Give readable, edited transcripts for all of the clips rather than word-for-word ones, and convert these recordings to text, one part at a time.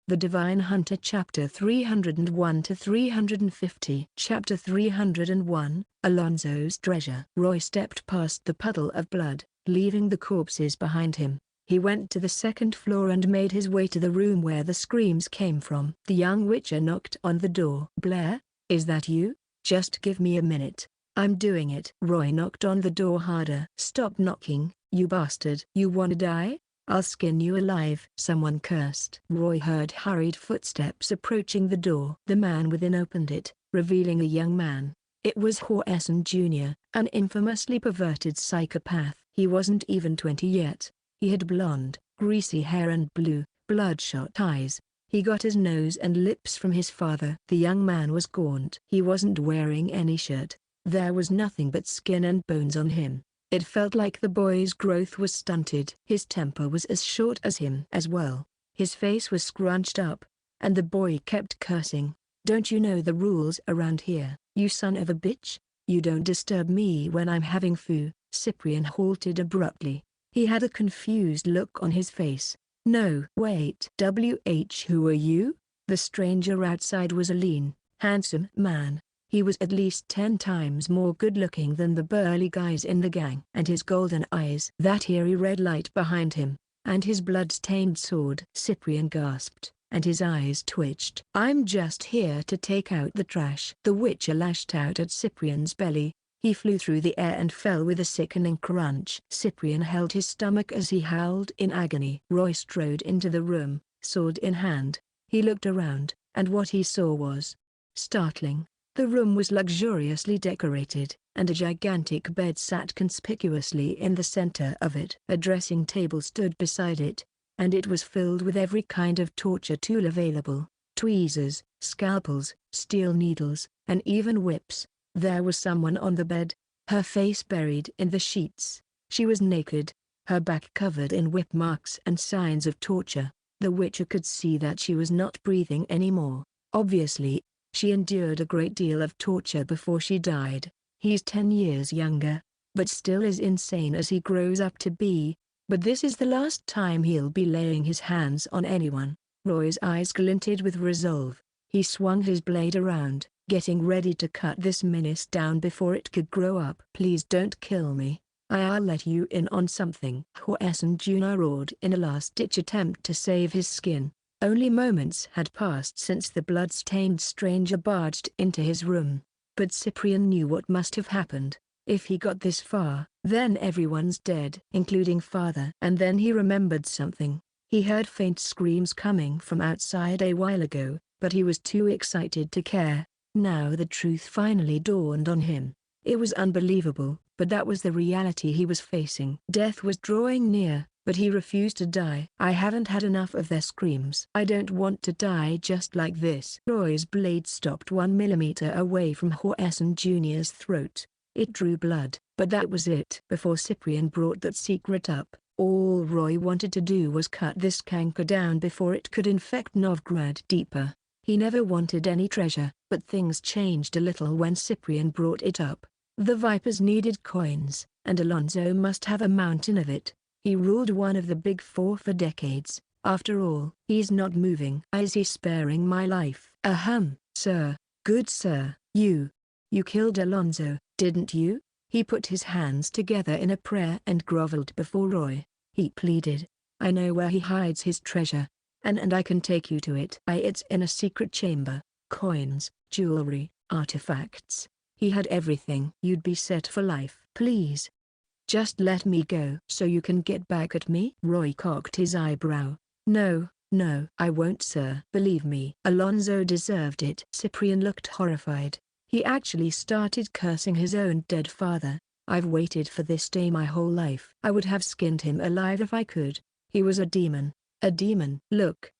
The Divine Hunter Chapter 301 to 350. Chapter 301, Alonso's Treasure. Roy stepped past the puddle of blood, leaving the corpses behind him. He went to the second floor and made his way to the room where the screams came from. The young witcher knocked on the door. "Blair, is that you? Just give me a minute. I'm doing it." Roy knocked on the door harder. "Stop knocking, you bastard. You wanna die? I'll skin you alive," someone cursed. Roy heard hurried footsteps approaching the door. The man within opened it, revealing a young man. It was Horson Jr., an infamously perverted psychopath. He wasn't even 20 yet. He had blonde, greasy hair and blue, bloodshot eyes. He got his nose and lips from his father. The young man was gaunt. He wasn't wearing any shirt. There was nothing but skin and bones on him. It felt like the boy's growth was stunted. His temper was as short as him as well. His face was scrunched up, and the boy kept cursing. "Don't you know the rules around here, you son of a bitch? You don't disturb me when I'm having foo." Cyprian halted abruptly. He had a confused look on his face. "No, wait. Who are you?" The stranger outside was a lean, handsome man. He was at least 10 times more good-looking than the burly guys in the gang. And his golden eyes, that eerie red light behind him, and his blood-stained sword. Cyprian gasped, and his eyes twitched. "I'm just here to take out the trash." The witcher lashed out at Cyprian's belly. He flew through the air and fell with a sickening crunch. Cyprian held his stomach as he howled in agony. Roy strode into the room, sword in hand. He looked around, and what he saw was startling. The room was luxuriously decorated, and a gigantic bed sat conspicuously in the center of it. A dressing table stood beside it, and it was filled with every kind of torture tool available: tweezers, scalpels, steel needles, and even whips. There was someone on the bed, her face buried in the sheets. She was naked, her back covered in whip marks and signs of torture. The witcher could see that she was not breathing anymore. Obviously, she endured a great deal of torture before she died. He's 10 years younger, but still as insane as he grows up to be. But this is the last time he'll be laying his hands on anyone. Roy's eyes glinted with resolve. He swung his blade around, getting ready to cut this menace down before it could grow up. "Please don't kill me. I'll let you in on something," Horson Jr. roared in a last-ditch attempt to save his skin. Only moments had passed since the blood-stained stranger barged into his room. But Cyprian knew what must have happened. If he got this far, then everyone's dead, including father. And then he remembered something. He heard faint screams coming from outside a while ago, but he was too excited to care. Now the truth finally dawned on him. It was unbelievable, but that was the reality he was facing. Death was drawing near, but he refused to die. "I haven't had enough of their screams. I don't want to die just like this." Roy's blade stopped 1 millimeter away from Horson Jr.'s throat. It drew blood, but that was it. Before Cyprian brought that secret up, all Roy wanted to do was cut this canker down before it could infect Novgorod deeper. He never wanted any treasure, but things changed a little when Cyprian brought it up. The Vipers needed coins, and Alonso must have a mountain of it. He ruled one of the Big Four for decades. After all, he's not moving. "Is he sparing my life?" Sir. Good sir. You killed Alonso, didn't you?" He put his hands together in a prayer and groveled before Roy. He pleaded. "I know where he hides his treasure. And I can take you to it." It's in a secret chamber. Coins, jewelry, artifacts. He had everything. "You'd be set for life." "Please. Just let me go so you can get back at me." Roy cocked his eyebrow. No, I won't sir." "Believe me, Alonso deserved it." Cyprian looked horrified. He actually started cursing his own dead father. "I've waited for this day my whole life. I would have skinned him alive if I could. He was a demon. A demon." Look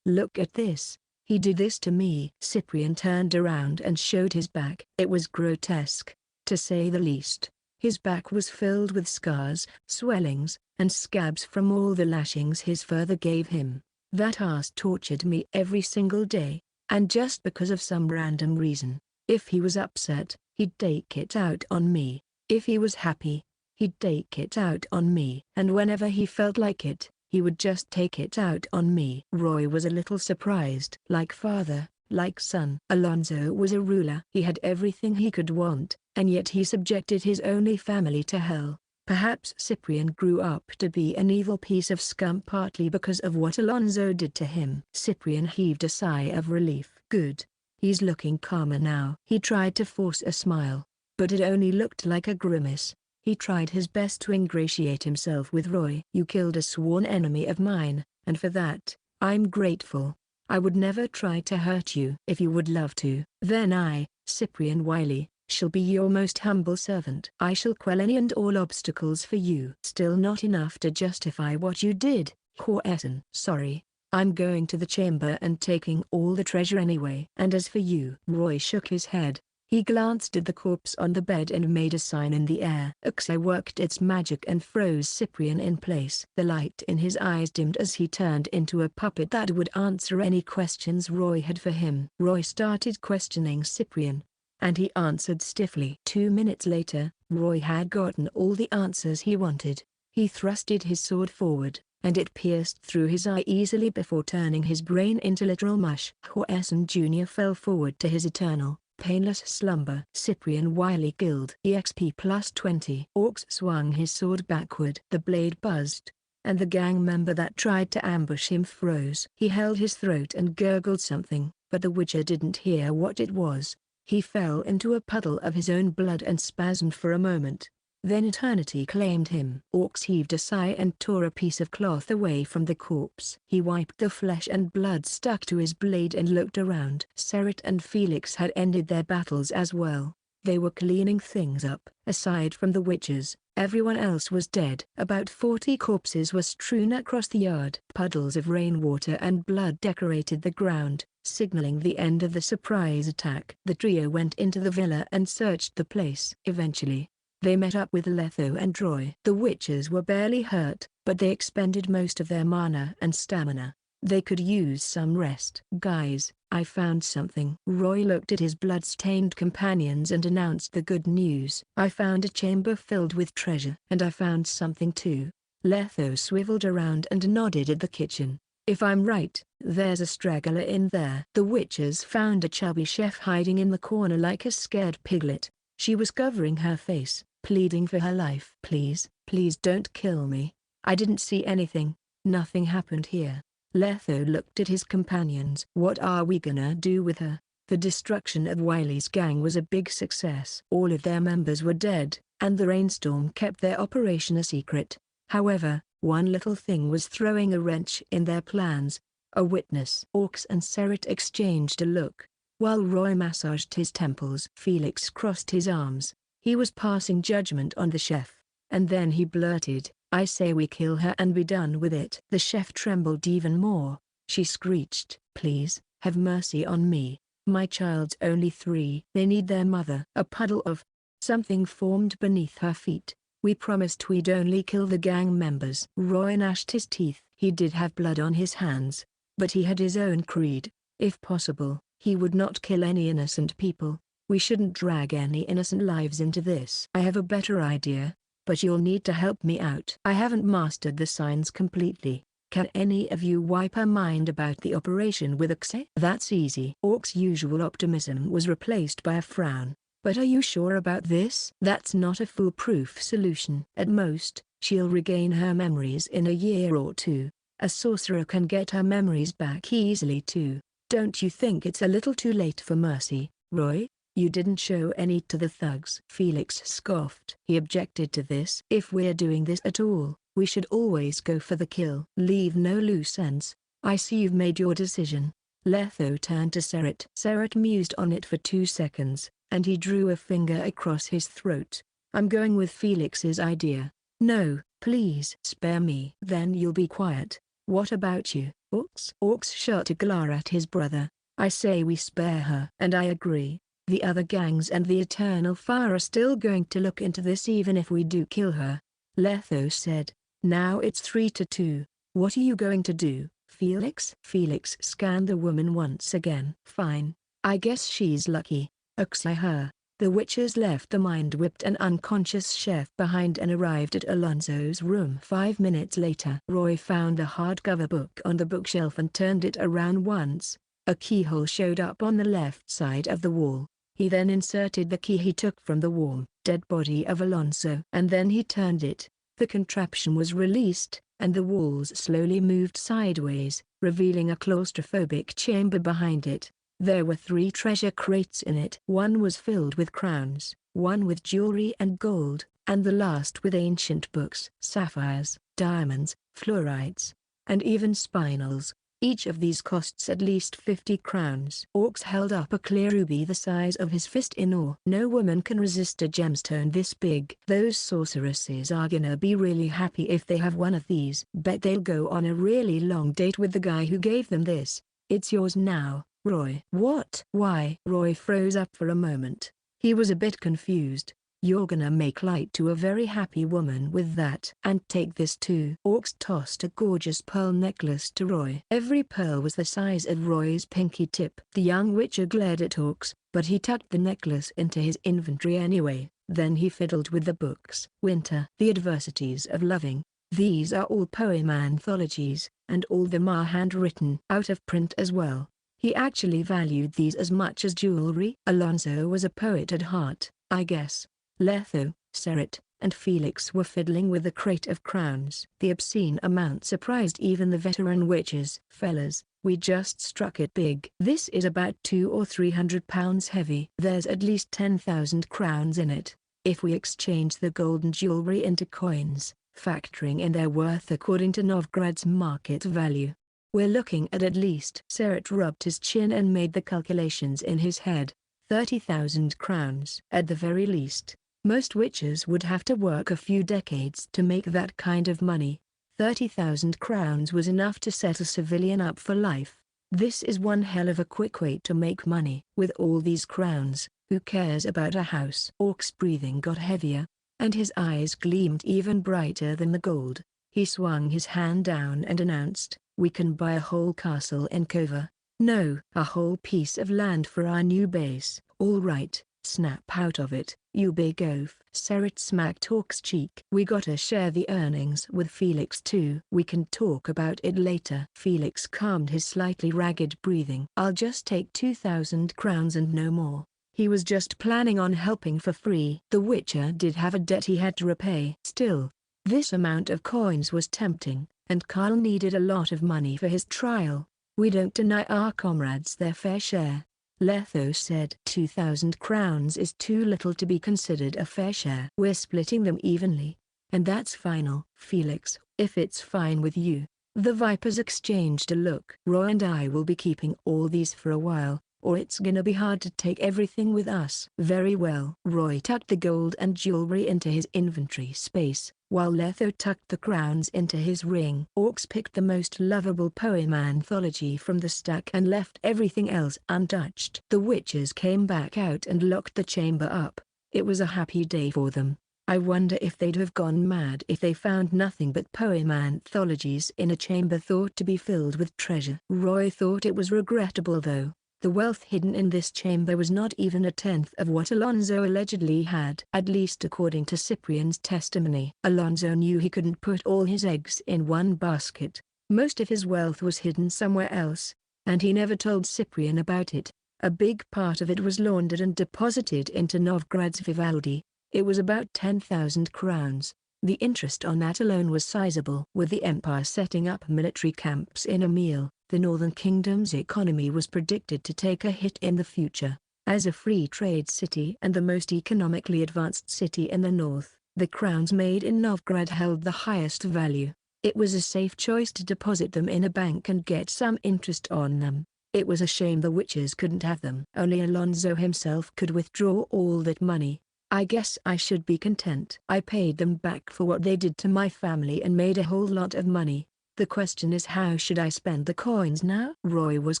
at this. He did this to me." Cyprian turned around and showed his back. It was grotesque, to say the least. His back was filled with scars, swellings, and scabs from all the lashings his father gave him. "That ass tortured me every single day, and just because of some random reason. If he was upset, he'd take it out on me. If he was happy, he'd take it out on me. And whenever he felt like it, he would just take it out on me. Roy was a little surprised. Like father, like son. Alonso was a ruler. He had everything he could want, and yet he subjected his only family to hell. Perhaps Cyprian grew up to be an evil piece of scum partly because of what Alonso did to him. Cyprian heaved a sigh of relief. Good. He's looking calmer now. He tried to force a smile, but it only looked like a grimace. He tried his best to ingratiate himself with Roy. You killed a sworn enemy of mine, and for that, I'm grateful. I would never try to hurt you. If you would love to, then I, Cyprian Wiley, shall be your most humble servant. I shall quell any and all obstacles for you. Still not enough to justify what you did, Kaer. Sorry. I'm going to the chamber and taking all the treasure anyway. And as for you, Roy shook his head. He glanced at the corpse on the bed and made a sign in the air. Kaer worked its magic and froze Cyprian in place. The light in his eyes dimmed as he turned into a puppet that would answer any questions Roy had for him. Roy started questioning Cyprian, and he answered stiffly. 2 minutes later, Roy had gotten all the answers he wanted. He thrusted his sword forward, and it pierced through his eye easily before turning his brain into literal mush. Kaer Jr. fell forward to his eternal, painless slumber. Cyprian Wiley Guild EXP +20. Orcs swung his sword backward. The blade buzzed, and the gang member that tried to ambush him froze. He held his throat and gurgled something, but the Witcher didn't hear what it was. He fell into a puddle of his own blood and spasmed for a moment. Then eternity claimed him. Orcs heaved a sigh and tore a piece of cloth away from the corpse. He wiped the flesh and blood stuck to his blade and looked around. Seret and Felix had ended their battles as well. They were cleaning things up. Aside from the witches, everyone else was dead. About 40 corpses were strewn across the yard. Puddles of rainwater and blood decorated the ground, signaling the end of the surprise attack. The trio went into the villa and searched the place. Eventually, they met up with Letho and Roy. The witches were barely hurt, but they expended most of their mana and stamina. They could use some rest. Guys, I found something. Roy looked at his blood-stained companions and announced the good news. I found a chamber filled with treasure. And I found something too. Letho swiveled around and nodded at the kitchen. If I'm right, there's a straggler in there. The witches found a chubby chef hiding in the corner like a scared piglet. She was covering her face, pleading for her life. Please, please don't kill me. I didn't see anything. Nothing happened here. Letho looked at his companions. What are we gonna do with her? The destruction of Wiley's gang was a big success. All of their members were dead, and the rainstorm kept their operation a secret. However, one little thing was throwing a wrench in their plans. A witness. Orcs and Seret exchanged a look, while Roy massaged his temples. Felix crossed his arms. He was passing judgment on the chef, and then he blurted, I say we kill her and be done with it. The chef trembled even more. She screeched, please, have mercy on me. My child's only 3. They need their mother. A puddle of something formed beneath her feet. We promised we'd only kill the gang members. Roy gnashed his teeth. He did have blood on his hands, but he had his own creed. If possible, he would not kill any innocent people. We shouldn't drag any innocent lives into this. I have a better idea, but you'll need to help me out. I haven't mastered the signs completely. Can any of you wipe her mind about the operation with Kaer? That's easy. Orc's usual optimism was replaced by a frown. But are you sure about this? That's not a foolproof solution. At most, she'll regain her memories in a year or 2. A sorcerer can get her memories back easily too. Don't you think it's a little too late for mercy, Roy? You didn't show any to the thugs. Felix scoffed. He objected to this. If we're doing this at all, we should always go for the kill. Leave no loose ends. I see you've made your decision. Letho turned to Seret. Seret mused on it for 2 seconds, and he drew a finger across his throat. I'm going with Felix's idea. No, please spare me. Then you'll be quiet. What about you, Orcs? Orcs shot a glare at his brother. I say we spare her. And I agree. The other gangs and the Eternal Fire are still going to look into this even if we do kill her. Letho said. Now it's 3-2. What are you going to do, Felix? Felix scanned the woman once again. Fine. I guess she's lucky. Her. The witches left the mind-whipped and unconscious chef behind and arrived at Alonso's room 5 minutes later. Roy found a hardcover book on the bookshelf and turned it around once. A keyhole showed up on the left side of the wall. He then inserted the key he took from the warm, dead body of Alonso. And then he turned it. The contraption was released, and the walls slowly moved sideways, revealing a claustrophobic chamber behind it. There were 3 treasure crates in it. One was filled with crowns, one with jewelry and gold, and the last with ancient books, sapphires, diamonds, fluorides, and even spinels. Each of these costs at least 50 crowns. Orcs held up a clear ruby the size of his fist in awe. No woman can resist a gemstone this big. Those sorceresses are gonna be really happy if they have one of these. Bet they'll go on a really long date with the guy who gave them this. It's yours now, Roy. What? Why? Roy froze up for a moment. He was a bit confused. You're gonna make light to a very happy woman with that. And take this too. Orcs tossed a gorgeous pearl necklace to Roy. Every pearl was the size of Roy's pinky tip. The young witcher glared at Orcs, but he tucked the necklace into his inventory anyway. Then he fiddled with the books. Winter. The Adversities of Loving. These are all poem anthologies, and all them are handwritten. Out of print as well. He actually valued these as much as jewelry. Alonso was a poet at heart, I guess. Letho, Seret, and Felix were fiddling with the crate of crowns. The obscene amount surprised even the veteran witches. Fellas, we just struck it big. This is about 200 or 300 pounds heavy. There's at least 10,000 crowns in it. If we exchange the golden jewelry into coins, factoring in their worth according to Novgrad's market value, we're looking at least. Seret rubbed his chin and made the calculations in his head. 30,000 crowns. At the very least, most witches would have to work a few decades to make that kind of money. 30,000 crowns was enough to set a civilian up for life. This is one hell of a quick way to make money. With all these crowns, who cares about a house? Orc's breathing got heavier, and his eyes gleamed even brighter than the gold. He swung his hand down and announced, "We can buy a whole castle in Kaer. No, a whole piece of land for our new base." "All right, snap out of it, you big oaf." Seret smacked Orc's cheek. "We gotta share the earnings with Felix too." "We can talk about it later." Felix calmed his slightly ragged breathing. "I'll just take 2,000 crowns and no more." He was just planning on helping for free. The Witcher did have a debt he had to repay. Still, this amount of coins was tempting, and Carl needed a lot of money for his trial. "We don't deny our comrades their fair share," Letho said. 2,000 crowns is too little to be considered a fair share. "We're splitting them evenly, and that's final." "Felix, if it's fine with you." The Vipers exchanged a look. "Roy and I will be keeping all these for a while, or it's gonna be hard to take everything with us." "Very well." Roy tucked the gold and jewelry into his inventory space, while Letho tucked the crowns into his ring. Orcs picked the most lovable poem anthology from the stack and left everything else untouched. The witches came back out and locked the chamber up. It was a happy day for them. I wonder if they'd have gone mad if they found nothing but poem anthologies in a chamber thought to be filled with treasure. Roy thought it was regrettable though. The wealth hidden in this chamber was not even a tenth of what Alonso allegedly had. At least according to Cyprian's testimony. Alonso knew he couldn't put all his eggs in one basket. Most of his wealth was hidden somewhere else, and he never told Cyprian about it. A big part of it was laundered and deposited into Novgrad's Vivaldi. It was about 10,000 crowns. The interest on that alone was sizable. With the Empire setting up military camps in Emil, the Northern Kingdom's economy was predicted to take a hit in the future. As a free trade city and the most economically advanced city in the north, the crowns made in Novgorod held the highest value. It was a safe choice to deposit them in a bank and get some interest on them. It was a shame the witches couldn't have them. Only Alonso himself could withdraw all that money. "I guess I should be content. I paid them back for what they did to my family and made a whole lot of money. The question is, how should I spend the coins now?" Roy was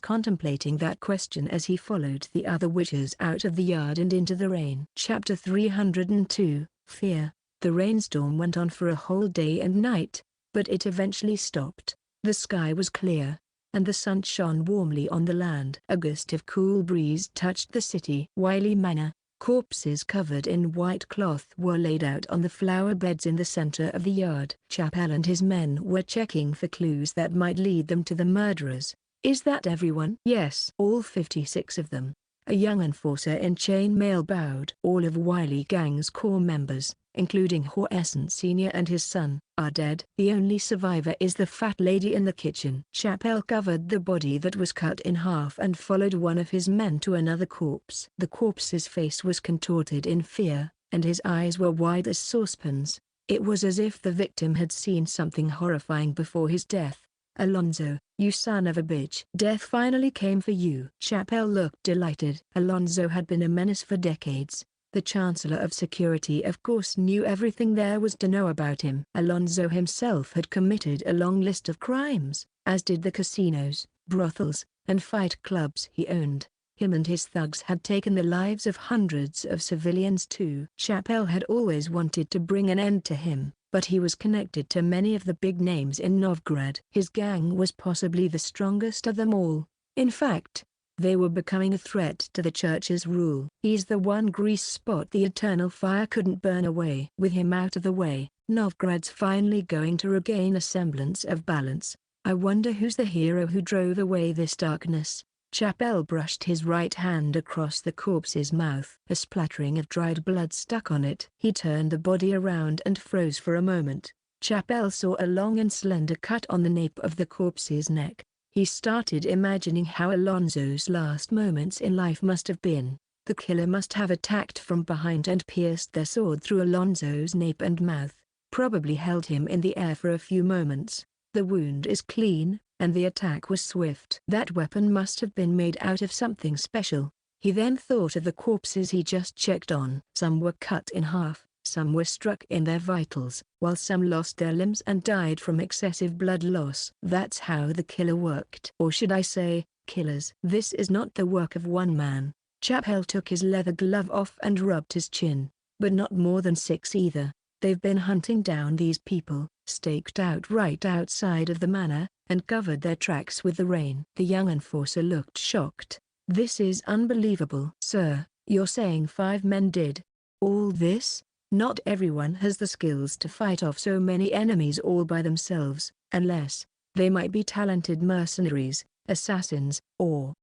contemplating that question as he followed the other witches out of the yard and into the rain. Chapter 302, Fear. The rainstorm went on for a whole day and night, but it eventually stopped. The sky was clear, and the sun shone warmly on the land. A gust of cool breeze touched the city. Wily Manor, Corpses covered in white cloth were laid out on the flower beds in the center of the yard. Chapel and his men were checking for clues that might lead them to the murderers. Is that everyone? Yes. All 56 of them. A young enforcer in chainmail bowed. All of Wily Gang's core members, including Horsson Sr. and his son, are dead. The only survivor is the fat lady in the kitchen. Chapel covered the body that was cut in half and followed one of his men to another corpse. The corpse's face was contorted in fear, and his eyes were wide as saucepans. It was as if the victim had seen something horrifying before his death. Alonzo, you son of a bitch. Death finally came for you. Chapel looked delighted. Alonzo had been a menace for decades. The Chancellor of Security of course knew everything there was to know about him. Alonzo himself had committed a long list of crimes, as did the casinos, brothels, and fight clubs he owned. Him and his thugs had taken the lives of hundreds of civilians too. Chapel had always wanted to bring an end to him, but he was connected to many of the big names in Novgorod. His gang was possibly the strongest of them all. In fact, they were becoming a threat to the church's rule. He's the one grease spot the eternal fire couldn't burn away. With him out of the way, Novgorod's finally going to regain a semblance of balance. I wonder who's the hero who drove away this darkness. Chapel brushed his right hand across the corpse's mouth. A splattering of dried blood stuck on it. He turned the body around and froze for a moment. Chapel saw a long and slender cut on the nape of the corpse's neck. He started imagining how Alonzo's last moments in life must have been. The killer must have attacked from behind and pierced their sword through Alonzo's nape and mouth, probably held him in the air for a few moments. The wound is clean, and the attack was swift. That weapon must have been made out of something special. He then thought of the corpses he just checked on. Some were cut in half, some were struck in their vitals, while some lost their limbs and died from excessive blood loss. That's how the killer worked. Or should I say, killers. This is not the work of one man. Chapel took his leather glove off and rubbed his chin. But not more than 6 either. They've been hunting down these people, staked out right outside of the manor, and covered their tracks with the rain. The young enforcer looked shocked. This is unbelievable. Sir, you're saying 5 men did all this? Not everyone has the skills to fight off so many enemies all by themselves, unless they might be talented mercenaries, assassins, or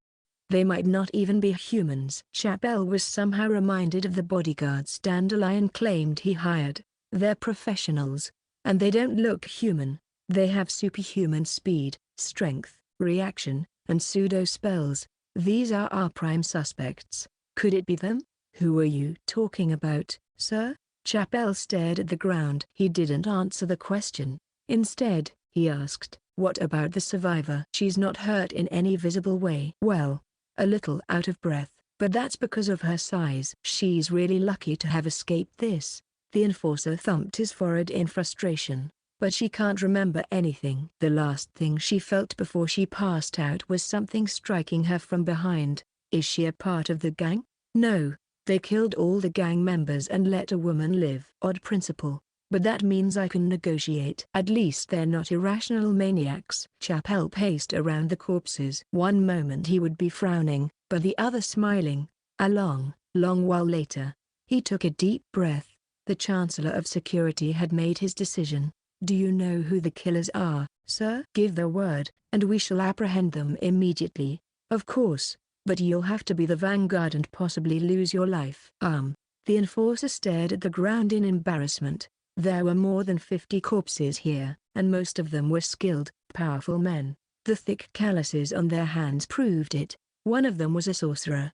they might not even be humans. Chapel was somehow reminded of the bodyguards Dandelion claimed he hired. They're professionals, and they don't look human. They have superhuman speed, strength, reaction, and pseudo-spells. These are our prime suspects. Could it be them? Who are you talking about, sir? Chapel stared at the ground. He didn't answer the question. Instead, he asked, what about the survivor? She's not hurt in any visible way. Well, a little out of breath, but that's because of her size. She's really lucky to have escaped this. The enforcer thumped his forehead in frustration. But she can't remember anything. The last thing she felt before she passed out was something striking her from behind. Is she a part of the gang? No, they killed all the gang members and let a woman live. Odd principle, but that means I can negotiate. At least they're not irrational maniacs. Chapel paced around the corpses. One moment he would be frowning, but the other smiling. A long while later, he took a deep breath. The Chancellor of Security had made his decision. Do you know who the killers are, sir? Give the word, and we shall apprehend them immediately. Of course, but you'll have to be the vanguard and possibly lose your life. The enforcer stared at the ground in embarrassment. There were more than 50 corpses here, and most of them were skilled, powerful men. The thick calluses on their hands proved it. One of them was a sorcerer,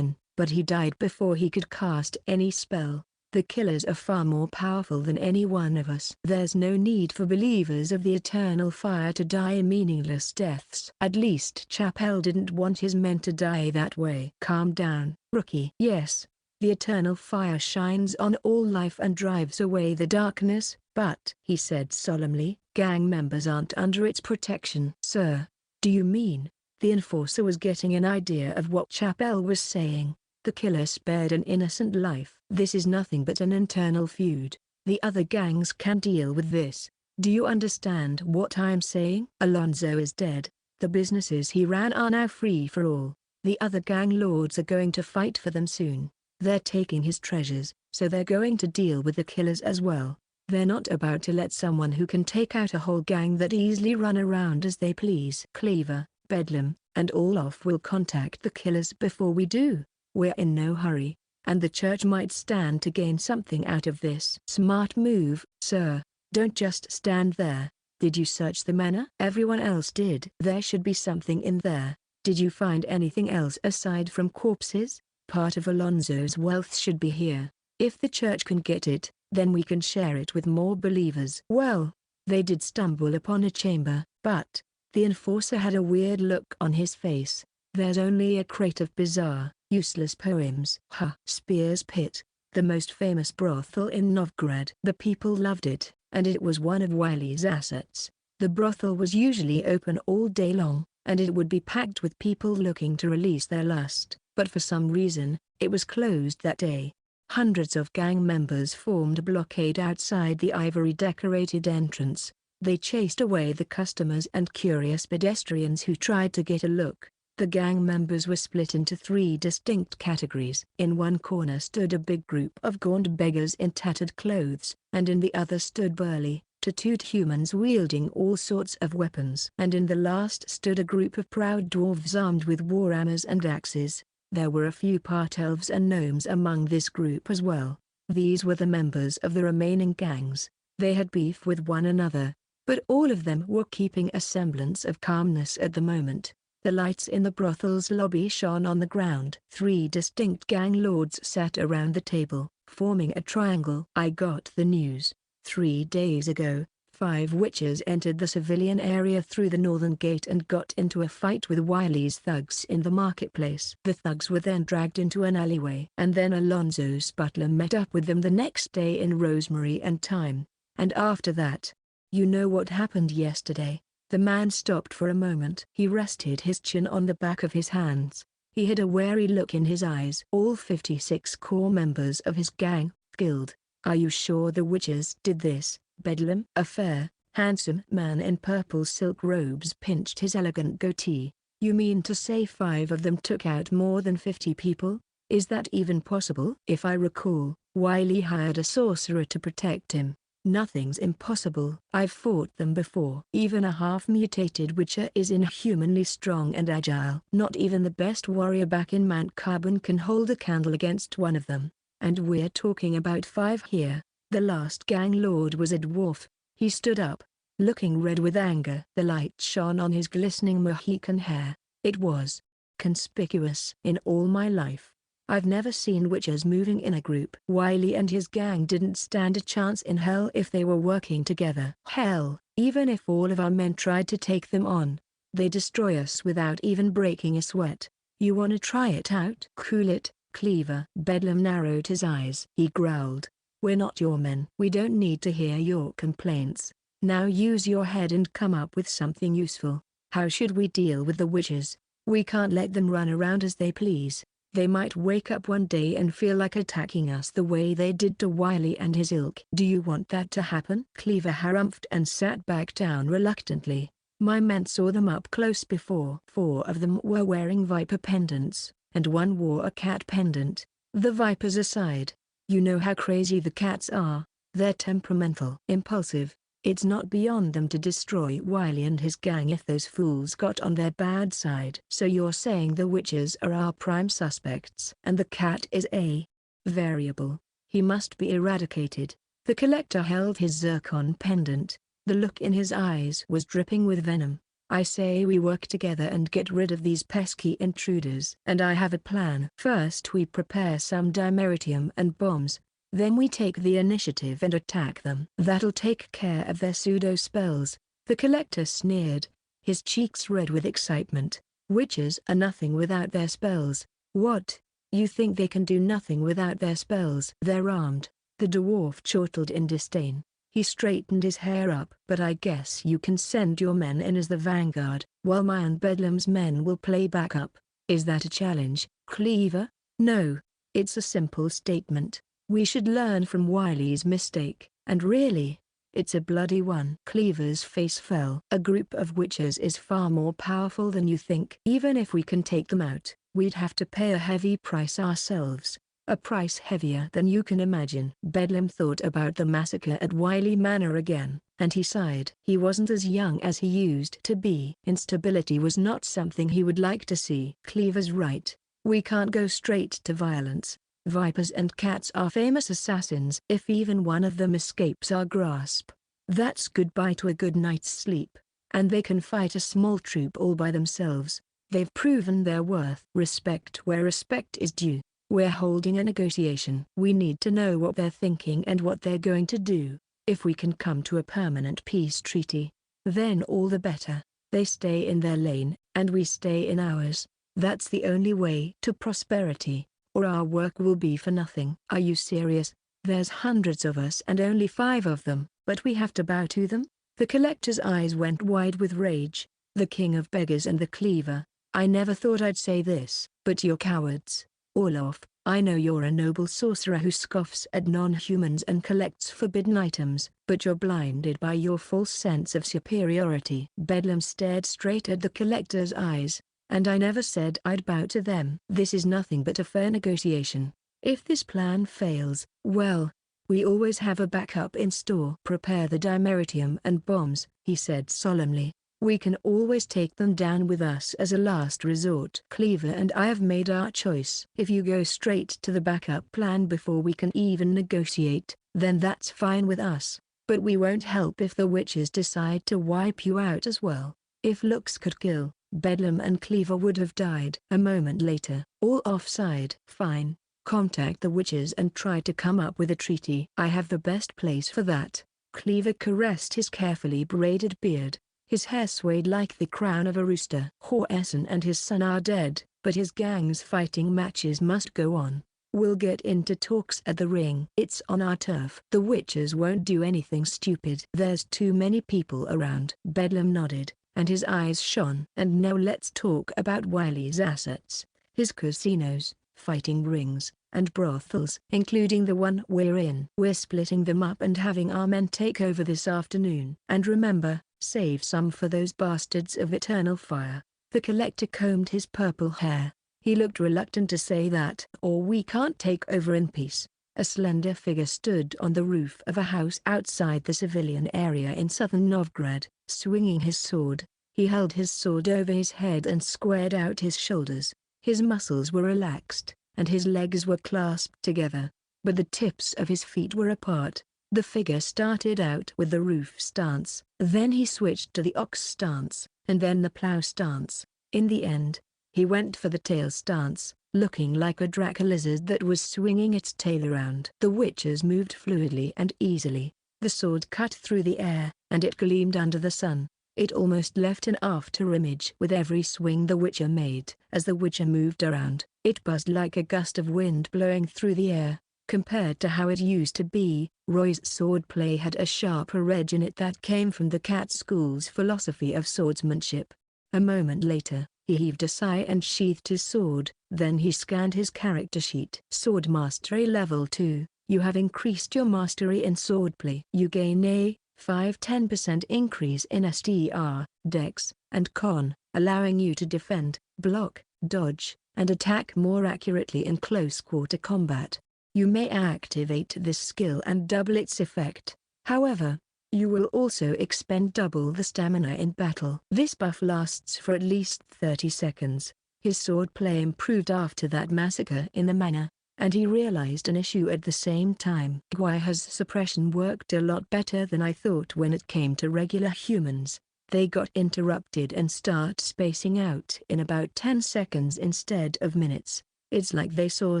but he died before he could cast any spell. The killers are far more powerful than any one of us. There's no need for believers of the eternal fire to die meaningless deaths. At least Chapel didn't want his men to die that way. Calm down, rookie. Yes, the eternal fire shines on all life and drives away the darkness, but, he said solemnly, gang members aren't under its protection. Sir, do you mean? The enforcer was getting an idea of what Chapel was saying. The killer spared an innocent life. This is nothing but an internal feud. The other gangs can deal with this. Do you understand what I'm saying? Alonzo is dead. The businesses he ran are now free for all. The other gang lords are going to fight for them soon. They're taking his treasures, so they're going to deal with the killers as well. They're not about to let someone who can take out a whole gang that easily run around as they please. Cleaver, Bedlam, and Olaf will contact the killers before we do. We're in no hurry, and the church might stand to gain something out of this. Smart move, sir. Don't just stand there. Did you search the manor? Everyone else did. There should be something in there. Did you find anything else aside from corpses? Part of Alonso's wealth should be here. If the church can get it, then we can share it with more believers. Well, they did stumble upon a chamber, but the enforcer had a weird look on his face. There's only a crate of bizarre, useless poems. Spear's Pit, the most famous brothel in Novgorod. The people loved it, and it was one of Wiley's assets. The brothel was usually open all day long, and it would be packed with people looking to release their lust, but for some reason, it was closed that day. Hundreds of gang members formed a blockade outside the ivory-decorated entrance. They chased away the customers and curious pedestrians who tried to get a look. The gang members were split into 3 distinct categories. In one corner stood a big group of gaunt beggars in tattered clothes, and in the other stood burly, tattooed humans wielding all sorts of weapons. And in the last stood a group of proud dwarves armed with war hammers and axes. There were a few part elves and gnomes among this group as well. These were the members of the remaining gangs. They had beef with one another, but all of them were keeping a semblance of calmness at the moment. The lights in the brothel's lobby shone on the ground. 3 distinct gang lords sat around the table, forming a triangle. I got the news. 3 days ago, 5 witches entered the civilian area through the northern gate and got into a fight with Wiley's thugs in the marketplace. The thugs were then dragged into an alleyway. And then Alonso's butler met up with them the next day in Rosemary and Thyme. And after that, you know what happened yesterday. The man stopped for a moment. He rested his chin on the back of his hands. He had a wary look in his eyes. All 56 core members of his gang, guild. Are you sure the witches did this, Bedlam? A fair, handsome man in purple silk robes pinched his elegant goatee. You mean to say 5 of them took out more than 50 people? Is that even possible? If I recall, Wiley hired a sorcerer to protect him. Nothing's impossible. I've fought them before. Even a half-mutated witcher is inhumanly strong and agile. Not even the best warrior back in Mount Carbon can hold a candle against one of them. And we're talking about 5 here. The last gang lord was a dwarf. He stood up, looking red with anger. The light shone on his glistening Mohican hair. It was conspicuous. In all my life, I've never seen witches moving in a group. Wiley and his gang didn't stand a chance in hell if they were working together. Hell, even if all of our men tried to take them on, they destroy us without even breaking a sweat. You wanna try it out? Cool it, Cleaver. Bedlam narrowed his eyes. He growled, we're not your men. We don't need to hear your complaints. Now use your head and come up with something useful. How should we deal with the witches? We can't let them run around as they please. They might wake up one day and feel like attacking us the way they did to Wiley and his ilk. Do you want that to happen? Cleaver harumphed and sat back down reluctantly. My men saw them up close before. 4 of them were wearing viper pendants, and 1 wore a cat pendant. The vipers aside, you know how crazy the cats are. They're temperamental, impulsive. It's not beyond them to destroy Wiley and his gang if those fools got on their bad side. So you're saying the witches are our prime suspects? And the cat is a variable. He must be eradicated. The collector held his zircon pendant. The look in his eyes was dripping with venom. I say we work together and get rid of these pesky intruders. And I have a plan. First we prepare some dimeritium and bombs. Then we take the initiative and attack them. That'll take care of their pseudo-spells. The collector sneered, his cheeks red with excitement. Witches are nothing without their spells. What? You think they can do nothing without their spells? They're armed. The dwarf chortled in disdain. He straightened his hair up. But I guess you can send your men in as the vanguard, while my and Bedlam's men will play backup. Is that a challenge, Cleaver? No. It's a simple statement. We should learn from Wiley's mistake, and really, it's a bloody one. Cleaver's face fell. A group of witches is far more powerful than you think. Even if we can take them out, we'd have to pay a heavy price ourselves. A price heavier than you can imagine. Bedlam thought about the massacre at Wiley Manor again, and he sighed. He wasn't as young as he used to be. Instability was not something he would like to see. Cleaver's right. We can't go straight to violence. Vipers and cats are famous assassins. If even one of them escapes our grasp, that's goodbye to a good night's sleep. And they can fight a small troop all by themselves. They've proven their worth. Respect where respect is due. We're holding a negotiation. We need to know what they're thinking and what they're going to do. If we can come to a permanent peace treaty, then all the better. They stay in their lane, and we stay in ours. That's the only way to prosperity, or our work will be for nothing. Are you serious? There's hundreds of us and only 5 of them, but we have to bow to them? The collector's eyes went wide with rage. The king of beggars and the cleaver. I never thought I'd say this, but you're cowards. Orloff, I know you're a noble sorcerer who scoffs at non-humans and collects forbidden items, but you're blinded by your false sense of superiority. Bedlam stared straight at the collector's eyes. And I never said I'd bow to them. This is nothing but a fair negotiation. If this plan fails, well, we always have a backup in store. Prepare the dimeritium and bombs, he said solemnly. We can always take them down with us as a last resort. Cleaver and I have made our choice. If you go straight to the backup plan before we can even negotiate, then that's fine with us. But we won't help if the witches decide to wipe you out as well. If looks could kill, Bedlam and Cleaver would have died. A moment later, all offside. Fine. Contact the witches and try to come up with a treaty. I have the best place for that. Cleaver caressed his carefully braided beard. His hair swayed like the crown of a rooster. Horson and his son are dead, but his gang's fighting matches must go on. We'll get into talks at the ring. It's on our turf. The witches won't do anything stupid. There's too many people around. Bedlam nodded, and his eyes shone. And now let's talk about Wiley's assets. His casinos, fighting rings, and brothels, including the one we're in. We're splitting them up and having our men take over this afternoon. And remember, save some for those bastards of eternal fire. The collector combed his purple hair. He looked reluctant to say that. Or we can't take over in peace. A slender figure stood on the roof of a house outside the civilian area in southern Novgorod, swinging his sword. He held his sword over his head and squared out his shoulders. His muscles were relaxed, and his legs were clasped together, but the tips of his feet were apart. The figure started out with the roof stance, then he switched to the ox stance, and then the plow stance. In the end, he went for the tail stance, looking like a draco lizard that was swinging its tail around. The witches moved fluidly and easily. The sword cut through the air, and it gleamed under the sun. It almost left an after image with every swing the witcher made. As the witcher moved around, it buzzed like a gust of wind blowing through the air. Compared to how it used to be, Roy's swordplay had a sharper edge in it that came from the cat school's philosophy of swordsmanship. A moment later, he heaved a sigh and sheathed his sword. Then he scanned his character sheet. Sword Mastery Level 2, you have increased your mastery in swordplay. You gain a 5-10% increase in STR, Dex, and Con, allowing you to defend, block, dodge, and attack more accurately in close-quarter combat. You may activate this skill and double its effect. However, you will also expend double the stamina in battle. This buff lasts for at least 30 seconds. His swordplay improved after that massacre in the manor, and he realized an issue at the same time. Why has suppression worked a lot better than I thought when it came to regular humans? They got interrupted and start spacing out in about 10 seconds instead of minutes. It's like they saw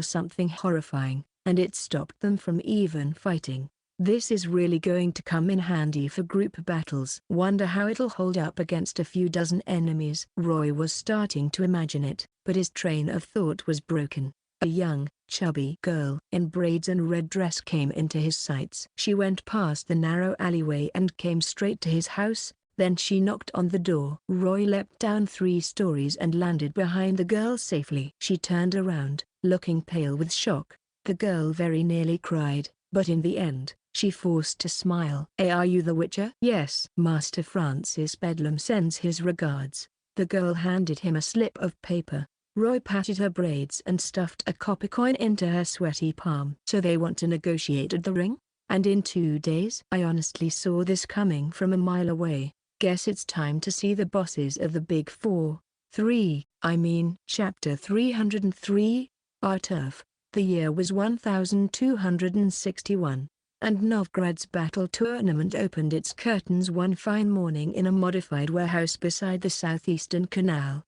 something horrifying, and it stopped them from even fighting. This is really going to come in handy for group battles. Wonder how it'll hold up against a few dozen enemies. Roy was starting to imagine it, but his train of thought was broken. A young, chubby girl in braids and red dress came into his sights. She went past the narrow alleyway and came straight to his house, then she knocked on the door. Roy leapt down 3 stories and landed behind the girl safely. She turned around, looking pale with shock. The girl very nearly cried, but in the end, she forced to smile. "Hey, are you the Witcher?" "Yes." "Master Francis Bedlam sends his regards." The girl handed him a slip of paper. Roy patted her braids and stuffed a copper coin into her sweaty palm. So they want to negotiate at the ring? And in 2 days? I honestly saw this coming from a mile away. Guess it's time to see the bosses of the Big Four. Chapter 303, Our Turf. The year was 1261, and Novgorod's battle tournament opened its curtains one fine morning in a modified warehouse beside the southeastern canal.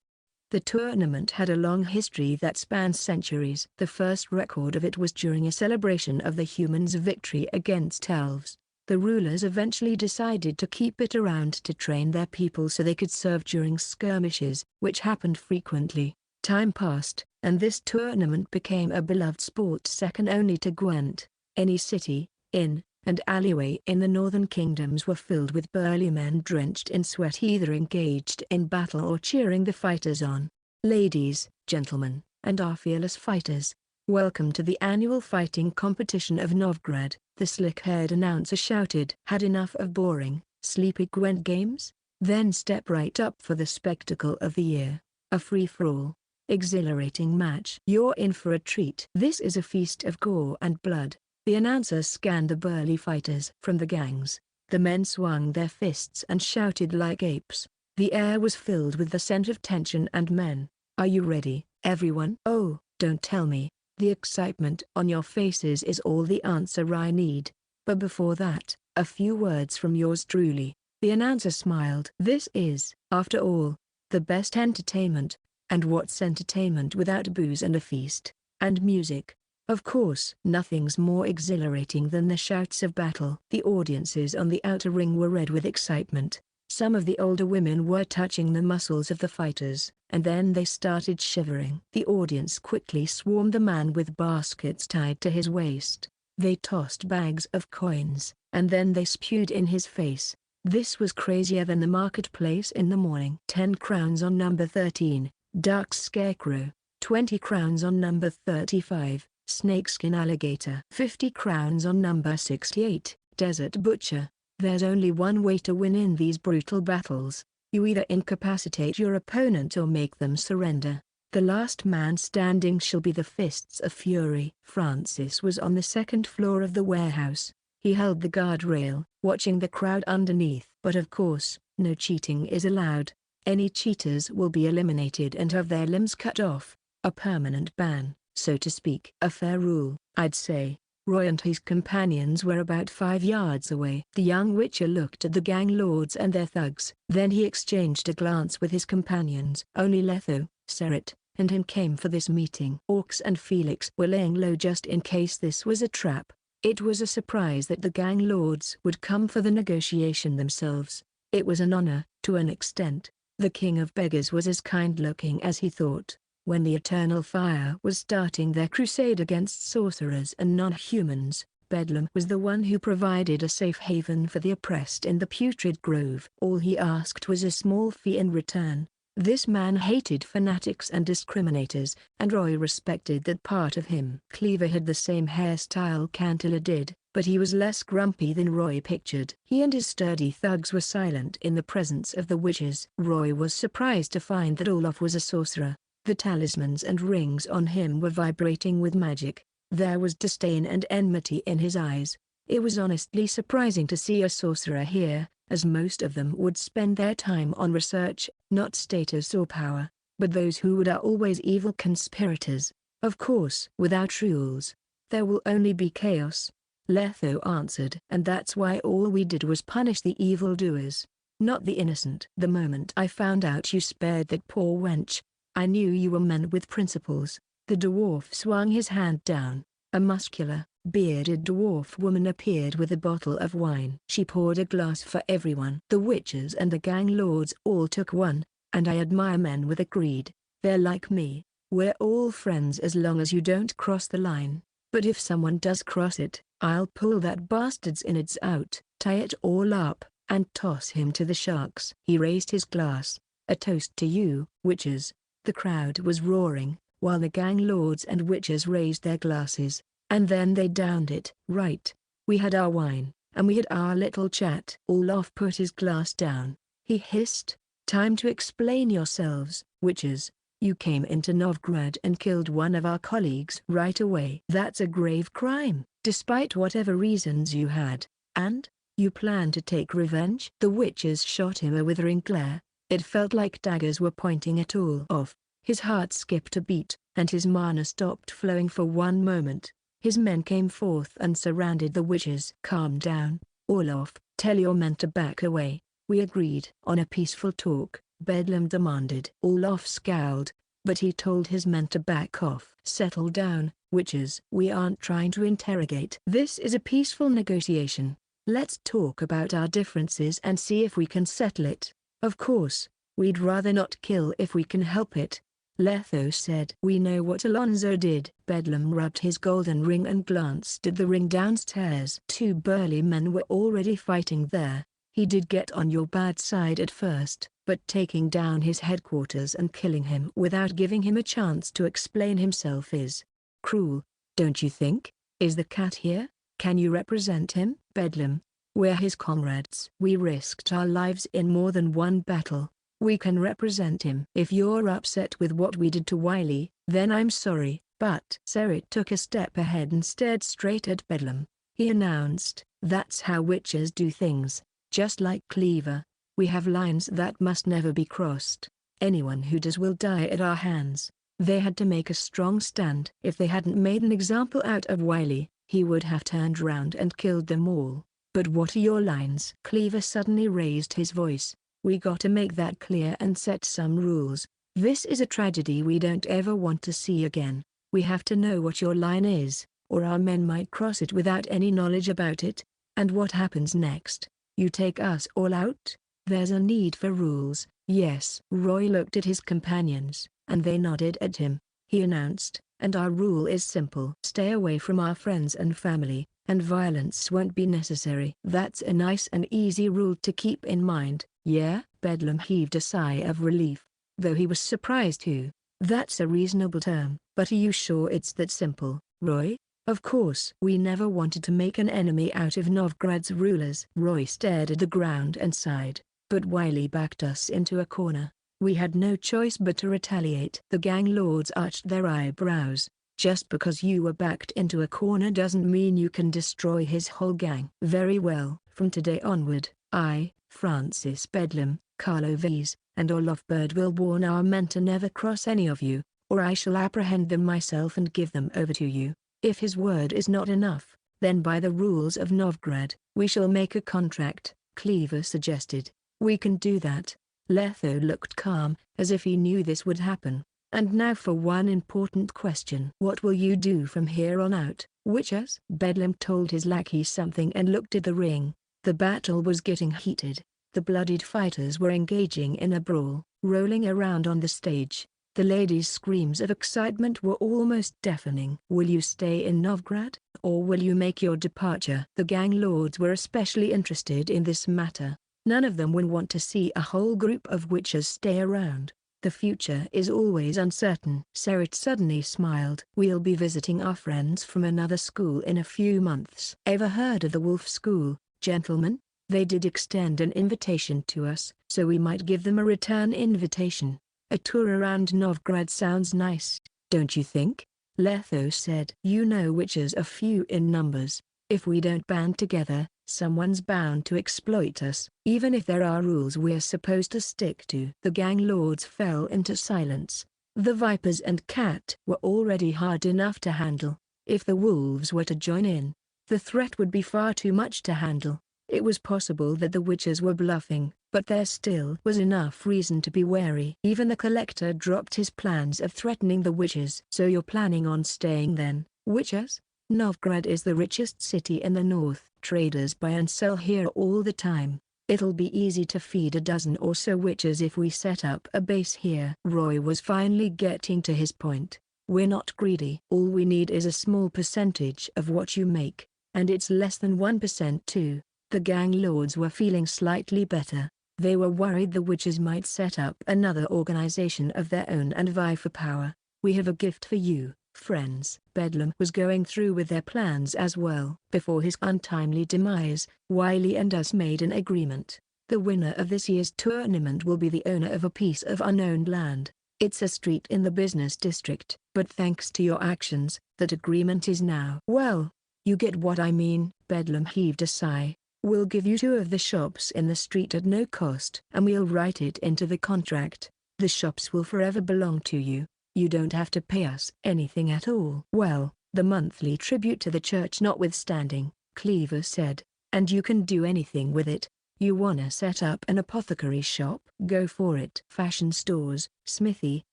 The tournament had a long history that spans centuries. The first record of it was during a celebration of the humans' victory against elves. The rulers eventually decided to keep it around to train their people so they could serve during skirmishes, which happened frequently. Time passed, and this tournament became a beloved sport second only to Gwent. Any city, inn, and alleyway in the northern kingdoms were filled with burly men drenched in sweat, either engaged in battle or cheering the fighters on. Ladies, gentlemen, and our fearless fighters, welcome to the annual fighting competition of Novgorod, the slick-haired announcer shouted. Had enough of boring, sleepy Gwent games? Then step right up for the spectacle of the year, a free-for-all, exhilarating match. You're in for a treat. This is a feast of gore and blood. The announcer scanned the burly fighters from the gangs. The men swung their fists and shouted like apes. The air was filled with the scent of tension and men. Are you ready, everyone? Oh, don't tell me. The excitement on your faces is all the answer I need. But before that, a few words from yours truly. The announcer smiled. This is, after all, the best entertainment. And what's entertainment without booze and a feast, and music? Of course, nothing's more exhilarating than the shouts of battle. The audiences on the outer ring were red with excitement. Some of the older women were touching the muscles of the fighters, and then they started shivering. The audience quickly swarmed the man with baskets tied to his waist. They tossed bags of coins, and then they spewed in his face. This was crazier than the marketplace in the morning. 10 crowns on number 13, Dark Scarecrow. 20 crowns on number 35, Snakeskin Alligator. 50 crowns on number 68, Desert Butcher. There's only one way to win in these brutal battles. You either incapacitate your opponent or make them surrender. The last man standing shall be the Fists of Fury. Francis was on the second floor of the warehouse. He held the guardrail, watching the crowd underneath. But of course, no cheating is allowed. Any cheaters will be eliminated and have their limbs cut off. A permanent ban, so to speak. A fair rule, I'd say. Roy and his companions were about 5 yards away. The young witcher looked at the gang lords and their thugs. Then he exchanged a glance with his companions. Only Letho, Seret, and him came for this meeting. Orcs and Felix were laying low just in case this was a trap. It was a surprise that the gang lords would come for the negotiation themselves. It was an honor, to an extent. The king of beggars was as kind-looking as he thought. When the Eternal Fire was starting their crusade against sorcerers and non-humans, Bedlam was the one who provided a safe haven for the oppressed in the Putrid Grove. All he asked was a small fee in return. This man hated fanatics and discriminators, and Roy respected that part of him. Cleaver had the same hairstyle Cantilla did, but he was less grumpy than Roy pictured. He and his sturdy thugs were silent in the presence of the witches. Roy was surprised to find that Olaf was a sorcerer. The talismans and rings on him were vibrating with magic. There was disdain and enmity in his eyes. It was honestly surprising to see a sorcerer here, as most of them would spend their time on research, not status or power. But those who would are always evil conspirators. Of course, without rules, there will only be chaos. Letho answered. And that's why all we did was punish the evildoers, not the innocent. The moment I found out you spared that poor wench, I knew you were men with principles. The dwarf swung his hand down. A muscular, bearded dwarf woman appeared with a bottle of wine. She poured a glass for everyone. The witches and the gang lords all took one, and I admire men with a creed. They're like me. We're all friends as long as you don't cross the line. But if someone does cross it, I'll pull that bastard's innards out, tie it all up, and toss him to the sharks. He raised his glass. A toast to you, witches. The crowd was roaring, while the gang lords and witches raised their glasses, and then they downed it. Right. We had our wine, and we had our little chat. Olaf put his glass down. He hissed, "Time to explain yourselves, witches. You came into Novgorod and killed one of our colleagues right away. That's a grave crime, despite whatever reasons you had. And you plan to take revenge? The witches shot him a withering glare. It felt like daggers were pointing at Olaf. His heart skipped a beat, and his mana stopped flowing for one moment. His men came forth and surrounded the witches. Calm down, Olaf. Tell your men to back away. We agreed on a peaceful talk, Bedlam demanded. Olaf scowled, but he told his men to back off. Settle down, witches. We aren't trying to interrogate. This is a peaceful negotiation. Let's talk about our differences and see if we can settle it. Of course, we'd rather not kill if we can help it, Letho said. We know what Alonso did. Bedlam rubbed his golden ring and glanced at the ring downstairs. Two burly men were already fighting there. He did get on your bad side at first, but taking down his headquarters and killing him without giving him a chance to explain himself is cruel, don't you think? Is the cat here? Can you represent him? Bedlam. We're his comrades. We risked our lives in more than one battle. We can represent him. If you're upset with what we did to Wiley, then I'm sorry, but Serit took a step ahead and stared straight at Bedlam. He announced, that's how witches do things. Just like Cleaver, we have lines that must never be crossed. Anyone who does will die at our hands. They had to make a strong stand. If they hadn't made an example out of Wiley, he would have turned round and killed them all. But what are your lines? Cleaver suddenly raised his voice. We gotta make that clear and set some rules. This is a tragedy we don't ever want to see again. We have to know what your line is, or our men might cross it without any knowledge about it. And what happens next? You take us all out? There's a need for rules. Yes. Roy looked at his companions, and they nodded at him. He announced, and our rule is simple. Stay away from our friends and family, and violence won't be necessary. That's a nice and easy rule to keep in mind, yeah? Bedlam heaved a sigh of relief, though he was surprised too. That's a reasonable term, but are you sure it's that simple, Roy? Of course. We never wanted to make an enemy out of Novgorod's rulers. Roy stared at the ground and sighed, but Wiley backed us into a corner. We had no choice but to retaliate. The gang lords arched their eyebrows. Just because you were backed into a corner doesn't mean you can destroy his whole gang. Very well. From today onward, I, Francis Bedlam, Carlo Vase, and Olaf Bird will warn our men to never cross any of you, or I shall apprehend them myself and give them over to you. If his word is not enough, then by the rules of Novgorod, we shall make a contract, Cleaver suggested. We can do that. Letho looked calm, as if he knew this would happen. And now for one important question. What will you do from here on out, witches? Bedlam told his lackey something and looked at the ring. The battle was getting heated. The bloodied fighters were engaging in a brawl, rolling around on the stage. The ladies' screams of excitement were almost deafening. Will you stay in Novgorod, or will you make your departure? The gang lords were especially interested in this matter. None of them will want to see a whole group of witches stay around. The future is always uncertain. Serit suddenly smiled. We'll be visiting our friends from another school in a few months. Ever heard of the Wolf School, gentlemen? They did extend an invitation to us, so we might give them a return invitation. A tour around Novgorod sounds nice, don't you think? Letho said. You know witches are few in numbers. If we don't band together, someone's bound to exploit us. Even if there are rules we're supposed to stick to. The gang lords fell into silence. The vipers and cat were already hard enough to handle. If the wolves were to join in, the threat would be far too much to handle. It was possible that the witches were bluffing, but there still was enough reason to be wary. Even the collector dropped his plans of threatening the witches. So you're planning on staying then, witches? Novgorod is the richest city in the north. Traders buy and sell here all the time. It'll be easy to feed a dozen or so witches if we set up a base here. Roy was finally getting to his point. We're not greedy. All we need is a small percentage of what you make, and it's less than 1% too. The gang lords were feeling slightly better. They were worried the witches might set up another organization of their own and vie for power. We have a gift for you, friends. Bedlam was going through with their plans as well. Before his untimely demise, Wiley and us made an agreement. The winner of this year's tournament will be the owner of a piece of unowned land. It's a street in the business district, but thanks to your actions, that agreement is now. Well, you get what I mean. Bedlam heaved a sigh. We'll give you 2 of the shops in the street at no cost. And we'll write it into the contract. The shops will forever belong to you. You don't have to pay us anything at all. Well, the monthly tribute to the church notwithstanding, Cleaver said. And you can do anything with it. You wanna set up an apothecary shop? Go for it. Fashion stores, smithy,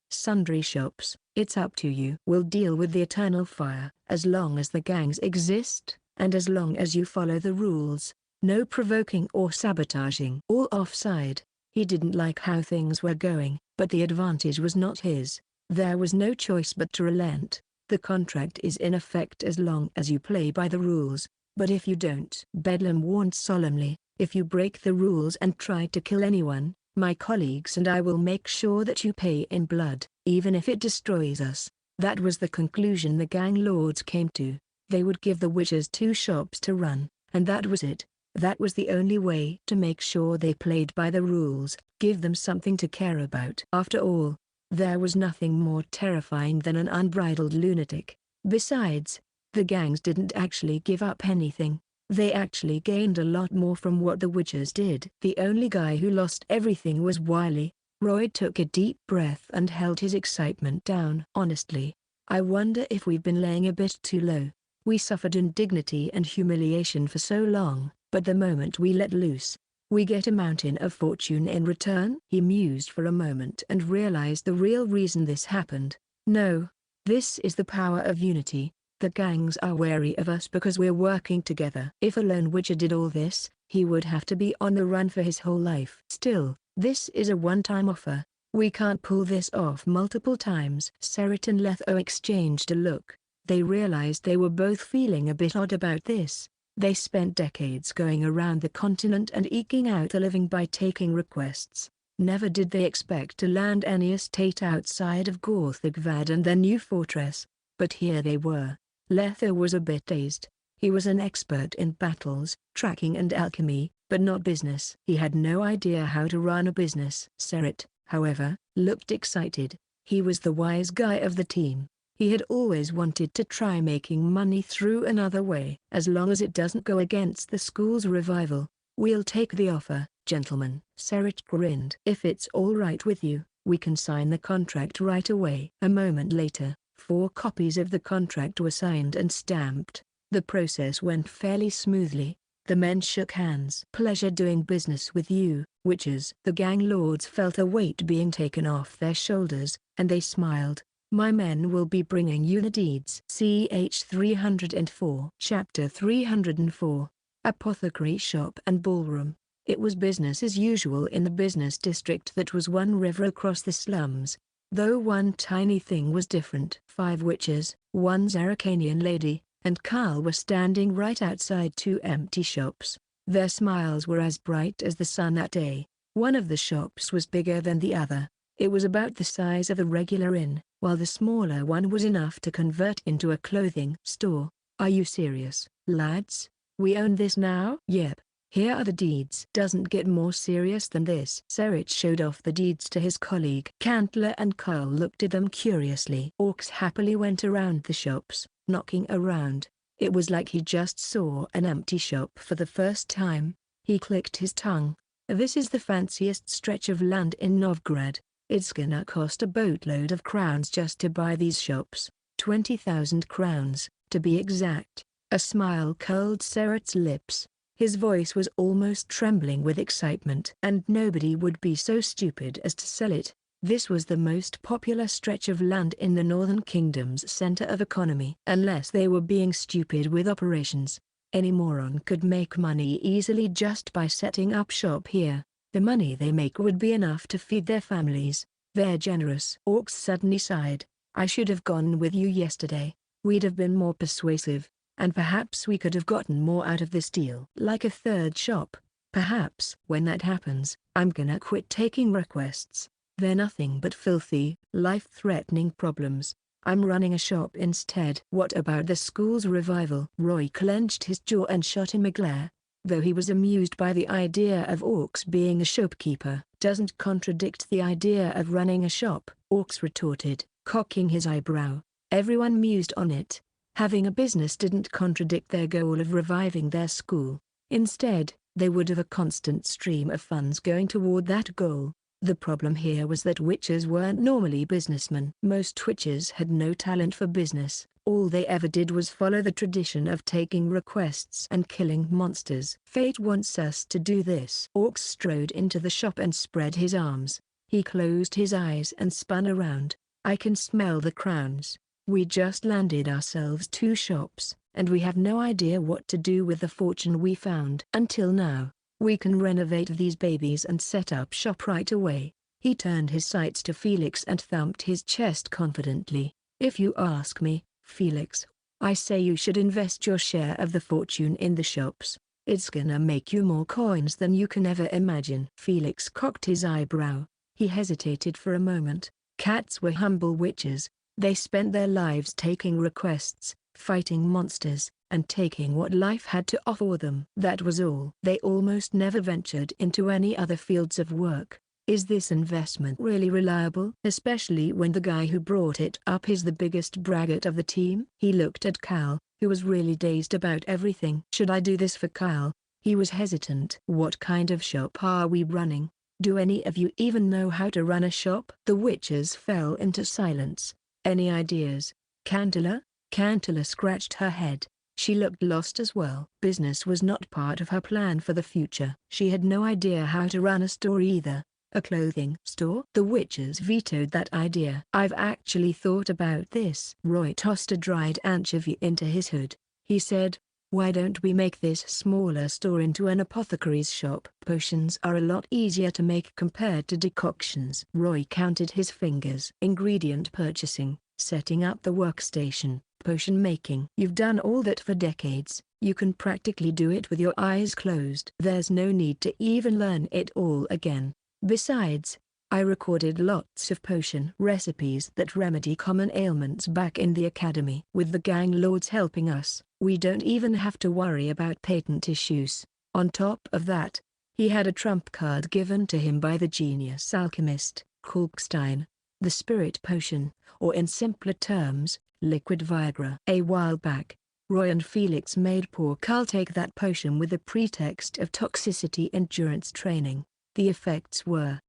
sundry shops, it's up to you. We'll deal with the eternal fire, as long as the gangs exist, and as long as you follow the rules. No provoking or sabotaging. All offside. He didn't like how things were going, but the advantage was not his. There was no choice but to relent. The contract is in effect as long as you play by the rules, but if you don't, Bedlam warned solemnly, if you break the rules and try to kill anyone, my colleagues and I will make sure that you pay in blood, even if it destroys us. That was the conclusion the gang lords came to. They would give the witches 2 shops to run, and that was it. That was the only way to make sure they played by the rules, give them something to care about. After all, there was nothing more terrifying than an unbridled lunatic. Besides, the gangs didn't actually give up anything. They actually gained a lot more from what the witches did. The only guy who lost everything was Wiley. Roy took a deep breath and held his excitement down. Honestly, I wonder if we've been laying a bit too low. We suffered indignity and humiliation for so long, but the moment we let loose, we get a mountain of fortune in return. He mused for a moment and realized the real reason this happened. No, this is the power of unity. The gangs are wary of us because we're working together. If a lone witcher did all this, he would have to be on the run for his whole life. Still, this is a one-time offer. We can't pull this off multiple times. Serit and Letho exchanged a look. They realized they were both feeling a bit odd about this. They spent decades going around the continent and eking out a living by taking requests. Never did they expect to land any estate outside of Gorthagvad and their new fortress. But here they were. Letho was a bit dazed. He was an expert in battles, tracking and alchemy, but not business. He had no idea how to run a business. Serit, however, looked excited. He was the wise guy of the team. He had always wanted to try making money through another way. As long as it doesn't go against the school's revival, we'll take the offer, gentlemen. Serit grinned. If it's all right with you, we can sign the contract right away. A moment later, 4 copies of the contract were signed and stamped. The process went fairly smoothly. The men shook hands. Pleasure doing business with you, witches. The gang lords felt a weight being taken off their shoulders, and they smiled. My men will be bringing you the deeds. Ch 304. Chapter 304. Apothecary Shop and Ballroom. It was business as usual in the business district that was one river across the slums. Though one tiny thing was different. 5 witches, 1 Zaracanian lady, and Carl were standing right outside 2 empty shops. Their smiles were as bright as the sun that day. One of the shops was bigger than the other. It was about the size of a regular inn, while the smaller one was enough to convert into a clothing store. Are you serious, lads? We own this now? Yep. Here are the deeds. Doesn't get more serious than this. Serit showed off the deeds to his colleague. Cantler and Carl looked at them curiously. Orcs happily went around the shops, knocking around. It was like he just saw an empty shop for the first time. He clicked his tongue. This is the fanciest stretch of land in Novgorod. It's gonna cost a boatload of crowns just to buy these shops. 20,000 crowns, to be exact. A smile curled Serit's lips. His voice was almost trembling with excitement. And nobody would be so stupid as to sell it. This was the most popular stretch of land in the Northern Kingdom's center of economy. Unless they were being stupid with operations, any moron could make money easily just by setting up shop here. The money they make would be enough to feed their families. They're generous. Orcs suddenly sighed. I should have gone with you yesterday. We'd have been more persuasive. And perhaps we could have gotten more out of this deal. Like a 3rd shop, perhaps. When that happens, I'm gonna quit taking requests. They're nothing but filthy, life-threatening problems. I'm running a shop instead. What about the school's revival? Roy clenched his jaw and shot him a glare. though he was amused by the idea of Orcs being a shopkeeper. Doesn't contradict the idea of running a shop, Orcs retorted, cocking his eyebrow. Everyone mused on it. Having a business didn't contradict their goal of reviving their school. Instead, they would have a constant stream of funds going toward that goal. The problem here was that witches weren't normally businessmen. Most witches had no talent for business. All they ever did was follow the tradition of taking requests and killing monsters. Fate wants us to do this. Orcs strode into the shop and spread his arms. He closed his eyes and spun around. I can smell the crowns. We just landed ourselves 2 shops, and we have no idea what to do with the fortune we found. Until now, we can renovate these babies and set up shop right away. He turned his sights to Felix and thumped his chest confidently. If you ask me, Felix, I say you should invest your share of the fortune in the shops. It's gonna make you more coins than you can ever imagine. Felix cocked his eyebrow. He hesitated for a moment. Cats were humble witches. They spent their lives taking requests, fighting monsters, and taking what life had to offer them. That was all. They almost never ventured into any other fields of work. Is this investment really reliable? Especially when the guy who brought it up is the biggest braggart of the team? He looked at Cal, who was really dazed about everything. Should I do this for Cal? He was hesitant. What kind of shop are we running? Do any of you even know how to run a shop? The witches fell into silence. Any ideas? Cantilla? Cantilla scratched her head. She looked lost as well. Business was not part of her plan for the future. She had no idea how to run a store either. A clothing store? The witches vetoed that idea. I've actually thought about this. Roy tossed a dried anchovy into his hood. He said, why don't we make this smaller store into an apothecary's shop? Potions are a lot easier to make compared to decoctions. Roy counted his fingers. Ingredient purchasing, setting up the workstation, potion making. You've done all that for decades. You can practically do it with your eyes closed. There's no need to even learn it all again. Besides, I recorded lots of potion recipes that remedy common ailments back in the academy. With the gang lords helping us, we don't even have to worry about patent issues. On top of that, he had a trump card given to him by the genius alchemist, Kalkstein, the spirit potion, or in simpler terms, liquid Viagra. A while back, Roy and Felix made poor Carl take that potion with the pretext of toxicity endurance training. The effects were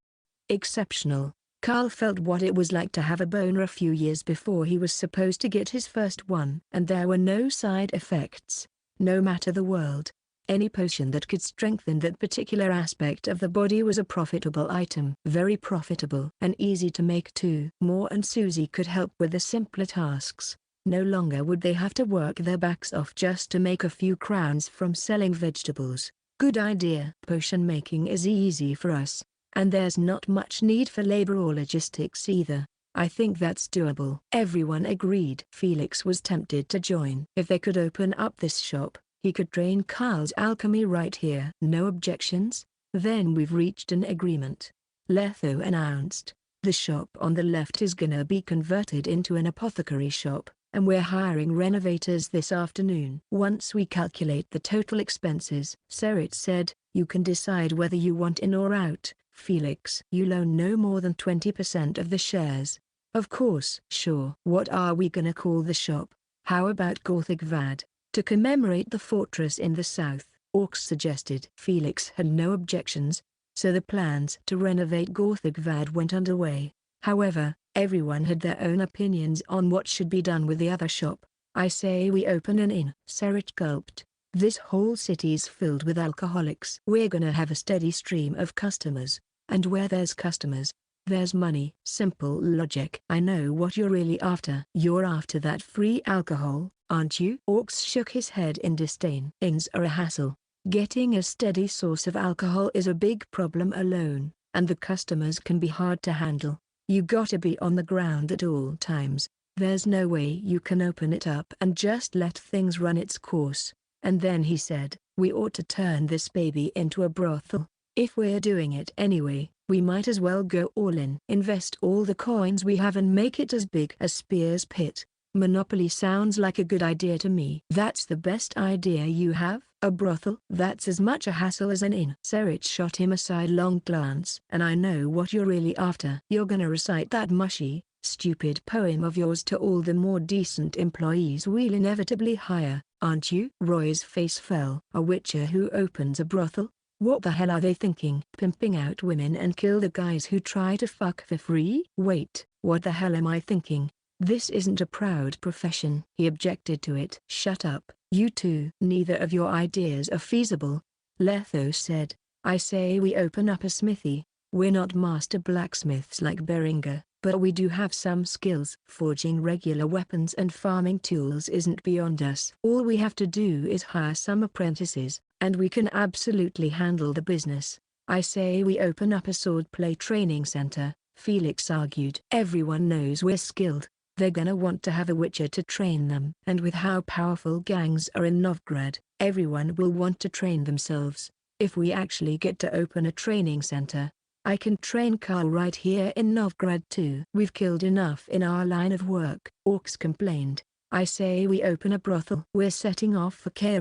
exceptional. Carl felt what it was like to have a boner a few years before he was supposed to get his first one. And there were no side effects, no matter the world. Any potion that could strengthen that particular aspect of the body was a profitable item. Very profitable. And easy to make too. Moore and Susie could help with the simpler tasks. No longer would they have to work their backs off just to make a few crowns from selling vegetables. Good idea. Potion making is easy for us. And there's not much need for labor or logistics either. I think that's doable. Everyone agreed. Felix was tempted to join. If they could open up this shop, he could train Carl's alchemy right here. No objections? Then we've reached an agreement. Letho announced. The shop on the left is gonna be converted into an apothecary shop, and we're hiring renovators this afternoon. Once we calculate the total expenses, Serit said, you can decide whether you want in or out. Felix, you'll own no more than 20% of the shares. Of course. Sure. What are we gonna call the shop? How about isekai'd? To commemorate the fortress in the south, Orcs suggested. Felix had no objections, so the plans to renovate isekai'd went underway. However, everyone had their own opinions on what should be done with the other shop. I say we open an inn. Serit gulped. This whole city's filled with alcoholics. We're gonna have a steady stream of customers. And where there's customers, there's money. Simple logic. I know what you're really after. You're after that free alcohol, aren't you? Orcs shook his head in disdain. Inns are a hassle. Getting a steady source of alcohol is a big problem alone, and the customers can be hard to handle. You gotta be on the ground at all times. There's no way you can open it up and just let things run its course. And then he said, we ought to turn this baby into a brothel. If we're doing it anyway, we might as well go all in. Invest all the coins we have and make it as big as Spear's Pit. Monopoly sounds like a good idea to me. That's the best idea you have? A brothel? That's as much a hassle as an inn. Serit shot him a sidelong glance. And I know what you're really after. You're gonna recite that mushy, stupid poem of yours to all the more decent employees we'll inevitably hire, aren't you? Roy's face fell. A witcher who opens a brothel? What the hell are they thinking? Pimping out women and kill the guys who try to fuck for free? Wait, what the hell am I thinking? This isn't a proud profession. He objected to it. Shut up, you two. Neither of your ideas are feasible, Letho said. I say we open up a smithy. We're not master blacksmiths like Beringer, but we do have some skills. Forging regular weapons and farming tools isn't beyond us. All we have to do is hire some apprentices, and we can absolutely handle the business. I say we open up a swordplay training center, Felix argued. Everyone knows we're skilled. They're gonna want to have a witcher to train them. And with how powerful gangs are in Novgorod, everyone will want to train themselves. If we actually get to open a training center, I can train Kaer right here in Novgorod too. We've killed enough in our line of work, Orcs complained. I say we open a brothel. We're setting off for Kaer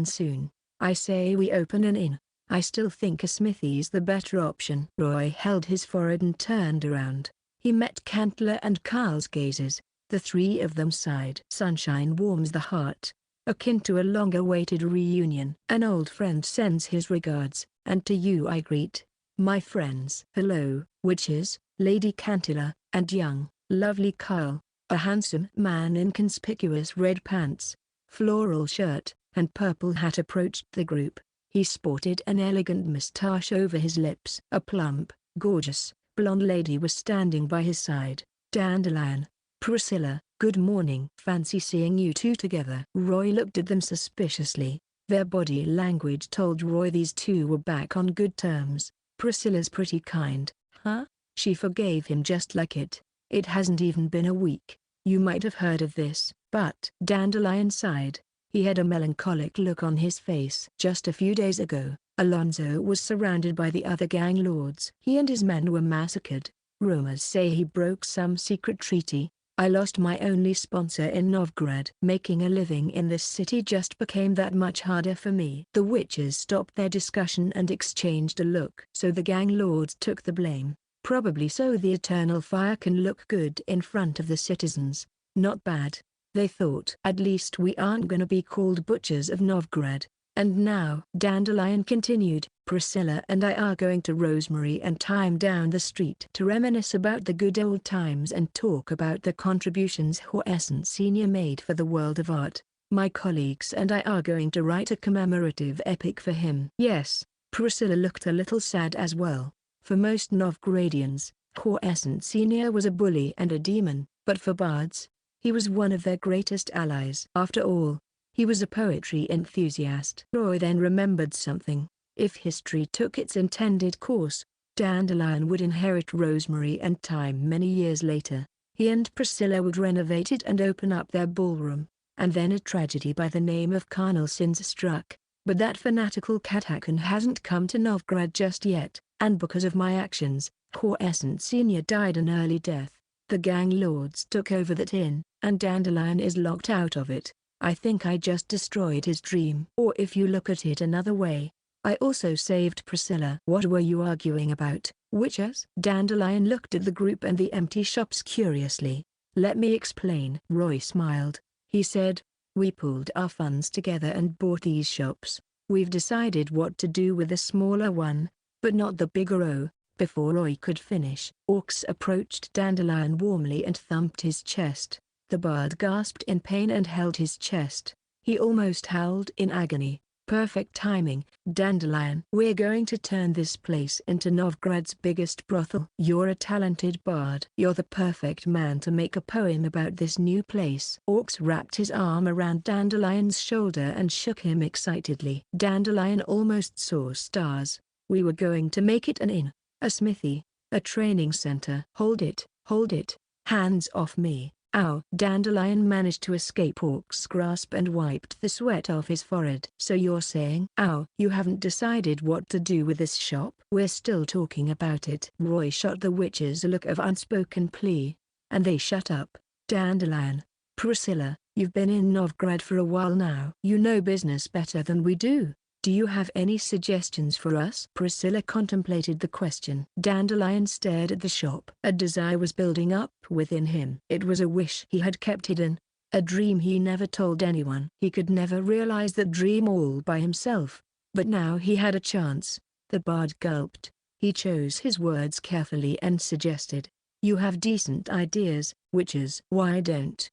soon. I say we open an inn. I still think a smithy's the better option. Roy held his forehead and turned around. He met Cantler and Carl's gazes. The three of them sighed. Sunshine warms the heart, akin to a long-awaited reunion. An old friend sends his regards, and to you I greet, my friends. Hello, witches, Lady Cantilla, and young, lovely Carl. A handsome man in conspicuous red pants, floral shirt, and purple hat approached the group. He sported an elegant moustache over his lips. A plump, gorgeous, blonde lady was standing by his side. Dandelion. Priscilla, good morning. Fancy seeing you two together. Roy looked at them suspiciously. Their body language told Roy these two were back on good terms. Priscilla's pretty kind, huh? She forgave him just like it. It hasn't even been a week. You might have heard of this. But Dandelion sighed. He had a melancholic look on his face. Just a few days ago, Alonso was surrounded by the other gang lords. He and his men were massacred. Rumors say he broke some secret treaty. I lost my only sponsor in Novgorod. Making a living in this city just became that much harder for me. The witches stopped their discussion and exchanged a look. So the gang lords took the blame. Probably so the eternal fire can look good in front of the citizens. Not bad, they thought. At least we aren't gonna be called butchers of Novgorod. And now, Dandelion continued, Priscilla and I are going to Rosemary and Thyme down the street to reminisce about the good old times and talk about the contributions Horsent Sr. made for the world of art. My colleagues and I are going to write a commemorative epic for him. Yes, Priscilla looked a little sad as well. For most Novgorodians, Horsent Sr. was a bully and a demon, but for bards, he was one of their greatest allies. After all, he was a poetry enthusiast. Roy then remembered something. If history took its intended course, Dandelion would inherit Rosemary and Thyme many years later. He and Priscilla would renovate it and open up their ballroom. And then a tragedy by the name of carnal sins struck. But that fanatical Katakan hasn't come to Novgorod just yet, and because of my actions, Horsent Sr. died an early death. The gang lords took over that inn, and Dandelion is locked out of it. I think I just destroyed his dream. Or if you look at it another way, I also saved Priscilla. What were you arguing about, witches? Dandelion looked at the group and the empty shops curiously. Let me explain. Roy smiled. He said, we pooled our funds together and bought these shops. We've decided what to do with the smaller one, but not the bigger O. Before Roy could finish, Orcs approached Dandelion warmly and thumped his chest. The bard gasped in pain and held his chest. He almost howled in agony. Perfect timing, Dandelion. We're going to turn this place into Novgorod's biggest brothel. You're a talented bard. You're the perfect man to make a poem about this new place. Orcs wrapped his arm around Dandelion's shoulder and shook him excitedly. Dandelion almost saw stars. We were going to make it an inn, a smithy, a training center. Hold it, hands off me. Ow! Dandelion managed to escape Orc's grasp and wiped the sweat off his forehead. So you're saying, ow, you haven't decided what to do with this shop? We're still talking about it. Roy shot the witches a look of unspoken plea, and they shut up. Dandelion, Priscilla, you've been in Novgorod for a while now. You know business better than we do. Do you have any suggestions for us? Priscilla contemplated the question. Dandelion stared at the shop. A desire was building up within him. It was a wish he had kept hidden. A dream he never told anyone. He could never realize that dream all by himself. But now he had a chance. The bard gulped. He chose his words carefully and suggested. You have decent ideas, witches. Why don't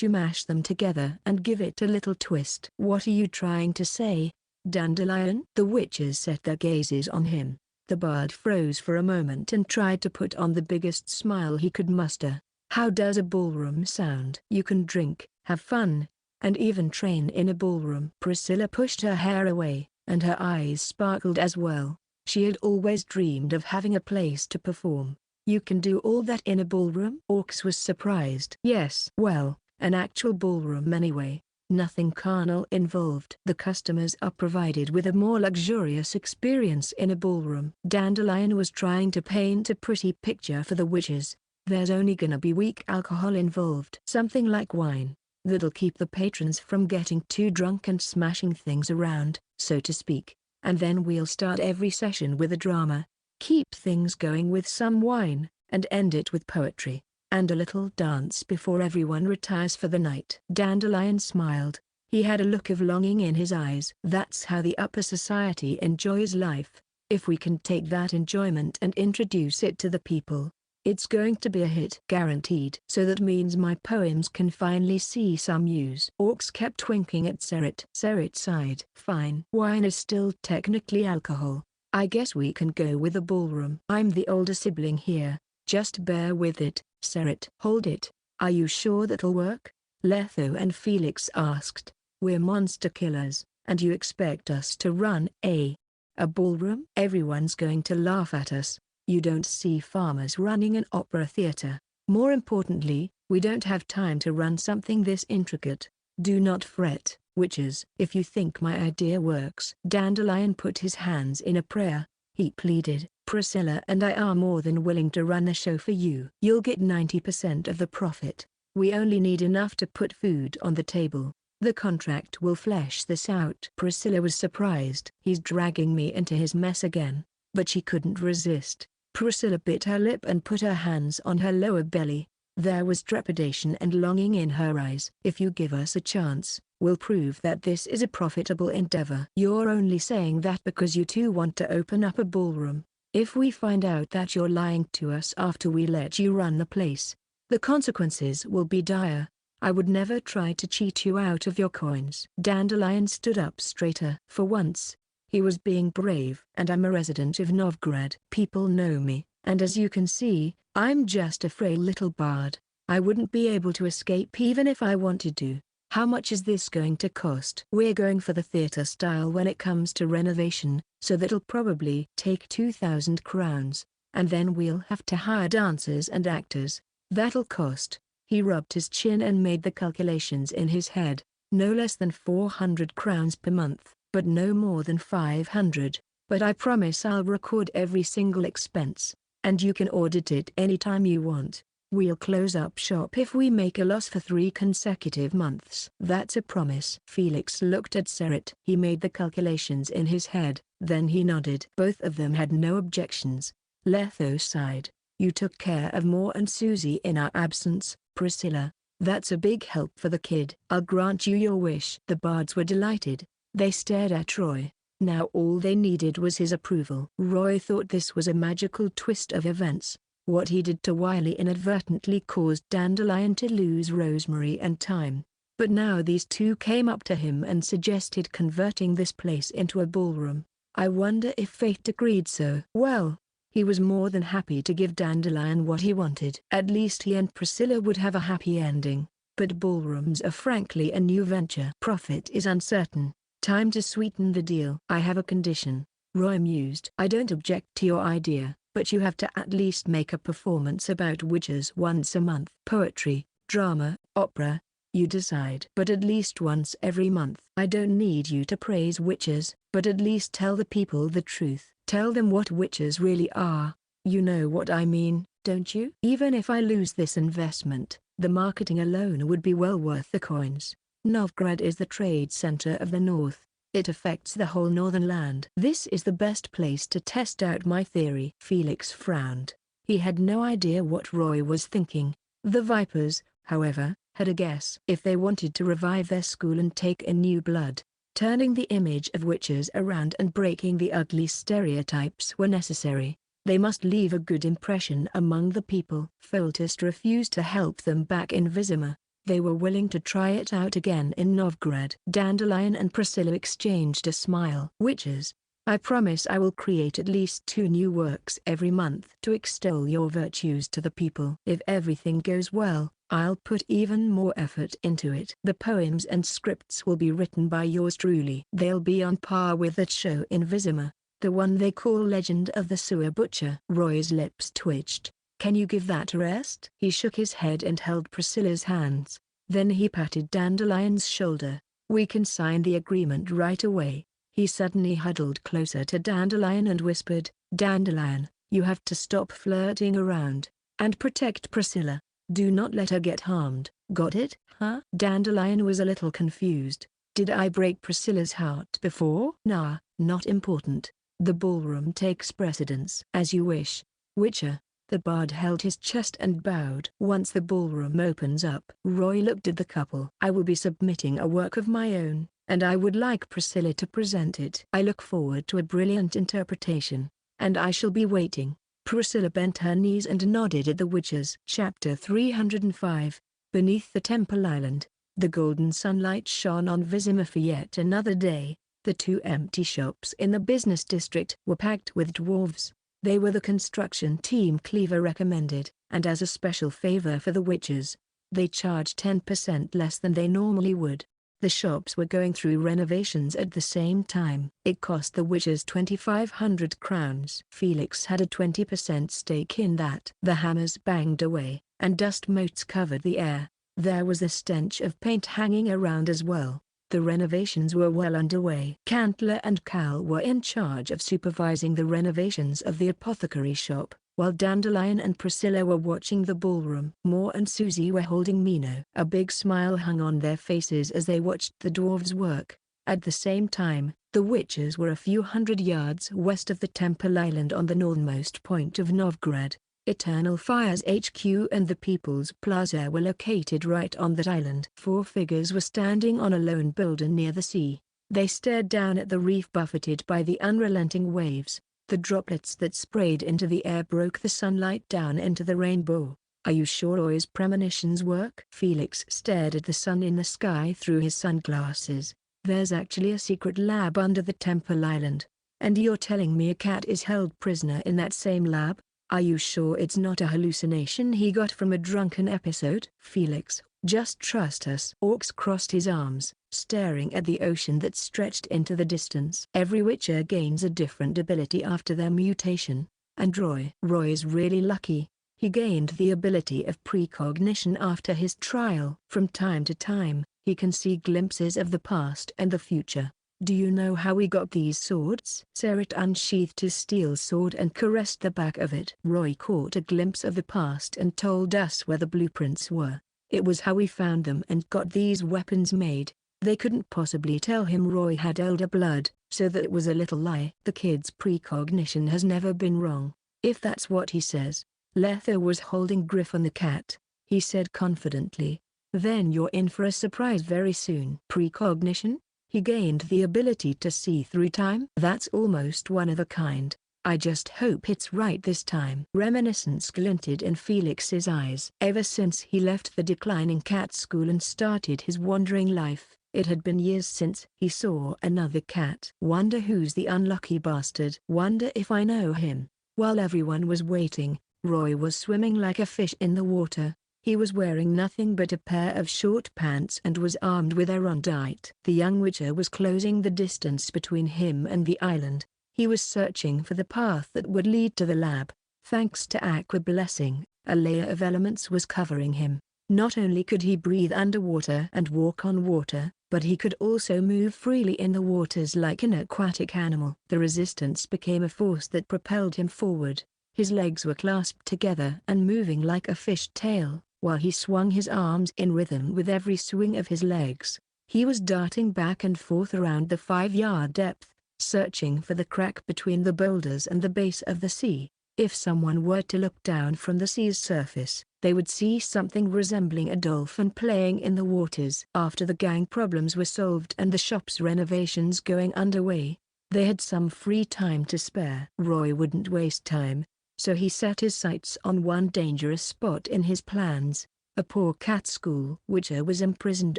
you mash them together and give it a little twist? What are you trying to say, Dandelion? The witches set their gazes on him. The bard froze for a moment and tried to put on the biggest smile he could muster. How does a ballroom sound? You can drink, have fun, and even train in a ballroom. Priscilla pushed her hair away, and her eyes sparkled as well. She had always dreamed of having a place to perform. You can do all that in a ballroom? Orcs was surprised. Yes. Well, an actual ballroom anyway. Nothing carnal involved. The customers are provided with a more luxurious experience in a ballroom. Dandelion was trying to paint a pretty picture for the witches. There's only gonna be weak alcohol involved. Something like wine. That'll keep the patrons from getting too drunk and smashing things around, so to speak. And then we'll start every session with a drama. Keep things going with some wine, and end it with poetry, and a little dance before everyone retires for the night. Dandelion smiled. He had a look of longing in his eyes. That's how the upper society enjoys life. If we can take that enjoyment and introduce it to the people, it's going to be a hit. Guaranteed. So that means my poems can finally see some use. Orcs kept winking at Serit. Serit sighed. Fine. Wine is still technically alcohol. I guess we can go with a ballroom. I'm the older sibling here, just bear with it. Serit. Hold it. Are you sure that'll work? Letho and Felix asked. We're monster killers, and you expect us to run a ballroom? Everyone's going to laugh at us. You don't see farmers running an opera theater. More importantly, we don't have time to run something this intricate. Do not fret, witches. If you think my idea works. Dandelion put his hands in a prayer. He pleaded, Priscilla and I are more than willing to run a show for you. You'll get 90% of the profit. We only need enough to put food on the table. The contract will flesh this out. Priscilla was surprised. He's dragging me into his mess again. But she couldn't resist. Priscilla bit her lip and put her hands on her lower belly. There was trepidation and longing in her eyes. If you give us a chance, we'll prove that this is a profitable endeavor. You're only saying that because you two want to open up a ballroom. If we find out that you're lying to us after we let you run the place, the consequences will be dire. I would never try to cheat you out of your coins. Dandelion stood up straighter. For once, he was being brave. And I'm a resident of Novgorod. People know me, and as you can see, I'm just a frail little bard. I wouldn't be able to escape even if I wanted to. How much is this going to cost? We're going for the theater style when it comes to renovation, so that'll probably take 2,000 crowns, and then we'll have to hire dancers and actors. That'll cost. He rubbed his chin and made the calculations in his head. No less than 400 crowns per month. But no more than 500, but I promise I'll record every single expense, and you can audit it anytime you want. We'll close up shop if we make a loss for 3 consecutive months. That's a promise. Felix looked at Serit. He made the calculations in his head, then he nodded. Both of them had no objections. Letho sighed. You took care of Moore and Susie in our absence, Priscilla. That's a big help for the kid. I'll grant you your wish. The bards were delighted. They stared at Roy. Now all they needed was his approval. Roy thought this was a magical twist of events. What he did to Wiley inadvertently caused Dandelion to lose Rosemary and time. But now these two came up to him and suggested converting this place into a ballroom. I wonder if fate agreed so. Well, he was more than happy to give Dandelion what he wanted. At least he and Priscilla would have a happy ending. But ballrooms are frankly a new venture. Profit is uncertain. Time to sweeten the deal. I have a condition, Roy mused. I don't object to your idea, but you have to at least make a performance about witches once a month. Poetry, drama, opera, you decide. But at least once every month. I don't need you to praise witches, but at least tell the people the truth. Tell them what witches really are. You know what I mean, don't you? Even if I lose this investment, The marketing alone would be well worth the coins. Novgorod is the trade center of the north. It affects the whole northern land. This is the best place to test out my theory. Felix frowned. He had no idea what Roy was thinking. The Vipers, however, had a guess. If they wanted to revive their school and take in new blood, turning the image of witches around and breaking the ugly stereotypes were necessary. They must leave a good impression among the people. Foltest refused to help them back in Vizima. They were willing to try it out again in Novgorod. Dandelion and Priscilla exchanged a smile. Witches, I promise I will create at least 2 new works every month to extol your virtues to the people. If everything goes well, I'll put even more effort into it. The poems and scripts will be written by yours truly. They'll be on par with that show in Vizima, the one they call Legend of the Sewer Butcher. Roy's lips twitched. Can you give that a rest? He shook his head and held Priscilla's hands. Then he patted Dandelion's shoulder. We can sign the agreement right away. He suddenly huddled closer to Dandelion and whispered, Dandelion, you have to stop flirting around, and protect Priscilla. Do not let her get harmed. Got it? Huh? Dandelion was a little confused. Did I break Priscilla's heart before? Nah, not important. The ballroom takes precedence. As you wish, Witcher. The bard held his chest and bowed. Once the ballroom opens up, Roy looked at the couple. I will be submitting a work of my own, and I would like Priscilla to present it. I look forward to a brilliant interpretation, and I shall be waiting. Priscilla bent her knees and nodded at the witches. Chapter 305. Beneath the Temple Island, the golden sunlight shone on Vizima for yet another day. The 2 empty shops in the business district were packed with dwarves. They were the construction team Cleaver recommended, and as a special favor for the witches, they charged 10% less than they normally would. The shops were going through renovations at the same time. It cost the witches 2,500 crowns. Felix had a 20% stake in that. The hammers banged away, and dust motes covered the air. There was a stench of paint hanging around as well. The renovations were well underway. Cantler and Cal were in charge of supervising the renovations of the apothecary shop, while Dandelion and Priscilla were watching the ballroom. Moore and Susie were holding Mino. A big smile hung on their faces as they watched the dwarves work. At the same time, the witches were a few hundred yards west of the Temple Island on the northernmost point of Novgorod. Eternal Fire's HQ and the People's Plaza were located right on that island. 4 figures were standing on a lone boulder near the sea. They stared down at the reef buffeted by the unrelenting waves. The droplets that sprayed into the air broke the sunlight down into the rainbow. Are you sure Roy's premonitions work? Felix stared at the sun in the sky through his sunglasses. There's actually a secret lab under the Temple Island. And you're telling me a cat is held prisoner in that same lab? Are you sure it's not a hallucination he got from a drunken episode? Felix, just trust us. Orcs crossed his arms, staring at the ocean that stretched into the distance. Every witcher gains a different ability after their mutation, and Roy's really lucky. He gained the ability of precognition after his trial. From time to time, he can see glimpses of the past and the future. Do you know how we got these swords? Seret unsheathed his steel sword and caressed the back of it. Roy caught a glimpse of the past and told us where the blueprints were. It was how we found them and got these weapons made. They couldn't possibly tell him Roy had elder blood, so that it was a little lie. The kid's precognition has never been wrong, if that's what he says. Lether was holding Griffon the cat. He said confidently, then you're in for a surprise very soon. Precognition? He gained the ability to see through time. That's almost one of a kind. I just hope it's right this time. Reminiscence glinted in Felix's eyes. Ever since he left the declining cat school and started his wandering life, it had been years since he saw another cat. Wonder who's the unlucky bastard. Wonder if I know him. While everyone was waiting, Roy was swimming like a fish in the water. He was wearing nothing but a pair of short pants and was armed with a rondite. The young witcher was closing the distance between him and the island. He was searching for the path that would lead to the lab. Thanks to Aqua Blessing, a layer of elements was covering him. Not only could he breathe underwater and walk on water, but he could also move freely in the waters like an aquatic animal. The resistance became a force that propelled him forward. His legs were clasped together and moving like a fish tail. while he swung his arms in rhythm with every swing of his legs. He was darting back and forth around the 5-yard depth, searching for the crack between the boulders and the base of the sea. If someone were to look down from the sea's surface, they would see something resembling a dolphin playing in the waters. After the gang problems were solved and the shop's renovations going underway, they had some free time to spare. Roy wouldn't waste time, so he set his sights on one dangerous spot in his plans. A poor cat school witcher was imprisoned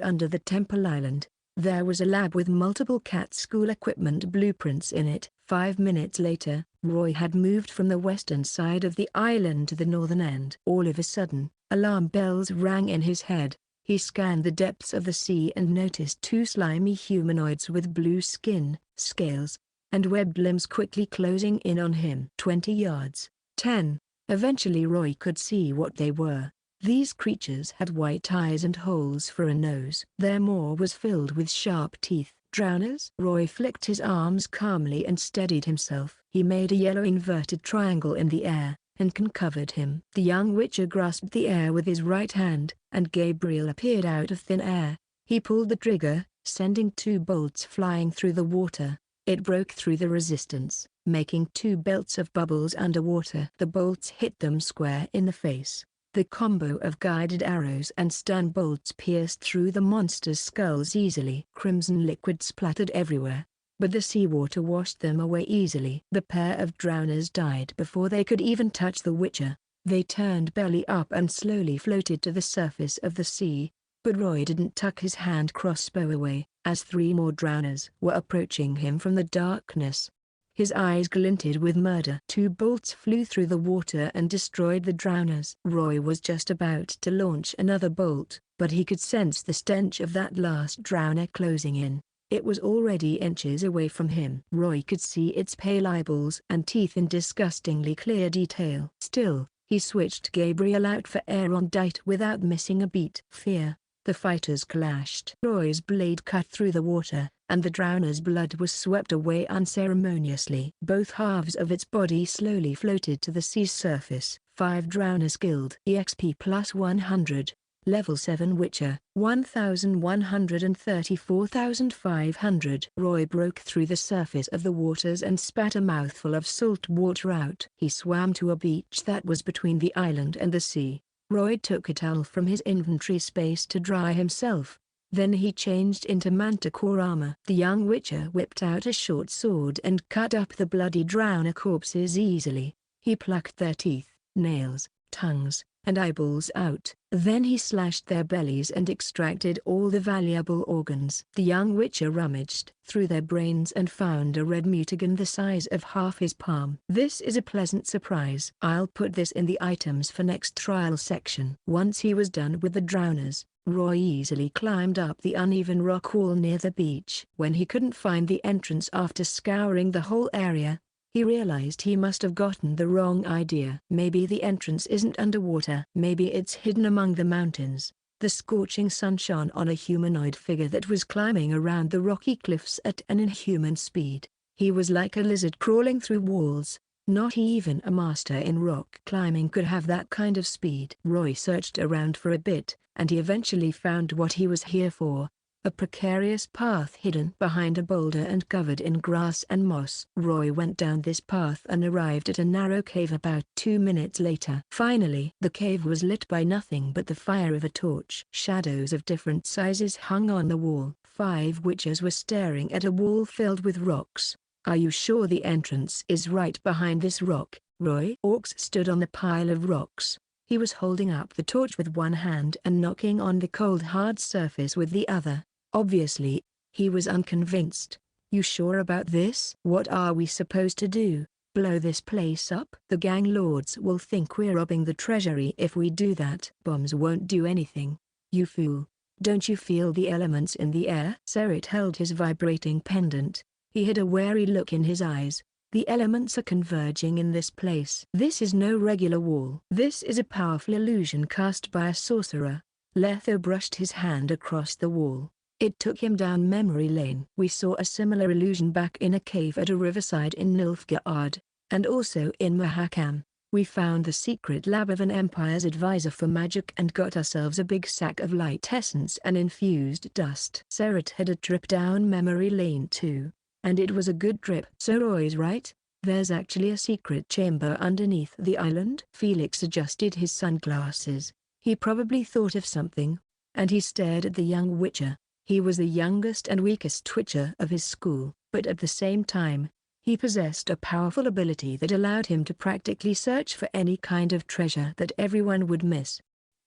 under the Temple Island. There was a lab with multiple cat school equipment blueprints in it. 5 minutes later, Roy had moved from the western side of the island to the northern end. All of a sudden, alarm bells rang in his head. He scanned the depths of the sea and noticed 2 slimy humanoids with blue skin, scales, and webbed limbs quickly closing in on him. 20 yards. 10. Eventually Roy could see what they were. These creatures had white eyes and holes for a nose. Their maw was filled with sharp teeth. Drowners? Roy flicked his arms calmly and steadied himself. He made a yellow inverted triangle in the air, and covered him. The young witcher grasped the air with his right hand, and Gabriel appeared out of thin air. He pulled the trigger, sending 2 bolts flying through the water. It broke through the resistance, making 2 belts of bubbles underwater. The bolts hit them square in the face. The combo of guided arrows and stun bolts pierced through the monster's skulls easily. Crimson liquid splattered everywhere, but the seawater washed them away easily. The pair of drowners died before they could even touch the witcher. They turned belly up and slowly floated to the surface of the sea, but Roy didn't tuck his hand crossbow away, as 3 more drowners were approaching him from the darkness. His eyes glinted with murder. 2 bolts flew through the water and destroyed the drowners. Roy was just about to launch another bolt, but he could sense the stench of that last drowner closing in. It was already inches away from him. Roy could see its pale eyeballs and teeth in disgustingly clear detail. Still, he switched Gabriel out for Erondite without missing a beat. Fear. The fighters clashed. Roy's blade cut through the water, and the drowner's blood was swept away unceremoniously. Both halves of its body slowly floated to the sea's surface. 5 drowners killed. EXP plus 100. Level 7 Witcher, 1134,500. Roy broke through the surface of the waters and spat a mouthful of salt water out. He swam to a beach that was between the island and the sea. Roy took a towel from his inventory space to dry himself. Then he changed into manticore armor. The young witcher whipped out a short sword and cut up the bloody drowner corpses easily. He plucked their teeth, nails, tongues, and eyeballs out. Then he slashed their bellies and extracted all the valuable organs. The young witcher rummaged through their brains and found a red mutagen the size of half his palm. This is a pleasant surprise. I'll put this in the items for next trial section. Once he was done with the drowners, Roy easily climbed up the uneven rock wall near the beach. When he couldn't find the entrance after scouring the whole area, he realized he must have gotten the wrong idea. Maybe the entrance isn't underwater. Maybe it's hidden among the mountains. The scorching sun shone on a humanoid figure that was climbing around the rocky cliffs at an inhuman speed. He was like a lizard crawling through walls. Not even a master in rock climbing could have that kind of speed. Roy searched around for a bit, and he eventually found what he was here for. A precarious path hidden behind a boulder and covered in grass and moss. Roy went down this path and arrived at a narrow cave about 2 minutes later. Finally, the cave was lit by nothing but the fire of a torch. Shadows of different sizes hung on the wall. 5 witches were staring at a wall filled with rocks. "Are you sure the entrance is right behind this rock, Roy?" Orcs stood on the pile of rocks. He was holding up the torch with one hand and knocking on the cold hard surface with the other. Obviously, he was unconvinced. "You sure about this? What are we supposed to do? Blow this place up? The gang lords will think we're robbing the treasury if we do that." "Bombs won't do anything, you fool. Don't you feel the elements in the air?" Serit held his vibrating pendant. He had a wary look in his eyes. "The elements are converging in this place. This is no regular wall. This is a powerful illusion cast by a sorcerer." Letho brushed his hand across the wall. It took him down memory lane. "We saw a similar illusion back in a cave at a riverside in Nilfgaard, and also in Mahakam. We found the secret lab of an Empire's advisor for magic and got ourselves a big sack of light essence and infused dust. Seret had a trip down memory lane too. And it was a good trip. So Roy's right. There's actually a secret chamber underneath the island. Felix adjusted his sunglasses. He probably thought of something. And he stared at the young Witcher. He was the youngest and weakest Witcher of his school, but at the same time, he possessed a powerful ability that allowed him to practically search for any kind of treasure that everyone would miss.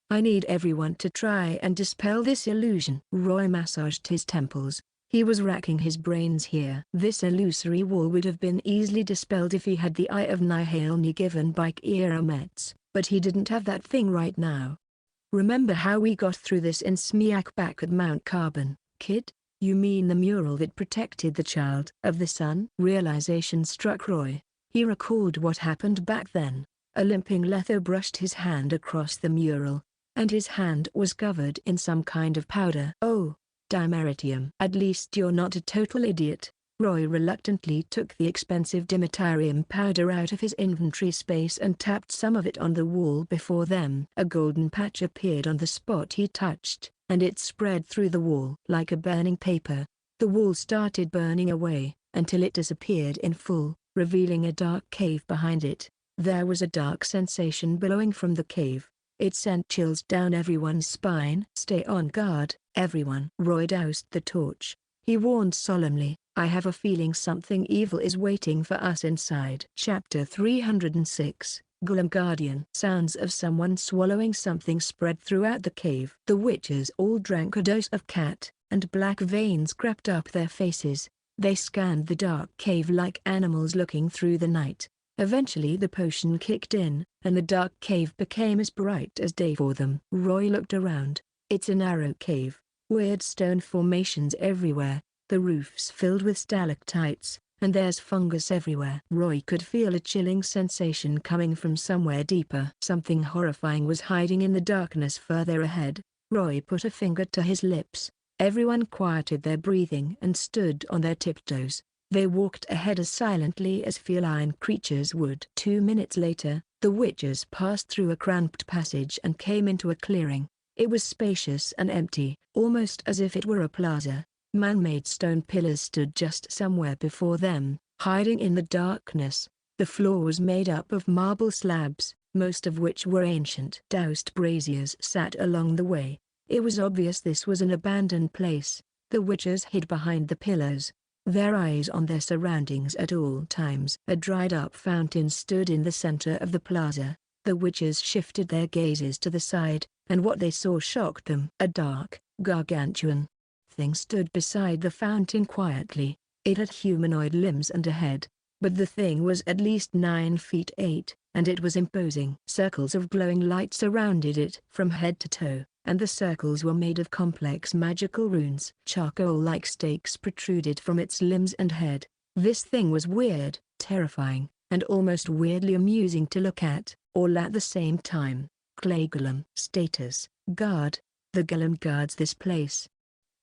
I need everyone to try and dispel this illusion. Roy massaged his temples. He was racking his brains here. This illusory wall would have been easily dispelled if he had the Eye of Nihilni given by Kaer Metz, but he didn't have that thing right now. Remember how we got through this in Smiak back at Mount Carbon, kid? You mean the mural that protected the Child of the Sun? Realization struck Roy. He recalled what happened back then. A limping Letho brushed his hand across the mural, and his hand was covered in some kind of powder. Oh, dimeritium. At least you're not a total idiot. Roy reluctantly took the expensive dimeritium powder out of his inventory space and tapped some of it on the wall before them. A golden patch appeared on the spot he touched, and it spread through the wall like a burning paper. The wall started burning away, until it disappeared in full, revealing a dark cave behind it. There was a dark sensation billowing from the cave. It sent chills down everyone's spine. Stay on guard, everyone. Roy doused the torch. He warned solemnly, I have a feeling something evil is waiting for us inside. Chapter 306, Golem Guardian. Sounds of someone swallowing something spread throughout the cave. The witches all drank a dose of cat, and black veins crept up their faces. They scanned the dark cave like animals looking through the night. Eventually the potion kicked in, and the dark cave became as bright as day for them. Roy looked around. It's a narrow cave. Weird stone formations everywhere, the roofs filled with stalactites, and there's fungus everywhere. Roy could feel a chilling sensation coming from somewhere deeper. Something horrifying was hiding in the darkness further ahead. Roy put a finger to his lips. Everyone quieted their breathing and stood on their tiptoes. They walked ahead as silently as feline creatures would. 2 minutes later, the witches passed through a cramped passage and came into a clearing. It was spacious and empty, almost as if it were a plaza. Man-made stone pillars stood just somewhere before them, hiding in the darkness. The floor was made up of marble slabs, most of which were ancient. Doused braziers sat along the way. It was obvious this was an abandoned place. The witches hid behind the pillars, their eyes on their surroundings at all times. A dried-up fountain stood in the center of the plaza. The witches shifted their gazes to the side, and what they saw shocked them. A dark, gargantuan thing stood beside the fountain quietly. It had humanoid limbs and a head, but the thing was at least 9 feet 8, and it was imposing. Circles of glowing light surrounded it from head to toe, and the circles were made of complex magical runes. Charcoal-like stakes protruded from its limbs and head. This thing was weird, terrifying, and almost weirdly amusing to look at, all at the same time. Clay Golem. Status: Guard. The Golem guards this place.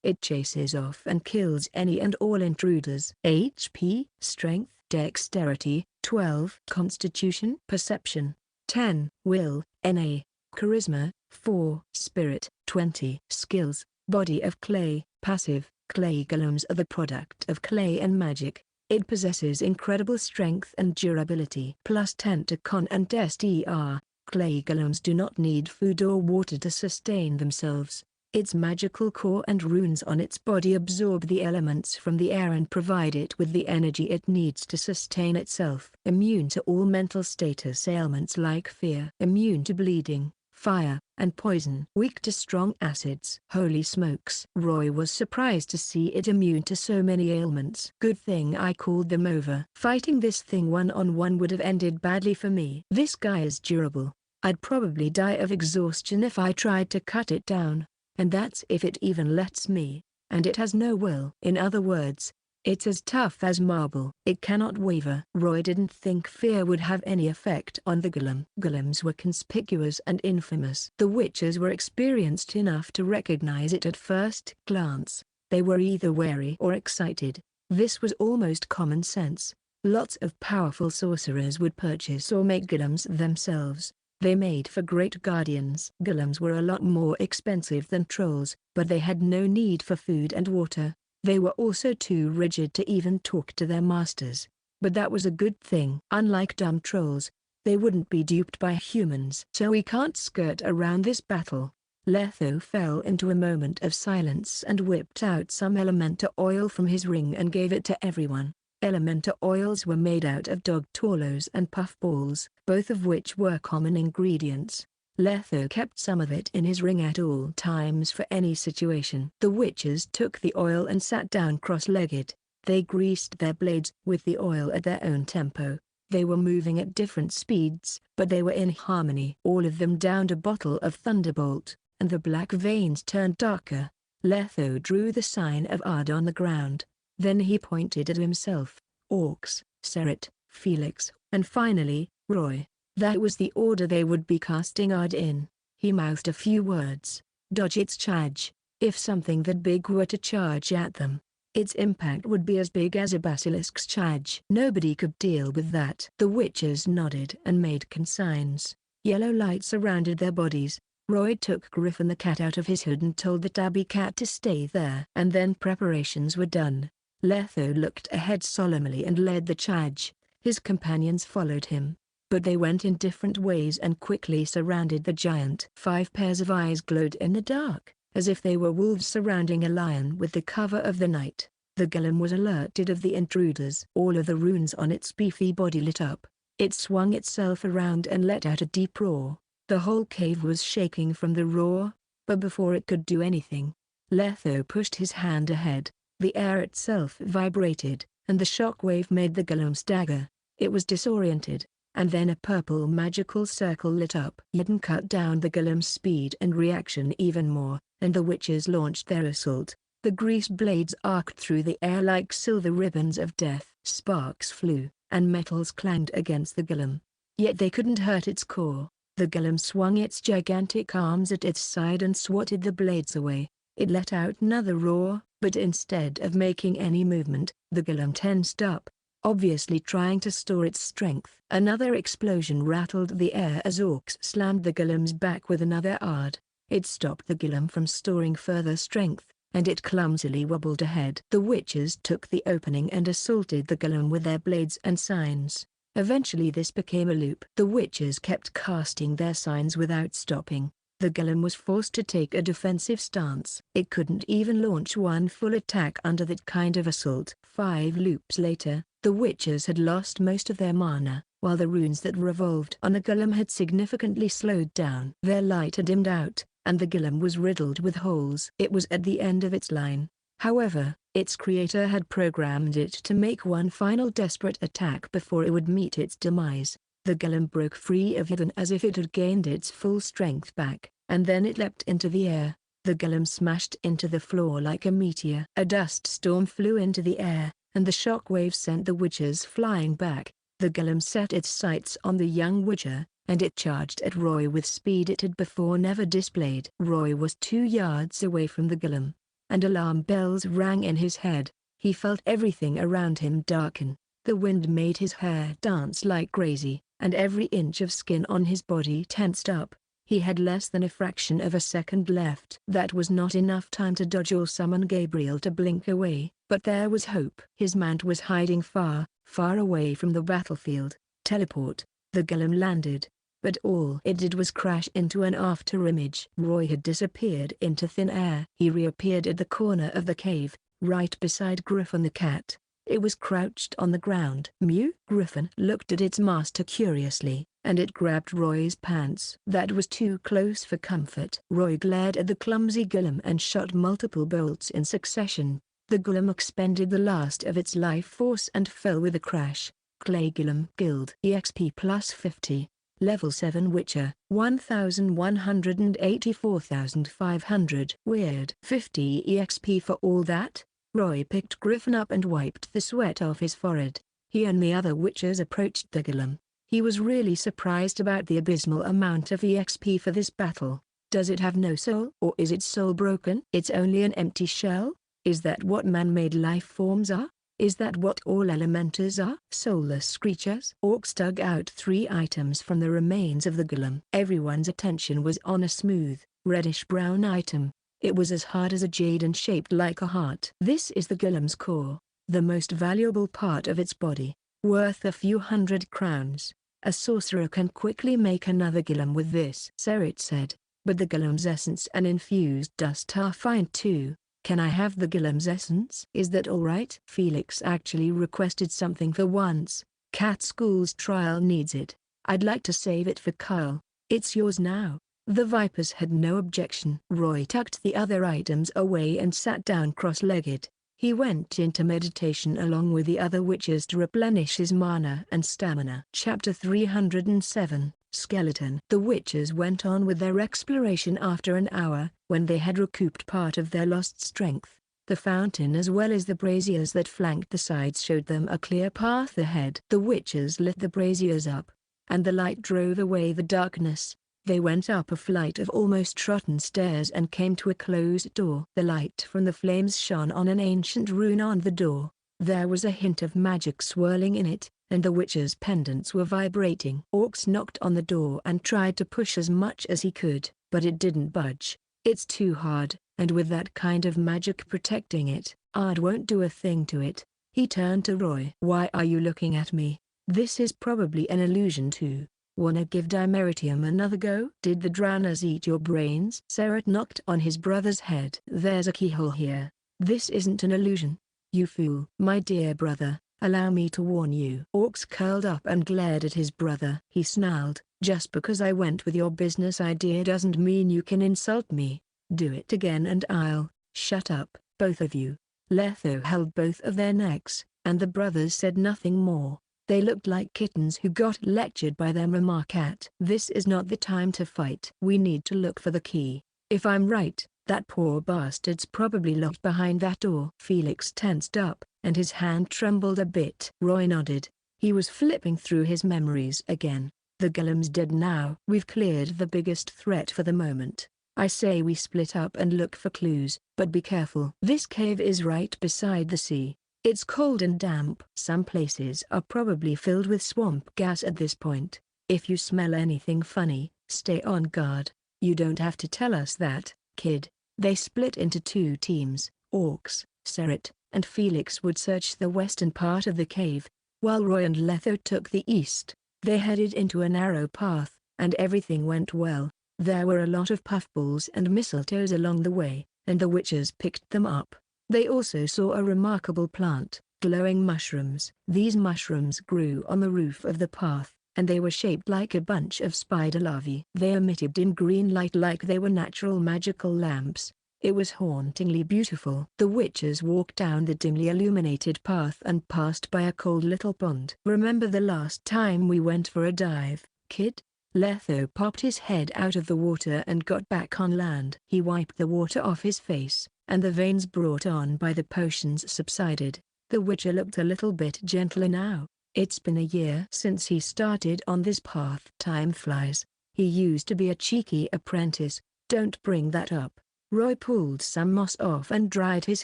It chases off and kills any and all intruders. HP: Strength, Dexterity, 12. Constitution, Perception, 10. Will, NA. Charisma, 4. Spirit, 20. Skills: Body of Clay. Passive: Clay Golems are the product of clay and magic. It possesses incredible strength and durability. Plus 10 to Con and STR. Clay golems do not need food or water to sustain themselves. Its magical core and runes on its body absorb the elements from the air and provide it with the energy it needs to sustain itself. Immune to all mental status ailments like fear. Immune to bleeding, fire, and poison. Weak to strong acids. Holy smokes. Roy was surprised to see it immune to so many ailments. Good thing I called them over. Fighting this thing one-on-one would have ended badly for me. This guy is durable. I'd probably die of exhaustion if I tried to cut it down. And that's if it even lets me. And it has no will. In other words, it's as tough as marble. It cannot waver. Roy didn't think fear would have any effect on the golem. Golems were conspicuous and infamous. The witches were experienced enough to recognize it at first glance. They were either wary or excited. This was almost common sense. Lots of powerful sorcerers would purchase or make golems themselves. They made for great guardians. Golems were a lot more expensive than trolls, but they had no need for food and water. They were also too rigid to even talk to their masters. But that was a good thing. Unlike dumb trolls, they wouldn't be duped by humans. So we can't skirt around this battle. Letho fell into a moment of silence and whipped out some elemental oil from his ring and gave it to everyone. Elemental oils were made out of dog torlos and puffballs, both of which were common ingredients. Letho kept some of it in his ring at all times for any situation. The witches took the oil and sat down cross-legged. They greased their blades with the oil at their own tempo. They were moving at different speeds, but they were in harmony. All of them downed a bottle of Thunderbolt, and the black veins turned darker. Letho drew the sign of Ard on the ground. Then he pointed at himself, Orcs, Seret, Felix, and finally, Roy. That was the order they would be casting Ard in. He mouthed a few words. Dodge its charge. If something that big were to charge at them, its impact would be as big as a basilisk's charge. Nobody could deal with that. The witches nodded and made consigns. Yellow light surrounded their bodies. Roy took Griffin the cat out of his hood and told the tabby cat to stay there. And then preparations were done. Letho looked ahead solemnly and led the charge. His companions followed him, but they went in different ways and quickly surrounded the giant. 5 pairs of eyes glowed in the dark, as if they were wolves surrounding a lion with the cover of the night. The golem was alerted of the intruders. All of the runes on its beefy body lit up. It swung itself around and let out a deep roar. The whole cave was shaking from the roar, but before it could do anything, Letho pushed his hand ahead. The air itself vibrated, and the shockwave made the golem stagger. It was disoriented, and then a purple magical circle lit up. Yidden cut down the golem's speed and reaction even more, and the witches launched their assault. The greased blades arced through the air like silver ribbons of death. Sparks flew, and metals clanged against the golem. Yet they couldn't hurt its core. The golem swung its gigantic arms at its side and swatted the blades away. It let out another roar, but instead of making any movement, the golem tensed up, obviously trying to store its strength. Another explosion rattled the air as orcs slammed the golem's back with another Ard. It stopped the golem from storing further strength, and it clumsily wobbled ahead. The witches took the opening and assaulted the golem with their blades and signs. Eventually this became a loop. The witches kept casting their signs without stopping. The golem was forced to take a defensive stance. It couldn't even launch one full attack under that kind of assault. 5 loops later, the witches had lost most of their mana, while the runes that revolved on the golem had significantly slowed down. Their light had dimmed out, and the golem was riddled with holes. It was at the end of its line. However, its creator had programmed it to make one final desperate attack before it would meet its demise. The golem broke free of Hidden as if it had gained its full strength back, and then it leapt into the air. The golem smashed into the floor like a meteor. A dust storm flew into the air, and the shockwave sent the witches flying back. The golem set its sights on the young witcher, and it charged at Roy with speed it had before never displayed. Roy was 2 yards away from the golem, and alarm bells rang in his head. He felt everything around him darken. The wind made his hair dance like crazy, and every inch of skin on his body tensed up. He had less than a fraction of a second left. That was not enough time to dodge or summon Gabriel to blink away, but there was hope. His mount was hiding far, far away from the battlefield. Teleport. The golem landed, but all it did was crash into an afterimage. Roy had disappeared into thin air. He reappeared at the corner of the cave, right beside Griffin the cat. It was crouched on the ground. Mew? Griffin looked at its master curiously, and it grabbed Roy's pants. That was too close for comfort. Roy glared at the clumsy golem and shot multiple bolts in succession. The golem expended the last of its life force and fell with a crash. Clay Golem Guild EXP plus 50. Level 7 Witcher 1184,500. Weird. 50 EXP for all that? Roy picked Griffin up and wiped the sweat off his forehead. He and the other witches approached the golem. He was really surprised about the abysmal amount of EXP for this battle. Does it have no soul? Or is its soul broken? It's only an empty shell? Is that what man-made life forms are? Is that what all elementals are? Soulless creatures? Orcs dug out 3 items from the remains of the golem. Everyone's attention was on a smooth, reddish-brown item. It was as hard as a jade and shaped like a heart. This is the golem's core, the most valuable part of its body, worth a few hundred crowns. A sorcerer can quickly make another golem with this, Serit said. But the golem's essence and infused dust are fine too. Can I have the golem's essence? Is that alright? Felix actually requested something for once. Cat School's trial needs it. I'd like to save it for Kyle. It's yours now. The Vipers had no objection. Roy tucked the other items away and sat down cross-legged. He went into meditation along with the other witches to replenish his mana and stamina. Chapter 307, Skeleton. The witches went on with their exploration after an hour. When they had recouped part of their lost strength, the fountain as well as the braziers that flanked the sides showed them a clear path ahead. The witches lit the braziers up, and the light drove away the darkness. They went up a flight of almost trodden stairs and came to a closed door. The light from the flames shone on an ancient rune on the door. There was a hint of magic swirling in it, and the witches' pendants were vibrating. Orcs knocked on the door and tried to push as much as he could, but it didn't budge. It's too hard, and with that kind of magic protecting it, Ard won't do a thing to it. He turned to Roy. Why are you looking at me? This is probably an illusion too. Wanna give Dimeritium another go? Did the Dranners eat your brains? Serit knocked on his brother's head. There's a keyhole here. This isn't an illusion. You fool. My dear brother, allow me to warn you. Orcs curled up and glared at his brother. He snarled, just because I went with your business idea doesn't mean you can insult me. Do it again and I'll, shut up, both of you. Letho held both of their necks, and the brothers said nothing more. They looked like kittens who got lectured by their mama cat. This is not the time to fight. We need to look for the key. If I'm right, that poor bastard's probably locked behind that door. Felix tensed up, and his hand trembled a bit. Roy nodded. He was flipping through his memories again. The golem's dead now. We've cleared the biggest threat for the moment. I say we split up and look for clues, but be careful. This cave is right beside the sea. It's cold and damp. Some places are probably filled with swamp gas at this point. If you smell anything funny, stay on guard. You don't have to tell us that, kid. They split into 2 teams. Orcs, Serit, and Felix would search the western part of the cave, while Roy and Letho took the east. They headed into a narrow path, and everything went well. There were a lot of puffballs and mistletoes along the way, and the witches picked them up. They also saw a remarkable plant, glowing mushrooms. These mushrooms grew on the roof of the path, and they were shaped like a bunch of spider larvae. They emitted dim green light like they were natural magical lamps. It was hauntingly beautiful. The witches walked down the dimly illuminated path and passed by a cold little pond. Remember the last time we went for a dive, kid? Letho popped his head out of the water and got back on land. He wiped the water off his face, and the veins brought on by the potions subsided. The witcher looked a little bit gentler now. It's been a year since he started on this path. Time flies. He used to be a cheeky apprentice. Don't bring that up. Roy pulled some moss off and dried his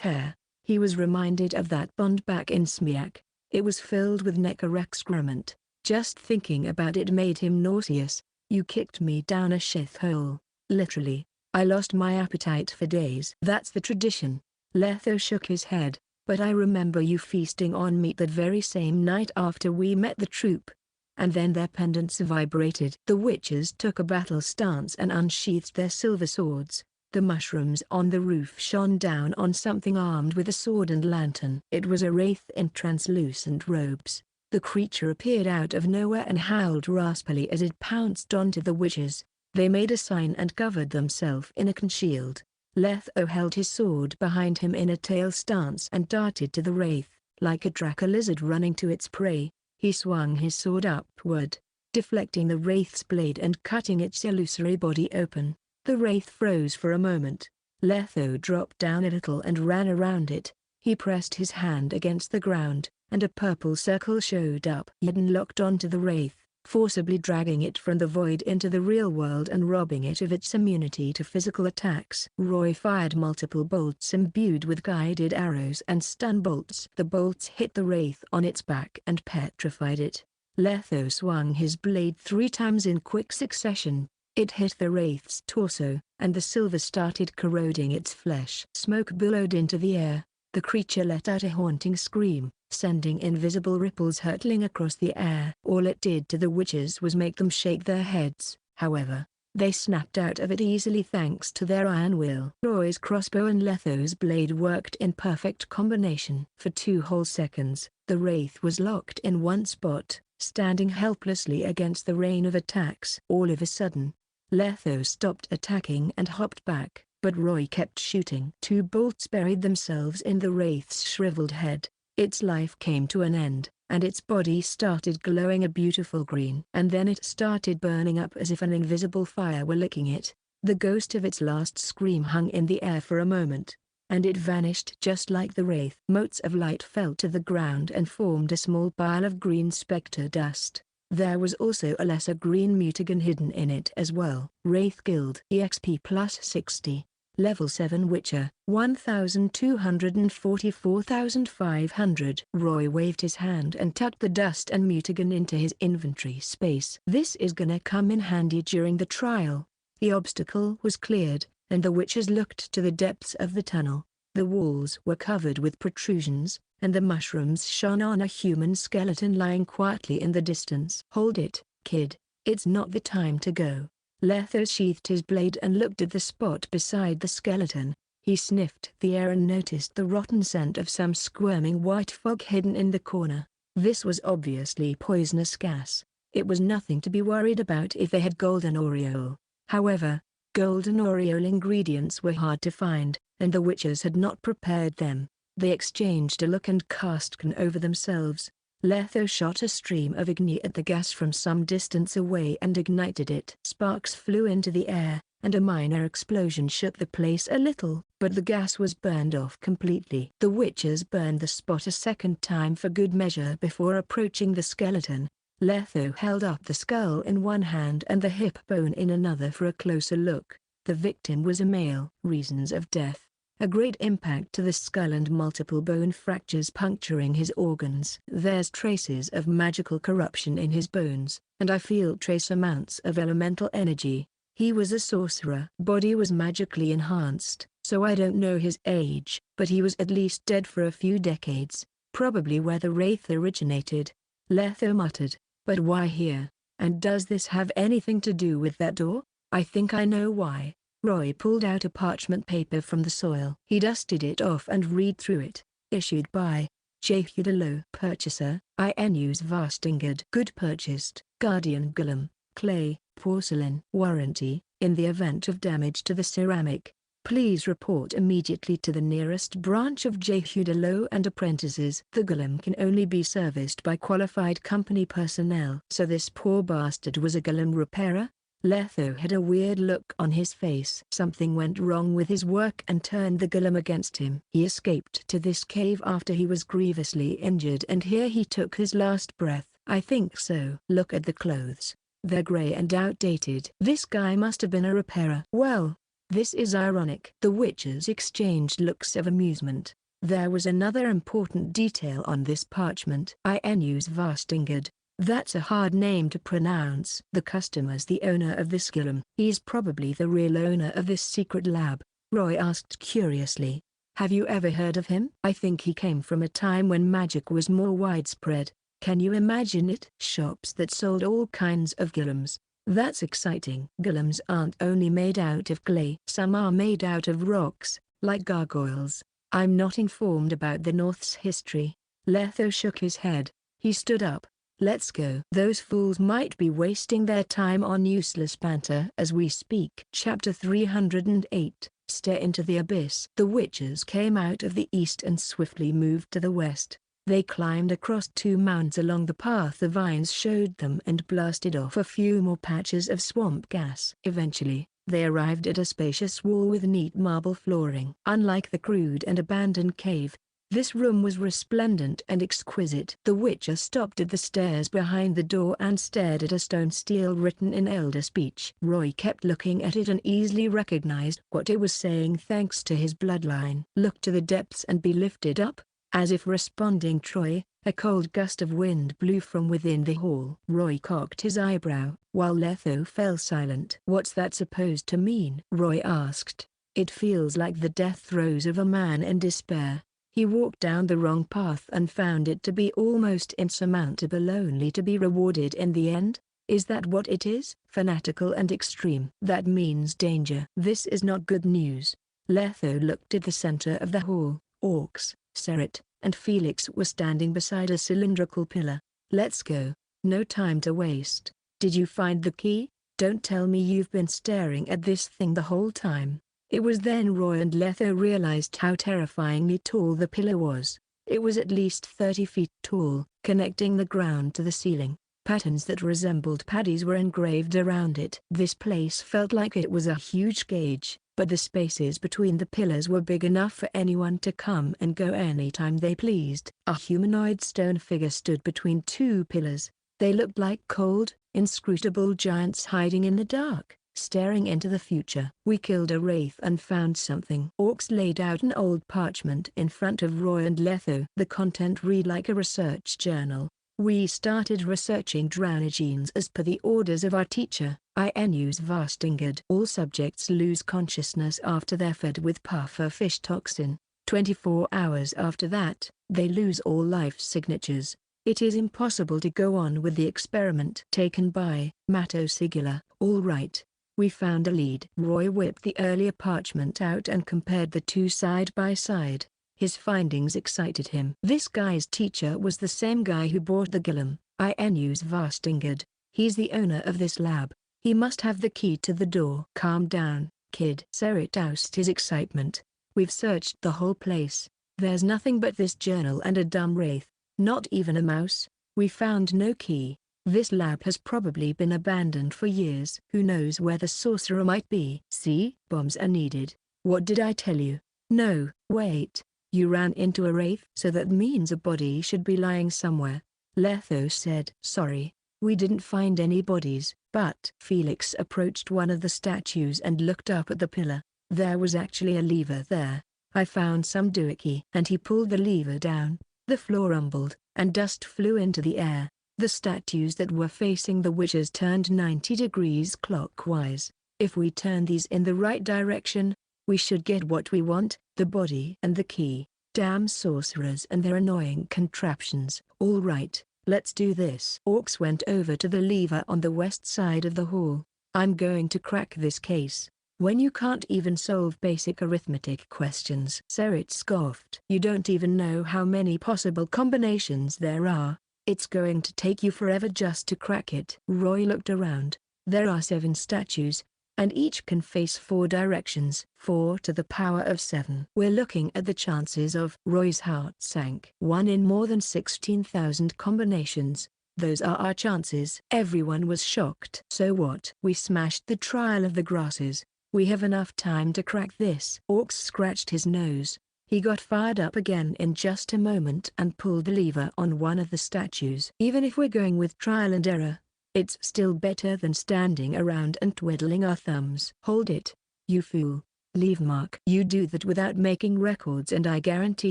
hair. He was reminded of that pond back in Smiak. It was filled with necker excrement. Just thinking about it made him nauseous. You kicked me down a shithole. Literally. I lost my appetite for days. That's the tradition. Letho shook his head. But I remember you feasting on meat that very same night after we met the troop. And then their pendants vibrated. The witches took a battle stance and unsheathed their silver swords. The mushrooms on the roof shone down on something armed with a sword and lantern. It was a wraith in translucent robes. The creature appeared out of nowhere and howled raspily as it pounced onto the witches. They made a sign and covered themselves in a shield. Letho held his sword behind him in a tail stance and darted to the wraith, like a draco lizard running to its prey. He swung his sword upward, deflecting the wraith's blade and cutting its illusory body open. The wraith froze for a moment. Letho dropped down a little and ran around it. He pressed his hand against the ground, and a purple circle showed up. Eden locked onto the wraith, forcibly dragging it from the void into the real world and robbing it of its immunity to physical attacks. Roy fired multiple bolts imbued with guided arrows and stun bolts. The bolts hit the wraith on its back and petrified it. Letho swung his blade 3 times in quick succession. It hit the wraith's torso, and the silver started corroding its flesh. Smoke billowed into the air. The creature let out a haunting scream, sending invisible ripples hurtling across the air. All it did to the witches was make them shake their heads. However, they snapped out of it easily thanks to their iron will. Roy's crossbow and Letho's blade worked in perfect combination. For 2 whole seconds, the wraith was locked in one spot, standing helplessly against the rain of attacks. All of a sudden, Letho stopped attacking and hopped back, but Roy kept shooting. 2 bolts buried themselves in the wraith's shriveled head. Its life came to an end, and its body started glowing a beautiful green. And then it started burning up as if an invisible fire were licking it. The ghost of its last scream hung in the air for a moment, and it vanished just like the wraith. Motes of light fell to the ground and formed a small pile of green spectre dust. There was also a lesser green mutagen hidden in it as well. Wraith Guild EXP plus 60. Level 7 Witcher, 1244,500. Roy waved his hand and tucked the dust and mutagen into his inventory space. This is gonna come in handy during the trial. The obstacle was cleared, and the witches looked to the depths of the tunnel. The walls were covered with protrusions, and the mushrooms shone on a human skeleton lying quietly in the distance. "Hold it, kid, it's not the time to go." Letho sheathed his blade and looked at the spot beside the skeleton. He sniffed the air and noticed the rotten scent of some squirming white fog hidden in the corner. This was obviously poisonous gas. It was nothing to be worried about if they had golden aureole. However, golden aureole ingredients were hard to find, and the witches had not prepared them. They exchanged a look and cast can over themselves. Letho shot a stream of igni at the gas from some distance away and ignited it. Sparks flew into the air, and a minor explosion shook the place a little, but the gas was burned off completely. The witches burned the spot a second time for good measure before approaching the skeleton. Letho held up the skull in one hand and the hip bone in another for a closer look. The victim was a male. Reasons of death: a great impact to the skull and multiple bone fractures puncturing his organs. There's traces of magical corruption in his bones, and I feel trace amounts of elemental energy. He was a sorcerer. Body was magically enhanced, so I don't know his age, but he was at least dead for a few decades, probably where the wraith originated. Letho muttered, "But why here? And does this have anything to do with that door?" "I think I know why." Roy pulled out a parchment paper from the soil. He dusted it off and read through it. Issued by isekai'd Luo. Purchaser, Inus Vastingard. Good purchased. Guardian Golem, clay, porcelain. Warranty: in the event of damage to the ceramic, please report immediately to the nearest branch of isekai'd Luo and apprentices. The golem can only be serviced by qualified company personnel. So this poor bastard was a golem repairer? Letho had a weird look on his face. Something went wrong with his work and turned the golem against him. He escaped to this cave after he was grievously injured, and here he took his last breath. I think so. Look at the clothes. They're gray and outdated. This guy must have been a repairer. Well, this is ironic. The witches exchanged looks of amusement. There was another important detail on this parchment. Inus Vastingard. That's a hard name to pronounce. The customer's the owner of this golem. He's probably the real owner of this secret lab. Roy asked curiously. Have you ever heard of him? I think he came from a time when magic was more widespread. Can you imagine it? Shops that sold all kinds of golems. That's exciting. Golems aren't only made out of clay. Some are made out of rocks, like gargoyles. I'm not informed about the North's history. Letho shook his head. He stood up. Let's go. Those fools might be wasting their time on useless banter as we speak. Chapter 308. Stare into the abyss. The witches came out of the east and swiftly moved to the west. They climbed across 2 mounds along the path the vines showed them and blasted off a few more patches of swamp gas. Eventually, they arrived at a spacious wall with neat marble flooring. Unlike the crude and abandoned cave, This room was resplendent and exquisite. The Witcher stopped at the stairs behind the door and stared at a stone seal written in Elder speech. Roy kept looking at it and easily recognized what it was saying thanks to his bloodline. Look to the depths and be lifted up. As if responding Troy, a cold gust of wind blew from within the hall. Roy cocked his eyebrow, while Letho fell silent. "What's that supposed to mean?" Roy asked. "It feels like the death throes of a man in despair. He walked down the wrong path and found it to be almost insurmountable only to be rewarded in the end. Is that what it is? Fanatical and extreme. That means danger. This is not good news." Letho looked at the center of the hall. Orcs, Seret, and Felix were standing beside a cylindrical pillar. "Let's go. No time to waste. Did you find the key? Don't tell me you've been staring at this thing the whole time." It was then Roy and Letho realized how terrifyingly tall the pillar was. It was at least 30 feet tall, connecting the ground to the ceiling. Patterns that resembled paddies were engraved around it. This place felt like it was a huge cage, but the spaces between the pillars were big enough for anyone to come and go anytime they pleased. A humanoid stone figure stood between two pillars. They looked like cold, inscrutable giants hiding in the dark, staring into the future. "We killed a wraith and found something." Orcs laid out an old parchment in front of Roy and Letho. The content read like a research journal. "We started researching drowner genes as per the orders of our teacher, Inu's Vastingard. All subjects lose consciousness after they're fed with puffer fish toxin. 24 hours after that, they lose all life signatures. It is impossible to go on with the experiment." Taken by Mato Sigula. "All right. We found a lead." Roy whipped the earlier parchment out and compared the two side by side. His findings excited him. This guy's teacher was the same guy who bought the Gillum, Inu's Vastingard. He's the owner of this lab. He must have the key to the door. "Calm down, kid." Seret doused his excitement. "We've searched the whole place. There's nothing but this journal and a dumb wraith. Not even a mouse. We found no key. This lab has probably been abandoned for years. Who knows where the sorcerer might be?" "See? Bombs are needed. What did I tell you?" "No, wait. You ran into a wraith?" "So that means a body should be lying somewhere," Letho said. "Sorry, we didn't find any bodies, but..." Felix approached one of the statues and looked up at the pillar. There was actually a lever there. "I found some doohickey." And he pulled the lever down. The floor rumbled, and dust flew into the air. The statues that were facing the witches turned 90 degrees clockwise. "If we turn these in the right direction, we should get what we want, the body and the key." Damn sorcerers and their annoying contraptions. "All right, let's do this." Orcs went over to the lever on the west side of the hall. "I'm going to crack this case. When you can't even solve basic arithmetic questions." Seret scoffed. "You don't even know how many possible combinations there are. It's going to take you forever just to crack it." Roy looked around. There are 7 statues, and each can face 4 directions. 4 to the power of 7. We're looking at the chances of... Roy's heart sank. 1 in more than 16,000 combinations. Those are our chances. Everyone was shocked. "So what?" "We smashed the trial of the grasses. We have enough time to crack this." Orcs scratched his nose. He got fired up again in just a moment and pulled the lever on one of the statues. "Even if we're going with trial and error, it's still better than standing around and twiddling our thumbs." "Hold it, you fool. Leave mark." "You do that without making records and I guarantee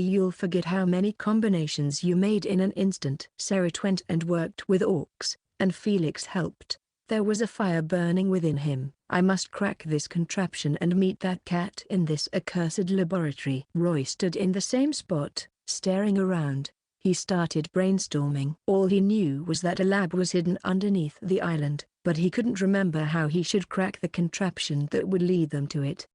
you'll forget how many combinations you made in an instant." Seret went and worked with Orcs, and Felix helped. There was a fire burning within him. "I must crack this contraption and meet that cat in this accursed laboratory." Roy stood in the same spot, staring around. He started brainstorming. All he knew was that a lab was hidden underneath the island, but he couldn't remember how he should crack the contraption that would lead them to it.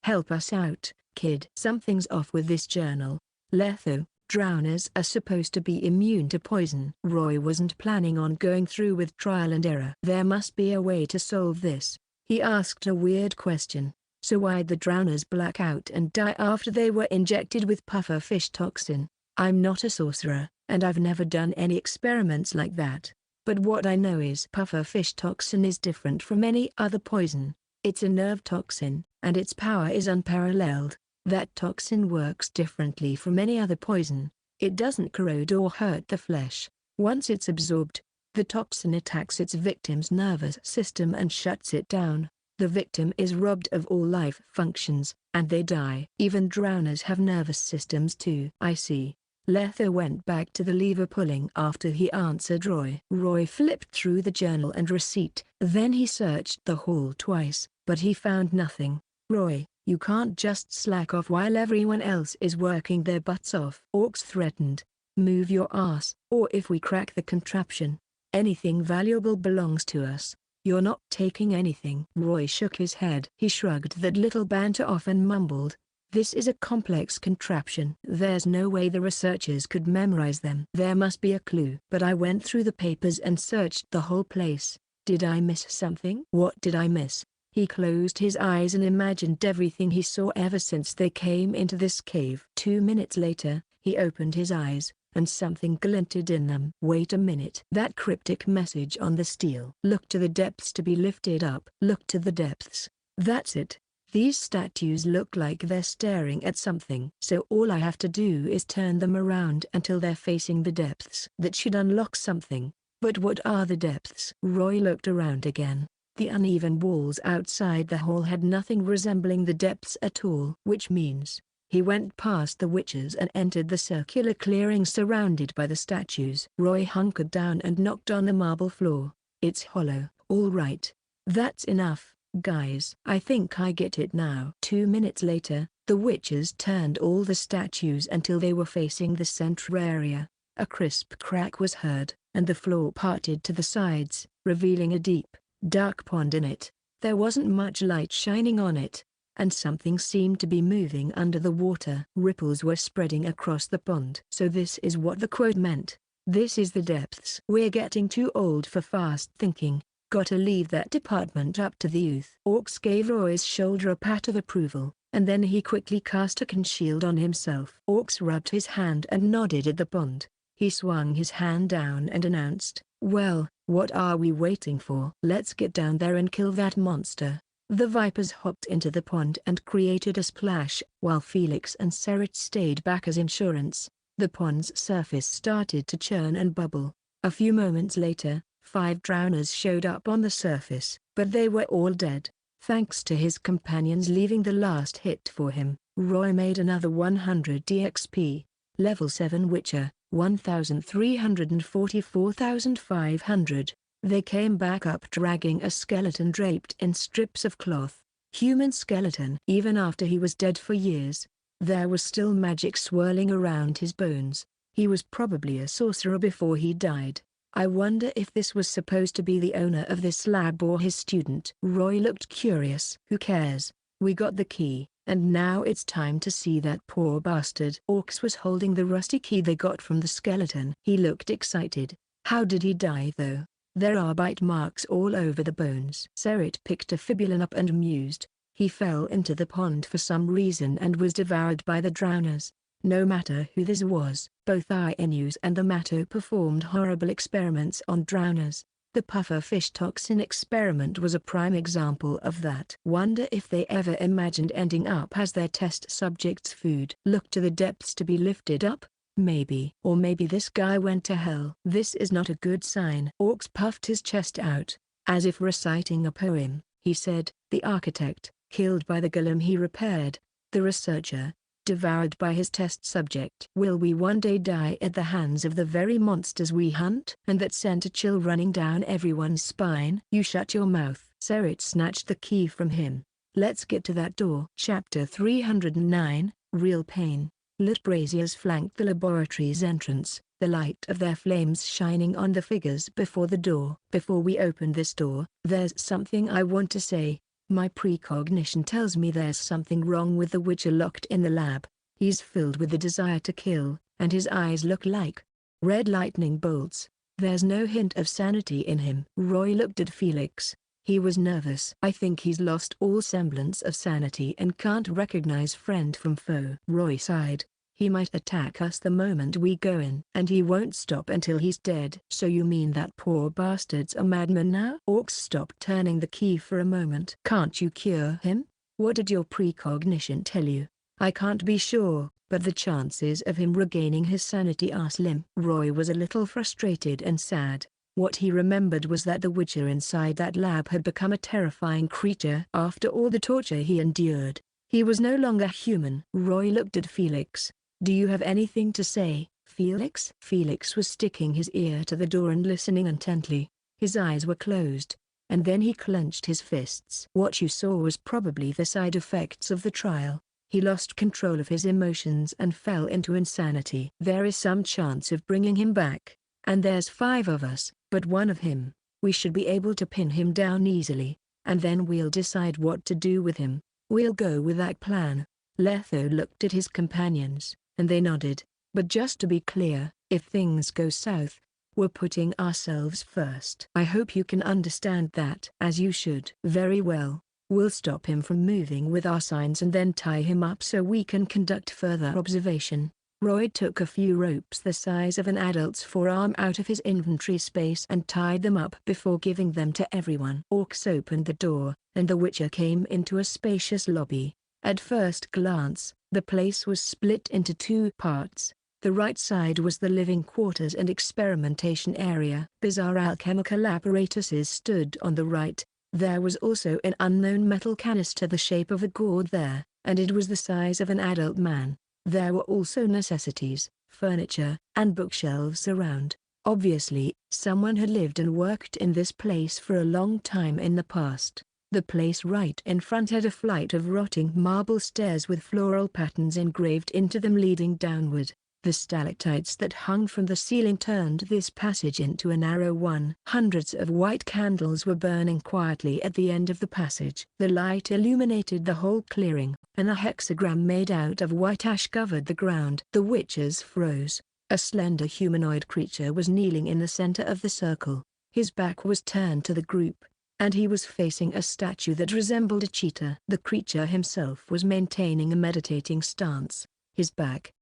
"Help us out, kid." "Something's off with this journal. Letho, drowners are supposed to be immune to poison." Roy wasn't planning on going through with trial and error. There must be a way to solve this. He asked a weird question. "So why'd the drowners black out and die after they were injected with puffer fish toxin?" "I'm not a sorcerer, and I've never done any experiments like that. But what I know is puffer fish toxin is different from any other poison. It's a nerve toxin, and its power is unparalleled. That toxin works differently from any other poison. It doesn't corrode or hurt the flesh. Once it's absorbed, the toxin attacks its victim's nervous system and shuts it down. The victim is robbed of all life functions, and they die. Even drowners have nervous systems too. I see. Letho went back to the lever pulling after he answered Roy. Roy flipped through the journal and receipt, then he searched the hall twice, but he found nothing. Roy, you can't just slack off while everyone else is working their butts off. Orcs threatened. Move your ass, or if we crack the contraption, anything valuable belongs to us. You're not taking anything. Roy shook his head. He shrugged that little banter off and mumbled, this is a complex contraption. There's no way the researchers could memorize them. There must be a clue. But I went through the papers and searched the whole place. Did I miss something? What did I miss? He closed his eyes and imagined everything he saw ever since they came into this cave. 2 minutes later, he opened his eyes, and something glinted in them. Wait a minute. That cryptic message on the steel. Look to the depths to be lifted up. Look to the depths. That's it. These statues look like they're staring at something. So all I have to do is turn them around until they're facing the depths. That should unlock something. But what are the depths? Roy looked around again. The uneven walls outside the hall had nothing resembling the depths at all. Which means, he went past the witches and entered the circular clearing surrounded by the statues. Roy hunkered down and knocked on the marble floor. It's hollow. All right. That's enough, guys. I think I get it now. 2 minutes later, the witches turned all the statues until they were facing the center area. A crisp crack was heard, and the floor parted to the sides, revealing a deep, dark pond in it. There wasn't much light shining on it, and something seemed to be moving under the water. Ripples were spreading across the pond. So this is what the quote meant. This is the depths. We're getting too old for fast thinking. Gotta leave that department up to the youth. Orcs gave Roy's shoulder a pat of approval, and then he quickly cast a can shield on himself. Orcs rubbed his hand and nodded at the pond. He swung his hand down and announced, well, what are we waiting for? Let's get down there and kill that monster. The vipers hopped into the pond and created a splash, while Felix and Serit stayed back as insurance. The pond's surface started to churn and bubble. A few moments later, 5 drowners showed up on the surface, but they were all dead. Thanks to his companions leaving the last hit for him, Roy made another 100 DXP. Level 7 Witcher, 1,344,500. They came back up dragging a skeleton draped in strips of cloth. Human skeleton. Even after he was dead for years, there was still magic swirling around his bones. He was probably a sorcerer before he died. I wonder if this was supposed to be the owner of this lab or his student. Roy looked curious. Who cares? We got the key, and now it's time to see that poor bastard. Orcs was holding the rusty key they got from the skeleton. He looked excited. How did he die though? There are bite marks all over the bones. Serit picked a fibulin up and mused. He fell into the pond for some reason and was devoured by the drowners. No matter who this was, both Inus and the Matto performed horrible experiments on drowners. The puffer fish toxin experiment was a prime example of that. Wonder if they ever imagined ending up as their test subjects' food. Look to the depths to be lifted up? Maybe. Or maybe this guy went to hell. This is not a good sign. Orcs puffed his chest out, as if reciting a poem. He said, the architect, killed by the golem he repaired. The researcher, devoured by his test subject. Will we one day die at the hands of the very monsters we hunt? And that sent a chill running down everyone's spine. You shut your mouth. Serit snatched the key from him. Let's get to that door. Chapter 309, Real Pain. Lit braziers flanked the laboratory's entrance, the light of their flames shining on the figures before the door. Before we open this door, there's something I want to say. My precognition tells me there's something wrong with the Witcher locked in the lab. He's filled with the desire to kill, and his eyes look like red lightning bolts. There's no hint of sanity in him. Roy looked at Felix. He was nervous. I think he's lost all semblance of sanity and can't recognize friend from foe. Roy sighed. He might attack us the moment we go in. And he won't stop until he's dead. So you mean that poor bastard's a madman now? Orcs stopped turning the key for a moment. Can't you cure him? What did your precognition tell you? I can't be sure, but the chances of him regaining his sanity are slim. Roy was a little frustrated and sad. What he remembered was that the Witcher inside that lab had become a terrifying creature after all the torture he endured. He was no longer human. Roy looked at Felix. "Do you have anything to say, Felix?" Felix was sticking his ear to the door and listening intently. His eyes were closed, and then he clenched his fists. "What you saw was probably the side effects of the trial. He lost control of his emotions and fell into insanity. There is some chance of bringing him back, and there's 5 of us, but one of him. We should be able to pin him down easily, and then we'll decide what to do with him. We'll go with that plan." Letho looked at his companions, and they nodded. "But just to be clear, if things go south, we're putting ourselves first. I hope you can understand that." "As you should." "Very well. We'll stop him from moving with our signs and then tie him up so we can conduct further observation." Roy took a few ropes the size of an adult's forearm out of his inventory space and tied them up before giving them to everyone. Orcs opened the door, and the Witcher came into a spacious lobby. At first glance, the place was split into 2 parts. The right side was the living quarters and experimentation area. Bizarre alchemical apparatuses stood on the right. There was also an unknown metal canister the shape of a gourd there, and it was the size of an adult man. There were also necessities, furniture, and bookshelves around. Obviously, someone had lived and worked in this place for a long time in the past. The place right in front had a flight of rotting marble stairs with floral patterns engraved into them leading downward. The stalactites that hung from the ceiling turned this passage into a narrow one. Hundreds of white candles were burning quietly at the end of the passage. The light illuminated the whole clearing, and a hexagram made out of white ash covered the ground. The witches froze. A slender humanoid creature was kneeling in the center of the circle. His back was turned to the group, and he was facing a statue that resembled a cheetah. The creature himself was maintaining a meditating stance. His back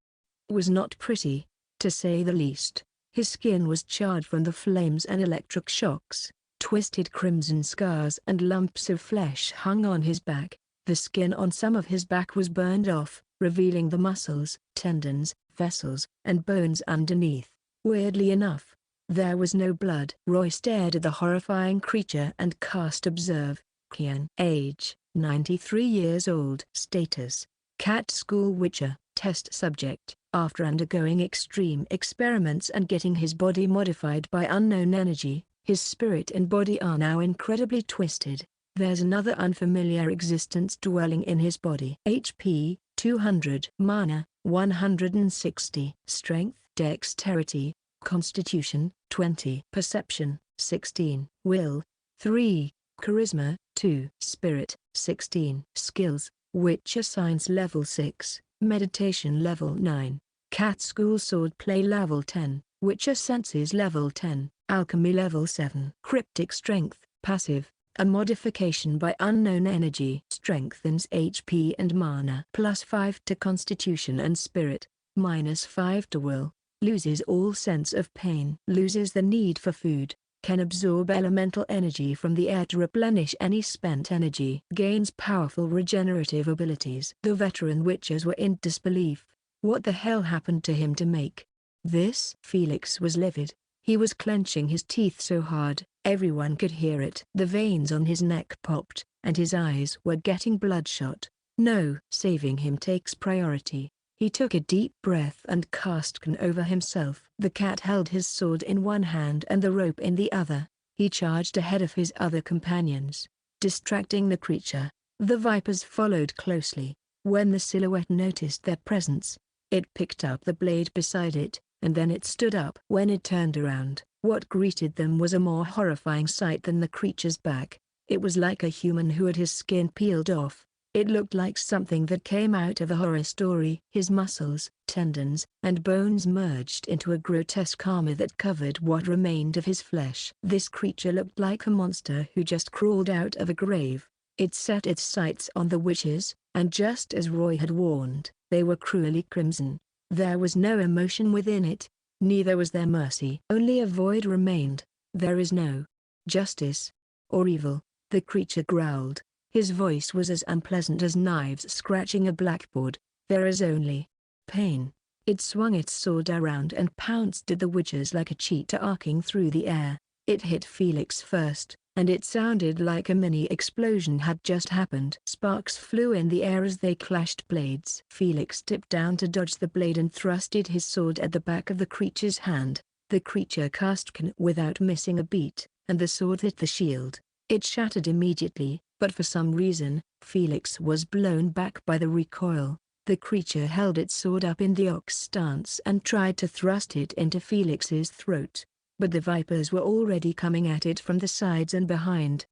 was not pretty, to say the least. His skin was charred from the flames and electric shocks. Twisted crimson scars and lumps of flesh hung on his back. The skin on some of his back was burned off, revealing the muscles, tendons, vessels, and bones underneath. Weirdly enough, there was no blood. Roy stared at the horrifying creature and cast Observe. Kaer. Age, 93 years old. Status, Cat School Witcher. Test subject. After undergoing extreme experiments and getting his body modified by unknown energy, his spirit and body are now incredibly twisted. There's another unfamiliar existence dwelling in his body. HP, 200. Mana, 160. Strength, Dexterity, Constitution, 20. Perception, 16. Will, 3. Charisma, 2. Spirit, 16. Skills, Witcher Science Level 6. Meditation Level 9. Cat School Swordplay Level 10. Witcher Senses Level 10. Alchemy Level 7. Cryptic Strength, Passive, a modification by unknown energy. Strengthens HP and mana. +5 to Constitution and Spirit, -5 to Will. Loses all sense of pain. Loses the need for food. Can absorb elemental energy from the air to replenish any spent energy. Gains powerful regenerative abilities. The veteran witches were in disbelief. What the hell happened to him to make this? Felix was livid. He was clenching his teeth so hard, everyone could hear it. The veins on his neck popped, and his eyes were getting bloodshot. No, saving him takes priority. He took a deep breath and cast Kaer over himself. The cat held his sword in one hand and the rope in the other. He charged ahead of his other companions, distracting the creature. The vipers followed closely. When the silhouette noticed their presence, it picked up the blade beside it, and then it stood up. When it turned around, what greeted them was a more horrifying sight than the creature's back. It was like a human who had his skin peeled off. It looked like something that came out of a horror story. His muscles, tendons, and bones merged into a grotesque armor that covered what remained of his flesh. This creature looked like a monster who just crawled out of a grave. It set its sights on the witches, and just as Roy had warned, they were cruelly crimson. There was no emotion within it, neither was there mercy. Only a void remained. There is no justice or evil, the creature growled. His voice was as unpleasant as knives scratching a blackboard. There is only pain. It swung its sword around and pounced at the witches like a cheetah arcing through the air. It hit Felix first, and it sounded like a mini explosion had just happened. Sparks flew in the air as they clashed blades. Felix tipped down to dodge the blade and thrusted his sword at the back of the creature's hand. The creature cast Kaer without missing a beat, and the sword hit the shield. It shattered immediately, but for some reason, Felix was blown back by the recoil. The creature held its sword up in the ox stance and tried to thrust it into Felix's throat. But the vipers were already coming at it from the sides and behind.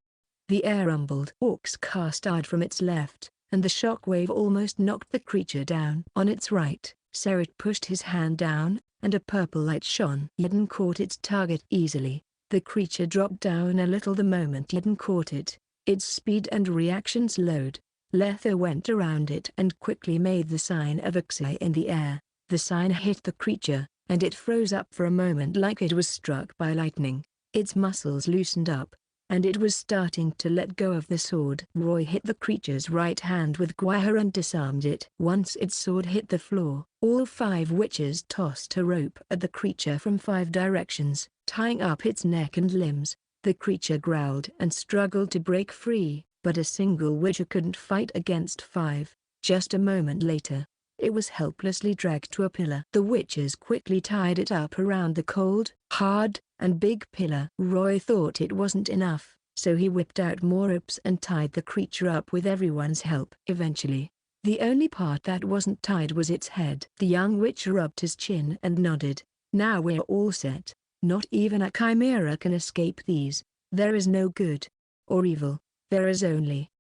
The air rumbled. Ox cast out from its left, and the shockwave almost knocked the creature down. On its right, Serit pushed his hand down, and a purple light shone. Eden caught its target easily. The creature dropped down a little the moment Eden caught it. Its speed and reaction slowed. Letho went around it and quickly made the sign of Isekai'd in the air. The sign hit the creature, and it froze up for a moment like it was struck by lightning. Its muscles loosened up, and it was starting to let go of the sword. Roy hit the creature's right hand with Kaer and disarmed it. Once its sword hit the floor, all 5 witches tossed a rope at the creature from 5 directions, tying up its neck and limbs. The creature growled and struggled to break free, but a single witcher couldn't fight against 5. Just a moment later, it was helplessly dragged to a pillar. The witches quickly tied it up around the cold, hard, and big pillar. Roy thought it wasn't enough, so he whipped out more ropes and tied the creature up with everyone's help. Eventually, the only part that wasn't tied was its head. The young witch rubbed his chin and nodded. Now we're all set. Not even a chimera can escape these. There is no good or evil. There is only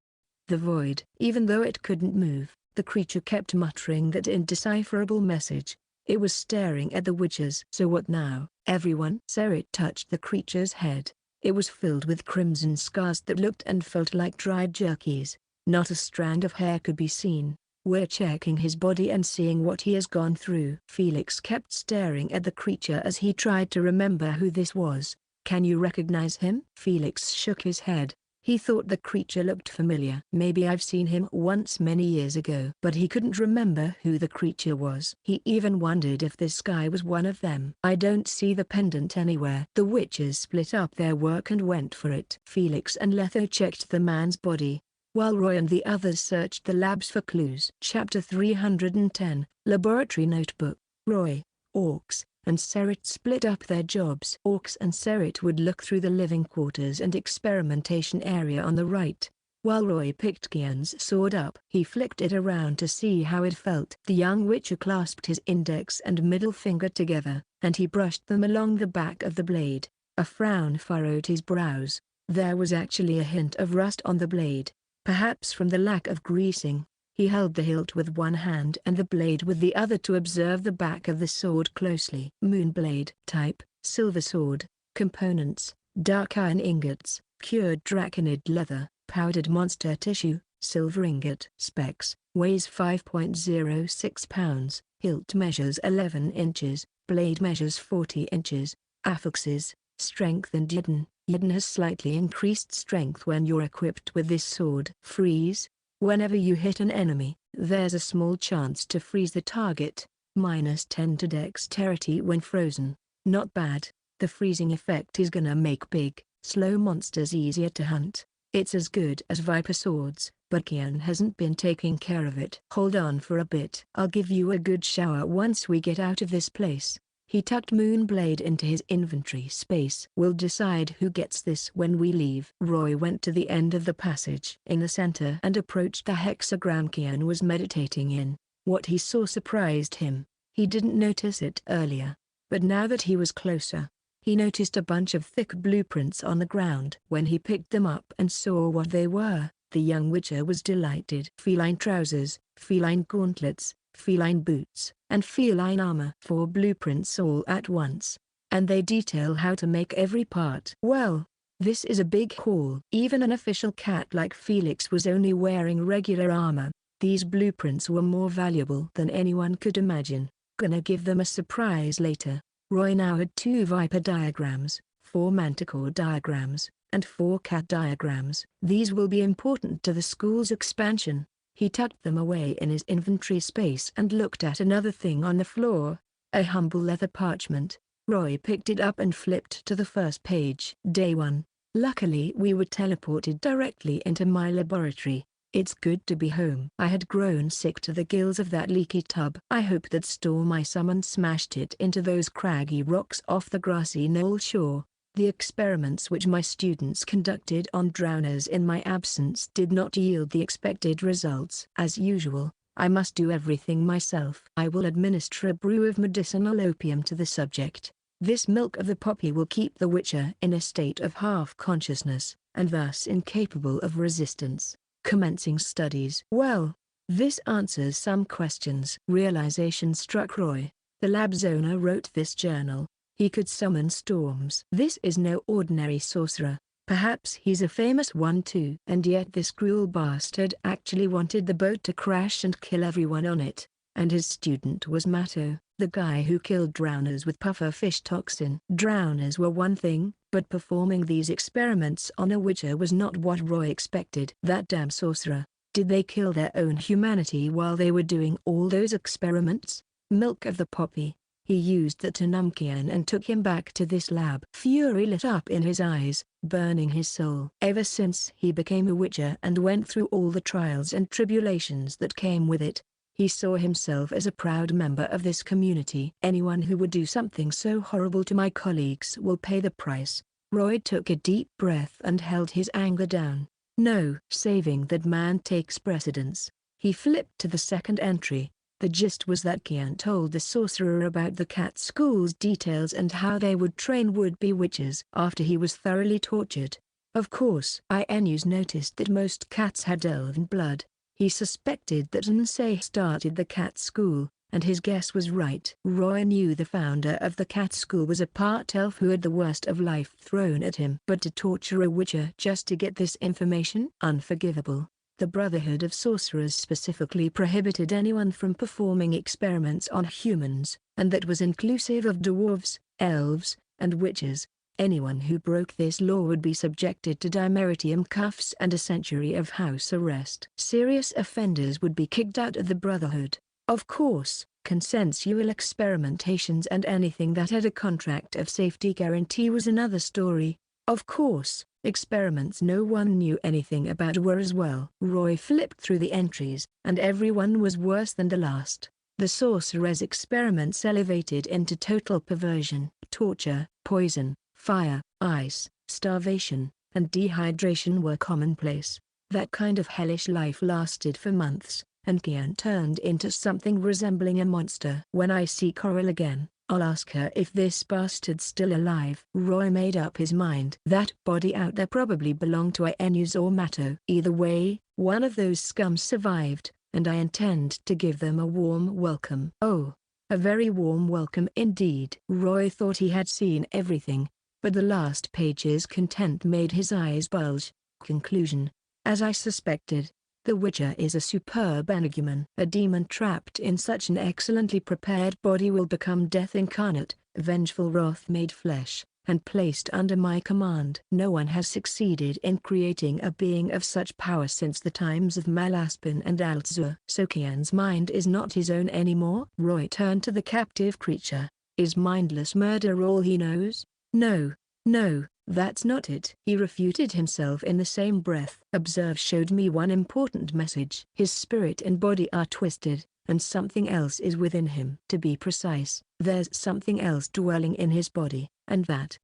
the void. Even though it couldn't move, the creature kept muttering that indecipherable message. It was staring at the witches. So what now, everyone? Serit touched the creature's head. It was filled with crimson scars that looked and felt like dried jerkies. Not a strand of hair could be seen. We're checking his body and seeing what he has gone through. Felix kept staring at the creature as he tried to remember who this was. Can you recognize him? Felix shook his head. He thought the creature looked familiar. Maybe I've seen him once many years ago. But he couldn't remember who the creature was. He even wondered if this guy was one of them. I don't see the pendant anywhere. The witches split up their work and went for it. Felix and Letho checked the man's body, while Roy and the others searched the labs for clues. Chapter 310, Laboratory Notebook. Roy, Orcs, and Serit split up their jobs. Orcs and Serit would look through the living quarters and experimentation area on the right, while Roy picked Kaer's sword up. He flicked it around to see how it felt. The young witcher clasped his index and middle finger together, and he brushed them along the back of the blade. A frown furrowed his brows. There was actually a hint of rust on the blade, perhaps from the lack of greasing. He held the hilt with one hand and the blade with the other to observe the back of the sword closely. Moonblade. Type, silver sword. Components, dark iron ingots, cured draconid leather, powdered monster tissue, silver ingot. Specs, weighs 5.06 pounds, hilt measures 11 inches, blade measures 40 inches. Affixes, strength and Eden. Eden has slightly increased strength when you're equipped with this sword. Freeze. Whenever you hit an enemy, there's a small chance to freeze the target. -10 to dexterity when frozen. Not bad. The freezing effect is gonna make big, slow monsters easier to hunt. It's as good as Viper swords, but Kaer hasn't been taking care of it. Hold on for a bit. I'll give you a good shower once we get out of this place. He tucked Moonblade into his inventory space. We'll decide who gets this when we leave. Roy went to the end of the passage in the center and approached the hexagram Kaer was meditating in. What he saw surprised him. He didn't notice it earlier, but now that he was closer, he noticed a bunch of thick blueprints on the ground. When he picked them up and saw what they were, the young witcher was delighted. Feline trousers, feline gauntlets, feline boots, and feline armor. 4 blueprints all at once, and they detail how to make every part. Well, this is a big haul. Even an official cat like Felix was only wearing regular armor. These blueprints were more valuable than anyone could imagine. Gonna give them a surprise later. Roy now had 2 Viper diagrams, 4 Manticore diagrams, and 4 cat diagrams. These will be important to the school's expansion. He tucked them away in his inventory space and looked at another thing on the floor, a humble leather parchment. Roy picked it up and flipped to the first page. Day 1. Luckily we were teleported directly into my laboratory. It's good to be home. I had grown sick to the gills of that leaky tub. I hoped that storm I summoned smashed it into those craggy rocks off the grassy knoll shore. The experiments which my students conducted on drowners in my absence did not yield the expected results. As usual, I must do everything myself. I will administer a brew of medicinal opium to the subject. This milk of the poppy will keep the witcher in a state of half-consciousness, and thus incapable of resistance. Commencing studies. Well, this answers some questions. Realization struck Roy. The lab's owner wrote this journal. He could summon storms. This is no ordinary sorcerer. Perhaps he's a famous one too. And yet this cruel bastard actually wanted the boat to crash and kill everyone on it. And his student was Matto, the guy who killed drowners with pufferfish toxin. Drowners were one thing, but performing these experiments on a witcher was not what Roy expected. That damn sorcerer. Did they kill their own humanity while they were doing all those experiments? Milk of the poppy. He used that to numb Kaer and took him back to this lab. Fury lit up in his eyes, burning his soul. Ever since he became a witcher and went through all the trials and tribulations that came with it, he saw himself as a proud member of this community. Anyone who would do something so horrible to my colleagues will pay the price. Roy took a deep breath and held his anger down. No, saving that man takes precedence. He flipped to the second entry. The gist was that Kaer told the sorcerer about the cat school's details and how they would train would-be witches after he was thoroughly tortured. Of course, Ineus noticed that most cats had elven blood. He suspected that Nsei started the cat school, and his guess was right. Roy knew the founder of the cat school was a part elf who had the worst of life thrown at him. But to torture a witcher just to get this information? Unforgivable. The Brotherhood of Sorcerers specifically prohibited anyone from performing experiments on humans, and that was inclusive of dwarves, elves, and witches. Anyone who broke this law would be subjected to dimeritium cuffs and a century of house arrest. Serious offenders would be kicked out of the Brotherhood. Of course, consensual experimentations and anything that had a contract of safety guarantee was another story. Of course, experiments no one knew anything about were as well. Roy flipped through the entries, and everyone was worse than the last. The sorcerer's experiments elevated into total perversion. Torture, poison, fire, ice, starvation, and dehydration were commonplace. That kind of hellish life lasted for months, and Kaer turned into something resembling a monster. When I see Coral again, I'll ask her if this bastard's still alive. Roy made up his mind. That body out there probably belonged to Ineus or Matto. Either way, one of those scums survived, and I intend to give them a warm welcome. Oh, a very warm welcome indeed. Roy thought he had seen everything, but the last page's content made his eyes bulge. Conclusion. As I suspected, the Witcher is a superb energumen. A demon trapped in such an excellently prepared body will become death incarnate, vengeful wrath made flesh, and placed under my command. No one has succeeded in creating a being of such power since the times of Malaspin and Altzur. So Kaer's mind is not his own anymore? Roy turned to the captive creature. Is mindless murder all he knows? No, no, that's not it. He refuted himself in the same breath. Observe showed me one important message. His spirit and body are twisted, and something else is within him. To be precise, there's something else dwelling in his body, and that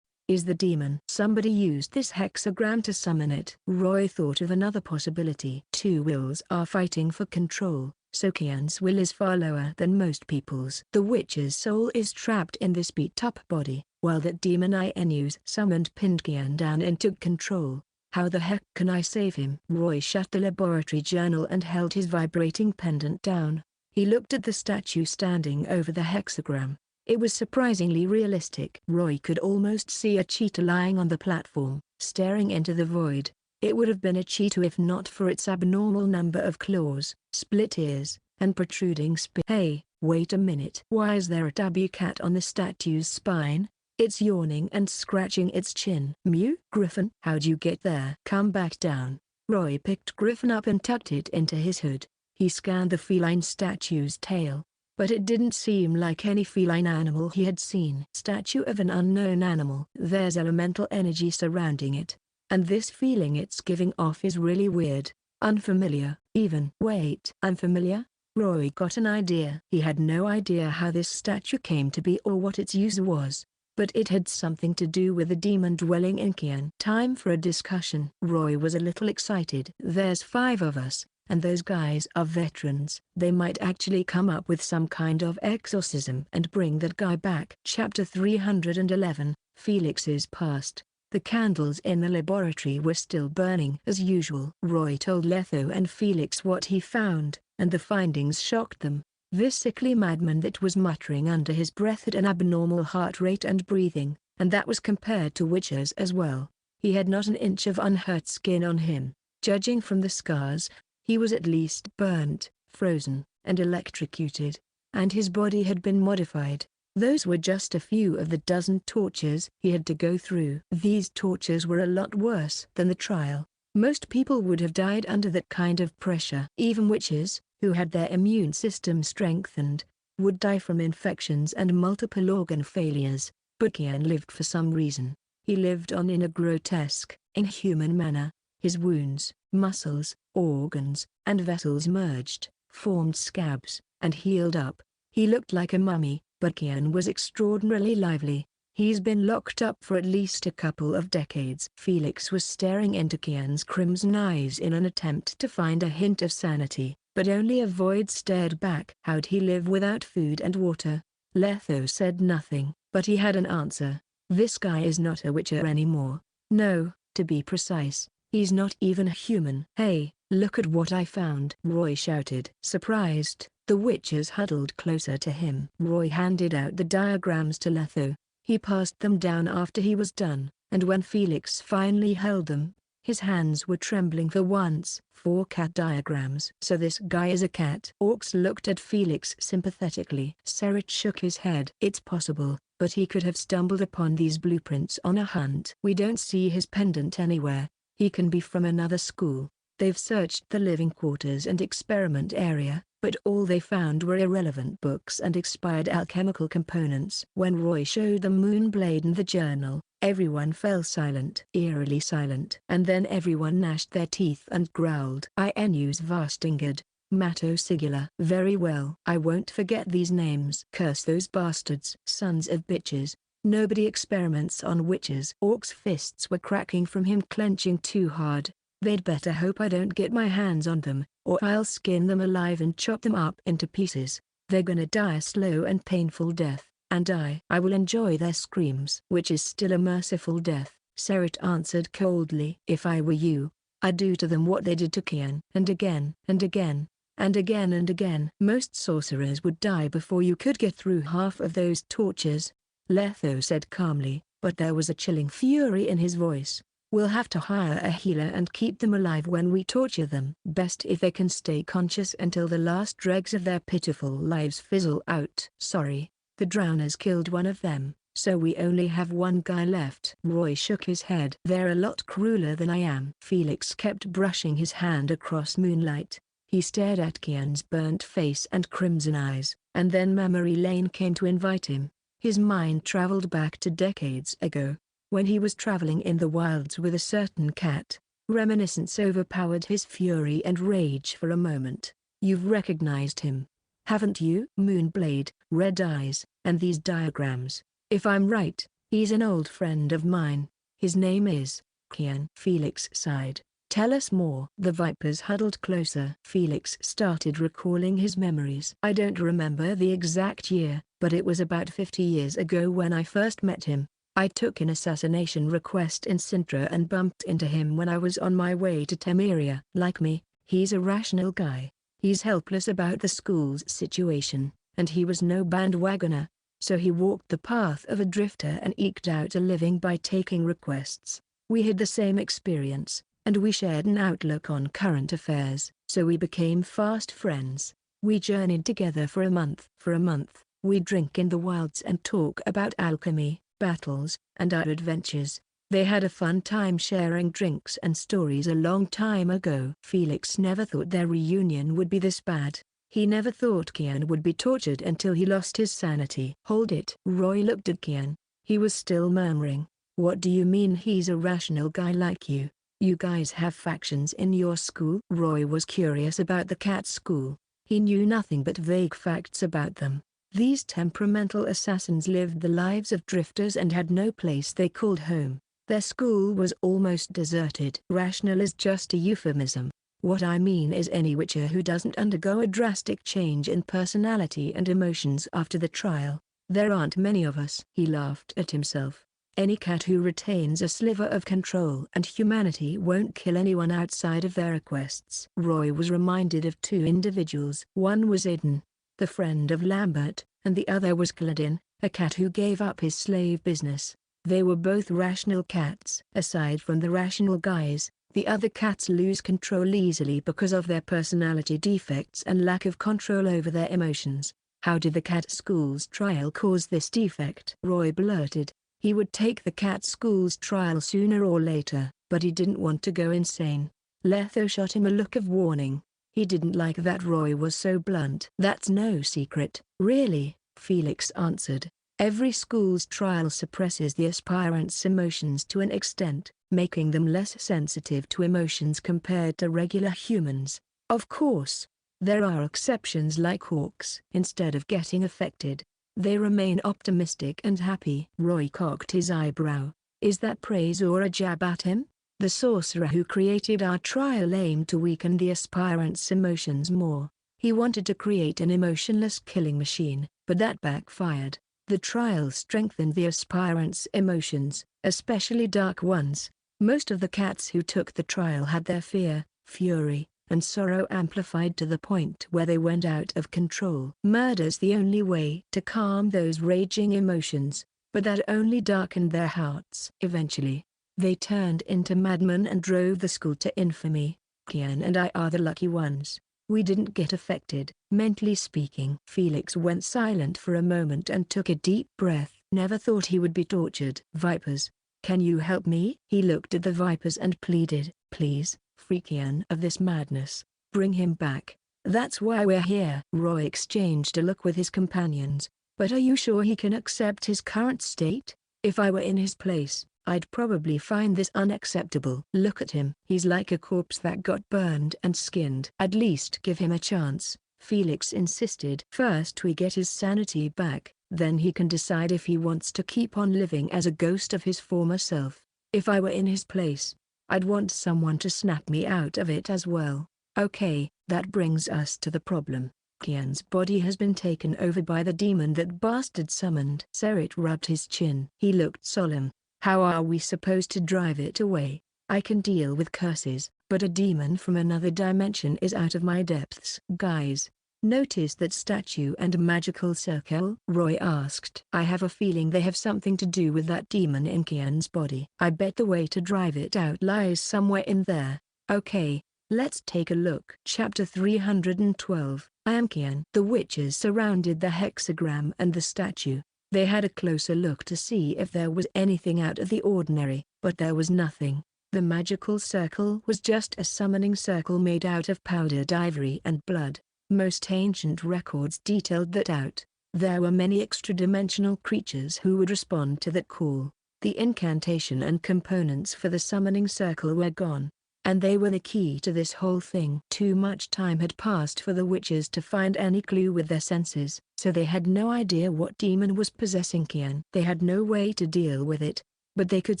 is the demon. Somebody used this hexagram to summon it. Roy thought of another possibility. Two wills are fighting for control, so Kaer's will is far lower than most people's. The witch's soul is trapped in this beat-up body, while that demon Ineus summoned pinned Kaer down and took control. How the heck can I save him? Roy shut the laboratory journal and held his vibrating pendant down. He looked at the statue standing over the hexagram. It was surprisingly realistic. Roy could almost see a cheetah lying on the platform, staring into the void. It would have been a cheetah if not for its abnormal number of claws, split ears, and protruding spine. Hey, wait a minute. Why is there a tabby cat on the statue's spine? It's yawning and scratching its chin. Mew? Griffin? How'd you get there? Come back down. Roy picked Griffin up and tucked it into his hood. He scanned the feline statue's tail, but it didn't seem like any feline animal he had seen. Statue of an unknown animal. There's elemental energy surrounding it, and this feeling it's giving off is really weird, unfamiliar, even. Wait, unfamiliar? Roy got an idea. He had no idea how this statue came to be or what its use was, but it had something to do with the demon dwelling in Kaer. Time for a discussion. Roy was a little excited. There's 5 of us, and those guys are veterans. They might actually come up with some kind of exorcism and bring that guy back. Chapter 311, Felix's Past. The candles in the laboratory were still burning as usual. Roy told Letho and Felix what he found, and the findings shocked them. This sickly madman that was muttering under his breath had an abnormal heart rate and breathing, and that was compared to Witcher's as well. He had not an inch of unhurt skin on him. Judging from the scars, he was at least burnt, frozen, and electrocuted, and his body had been modified. Those were just a few of the dozen tortures he had to go through. These tortures were a lot worse than the trial. Most people would have died under that kind of pressure. Even witches, who had their immune system strengthened, would die from infections and multiple organ failures. But Kaer lived for some reason. He lived on in a grotesque, inhuman manner. His wounds, muscles, organs, and vessels merged, formed scabs, and healed up. He looked like a mummy, but Kaer was extraordinarily lively. He's been locked up for at least a couple of decades. Felix was staring into Kaer's crimson eyes in an attempt to find a hint of sanity, but only a void stared back. How'd he live without food and water? Letho said nothing, but he had an answer. This guy is not a witcher anymore. No, to be precise, he's not even a human. Hey, look at what I found! Roy shouted. Surprised, the witches huddled closer to him. Roy handed out the diagrams to Letho. He passed them down after he was done, and when Felix finally held them, his hands were trembling for once. 4 cat diagrams. So this guy is a cat. Orcs looked at Felix sympathetically. Serret shook his head. It's possible, but he could have stumbled upon these blueprints on a hunt. We don't see his pendant anywhere. He can be from another school. They've searched the living quarters and experiment area, but all they found were irrelevant books and expired alchemical components. When Roy showed them Moonblade and the journal, everyone fell silent. Eerily silent. And then everyone gnashed their teeth and growled. Inus Vastingard, Mato Sigula. Very well. I won't forget these names. Curse those bastards. Sons of bitches. Nobody experiments on witches. Orc's fists were cracking from him clenching too hard. They'd better hope I don't get my hands on them, or I'll skin them alive and chop them up into pieces. They're gonna die a slow and painful death, and I will enjoy their screams. Which is still a merciful death, Serret answered coldly. If I were you, I'd do to them what they did to Kaer. And again, and again, and again and again. Most sorcerers would die before you could get through half of those tortures, Letho said calmly, but there was a chilling fury in his voice. We'll have to hire a healer and keep them alive when we torture them. Best if they can stay conscious until the last dregs of their pitiful lives fizzle out. Sorry, the drowners killed one of them, so we only have one guy left. Roy shook his head. They're a lot crueler than I am. Felix kept brushing his hand across moonlight. He stared at Kaer's burnt face and crimson eyes, and then memory lane came to invite him. His mind traveled back to decades ago, when he was traveling in the wilds with a certain cat. Reminiscence overpowered his fury and rage for a moment. You've recognized him, haven't you? Moonblade, red eyes, and these diagrams. If I'm right, he's an old friend of mine. His name is Kaer. Felix sighed. Tell us more. The vipers huddled closer. Felix started recalling his memories. I don't remember the exact year, but it was about 50 years ago when I first met him. I took an assassination request in Sintra and bumped into him when I was on my way to Temeria. Like me, he's a rational guy. He's helpless about the school's situation, and he was no bandwagoner, so he walked the path of a drifter and eked out a living by taking requests. We had the same experience, and we shared an outlook on current affairs, so we became fast friends. We journeyed together for a month. For a month, we drink in the wilds and talk about alchemy, battles, and our adventures. They had a fun time sharing drinks and stories a long time ago. Felix never thought their reunion would be this bad. He never thought Kaer would be tortured until he lost his sanity. Hold it. Roy looked at Kaer. He was still murmuring. What do you mean he's a rational guy like you? You guys have factions in your school? Roy was curious about the cat school. He knew nothing but vague facts about them. These temperamental assassins lived the lives of drifters and had no place they called home. Their school was almost deserted. Rational is just a euphemism. What I mean is any witcher who doesn't undergo a drastic change in personality and emotions after the trial. There aren't many of us. He laughed at himself. Any cat who retains a sliver of control and humanity won't kill anyone outside of their requests. Roy was reminded of two individuals. One was Aiden, the friend of Lambert, and the other was Claudine, a cat who gave up his slave business. They were both rational cats. Aside from the rational guys, the other cats lose control easily because of their personality defects and lack of control over their emotions. How did the cat school's trial cause this defect? Roy blurted. He would take the cat school's trial sooner or later, but he didn't want to go insane. Letho shot him a look of warning. He didn't like that Roy was so blunt. That's no secret. Really, Felix answered. Every school's trial suppresses the aspirants' emotions to an extent, making them less sensitive to emotions compared to regular humans. Of course, there are exceptions like hawks. Instead of getting affected, they remain optimistic and happy. Roy cocked his eyebrow. Is that praise or a jab at him? The sorcerer who created our trial aimed to weaken the aspirants' emotions more. He wanted to create an emotionless killing machine, but that backfired. The trial strengthened the aspirants' emotions, especially dark ones. Most of the cats who took the trial had their fear, fury, and sorrow amplified to the point where they went out of control. Murder's the only way to calm those raging emotions, but that only darkened their hearts. Eventually, they turned into madmen and drove the school to infamy. Kaer and I are the lucky ones. We didn't get affected. Mentally speaking. Felix went silent for a moment and took a deep breath. Never thought he would be tortured. Vipers. Can you help me? He looked at the vipers and pleaded. Please, free Kaer of this madness. Bring him back. That's why we're here. Roy exchanged a look with his companions. But are you sure he can accept his current state? If I were in his place, I'd probably find this unacceptable. Look at him. He's like a corpse that got burned and skinned. At least give him a chance, Felix insisted. First we get his sanity back, then he can decide if he wants to keep on living as a ghost of his former self. If I were in his place, I'd want someone to snap me out of it as well. Okay, that brings us to the problem. Kaer's body has been taken over by the demon that bastard summoned. Serit rubbed his chin. He looked solemn. How are we supposed to drive it away? I can deal with curses, but a demon from another dimension is out of my depths. Guys, notice that statue and magical circle? Roy asked. I have a feeling they have something to do with that demon in Kaer's body. I bet the way to drive it out lies somewhere in there. Okay, let's take a look. Chapter 312. I am Kaer. The witches surrounded the hexagram and the statue. They had a closer look to see if there was anything out of the ordinary, but there was nothing. The magical circle was just a summoning circle made out of powdered ivory and blood. Most ancient records detailed that out. There were many extra-dimensional creatures who would respond to that call. The incantation and components for the summoning circle were gone, and they were the key to this whole thing. Too much time had passed for the witches to find any clue with their senses, so they had no idea what demon was possessing Kaer. They had no way to deal with it, but they could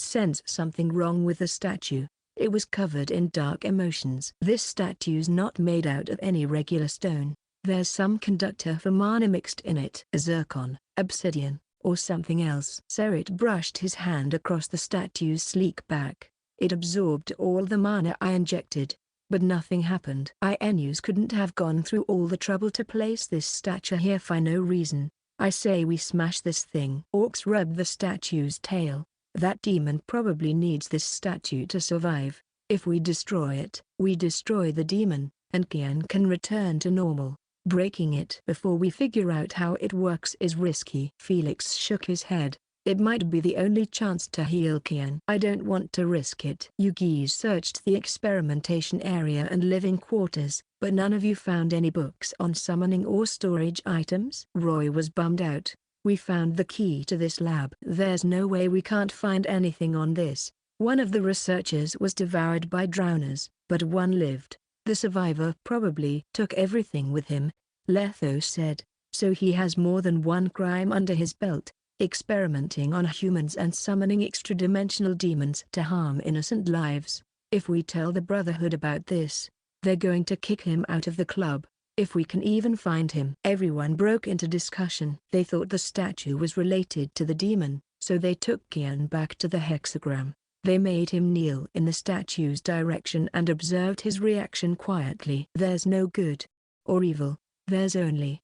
sense something wrong with the statue. It was covered in dark emotions. This statue's not made out of any regular stone. There's some conductor for mana mixed in it. Zircon, obsidian, or something else. Serit brushed his hand across the statue's sleek back. It absorbed all the mana I injected, but nothing happened. Inus couldn't have gone through all the trouble to place this statue here for no reason. I say we smash this thing. Orcs rubbed the statue's tail. That demon probably needs this statue to survive. If we destroy it, we destroy the demon, and Kaer can return to normal. Breaking it before we figure out how it works is risky. Felix shook his head. It might be the only chance to heal Kaer. I don't want to risk it. You geese searched the experimentation area and living quarters, but none of you found any books on summoning or storage items. Roy was bummed out. We found the key to this lab. There's no way we can't find anything on this. One of the researchers was devoured by drowners, but one lived. The survivor probably took everything with him, Letho said. So he has more than one crime under his belt, experimenting on humans and summoning extra-dimensional demons to harm innocent lives. If we tell the Brotherhood about this, they're going to kick him out of the club. If we can even find him. Everyone broke into discussion. They thought the statue was related to the demon, so they took Kaer back to the hexagram. They made him kneel in the statue's direction and observed his reaction quietly. There's no good or evil, there's only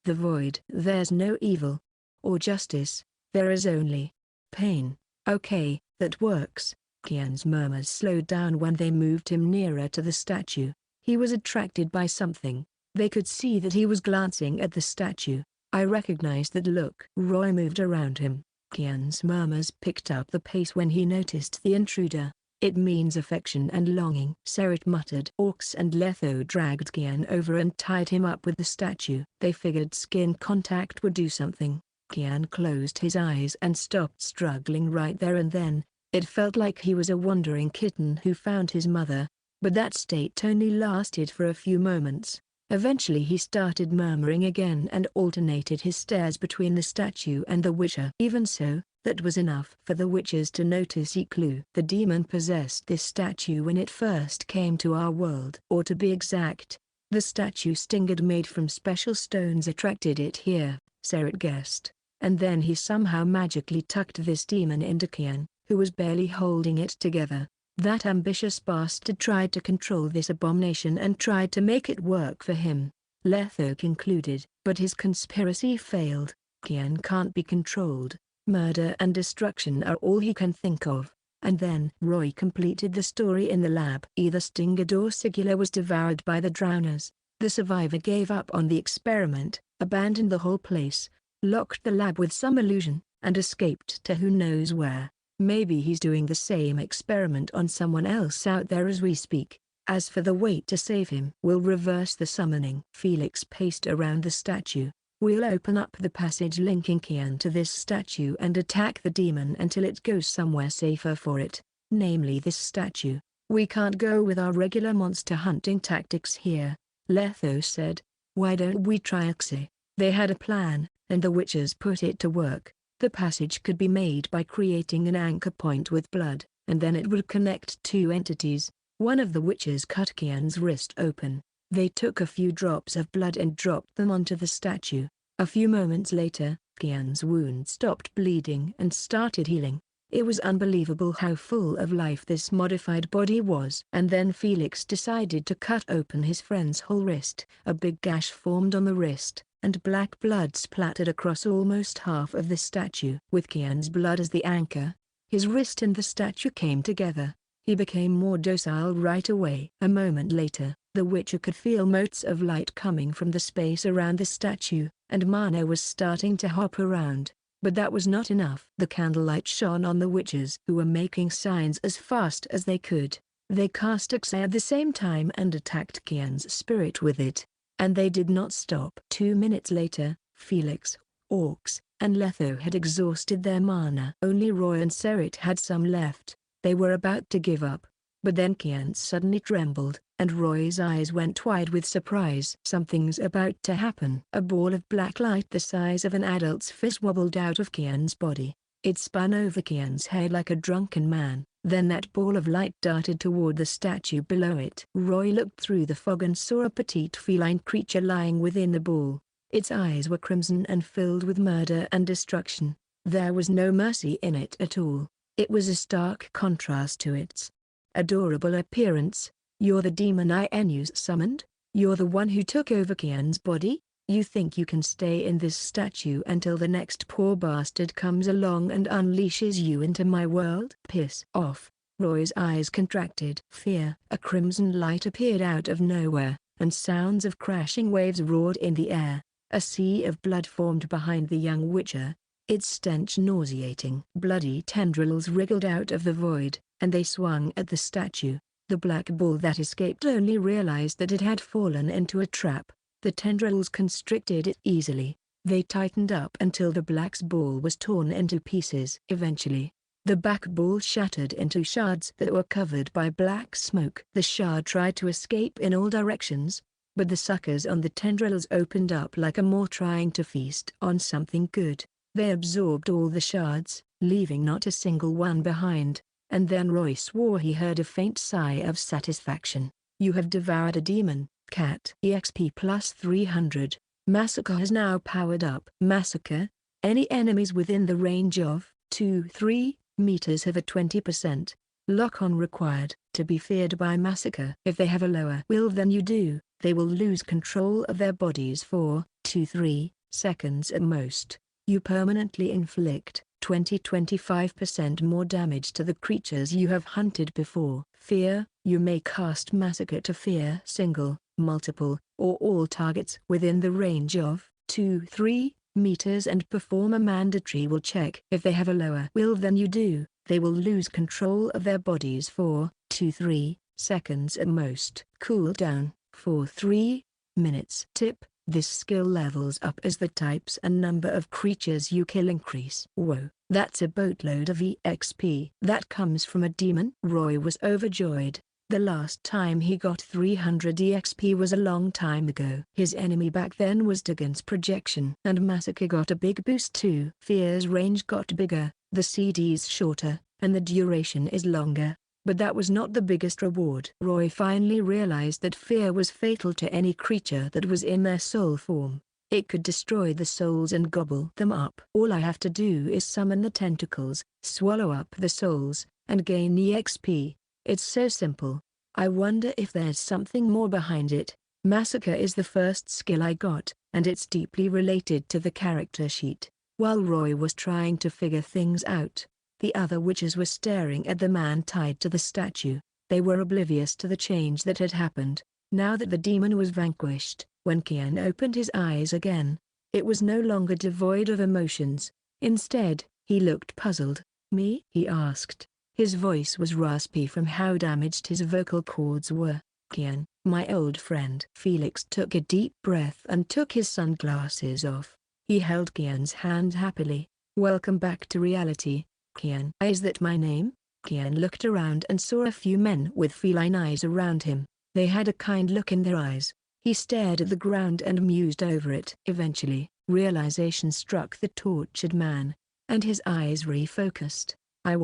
the void. There's no evil or justice, there is only pain. Okay, that works. Kaer's murmurs slowed down when they moved him nearer to the statue. He was attracted by something. They could see that he was glancing at the statue. I recognized that look. Roy moved around him. Kaer's murmurs picked up the pace when he noticed the intruder. It means affection and longing. Serit muttered. Orcs and Letho dragged Kaer over and tied him up with the statue. They figured skin contact would do something. Kaer closed his eyes and stopped struggling right there and then. It felt like he was a wandering kitten who found his mother. But that state only lasted for a few moments. Eventually he started murmuring again and alternated his stares between the statue and the Witcher. Even so, that was enough for the Witchers to notice a clue. The demon possessed this statue when it first came to our world. Or to be exact, the statue Stinged made from special stones attracted it here, Serit guessed. And then he somehow magically tucked this demon into Kaer, who was barely holding it together. That ambitious bastard tried to control this abomination and tried to make it work for him, Letho concluded. But his conspiracy failed. Kaer can't be controlled. Murder and destruction are all he can think of. And then Roy completed the story in the lab. Either Stinged or Sigula was devoured by the drowners. The survivor gave up on the experiment, abandoned the whole place, locked the lab with some illusion, and escaped to who knows where. Maybe he's doing the same experiment on someone else out there as we speak. As for the way to save him, we'll reverse the summoning. Felix paced around the statue. We'll open up the passage linking Kaer to this statue and attack the demon until it goes somewhere safer for it, namely this statue. We can't go with our regular monster hunting tactics here, Letho said. Why don't we try Isekai'd? They had a plan, and the Witchers put it to work. The passage could be made by creating an anchor point with blood, and then it would connect two entities. One of the Witchers cut Kaer's wrist open. They took a few drops of blood and dropped them onto the statue. A few moments later, Kaer's wound stopped bleeding and started healing. It was unbelievable how full of life this modified body was. And then Felix decided to cut open his friend's whole wrist. A big gash formed on the wrist, and black blood splattered across almost half of the statue. With Kaer's blood as the anchor, his wrist and the statue came together. He became more docile right away. A moment later, the Witcher could feel motes of light coming from the space around the statue, and mana was starting to hop around. But that was not enough. The candlelight shone on the Witchers who were making signs as fast as they could. They cast isekai'd at the same time and attacked Kaer's spirit with it. And they did not stop. 2 minutes later, Felix, Orcs, and Letho had exhausted their mana. Only Roy and Serit had some left. They were about to give up. But then Kaer suddenly trembled, and Roy's eyes went wide with surprise. Something's about to happen. A ball of black light the size of an adult's fist wobbled out of Kaer's body. It spun over Kaer's head like a drunken man. Then that ball of light darted toward the statue below it. Roy looked through the fog and saw a petite feline creature lying within the ball. Its eyes were crimson and filled with murder and destruction. There was no mercy in it at all. It was a stark contrast to its adorable appearance. You're the demon Inu's summoned? You're the one who took over Kaer's body? You think you can stay in this statue until the next poor bastard comes along and unleashes you into my world? Piss off. Roy's eyes contracted. Fear. A crimson light appeared out of nowhere, and sounds of crashing waves roared in the air. A sea of blood formed behind the young Witcher. its stench nauseating. Bloody tendrils wriggled out of the void, and they swung at the statue. The black ball that escaped only realized that it had fallen into a trap. The tendrils constricted it easily. They tightened up until the black's ball was torn into pieces. Eventually, the back ball shattered into shards that were covered by black smoke. The shard tried to escape in all directions, but the suckers on the tendrils opened up like a maw trying to feast on something good. They absorbed all the shards, leaving not a single one behind, and then Roy swore he heard a faint sigh of satisfaction. You have devoured a demon, cat. EXP plus 300. Massacre has now powered up. Massacre. Any enemies within the range of 2-3 meters have a 20% lock-on required to be feared by Massacre. If they have a lower will than you do, they will lose control of their bodies for 2-3 seconds at most. You permanently inflict 20-25% more damage to the creatures you have hunted before. Fear. You may cast Massacre to fear single, multiple, or all targets within the range of 2-3 meters and perform a mandatory will check. If they have a lower will than you do, they will lose control of their bodies for 2-3 seconds at most. Cooldown for 3 minutes. Tip: this skill levels up as the types and number of creatures you kill increase. Whoa, that's a boatload of EXP. That comes from a demon? Roy was overjoyed. The last time he got 300 EXP was a long time ago. His enemy back then was Dagon's projection. And Massacre got a big boost too. Fear's range got bigger, the CD's shorter, and the duration is longer. But that was not the biggest reward. Roy finally realized that fear was fatal to any creature that was in their soul form. It could destroy the souls and gobble them up. All I have to do is summon the tentacles, swallow up the souls, and gain EXP. It's so simple. I wonder if there's something more behind it. Massacre is the first skill I got, and it's deeply related to the character sheet. While Roy was trying to figure things out, the other witches were staring at the man tied to the statue. They were oblivious to the change that had happened. Now that the demon was vanquished, when Kaer opened his eyes again, it was no longer devoid of emotions. Instead, he looked puzzled. "Me?" he asked. His voice was raspy from how damaged his vocal cords were. "Kaer, my old friend." Felix took a deep breath and took his sunglasses off. He held Kaer's hand happily. "Welcome back to reality, Kaer." "Is that my name?" Kaer looked around and saw a few men with feline eyes around him. They had a kind look in their eyes. He stared at the ground and mused over it. Eventually, realization struck the tortured man, and his eyes refocused. I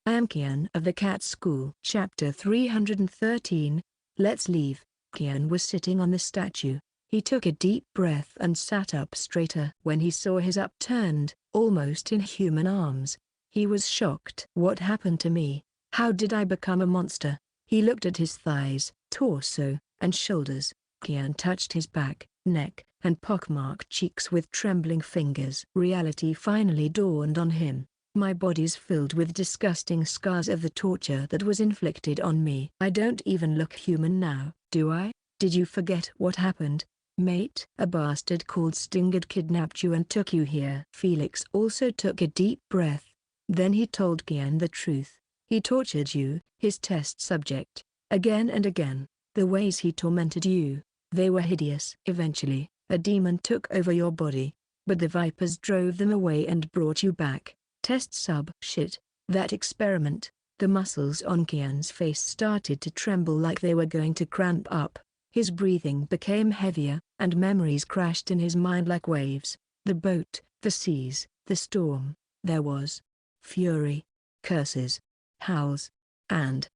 am Kaer of the cat school." Chapter 313. Let's leave. Kaer was sitting on the statue. He took a deep breath and sat up straighter. When he saw his upturned, almost inhuman arms, he was shocked. "What happened to me? How did I become a monster?" He looked at his thighs, torso, and shoulders. Kaer touched his back, neck, and pockmarked cheeks with trembling fingers. Reality finally dawned on him. "My body's filled with disgusting scars of the torture that was inflicted on me. I don't even look human now, do I? Did you forget what happened, mate? A bastard called Stinged kidnapped you and took you here." Felix also took a deep breath. Then he told Kaer the truth. "He tortured you, his test subject, again and again. The ways he tormented you, they were hideous. Eventually, a demon took over your body, but the vipers drove them away and brought you back. Test sub." "Shit, that experiment." The muscles on Kaer's face started to tremble like they were going to cramp up. His breathing became heavier, and memories crashed in his mind like waves. The boat, the seas, the storm. There was fury, curses, howls, and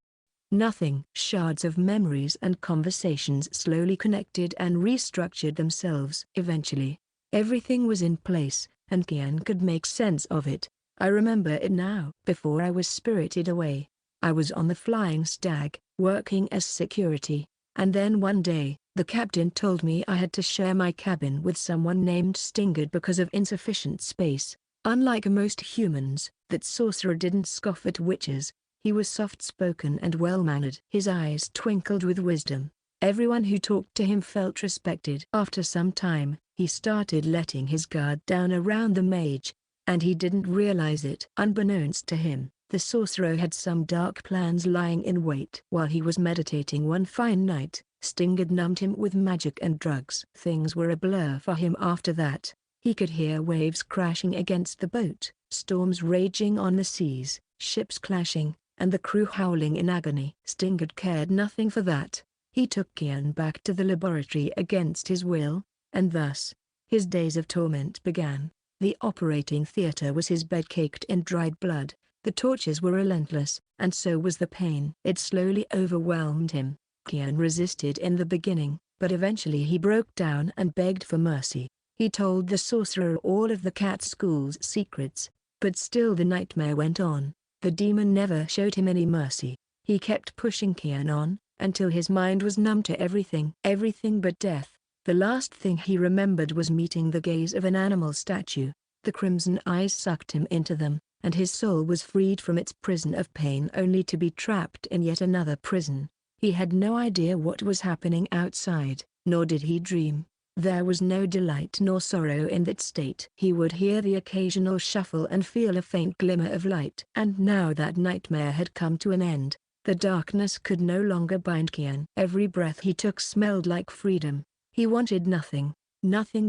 nothing. Shards of memories and conversations slowly connected and restructured themselves. Eventually, everything was in place, and Kaer could make sense of it. "I remember it now. Before I was spirited away, I was on the Flying Stag, working as security, and then one day, the captain told me I had to share my cabin with someone named Stinged because of insufficient space. Unlike most humans, that sorcerer didn't scoff at witches. He was soft-spoken and well-mannered. His eyes twinkled with wisdom. Everyone who talked to him felt respected. After some time, he started letting his guard down around the mage. and he didn't realize it. Unbeknownst to him, the sorcerer had some dark plans lying in wait. While he was meditating one fine night, Sting had numbed him with magic and drugs. Things were a blur for him after that. He could hear waves crashing against the boat, storms raging on the seas, ships clashing, and the crew howling in agony. Sting had cared nothing for that. He took Kaer back to the laboratory against his will, and thus, his days of torment began. The operating theater was his bed caked in dried blood. The tortures were relentless, and so was the pain. It slowly overwhelmed him. Kaer resisted in the beginning, but eventually he broke down and begged for mercy. He told the sorcerer all of the cat school's secrets, but still the nightmare went on. The demon never showed him any mercy. He kept pushing Kaer on, until his mind was numb to everything but death. The last thing he remembered was meeting the gaze of an animal statue. The crimson eyes sucked him into them, and his soul was freed from its prison of pain only to be trapped in yet another prison. He had no idea what was happening outside, nor did he dream. There was no delight nor sorrow in that state. He would hear the occasional shuffle and feel a faint glimmer of light. And now that nightmare had come to an end. The darkness could no longer bind Kaer. Every breath he took smelled like freedom. He wanted nothing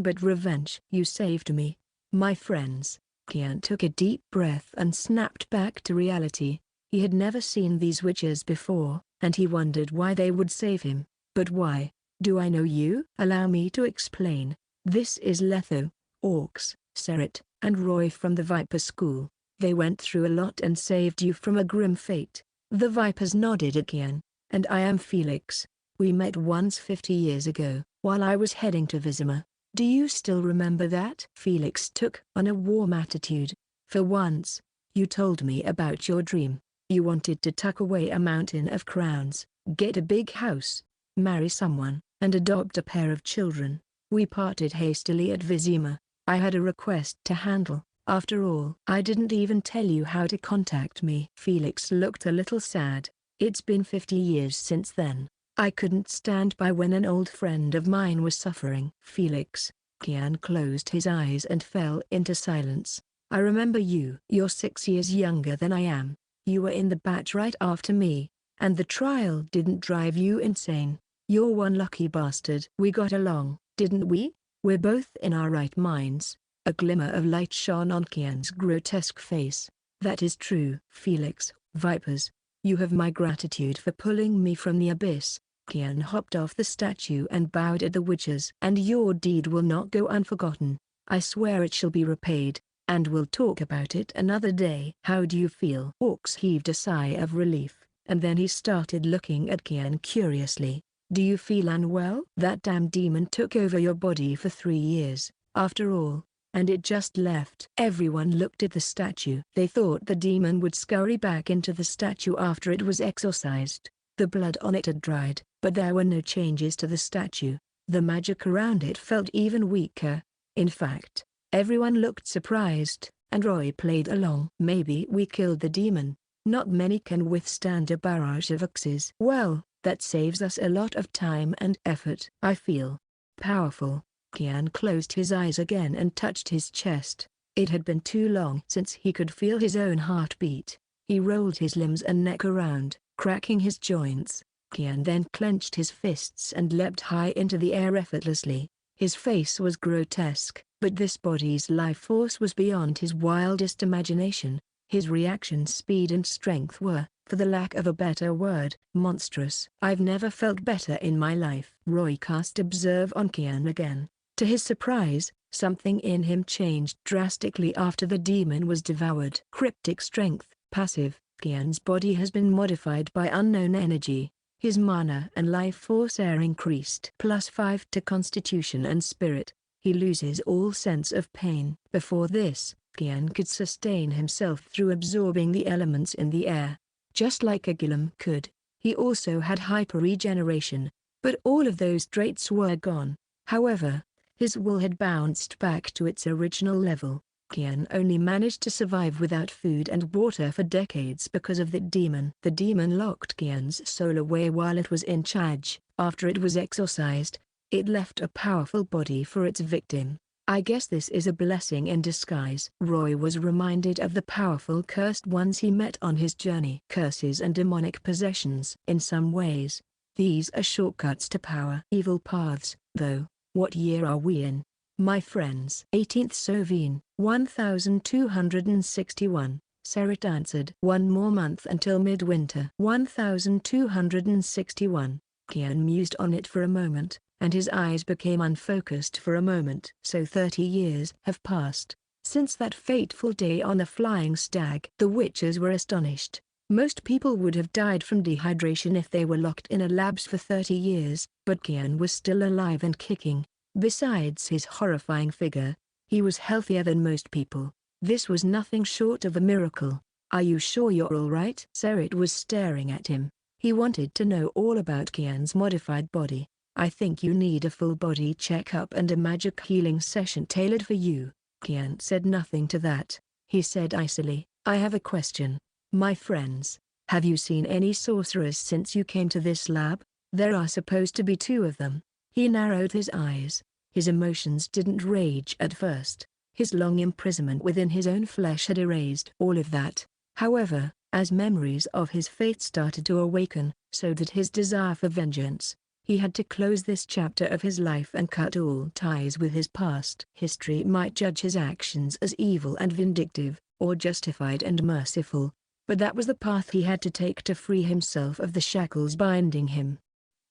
but revenge. "You saved me, my friends." Kaer took a deep breath and snapped back to reality. He had never seen these witches before, and he wondered why they would save him. But why? "Do I know you?" "Allow me to explain. This is Letho, Orcs, Seret, and Roy from the Viper School. They went through a lot and saved you from a grim fate." The Vipers nodded at Kaer. "And I am Felix. We met once 50 years ago, while I was heading to Vizima. Do you still remember that?" Felix took on a warm attitude. "For once, you told me about your dream. You wanted to tuck away a mountain of crowns, get a big house, marry someone, and adopt a pair of children. We parted hastily at Vizima. I had a request to handle. After all, I didn't even tell you how to contact me." Felix looked a little sad. "It's been 50 years since then. I couldn't stand by when an old friend of mine was suffering." "Felix." Kaer closed his eyes and fell into silence. "I remember you. You're 6 years younger than I am. You were in the batch right after me, and the trial didn't drive you insane. You're one lucky bastard. We got along, didn't we? We're both in our right minds." A glimmer of light shone on Kaer's grotesque face. "That is true." "Felix, Vipers, you have my gratitude for pulling me from the abyss." Kaer hopped off the statue and bowed at the witches. "And your deed will not go unforgotten. I swear it shall be repaid, and we'll talk about it another day." "How do you feel?" Orcs heaved a sigh of relief, and then he started looking at Kaer curiously. "Do you feel unwell?" "That damn demon took over your body for 3 years, after all, and it just left." Everyone looked at the statue. They thought the demon would scurry back into the statue after it was exorcised. The blood on it had dried, but there were no changes to the statue. The magic around it felt even weaker. In fact, everyone looked surprised, and Roy played along. "Maybe we killed the demon. Not many can withstand a barrage of axes." "Well, that saves us a lot of time and effort." "I feel powerful." Kaer closed his eyes again and touched his chest. It had been too long since he could feel his own heartbeat. He rolled his limbs and neck around, cracking his joints. Kaer then clenched his fists and leapt high into the air effortlessly. His face was grotesque, but this body's life force was beyond his wildest imagination. His reaction speed and strength were, for the lack of a better word, monstrous. "I've never felt better in my life." Roy cast Observe on Kaer again. To his surprise, something in him changed drastically after the demon was devoured. Cryptic strength, passive. Kaer's body has been modified by unknown energy. His mana and life force are increased. +5 to constitution and spirit. He loses all sense of pain. Before this, Kaer could sustain himself through absorbing the elements in the air, just like a golem could. He also had hyper-regeneration, but all of those traits were gone. However, his will had bounced back to its original level. Kaer only managed to survive without food and water for decades because of that demon. The demon locked Kaer's soul away while it was in charge. After it was exorcised, it left a powerful body for its victim. I guess this is a blessing in disguise. Roy was reminded of the powerful cursed ones he met on his journey. Curses and demonic possessions. In some ways, these are shortcuts to power. Evil paths, though. What year are we in, my friends? 18th Sovine, 1261. Serit answered. One more month until midwinter. 1261. Kian mused on it for a moment, and his eyes became unfocused for a moment. So 30 years have passed since that fateful day on the Flying Stag. The witches were astonished. Most people would have died from dehydration if they were locked in a labs for 30 years, but Kian was still alive and kicking. Besides his horrifying figure, he was healthier than most people. This was nothing short of a miracle. Are you sure you're all right? Serit was staring at him. He wanted to know all about Kian's modified body. I think you need a full body checkup and a magic healing session tailored for you. Kian said nothing to that. He said icily, I have a question. My friends, have you seen any sorcerers since you came to this lab? There are supposed to be 2 of them. He narrowed his eyes. His emotions didn't rage at first. His long imprisonment within his own flesh had erased all of that. However, as memories of his fate started to awaken, so did his desire for vengeance. He had to close this chapter of his life and cut all ties with his past. History might judge his actions as evil and vindictive, or justified and merciful, but that was the path he had to take to free himself of the shackles binding him.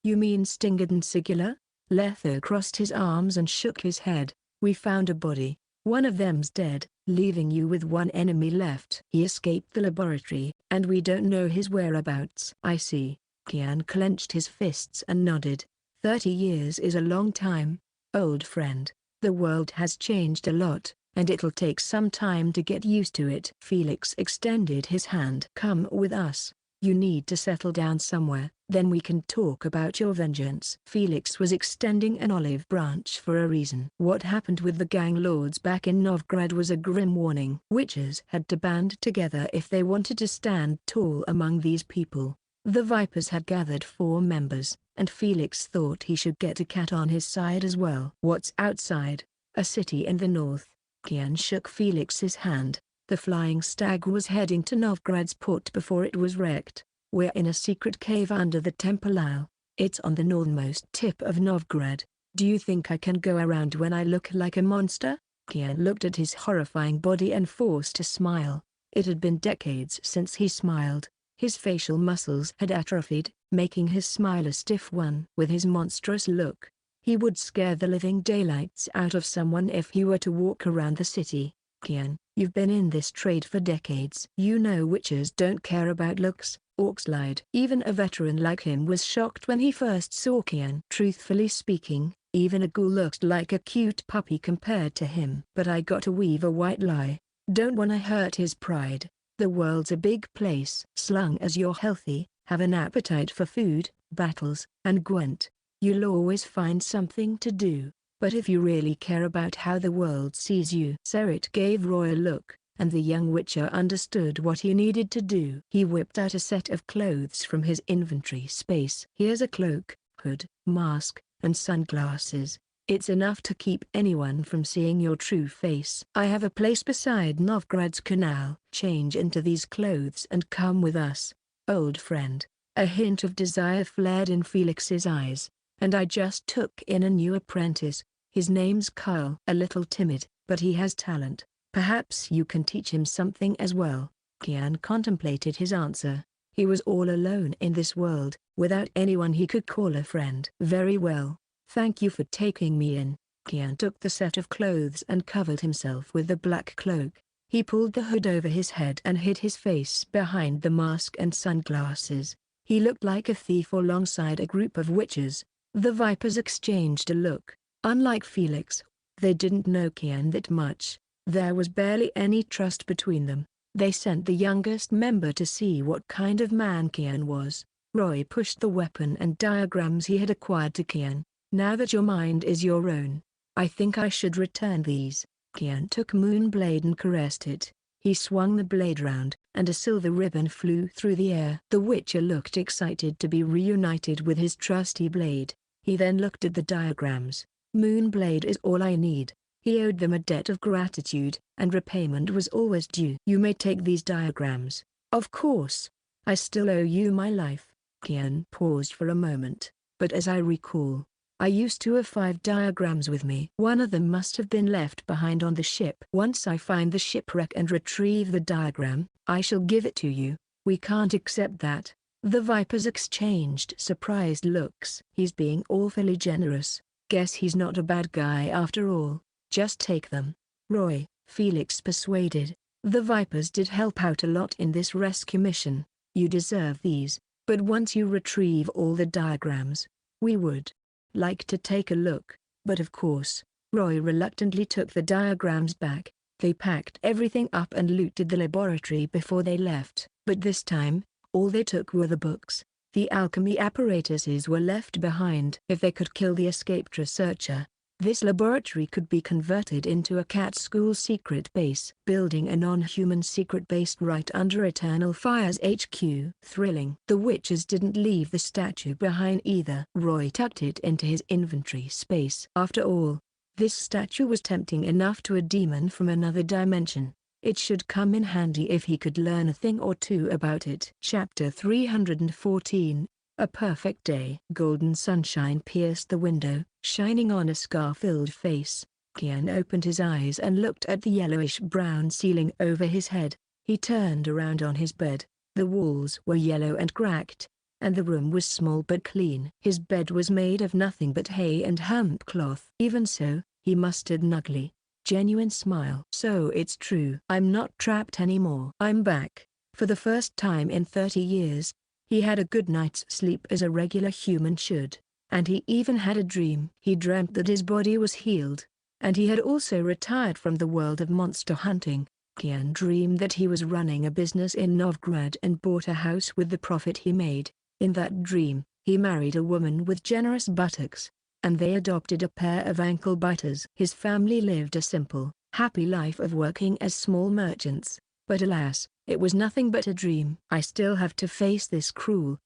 You mean Stinged and Sigula? Letho crossed his arms and shook his head. We found a body. One of them's dead, leaving you with one enemy left. He escaped the laboratory, and we don't know his whereabouts. I see. Kian clenched his fists and nodded. 30 years is a long time, old friend. The world has changed a lot, and it'll take some time to get used to it. Felix extended his hand. Come with us. You need to settle down somewhere, then we can talk about your vengeance. Felix was extending an olive branch for a reason. What happened with the gang lords back in Novgorod was a grim warning. Witches had to band together if they wanted to stand tall among these people. The Vipers had gathered 4 members, and Felix thought he should get a cat on his side as well. What's outside? A city in the north. Kian shook Felix's hand. The Flying Stag was heading to Novgorod's port before it was wrecked. We're in a secret cave under the Temple Isle. It's on the northernmost tip of Novgorod. Do you think I can go around when I look like a monster? Kian looked at his horrifying body and forced a smile. It had been decades since he smiled. His facial muscles had atrophied, making his smile a stiff one. With his monstrous look, he would scare the living daylights out of someone if he were to walk around the city. Kian, you've been in this trade for decades. You know witches don't care about looks. Orcs lied. Even a veteran like him was shocked when he first saw Kian. Truthfully speaking, even a ghoul looked like a cute puppy compared to him. But I got to weave a white lie. Don't wanna hurt his pride. The world's a big place. Slung as you're healthy, have an appetite for food, battles, and Gwent, you'll always find something to do. But if you really care about how the world sees you. Serit gave Roy a look, and the young witcher understood what he needed to do. He whipped out a set of clothes from his inventory space. Here's a cloak, hood, mask, and sunglasses. It's enough to keep anyone from seeing your true face. I have a place beside Novgorod's canal. Change into these clothes and come with us, old friend. A hint of desire flared in Felix's eyes. And I just took in a new apprentice. His name's Kaer. A little timid, but he has talent. Perhaps you can teach him something as well. Kian contemplated his answer. He was all alone in this world, without anyone he could call a friend. Very well. Thank you for taking me in. Kian took the set of clothes and covered himself with the black cloak. He pulled the hood over his head and hid his face behind the mask and sunglasses. He looked like a thief alongside a group of witches. The Vipers exchanged a look. Unlike Felix, they didn't know Kian that much. There was barely any trust between them. They sent the youngest member to see what kind of man Kian was. Roy pushed the weapon and diagrams he had acquired to Kian. Now that your mind is your own, I think I should return these. Kian took Moonblade and caressed it. He swung the blade round, and a silver ribbon flew through the air. The Witcher looked excited to be reunited with his trusty blade. He then looked at the diagrams. Moonblade is all I need. He owed them a debt of gratitude, and repayment was always due. You may take these diagrams. Of course. I still owe you my life. Kaer paused for a moment, but as I recall, I used to have 5 diagrams with me. One of them must have been left behind on the ship. Once I find the shipwreck and retrieve the diagram, I shall give it to you. We can't accept that. The Vipers exchanged surprised looks. He's being awfully generous. Guess he's not a bad guy after all. Just take them. Roy, Felix persuaded. The Vipers did help out a lot in this rescue mission. You deserve these, but once you retrieve all the diagrams, we would like to take a look. But of course, Roy reluctantly took the diagrams back. They packed everything up and looted the laboratory before they left. But this time, all they took were the books. The alchemy apparatuses were left behind. If they could kill the escaped researcher, this laboratory could be converted into a cat school secret base. Building a non-human secret base right under Eternal Fire's HQ. Thrilling. The witches didn't leave the statue behind either. Roy tucked it into his inventory space. After all, this statue was tempting enough to a demon from another dimension. It should come in handy if he could learn a thing or two about it. Chapter 314. A perfect day. Golden sunshine pierced the window, shining on a scar-filled face. Kaer opened his eyes and looked at the yellowish-brown ceiling over his head. He turned around on his bed. The walls were yellow and cracked, and the room was small but clean. His bed was made of nothing but hay and hemp cloth. Even so, he mustered an ugly, genuine smile. So it's true. I'm not trapped anymore. I'm back. For the first time in 30 years, he had a good night's sleep as a regular human should, and he even had a dream. He dreamt that his body was healed, and he had also retired from the world of monster hunting. Kaer dreamed that he was running a business in Novgorod and bought a house with the profit he made. In that dream, he married a woman with generous buttocks, and they adopted a pair of ankle-biters. His family lived a simple, happy life of working as small merchants, but alas, it was nothing but a dream. I still have to face this cruel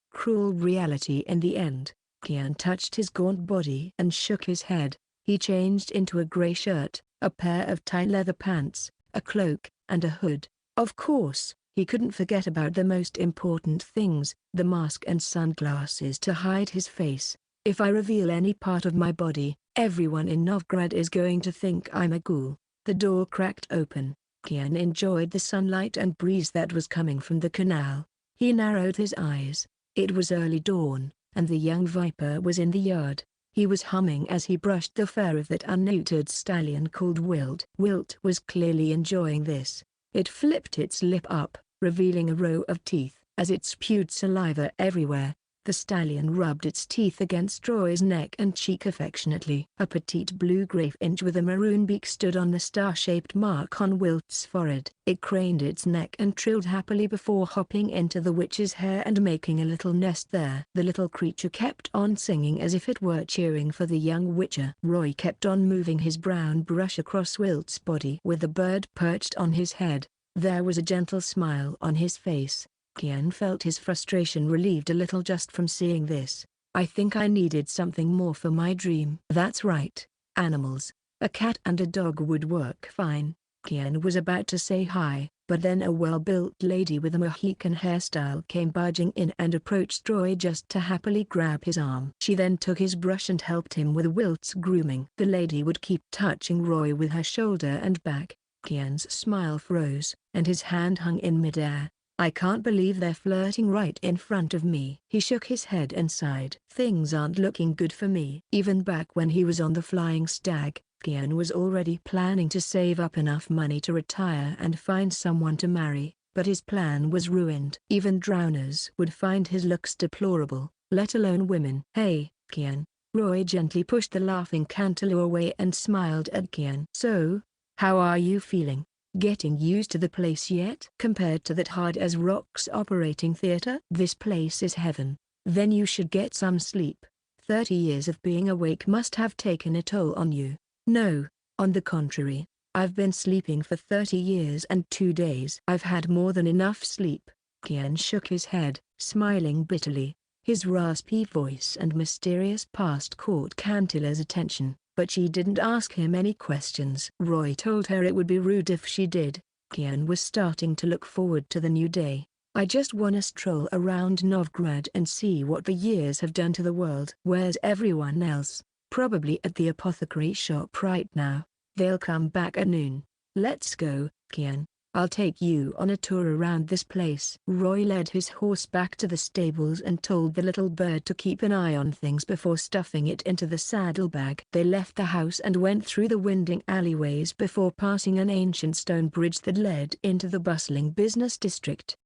reality in the end. Kaer touched his gaunt body and shook his head. He changed into a grey shirt, a pair of tight leather pants, a cloak, and a hood. Of course, he couldn't forget about the most important things, the mask and sunglasses to hide his face. If I reveal any part of my body, everyone in Novgorod is going to think I'm a ghoul. The door cracked open. Kaer enjoyed the sunlight and breeze that was coming from the canal. He narrowed his eyes. It was early dawn, and the young viper was in the yard. He was humming as he brushed the fur of that unneutered stallion called Wilt. Wilt was clearly enjoying this. It flipped its lip up, revealing a row of teeth. As it spewed saliva everywhere, the stallion rubbed its teeth against Roy's neck and cheek affectionately. A petite blue-gray finch with a maroon beak stood on the star-shaped mark on Wilt's forehead. It craned its neck and trilled happily before hopping into the witch's hair and making a little nest there. The little creature kept on singing as if it were cheering for the young witcher. Roy kept on moving his brown brush across Wilt's body. With the bird perched on his head, there was a gentle smile on his face. Kaer felt his frustration relieved a little just from seeing this. I think I needed something more for my dream. That's right, animals. A cat and a dog would work fine. Kaer was about to say hi, but then a well-built lady with a Mohican hairstyle came barging in and approached Roy just to happily grab his arm. She then took his brush and helped him with Wilt's grooming. The lady would keep touching Roy with her shoulder and back. Kaer's smile froze, and his hand hung in midair. I can't believe they're flirting right in front of me. He shook his head and sighed. Things aren't looking good for me. Even back when he was on the Flying Stag, Kaer was already planning to save up enough money to retire and find someone to marry, but his plan was ruined. Even drowners would find his looks deplorable, let alone women. Hey, Kaer. Roy gently pushed the laughing Cantalou away and smiled at Kaer. So, how are you feeling? Getting used to the place yet? Compared to that hard-as-rocks operating theater? This place is heaven. Then you should get some sleep. 30 years of being awake must have taken a toll on you. No, on the contrary, I've been sleeping for 30 years and 2 days. I've had more than enough sleep. Kaer shook his head, smiling bitterly. His raspy voice and mysterious past caught Cantila's attention. but she didn't ask him any questions. Roy told her it would be rude if she did. Kian was starting to look forward to the new day. I just wanna stroll around Novgorod and see what the years have done to the world. Where's everyone else? Probably at the apothecary shop right now. They'll come back at noon. Let's go, Kian. I'll take you on a tour around this place. Roy led his horse back to the stables and told the little bird to keep an eye on things before stuffing it into the saddlebag. They left the house and went through the winding alleyways before passing an ancient stone bridge that led into the bustling business district.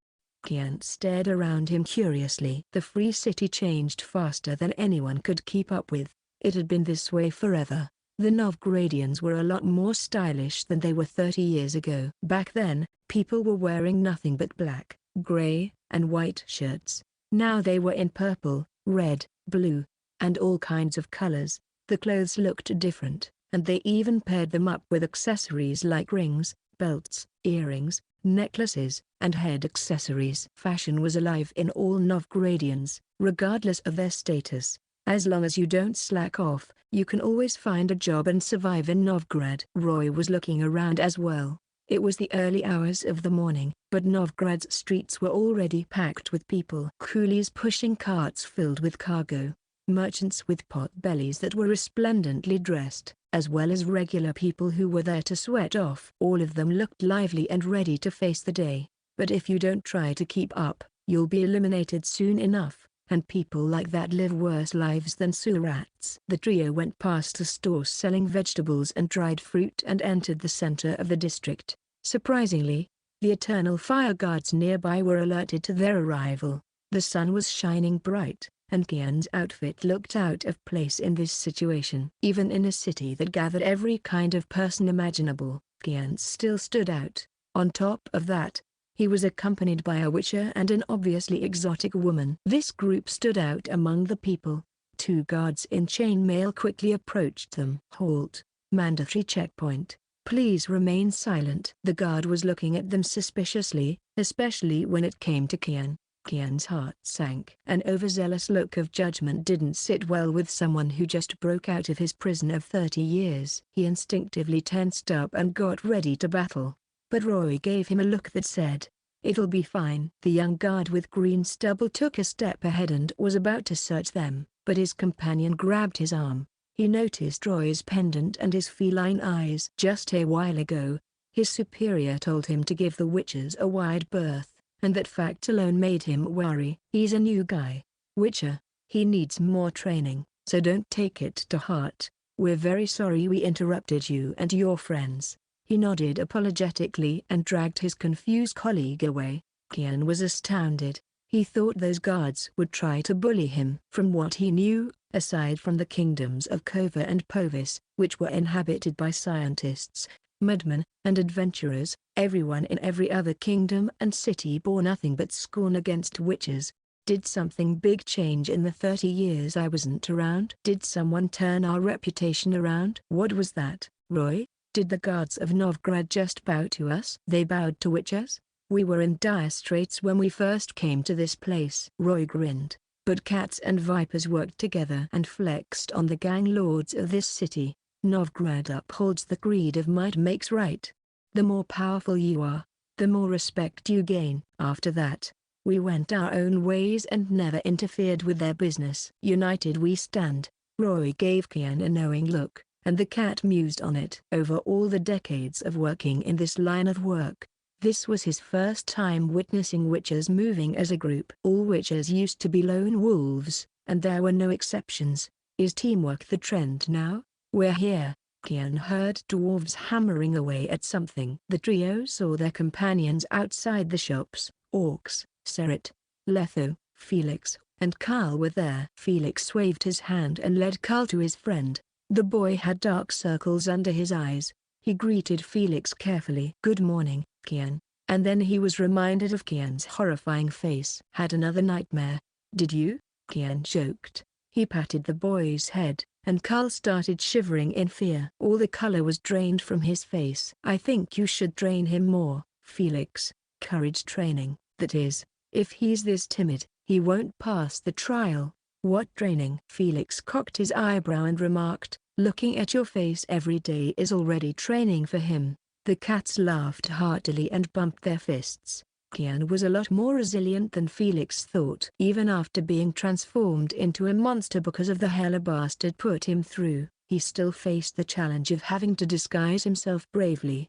Kian stared around him curiously. The free city changed faster than anyone could keep up with. It had been this way forever. The Novgorodians were a lot more stylish than they were 30 years ago. Back then, people were wearing nothing but black, gray, and white shirts. Now they were in purple, red, blue, and all kinds of colors. The clothes looked different, and they even paired them up with accessories like rings, belts, earrings, necklaces, and head accessories. Fashion was alive in all Novgorodians, regardless of their status. As long as you don't slack off, you can always find a job and survive in Novgorod. Roy was looking around as well. It was the early hours of the morning, but Novgorod's streets were already packed with people. Coolies pushing carts filled with cargo, merchants with pot-bellies that were resplendently dressed, as well as regular people who were there to sweat off. All of them looked lively and ready to face the day. But if you don't try to keep up, you'll be eliminated soon enough. And people like that live worse lives than sewer rats. The trio went past a store selling vegetables and dried fruit and entered the center of the district. Surprisingly, the eternal fire guards nearby were alerted to their arrival. The sun was shining bright, and Kian's outfit looked out of place in this situation. Even in a city that gathered every kind of person imaginable, Kian still stood out. On top of that, he was accompanied by a witcher and an obviously exotic woman. This group stood out among the people. Two guards in chainmail quickly approached them. Halt. Mandatory checkpoint. Please remain silent. The guard was looking at them suspiciously, especially when it came to Kian. Kian's heart sank. An overzealous look of judgment didn't sit well with someone who just broke out of his prison of 30 years. He instinctively tensed up and got ready to battle. But Roy gave him a look that said, "It'll be fine." The young guard with green stubble took a step ahead and was about to search them, but his companion grabbed his arm. He noticed Roy's pendant and his feline eyes. Just a while ago, his superior told him to give the witches a wide berth, and that fact alone made him worry. He's a new guy, Witcher. He needs more training, so don't take it to heart. We're very sorry we interrupted you and your friends. He nodded apologetically and dragged his confused colleague away. Kian was astounded. He thought those guards would try to bully him. From what he knew, aside from the kingdoms of Kova and Povis, which were inhabited by scientists, madmen, and adventurers, everyone in every other kingdom and city bore nothing but scorn against witches. Did something big change in the 30 years I wasn't around? Did someone turn our reputation around? What was that, Roy? Did the guards of Novgorod just bow to us? They bowed to witches? We were in dire straits when we first came to this place. Roy grinned, but cats and vipers worked together and flexed on the gang lords of this city. Novgorod upholds the creed of might makes right. The more powerful you are, the more respect you gain. After that, we went our own ways and never interfered with their business. United we stand. Roy gave Kian a knowing look, and the cat mused on it. Over all the decades of working in this line of work, this was his first time witnessing witches moving as a group. All witches used to be lone wolves, and there were no exceptions. Is teamwork the trend now? We're here. Kian heard dwarves hammering away at something. The trio saw their companions outside the shops. Orcs, Seret, Letho, Felix, and Carl were there. Felix waved his hand and led Carl to his friend. The boy had dark circles under his eyes. He greeted Felix carefully. "Good morning, Kian," and then he was reminded of Kian's horrifying face. "Had another nightmare, did you?" Kian joked. He patted the boy's head, and Carl started shivering in fear. All the color was drained from his face. "I think you should train him more, Felix. Courage training, that is. If he's this timid, he won't pass the trial." "What training?" Felix cocked his eyebrow and remarked, Looking at your face every day is already training for him." The cats laughed heartily and bumped their fists. Kaer was a lot more resilient than Felix thought. Even after being transformed into a monster because of the hell a bastard put him through, he still faced the challenge of having to disguise himself bravely.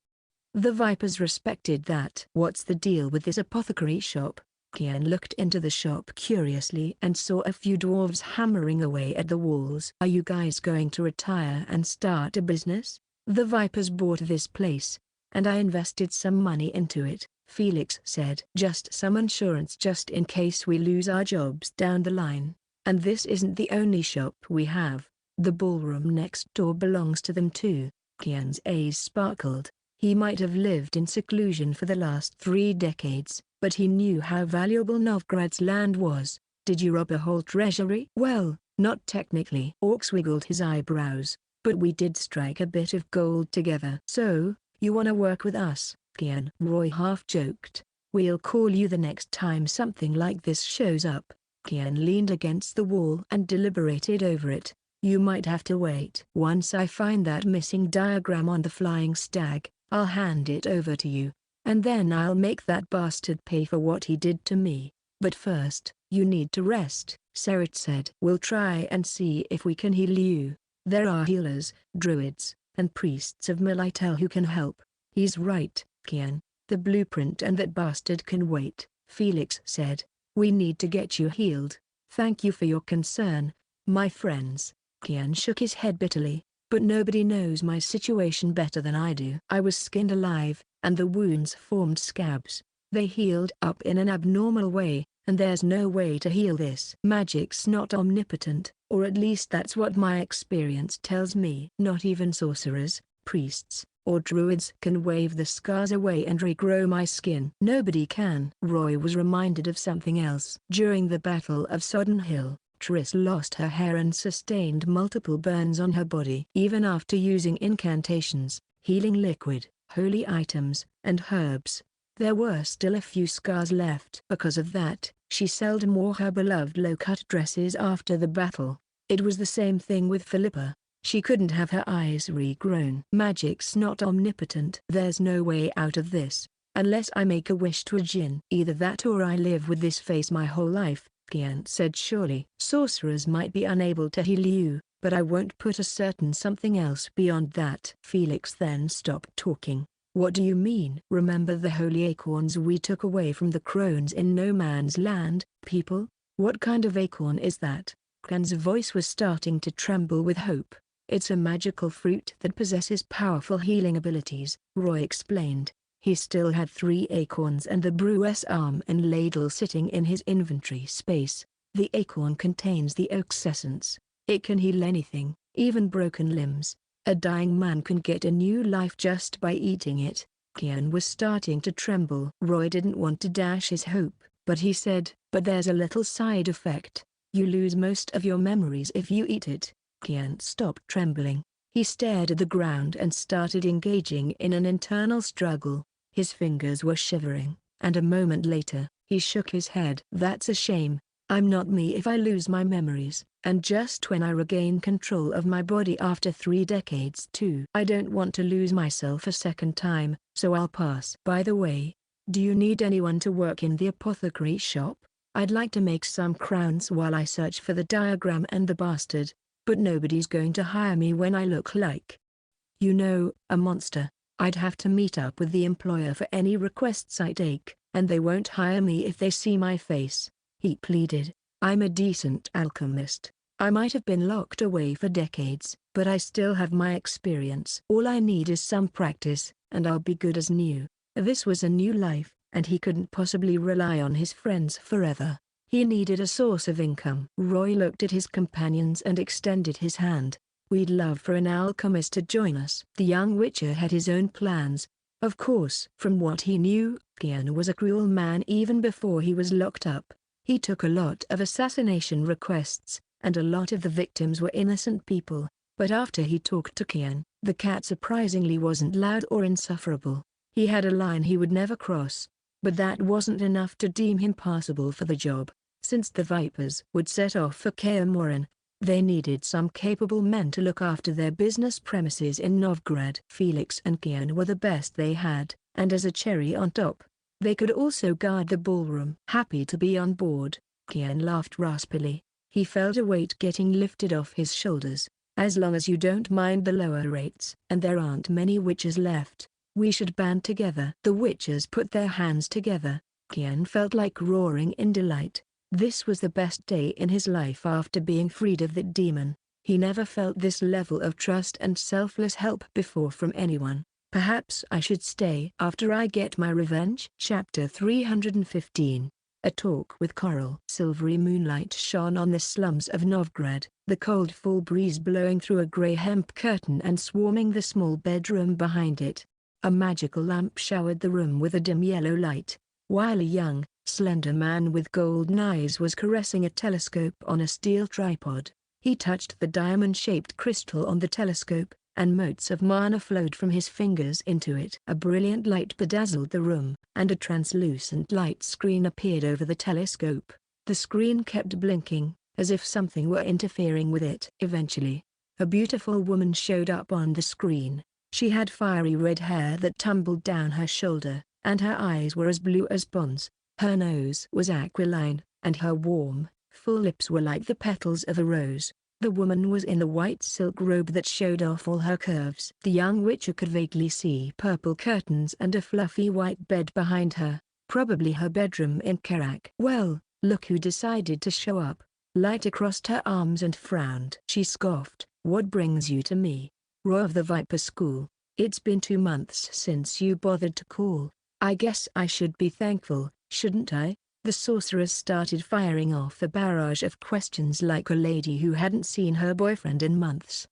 The Vipers respected that. "What's the deal with this apothecary shop?" Kaer looked into the shop curiously and saw a few dwarves hammering away at the walls. "Are you guys going to retire and start a business?" "The Vipers bought this place, and I invested some money into it," Felix said. "Just some insurance just in case we lose our jobs down the line. And this isn't the only shop we have. The ballroom next door belongs to them too." Kaer's eyes sparkled. He might have lived in seclusion for the last 3 decades, but he knew how valuable Novgorod's land was. "Did you rob a whole treasury?" "Well, not technically." Orcs wiggled his eyebrows, "but we did strike a bit of gold together." "So, you wanna work with us, Kaer?" Roy half joked. "We'll call you the next time something like this shows up." Kaer leaned against the wall and deliberated over it. "You might have to wait. Once I find that missing diagram on the flying stag, I'll hand it over to you. And then I'll make that bastard pay for what he did to me. But first, you need to rest," Serit said. "We'll try and see if we can heal you. There are healers, druids, and priests of Militel who can help." "He's right, Kaer. The blueprint and that bastard can wait," Felix said. "We need to get you healed. Thank you for your concern, my friends." Kaer shook his head bitterly. "But nobody knows my situation better than I do. I was skinned alive, and the wounds formed scabs. They healed up in an abnormal way, and there's no way to heal this. Magic's not omnipotent, or at least that's what my experience tells me. Not even sorcerers, priests, or druids can wave the scars away and regrow my skin." "Nobody can." Roy was reminded of something else. During the Battle of Sodden Hill, Triss lost her hair and sustained multiple burns on her body. Even after using incantations, healing liquid, holy items, and herbs, there were still a few scars left. Because of that, she seldom wore her beloved low-cut dresses after the battle. It was the same thing with Philippa. She couldn't have her eyes regrown. "Magic's not omnipotent. There's no way out of this, unless I make a wish to a djinn. Either that or I live with this face my whole life," Kaer said surely. "Sorcerers might be unable to heal you, but I won't put a certain something else beyond that." Felix then stopped talking. "What do you mean?" "Remember the holy acorns we took away from the crones in No Man's Land, people?" "What kind of acorn is that?" Kaer's voice was starting to tremble with hope. "It's a magical fruit that possesses powerful healing abilities," Roy explained. He still had 3 acorns and the brewer's arm and ladle sitting in his inventory space. "The acorn contains the oak's essence. It can heal anything, even broken limbs. A dying man can get a new life just by eating it." Kaer was starting to tremble. Roy didn't want to dash his hope, but he said, "But there's a little side effect. You lose most of your memories if you eat it." Kaer stopped trembling. He stared at the ground and started engaging in an internal struggle. His fingers were shivering, and a moment later, he shook his head. "That's a shame. I'm not me if I lose my memories, and just when I regain control of my body after 3 decades too. I don't want to lose myself a second time, so I'll pass." "By the way, do you need anyone to work in the apothecary shop? I'd like to make some crowns while I search for the diagram and the bastard, but nobody's going to hire me when I look like, a monster. I'd have to meet up with the employer for any requests I take, and they won't hire me if they see my face," he pleaded. "I'm a decent alchemist. I might have been locked away for decades, but I still have my experience. All I need is some practice, and I'll be good as new." This was a new life, and he couldn't possibly rely on his friends forever. He needed a source of income. Roy looked at his companions and extended his hand. "We'd love for an alchemist to join us." The young witcher had his own plans. Of course, from what he knew, Kaer was a cruel man even before he was locked up. He took a lot of assassination requests, and a lot of the victims were innocent people. But after he talked to Kaer, the cat surprisingly wasn't loud or insufferable. He had a line he would never cross. But that wasn't enough to deem him passable for the job. Since the Vipers would set off for Kaer, They needed some capable men to look after their business premises in Novgorod. Felix and Kaer were the best they had, and as a cherry on top, they could also guard the ballroom. Happy to be on board, Kaer laughed raspily. He felt a weight getting lifted off his shoulders. As long as you don't mind the lower rates and there aren't many witches left, we should band together. The witches put their hands together. Kaer felt like roaring in delight. This was the best day in his life after being freed of that demon. He never felt this level of trust and selfless help before from anyone. Perhaps I should stay after I get my revenge. Chapter 315. A talk with Coral. Silvery moonlight shone on the slums of Novgorod, the cold fall breeze blowing through a grey hemp curtain and swarming the small bedroom behind it. A magical lamp showered the room with a dim yellow light, while a young, slender man with golden eyes was caressing a telescope on a steel tripod. He touched the diamond-shaped crystal on the telescope, and motes of mana flowed from his fingers into it. A brilliant light bedazzled the room, and a translucent light screen appeared over the telescope. The screen kept blinking, as if something were interfering with it. Eventually, a beautiful woman showed up on the screen. She had fiery red hair that tumbled down her shoulder, and her eyes were as blue as ponds. Her nose was aquiline, and her warm, full lips were like the petals of a rose. The woman was in a white silk robe that showed off all her curves. The young witcher could vaguely see purple curtains and a fluffy white bed behind her, probably her bedroom in Kaer. "Well, look who decided to show up." Light crossed her arms and frowned. She scoffed. "What brings you to me? Roy of the Viper School. It's been 2 months since you bothered to call. I guess I should be thankful, shouldn't I?" The sorceress started firing off a barrage of questions like a lady who hadn't seen her boyfriend in months.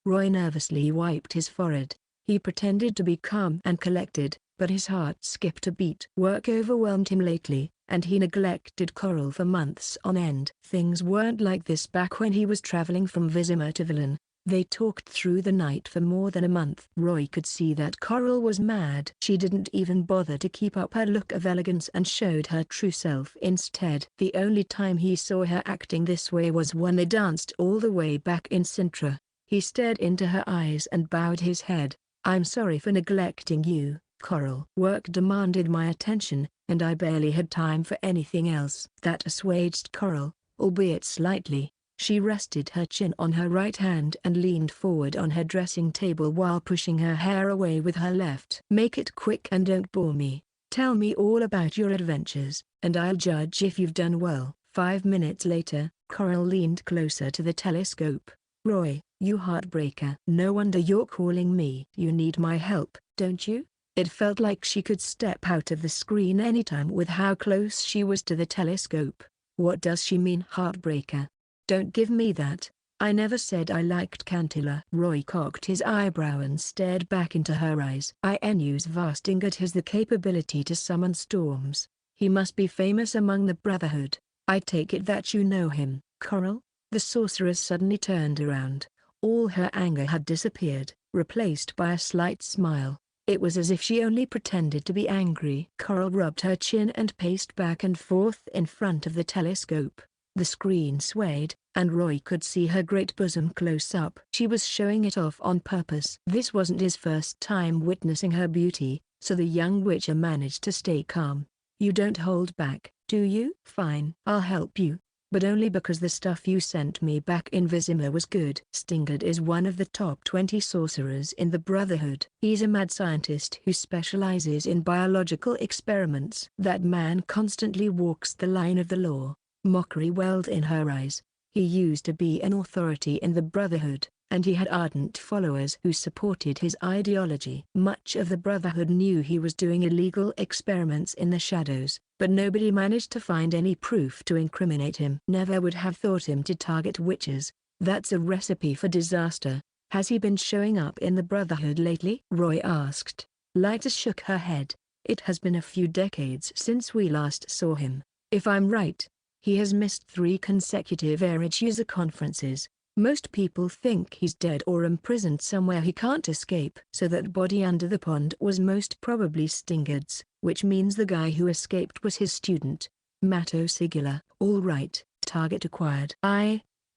Roy nervously wiped his forehead. He pretended to be calm and collected, but his heart skipped a beat. Work overwhelmed him lately, and he neglected Coral for months on end. Things weren't like this back when he was traveling from Vizima to Villan. They talked through the night for more than a month. Roy could see that Coral was mad. She didn't even bother to keep up her look of elegance and showed her true self instead. The only time he saw her acting this way was when they danced all the way back in Sintra. He stared into her eyes and bowed his head. "I'm sorry for neglecting you, Coral. Work demanded my attention, and I barely had time for anything else." That assuaged Coral, albeit slightly. She rested her chin on her right hand and leaned forward on her dressing table while pushing her hair away with her left. "Make it quick and don't bore me. Tell me all about your adventures, and I'll judge if you've done well." 5 minutes later, Coral leaned closer to the telescope. "Roy, you heartbreaker. No wonder you're calling me. You need my help, don't you?" It felt like she could step out of the screen anytime with how close she was to the telescope. What does she mean, heartbreaker? Don't give me that. I never said I liked Cantilla. Roy cocked his eyebrow and stared back into her eyes. Inu's vast ingot has the capability to summon storms. He must be famous among the Brotherhood. I take it that you know him, Coral? The sorceress suddenly turned around. All her anger had disappeared, replaced by a slight smile. It was as if she only pretended to be angry. Coral rubbed her chin and paced back and forth in front of the telescope. The screen swayed, and Roy could see her great bosom close up. She was showing it off on purpose. This wasn't his first time witnessing her beauty, so the young witcher managed to stay calm. "You don't hold back, do you? Fine. I'll help you. But only because the stuff you sent me back in Vizima was good." Stingard is one of the top 20 sorcerers in the Brotherhood. He's a mad scientist who specializes in biological experiments. That man constantly walks the line of the law. Mockery welled in her eyes. He used to be an authority in the Brotherhood, and he had ardent followers who supported his ideology. Much of the Brotherhood knew he was doing illegal experiments in the shadows, but nobody managed to find any proof to incriminate him. Never would have thought him to target witches. That's a recipe for disaster. Has he been showing up in the Brotherhood lately? Roy asked. Lyta shook her head. It has been a few decades since we last saw him. If I'm right, he has missed 3 consecutive Airage user conferences. Most people think he's dead or imprisoned somewhere he can't escape. So that body under the pond was most probably Stingard's, which means the guy who escaped was his student, Mato Sigila. All right, target acquired.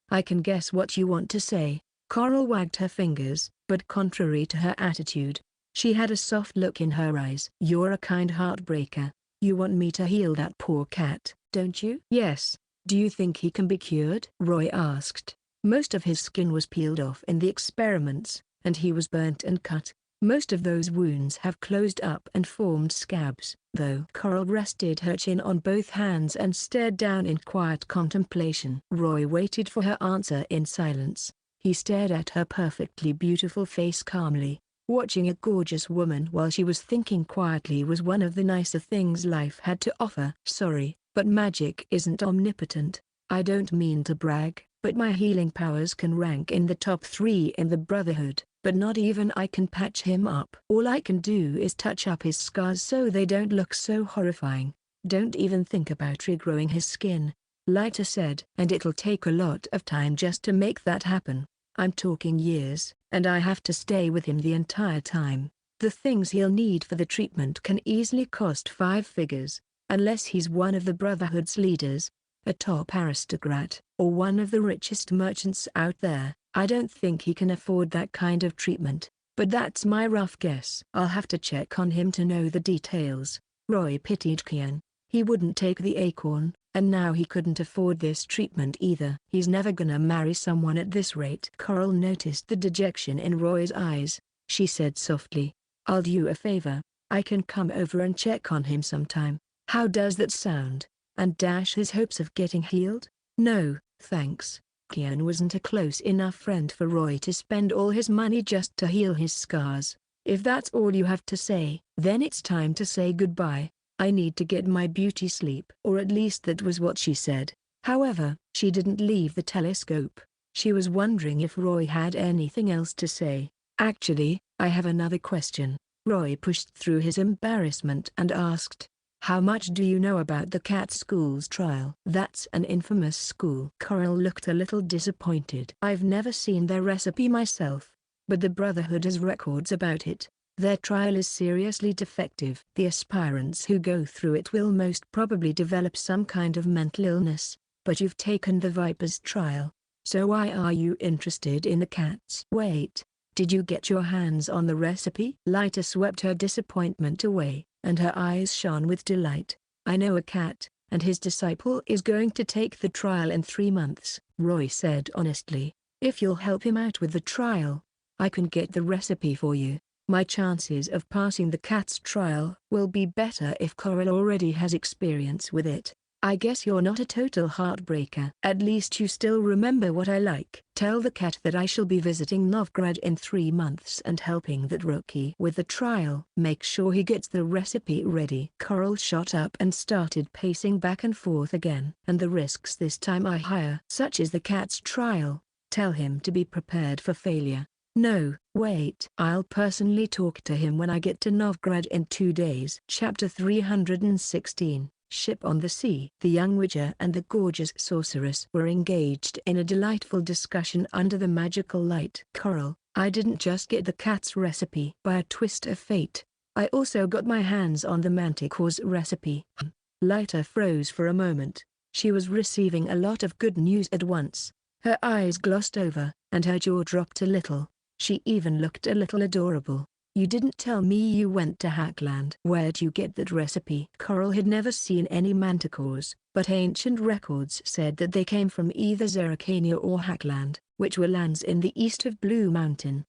I can guess what you want to say. Coral wagged her fingers, but contrary to her attitude, she had a soft look in her eyes. You're a kind heartbreaker. You want me to heal that poor cat, don't you? Yes. Do you think he can be cured? Roy asked. Most of his skin was peeled off in the experiments, and he was burnt and cut. Most of those wounds have closed up and formed scabs, though. Coral rested her chin on both hands and stared down in quiet contemplation. Roy waited for her answer in silence. He stared at her perfectly beautiful face calmly. Watching a gorgeous woman while she was thinking quietly was one of the nicer things life had to offer. Sorry, but magic isn't omnipotent. I don't mean to brag, but my healing powers can rank in the top 3 in the Brotherhood, but not even I can patch him up. All I can do is touch up his scars so they don't look so horrifying. Don't even think about regrowing his skin, Leiter said. And it'll take a lot of time just to make that happen. I'm talking years, and I have to stay with him the entire time. The things he'll need for the treatment can easily cost 5 figures, unless he's one of the Brotherhood's leaders, a top aristocrat, or one of the richest merchants out there. I don't think he can afford that kind of treatment, but that's my rough guess. I'll have to check on him to know the details. Roy pitied Kaer. He wouldn't take the acorn, and now he couldn't afford this treatment either. He's never gonna marry someone at this rate. Coral noticed the dejection in Roy's eyes. She said softly, I'll do you a favor. I can come over and check on him sometime. How does that sound? And dash his hopes of getting healed? No, thanks. Kaer wasn't a close enough friend for Roy to spend all his money just to heal his scars. If that's all you have to say, then it's time to say goodbye. I need to get my beauty sleep. Or at least that was what she said. However, she didn't leave the telescope. She was wondering if Roy had anything else to say. Actually, I have another question. Roy pushed through his embarrassment and asked, how much do you know about the cat school's trial? That's an infamous school. Coral looked a little disappointed. I've never seen their recipe myself, but the Brotherhood has records about it. Their trial is seriously defective. The aspirants who go through it will most probably develop some kind of mental illness, but you've taken the Viper's trial, so why are you interested in the cats? Wait, did you get your hands on the recipe? Leiter swept her disappointment away, and her eyes shone with delight. I know a cat, and his disciple is going to take the trial in 3 months, Roy said honestly. If you'll help him out with the trial, I can get the recipe for you. My chances of passing the cat's trial will be better if Coral already has experience with it. I guess you're not a total heartbreaker. At least you still remember what I like. Tell the cat that I shall be visiting Novgorod in 3 months and helping that rookie with the trial. Make sure he gets the recipe ready. Coral shot up and started pacing back and forth again. And the risks this time are higher. Such is the cat's trial. Tell him to be prepared for failure. No, wait. I'll personally talk to him when I get to Novgorod in 2 days. Chapter 316. Ship on the Sea. The young witcher and the gorgeous sorceress were engaged in a delightful discussion under the magical light. Coral, I didn't just get the cat's recipe. By a twist of fate, I also got my hands on the manticore's recipe. Leiter froze for a moment. She was receiving a lot of good news at once. Her eyes glossed over, and her jaw dropped a little. She even looked a little adorable. You didn't tell me you went to Hackland. Where'd you get that recipe? Coral had never seen any manticores, but ancient records said that they came from either Zeracania or Hackland, which were lands in the east of Blue Mountain.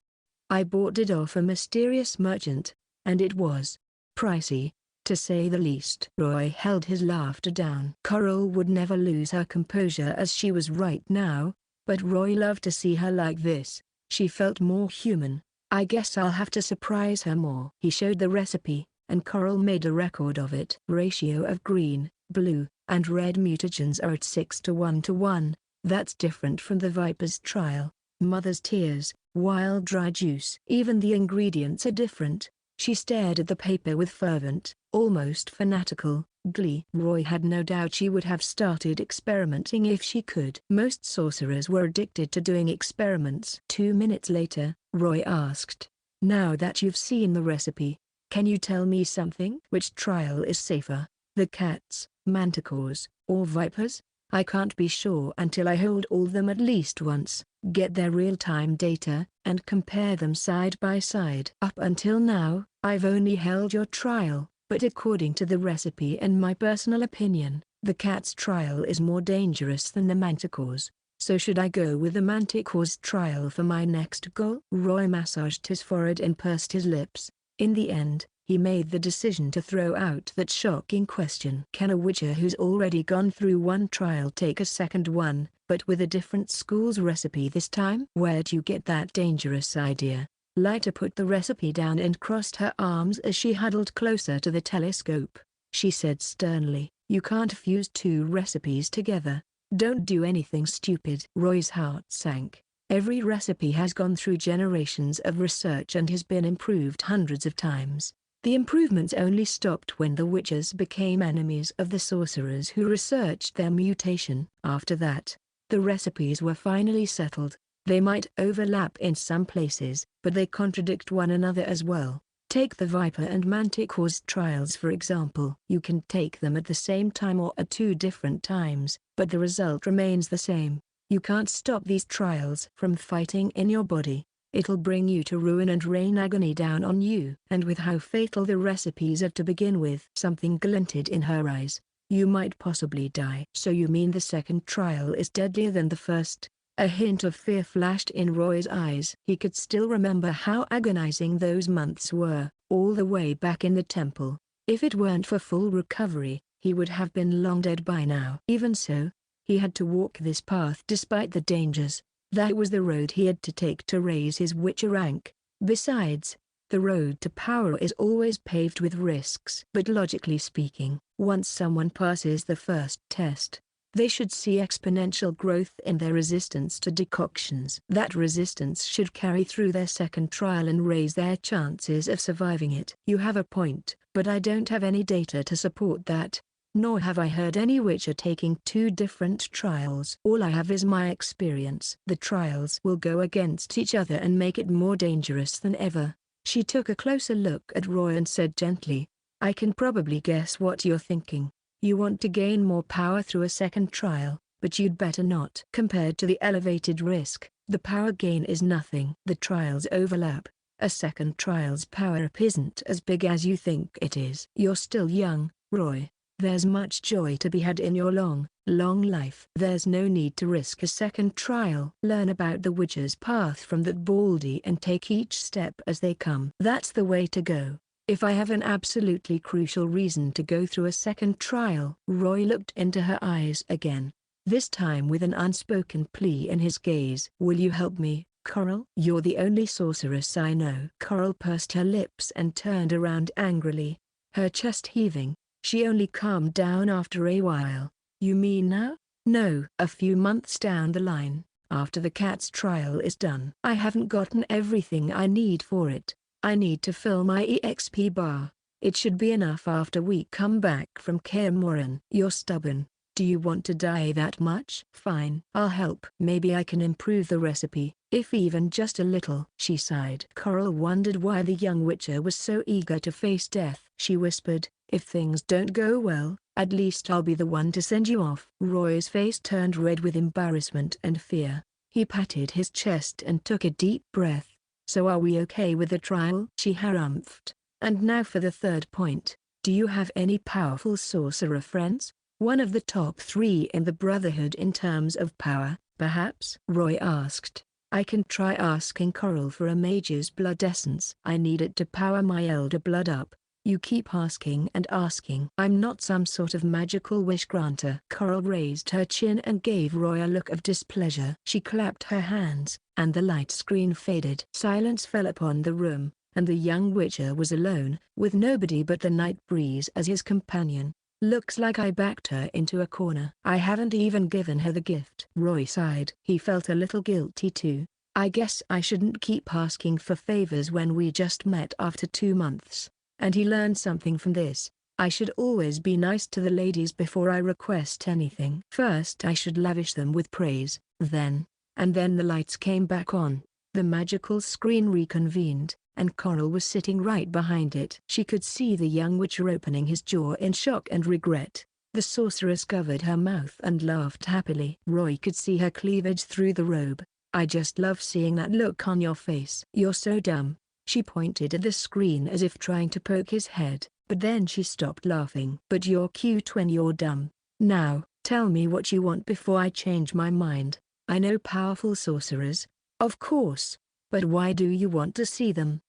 I bought it off a mysterious merchant, and it was pricey, to say the least. Roy held his laughter down. Coral would never lose her composure as she was right now, but Roy loved to see her like this. She felt more human. I guess I'll have to surprise her more. He showed the recipe, and Coral made a record of it. Ratio of green, blue, and red mutagens are at 6:1:1. That's different from the Viper's trial, mother's tears, wild dry juice. Even the ingredients are different. She stared at the paper with fervent, almost fanatical, glee. Roy had no doubt she would have started experimenting if she could. Most sorcerers were addicted to doing experiments. 2 minutes later, Roy asked, now that you've seen the recipe, can you tell me something? Which trial is safer, the cats, manticores, or vipers? I can't be sure until I hold all of them at least once, get their real-time data, and compare them side by side. Up until now, I've only held your trial, but according to the recipe and my personal opinion, the cat's trial is more dangerous than the manticore's. So should I go with the manticore's trial for my next goal? Roy massaged his forehead and pursed his lips. In the end, he made the decision to throw out that shocking question. Can a witcher who's already gone through one trial take a second one, but with a different school's recipe this time? Where'd you get that dangerous idea? Lyta put the recipe down and crossed her arms as she huddled closer to the telescope. She said sternly, "You can't fuse two recipes together. Don't do anything stupid." Roy's heart sank. Every recipe has gone through generations of research and has been improved hundreds of times. The improvements only stopped when the witches became enemies of the sorcerers who researched their mutation. After that, the recipes were finally settled. They might overlap in some places, but they contradict one another as well. Take the Viper and Manticore's trials for example. You can take them at the same time or at two different times, but the result remains the same. You can't stop these trials from fighting in your body. It'll bring you to ruin and rain agony down on you. And with how fatal the recipes are to begin with. Something glinted in her eyes. You might possibly die. So you mean the second trial is deadlier than the first? A hint of fear flashed in Roy's eyes. He could still remember how agonizing those months were, all the way back in the temple. If it weren't for full recovery, he would have been long dead by now. Even so, he had to walk this path despite the dangers. That was the road he had to take to raise his witcher rank. Besides, the road to power is always paved with risks. But logically speaking, once someone passes the first test, they should see exponential growth in their resistance to decoctions. That resistance should carry through their second trial and raise their chances of surviving it. You have a point, but I don't have any data to support that. Nor have I heard any witcher taking two different trials. All I have is my experience. The trials will go against each other and make it more dangerous than ever. She took a closer look at Roy and said gently, "I can probably guess what you're thinking. You want to gain more power through a second trial, but you'd better not." Compared to the elevated risk, the power gain is nothing. The trials overlap. A second trial's power up isn't as big as you think it is. You're still young, Roy. There's much joy to be had in your long life. There's no need to risk a second trial. Learn about the witcher's path from that baldy and take each step as they come. That's the way to go. If I have an absolutely crucial reason to go through a second trial. Roy looked into her eyes again, this time with an unspoken plea in his gaze. "Will you help me, Coral? You're the only sorceress I know." Coral pursed her lips and turned around angrily, her chest heaving. She only calmed down after a while. "You mean now?" "No, a few months down the line, after the cat's trial is done. I haven't gotten everything I need for it. I need to fill my EXP bar. It should be enough after we come back from Kaer. You're stubborn. Do you want to die that much? Fine. I'll help. Maybe I can improve the recipe, if even just a little." She sighed. Coral wondered why the young witcher was so eager to face death. She whispered, "If things don't go well, at least I'll be the one to send you off." Roy's face turned red with embarrassment and fear. He patted his chest and took a deep breath. "So are we okay with the trial?" she harumphed. "And now for the third point. Do you have any powerful sorcerer friends? One of the top 3 in the Brotherhood in terms of power, perhaps?" Roy asked. "I can try asking Coral for a mage's blood essence. I need it to power my elder blood up. You keep asking and asking. I'm not some sort of magical wish granter." Coral raised her chin and gave Roy a look of displeasure. She clapped her hands, and the light screen faded. Silence fell upon the room, and the young witcher was alone, with nobody but the night breeze as his companion. "Looks like I backed her into a corner. I haven't even given her the gift." Roy sighed. He felt a little guilty too. "I guess I shouldn't keep asking for favors when we just met after 2 months. And he learned something from this. I should always be nice to the ladies before I request anything. First I should lavish them with praise, then the lights came back on. The magical screen reconvened, and Coral was sitting right behind it. She could see the young witcher opening his jaw in shock and regret. The sorceress covered her mouth and laughed happily. Roy could see her cleavage through the robe. I just love seeing that look on your face. You're so dumb. She pointed at the screen as if trying to poke his head, but then she stopped laughing. But you're cute when you're dumb. Now, tell me what you want before I change my mind. I know powerful sorcerers. Of course. But why do you want to see them?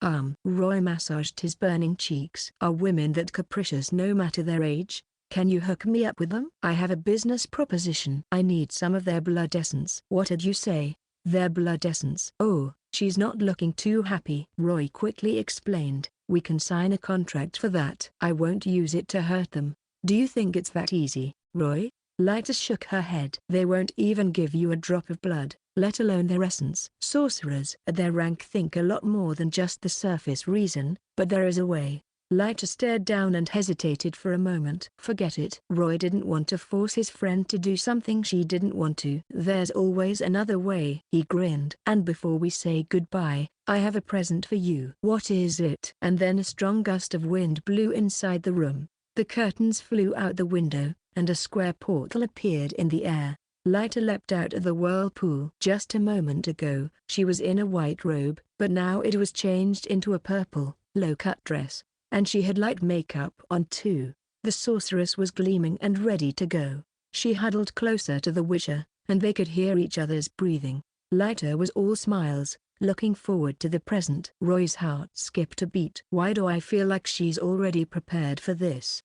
Roy massaged his burning cheeks. Are women that capricious no matter their age? Can you hook me up with them? I have a business proposition. I need some of their blood essence. What did you say? Their blood essence. Oh, she's not looking too happy. Roy quickly explained. We can sign a contract for that. I won't use it to hurt them. Do you think it's that easy, Roy? Lyta shook her head. They won't even give you a drop of blood, let alone their essence. Sorcerers at their rank think a lot more than just the surface reason, but there is a way. Lyta stared down and hesitated for a moment. Forget it. Roy didn't want to force his friend to do something she didn't want to. There's always another way. He grinned. And before we say goodbye, I have a present for you. What is it? And then a strong gust of wind blew inside the room. The curtains flew out the window, and a square portal appeared in the air. Lyta leapt out of the whirlpool. Just a moment ago, she was in a white robe, but now it was changed into a purple, low-cut dress. And she had light makeup on too. The sorceress was gleaming and ready to go. She huddled closer to the Witcher, and they could hear each other's breathing. Lyta was all smiles, looking forward to the present. Roy's heart skipped a beat. Why do I feel like she's already prepared for this?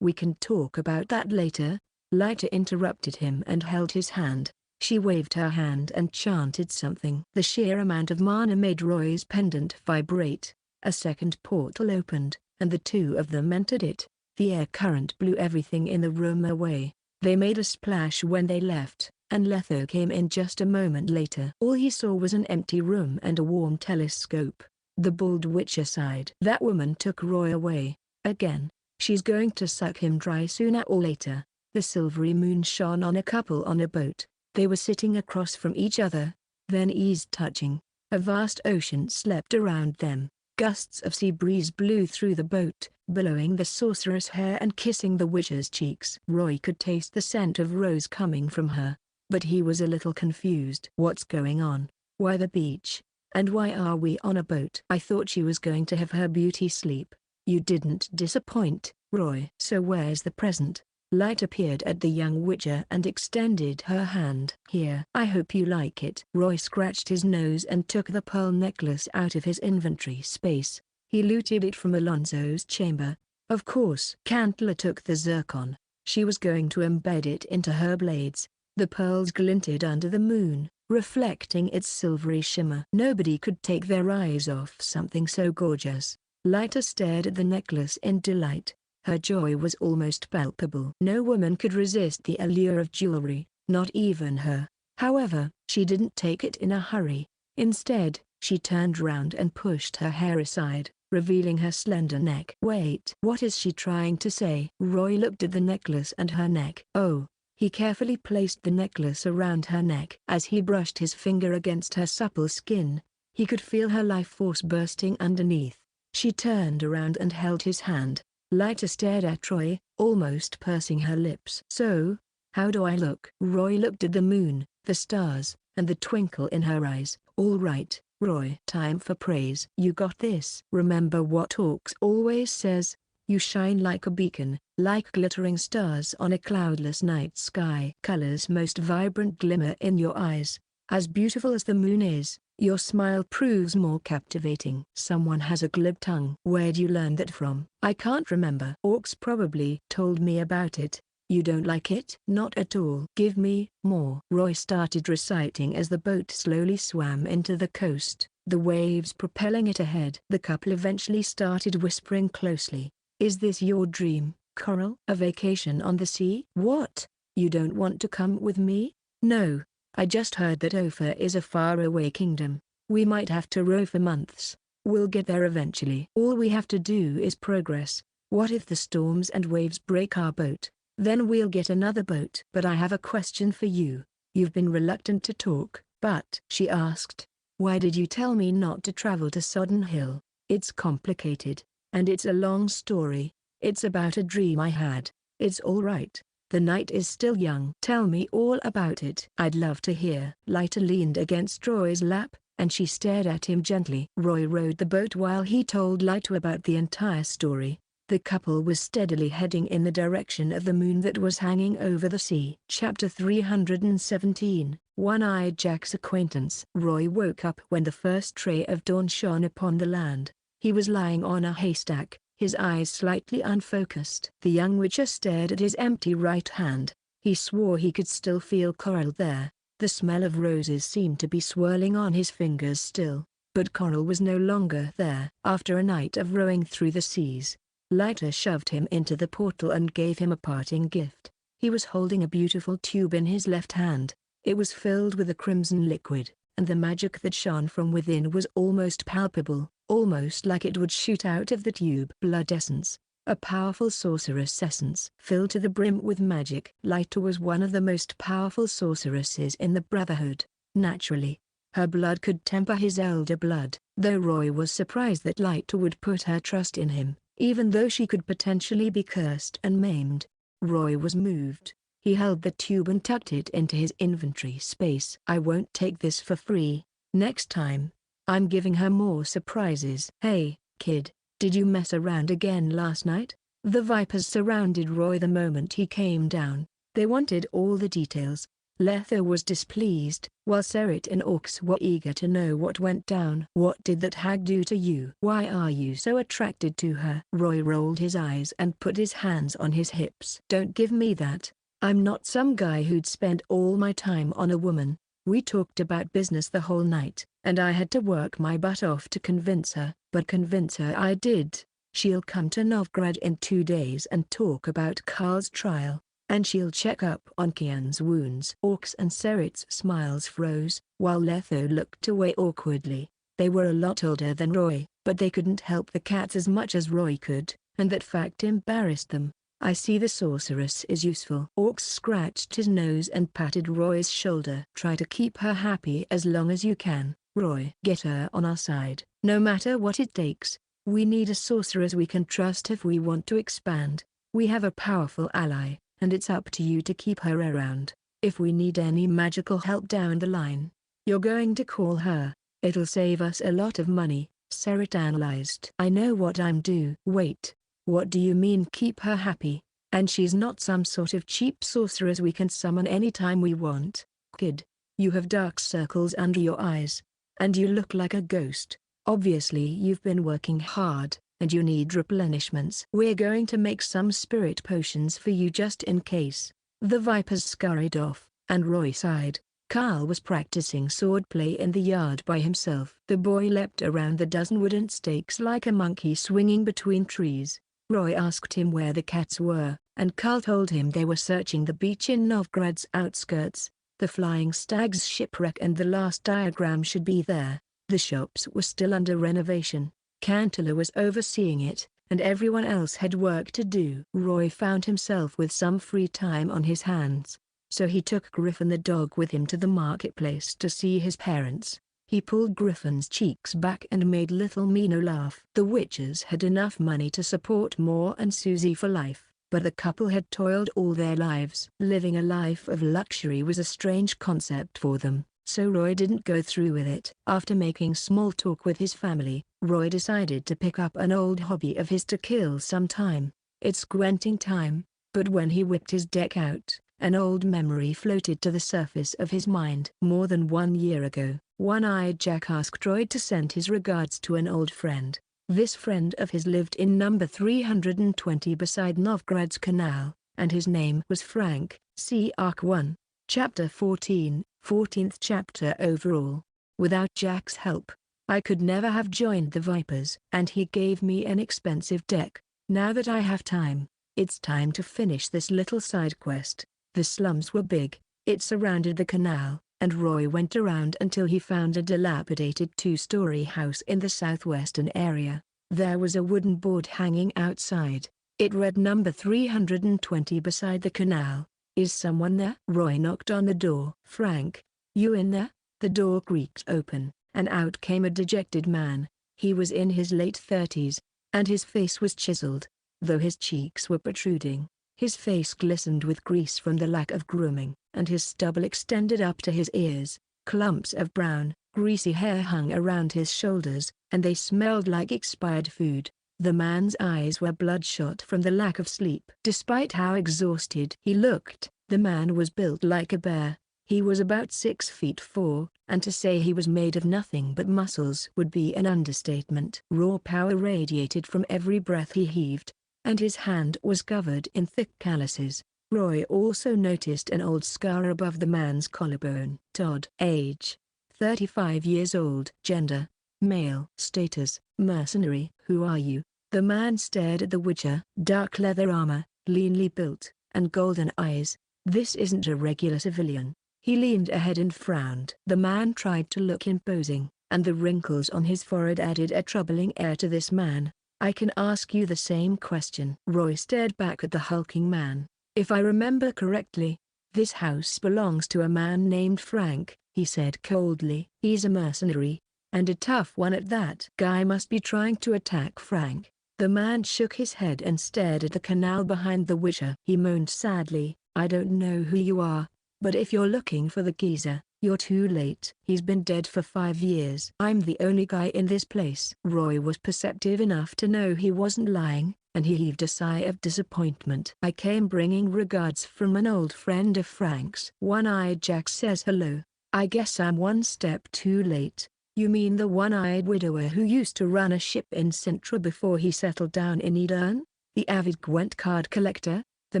We can talk about that later. Lyta interrupted him and held his hand. She waved her hand and chanted something. The sheer amount of mana made Roy's pendant vibrate. A second portal opened, and the two of them entered it. The air current blew everything in the room away. They made a splash when they left, and Letho came in just a moment later. All he saw was an empty room and a warm telescope. The bald Witcher sighed. That woman took Roy away. Again. She's going to suck him dry sooner or later. The silvery moon shone on a couple on a boat. They were sitting across from each other, then eased touching. A vast ocean slept around them. Gusts of sea breeze blew through the boat, billowing the sorceress' hair and kissing the Witcher's cheeks. Roy could taste the scent of rose coming from her, but he was a little confused. What's going on? Why the beach? And why are we on a boat? I thought she was going to have her beauty sleep. You didn't disappoint, Roy. So where's the present? Light appeared at the young Witcher and extended her hand. Here. I hope you like it. Roy scratched his nose and took the pearl necklace out of his inventory space. He looted it from Alonso's chamber. Of course. Cantla took the zircon. She was going to embed it into her blades. The pearls glinted under the moon, reflecting its silvery shimmer. Nobody could take their eyes off something so gorgeous. Lyta stared at the necklace in delight. Her joy was almost palpable. No woman could resist the allure of jewelry, not even her. However, she didn't take it in a hurry. Instead, she turned round and pushed her hair aside, revealing her slender neck. Wait, what is she trying to say? Roy looked at the necklace and her neck. Oh. He carefully placed the necklace around her neck. As he brushed his finger against her supple skin, he could feel her life force bursting underneath. She turned around and held his hand. Lyta stared at Roy, almost pursing her lips. So, how do I look? Roy looked at the moon, the stars, and the twinkle in her eyes. All right, Roy. Time for praise. You got this. Remember what Orcs always says, you shine like a beacon, like glittering stars on a cloudless night sky. Colors most vibrant glimmer in your eyes. As beautiful as the moon is, your smile proves more captivating. Someone has a glib tongue. Where'd you learn that from? I can't remember. Orcs probably told me about it. You don't like it? Not at all. Give me more. Roy started reciting as the boat slowly swam into the coast, the waves propelling it ahead. The couple eventually started whispering closely. Is this your dream, Coral? A vacation on the sea? What? You don't want to come with me? No. I just heard that Ophir is a faraway kingdom. We might have to row for months. We'll get there eventually. All we have to do is progress. What if the storms and waves break our boat? Then we'll get another boat. But I have a question for you. You've been reluctant to talk, but, she asked, why did you tell me not to travel to Sodden Hill? It's complicated, and it's a long story. It's about a dream I had. It's all right. The night is still young. Tell me all about it. I'd love to hear. Leiter leaned against Roy's lap, and she stared at him gently. Roy rowed the boat while he told Leiter about the entire story. The couple was steadily heading in the direction of the moon that was hanging over the sea. Chapter 317, One-Eyed Jack's Acquaintance. Roy woke up when the first ray of dawn shone upon the land. He was lying on a haystack, his eyes slightly unfocused. The young witcher stared at his empty right hand. He swore he could still feel coral there. The smell of roses seemed to be swirling on his fingers still, but coral was no longer there. After a night of rowing through the seas, Leiter shoved him into the portal and gave him a parting gift. He was holding a beautiful tube in his left hand. It was filled with a crimson liquid, and the magic that shone from within was almost palpable, almost like it would shoot out of the tube. Blood essence, a powerful sorceress essence. Filled to the brim with magic. Leiter was one of the most powerful sorceresses in the Brotherhood. Naturally, her blood could temper his elder blood. Though Roy was surprised that Leiter would put her trust in him, even though she could potentially be cursed and maimed, Roy was moved. He held the tube and tucked it into his inventory space. I won't take this for free. Next time, I'm giving her more surprises. Hey, kid, did you mess around again last night? The Vipers surrounded Roy the moment he came down. They wanted all the details. Letho was displeased, while Serit and Orcs were eager to know what went down. What did that hag do to you? Why are you so attracted to her? Roy rolled his eyes and put his hands on his hips. Don't give me that. I'm not some guy who'd spend all my time on a woman. We talked about business the whole night, and I had to work my butt off to convince her. But convince her I did. She'll come to Novgorod in 2 days and talk about Karl's trial. And she'll check up on Kian's wounds. Orcs and Serit's smiles froze, while Letho looked away awkwardly. They were a lot older than Roy, but they couldn't help the cats as much as Roy could, and that fact embarrassed them. I see the sorceress is useful. Orcs scratched his nose and patted Roy's shoulder. Try to keep her happy as long as you can, Roy. Get her on our side, no matter what it takes. We need a sorceress we can trust if we want to expand. We have a powerful ally, and it's up to you to keep her around. If we need any magical help down the line, you're going to call her. It'll save us a lot of money. Serit analyzed. I know what I'm due. Wait, what do you mean keep her happy? And she's not some sort of cheap sorceress we can summon anytime we want. Kid, you have dark circles under your eyes, and you look like a ghost. Obviously you've been working hard, and you need replenishments. We're going to make some spirit potions for you just in case. The Vipers scurried off, and Roy sighed. Karl was practicing swordplay in the yard by himself. The boy leapt around the dozen wooden stakes like a monkey swinging between trees. Roy asked him where the cats were, and Karl told him they were searching the beach in Novgorod's outskirts. The Flying Stag's shipwreck and the last diagram should be there. The shops were still under renovation. Cantilla was overseeing it, and everyone else had work to do. Roy found himself with some free time on his hands, so he took Griffin the dog with him to the marketplace to see his parents. He pulled Griffin's cheeks back and made little Mino laugh. The witches had enough money to support Moore and Susie for life, but the couple had toiled all their lives. Living a life of luxury was a strange concept for them, so Roy didn't go through with it. After making small talk with his family, Roy decided to pick up an old hobby of his to kill some time. It's squinting time, but when he whipped his deck out, an old memory floated to the surface of his mind. More than 1 year ago, One-Eyed Jack asked Roy to send his regards to an old friend. This friend of his lived in number 320 beside Novgorod's canal, and his name was Frank. See Arc 1, Chapter 14, 14th chapter overall. Without Jack's help, I could never have joined the Vipers. And he gave me an expensive deck. Now that I have time, it's time to finish this little side quest. The slums were big, it surrounded the canal, and Roy went around until he found a dilapidated 2-story house in the southwestern area. There was a wooden board hanging outside. It read number 320 beside the canal. Is someone there? Roy knocked on the door. Frank, you in there? The door creaked open, and out came a dejected man. He was in his late 30s, and his face was chiseled, though his cheeks were protruding. His face glistened with grease from the lack of grooming, and his stubble extended up to his ears. Clumps of brown, greasy hair hung around his shoulders, and they smelled like expired food. The man's eyes were bloodshot from the lack of sleep. Despite how exhausted he looked, the man was built like a bear. He was about 6 feet 4, and to say he was made of nothing but muscles would be an understatement. Raw power radiated from every breath he heaved, and his hand was covered in thick calluses. Roy also noticed an old scar above the man's collarbone. Todd. Age: 35 years old. Gender: male. Status: mercenary. Who are you? The man stared at the Witcher. Dark leather armor, leanly built, and golden eyes. This isn't a regular civilian. He leaned ahead and frowned. The man tried to look imposing, and the wrinkles on his forehead added a troubling air to this man. I can ask you the same question. Roy stared back at the hulking man. If I remember correctly, this house belongs to a man named Frank, he said coldly. He's a mercenary, and a tough one at that. Guy must be trying to attack Frank. The man shook his head and stared at the canal behind the Witcher. He moaned sadly, I don't know who you are, but if you're looking for the geezer, you're too late. He's been dead for 5 years. I'm the only guy in this place. Roy was perceptive enough to know he wasn't lying, and he heaved a sigh of disappointment. I came bringing regards from an old friend of Frank's. One-Eyed Jack says hello. I guess I'm one step too late. You mean the one-eyed widower who used to run a ship in Sintra before he settled down in Eden? The avid Gwent card collector? The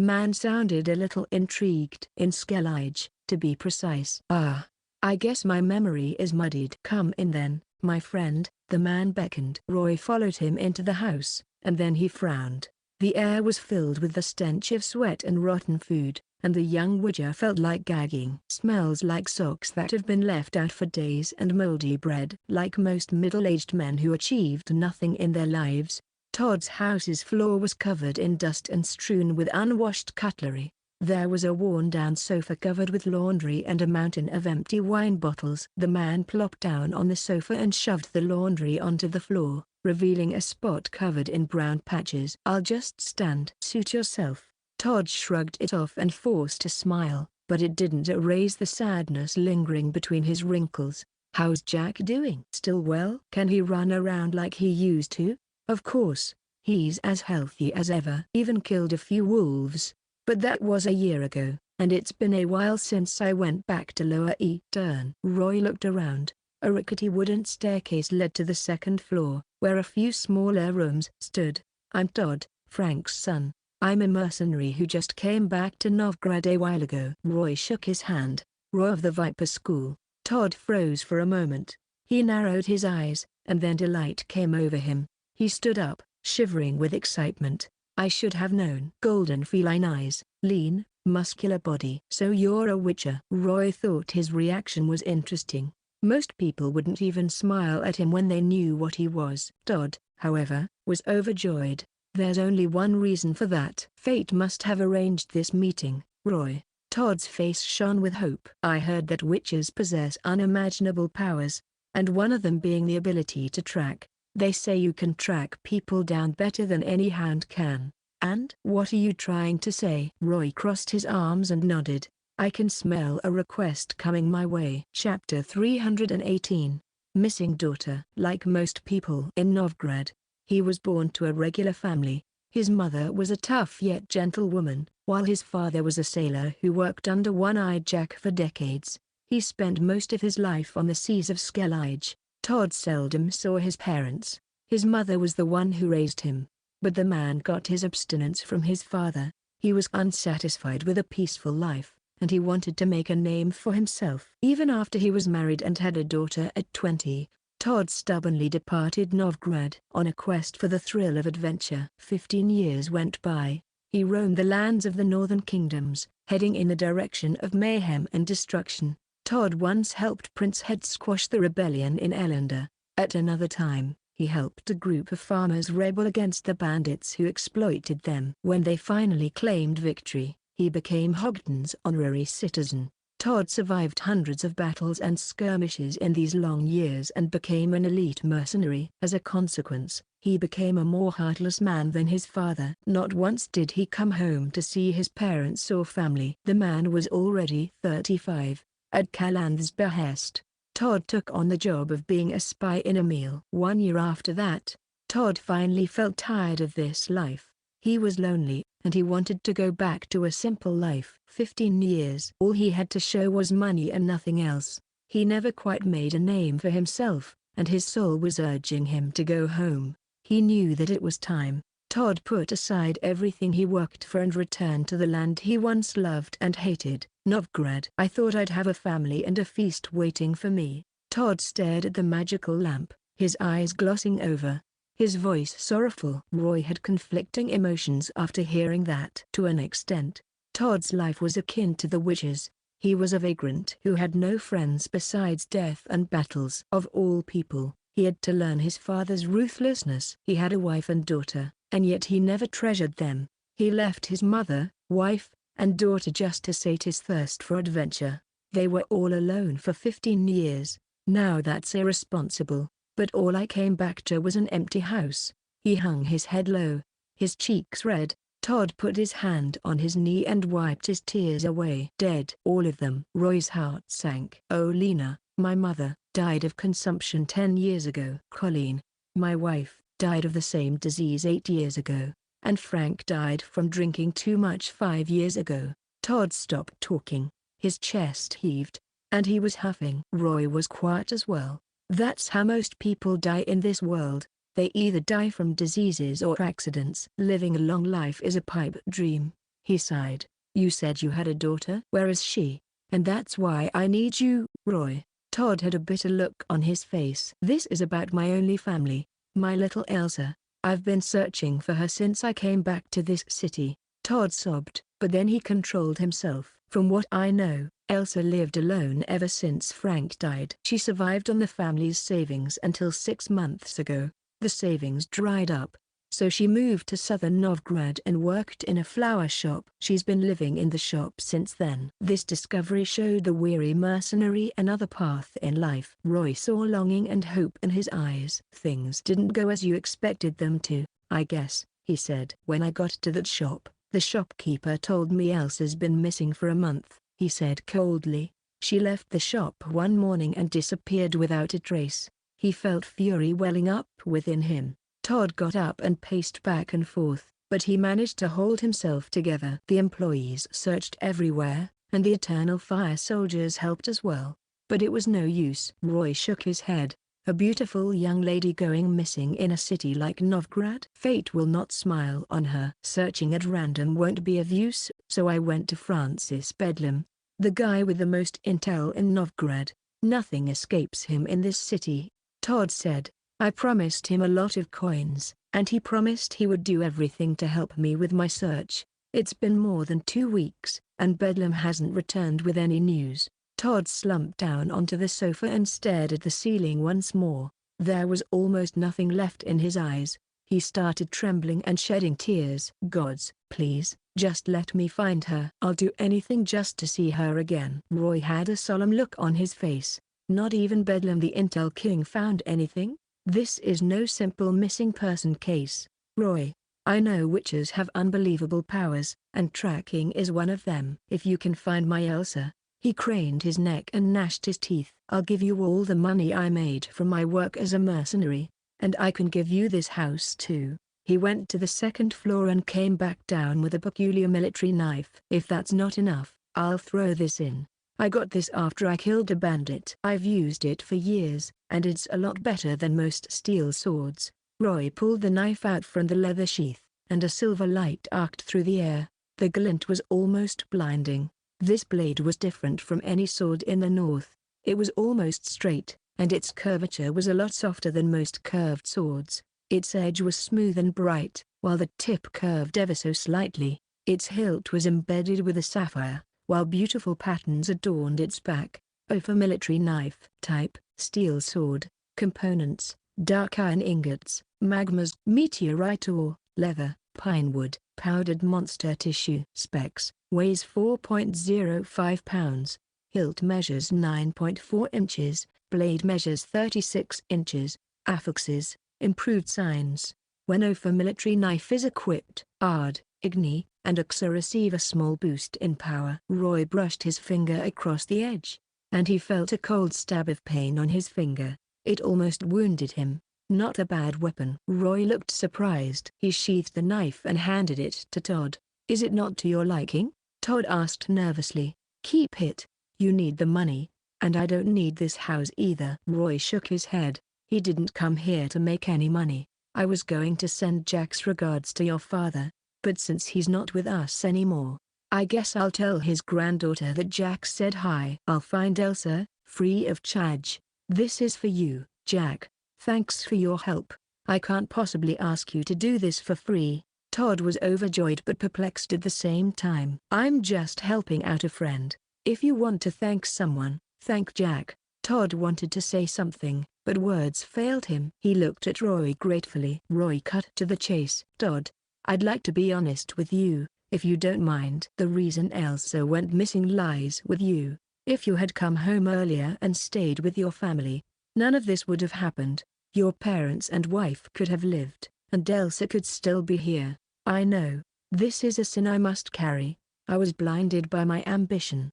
man sounded a little intrigued. In Skellige, to be precise. Ah. I guess my memory is muddied. Come in then, my friend. The man beckoned. Roy followed him into the house, and then he frowned. The air was filled with the stench of sweat and rotten food, and the young Witcher felt like gagging. Smells like socks that have been left out for days and moldy bread. Like most middle-aged men who achieved nothing in their lives, Todd's house's floor was covered in dust and strewn with unwashed cutlery. There was a worn-down sofa covered with laundry and a mountain of empty wine bottles. The man plopped down on the sofa and shoved the laundry onto the floor, revealing a spot covered in brown patches. I'll just stand. Suit yourself. Todd shrugged it off and forced a smile, but it didn't erase the sadness lingering between his wrinkles. How's Jack doing? Still well? Can he run around like he used to? Of course, he's as healthy as ever. Even killed a few wolves. But that was a year ago, and it's been a while since I went back to Lower Eastern. Roy looked around. A rickety wooden staircase led to the second floor, where a few smaller rooms stood. I'm Todd, Frank's son. I'm a mercenary who just came back to Novgorod a while ago. Roy shook his hand. Roy of the Viper School. Todd froze for a moment. He narrowed his eyes, and then delight came over him. He stood up, shivering with excitement. I should have known. Golden feline eyes, lean, muscular body. So you're a Witcher. Roy thought his reaction was interesting. Most people wouldn't even smile at him when they knew what he was. Todd, however, was overjoyed. There's only one reason for that. Fate must have arranged this meeting, Roy. Todd's face shone with hope. I heard that witches possess unimaginable powers, and one of them being the ability to track. They say you can track people down better than any hound can. And? What are you trying to say? Roy crossed his arms and nodded. I can smell a request coming my way. Chapter 318. Missing daughter. Like most people in Novgorod, he was born to a regular family. His mother was a tough yet gentle woman, while his father was a sailor who worked under One-Eyed Jack for decades. He spent most of his life on the seas of Skellige. Todd seldom saw his parents. His mother was the one who raised him. But the man got his abstinence from his father. He was unsatisfied with a peaceful life, and he wanted to make a name for himself. Even after he was married and had a daughter at 20, Todd stubbornly departed Novgorod on a quest for the thrill of adventure. 15 years went by. He roamed the lands of the northern kingdoms, heading in the direction of mayhem and destruction. Todd once helped Prince Head squash the rebellion in Elender. At another time, he helped a group of farmers rebel against the bandits who exploited them. When they finally claimed victory, he became Hogton's honorary citizen. Todd survived hundreds of battles and skirmishes in these long years and became an elite mercenary. As a consequence, he became a more heartless man than his father. Not once did he come home to see his parents or family. The man was already 35. At Callan's behest, Todd took on the job of being a spy in Emil. 1 year after that, Todd finally felt tired of this life. He was lonely, and he wanted to go back to a simple life. 15 years. All he had to show was money and nothing else. He never quite made a name for himself, and his soul was urging him to go home. He knew that it was time. Todd put aside everything he worked for and returned to the land he once loved and hated, Novgorod. I thought I'd have a family and a feast waiting for me. Todd stared at the magical lamp, his eyes glossing over, his voice sorrowful. Roy had conflicting emotions after hearing that. To an extent, Todd's life was akin to the witches. He was a vagrant who had no friends besides death and battles. Of all people, he had to learn his father's ruthlessness. He had a wife and daughter, and yet he never treasured them. He left his mother, wife, and daughter just to sate his thirst for adventure. They were all alone for 15 years. Now that's irresponsible. But all I came back to was an empty house. He hung his head low, his cheeks red. Todd put his hand on his knee and wiped his tears away. Dead. All of them. Roy's heart sank. Oh Lena, my mother, died of consumption 10 years ago. Colleen, my wife, died of the same disease 8 years ago. And Frank died from drinking too much 5 years ago. Todd stopped talking. His chest heaved, and he was huffing. Roy was quiet as well. That's how most people die in this world. They either die from diseases or accidents. Living a long life is a pipe dream. He sighed. You said you had a daughter? Where is she? And that's why I need you, Roy. Todd had a bitter look on his face. This is about my only family, my little Elsa. I've been searching for her since I came back to this city. Todd sobbed, but then he controlled himself. From what I know, Elsa lived alone ever since Frank died. She survived on the family's savings until 6 months ago. The savings dried up, so she moved to southern Novgorod and worked in a flower shop. She's been living in the shop since then. This discovery showed the weary mercenary another path in life. Roy saw longing and hope in his eyes. Things didn't go as you expected them to, I guess, he said. When I got to that shop, the shopkeeper told me Elsa's been missing for a month. He said coldly. She left the shop one morning and disappeared without a trace. He felt fury welling up within him. Todd got up and paced back and forth, but he managed to hold himself together. The employees searched everywhere, and the Eternal Fire soldiers helped as well. But it was no use. Roy shook his head. A beautiful young lady going missing in a city like Novgorod? Fate will not smile on her. Searching at random won't be of use, so I went to Francis Bedlam, the guy with the most intel in Novgorod. Nothing escapes him in this city, Todd said. I promised him a lot of coins, and he promised he would do everything to help me with my search. It's been more than 2 weeks, and Bedlam hasn't returned with any news. Todd slumped down onto the sofa and stared at the ceiling once more. There was almost nothing left in his eyes. He started trembling and shedding tears. Gods, please, just let me find her. I'll do anything just to see her again. Roy had a solemn look on his face. Not even Bedlam the Intel King found anything? This is no simple missing person case, Roy. I know witches have unbelievable powers, and tracking is one of them. If you can find my Elsa. He craned his neck and gnashed his teeth. I'll give you all the money I made from my work as a mercenary, and I can give you this house too. He went to the 2nd floor and came back down with a peculiar military knife. If that's not enough, I'll throw this in. I got this after I killed a bandit. I've used it for years, and it's a lot better than most steel swords. Roy pulled the knife out from the leather sheath, and a silver light arced through the air. The glint was almost blinding. This blade was different from any sword in the north. It was almost straight, and its curvature was a lot softer than most curved swords. Its edge was smooth and bright, while the tip curved ever so slightly. Its hilt was embedded with a sapphire, while beautiful patterns adorned its back. O for military knife. Type, steel sword. Components, dark iron ingots, magmas, meteorite ore, leather, pine wood, powdered monster tissue. Specs, weighs 4.05 pounds. Hilt measures 9.4 inches, blade measures 36 inches, affixes, improved signs. When Ofa military knife is equipped, Ard, Igni, and Uxa receive a small boost in power. Roy brushed his finger across the edge, and he felt a cold stab of pain on his finger. It almost wounded him. Not a bad weapon. Roy looked surprised. He sheathed the knife and handed it to Todd. Is it not to your liking? Todd asked nervously. Keep it. You need the money, and I don't need this house either. Roy shook his head. He didn't come here to make any money. I was going to send Jack's regards to your father, but since he's not with us anymore, I guess I'll tell his granddaughter that Jack said hi. I'll find Elsa, free of charge. This is for you, Jack. Thanks for your help. I can't possibly ask you to do this for free. Todd was overjoyed but perplexed at the same time. I'm just helping out a friend. If you want to thank someone, thank Jack. Todd wanted to say something, but words failed him. He looked at Roy gratefully. Roy cut to the chase. Todd, I'd like to be honest with you, if you don't mind. The reason Elsa went missing lies with you. If you had come home earlier and stayed with your family, none of this would have happened. Your parents and wife could have lived, and Elsa could still be here. I know, this is a sin I must carry. I was blinded by my ambition.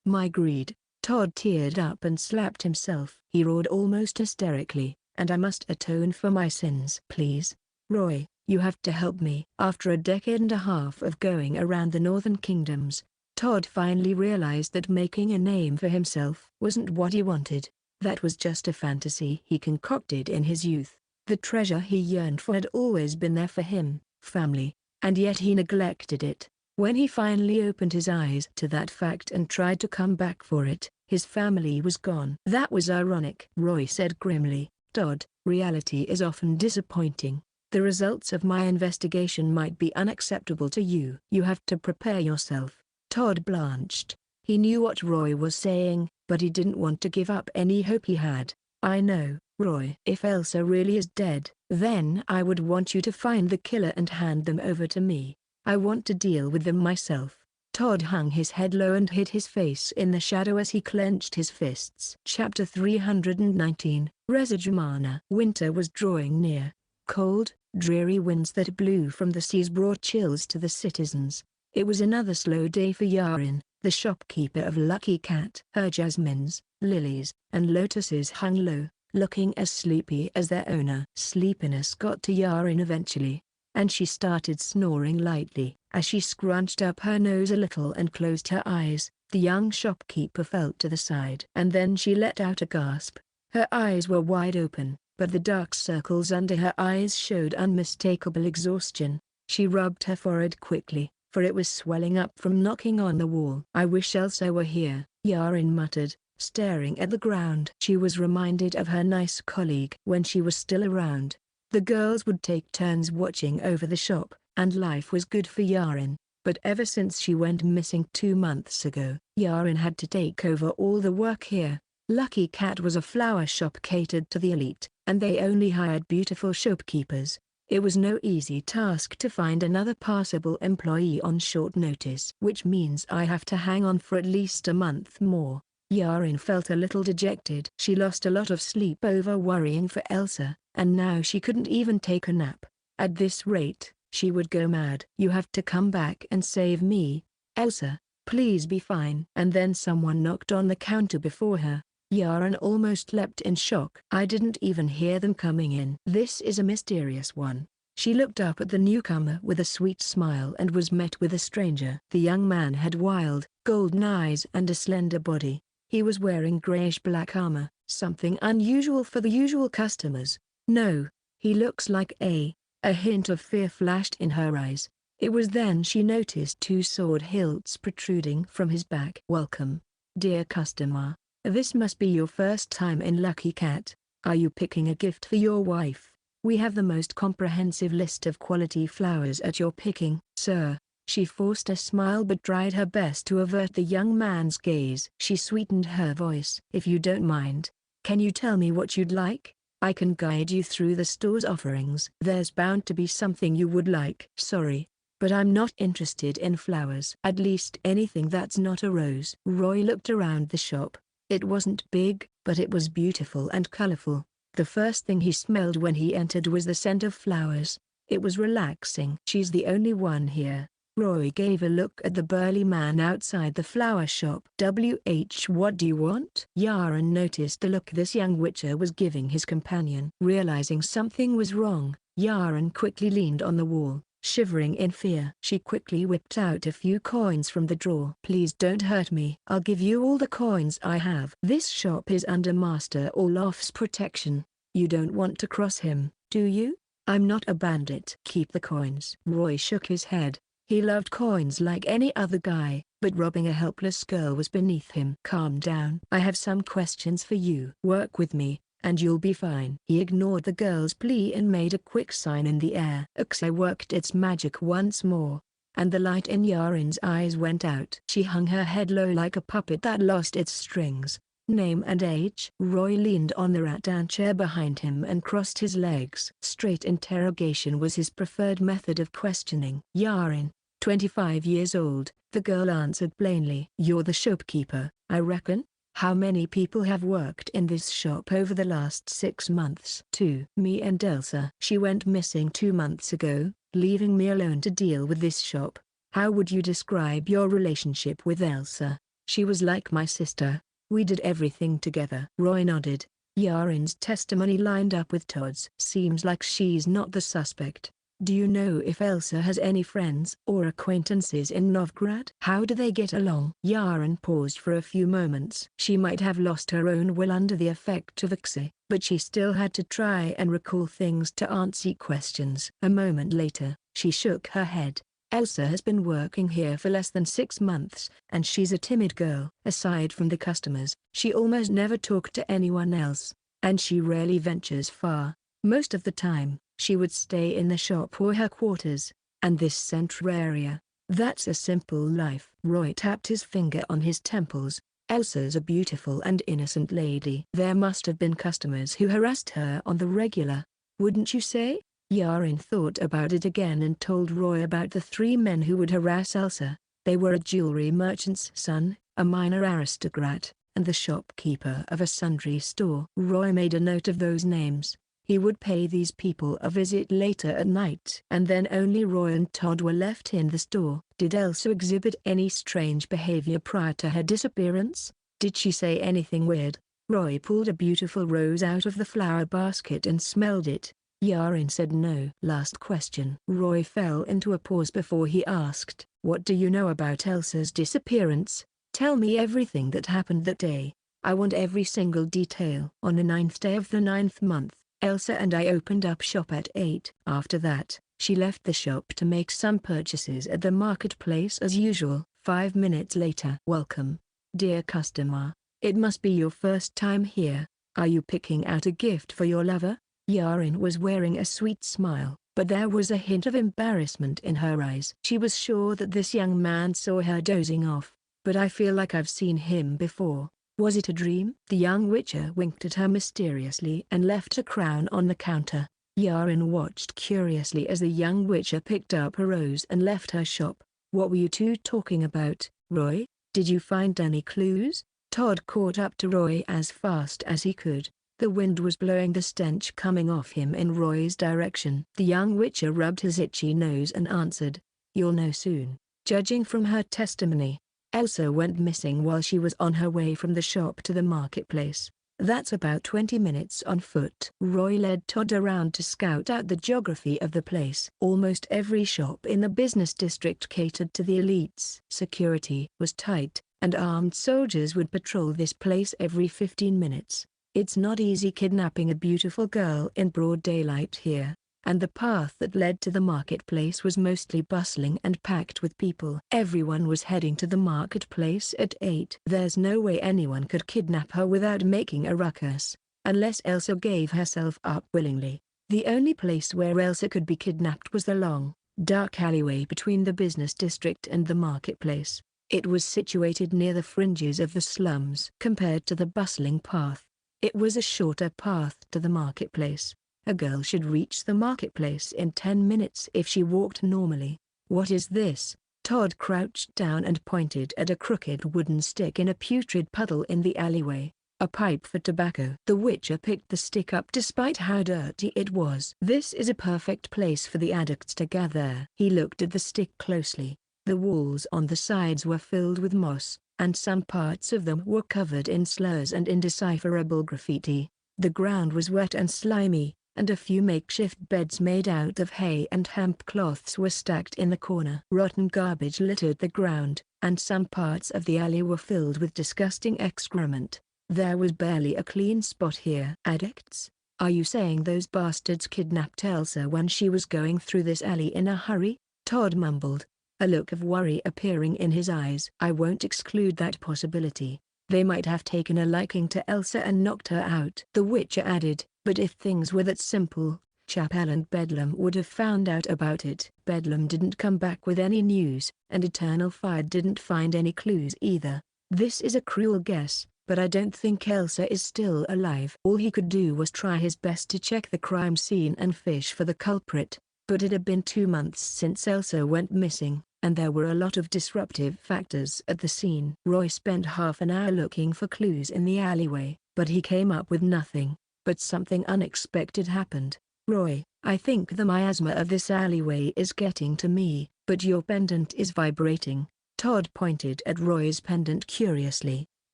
My greed. Todd teared up and slapped himself. He roared almost hysterically, and I must atone for my sins. Please, Roy, you have to help me. After a decade and a half of going around the northern kingdoms, Todd finally realized that making a name for himself wasn't what he wanted. That was just a fantasy he concocted in his youth. The treasure he yearned for had always been there for him, family, and yet he neglected it. When he finally opened his eyes to that fact and tried to come back for it, his family was gone. That was ironic, Roy said grimly. Todd, reality is often disappointing. The results of my investigation might be unacceptable to you. You have to prepare yourself. Todd blanched. He knew what Roy was saying, but he didn't want to give up any hope he had. I know, Roy. If Elsa really is dead, then I would want you to find the killer and hand them over to me. I want to deal with them myself. Todd hung his head low and hid his face in the shadow as he clenched his fists. Chapter 319, Resijumana. Winter was drawing near. Cold, dreary winds that blew from the seas brought chills to the citizens. It was another slow day for Yarin, the shopkeeper of Lucky Cat. Her jasmines, lilies, and lotuses hung low, looking as sleepy as their owner. Sleepiness got to Yarin eventually, and she started snoring lightly. As she scrunched up her nose a little and closed her eyes, the young shopkeeper fell to the side. And then she let out a gasp. Her eyes were wide open, but the dark circles under her eyes showed unmistakable exhaustion. She rubbed her forehead quickly, for it was swelling up from knocking on the wall. I wish Elsa were here, Yarin muttered, staring at the ground. She was reminded of her nice colleague when she was still around. The girls would take turns watching over the shop, and life was good for Yarin. But ever since she went missing 2 months ago, Yarin had to take over all the work here. Lucky Cat was a flower shop catered to the elite, and they only hired beautiful shopkeepers. It was no easy task to find another passable employee on short notice. Which means I have to hang on for at least a month more. Yarin felt a little dejected. She lost a lot of sleep over worrying for Elsa, and now she couldn't even take a nap. At this rate, she would go mad. You have to come back and save me, Elsa. Please be fine. And then someone knocked on the counter before her. Yarin almost leapt in shock. I didn't even hear them coming in. This is a mysterious one. She looked up at the newcomer with a sweet smile and was met with a stranger. The young man had wild, golden eyes and a slender body. He was wearing grayish-black armor, something unusual for the usual customers. No, he looks like a hint of fear flashed in her eyes. It was then she noticed 2 sword hilts protruding from his back. Welcome, dear customer. This must be your first time in Lucky Cat. Are you picking a gift for your wife? We have the most comprehensive list of quality flowers at your picking, sir. She forced a smile but tried her best to avert the young man's gaze. She sweetened her voice. If you don't mind, can you tell me what you'd like? I can guide you through the store's offerings. There's bound to be something you would like. Sorry, but I'm not interested in flowers. At least anything that's not a rose. Roy looked around the shop. It wasn't big, but it was beautiful and colorful. The first thing he smelled when he entered was the scent of flowers. It was relaxing. She's the only one here. Roy gave a look at the burly man outside the flower shop. What do you want? Yaren noticed the look this young witcher was giving his companion. Realizing something was wrong, Yaren quickly leaned on the wall, shivering in fear. She quickly whipped out a few coins from the drawer. Please don't hurt me. I'll give you all the coins I have. This shop is under Master Olaf's protection. You don't want to cross him, do you? I'm not a bandit. Keep the coins. Roy shook his head. He loved coins like any other guy, but robbing a helpless girl was beneath him. Calm down. I have some questions for you. Work with me, and you'll be fine. He ignored the girl's plea and made a quick sign in the air. Isekai'd worked its magic once more, and the light in Yaren's eyes went out. She hung her head low like a puppet that lost its strings. Name and age? Roy leaned on the rattan chair behind him and crossed his legs. Straight interrogation was his preferred method of questioning. Yaren, 25 years old, the girl answered plainly. You're the shopkeeper, I reckon? How many people have worked in this shop over the last 6 months? 2. Me and Elsa. She went missing 2 months ago, leaving me alone to deal with this shop. How would you describe your relationship with Elsa? She was like my sister. We did everything together. Roy nodded. Yaren's testimony lined up with Todd's. Seems like she's not the suspect. Do you know if Elsa has any friends or acquaintances in Novgorod? How do they get along? Yaren paused for a few moments. She might have lost her own will under the effect of isekai'd, but she still had to try and recall things to answer questions. A moment later, she shook her head. Elsa has been working here for less than 6 months, and she's a timid girl. Aside from the customers, she almost never talked to anyone else, and she rarely ventures far. Most of the time, she would stay in the shop or her quarters, and this central area. That's a simple life. Roy tapped his finger on his temples. Elsa's a beautiful and innocent lady. There must have been customers who harassed her on the regular, wouldn't you say? Yaren thought about it again and told Roy about the 3 men who would harass Elsa. They were a jewelry merchant's son, a minor aristocrat, and the shopkeeper of a sundry store. Roy made a note of those names. He would pay these people a visit later at night. And then only Roy and Todd were left in the store. Did Elsa exhibit any strange behavior prior to her disappearance? Did she say anything weird? Roy pulled a beautiful rose out of the flower basket and smelled it. Yaren said no. Last question. Roy fell into a pause before he asked, what do you know about Elsa's disappearance? Tell me everything that happened that day. I want every single detail. On the 9th day of the 9th month, Elsa and I opened up shop at 8. After that, she left the shop to make some purchases at the marketplace as usual. 5 minutes later. Welcome, dear customer. It must be your first time here. Are you picking out a gift for your lover? Yaren was wearing a sweet smile, but there was a hint of embarrassment in her eyes. She was sure that this young man saw her dozing off, but I feel like I've seen him before. Was it a dream? The young witcher winked at her mysteriously and left a crown on the counter. Yaren watched curiously as the young witcher picked up a rose and left her shop. What were you two talking about, Roy? Did you find any clues? Todd caught up to Roy as fast as he could. The wind was blowing the stench coming off him in Roy's direction. The young witcher rubbed his itchy nose and answered, you'll know soon. Judging from her testimony, Elsa went missing while she was on her way from the shop to the marketplace. That's about 20 minutes on foot. Roy led Todd around to scout out the geography of the place. Almost every shop in the business district catered to the elites. Security was tight, and armed soldiers would patrol this place every 15 minutes. It's not easy kidnapping a beautiful girl in broad daylight here, and the path that led to the marketplace was mostly bustling and packed with people. Everyone was heading to the marketplace at 8. There's no way anyone could kidnap her without making a ruckus, unless Elsa gave herself up willingly. The only place where Elsa could be kidnapped was the long, dark alleyway between the business district and the marketplace. It was situated near the fringes of the slums. Compared to the bustling path, it was a shorter path to the marketplace. A girl should reach the marketplace in 10 minutes if she walked normally. What is this? Todd crouched down and pointed at a crooked wooden stick in a putrid puddle in the alleyway. A pipe for tobacco. The Witcher picked the stick up despite how dirty it was. This is a perfect place for the addicts to gather. He looked at the stick closely. The walls on the sides were filled with moss, and some parts of them were covered in slurs and indecipherable graffiti. The ground was wet and slimy, and a few makeshift beds made out of hay and hemp cloths were stacked in the corner. Rotten garbage littered the ground, and some parts of the alley were filled with disgusting excrement. There was barely a clean spot here. Addicts? Are you saying those bastards kidnapped Elsa when she was going through this alley in a hurry? Todd mumbled, a look of worry appearing in his eyes. I won't exclude that possibility. They might have taken a liking to Elsa and knocked her out. The Witcher added, but if things were that simple, Chapel and Bedlam would have found out about it. Bedlam didn't come back with any news, and Eternal Fire didn't find any clues either. This is a cruel guess, but I don't think Elsa is still alive. All he could do was try his best to check the crime scene and fish for the culprit, but it had been 2 months since Elsa went missing, and there were a lot of disruptive factors at the scene. Roy spent half an hour looking for clues in the alleyway, but he came up with nothing. But something unexpected happened. Roy, I think the miasma of this alleyway is getting to me, but your pendant is vibrating. Todd pointed at Roy's pendant curiously.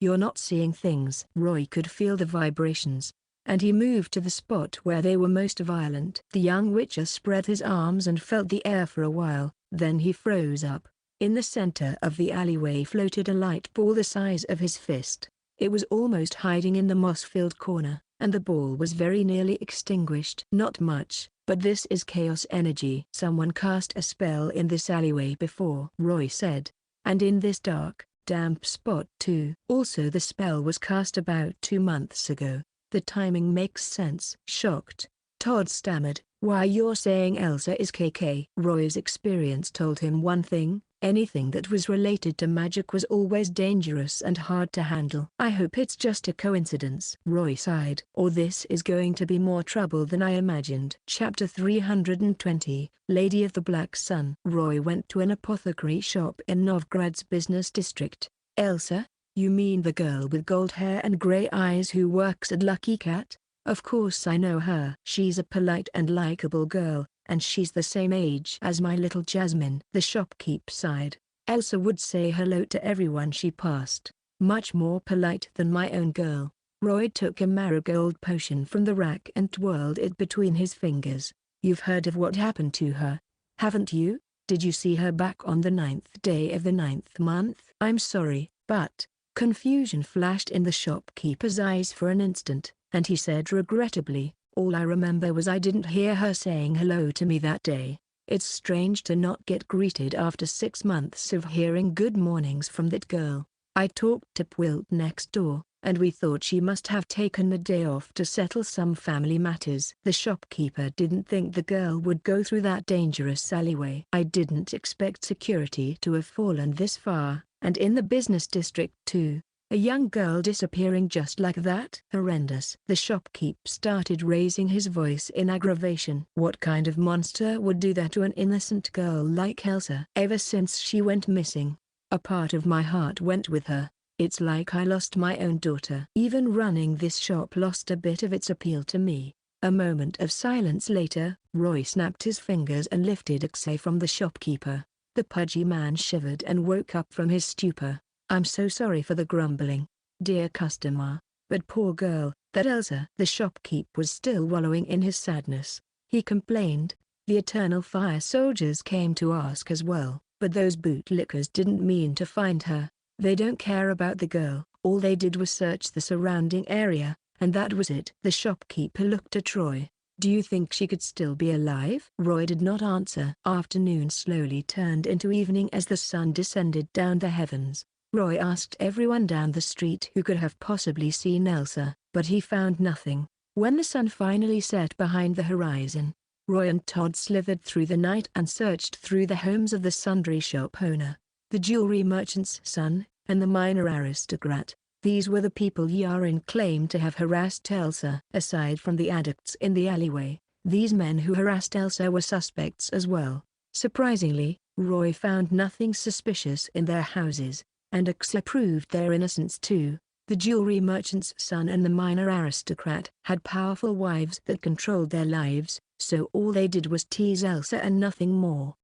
You're not seeing things. Roy could feel the vibrations, and he moved to the spot where they were most violent. The young Witcher spread his arms and felt the air for a while, then he froze up. In the center of the alleyway floated a light ball the size of his fist. It was almost hiding in the moss-filled corner, and the ball was very nearly extinguished. Not much, but this is chaos energy. Someone cast a spell in this alleyway before, Roy said. And in this dark, damp spot too. Also the spell was cast about 2 months ago. The timing makes sense. Shocked, Todd stammered, why you're saying Elsa is KK. Roy's experience told him one thing. Anything that was related to magic was always dangerous and hard to handle. I hope it's just a coincidence. Roy sighed. Or this is going to be more trouble than I imagined. Chapter 320, Lady of the Black Sun. Roy went to an apothecary shop in Novgrad's business district. Elsa? You mean the girl with gold hair and grey eyes who works at Lucky Cat? Of course I know her. She's a polite and likable girl, and she's the same age as my little Jasmine. The shopkeep sighed. Elsa would say hello to everyone she passed. Much more polite than my own girl. Roy took a marigold potion from the rack and twirled it between his fingers. You've heard of what happened to her, haven't you? Did you see her back on the 9th day of the 9th month? I'm sorry, but... Confusion flashed in the shopkeeper's eyes for an instant, and he said regrettably, all I remember was I didn't hear her saying hello to me that day. It's strange to not get greeted after 6 months of hearing good mornings from that girl. I talked to Pwilt next door, and we thought she must have taken the day off to settle some family matters. The shopkeeper didn't think the girl would go through that dangerous alleyway. I didn't expect security to have fallen this far, and in the business district too. A young girl disappearing just like that? Horrendous. The shopkeep started raising his voice in aggravation. What kind of monster would do that to an innocent girl like Elsa? Ever since she went missing, a part of my heart went with her. It's like I lost my own daughter. Even running this shop lost a bit of its appeal to me. A moment of silence later, Roy snapped his fingers and lifted Axe from the shopkeeper. The pudgy man shivered and woke up from his stupor. I'm so sorry for the grumbling, dear customer, but poor girl, that Elsa. The shopkeep was still wallowing in his sadness. He complained, the Eternal Fire soldiers came to ask as well, but those bootlickers didn't mean to find her. They don't care about the girl, all they did was search the surrounding area, and that was it. The shopkeeper looked at Roy. Do you think she could still be alive? Roy did not answer. Afternoon slowly turned into evening as the sun descended down the heavens. Roy asked everyone down the street who could have possibly seen Elsa, but he found nothing. When the sun finally set behind the horizon, Roy and Todd slithered through the night and searched through the homes of the sundry shop owner, the jewelry merchant's son, and the minor aristocrat. These were the people Yaren claimed to have harassed Elsa. Aside from the addicts in the alleyway, these men who harassed Elsa were suspects as well. Surprisingly, Roy found nothing suspicious in their houses, and Elsa proved their innocence too. The jewelry merchant's son and the minor aristocrat had powerful wives that controlled their lives, so all they did was tease Elsa and nothing more.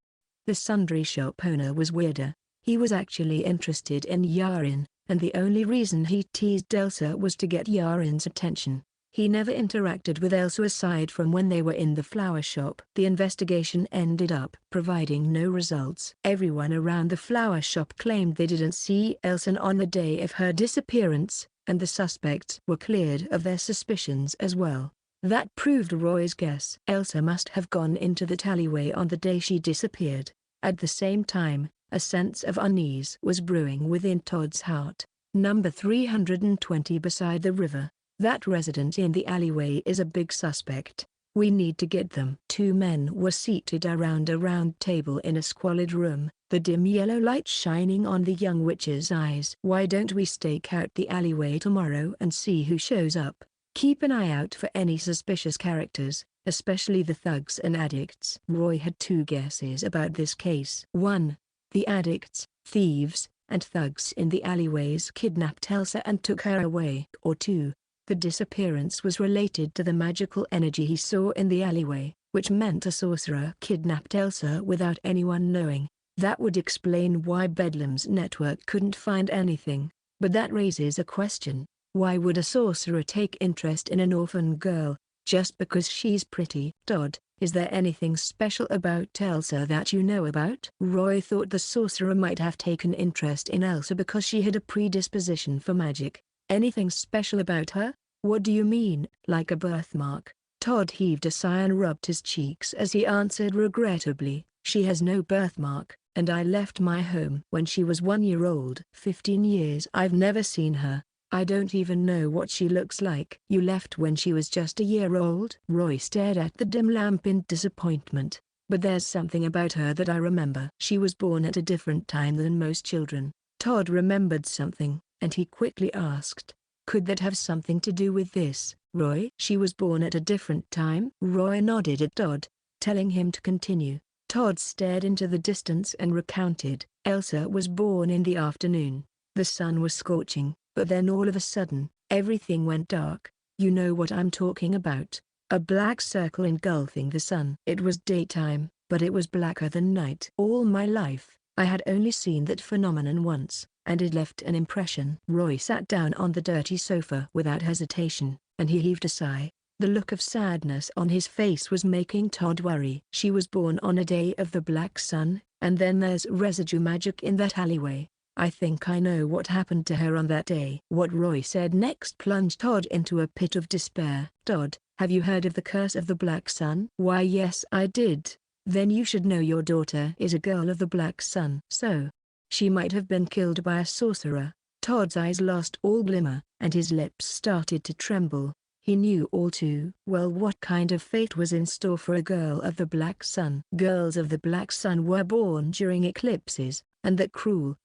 The sundry shop owner was weirder. He was actually interested in Yarin, and the only reason he teased Elsa was to get Yarin's attention. He never interacted with Elsa aside from when they were in the flower shop. The investigation ended up providing no results. Everyone around the flower shop claimed they didn't see Elsa on the day of her disappearance, and the suspects were cleared of their suspicions as well. That proved Roy's guess. Elsa must have gone into the alleyway on the day she disappeared. At the same time, a sense of unease was brewing within Todd's heart. Number 320 beside the river. That resident in the alleyway is a big suspect. We need to get them. Two men were seated around a round table in a squalid room, the dim yellow light shining on the young witch's eyes. Why don't we stake out the alleyway tomorrow and see who shows up? Keep an eye out for any suspicious characters, especially the thugs and addicts. Roy had two guesses about this case. 1. The addicts, thieves, and thugs in the alleyways kidnapped Elsa and took her away. Or 2. The disappearance was related to the magical energy he saw in the alleyway, which meant a sorcerer kidnapped Elsa without anyone knowing. That would explain why Bedlam's network couldn't find anything. But that raises a question. Why would a sorcerer take interest in an orphan girl, just because she's pretty? Todd, is there anything special about Elsa that you know about? Roy thought the sorcerer might have taken interest in Elsa because she had a predisposition for magic. Anything special about her? What do you mean, like a birthmark? Todd heaved a sigh and rubbed his cheeks as he answered regrettably, she has no birthmark, and I left my home when she was 1 year old. 15 years I've never seen her. I don't even know what she looks like. You left when she was just a year old? Roy stared at the dim lamp in disappointment. But there's something about her that I remember. She was born at a different time than most children. Todd remembered something, and he quickly asked, could that have something to do with this, Roy? She was born at a different time? Roy nodded at Todd, telling him to continue. Todd stared into the distance and recounted, Elsa was born in the afternoon. The sun was scorching, but then all of a sudden, everything went dark. You know what I'm talking about. A black circle engulfing the sun. It was daytime, but it was blacker than night. All my life, I had only seen that phenomenon once, and it left an impression. Roy sat down on the dirty sofa without hesitation, and he heaved a sigh. The look of sadness on his face was making Todd worry. She was born on a day of the black sun, and then there's residue magic in that alleyway. I think I know what happened to her on that day. What Roy said next plunged Todd into a pit of despair. Todd, have you heard of the curse of the black sun? Why yes I did. Then you should know your daughter is a girl of the black sun. So, she might have been killed by a sorcerer. Todd's eyes lost all glimmer, and his lips started to tremble. He knew all too well what kind of fate was in store for a girl of the black sun. Girls of the black sun were born during eclipses, and that cruel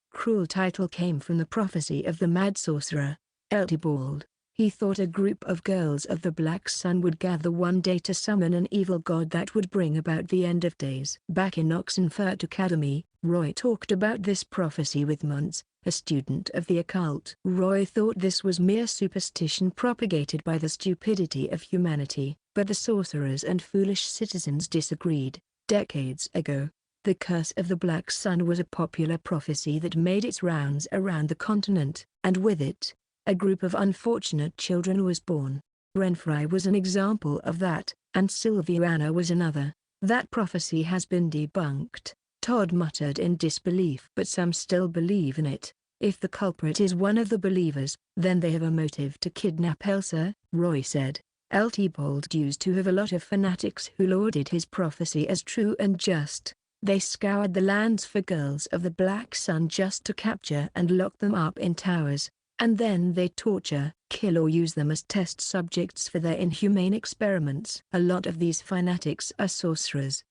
title came from the prophecy of the mad sorcerer, Eltibald. He thought a group of girls of the black sun would gather one day to summon an evil god that would bring about the end of days. Back in Oxenfurt Academy, Roy talked about this prophecy with Muntz, a student of the occult. Roy thought this was mere superstition propagated by the stupidity of humanity, but the sorcerers and foolish citizens disagreed. Decades ago, the curse of the black sun was a popular prophecy that made its rounds around the continent, and with it, a group of unfortunate children was born. Renfri was an example of that, and Sylviana was another. That prophecy has been debunked, Todd muttered in disbelief. But some still believe in it. If the culprit is one of the believers, then they have a motive to kidnap Elsa, Roy said. Eltibald used to have a lot of fanatics who lauded his prophecy as true and just. They scoured the lands for girls of the black sun just to capture and lock them up in towers. And then they torture, kill or use them as test subjects for their inhumane experiments. A lot of these fanatics are sorcerers.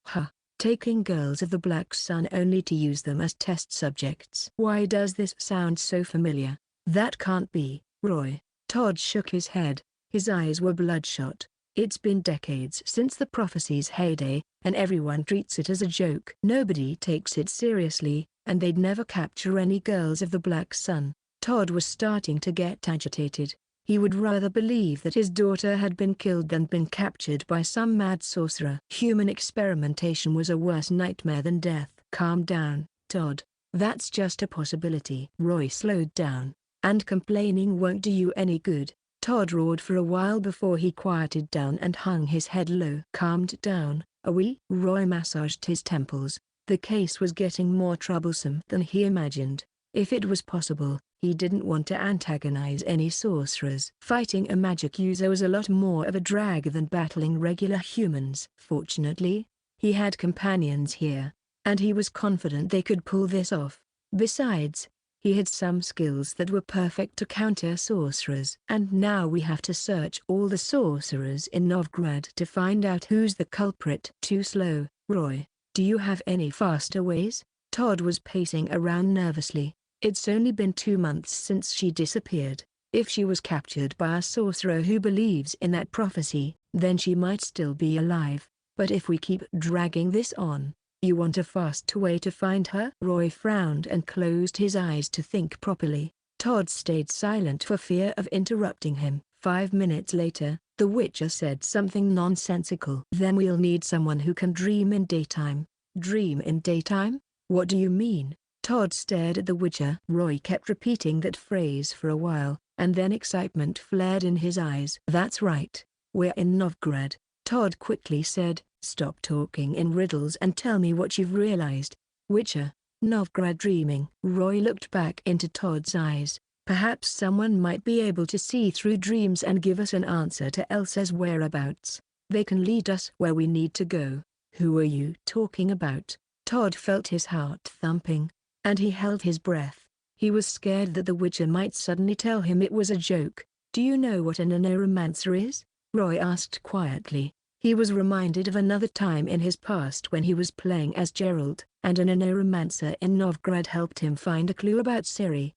Taking girls of the black sun only to use them as test subjects. Why does this sound so familiar? That can't be, Roy. Todd shook his head. His eyes were bloodshot. It's been decades since the prophecy's heyday, and everyone treats it as a joke. Nobody takes it seriously, and they'd never capture any girls of the Black Sun. Todd was starting to get agitated. He would rather believe that his daughter had been killed than been captured by some mad sorcerer. Human experimentation was a worse nightmare than death. Calm down, Todd. That's just a possibility. Roy slowed down. And complaining won't do you any good. Todd roared for a while before he quieted down and hung his head low. Calmed down, are we? Roy massaged his temples. The case was getting more troublesome than he imagined. If it was possible, he didn't want to antagonize any sorcerers. Fighting a magic user was a lot more of a drag than battling regular humans. Fortunately, he had companions here, and he was confident they could pull this off. Besides, he had some skills that were perfect to counter sorcerers. And now we have to search all the sorcerers in Novgorod to find out who's the culprit. Too slow, Roy. Do you have any faster ways? Todd was pacing around nervously. It's only been 2 months since she disappeared. If she was captured by a sorcerer who believes in that prophecy, then she might still be alive. But if we keep dragging this on, you want a fast way to find her? Roy frowned and closed his eyes to think properly. Todd stayed silent for fear of interrupting him. 5 minutes later, the Witcher said something nonsensical. Then we'll need someone who can dream in daytime. Dream in daytime? What do you mean? Todd stared at the Witcher. Roy kept repeating that phrase for a while, and then excitement flared in his eyes. That's right. We're in Novgorod. Todd quickly said, stop talking in riddles and tell me what you've realized. Witcher, Novgorod dreaming. Roy looked back into Todd's eyes. Perhaps someone might be able to see through dreams and give us an answer to Elsa's whereabouts. They can lead us where we need to go. Who are you talking about? Todd felt his heart thumping, and he held his breath. He was scared that the Witcher might suddenly tell him it was a joke. Do you know what an neuromancer is? Roy asked quietly. He was reminded of another time in his past when he was playing as Gerald, and a neuromancer in Novgorod helped him find a clue about Ciri.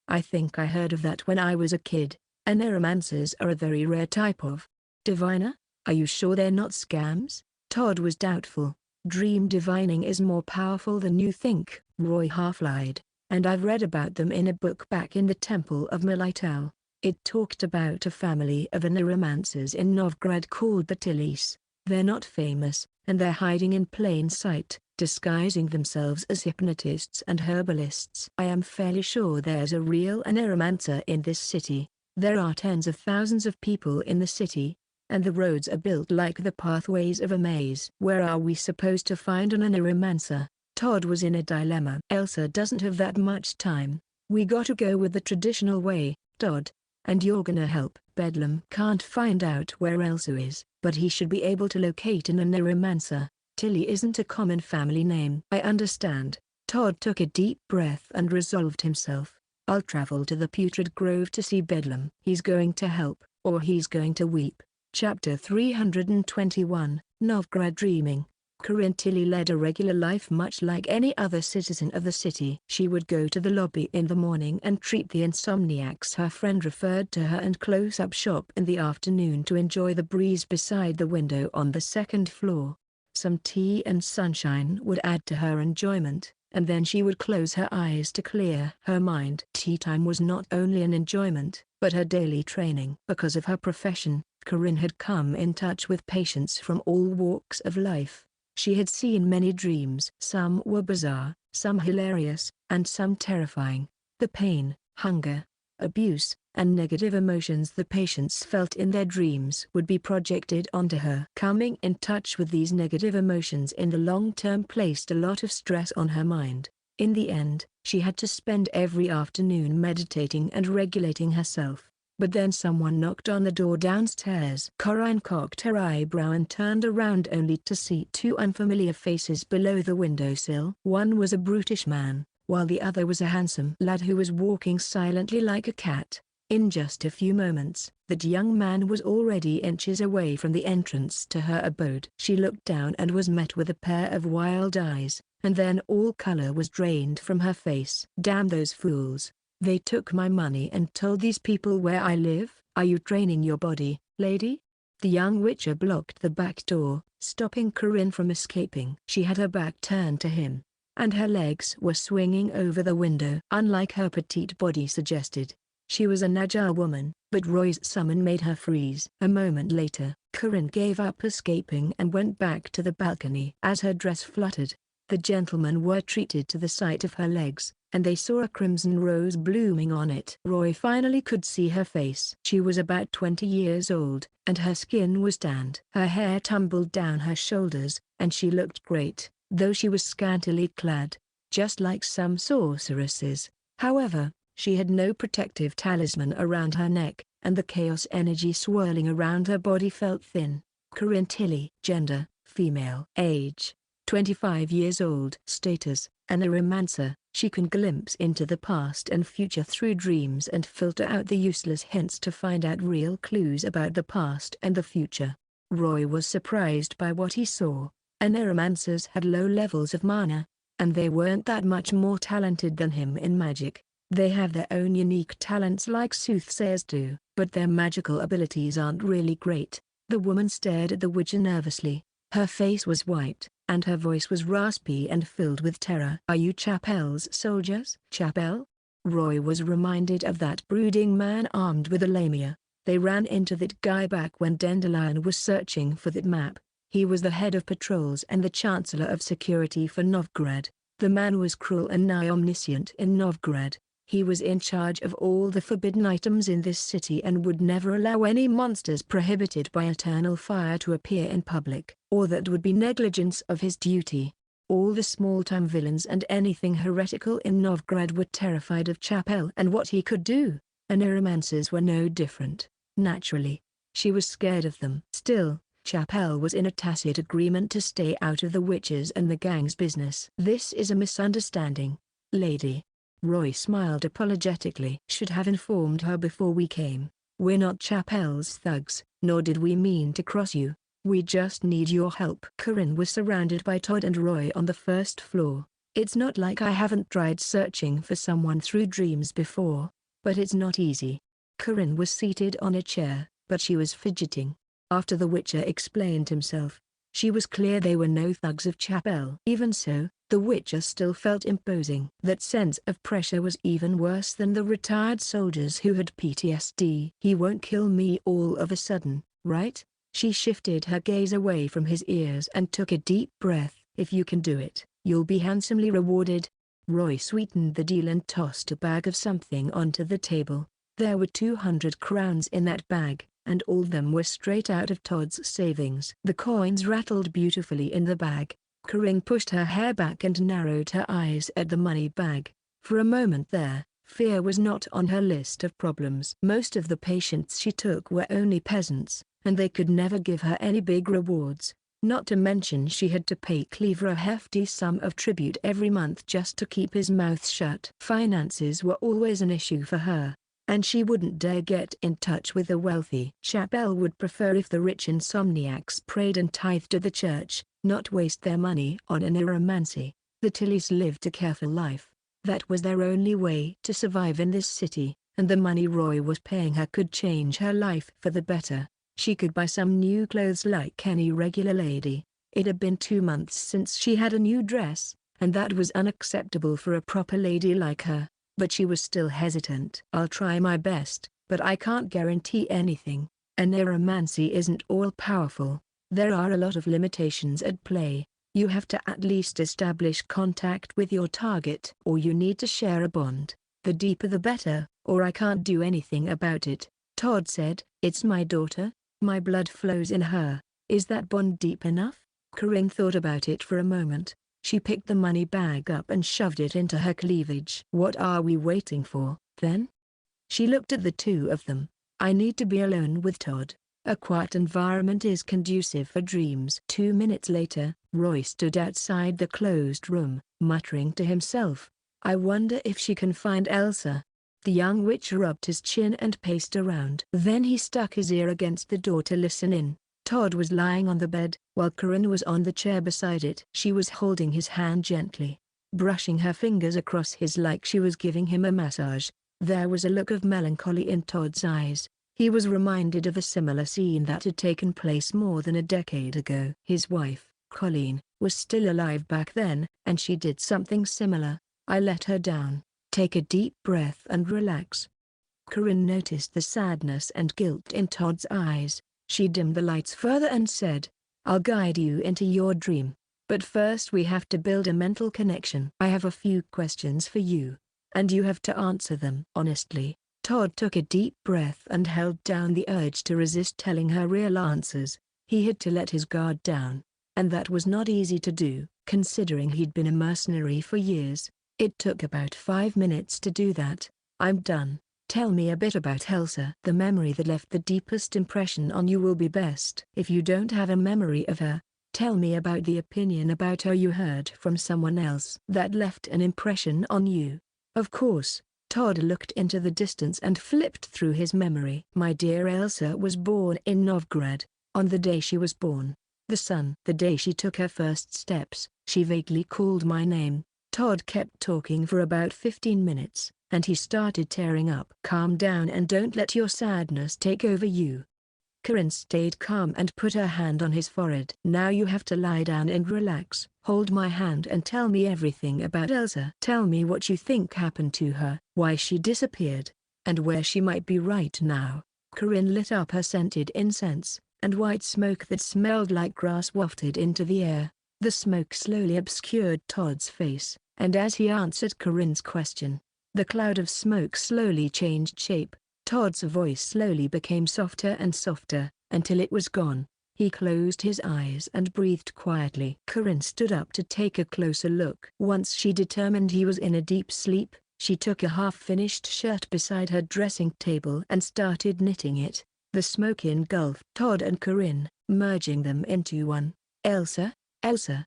I think I heard of that when I was a kid. Neuromancers are a very rare type of diviner. Are you sure they're not scams? Todd was doubtful. Dream divining is more powerful than you think, Roy half-lied, and I've read about them in a book back in the Temple of Militel. It talked about a family of neuromancers in Novgorod called the Tillies. They're not famous, and they're hiding in plain sight, disguising themselves as hypnotists and herbalists. I am fairly sure there's a real neuromancer in this city. There are tens of thousands of people in the city, and the roads are built like the pathways of a maze. Where are we supposed to find a neuromancer? Todd was in a dilemma. Elsa doesn't have that much time. We gotta go with the traditional way, Todd. And you're gonna help. Bedlam can't find out where Elsa is, but he should be able to locate a neuromancer. Tilly isn't a common family name. I understand. Todd took a deep breath and resolved himself. I'll travel to the Putrid Grove to see Bedlam. He's going to help, or he's going to weep. Chapter 321, Novgorod Dreaming. Kaer Tilly led a regular life much like any other citizen of the city. She would go to the lobby in the morning and treat the insomniacs her friend referred to her and close up shop in the afternoon to enjoy the breeze beside the window on the second floor. Some tea and sunshine would add to her enjoyment, and then she would close her eyes to clear her mind. Tea time was not only an enjoyment, but her daily training. Because of her profession, Kaer had come in touch with patients from all walks of life. She had seen many dreams. Some were bizarre, some hilarious, and some terrifying. The pain, hunger, abuse, and negative emotions the patients felt in their dreams would be projected onto her. Coming in touch with these negative emotions in the long term placed a lot of stress on her mind. In the end, she had to spend every afternoon meditating and regulating herself. But then someone knocked on the door downstairs. Corinne cocked her eyebrow and turned around only to see 2 unfamiliar faces below the windowsill. One was a brutish man, while the other was a handsome lad who was walking silently like a cat. In just a few moments, that young man was already inches away from the entrance to her abode. She looked down and was met with a pair of wild eyes, and then all color was drained from her face. Damn those fools. They took my money and told these people where I live. Are you training your body, lady? The young witcher blocked the back door, stopping Karin from escaping. She had her back turned to him, and her legs were swinging over the window. Unlike her petite body suggested, she was an agile woman, but Roy's summon made her freeze. A moment later, Karin gave up escaping and went back to the balcony. As her dress fluttered, the gentlemen were treated to the sight of her legs, and they saw a crimson rose blooming on it. Roy finally could see her face. She was about 20 years old, and her skin was tanned. Her hair tumbled down her shoulders, and she looked great, though she was scantily clad, just like some sorceresses. However, she had no protective talisman around her neck, and the chaos energy swirling around her body felt thin. Karin Tilly. Gender, female. Age, 25 years old. Status, an aromancer. She can glimpse into the past and future through dreams and filter out the useless hints to find out real clues about the past and the future. Roy was surprised by what he saw. Aneromancers had low levels of mana, and they weren't that much more talented than him in magic. They have their own unique talents like soothsayers do, but their magical abilities aren't really great. The woman stared at the witcher nervously. Her face was white, and her voice was raspy and filled with terror. "Are you Chapel's soldiers?" "Chapel?" Roy was reminded of that brooding man armed with a lamia. They ran into that guy back when Dandelion was searching for that map. He was the head of patrols and the Chancellor of Security for Novgorod. The man was cruel and nigh omniscient in Novgorod. He was in charge of all the forbidden items in this city and would never allow any monsters prohibited by eternal fire to appear in public, or that would be negligence of his duty. All the small-time villains and anything heretical in Novgorod were terrified of Chapel and what he could do. Aneromancers were no different. Naturally, she was scared of them. Still, Chapel was in a tacit agreement to stay out of the witches' and the gang's business. "This is a misunderstanding, lady." Roy smiled apologetically. "Should have informed her before we came. We're not Chapel's thugs, nor did we mean to cross you. We just need your help." Karin was surrounded by Todd and Roy on the first floor. "It's not like I haven't tried searching for someone through dreams before, but it's not easy." Karin was seated on a chair, but she was fidgeting. After the Witcher explained himself, she was clear they were no thugs of Chapel. Even so, the Witcher still felt imposing. That sense of pressure was even worse than the retired soldiers who had PTSD. "He won't kill me all of a sudden, right?" She shifted her gaze away from his ears and took a deep breath. "If you can do it, you'll be handsomely rewarded." Roy sweetened the deal and tossed a bag of something onto the table. There were 200 crowns in that bag, and all of them were straight out of Todd's savings. The coins rattled beautifully in the bag. Karin pushed her hair back and narrowed her eyes at the money bag. For a moment there, fear was not on her list of problems. Most of the patients she took were only peasants, and they could never give her any big rewards. Not to mention she had to pay Cleaver a hefty sum of tribute every month just to keep his mouth shut. Finances were always an issue for her, and she wouldn't dare get in touch with the wealthy. Chapel would prefer if the rich insomniacs prayed and tithed to the church, not waste their money on aneromancy. The Tillys lived a careful life. That was their only way to survive in this city, and the money Roy was paying her could change her life for the better. She could buy some new clothes like any regular lady. It had been 2 months since she had a new dress, and that was unacceptable for a proper lady like her. But she was still hesitant. "I'll try my best, but I can't guarantee anything. Aneromancy isn't all-powerful. There are a lot of limitations at play. You have to at least establish contact with your target, or you need to share a bond. The deeper the better, or I can't do anything about it." Todd said, "It's my daughter. My blood flows in her. Is that bond deep enough?" Karin thought about it for a moment. She picked the money bag up and shoved it into her cleavage. "What are we waiting for, then?" She looked at the two of them. "I need to be alone with Todd. A quiet environment is conducive for dreams." 2 minutes later, Roy stood outside the closed room, muttering to himself, "I wonder if she can find Elsa." The young witch rubbed his chin and paced around. Then he stuck his ear against the door to listen in. Todd was lying on the bed, while Karin was on the chair beside it. She was holding his hand gently, brushing her fingers across his like she was giving him a massage. There was a look of melancholy in Todd's eyes. He was reminded of a similar scene that had taken place more than a decade ago. His wife, Colleen, was still alive back then, and she did something similar. I let her down. Take a deep breath and relax. Corinne noticed the sadness and guilt in Todd's eyes. She dimmed the lights further and said, "I'll guide you into your dream. But first we have to build a mental connection. I have a few questions for you, and you have to answer them honestly." Todd took a deep breath and held down the urge to resist telling her real answers. He had to let his guard down, and that was not easy to do, considering he'd been a mercenary for years. It took about 5 minutes to do that. "I'm done. Tell me a bit about Elsa." "The memory that left the deepest impression on you will be best. If you don't have a memory of her, tell me about the opinion about her you heard from someone else that left an impression on you." "Of course." Todd looked into the distance and flipped through his memory. "My dear Elsa was born in Novgorod. On the day she was born, the sun, the day she took her first steps, she vaguely called my name." Todd kept talking for about 15 minutes, and he started tearing up. "Calm down and don't let your sadness take over you." Corinne stayed calm and put her hand on his forehead. "Now you have to lie down and relax. Hold my hand and tell me everything about Elsa. Tell me what you think happened to her, why she disappeared, and where she might be right now." Corinne lit up her scented incense, and white smoke that smelled like grass wafted into the air. The smoke slowly obscured Todd's face, and as he answered Corinne's question, the cloud of smoke slowly changed shape. Todd's voice slowly became softer and softer, until it was gone. He closed his eyes and breathed quietly. Corinne stood up to take a closer look. Once she determined he was in a deep sleep, she took a half-finished shirt beside her dressing table and started knitting it. The smoke engulfed Todd and Corinne, merging them into one. "Elsa, Elsa!"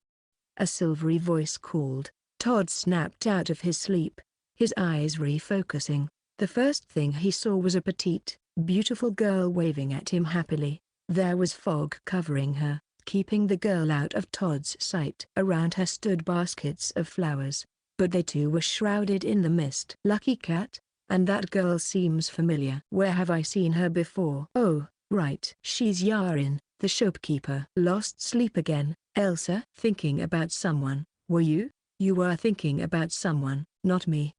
A silvery voice called. Todd snapped out of his sleep, his eyes refocusing. The first thing he saw was a petite, beautiful girl waving at him happily. There was fog covering her, keeping the girl out of Todd's sight. Around her stood baskets of flowers, but they too were shrouded in the mist. "Lucky cat, and that girl seems familiar. Where have I seen her before? Oh, right. She's Yarin, the shopkeeper." "Lost sleep again, Elsa?" "Thinking about someone, were you?" "You were thinking about someone, not me,"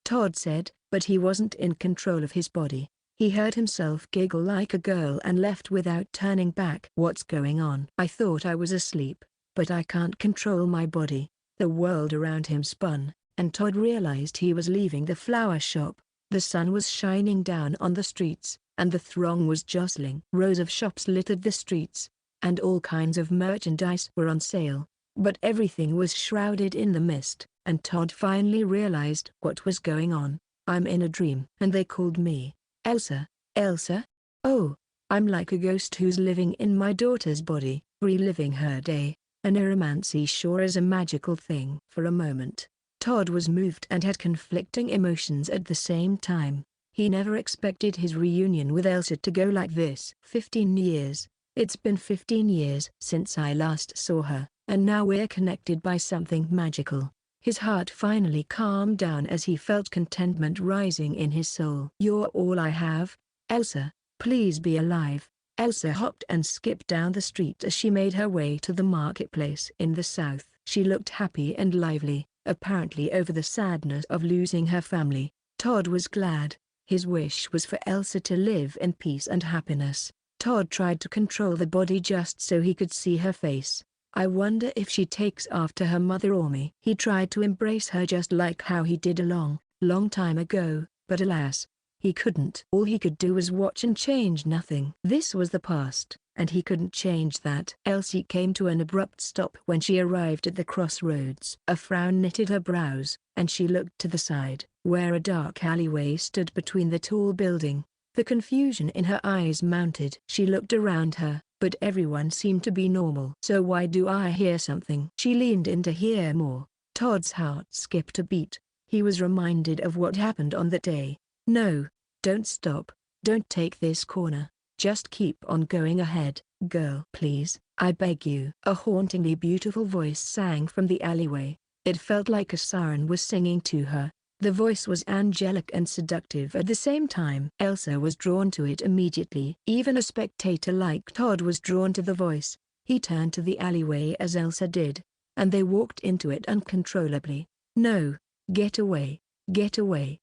Todd said, but he wasn't in control of his body. He heard himself giggle like a girl and left without turning back. "What's going on?" "I thought I was asleep, but I can't control my body." The world around him spun, and Todd realized he was leaving the flower shop. The sun was shining down on the streets, and the throng was jostling. Rows of shops littered the streets, and all kinds of merchandise were on sale, but everything was shrouded in the mist, and Todd finally realized what was going on. "I'm in a dream, and they called me Elsa." "Elsa? Oh, I'm like a ghost who's living in my daughter's body, reliving her day. A neuromancy sure is a magical thing." For a moment, Todd was moved and had conflicting emotions at the same time. He never expected his reunion with Elsa to go like this. 15 years. It's been 15 years since I last saw her, and now we're connected by something magical. His heart finally calmed down as he felt contentment rising in his soul. "You're all I have, Elsa. Please be alive." Elsa hopped and skipped down the street as she made her way to the marketplace in the south. She looked happy and lively, apparently over the sadness of losing her family. Todd was glad. His wish was for Elsa to live in peace and happiness. Todd tried to control the body just so he could see her face. "I wonder if she takes after her mother or me." He tried to embrace her just like how he did a long, long time ago, but alas, he couldn't. All he could do was watch and change nothing. This was the past, and he couldn't change that. Elsie came to an abrupt stop when she arrived at the crossroads. A frown knitted her brows, and she looked to the side, where a dark alleyway stood between the tall building. The confusion in her eyes mounted. She looked around her, but everyone seemed to be normal. "So why do I hear something?" She leaned in to hear more. Todd's heart skipped a beat. He was reminded of what happened on that day. "No, don't stop. Don't take this corner. Just keep on going ahead, girl. Please, I beg you." A hauntingly beautiful voice sang from the alleyway. It felt like a siren was singing to her. The voice was angelic and seductive at the same time. Elsa was drawn to it immediately. Even a spectator like Todd was drawn to the voice. He turned to the alleyway as Elsa did, and they walked into it uncontrollably. "No, get away, get away."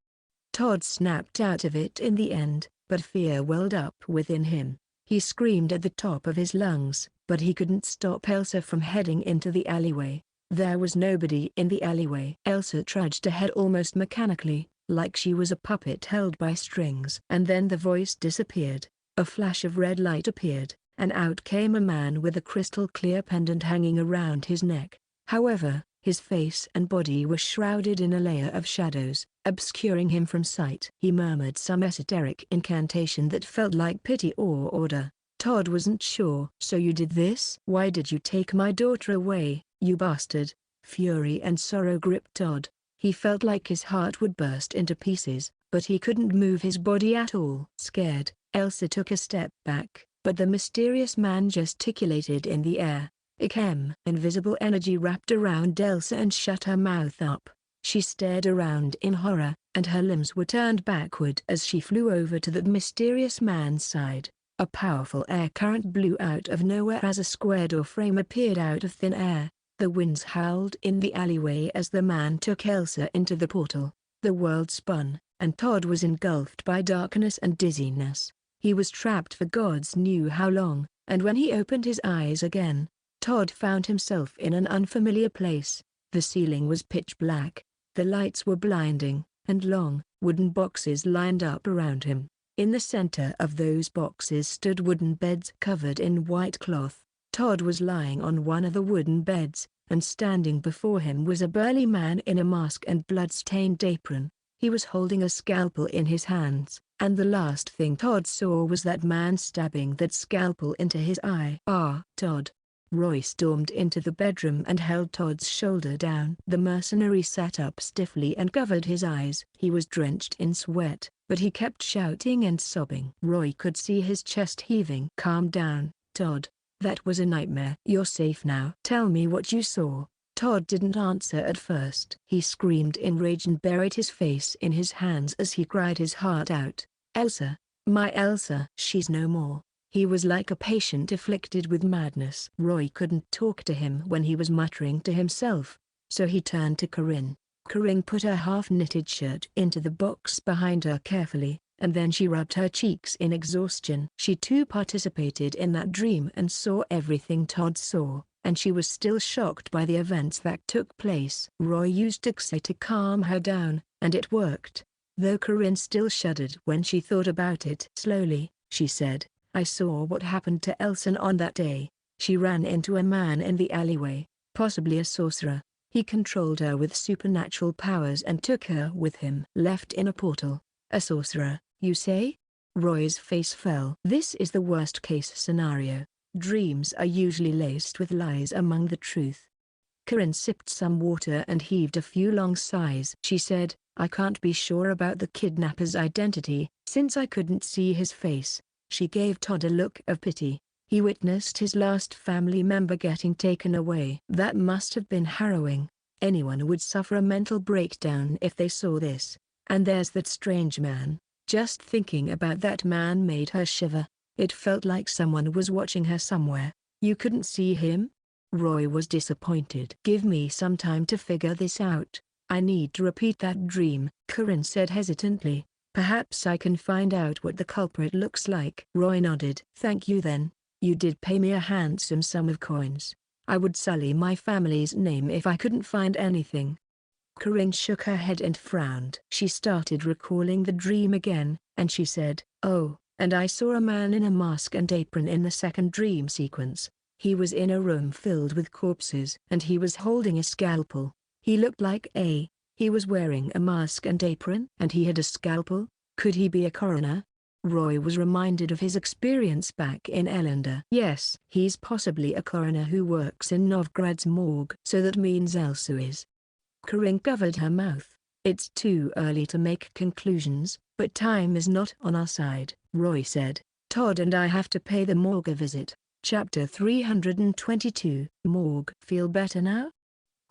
Todd snapped out of it in the end, but fear welled up within him. He screamed at the top of his lungs, but he couldn't stop Elsa from heading into the alleyway. There was nobody in the alleyway. Elsa trudged ahead almost mechanically, like she was a puppet held by strings. And then the voice disappeared. A flash of red light appeared, and out came a man with a crystal-clear pendant hanging around his neck. However, his face and body were shrouded in a layer of shadows, obscuring him from sight. He murmured some esoteric incantation that felt like pity or order. Todd wasn't sure. "So you did this? Why did you take my daughter away, you bastard?" Fury and sorrow gripped Todd. He felt like his heart would burst into pieces, but he couldn't move his body at all. Scared, Elsa took a step back, but the mysterious man gesticulated in the air. Invisible energy wrapped around Elsa and shut her mouth up. She stared around in horror, and her limbs were turned backward as she flew over to the mysterious man's side. A powerful air current blew out of nowhere as a square door frame appeared out of thin air. The winds howled in the alleyway as the man took Elsa into the portal. The world spun, and Todd was engulfed by darkness and dizziness. He was trapped for gods knew how long, and when he opened his eyes again, Todd found himself in an unfamiliar place. The ceiling was pitch black, the lights were blinding, and long, wooden boxes lined up around him. In the center of those boxes stood wooden beds covered in white cloth. Todd was lying on one of the wooden beds, and standing before him was a burly man in a mask and blood-stained apron. He was holding a scalpel in his hands, and the last thing Todd saw was that man stabbing that scalpel into his eye. "Ah, Todd." Roy stormed into the bedroom and held Todd's shoulder down. The mercenary sat up stiffly and covered his eyes. He was drenched in sweat, but he kept shouting and sobbing. Roy could see his chest heaving. "Calm down, Todd. That was a nightmare. You're safe now. Tell me what you saw." Todd didn't answer at first. He screamed in rage and buried his face in his hands as he cried his heart out. "Elsa, my Elsa." "She's no more." He was like a patient afflicted with madness. Roy couldn't talk to him when he was muttering to himself, so he turned to Karin. Karin put her half-knitted shirt into the box behind her carefully, and then she rubbed her cheeks in exhaustion. She too participated in that dream and saw everything Todd saw, and she was still shocked by the events that took place. Roy used isekai'd to calm her down, and it worked, though Karin still shuddered when she thought about it. Slowly, she said, "I saw what happened to Elsa on that day. She ran into a man in the alleyway, possibly a sorcerer. He controlled her with supernatural powers and took her with him." "Left in a portal. A sorcerer, you say?" Roy's face fell. This is the worst-case scenario. Dreams are usually laced with lies among the truth. Karin sipped some water and heaved a few long sighs. She said, "I can't be sure about the kidnapper's identity, since I couldn't see his face." She gave Todd a look of pity. He witnessed his last family member getting taken away. That must have been harrowing. Anyone would suffer a mental breakdown if they saw this. And there's that strange man. Just thinking about that man made her shiver. It felt like someone was watching her somewhere. "You couldn't see him?" Roy was disappointed. "Give me some time to figure this out. I need to repeat that dream," Karin said hesitantly. "Perhaps I can find out what the culprit looks like." Roy nodded. "Thank you then. You did pay me a handsome sum of coins. I would sully my family's name if I couldn't find anything." Karin shook her head and frowned. She started recalling the dream again, and she said, "Oh, and I saw a man in a mask and apron in the second dream sequence. He was in a room filled with corpses and he was holding a scalpel. He looked like he was wearing a mask and apron and he had a scalpel. Could he be a coroner?" Roy was reminded of his experience back in Elender. "Yes, he's possibly a coroner who works in Novgrad's morgue." "So that means Elsa is." Karin covered her mouth. "It's too early to make conclusions, but time is not on our side," Roy said. "Todd and I have to pay the morgue a visit." Chapter 322. Morgue. "Feel better now?"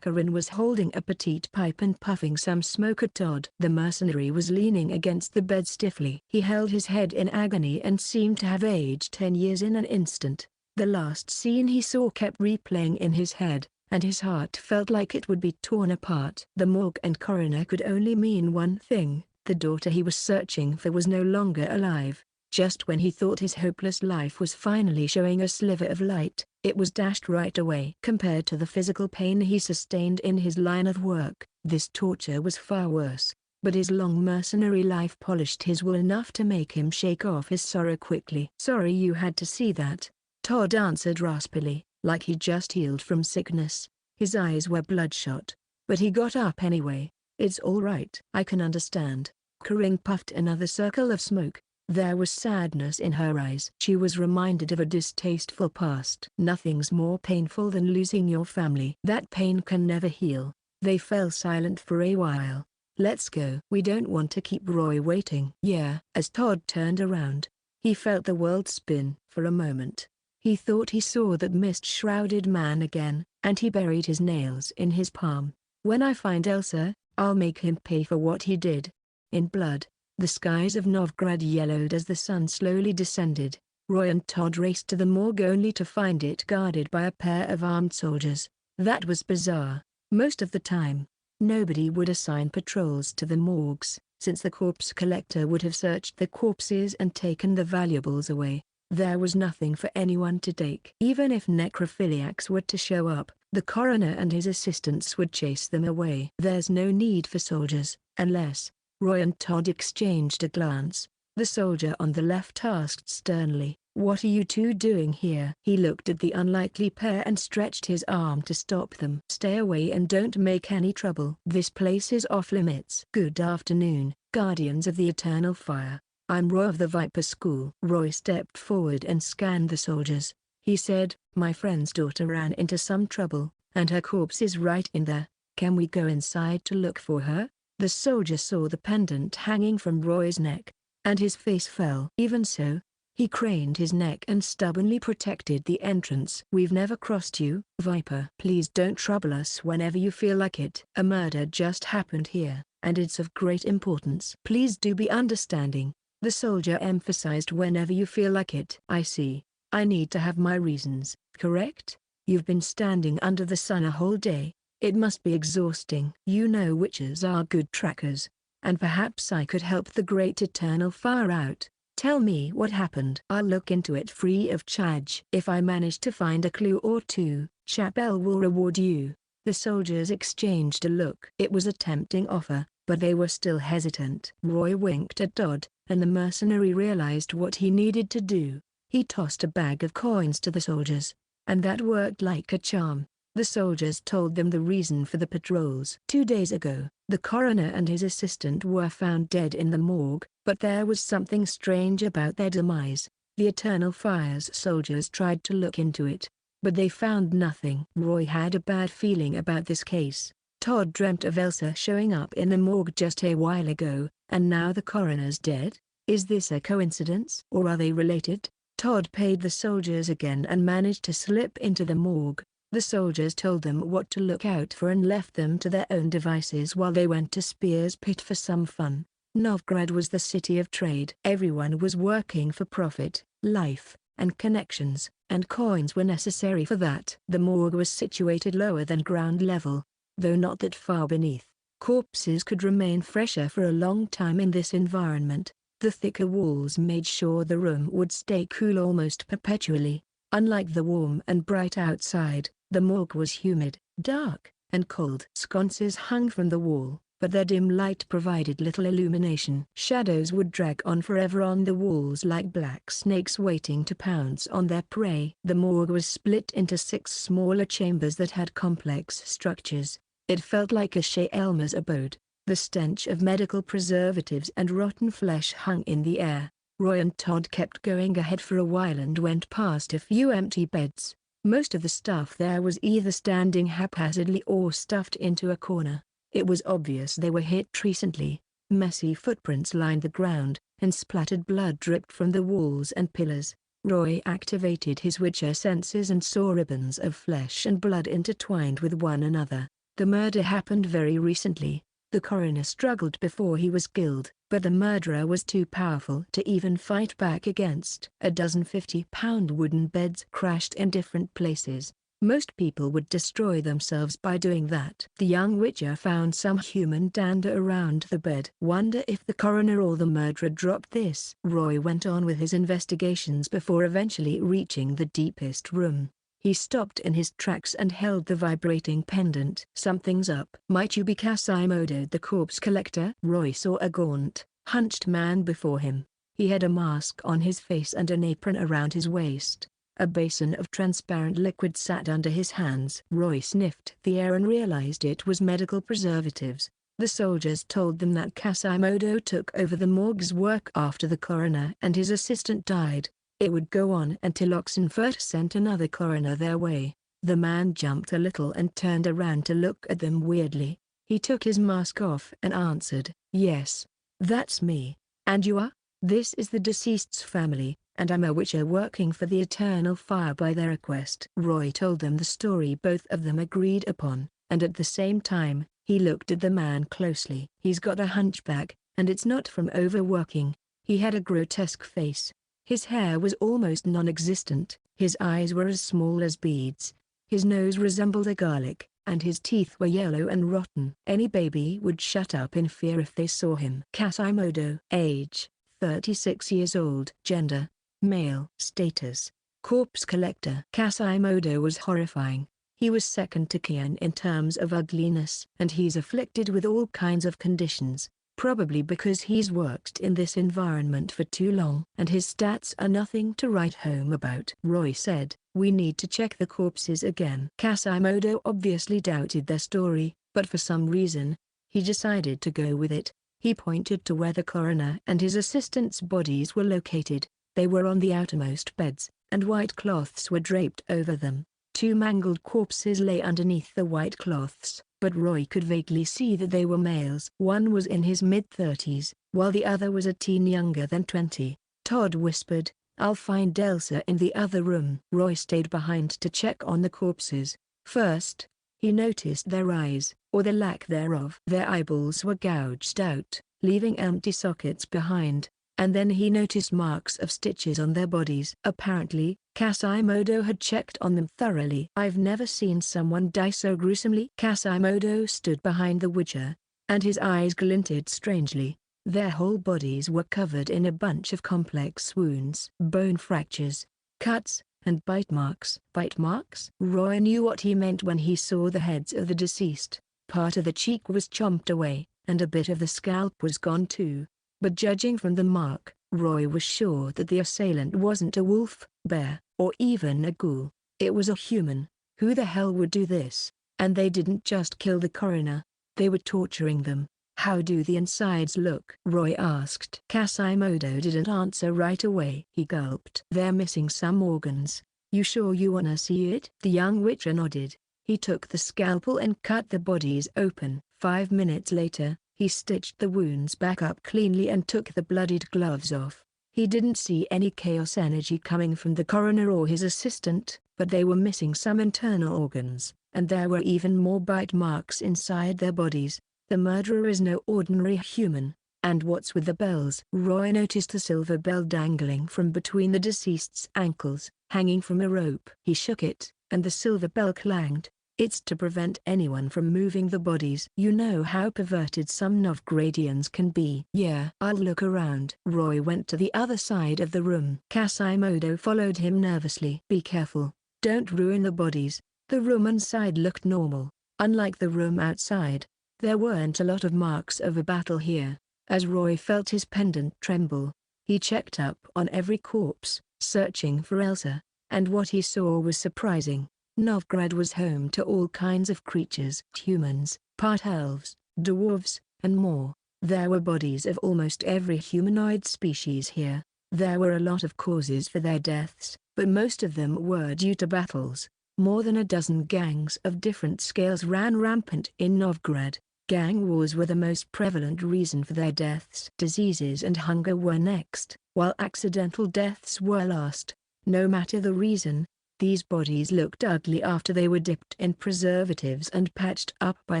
Karin was holding a petite pipe and puffing some smoke at Todd. The mercenary was leaning against the bed stiffly. He held his head in agony and seemed to have aged 10 years in an instant. The last scene he saw kept replaying in his head, and his heart felt like it would be torn apart. The morgue and coroner could only mean one thing: the daughter he was searching for was no longer alive. Just when he thought his hopeless life was finally showing a sliver of light, it was dashed right away. Compared to the physical pain he sustained in his line of work, this torture was far worse, but his long mercenary life polished his will enough to make him shake off his sorrow quickly. "Sorry you had to see that," Todd answered raspily, like he just healed from sickness. His eyes were bloodshot, but he got up anyway. "It's all right. I can understand." Karin puffed another circle of smoke. There was sadness in her eyes. She was reminded of a distasteful past. "Nothing's more painful than losing your family. That pain can never heal." They fell silent for a while. "Let's go. We don't want to keep Roy waiting." "Yeah." As Todd turned around, he felt the world spin. For a moment, he thought he saw that mist-shrouded man again, and he buried his nails in his palm. "When I find Elsa, I'll make him pay for what he did." In blood, the skies of Novgorod yellowed as the sun slowly descended. Roy and Todd raced to the morgue only to find it guarded by a pair of armed soldiers. That was bizarre. Most of the time, nobody would assign patrols to the morgues, since the corpse collector would have searched the corpses and taken the valuables away. There was nothing for anyone to take. Even if necrophiliacs were to show up, the coroner and his assistants would chase them away. "There's no need for soldiers, unless..." Roy and Todd exchanged a glance. The soldier on the left asked sternly, "What are you two doing here?" He looked at the unlikely pair and stretched his arm to stop them. "Stay away and don't make any trouble. This place is off limits." "Good afternoon, Guardians of the Eternal Fire. I'm Roy of the Viper School." Roy stepped forward and scanned the soldiers. He said, "My friend's daughter ran into some trouble, and her corpse is right in there. Can we go inside to look for her?" The soldier saw the pendant hanging from Roy's neck, and his face fell. Even so, he craned his neck and stubbornly protected the entrance. "We've never crossed you, Viper. Please don't trouble us whenever you feel like it. A murder just happened here, and it's of great importance. Please do be understanding." The soldier emphasized, "Whenever you feel like it." "I see. I need to have my reasons, correct? You've been standing under the sun a whole day. It must be exhausting." "You know witches are good trackers, and perhaps I could help the Great Eternal Fire out. Tell me what happened. I'll look into it free of charge. If I manage to find a clue or two, Chapel will reward you." The soldiers exchanged a look. It was a tempting offer, but they were still hesitant. Roy winked at Todd, and the mercenary realized what he needed to do. He tossed a bag of coins to the soldiers, and that worked like a charm. The soldiers told them the reason for the patrols. 2 days ago, the coroner and his assistant were found dead in the morgue, but there was something strange about their demise. The Eternal Fire's soldiers tried to look into it, but they found nothing. Roy had a bad feeling about this case. Todd dreamt of Elsa showing up in the morgue just a while ago, and now the coroner's dead. Is this a coincidence, or are they related? Todd paid the soldiers again and managed to slip into the morgue. The soldiers told them what to look out for and left them to their own devices while they went to Spear's Pit for some fun. Novgorod was the city of trade. Everyone was working for profit, life, and connections, and coins were necessary for that. The morgue was situated lower than ground level, though not that far beneath. Corpses could remain fresher for a long time in this environment. The thicker walls made sure the room would stay cool almost perpetually. Unlike the warm and bright outside, the morgue was humid, dark, and cold. Sconces hung from the wall, but their dim light provided little illumination. Shadows would drag on forever on the walls like black snakes waiting to pounce on their prey. The morgue was split into 6 smaller chambers that had complex structures. It felt like a Sheelma's abode. The stench of medical preservatives and rotten flesh hung in the air. Roy and Todd kept going ahead for a while and went past a few empty beds. Most of the stuff there was either standing haphazardly or stuffed into a corner. It was obvious they were hit recently. Messy footprints lined the ground, and splattered blood dripped from the walls and pillars. Roy activated his Witcher senses and saw ribbons of flesh and blood intertwined with one another. The murder happened very recently. The coroner struggled before he was killed, but the murderer was too powerful to even fight back against. A dozen 50-pound wooden beds crashed in different places. Most people would destroy themselves by doing that. The young witcher found some human dander around the bed. Wonder if the coroner or the murderer dropped this. Roy went on with his investigations before eventually reaching the deepest room. He stopped in his tracks and held the vibrating pendant. Something's up. Might you be Kasimodo the corpse collector? Roy saw a gaunt, hunched man before him. He had a mask on his face and an apron around his waist. A basin of transparent liquid sat under his hands. Roy sniffed the air and realized it was medical preservatives. The soldiers told them that Kasimodo took over the morgue's work after the coroner and his assistant died. It would go on until Oxenfurt sent another coroner their way. The man jumped a little and turned around to look at them weirdly. He took his mask off and answered, "Yes, that's me. And you are?" "This is the deceased's family, and I'm a witcher working for the Eternal Fire by their request." Roy told them the story both of them agreed upon, and at the same time, he looked at the man closely. "He's got a hunchback, and it's not from overworking." He had a grotesque face. His hair was almost non-existent, his eyes were as small as beads, his nose resembled a garlic, and his teeth were yellow and rotten. Any baby would shut up in fear if they saw him. Kasimodo. Age, 36 years old. Gender, male. Status, corpse collector. Kasimodo was horrifying. He was second to Kaer in terms of ugliness. And he's afflicted with all kinds of conditions. Probably because he's worked in this environment for too long. And his stats are nothing to write home about. Roy said, "We need to check the corpses again." Kasimodo obviously doubted their story, but for some reason, he decided to go with it. He pointed to where the coroner and his assistant's bodies were located. They were on the outermost beds, and white cloths were draped over them. Two mangled corpses lay underneath the white cloths, but Roy could vaguely see that they were males. One was in his mid-30s, while the other was a teen younger than 20. Todd whispered, "I'll find Elsa in the other room." Roy stayed behind to check on the corpses. First, he noticed their eyes, or the lack thereof. Their eyeballs were gouged out, leaving empty sockets behind. And then he noticed marks of stitches on their bodies. Apparently, Kasimodo had checked on them thoroughly. "I've never seen someone die so gruesomely." Kasimodo stood behind the witcher, and his eyes glinted strangely. Their whole bodies were covered in a bunch of complex wounds. Bone fractures, cuts, and bite marks. Bite marks? Roy knew what he meant when he saw the heads of the deceased. Part of the cheek was chomped away, and a bit of the scalp was gone too. But judging from the mark, Roy was sure that the assailant wasn't a wolf, bear, or even a ghoul. It was a human. Who the hell would do this? And they didn't just kill the coroner. They were torturing them. "How do the insides look?" Roy asked. Kasimodo didn't answer right away. He gulped. "They're missing some organs. You sure you wanna see it?" The young witcher nodded. He took the scalpel and cut the bodies open. 5 minutes later, he stitched the wounds back up cleanly and took the bloodied gloves off. He didn't see any chaos energy coming from the coroner or his assistant, but they were missing some internal organs, and there were even more bite marks inside their bodies. The murderer is no ordinary human. And what's with the bells? Roy noticed a silver bell dangling from between the deceased's ankles, hanging from a rope. He shook it, and the silver bell clanged. "It's to prevent anyone from moving the bodies." "You know how perverted some Novgradians can be." "Yeah, I'll look around." Roy went to the other side of the room. Kasimodo followed him nervously. "Be careful, don't ruin the bodies." The room inside looked normal. Unlike the room outside, there weren't a lot of marks of a battle here. As Roy felt his pendant tremble, he checked up on every corpse, searching for Elsa, and what he saw was surprising. Novgorod was home to all kinds of creatures, humans, part elves, dwarves, and more. There were bodies of almost every humanoid species here. There were a lot of causes for their deaths, but most of them were due to battles. More than a dozen gangs of different scales ran rampant in Novgorod. Gang wars were the most prevalent reason for their deaths. Diseases and hunger were next, while accidental deaths were last. No matter the reason, These bodies looked ugly after they were dipped in preservatives and patched up by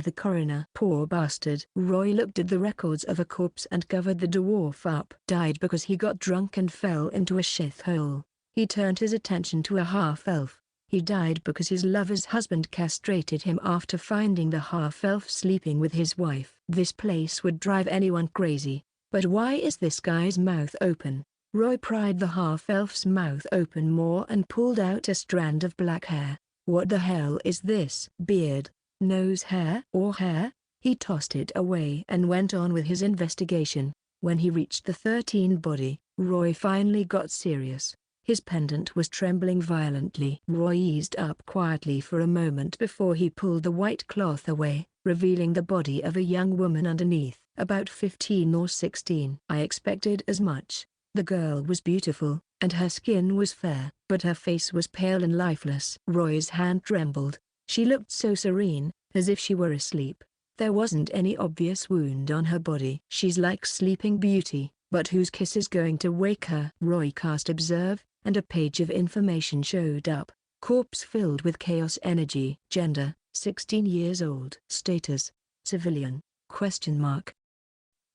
the coroner. Poor bastard. Roy looked at the records of a corpse and covered the dwarf up. Died because he got drunk and fell into a shithole. He turned his attention to a half-elf. He died because his lover's husband castrated him after finding the half-elf sleeping with his wife. This place would drive anyone crazy. But why is this guy's mouth open? Roy pried the half-elf's mouth open more and pulled out a strand of black hair. What the hell is this? Beard? Nose hair? Or hair? He tossed it away and went on with his investigation. When he reached the 13th body, Roy finally got serious. His pendant was trembling violently. Roy eased up quietly for a moment before he pulled the white cloth away, revealing the body of a young woman underneath, about 15 or 16. I expected as much. The girl was beautiful, and her skin was fair, but her face was pale and lifeless. Roy's hand trembled. She looked so serene, as if she were asleep. There wasn't any obvious wound on her body. She's like Sleeping Beauty, but whose kiss is going to wake her? Roy cast Observe, and a page of information showed up. Corpse filled with chaos energy. Gender, 16 years old. Status, civilian, ?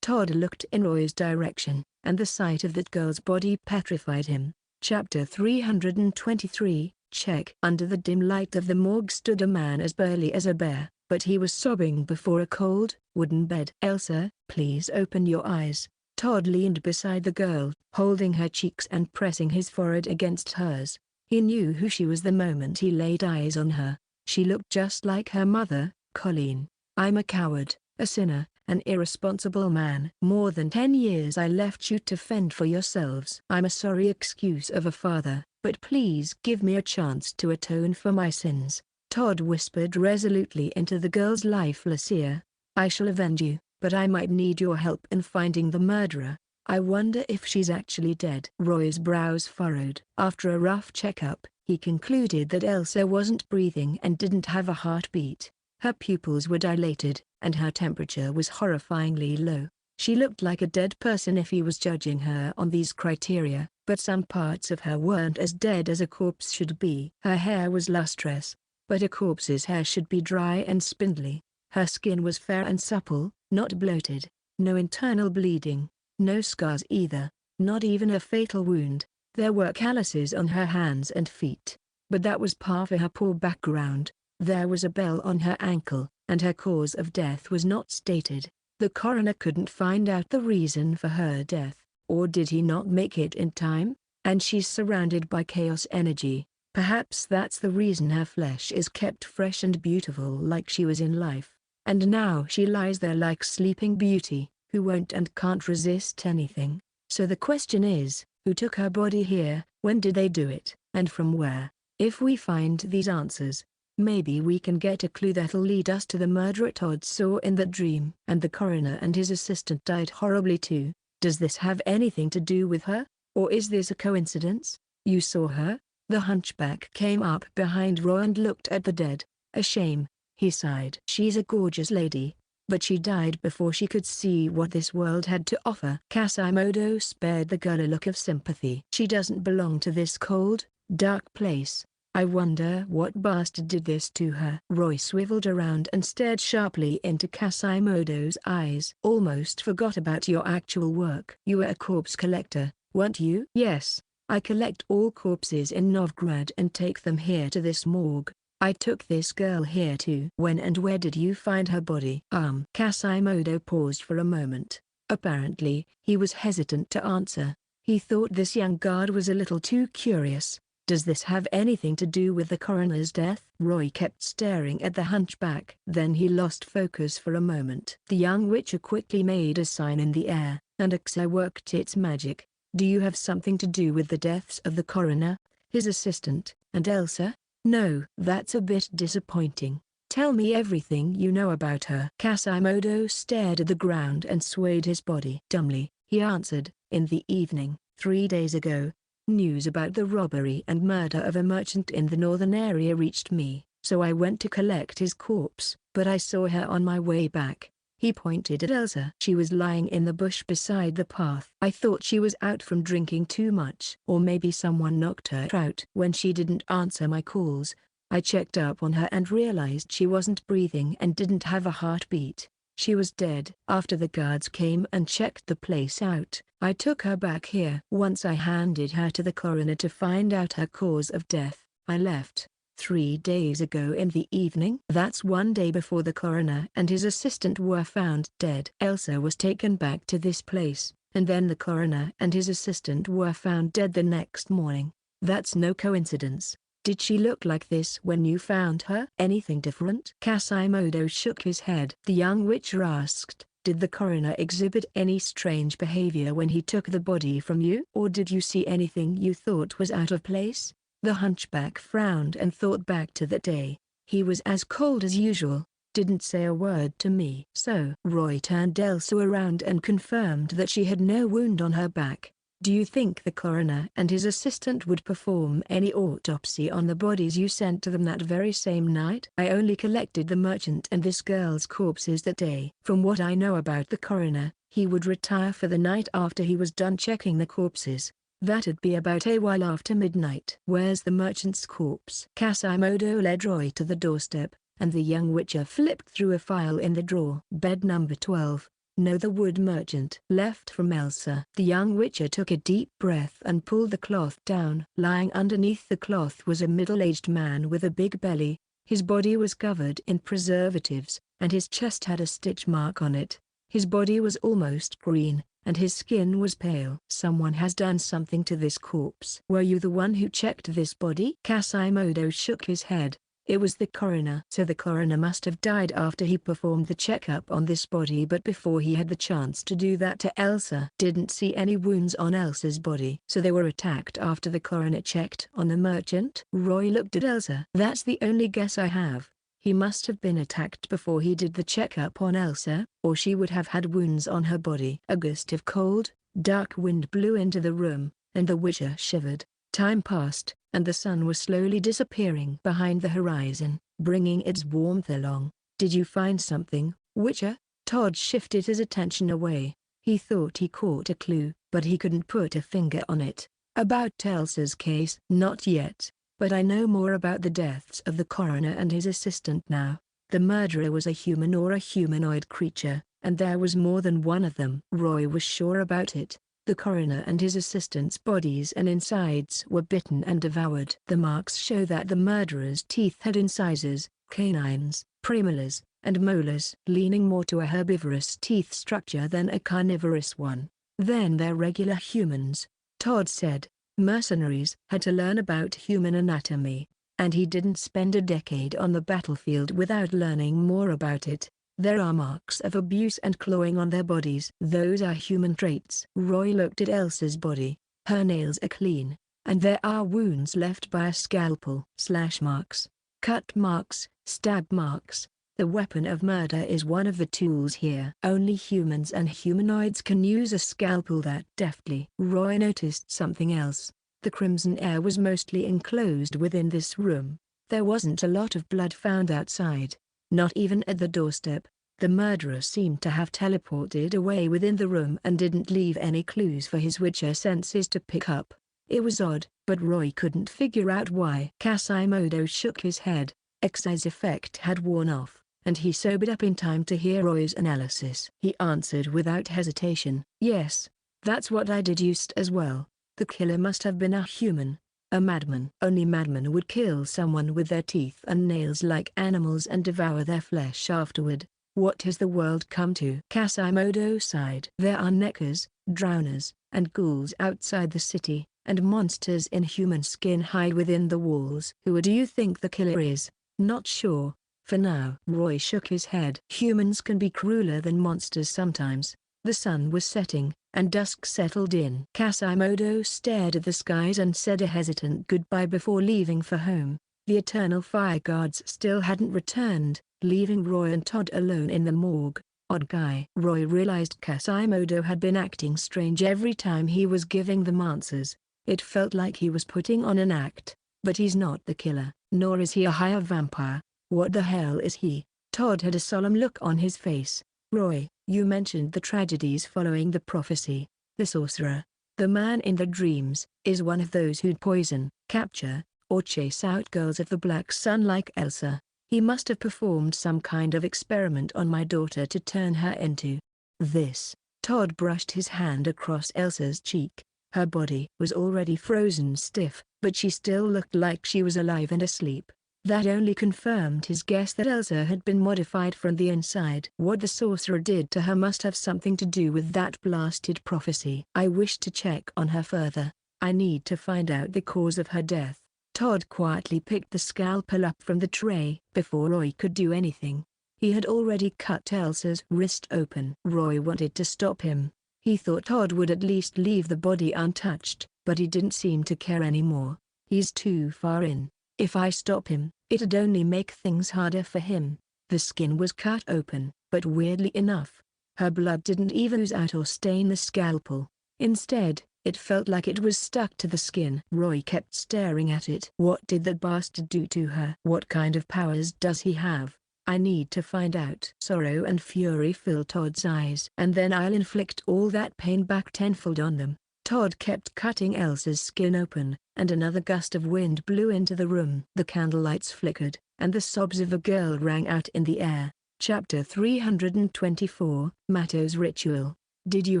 Todd looked in Roy's direction, and the sight of that girl's body petrified him. Chapter 323, Check. Under the dim light of the morgue stood a man as burly as a bear, but he was sobbing before a cold, wooden bed. Elsa, please open your eyes. Todd leaned beside the girl, holding her cheeks and pressing his forehead against hers. He knew who she was the moment he laid eyes on her. She looked just like her mother, Colleen. I'm a coward, a sinner, an irresponsible man. More than 10 years I left you to fend for yourselves. I'm a sorry excuse of a father, but please give me a chance to atone for my sins. Todd whispered resolutely into the girl's lifeless ear. I shall avenge you, but I might need your help in finding the murderer. I wonder if she's actually dead. Roy's brows furrowed. After a rough checkup, he concluded that Elsa wasn't breathing and didn't have a heartbeat. Her pupils were dilated, and her temperature was horrifyingly low. She looked like a dead person if he was judging her on these criteria, but some parts of her weren't as dead as a corpse should be. Her hair was lustrous, but a corpse's hair should be dry and spindly. Her skin was fair and supple, not bloated. No internal bleeding, no scars either, not even a fatal wound. There were calluses on her hands and feet, but that was par for her poor background. There was a bell on her ankle, and her cause of death was not stated. The coroner couldn't find out the reason for her death, or did he not make it in time? And she's surrounded by chaos energy. Perhaps that's the reason her flesh is kept fresh and beautiful like she was in life. And now she lies there like Sleeping Beauty, who won't and can't resist anything. So the question is, who took her body here, when did they do it, and from where? If we find these answers, maybe we can get a clue that'll lead us to the murderer Todd saw in that dream. And the coroner and his assistant died horribly too. Does this have anything to do with her? Or is this a coincidence? You saw her? The hunchback came up behind Roy and looked at the dead. A shame, he sighed. She's a gorgeous lady, but she died before she could see what this world had to offer. Kasimodo spared the girl a look of sympathy. She doesn't belong to this cold, dark place. I wonder what bastard did this to her. Roy swiveled around and stared sharply into Kasimodo's eyes. Almost forgot about your actual work. You were a corpse collector, weren't you? Yes, I collect all corpses in Novgorod and take them here to this morgue. I took this girl here too. When and where did you find her body? Kasimodo paused for a moment. Apparently, he was hesitant to answer. He thought this young guard was a little too curious. Does this have anything to do with the coroner's death? Roy kept staring at the hunchback. Then he lost focus for a moment. The young witcher quickly made a sign in the air, and Kaer worked its magic. Do you have something to do with the deaths of the coroner, his assistant, and Elsa? No. That's a bit disappointing. Tell me everything you know about her. Kasimodo stared at the ground and swayed his body. Dumbly, he answered, in the evening, 3 days ago, news about the robbery and murder of a merchant in the northern area reached me, so I went to collect his corpse, but I saw her on my way back. He pointed at Elsa. She was lying in the bush beside the path. I thought she was out from drinking too much. Or maybe someone knocked her out. When she didn't answer my calls, I checked up on her and realized she wasn't breathing and didn't have a heartbeat. She was dead. After the guards came and checked the place out, I took her back here. Once I handed her to the coroner to find out her cause of death. I left 3 days ago in the evening. That's 1 day before the coroner and his assistant were found dead. Elsa was taken back to this place, and then the coroner and his assistant were found dead the next morning. That's no coincidence. Did she look like this when you found her? Anything different? Kasimodo shook his head. The young witcher asked, did the coroner exhibit any strange behavior when he took the body from you? Or did you see anything you thought was out of place? The hunchback frowned and thought back to that day. He was as cold as usual, didn't say a word to me. So Roy turned Elsa around and confirmed that she had no wound on her back. Do you think the coroner and his assistant would perform any autopsy on the bodies you sent to them that very same night? I only collected the merchant and this girl's corpses that day. From what I know about the coroner, he would retire for the night after he was done checking the corpses. That'd be about a while after midnight. Where's the merchant's corpse? Kasimodo led Roy to the doorstep, and the young witcher flipped through a file in the drawer. Bed number 12. No, the wood merchant. Left from Elsa. The young witcher took a deep breath and pulled the cloth down. Lying underneath the cloth was a middle-aged man with a big belly. His body was covered in preservatives, and his chest had a stitch mark on it. His body was almost green, and his skin was pale. Someone has done something to this corpse. Were you the one who checked this body? Kasimodo shook his head. It was the coroner. So the coroner must have died after he performed the checkup on this body, but before he had the chance to do that to Elsa. Didn't see any wounds on Elsa's body. So they were attacked after the coroner checked on the merchant? Roy looked at Elsa. That's the only guess I have. He must have been attacked before he did the checkup on Elsa, or she would have had wounds on her body. A gust of cold, dark wind blew into the room, and the witcher shivered. Time passed, and the sun was slowly disappearing behind the horizon, bringing its warmth along. Did you find something, Witcher? Todd shifted his attention away. He thought he caught a clue, but he couldn't put a finger on it. About Elsa's case? Not yet, but I know more about the deaths of the coroner and his assistant now. The murderer was a human or a humanoid creature, and there was more than one of them. Roy was sure about it. The coroner and his assistant's bodies and insides were bitten and devoured. The marks show that the murderer's teeth had incisors, canines, premolars, and molars, leaning more to a herbivorous teeth structure than a carnivorous one. Then they're regular humans, Todd said. Mercenaries had to learn about human anatomy, and he didn't spend a decade on the battlefield without learning more about it. There are marks of abuse and clawing on their bodies. Those are human traits. Roy looked at Elsa's body. Her nails are clean, and there are wounds left by a scalpel. Slash marks, cut marks, stab marks. The weapon of murder is one of the tools here. Only humans and humanoids can use a scalpel that deftly. Roy noticed something else. The crimson air was mostly enclosed within this room. There wasn't a lot of blood found outside. Not even at the doorstep. The murderer seemed to have teleported away within the room and didn't leave any clues for his witcher senses to pick up. It was odd, but Roy couldn't figure out why. Kasimodo shook his head. X's effect had worn off, and he sobered up in time to hear Roy's analysis. He answered without hesitation. Yes, that's what I deduced as well. The killer must have been a human. A madman. Only madmen would kill someone with their teeth and nails like animals and devour their flesh afterward. What has the world come to? Kasimodo sighed. There are neckers, drowners, and ghouls outside the city, and monsters in human skin hide within the walls. Who do you think the killer is? Not sure, for now. Roy shook his head. Humans can be crueler than monsters sometimes. The sun was setting, and dusk settled in. Kasimodo stared at the skies and said a hesitant goodbye before leaving for home. The Eternal Fire Guards still hadn't returned, leaving Roy and Todd alone in the morgue. Odd guy. Roy realized Kasimodo had been acting strange every time he was giving them answers. It felt like he was putting on an act. But he's not the killer, nor is he a higher vampire. What the hell is he? Todd had a solemn look on his face. Roy, you mentioned the tragedies following the prophecy. The sorcerer, the man in the dreams, is one of those who'd poison, capture, or chase out girls of the Black Sun like Elsa. He must have performed some kind of experiment on my daughter to turn her into this. Todd brushed his hand across Elsa's cheek. Her body was already frozen stiff, but she still looked like she was alive and asleep. That only confirmed his guess that Elsa had been modified from the inside. What the sorcerer did to her must have something to do with that blasted prophecy. I wish to check on her further. I need to find out the cause of her death. Todd quietly picked the scalpel up from the tray. Before Roy could do anything, he had already cut Elsa's wrist open. Roy wanted to stop him. He thought Todd would at least leave the body untouched, but he didn't seem to care anymore. He's too far in. If I stop him, it'd only make things harder for him. The skin was cut open, but weirdly enough, her blood didn't even ooze out or stain the scalpel. Instead, it felt like it was stuck to the skin. Roy kept staring at it. What did that bastard do to her? What kind of powers does he have? I need to find out. Sorrow and fury filled Todd's eyes. And then I'll inflict all that pain back tenfold on them. Todd kept cutting Elsa's skin open, and another gust of wind blew into the room. The candlelights flickered, and the sobs of a girl rang out in the air. Chapter 324, Mato's Ritual. Did you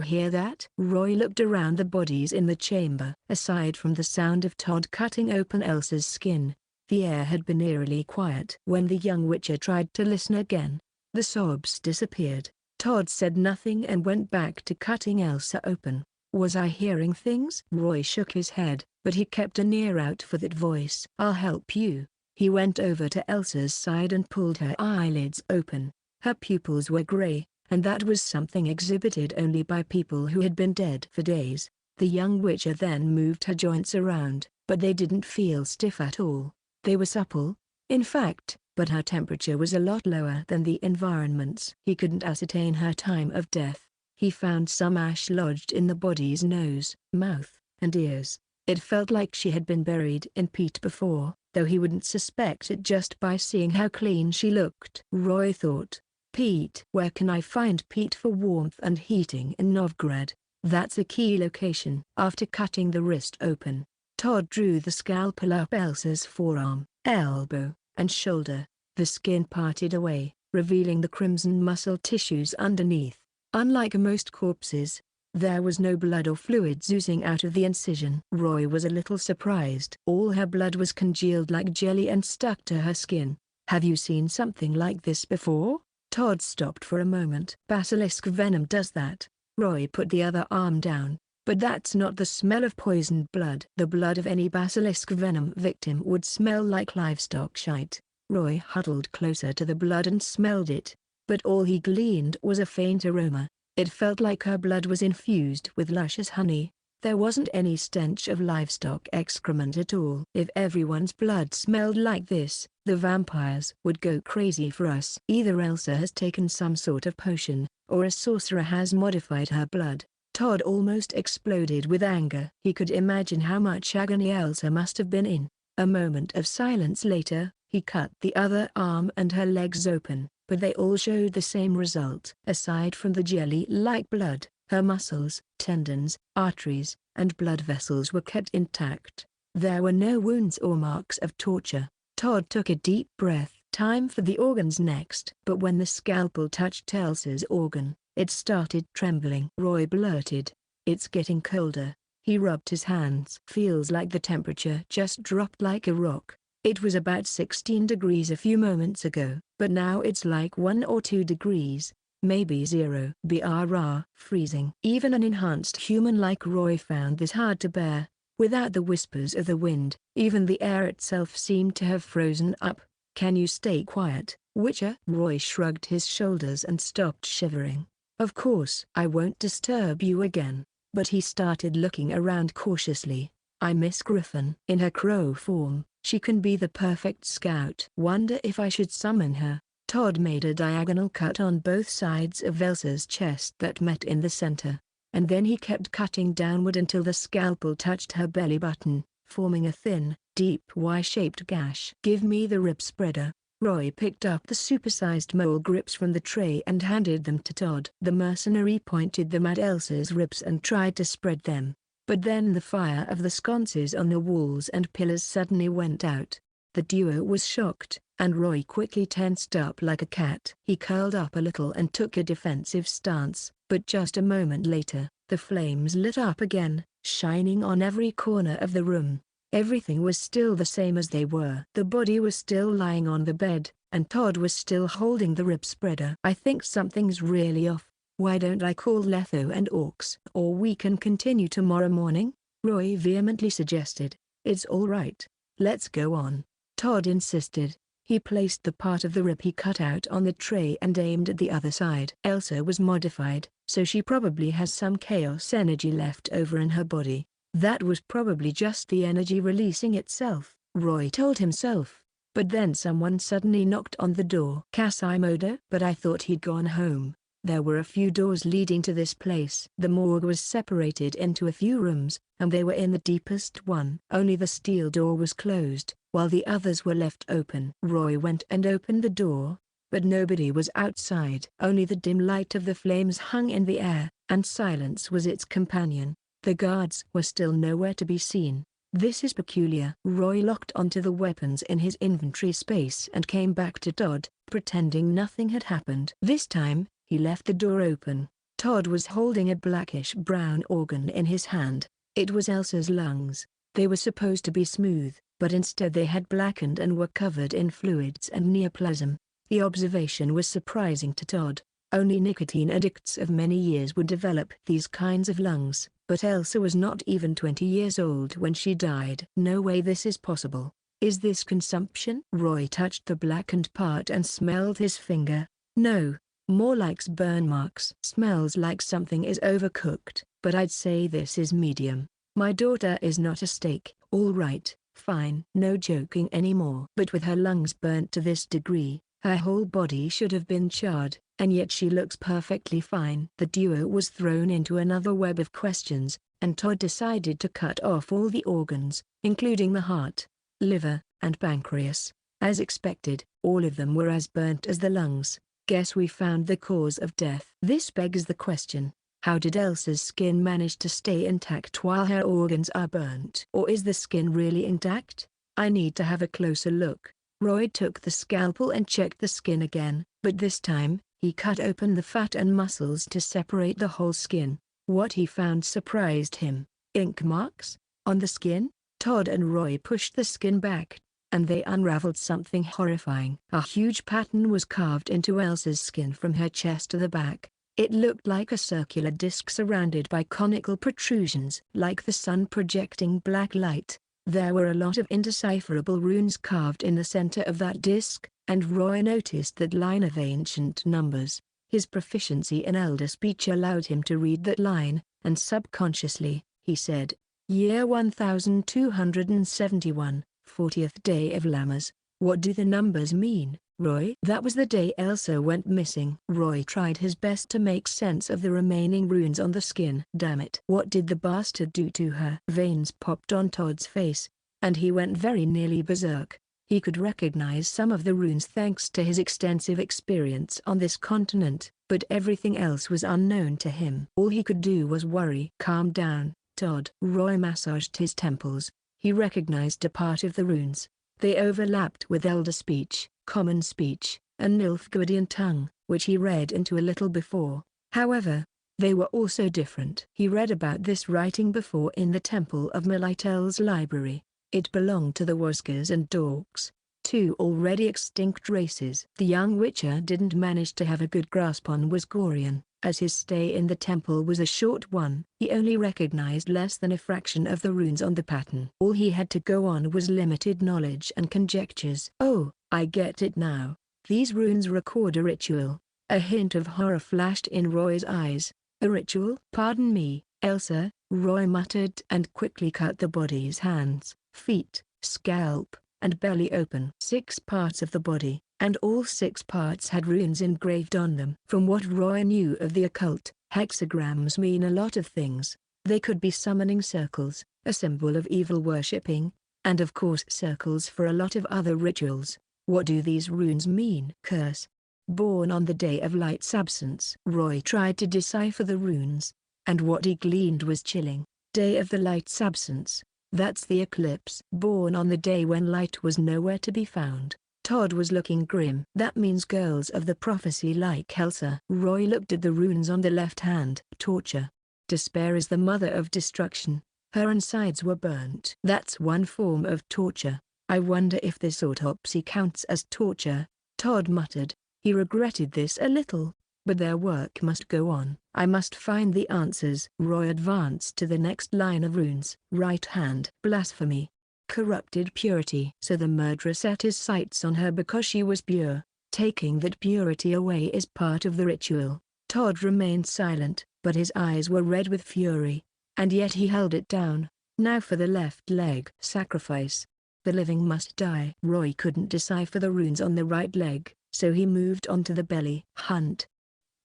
hear that? Roy looked around the bodies in the chamber. Aside from the sound of Todd cutting open Elsa's skin, the air had been eerily quiet. When the young witcher tried to listen again, the sobs disappeared. Todd said nothing and went back to cutting Elsa open. Was I hearing things? Roy shook his head, but he kept an ear out for that voice. I'll help you. He went over to Elsa's side and pulled her eyelids open. Her pupils were gray, and that was something exhibited only by people who had been dead for days. The young witcher then moved her joints around, but they didn't feel stiff at all. They were supple, in fact, but her temperature was a lot lower than the environment's. He couldn't ascertain her time of death. He found some ash lodged in the body's nose, mouth, and ears. It felt like she had been buried in peat before, though he wouldn't suspect it just by seeing how clean she looked. Roy thought, peat. Where can I find peat for warmth and heating in Novgorod? That's a key location. After cutting the wrist open, Todd drew the scalpel up Elsa's forearm, elbow, and shoulder. The skin parted away, revealing the crimson muscle tissues underneath. Unlike most corpses, there was no blood or fluids oozing out of the incision. Roy was a little surprised. All her blood was congealed like jelly and stuck to her skin. Have you seen something like this before? Todd stopped for a moment. Basilisk venom does that. Roy put the other arm down. But that's not the smell of poisoned blood. The blood of any basilisk venom victim would smell like livestock shite. Roy huddled closer to the blood and smelled it. But all he gleaned was a faint aroma. It felt like her blood was infused with luscious honey. There wasn't any stench of livestock excrement at all. If everyone's blood smelled like this, the vampires would go crazy for us. Either Elsa has taken some sort of potion, or a sorcerer has modified her blood. Todd almost exploded with anger. He could imagine how much agony Elsa must have been in. A moment of silence later, he cut the other arm and her legs open. But they all showed the same result. Aside from the jelly-like blood, her muscles, tendons, arteries, and blood vessels were kept intact. There were no wounds or marks of torture. Todd took a deep breath. Time for the organs next. But when the scalpel touched Elsa's organ, it started trembling. Roy blurted, "It's getting colder." He rubbed his hands. Feels like the temperature just dropped like a rock. It was about 16 degrees a few moments ago, but now it's like 1 or 2 degrees, maybe 0. Brr, freezing. Even an enhanced human like Roy found this hard to bear. Without the whispers of the wind, even the air itself seemed to have frozen up. Can you stay quiet, Witcher? Roy shrugged his shoulders and stopped shivering. Of course. I won't disturb you again. But he started looking around cautiously. I miss Griffin. In her crow form, she can be the perfect scout. Wonder if I should summon her. Todd made a diagonal cut on both sides of Elsa's chest that met in the center. And then he kept cutting downward until the scalpel touched her belly button, forming a thin, deep Y-shaped gash. Give me the rib spreader. Roy picked up the supersized mole grips from the tray and handed them to Todd. The mercenary pointed them at Elsa's ribs and tried to spread them. But then the fire of the sconces on the walls and pillars suddenly went out. The duo was shocked, and Roy quickly tensed up like a cat. He curled up a little and took a defensive stance, but just a moment later, the flames lit up again, shining on every corner of the room. Everything was still the same as they were. The body was still lying on the bed, and Todd was still holding the rib spreader. "I think something's really off. Why don't I call Letho and Orcs? Or we can continue tomorrow morning?" Roy vehemently suggested. "It's all right. Let's go on," Todd insisted. He placed the part of the rib he cut out on the tray and aimed at the other side. Elsa was modified, so she probably has some chaos energy left over in her body. That was probably just the energy releasing itself, Roy told himself. But then someone suddenly knocked on the door. Kasimodo? But I thought he'd gone home. There were a few doors leading to this place. The morgue was separated into a few rooms, and they were in the deepest one. Only the steel door was closed, while the others were left open. Roy went and opened the door, but nobody was outside. Only the dim light of the flames hung in the air, and silence was its companion. The guards were still nowhere to be seen. "This is peculiar." Roy locked onto the weapons in his inventory space and came back to Todd, pretending nothing had happened. This time, he left the door open. Todd was holding a blackish-brown organ in his hand. It was Elsa's lungs. They were supposed to be smooth, but instead they had blackened and were covered in fluids and neoplasm. The observation was surprising to Todd. Only nicotine addicts of many years would develop these kinds of lungs, but Elsa was not even 20 years old when she died. "No way this is possible. Is this consumption?" Roy touched the blackened part and smelled his finger. "No, more like burn marks. Smells like something is overcooked, but I'd say this is medium. My daughter is not a steak." "All right, fine." No joking anymore. But with her lungs burnt to this degree, her whole body should have been charred, and yet she looks perfectly fine. The duo was thrown into another web of questions, and Todd decided to cut off all the organs, including the heart, liver, and pancreas. As expected, all of them were as burnt as the lungs. "Guess we found the cause of death." This begs the question, how did Elsa's skin manage to stay intact while her organs are burnt? Or is the skin really intact? I need to have a closer look. Roy took the scalpel and checked the skin again, but this time, he cut open the fat and muscles to separate the whole skin. What he found surprised him. Ink marks? On the skin? Todd and Roy pushed the skin back, and they unraveled something horrifying. A huge pattern was carved into Elsa's skin from her chest to the back. It looked like a circular disc surrounded by conical protrusions. Like the sun projecting black light, there were a lot of indecipherable runes carved in the center of that disc, and Roy noticed that line of ancient numbers. His proficiency in Elder speech allowed him to read that line, and subconsciously, he said, "Year 1271, 40th day of Lammas. What do the numbers mean, Roy?" That was the day Elsa went missing. Roy tried his best to make sense of the remaining runes on the skin. Damn it. What did the bastard do to her? Veins popped on Todd's face, and he went very nearly berserk. He could recognize some of the runes thanks to his extensive experience on this continent, but everything else was unknown to him. All he could do was worry. "Calm down, Todd." Roy massaged his temples. He recognized a part of the runes. They overlapped with Elder speech, Common speech, and Nilfgaardian tongue, which he read into a little before. However, they were also different. He read about this writing before in the Temple of Melitel's library. It belonged to the Wasgars and Dorks, two already extinct races. The young Witcher didn't manage to have a good grasp on Wasgarian, as his stay in the temple was a short one. He only recognized less than a fraction of the runes on the pattern. All he had to go on was limited knowledge and conjectures. "Oh, I get it now. These runes record a ritual." A hint of horror flashed in Roy's eyes. "A ritual?" "Pardon me, Elsa," Roy muttered and quickly cut the body's hands, feet, scalp, and belly open. 6 parts of the body, and all 6 parts had runes engraved on them. From what Roy knew of the occult, hexagrams mean a lot of things. They could be summoning circles, a symbol of evil worshipping, and of course circles for a lot of other rituals. What do these runes mean? Curse. Born on the day of light's absence. Roy tried to decipher the runes, and what he gleaned was chilling. Day of the light's absence. That's the eclipse. Born on the day when light was nowhere to be found. Todd was looking grim. That means girls of the prophecy like Elsa. Roy looked at the runes on the left hand. Torture. Despair is the mother of destruction. Her insides were burnt. That's one form of torture. I wonder if this autopsy counts as torture, Todd muttered. He regretted this a little, but their work must go on. I must find the answers. Roy advanced to the next line of runes. Right hand. Blasphemy. Corrupted purity. So the murderer set his sights on her because she was pure. Taking that purity away is part of the ritual. Todd remained silent, but his eyes were red with fury. And yet he held it down. Now for the left leg. Sacrifice. The living must die. Roy couldn't decipher the runes on the right leg, so he moved on to the belly. Hunt.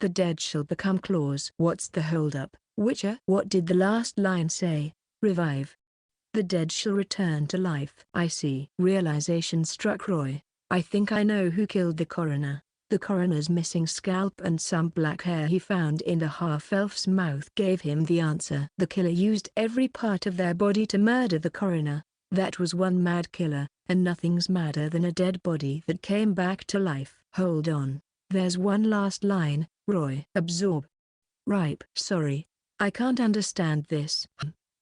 The dead shall become claws. What's the hold-up, Witcher? What did the last line say? Revive. The dead shall return to life. I see. Realization struck Roy. I think I know who killed the coroner. The coroner's missing scalp and some black hair he found in the half-elf's mouth gave him the answer. The killer used every part of their body to murder the coroner. That was one mad killer, and nothing's madder than a dead body that came back to life. Hold on. There's one last line, Roy. Absorb. Ripe. Sorry. I can't understand this.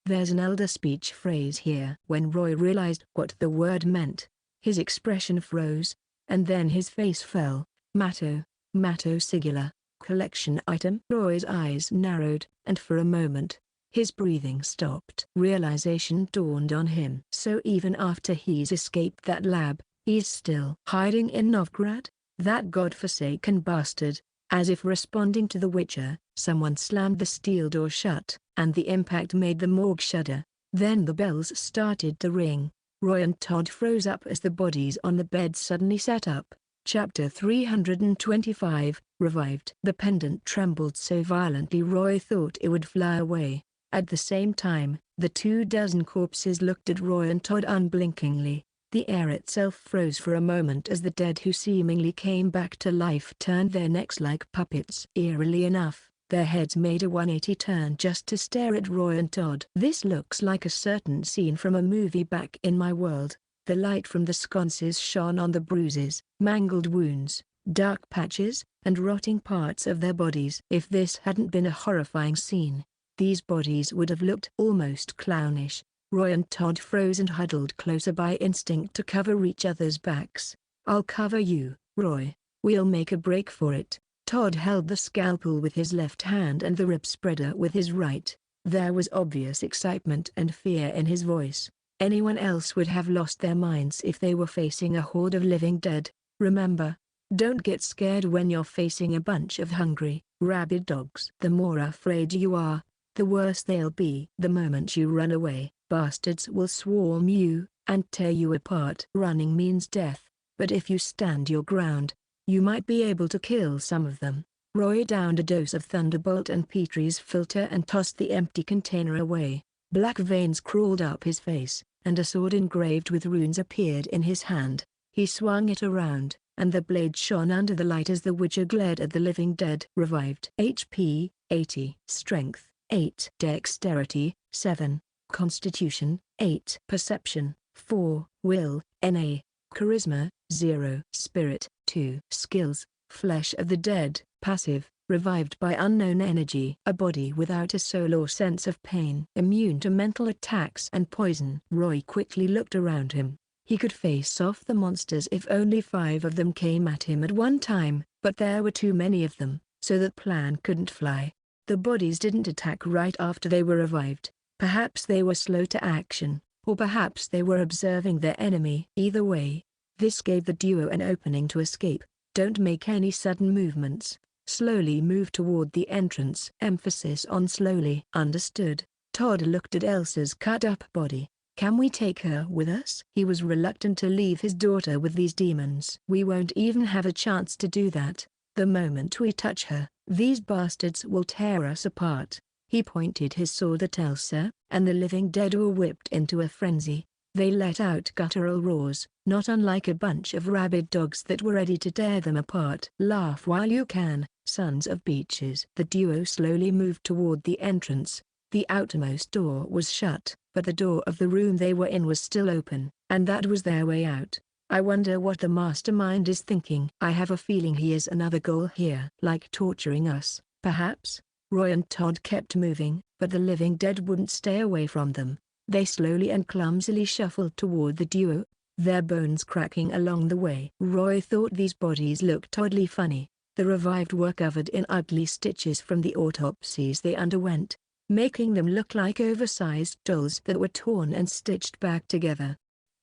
There's an elder speech phrase here. When Roy realized what the word meant, his expression froze, and then his face fell. Matto singular, collection item. Roy's eyes narrowed, and for a moment, his breathing stopped. Realization dawned on him. So even after he's escaped that lab, he's still hiding in Novgorod? That godforsaken bastard. As if responding to the Witcher, someone slammed the steel door shut, and the impact made the morgue shudder. Then the bells started to ring. Roy and Todd froze up as the bodies on the bed suddenly sat up. Chapter 325, Revived. The pendant trembled so violently Roy thought it would fly away. At the same time, the 24 corpses looked at Roy and Todd unblinkingly. The air itself froze for a moment as the dead who seemingly came back to life turned their necks like puppets. Eerily enough, their heads made a 180 turn just to stare at Roy and Todd. This looks like a certain scene from a movie back in my world. The light from the sconces shone on the bruises, mangled wounds, dark patches, and rotting parts of their bodies. If this hadn't been a horrifying scene, these bodies would have looked almost clownish. Roy and Todd froze and huddled closer by instinct to cover each other's backs. I'll cover you, Roy. We'll make a break for it. Todd held the scalpel with his left hand and the rib spreader with his right. There was obvious excitement and fear in his voice. Anyone else would have lost their minds if they were facing a horde of living dead. Remember, don't get scared when you're facing a bunch of hungry, rabid dogs. The more afraid you are, the worse they'll be. The moment you run away, bastards will swarm you, and tear you apart. Running means death, but if you stand your ground, you might be able to kill some of them. Roy downed a dose of Thunderbolt and Petrie's filter and tossed the empty container away. Black veins crawled up his face, and a sword engraved with runes appeared in his hand. He swung it around, and the blade shone under the light as the Witcher glared at the living dead. Revived. HP, 80. Strength, 8. Dexterity, 7. Constitution, 8. Perception, 4. Will, NA. Charisma, 0. Spirit, 2. Skills, Flesh of the Dead, passive. Revived by unknown energy. A body without a soul or sense of pain. Immune to mental attacks and poison. Roy quickly looked around him. He could face off the monsters if only 5 of them came at him at one time, but there were too many of them, so that plan couldn't fly. The bodies didn't attack right after they were revived. Perhaps they were slow to action, or perhaps they were observing their enemy. Either way, this gave the duo an opening to escape. Don't make any sudden movements. Slowly move toward the entrance. Emphasis on slowly. Understood. Todd looked at Elsa's cut-up body. Can we take her with us? He was reluctant to leave his daughter with these demons. We won't even have a chance to do that. The moment we touch her, these bastards will tear us apart. He pointed his sword at Elsa, and the living dead were whipped into a frenzy. They let out guttural roars, not unlike a bunch of rabid dogs that were ready to tear them apart. Laugh while you can, sons of beaches. The duo slowly moved toward the entrance. The outermost door was shut, but the door of the room they were in was still open, and that was their way out. I wonder what the mastermind is thinking. I have a feeling he has another goal here. Like torturing us, perhaps? Roy and Todd kept moving, but the living dead wouldn't stay away from them. They slowly and clumsily shuffled toward the duo, their bones cracking along the way. Roy thought these bodies looked oddly funny. The revived were covered in ugly stitches from the autopsies they underwent, making them look like oversized dolls that were torn and stitched back together.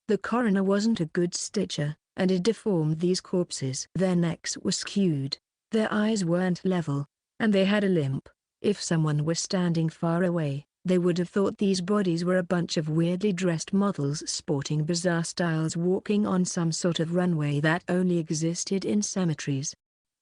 The coroner wasn't a good stitcher, and it deformed these corpses. Their necks were skewed, their eyes weren't level, and they had a limp. If someone were standing far away, they would have thought these bodies were a bunch of weirdly dressed models sporting bizarre styles walking on some sort of runway that only existed in cemeteries.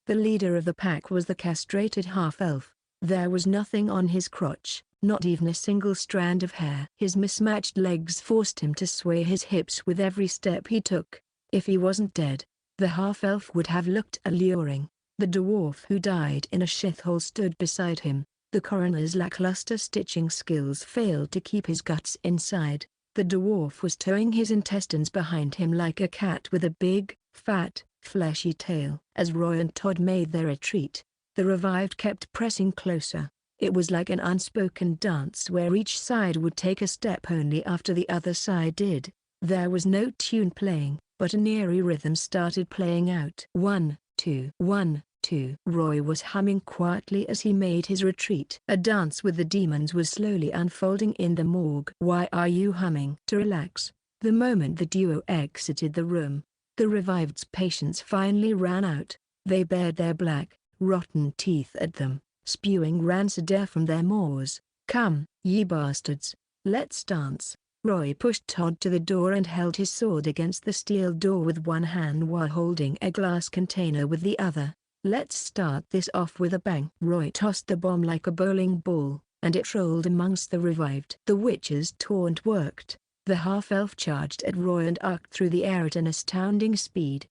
The leader of the pack was the castrated half-elf. There was nothing on his crotch, not even a single strand of hair. His mismatched legs forced him to sway his hips with every step he took. If he wasn't dead, the half-elf would have looked alluring. The dwarf who died in a shithole stood beside him. The coroner's lackluster stitching skills failed to keep his guts inside. The dwarf was towing his intestines behind him like a cat with a big, fat, fleshy tail. As Roy and Todd made their retreat, the revived kept pressing closer. It was like an unspoken dance where each side would take a step only after the other side did. There was no tune playing, but an eerie rhythm started playing out. 1, 2, 1, 2. Roy was humming quietly as he made his retreat. A dance with the demons was slowly unfolding in the morgue. Why are you humming? To relax. The moment the duo exited the room, the revived's patience finally ran out. They bared their black, rotten teeth at them, spewing rancid air from their maws. Come, ye bastards, let's dance. Roy pushed Todd to the door and held his sword against the steel door with one hand while holding a glass container with the other. Let's start this off with a bang. Roy tossed the bomb like a bowling ball, and it rolled amongst the revived. The witch's taunt worked. The half-elf charged at Roy and arced through the air at an astounding speed.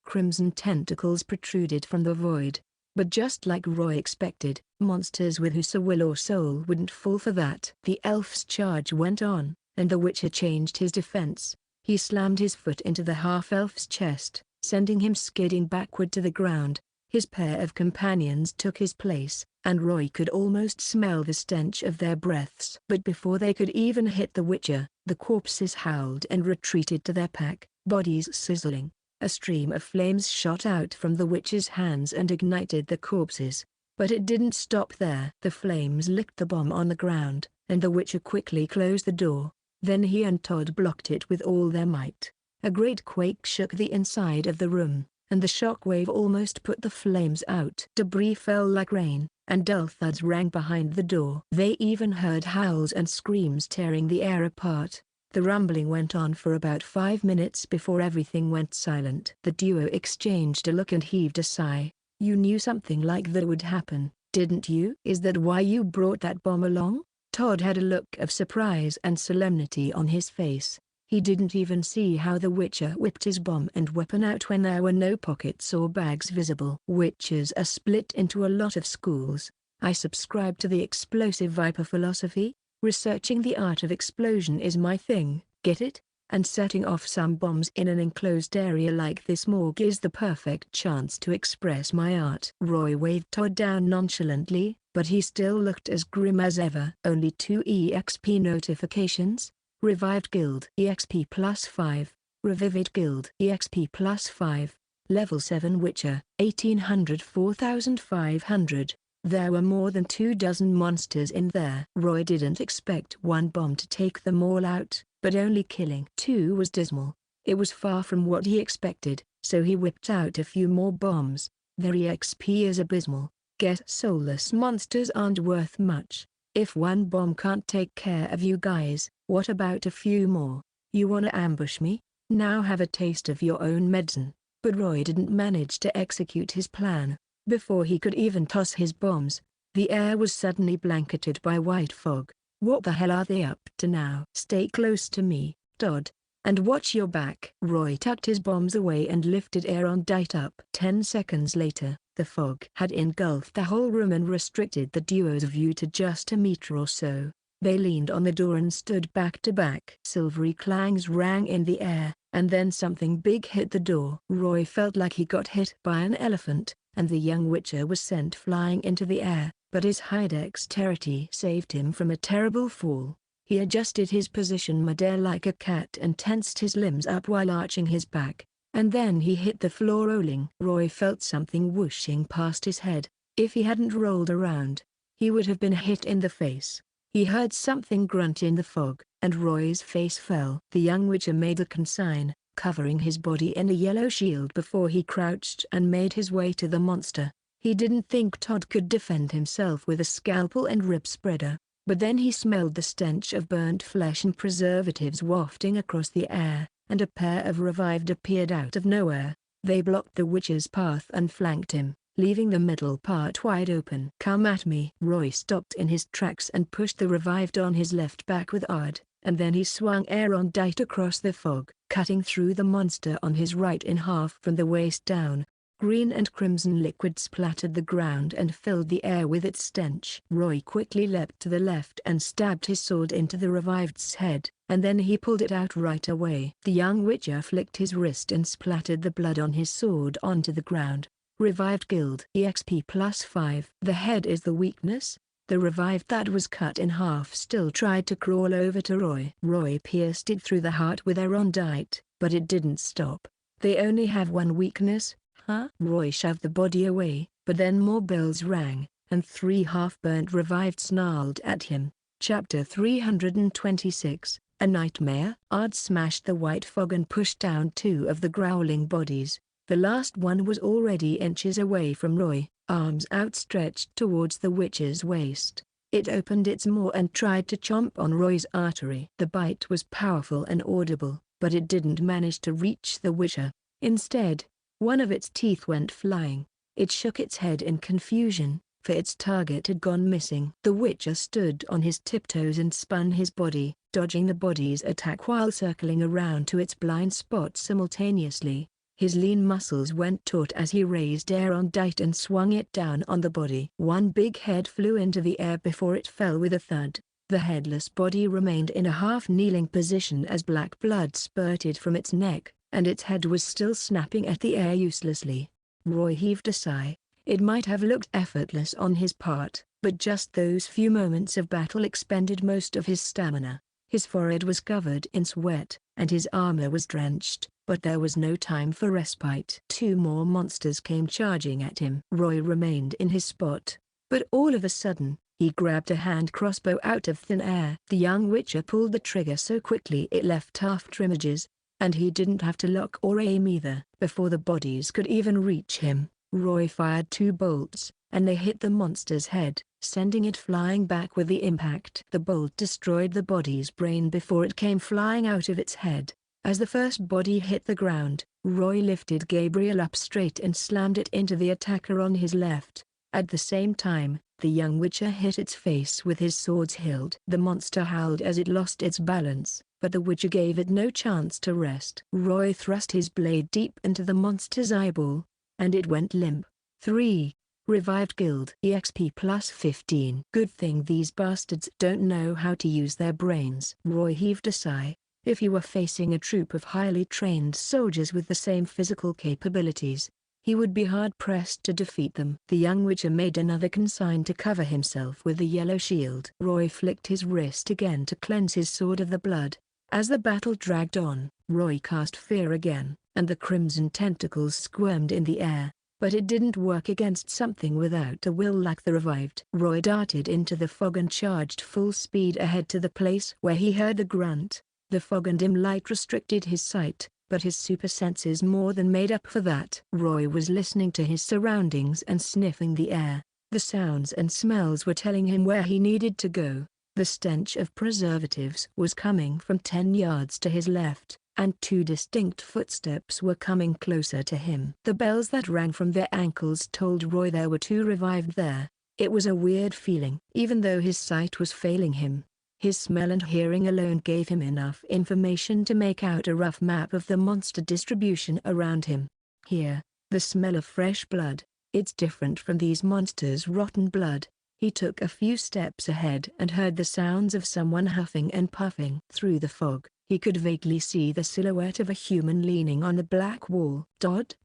Crimson tentacles protruded from the void. But just like Roy expected, monsters with whose will or soul wouldn't fall for that. The elf's charge went on, and the witcher changed his defense. He slammed his foot into the half-elf's chest, sending him skidding backward to the ground. His pair of companions took his place, and Roy could almost smell the stench of their breaths. But before they could even hit the witcher, the corpses howled and retreated to their pack, bodies sizzling. A stream of flames shot out from the witcher's hands and ignited the corpses. But it didn't stop there. The flames licked the bomb on the ground, and the witcher quickly closed the door. Then he and Todd blocked it with all their might. A great quake shook the inside of the room, and the shockwave almost put the flames out. Debris fell like rain, and dull thuds rang behind the door. They even heard howls and screams tearing the air apart. The rumbling went on for about 5 minutes before everything went silent. The duo exchanged a look and heaved a sigh. You knew something like that would happen, didn't you? Is that why you brought that bomb along? Todd had a look of surprise and solemnity on his face. He didn't even see how the witcher whipped his bomb and weapon out when there were no pockets or bags visible. Witches are split into a lot of schools. I subscribe to the explosive viper philosophy. Researching the art of explosion is my thing, get it? And setting off some bombs in an enclosed area like this morgue is the perfect chance to express my art. Roy waved Todd down nonchalantly, but he still looked as grim as ever. Only 2 EXP notifications. Revived Guild EXP +5, Revived Guild EXP +5, Level 7 Witcher 1800 4500. There were more than 24 monsters in there. Roy didn't expect one bomb to take them all out, but only killing 2 was dismal. It was far from what he expected, so he whipped out a few more bombs. Their EXP is abysmal. Guess soulless monsters aren't worth much. If one bomb can't take care of you guys, what about a few more? You wanna ambush me? Now have a taste of your own medicine. But Roy didn't manage to execute his plan. Before he could even toss his bombs, the air was suddenly blanketed by white fog. What the hell are they up to now? Stay close to me, Todd, And watch your back. Roy tucked his bombs away and lifted Aerondight up. 10 seconds later, the fog had engulfed the whole room and restricted the duo's view to just a meter or so. They leaned on the door and stood back to back. Silvery clangs rang in the air, and then something big hit the door. Roy felt like he got hit by an elephant, and the young witcher was sent flying into the air, but his high dexterity saved him from a terrible fall. He adjusted his position midair like a cat and tensed his limbs up while arching his back, and then he hit the floor rolling. Roy felt something whooshing past his head. If he hadn't rolled around, he would have been hit in the face. He heard something grunt in the fog, and Roy's face fell. The young witcher made a consign, covering his body in a yellow shield before he crouched and made his way to the monster. He didn't think Todd could defend himself with a scalpel and rib spreader, but then he smelled the stench of burnt flesh and preservatives wafting across the air, and a pair of revived appeared out of nowhere. They blocked the witcher's path and flanked him, leaving the middle part wide open. "Come at me." Roy stopped in his tracks and pushed the revived on his left back with ard, and then he swung Aerondight across the fog, cutting through the monster on his right in half from the waist down. Green and crimson liquid splattered the ground and filled the air with its stench. Roy quickly leapt to the left and stabbed his sword into the revived's head, and then he pulled it out right away. The young witcher flicked his wrist and splattered the blood on his sword onto the ground. Revived Guild EXP +5. The head is the weakness. The revived that was cut in half still tried to crawl over to Roy. Roy pierced it through the heart with Aerondight, but it didn't stop. They only have one weakness, huh? Roy shoved the body away, but then more bells rang, and 3 half-burnt revived snarled at him. Chapter 326, A Nightmare. Ard smashed the white fog and pushed down 2 of the growling bodies. The last one was already inches away from Roy, arms outstretched towards the witch's waist. It opened its maw and tried to chomp on Roy's artery. The bite was powerful and audible, but it didn't manage to reach the witcher. Instead, one of its teeth went flying. It shook its head in confusion, for its target had gone missing. The witcher stood on his tiptoes and spun his body, dodging the body's attack while circling around to its blind spot simultaneously. His lean muscles went taut as he raised Aerondight and swung it down on the body. One big head flew into the air before it fell with a thud. The headless body remained in a half-kneeling position as black blood spurted from its neck, and its head was still snapping at the air uselessly. Roy heaved a sigh. It might have looked effortless on his part, but just those few moments of battle expended most of his stamina. His forehead was covered in sweat, and his armor was drenched, but there was no time for respite. 2 more monsters came charging at him. Roy remained in his spot, but all of a sudden, he grabbed a hand crossbow out of thin air. The young witcher pulled the trigger so quickly it left tough trimmages, and he didn't have to lock or aim either. Before the bodies could even reach him, Roy fired 2 bolts, and they hit the monster's head, sending it flying back with the impact. The bolt destroyed the body's brain before it came flying out of its head. As the first body hit the ground, Roy lifted Gabriel up straight and slammed it into the attacker on his left. At the same time, the young witcher hit its face with his sword's hilt. The monster howled as it lost its balance, but the witcher gave it no chance to rest. Roy thrust his blade deep into the monster's eyeball, and it went limp. 3. Revived Guild EXP +15. Good thing these bastards don't know how to use their brains. Roy heaved a sigh. If he were facing a troop of highly trained soldiers with the same physical capabilities, he would be hard-pressed to defeat them. The young witcher made another consign to cover himself with the yellow shield. Roy flicked his wrist again to cleanse his sword of the blood. As the battle dragged on, Roy cast fear again, and the crimson tentacles squirmed in the air, but it didn't work against something without a will like the revived. Roy darted into the fog and charged full speed ahead to the place where he heard the grunt. The fog and dim light restricted his sight, but his super senses more than made up for that. Roy was listening to his surroundings and sniffing the air. The sounds and smells were telling him where he needed to go. The stench of preservatives was coming from 10 yards to his left, and 2 distinct footsteps were coming closer to him. The bells that rang from their ankles told Roy there were 2 revived there. It was a weird feeling. Even though his sight was failing him, His smell and hearing alone gave him enough information to make out a rough map of the monster distribution around him. Here, the smell of fresh blood. It's different from these monsters' rotten blood. He took a few steps ahead and heard the sounds of someone huffing and puffing. Through the fog, he could vaguely see the silhouette of a human leaning on the black wall.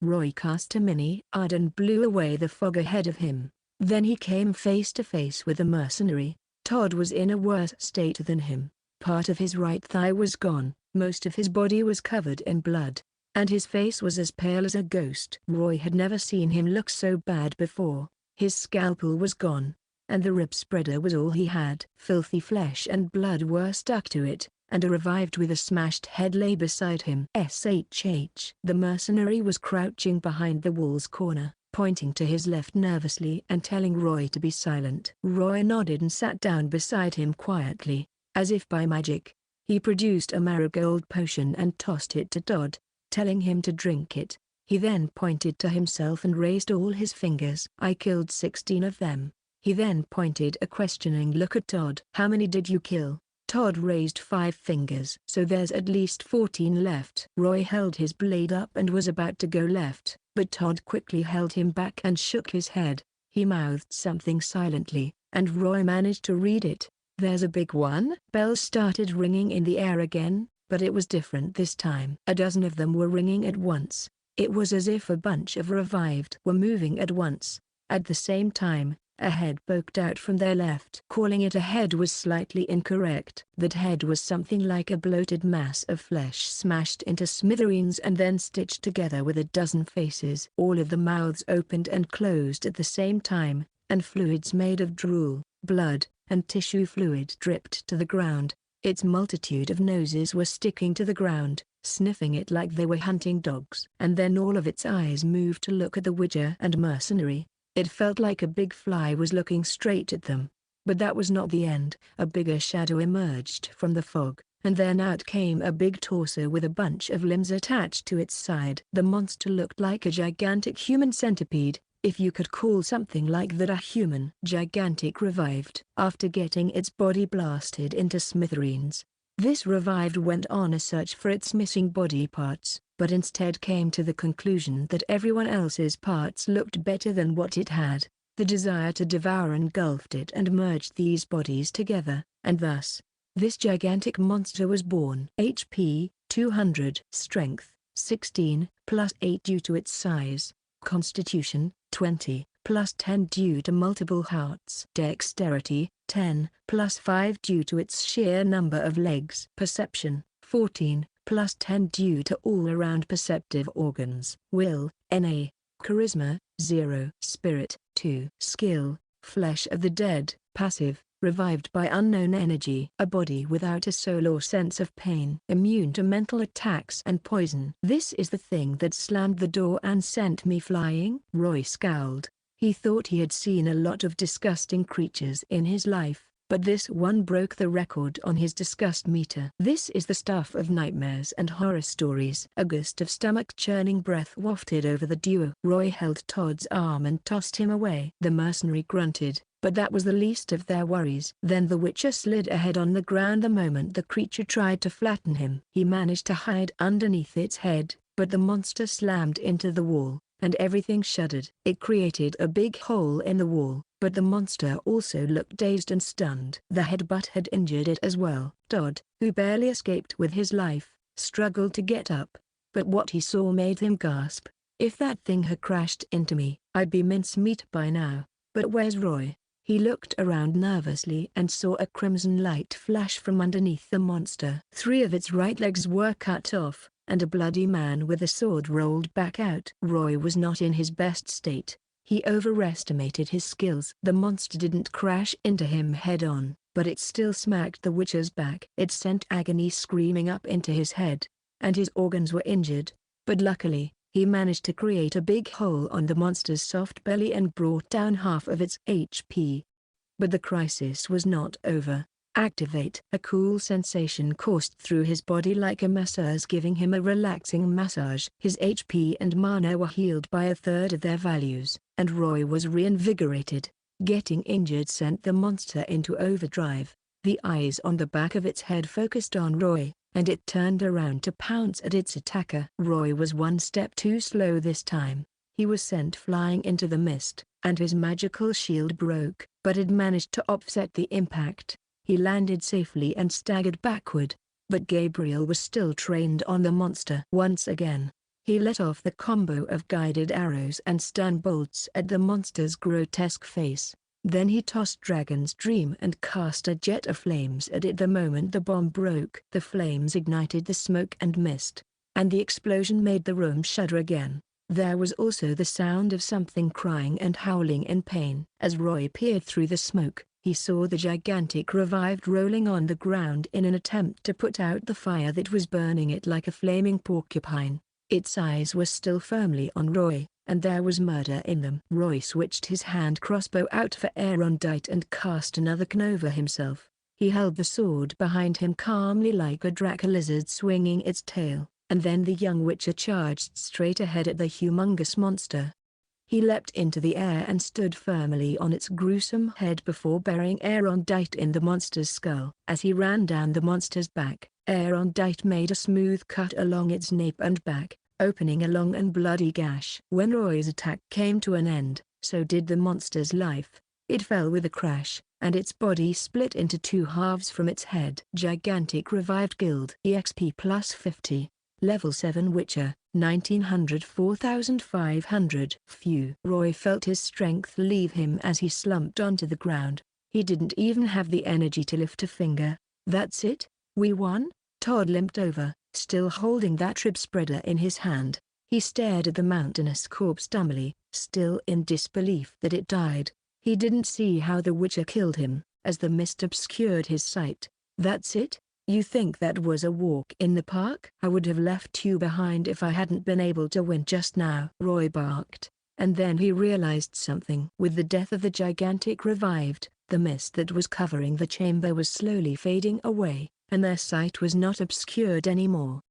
Roy cast a mini-isekai'd and blew away the fog ahead of him. Then he came face to face with the mercenary. Todd was in a worse state than him. Part of his right thigh was gone, most of his body was covered in blood, and his face was as pale as a ghost. Roy had never seen him look so bad before. His scalpel was gone, and the rib spreader was all he had. Filthy flesh and blood were stuck to it, and a revived with a smashed head lay beside him. The mercenary was crouching behind the wall's corner, pointing to his left nervously and telling Roy to be silent. Roy nodded and sat down beside him quietly, as if by magic. He produced a marigold potion and tossed it to Todd, telling him to drink it. He then pointed to himself and raised all his fingers. I killed 16 of them. He then pointed a questioning look at Todd. How many did you kill? Todd raised 5 fingers. So there's at least 14 left. Roy held his blade up and was about to go left, but Todd quickly held him back and shook his head. He mouthed something silently, and Roy managed to read it. There's a big one. Bells started ringing in the air again, but it was different this time. A dozen of them were ringing at once. It was as if a bunch of revived were moving at once. At the same time, a head poked out from their left. Calling it a head was slightly incorrect. That head was something like a bloated mass of flesh smashed into smithereens and then stitched together with a dozen faces. All of the mouths opened and closed at the same time, and fluids made of drool, blood, and tissue fluid dripped to the ground. Its multitude of noses were sticking to the ground, sniffing it like they were hunting dogs. And then all of its eyes moved to look at the Witcher and mercenary. It felt like a big fly was looking straight at them. But that was not the end. A bigger shadow emerged from the fog, and then out came a big torso with a bunch of limbs attached to its side. The monster looked like a gigantic human centipede, if you could call something like that a human. Gigantic revived. After getting its body blasted into smithereens, this revived went on a search for its missing body parts, but instead came to the conclusion that everyone else's parts looked better than what it had. The desire to devour engulfed it and merged these bodies together, and thus, this gigantic monster was born. HP, 200. Strength, 16, plus 8 due to its size. Constitution, 20, plus 10 due to multiple hearts. Dexterity, 10, plus 5 due to its sheer number of legs. Perception, 14, plus 10 due to all-around perceptive organs. Will, NA. Charisma, 0. Spirit, 2. Skill, Flesh of the Dead, passive, revived by unknown energy. A body without a soul or sense of pain. Immune to mental attacks and poison. This is the thing that slammed the door and sent me flying. Roy scowled. He thought he had seen a lot of disgusting creatures in his life, but this one broke the record on his disgust meter. This is the stuff of nightmares and horror stories. A gust of stomach-churning breath wafted over the duo. Roy held Todd's arm and tossed him away. The mercenary grunted, but that was the least of their worries. Then the Witcher slid ahead on the ground the moment the creature tried to flatten him. He managed to hide underneath its head, but the monster slammed into the wall, and everything shuddered. It created a big hole in the wall, but the monster also looked dazed and stunned. The headbutt had injured it as well. Todd, who barely escaped with his life, struggled to get up, but what he saw made him gasp. If that thing had crashed into me, I'd be mincemeat by now. But where's Roy? He looked around nervously and saw a crimson light flash from underneath the monster. 3 of its right legs were cut off, and a bloody man with a sword rolled back out. Roy was not in his best state. He overestimated his skills. The monster didn't crash into him head-on, but it still smacked the Witcher's back. It sent agony screaming up into his head, and his organs were injured, but luckily, he managed to create a big hole on the monster's soft belly and brought down half of its HP. But the crisis was not over. Activate. A cool sensation coursed through his body like a masseur giving him a relaxing massage. His HP and mana were healed by 1/3 of their values, and Roy was reinvigorated. Getting injured sent the monster into overdrive. The eyes on the back of its head focused on Roy, and it turned around to pounce at its attacker. Roy was one step too slow this time. He was sent flying into the mist, and his magical shield broke, but it managed to offset the impact. He landed safely and staggered backward, but Gabriel was still trained on the monster. Once again, he let off the combo of guided arrows and stun bolts at the monster's grotesque face. Then he tossed Dragon's Dream and cast a jet of flames at it. The moment the bomb broke, the flames ignited the smoke and mist, and the explosion made the room shudder again. There was also the sound of something crying and howling in pain. As Roy peered through the smoke, he saw the gigantic revived rolling on the ground in an attempt to put out the fire that was burning it like a flaming porcupine. Its eyes were still firmly on Roy, and there was murder in them. Roy switched his hand crossbow out for Aerondight and cast another Knova himself. He held the sword behind him calmly like a draco lizard swinging its tail, and then the young witcher charged straight ahead at the humongous monster. He leapt into the air and stood firmly on its gruesome head before burying Aerondight in the monster's skull. As he ran down the monster's back, Aerondight made a smooth cut along its nape and back, opening a long and bloody gash. When Roy's attack came to an end, so did the monster's life. It fell with a crash, and its body split into two halves from its head. Gigantic Revived Guild EXP plus 50. Level 7 Witcher, 1900 4500. Phew. Roy felt his strength leave him as he slumped onto the ground. He didn't even have the energy to lift a finger. That's it? We won? Todd limped over, still holding that rib spreader in his hand. He stared at the mountainous corpse dumbly, still in disbelief that it died. He didn't see how the Witcher killed him, as the mist obscured his sight. That's it? You think that was a walk in the park? I would have left you behind if I hadn't been able to win just now. Roy barked, and then he realized something. With the death of the gigantic revived, the mist that was covering the chamber was slowly fading away, and their sight was not obscured anymore.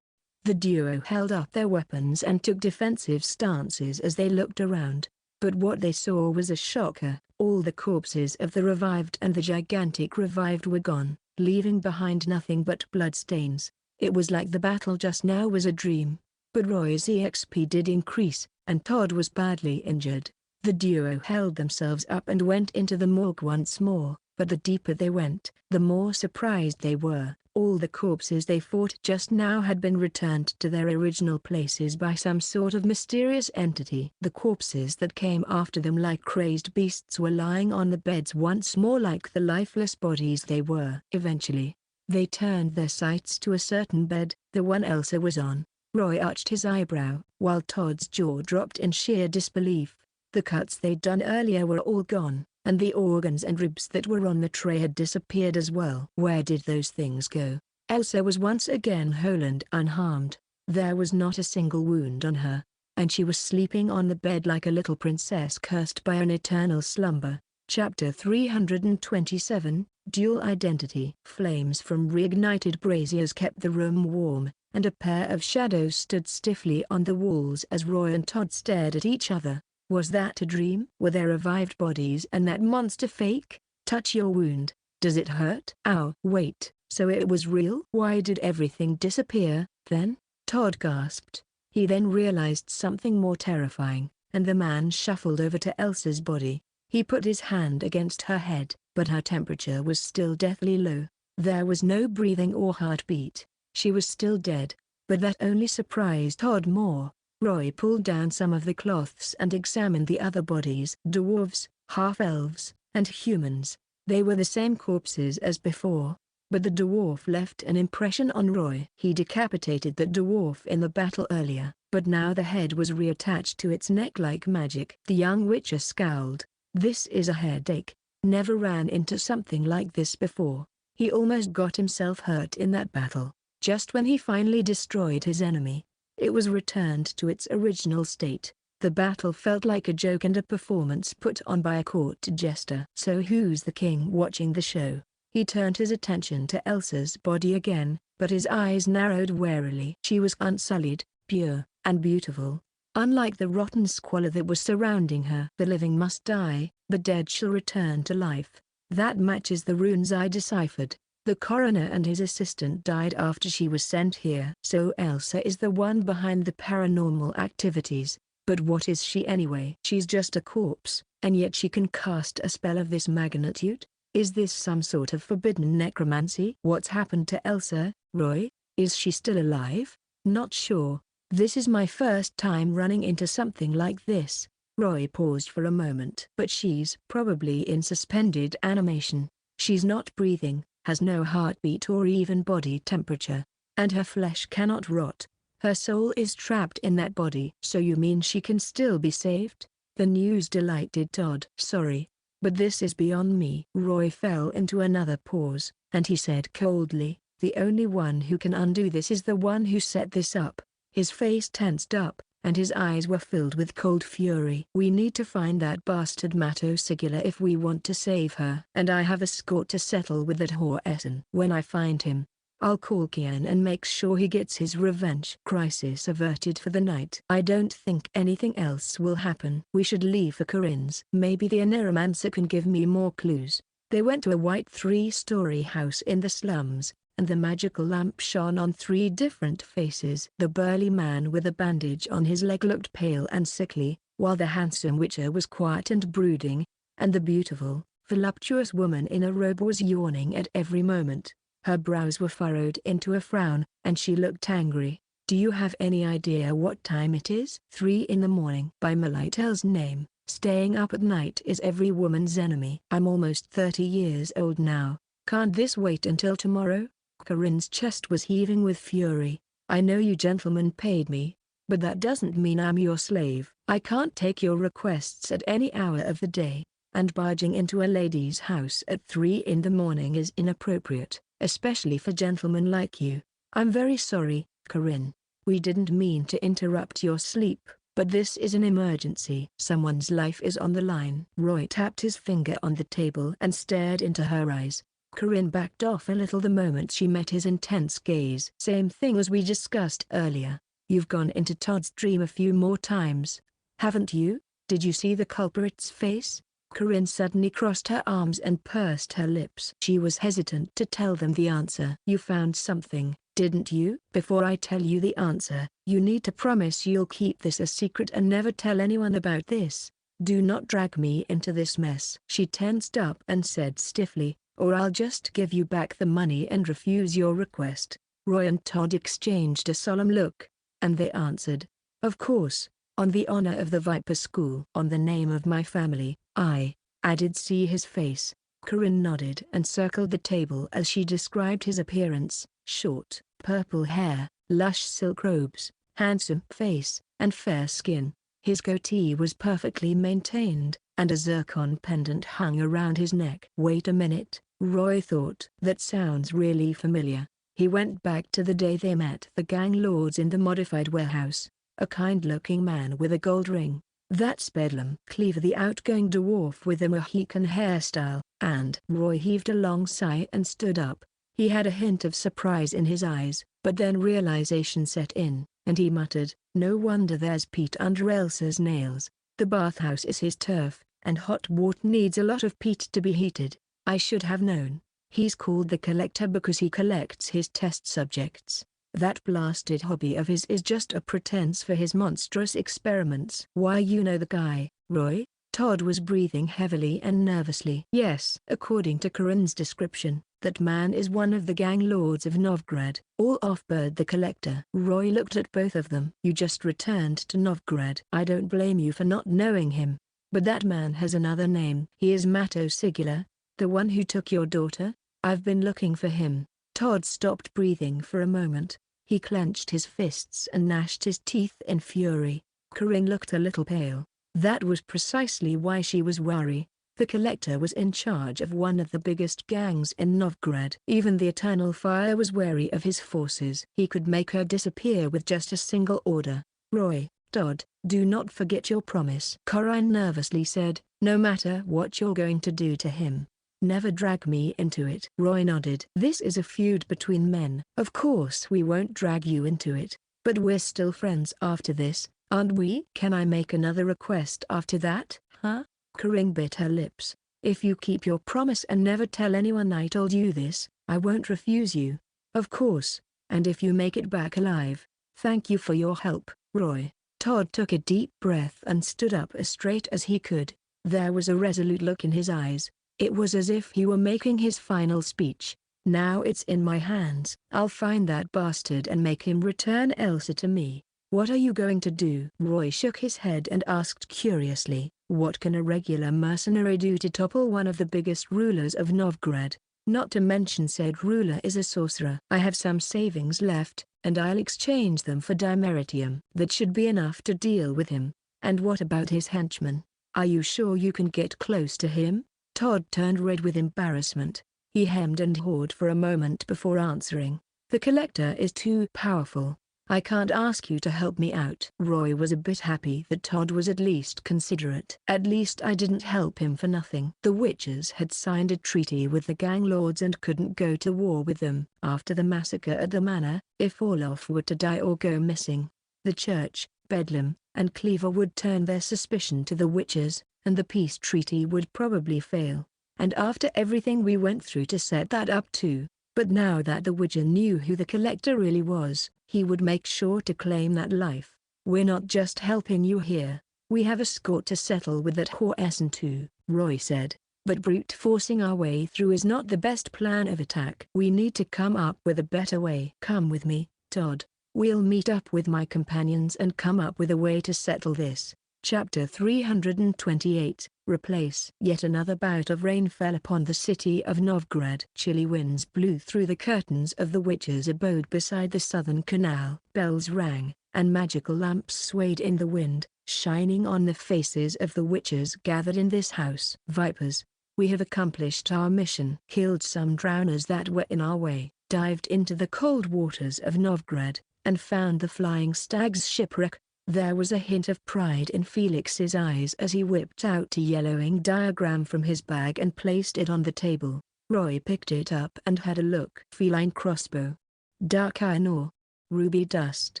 The duo held up their weapons and took defensive stances as they looked around. But what they saw was a shocker. All the corpses of the revived and the gigantic revived were gone, leaving behind nothing but bloodstains. It was like the battle just now was a dream. But Roy's EXP did increase, and Todd was badly injured. The duo held themselves up and went into the morgue once more, but the deeper they went, the more surprised they were. All the corpses they fought just now had been returned to their original places by some sort of mysterious entity. The corpses that came after them like crazed beasts were lying on the beds once more like the lifeless bodies they were. Eventually, they turned their sights to a certain bed, the one Elsa was on. Roy arched his eyebrow, while Todd's jaw dropped in sheer disbelief. The cuts they'd done earlier were all gone, and the organs and ribs that were on the tray had disappeared as well. Where did those things go? Elsa was once again whole and unharmed. There was not a single wound on her, and she was sleeping on the bed like a little princess cursed by an eternal slumber. Chapter 327, Dual Identity. Flames from reignited braziers kept the room warm, and a pair of shadows stood stiffly on the walls as Roy and Todd stared at each other. Was that a dream? Were there revived bodies and that monster fake? Touch your wound. Does it hurt? Ow. Wait, so it was real? Why did everything disappear, then? Todd gasped. He then realized something more terrifying, and the man shuffled over to Elsa's body. He put his hand against her head, but her temperature was still deathly low. There was no breathing or heartbeat. She was still dead, but that only surprised Todd more. Roy pulled down some of the cloths and examined the other bodies. Dwarves, half-elves, and humans. They were the same corpses as before, but the dwarf left an impression on Roy. He decapitated the dwarf in the battle earlier, but now the head was reattached to its neck like magic. The young witcher scowled. This is a headache. Never ran into something like this before. He almost got himself hurt in that battle. Just when he finally destroyed his enemy, it was returned to its original state. The battle felt like a joke and a performance put on by a court jester. So who's the king watching the show? He turned his attention to Elsa's body again, but his eyes narrowed warily. She was unsullied, pure, and beautiful. Unlike the rotten squalor that was surrounding her. The living must die, the dead shall return to life. That matches the runes I deciphered. The coroner and his assistant died after she was sent here. So Elsa is the one behind the paranormal activities. But what is she anyway? She's just a corpse, and yet she can cast a spell of this magnitude? Is this some sort of forbidden necromancy? What's happened to Elsa, Roy? Is she still alive? Not sure. This is my first time running into something like this. Roy paused for a moment. But she's probably in suspended animation. She's not breathing, has no heartbeat or even body temperature. And her flesh cannot rot. Her soul is trapped in that body. So you mean she can still be saved? The news delighted Todd. Sorry, but this is beyond me. Roy fell into another pause, and he said coldly, the only one who can undo this is the one who set this up. His face tensed up, and his eyes were filled with cold fury. We need to find that bastard Mato Sigula if we want to save her. And I have a score to settle with that whore Essen. When I find him, I'll call Kaer and make sure he gets his revenge. Crisis averted for the night. I don't think anything else will happen. We should leave for Corinne's. Maybe the Aneromancer can give me more clues. They went to a white 3-story house in the slums, and the magical lamp shone on 3 different faces. The burly man with a bandage on his leg looked pale and sickly, while the handsome witcher was quiet and brooding, and the beautiful, voluptuous woman in a robe was yawning at every moment. Her brows were furrowed into a frown, and she looked angry. Do you have any idea what time it is? 3 in the morning. By Melitel's name, staying up at night is every woman's enemy. I'm almost 30 years old now. Can't this wait until tomorrow? Corinne's chest was heaving with fury. I know you gentlemen paid me, but that doesn't mean I'm your slave. I can't take your requests at any hour of the day, and barging into a lady's house at 3 in the morning is inappropriate, especially for gentlemen like you. I'm very sorry, Corinne. We didn't mean to interrupt your sleep, but this is an emergency. Someone's life is on the line. Roy tapped his finger on the table and stared into her eyes. Corinne backed off a little the moment she met his intense gaze. Same thing as we discussed earlier. You've gone into Todd's dream a few more times, haven't you? Did you see the culprit's face? Corinne suddenly crossed her arms and pursed her lips. She was hesitant to tell them the answer. You found something, didn't you? Before I tell you the answer, you need to promise you'll keep this a secret and never tell anyone about this. Do not drag me into this mess. She tensed up and said stiffly, or I'll just give you back the money and refuse your request. Roy and Todd exchanged a solemn look, and they answered, of course, on the honor of the Viper School. On the name of my family, I did see his face. Corinne nodded and circled the table as she described his appearance: short, purple hair, lush silk robes, handsome face, and fair skin. His goatee was perfectly maintained, and a zircon pendant hung around his neck. Wait a minute, Roy thought. That sounds really familiar. He went back to the day they met the gang lords in the modified warehouse. A kind-looking man with a gold ring. That's Bedlam. Cleaver, the outgoing dwarf with a Mohican hairstyle. And Roy heaved a long sigh and stood up. He had a hint of surprise in his eyes, but then realization set in, and he muttered, no wonder there's peat under Elsa's nails. The bathhouse is his turf, and hot water needs a lot of peat to be heated. I should have known. He's called the Collector because he collects his test subjects. That blasted hobby of his is just a pretense for his monstrous experiments. Why, you know the guy, Roy? Todd was breathing heavily and nervously. Yes, according to Corinne's description, that man is one of the gang lords of Novgorod. All off-bird the Collector. Roy looked at both of them. You just returned to Novgorod. I don't blame you for not knowing him. But that man has another name. He is Mato Sigula, the one who took your daughter. I've been looking for him. Todd stopped breathing for a moment. He clenched his fists and gnashed his teeth in fury. Corinne looked a little pale. That was precisely why she was worried. The Collector was in charge of one of the biggest gangs in Novgorod. Even the Eternal Fire was wary of his forces. He could make her disappear with just a single order. Roy, Todd, do not forget your promise. Corinne nervously said, no matter what you're going to do to him, never drag me into it. Roy nodded. This is a feud between men. Of course we won't drag you into it, but we're still friends after this, aren't we? Can I make another request after that, huh? Corinne bit her lips. If you keep your promise and never tell anyone I told you this, I won't refuse you. Of course. And if you make it back alive, thank you for your help, Roy. Todd took a deep breath and stood up as straight as he could. There was a resolute look in his eyes. It was as if he were making his final speech. Now it's in my hands. I'll find that bastard and make him return Elsa to me. What are you going to do? Roy shook his head and asked curiously, what can a regular mercenary do to topple one of the biggest rulers of Novgorod? Not to mention said ruler is a sorcerer. I have some savings left, and I'll exchange them for dimeritium. That should be enough to deal with him. And what about his henchman? Are you sure you can get close to him? Todd turned red with embarrassment. He hemmed and hawed for a moment before answering. The collector is too powerful. I can't ask you to help me out. Roy was a bit happy that Todd was at least considerate. At least I didn't help him for nothing. The witches had signed a treaty with the gang lords and couldn't go to war with them. After the massacre at the manor, if Orloff were to die or go missing, the church, Bedlam, and Cleaver would turn their suspicion to the witches, and the peace treaty would probably fail. And after everything we went through to set that up too. But now that the Witcher knew who the collector really was, he would make sure to claim that life. We're not just helping you here. We have a score to settle with that whore Essen too, Roy said. But brute forcing our way through is not the best plan of attack. We need to come up with a better way. Come with me, Todd. We'll meet up with my companions and come up with a way to settle this. Chapter 328, Replace. Yet another bout of rain fell upon the city of Novgorod. Chilly winds blew through the curtains of the witch's abode beside the southern canal. Bells rang, and magical lamps swayed in the wind, shining on the faces of the witches gathered in this house. Vipers, we have accomplished our mission. Killed some drowners that were in our way, dived into the cold waters of Novgorod, and found the Flying Stag's shipwreck. There was a hint of pride in Felix's eyes as he whipped out a yellowing diagram from his bag and placed it on the table. Roy picked it up and had a look. Feline crossbow. Dark iron ore. Ruby dust.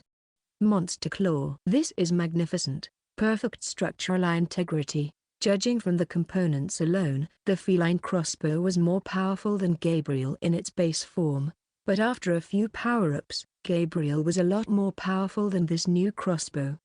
Monster claw. This is magnificent. Perfect structural integrity. Judging from the components alone, the feline crossbow was more powerful than Gabriel in its base form. But after a few power-ups, Gabriel was a lot more powerful than this new crossbow.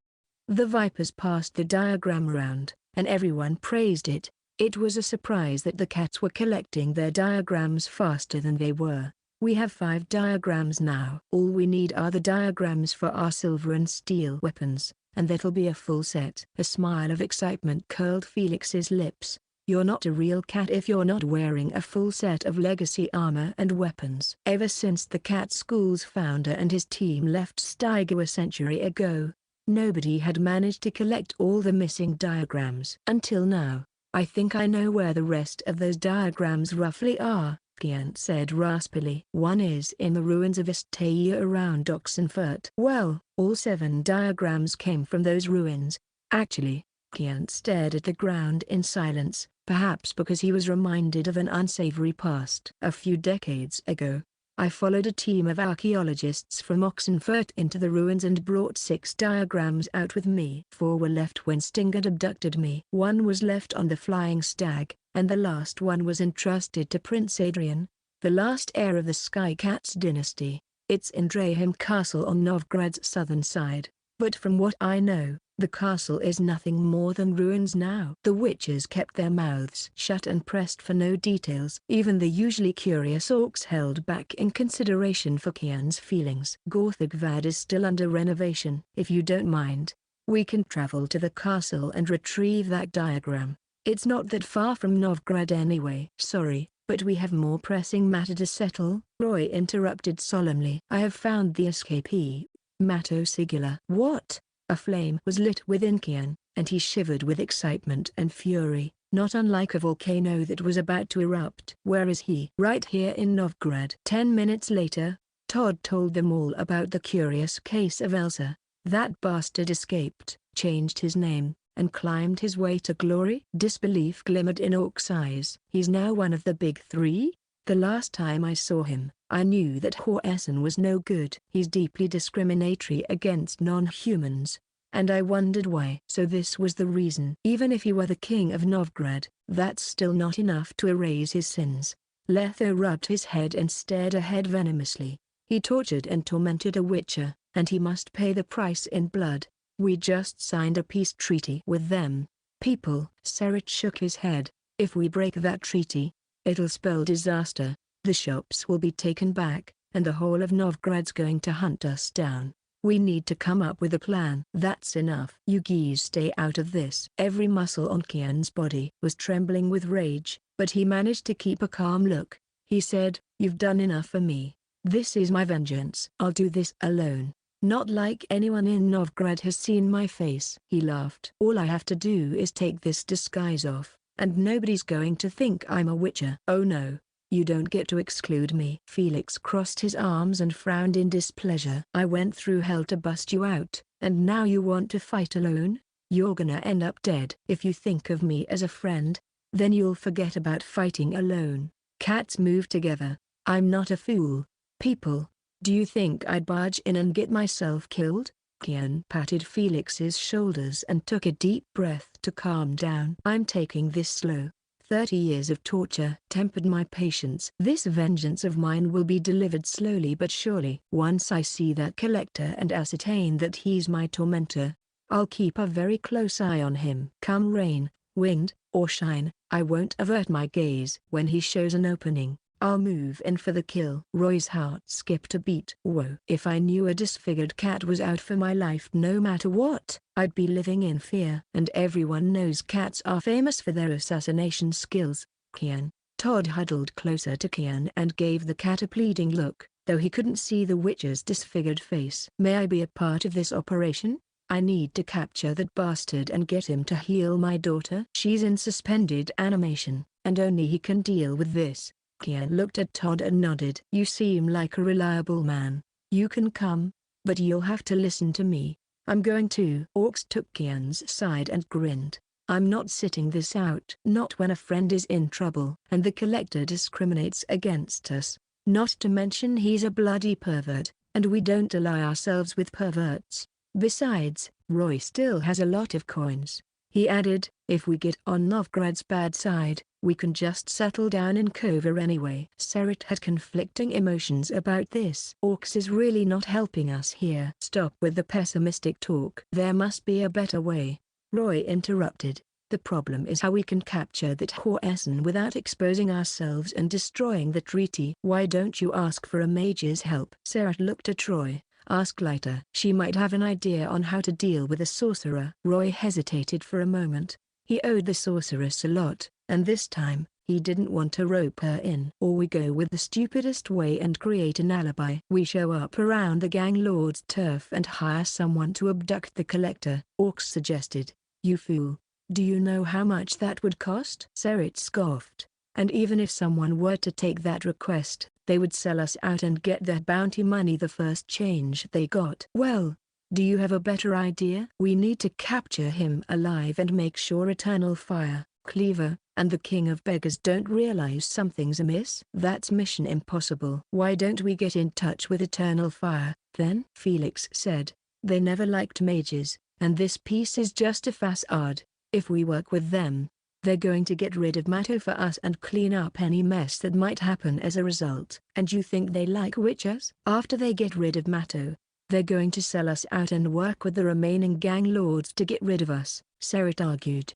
The Vipers passed the diagram around, and everyone praised it. It was a surprise that the cats were collecting their diagrams faster than they were. We have 5 diagrams now. All we need are the diagrams for our silver and steel weapons, and that'll be a full set. A smile of excitement curled Felix's lips. You're not a real cat if you're not wearing a full set of legacy armor and weapons. Ever since the cat school's founder and his team left Stygo a century ago, nobody had managed to collect all the missing diagrams. Until now. I think I know where the rest of those diagrams roughly are, Kaer said raspily. One is in the ruins of Istaya around Oxenfurt. Well, all 7 diagrams came from those ruins. Actually, Kaer stared at the ground in silence, perhaps because he was reminded of an unsavory past. A few decades ago, I followed a team of archaeologists from Oxenfurt into the ruins and brought 6 diagrams out with me. 4 were left when Stingard abducted me. 1 was left on the Flying Stag, and the last one was entrusted to Prince Adrian, the last heir of the Sky Cats dynasty. It's in Draheim Castle on Novgorod's southern side, but from what I know, the castle is nothing more than ruins now. The witches kept their mouths shut and pressed for no details. Even the usually curious orcs held back in consideration for Kaer's feelings. Gorthagvad is still under renovation. If you don't mind, we can travel to the castle and retrieve that diagram. It's not that far from Novgorod anyway. Sorry, but we have more pressing matter to settle, Roy interrupted solemnly. I have found the escapee, Mato Sigula. What? A flame was lit within Kaer, and he shivered with excitement and fury, not unlike a volcano that was about to erupt. Where is he? Right here in Novgorod. 10 minutes later, Todd told them all about the curious case of Elsa. That bastard escaped, changed his name, and climbed his way to glory. Disbelief glimmered in Orc's eyes. He's now one of the big 3? The last time I saw him, I knew that Essen was no good. He's deeply discriminatory against non-humans. and I wondered why. So this was the reason. Even if he were the king of Novgorod, that's still not enough to erase his sins. Letho rubbed his head and stared ahead venomously. He tortured and tormented a witcher, and he must pay the price in blood. We just signed a peace treaty with them. People. Serit shook his head. If we break that treaty, it'll spell disaster. The shops will be taken back, and the whole of Novgorod's going to hunt us down. We need to come up with a plan. That's enough. You geese stay out of this. Every muscle on Kian's body was trembling with rage, but he managed to keep a calm look. He said, "You've done enough for me. This is my vengeance. I'll do this alone. Not like anyone in Novgorod has seen my face." He laughed. "All I have to do is take this disguise off, and nobody's going to think I'm a witcher." "Oh no. You don't get to exclude me." Felix crossed his arms and frowned in displeasure. "I went through hell to bust you out, and now you want to fight alone? You're gonna end up dead. If you think of me as a friend, then you'll forget about fighting alone." Cats moved together. "I'm not a fool. People. Do you think I'd barge in and get myself killed?" Kian patted Felix's shoulders and took a deep breath to calm down. "I'm taking this slow. 30 years of torture tempered my patience. This vengeance of mine will be delivered slowly but surely. Once I see that collector and ascertain that he's my tormentor, I'll keep a very close eye on him. Come rain, wind, or shine, I won't avert my gaze. When he shows an opening, I'll move in for the kill." Roy's heart skipped a beat. Whoa. If I knew a disfigured cat was out for my life no matter what, I'd be living in fear. And everyone knows cats are famous for their assassination skills. Kian. Todd huddled closer to Kian and gave the cat a pleading look, though he couldn't see the witcher's disfigured face. "May I be a part of this operation? I need to capture that bastard and get him to heal my daughter. She's in suspended animation, and only he can deal with this." Kian looked at Todd and nodded. "You seem like a reliable man. You can come, but you'll have to listen to me." "I'm going to." Orcs took Kian's side and grinned. "I'm not sitting this out. Not when a friend is in trouble. And the collector discriminates against us. Not to mention he's a bloody pervert, and we don't ally ourselves with perverts. Besides, Roy still has a lot of coins." He added, "If we get on Novgorod's bad side, we can just settle down in Kaer anyway." Serit had conflicting emotions about this. "Orcs is really not helping us here." "Stop with the pessimistic talk. There must be a better way," Roy interrupted. "The problem is how we can capture that Hoesen without exposing ourselves and destroying the treaty." "Why don't you ask for a mage's help?" Serit looked at Roy. "Ask Lyta. She might have an idea on how to deal with a sorcerer." Roy hesitated for a moment. He owed the sorceress a lot, and this time, he didn't want to rope her in. "Or we go with the stupidest way and create an alibi. We show up around the gang lord's turf and hire someone to abduct the collector," Orcs suggested. "You fool. Do you know how much that would cost?" Serit scoffed. "And even if someone were to take that request, they would sell us out and get their bounty money the first change they got." "Well, do you have a better idea?" "We need to capture him alive and make sure Eternal Fire, Cleaver, and the King of Beggars don't realize something's amiss." "That's mission impossible." "Why don't we get in touch with Eternal Fire, then?" Felix said. "They never liked mages, and this piece is just a facade. If we work with them, they're going to get rid of Matto for us and clean up any mess that might happen as a result." "And you think they like witchers?" "After they get rid of Matto, they're going to sell us out and work with the remaining gang lords to get rid of us," Serit argued.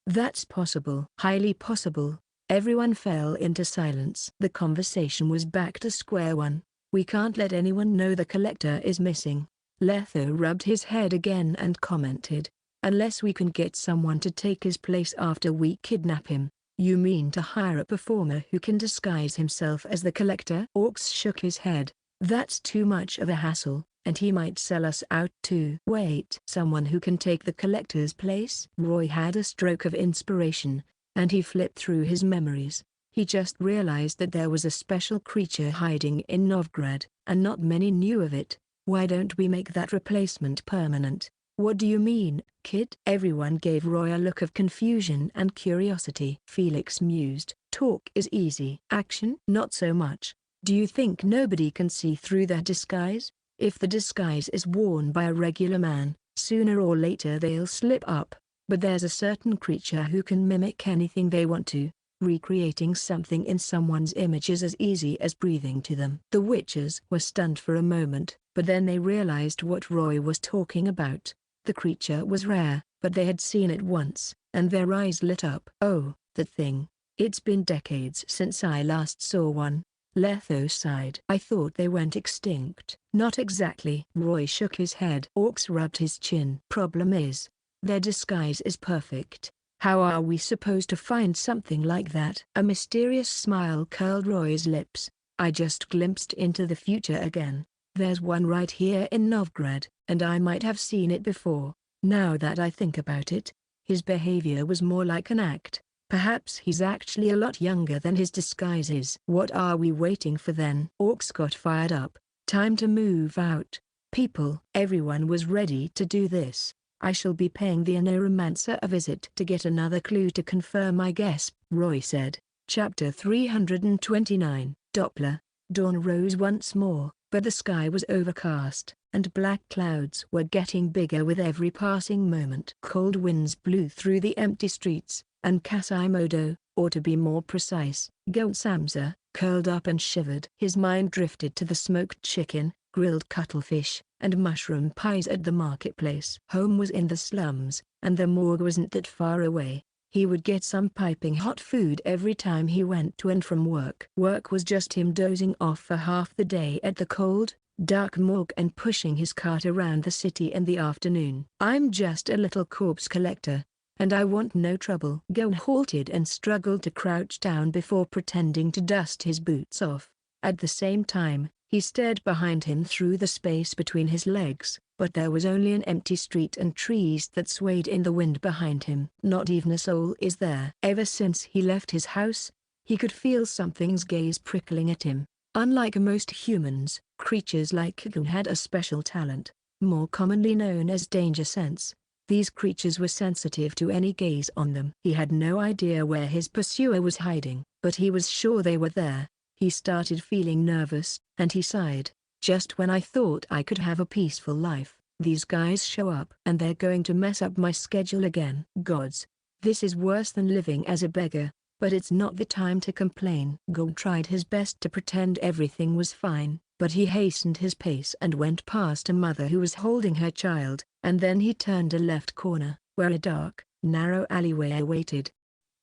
"That's possible." "Highly possible." Everyone fell into silence. The conversation was back to square one. "We can't let anyone know the collector is missing." Letho rubbed his head again and commented, "Unless we can get someone to take his place after we kidnap him." "You mean to hire a performer who can disguise himself as the collector?" Orcs shook his head. "That's too much of a hassle, and he might sell us out too." "Wait. Someone who can take the collector's place?" Roy had a stroke of inspiration, and he flipped through his memories. He just realized that there was a special creature hiding in Novgorod, and not many knew of it. "Why don't we make that replacement permanent?" "What do you mean, kid?" Everyone gave Roy a look of confusion and curiosity. Felix mused. "Talk is easy. Action? Not so much. Do you think nobody can see through that disguise? If the disguise is worn by a regular man, Sooner or later they'll slip up, but there's a certain creature who can mimic anything they want to. Recreating something in someone's image is as easy as breathing to them. The witches were stunned for a moment, but then they realized what Roy was talking about. The creature was rare, but they had seen it once, and their eyes lit up. "Oh, that thing. It's been decades since I last saw one." Letho sighed. "I thought they went extinct." "Not exactly." Roy shook his head. Orcs rubbed his chin. "Problem is, their disguise is perfect. How are we supposed to find something like that?" A mysterious smile curled Roy's lips. "I just glimpsed into the future again. There's one right here in Novgorod, and I might have seen it before. Now that I think about it, his behavior was more like an act. Perhaps he's actually a lot younger than his disguise is." "What are we waiting for then?" Orcs got fired up. "Time to move out. People." Everyone was ready to do this. "I shall be paying the Neuromancer a visit to get another clue to confirm my guess," Roy said. Chapter 329, Doppler. Dawn rose once more, but the sky was overcast, and black clouds were getting bigger with every passing moment. Cold winds blew through the empty streets, and Kasimodo, or to be more precise, Samsa, curled up and shivered. His mind drifted to the smoked chicken, grilled cuttlefish, and mushroom pies at the marketplace. Home was in the slums, and the morgue wasn't that far away. He would get some piping hot food every time he went to and from work. Work was just him dozing off for half the day at the cold, dark morgue and pushing his cart around the city in the afternoon. "I'm just a little corpse collector, and I want no trouble." Gon halted and struggled to crouch down before pretending to dust his boots off. At the same time, he stared behind him through the space between his legs, but there was only an empty street and trees that swayed in the wind behind him. Not even a soul is there. Ever since he left his house, he could feel something's gaze prickling at him. Unlike most humans, creatures like Gon had a special talent, more commonly known as danger sense. These creatures were sensitive to any gaze on them. He had no idea where his pursuer was hiding, but he was sure they were there. He started feeling nervous, and he sighed. "Just when I thought I could have a peaceful life, these guys show up. And they're going to mess up my schedule again. Gods, this is worse than living as a beggar, but it's not the time to complain." Gon tried his best to pretend everything was fine, but he hastened his pace and went past a mother who was holding her child, and then he turned a left corner, where a dark, narrow alleyway awaited.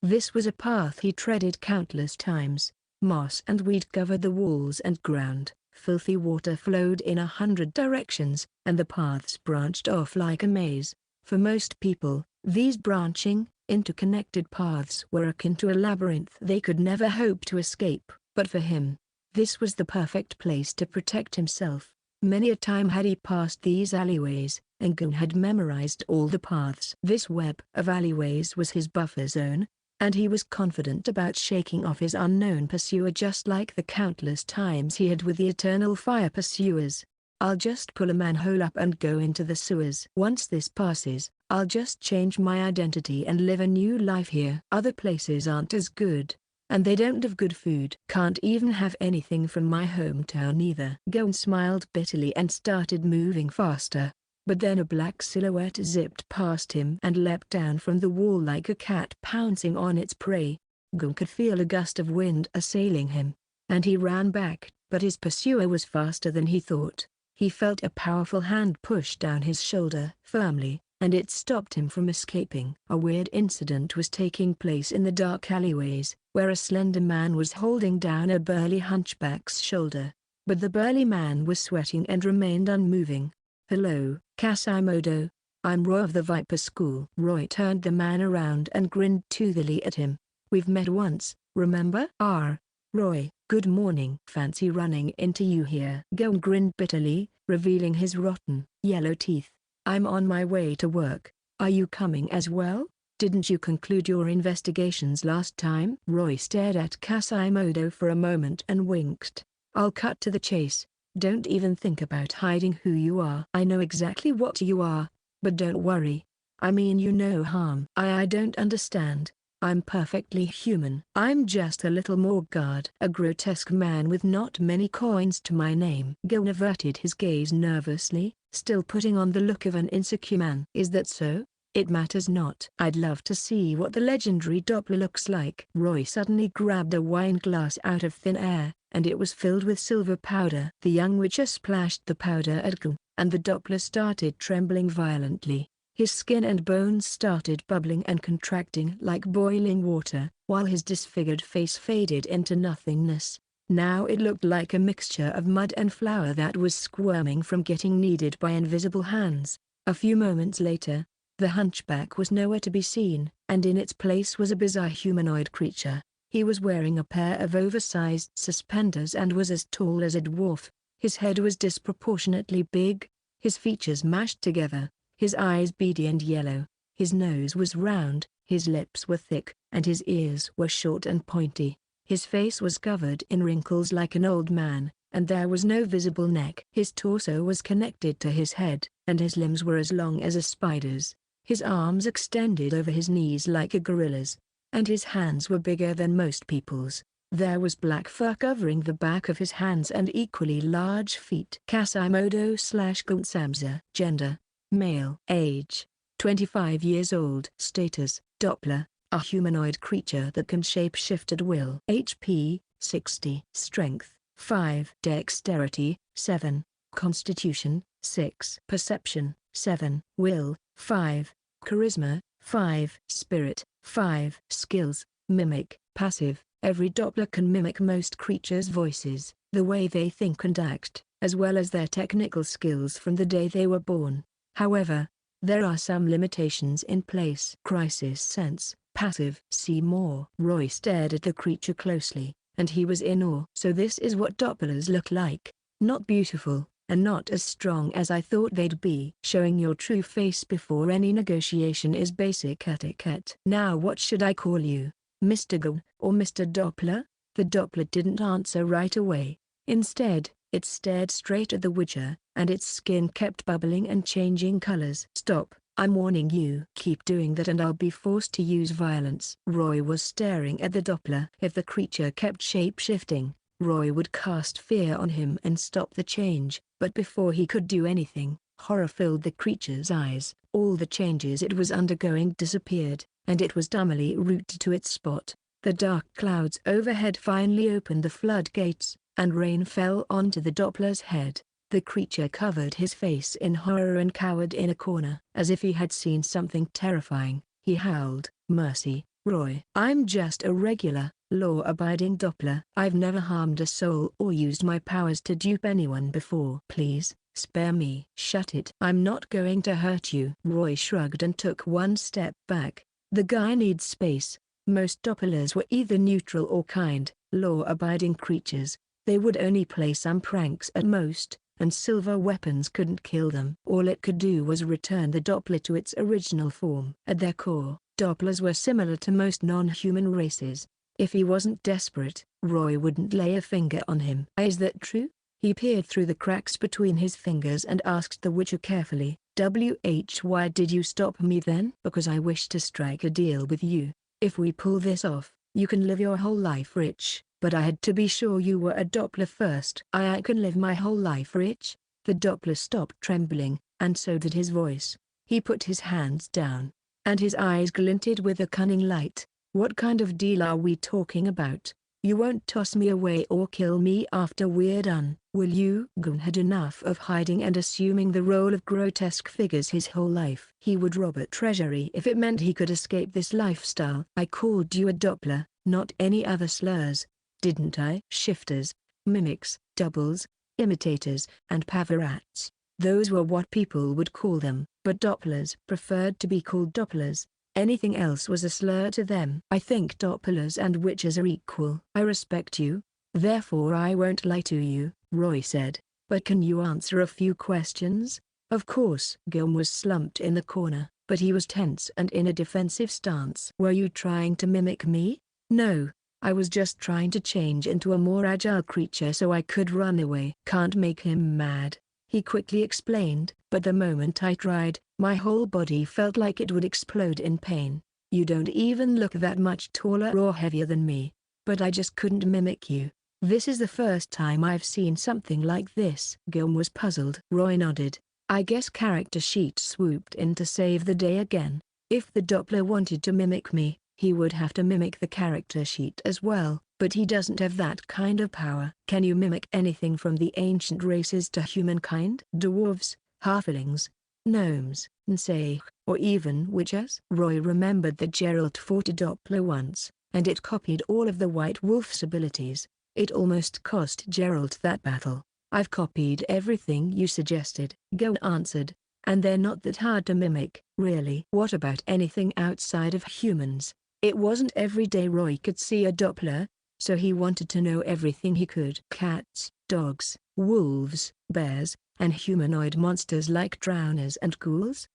This was a path he treaded countless times. Moss and weed covered the walls and ground, filthy water flowed in 100 directions, and the paths branched off like a maze. For most people, these branching, interconnected paths were akin to a labyrinth they could never hope to escape, but for him, this was the perfect place to protect himself. Many a time had he passed these alleyways, and Gon had memorized all the paths. This web of alleyways was his buffer zone, and he was confident about shaking off his unknown pursuer just like the countless times he had with the eternal fire pursuers. "I'll just pull a manhole up and go into the sewers. Once this passes, I'll just change my identity and live a new life here. Other places aren't as good, and they don't have good food. Can't even have anything from my hometown either." Gon smiled bitterly and started moving faster. But then a black silhouette zipped past him and leapt down from the wall like a cat pouncing on its prey. Gon could feel a gust of wind assailing him, and he ran back, but his pursuer was faster than he thought. He felt a powerful hand push down his shoulder firmly, and it stopped him from escaping. A weird incident was taking place in the dark alleyways, where a slender man was holding down a burly hunchback's shoulder. But the burly man was sweating and remained unmoving. "Hello, Kasimodo. I'm Roy of the Viper School." Roy turned the man around and grinned toothily at him. "We've met once, remember?" Roy, good morning." "Fancy running into you here." Gon grinned bitterly, revealing his rotten, yellow teeth. "I'm on my way to work. Are you coming as well? Didn't you conclude your investigations last time?" Roy stared at Kasimodo for a moment and winked. "I'll cut to the chase. Don't even think about hiding who you are." "I know exactly what you are, but don't worry. I mean you no harm." I don't understand. I'm perfectly human. I'm just a little more guard. A grotesque man with not many coins to my name. Gon averted his gaze nervously, still putting on the look of an insecure man. Is that so? It matters not. I'd love to see what the legendary Doppler looks like. Roy suddenly grabbed a wine glass out of thin air, and it was filled with silver powder. The young witcher splashed the powder at Gon, and the Doppler started trembling violently. His skin and bones started bubbling and contracting like boiling water, while his disfigured face faded into nothingness. Now it looked like a mixture of mud and flour that was squirming from getting kneaded by invisible hands. A few moments later, the hunchback was nowhere to be seen, and in its place was a bizarre humanoid creature. He was wearing a pair of oversized suspenders and was as tall as a dwarf. His head was disproportionately big, his features mashed together, his eyes beady and yellow, his nose was round, his lips were thick, and his ears were short and pointy. His face was covered in wrinkles like an old man, and there was no visible neck. His torso was connected to his head, and his limbs were as long as a spider's. His arms extended over his knees like a gorilla's, and his hands were bigger than most people's. There was black fur covering the back of his hands and equally large feet. Kasimodo/Gunsamza. Gender: male. Age: 25 years old. Status: Doppler, a humanoid creature that can shape-shift at will. HP: 60. Strength: 5. Dexterity: 7. Constitution: 6. Perception: 7. Will: 5. Charisma: 5. Spirit: 5. Skills: Mimic. Passive: every Doppler can mimic most creatures' voices, the way they think and act, as well as their technical skills from the day they were born. However, there are some limitations in place. Crisis sense: passive. See more. Roy stared at the creature closely, and he was in awe. So this is what Dopplers look like. Not beautiful, and not as strong as I thought they'd be. Showing your true face before any negotiation is basic etiquette. Now what should I call you? Mr. Gon or Mr. Doppler? The Doppler didn't answer right away. Instead, it stared straight at the witcher, and its skin kept bubbling and changing colors. Stop, I'm warning you. Keep doing that and I'll be forced to use violence. Roy was staring at the Doppler. If the creature kept shape-shifting, Roy would cast fear on him and stop the change, but before he could do anything, horror filled the creature's eyes. All the changes it was undergoing disappeared, and it was dumbly rooted to its spot. The dark clouds overhead finally opened the floodgates, and rain fell onto the Doppler's head. The creature covered his face in horror and cowered in a corner. As if he had seen something terrifying, he howled, "Mercy, Roy. I'm just a regular, law-abiding Doppler. I've never harmed a soul or used my powers to dupe anyone before. Please, spare me." "Shut it. I'm not going to hurt you." Roy shrugged and took one step back. The guy needs space. Most Dopplers were either neutral or kind, law-abiding creatures. They would only play some pranks at most, and silver weapons couldn't kill them. All it could do was return the Doppler to its original form. At their core, Dopplers were similar to most non-human races. If he wasn't desperate, Roy wouldn't lay a finger on him. "Is that true?" He peered through the cracks between his fingers and asked the witcher carefully. "Why did you stop me then?" "Because I wish to strike a deal with you. If we pull this off, you can live your whole life rich, but I had to be sure you were a Doppler first." I can live my whole life rich?" The Doppler stopped trembling, and so did his voice. He put his hands down, and his eyes glinted with a cunning light. "What kind of deal are we talking about? You won't toss me away or kill me after we're done, will you?" Gon had enough of hiding and assuming the role of grotesque figures his whole life. He would rob a treasury if it meant he could escape this lifestyle. "I called you a Doppler, not any other slurs, didn't I?" Shifters, mimics, doubles, imitators, and pavarats. Those were what people would call them, but Dopplers preferred to be called Dopplers. Anything else was a slur to them. "I think Dopplers and witches are equal." "I respect you, therefore I won't lie to you," Roy said. "But can you answer a few questions?" "Of course." Gon was slumped in the corner, but he was tense and in a defensive stance. "Were you trying to mimic me?" "No, I was just trying to change into a more agile creature so I could run away." "Can't make him mad," he quickly explained. "But the moment I tried, my whole body felt like it would explode in pain. You don't even look that much taller or heavier than me. But I just couldn't mimic you. This is the first time I've seen something like this." Gilm was puzzled. Roy nodded. "I guess character sheet swooped in to save the day again. If the Doppler wanted to mimic me, he would have to mimic the character sheet as well, but he doesn't have that kind of power." "Can you mimic anything from the ancient races to humankind? Dwarves, halflings, gnomes, Nsei, or even witches?" Roy remembered that Geralt fought a Doppler once, and it copied all of the White Wolf's abilities. It almost cost Geralt that battle. "I've copied everything you suggested," Gilm answered, "and they're not that hard to mimic, really." "What about anything outside of humans?" It wasn't every day Roy could see a Doppler, so he wanted to know everything he could. "Cats, dogs, wolves, bears, and humanoid monsters like drowners and ghouls?"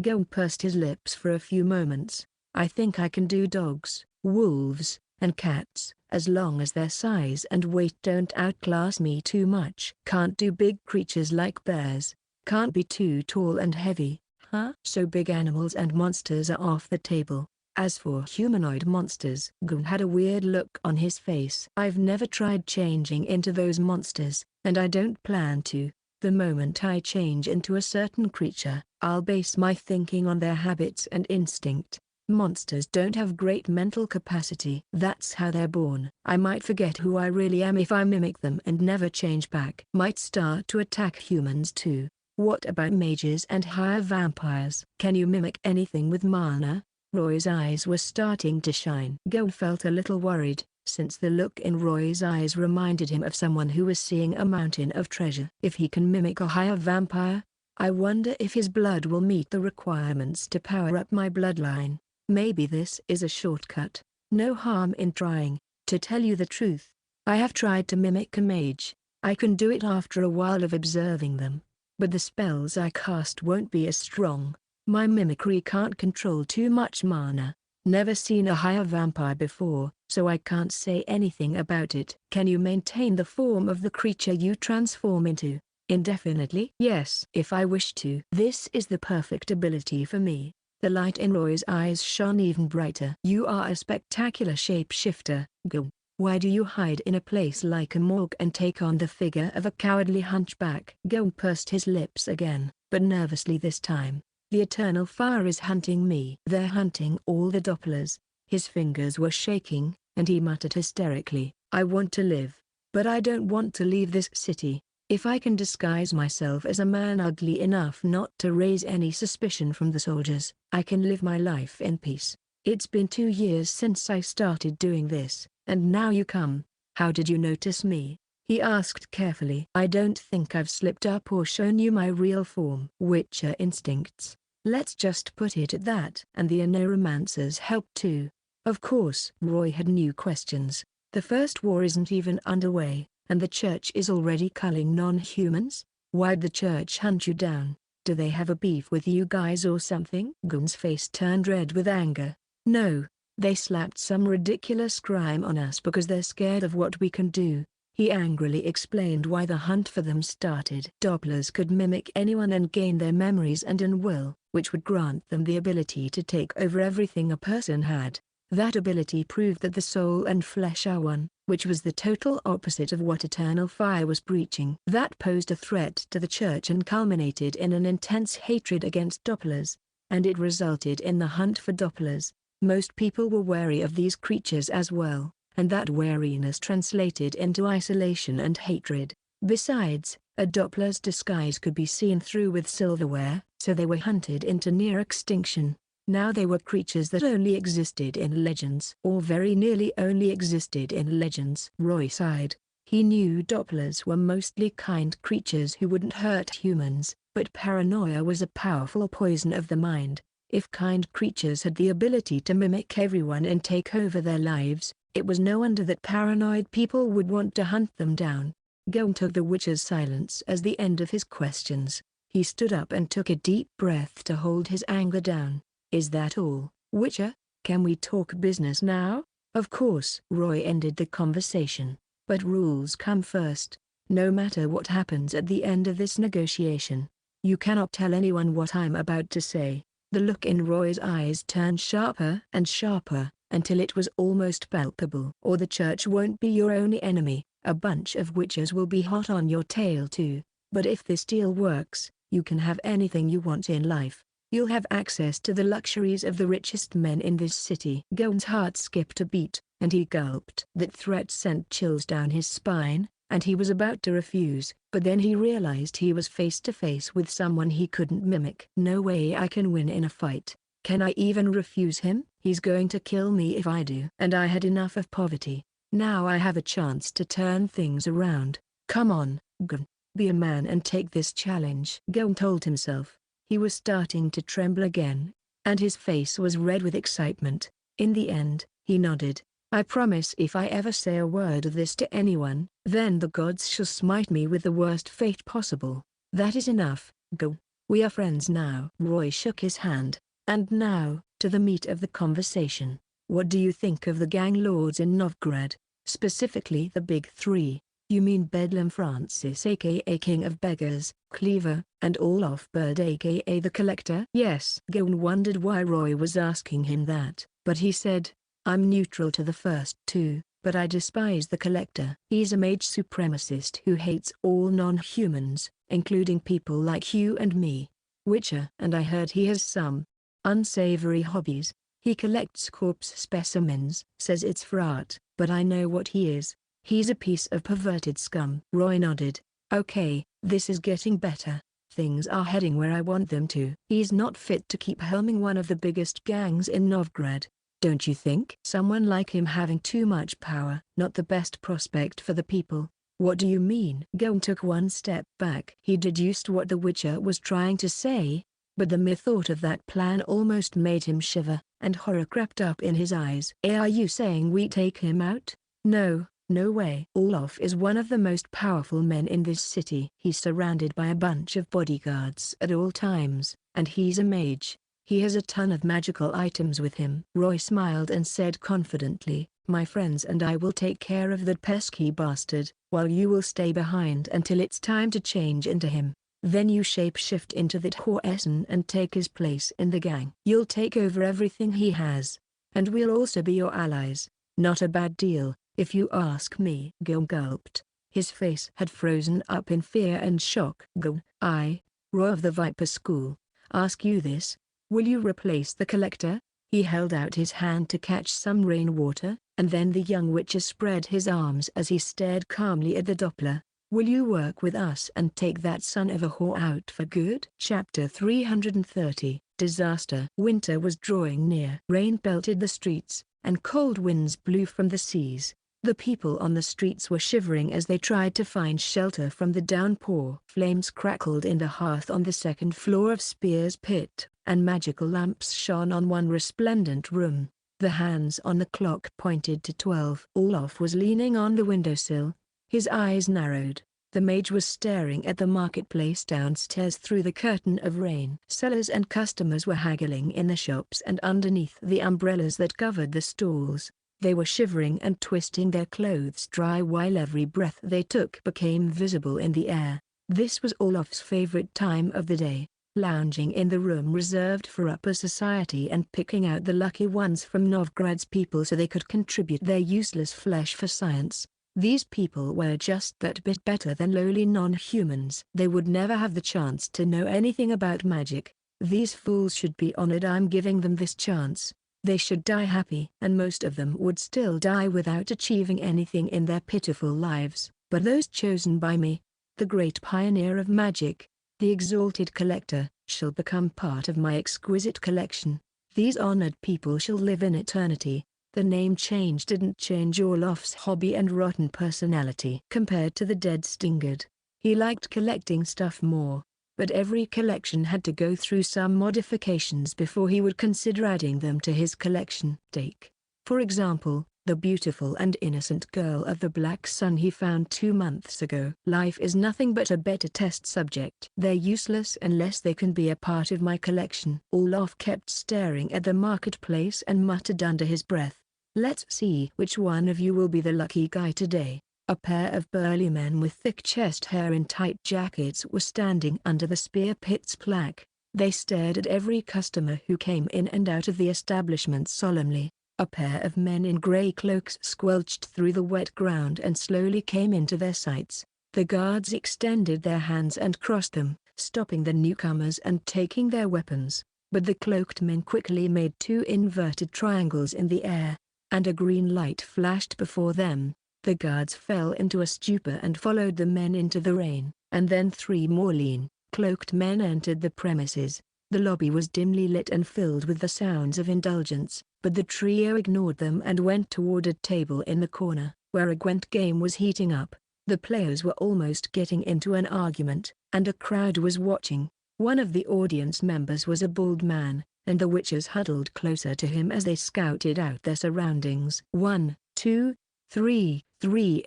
Gilm pursed his lips for a few moments. "I think I can do dogs, wolves, and cats, as long as their size and weight don't outclass me too much." "Can't do big creatures like bears. Can't be too tall and heavy, huh?" "So big animals and monsters are off the table. As for humanoid monsters," Gilm had a weird look on his face. "I've never tried changing into those monsters, and I don't plan to. The moment I change into a certain creature, I'll base my thinking on their habits and instinct. Monsters don't have great mental capacity. That's how they're born. I might forget who I really am if I mimic them and never change back. Might start to attack humans too. What about mages and higher vampires? Can you mimic anything with mana?" Roy's eyes were starting to shine. Gilm felt a little worried, since the look in Roy's eyes reminded him of someone who was seeing a mountain of treasure. "If he can mimic a higher vampire, I wonder if his blood will meet the requirements to power up my bloodline. Maybe this is a shortcut. No harm in trying. To tell you the truth, I have tried to mimic a mage. I can do it after a while of observing them, but the spells I cast won't be as strong. My mimicry can't control too much mana. Never seen a higher vampire before, so I can't say anything about it." "Can you maintain the form of the creature you transform into, indefinitely?" "Yes, if I wish to." "This is the perfect ability for me." The light in Roy's eyes shone even brighter. "You are a spectacular shapeshifter, Gilm. Why do you hide in a place like a morgue and take on the figure of a cowardly hunchback?" Gilm pursed his lips again, but nervously this time. "The eternal fire is hunting me." "They're hunting all the Dopplers." His fingers were shaking, and he muttered hysterically, "I want to live, but I don't want to leave this city. If I can disguise myself as a man ugly enough not to raise any suspicion from the soldiers, I can live my life in peace. It's been 2 years since I started doing this, and now you come. How did you notice me?" he asked carefully. "I don't think I've slipped up or shown you my real form." "Witcher instincts. Let's just put it at that." "And the neuromancers help too." "Of course." Roy had new questions. "The First War isn't even underway, and the church is already culling non-humans? Why'd the church hunt you down? Do they have a beef with you guys or something?" Gilm's face turned red with anger. "No, they slapped some ridiculous crime on us because they're scared of what we can do." He angrily explained why the hunt for them started. Dopplers could mimic anyone and gain their memories and an will, which would grant them the ability to take over everything a person had. That ability proved that the soul and flesh are one, which was the total opposite of what Eternal Fire was preaching. That posed a threat to the church and culminated in an intense hatred against Dopplers, and it resulted in the hunt for Dopplers. Most people were wary of these creatures as well, and that wariness translated into isolation and hatred. Besides, a Doppler's disguise could be seen through with silverware, so they were hunted into near extinction. Now they were creatures that only existed in legends, or very nearly only existed in legends. Roy sighed. He knew Dopplers were mostly kind creatures who wouldn't hurt humans, but paranoia was a powerful poison of the mind. If kind creatures had the ability to mimic everyone and take over their lives, it was no wonder that paranoid people would want to hunt them down. Gilm took the Witcher's silence as the end of his questions. He stood up and took a deep breath to hold his anger down. "Is that all, Witcher? Can we talk business now?" "Of course." Roy ended the conversation. "But rules come first. No matter what happens at the end of this negotiation, you cannot tell anyone what I'm about to say. The look in Roy's eyes turned sharper and sharper, until it was almost palpable. Or the church won't be your only enemy, a bunch of witches will be hot on your tail too. But if this deal works, you can have anything you want in life. You'll have access to the luxuries of the richest men in this city. Gon's heart skipped a beat, and he gulped. That threat sent chills down his spine, and he was about to refuse, but then he realized he was face to face with someone he couldn't mimic. No way I can win in a fight. Can I even refuse him? He's going to kill me if I do. And I had enough of poverty. Now I have a chance to turn things around. Come on, Gon. Be a man and take this challenge. Gon told himself. He was starting to tremble again, and his face was red with excitement. In the end, he nodded. I promise if I ever say a word of this to anyone, then the gods shall smite me with the worst fate possible. That is enough, Gon. We are friends now. Roy shook his hand. And now, to the meat of the conversation. What do you think of the gang lords in Novgorod, specifically the big three? You mean Bedlam Francis aka King of Beggars, Cleaver, and Olaf Bird aka the Collector? Yes. Gon wondered why Roy was asking him that, but he said, I'm neutral to the first two, but I despise the Collector. He's a mage supremacist who hates all non-humans, including people like you and me. Witcher. And I heard he has some unsavory hobbies. He collects corpse specimens, says it's for art, but I know what he is. He's a piece of perverted scum. Roy nodded. Okay, this is getting better. Things are heading where I want them to. He's not fit to keep helming one of the biggest gangs in Novgorod. Don't you think? Someone like him having too much power. Not the best prospect for the people. What do you mean? Gon took one step back. He deduced what the Witcher was trying to say, but the mere thought of that plan almost made him shiver, and horror crept up in his eyes. Are you saying we take him out? No. No way. Olaf is one of the most powerful men in this city. He's surrounded by a bunch of bodyguards at all times, and he's a mage. He has a ton of magical items with him. Roy smiled and said confidently, my friends and I will take care of that pesky bastard, while you will stay behind until it's time to change into him. Then you shapeshift into that Horesen and take his place in the gang. You'll take over everything he has, and we'll also be your allies. Not a bad deal, if you ask me. Gon gulped. His face had frozen up in fear and shock. Gon, I, Roy of the Viper School, ask you this. Will you replace the Collector? He held out his hand to catch some rainwater, and then the young Witcher spread his arms as he stared calmly at the Doppler. Will you work with us and take that son of a whore out for good? Chapter 330, Disaster. Winter was drawing near. Rain pelted the streets, and cold winds blew from the seas. The people on the streets were shivering as they tried to find shelter from the downpour. Flames crackled in the hearth on the second floor of Spear's pit, and magical lamps shone on one resplendent room. The hands on the clock pointed to 12. Olaf was leaning on the windowsill. His eyes narrowed. The mage was staring at the marketplace downstairs through the curtain of rain. Sellers and customers were haggling in the shops and underneath the umbrellas that covered the stalls. They were shivering and twisting their clothes dry while every breath they took became visible in the air. This was Olaf's favorite time of the day, lounging in the room reserved for upper society and picking out the lucky ones from Novgorod's people so they could contribute their useless flesh for science. These people were just that bit better than lowly non-humans. They would never have the chance to know anything about magic. These fools should be honored. I'm giving them this chance. They should die happy. And most of them would still die without achieving anything in their pitiful lives. But those chosen by me, the great pioneer of magic, the exalted collector, shall become part of my exquisite collection. These honored people shall live in eternity. The name change didn't change Olaf's hobby and rotten personality. Compared to the dead Stingard, he liked collecting stuff more, but every collection had to go through some modifications before he would consider adding them to his collection. Take, for example, the beautiful and innocent girl of the Black Sun he found 2 months ago. Life is nothing but a beta test subject. They're useless unless they can be a part of my collection. Olaf kept staring at the marketplace and muttered under his breath, "Let's see which one of you will be the lucky guy today." A pair of burly men with thick chest hair in tight jackets were standing under the spear pit's plaque. They stared at every customer who came in and out of the establishment solemnly. A pair of men in grey cloaks squelched through the wet ground and slowly came into their sights. The guards extended their hands and crossed them, stopping the newcomers and taking their weapons. But the cloaked men quickly made two inverted triangles in the air, and a green light flashed before them. The guards fell into a stupor and followed the men into the rain, and then three more lean, cloaked men entered the premises. The lobby was dimly lit and filled with the sounds of indulgence, but the trio ignored them and went toward a table in the corner, where a Gwent game was heating up. The players were almost getting into an argument, and a crowd was watching. One of the audience members was a bald man, and the witches huddled closer to him as they scouted out their surroundings. 1, 2, 3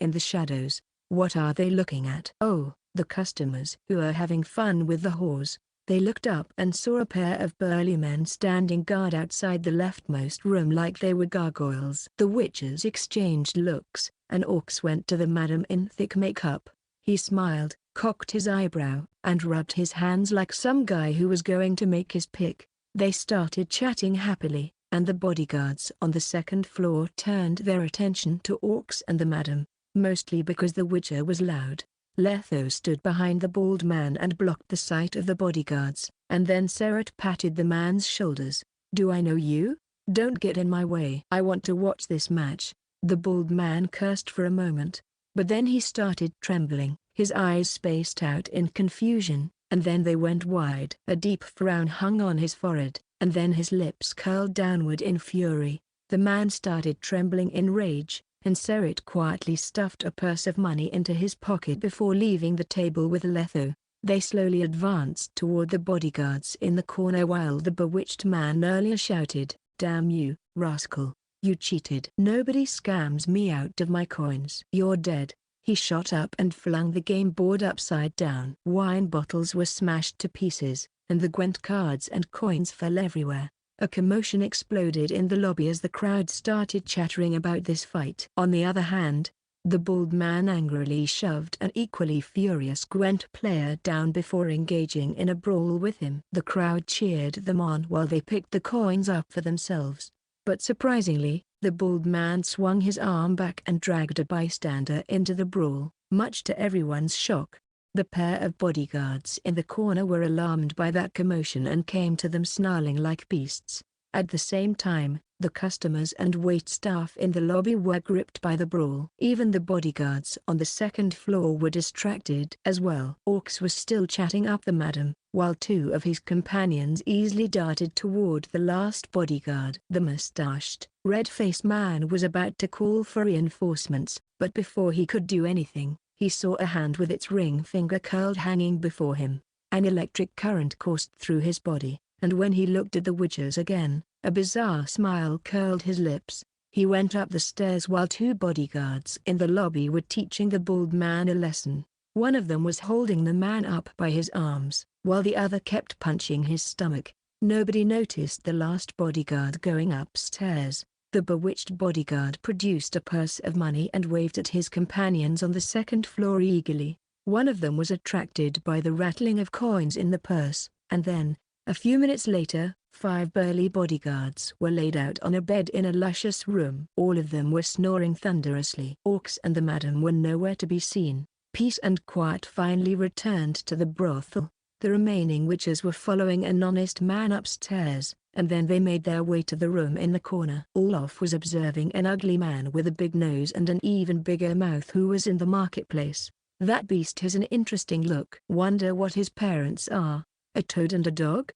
in the shadows. What are they looking at? Oh, the customers who are having fun with the whores. They looked up and saw a pair of burly men standing guard outside the leftmost room like they were gargoyles. The witches exchanged looks. An orc went to the madam in thick makeup. He smiled, cocked his eyebrow, and rubbed his hands like some guy who was going to make his pick. They started chatting happily, and the bodyguards on the second floor turned their attention to orcs and the madam, mostly because the witcher was loud. Letho stood behind the bald man and blocked the sight of the bodyguards, and then Seret patted the man's shoulders. "Do I know you? Don't get in my way. I want to watch this match." The bald man cursed for a moment, but then he started trembling. His eyes spaced out in confusion, and then they went wide. A deep frown hung on his forehead, and then his lips curled downward in fury. The man started trembling in rage, and Seret quietly stuffed a purse of money into his pocket before leaving the table with Letho. They slowly advanced toward the bodyguards in the corner while the bewitched man earlier shouted, "Damn you, rascal. You cheated. Nobody scams me out of my coins. You're dead." He shot up and flung the game board upside down. Wine bottles were smashed to pieces, and the Gwent cards and coins fell everywhere. A commotion exploded in the lobby as the crowd started chattering about this fight. On the other hand, the bald man angrily shoved an equally furious Gwent player down before engaging in a brawl with him. The crowd cheered them on while they picked the coins up for themselves. But surprisingly, the bald man swung his arm back and dragged a bystander into the brawl. Much to everyone's shock, the pair of bodyguards in the corner were alarmed by that commotion and came to them snarling like beasts. At the same time, the customers and waitstaff in the lobby were gripped by the brawl. Even the bodyguards on the second floor were distracted as well. Orcs was still chatting up the madam, while two of his companions easily darted toward the last bodyguard. The mustached, red-faced man was about to call for reinforcements, but before he could do anything, he saw a hand with its ring finger curled hanging before him. An electric current coursed through his body, and when he looked at the witches again, a bizarre smile curled his lips. He went up the stairs while two bodyguards in the lobby were teaching the bald man a lesson. One of them was holding the man up by his arms, while the other kept punching his stomach. Nobody noticed the last bodyguard going upstairs. The bewitched bodyguard produced a purse of money and waved at his companions on the second floor eagerly. One of them was attracted by the rattling of coins in the purse, and then, a few minutes later, 5 burly bodyguards were laid out on a bed in a luscious room. All of them were snoring thunderously. Orcs and the madam were nowhere to be seen. Peace and quiet finally returned to the brothel. The remaining witches were following an honest man upstairs, and then they made their way to the room in the corner. Olaf was observing an ugly man with a big nose and an even bigger mouth who was in the marketplace. "That beast has an interesting look. Wonder what his parents are. A toad and a dog?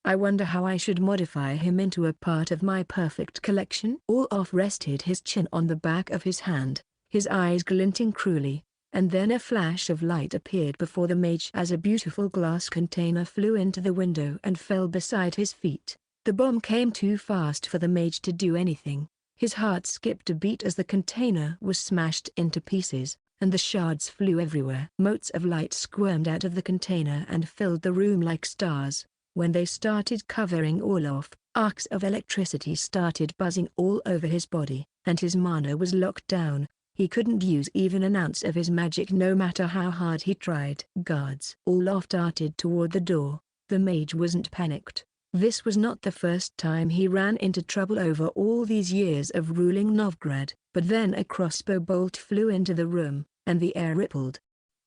I wonder how I should modify him into a part of my perfect collection." Olaf rested his chin on the back of his hand, his eyes glinting cruelly, and then a flash of light appeared before the mage as a beautiful glass container flew into the window and fell beside his feet. The bomb came too fast for the mage to do anything. His heart skipped a beat as the container was smashed into pieces, and the shards flew everywhere. Motes of light squirmed out of the container and filled the room like stars. When they started covering Olaf, arcs of electricity started buzzing all over his body, and his mana was locked down. He couldn't use even an ounce of his magic no matter how hard he tried. Guards. Olaf darted toward the door. The mage wasn't panicked. This was not the first time he ran into trouble over all these years of ruling Novgorod. But then a crossbow bolt flew into the room, and the air rippled.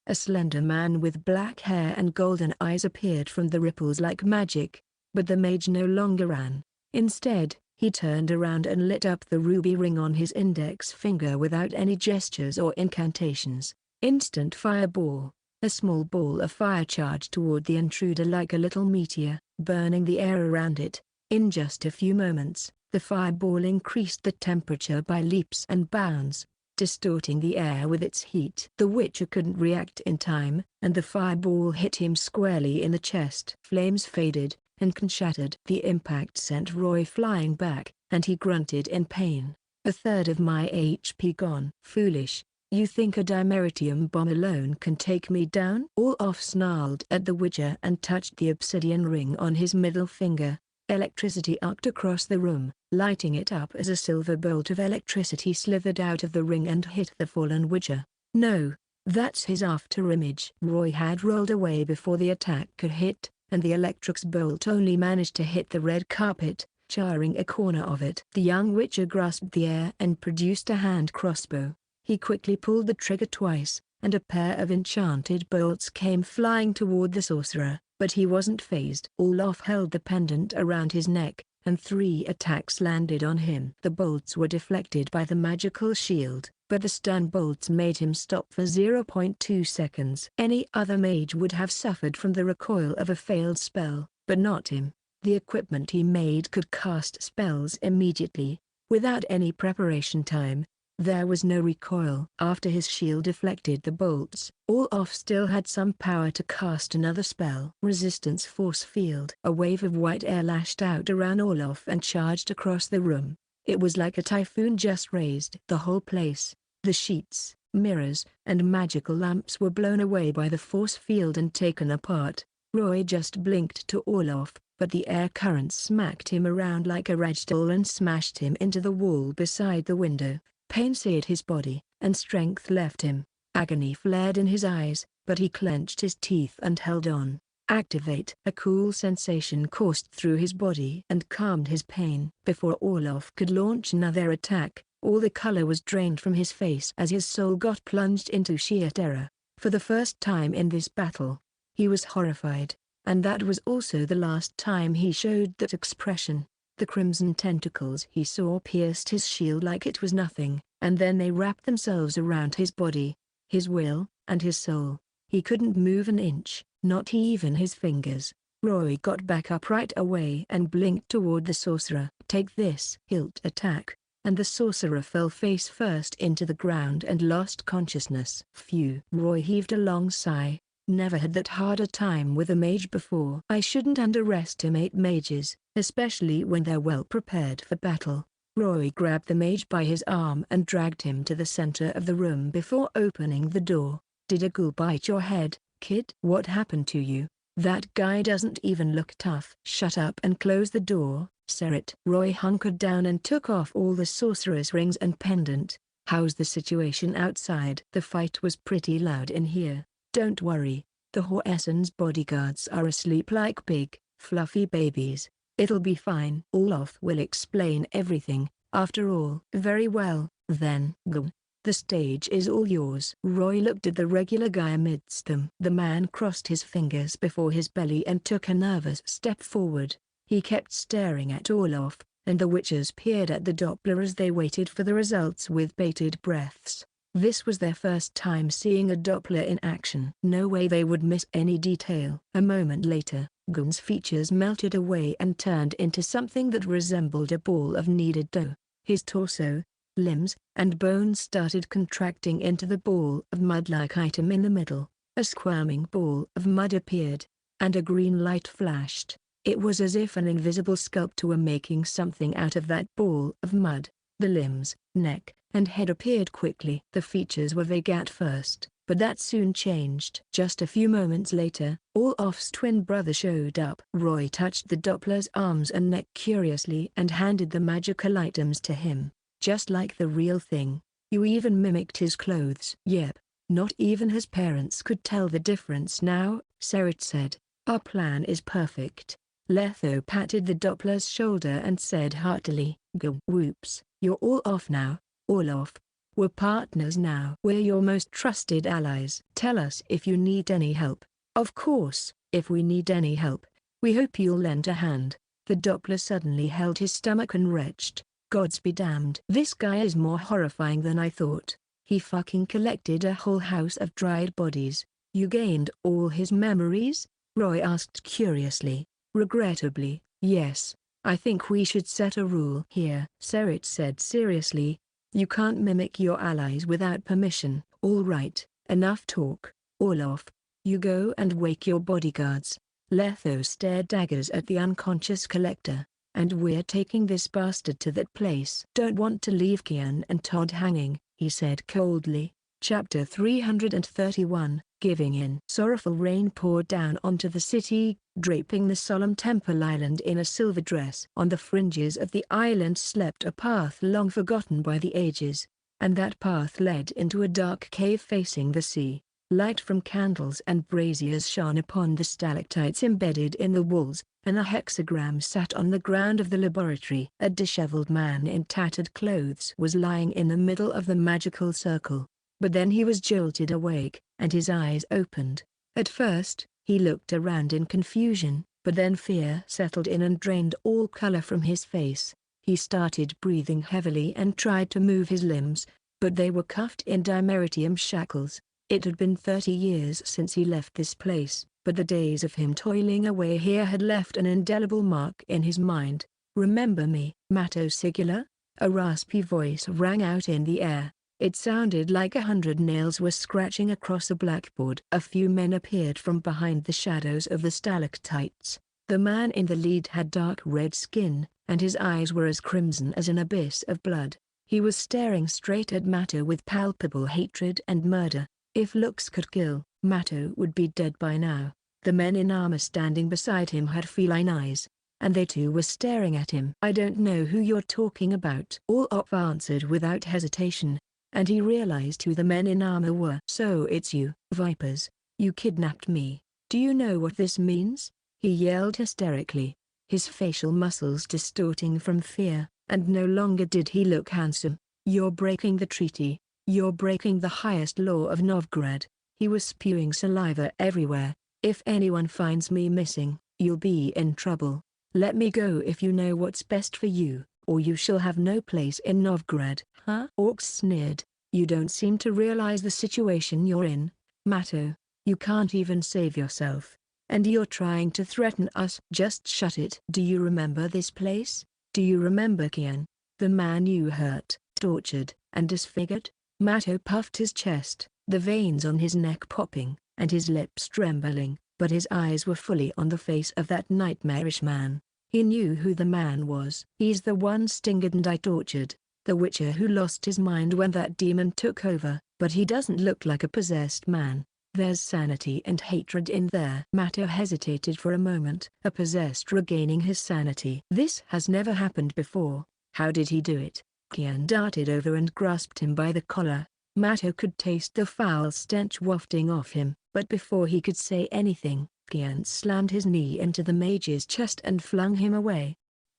A slender man with black hair and golden eyes appeared from the ripples like magic. But the mage no longer ran. Instead, he turned around and lit up the ruby ring on his index finger without any gestures or incantations. Instant fireball. A small ball of fire charged toward the intruder like a little meteor, burning the air around it. In just a few moments, the fireball increased the temperature by leaps and bounds, distorting the air with its heat. The Witcher couldn't react in time, and the fireball hit him squarely in the chest. Flames faded, and shattered. The impact sent Roy flying back, and he grunted in pain. "A third of my HP gone." "Foolish. You think a dimeritium bomb alone can take me down?" Olaf snarled at the Witcher and touched the obsidian ring on his middle finger. Electricity arced across the room, lighting it up as a silver bolt of electricity slithered out of the ring and hit the fallen Witcher. "No, that's his afterimage." Roy had rolled away before the attack could hit, and the electric's bolt only managed to hit the red carpet, charring a corner of it. The young Witcher grasped the air and produced a hand crossbow. He quickly pulled the trigger twice, and a pair of enchanted bolts came flying toward the sorcerer, but he wasn't fazed. Olaf held the pendant around his neck, and 3 attacks landed on him. The bolts were deflected by the magical shield, but the stun bolts made him stop for 0.2 seconds. Any other mage would have suffered from the recoil of a failed spell, but not him. The equipment he made could cast spells immediately, without any preparation time. There was no recoil. After his shield deflected the bolts, Olaf still had some power to cast another spell. Resistance force field. A wave of white air lashed out around Olaf and charged across the room. It was like a typhoon just raised. The whole place, the sheets, mirrors, and magical lamps were blown away by the force field and taken apart. Roy just blinked to Olaf, but the air currents smacked him around like a ragdoll and smashed him into the wall beside the window. Pain seared his body, and strength left him. Agony flared in his eyes, but he clenched his teeth and held on. Activate. A cool sensation coursed through his body and calmed his pain. Before Olaf could launch another attack, all the color was drained from his face as his soul got plunged into sheer terror. For the first time in this battle, he was horrified, and that was also the last time he showed that expression. The crimson tentacles he saw pierced his shield like it was nothing, and then they wrapped themselves around his body, his will, and his soul. He couldn't move an inch, not even his fingers. Roy got back up right away and blinked toward the sorcerer. "Take this." Hilt attack, and the sorcerer fell face first into the ground and lost consciousness. Phew. Roy heaved a long sigh. Never had that hard a time with a mage before. "I shouldn't underestimate mages, especially when they're well prepared for battle." Roy grabbed the mage by his arm and dragged him to the center of the room before opening the door. "Did a ghoul bite your head, kid?" "What happened to you? That guy doesn't even look tough." "Shut up and close the door, Serret." Roy hunkered down and took off all the sorcerer's rings and pendant. "How's the situation outside?" "The fight was pretty loud in here. Don't worry, the Hoessen's bodyguards are asleep like big, fluffy babies. It'll be fine. Olaf will explain everything, after all." "Very well, then. Go. The stage is all yours." Roy looked at the regular guy amidst them. The man crossed his fingers before his belly and took a nervous step forward. He kept staring at Olaf, and the witches peered at the Doppler as they waited for the results with bated breaths. This was their first time seeing a Doppler in action. No way they would miss any detail. A moment later, Gun's features melted away and turned into something that resembled a ball of kneaded dough. His torso, limbs, and bones started contracting into the ball of mud-like item in the middle. A squirming ball of mud appeared, and a green light flashed. It was as if an invisible sculptor were making something out of that ball of mud. The limbs, neck, and head appeared quickly. The features were vague at first, but that soon changed. Just a few moments later, Olaf's twin brother showed up. Roy touched the Doppler's arms and neck curiously and handed the magical items to him. "Just like the real thing. You even mimicked his clothes." "Yep, not even his parents could tell the difference now," Serret said. Our plan is perfect. Letho patted the Doppler's shoulder and said heartily, "Go whoops, you're all off now, all off. We're partners now. We're your most trusted allies. Tell us if you need any help." "Of course, if we need any help. We hope you'll lend a hand." The Doppler suddenly held his stomach and retched. "Gods be damned. This guy is more horrifying than I thought. He fucking collected a whole house of dried bodies." "You gained all his memories?" Roy asked curiously. "Regrettably, yes. I think we should set a rule here," Serit said seriously. "You can't mimic your allies without permission." "All right, enough talk. All off. You go and wake your bodyguards." Letho stared daggers at the unconscious collector. "And we're taking this bastard to that place." "Don't want to leave Kian and Todd hanging," he said coldly. Chapter 331, Giving In. Sorrowful rain poured down onto the city, draping the solemn temple island in a silver dress. On the fringes of the island slept a path long forgotten by the ages, and that path led into a dark cave facing the sea. Light from candles and braziers shone upon the stalactites embedded in the walls, and a hexagram sat on the ground of the laboratory. A disheveled man in tattered clothes was lying in the middle of the magical circle. But then he was jolted awake, and his eyes opened. At first, he looked around in confusion, but then fear settled in and drained all color from his face. He started breathing heavily and tried to move his limbs, but they were cuffed in dimeritium shackles. It had been 30 years since he left this place, but the days of him toiling away here had left an indelible mark in his mind. "Remember me, Mato Sigula?" A raspy voice rang out in the air. It sounded like 100 nails were scratching across a blackboard. A few men appeared from behind the shadows of the stalactites. The man in the lead had dark red skin, and his eyes were as crimson as an abyss of blood. He was staring straight at Mato with palpable hatred and murder. If looks could kill, Mato would be dead by now. The men in armor standing beside him had feline eyes, and they too were staring at him. "I don't know who you're talking about," All-Op answered without hesitation, and he realized who the men in armor were. "So it's you, Vipers. You kidnapped me. Do you know what this means?" he yelled hysterically, his facial muscles distorting from fear, and no longer did he look handsome. "You're breaking the treaty. You're breaking the highest law of Novgorod." He was spewing saliva everywhere. "If anyone finds me missing, you'll be in trouble. Let me go if you know what's best for you, or you shall have no place in Novgorod." "Huh?" Orcs sneered. "You don't seem to realize the situation you're in, Mato. You can't even save yourself, and you're trying to threaten us." "Just shut it." "Do you remember this place? Do you remember Kian, the man you hurt, tortured, and disfigured?" Mato puffed his chest, the veins on his neck popping, and his lips trembling, but his eyes were fully on the face of that nightmarish man. He knew who the man was. "He's the one stinged and I tortured, the Witcher who lost his mind when that demon took over, but he doesn't look like a possessed man. There's sanity and hatred in there." Mato hesitated for a moment. A possessed regaining his sanity. This has never happened before. How did he do it? Kian darted over and grasped him by the collar. Mato could taste the foul stench wafting off him, but before he could say anything, Kian slammed his knee into the mage's chest and flung him away.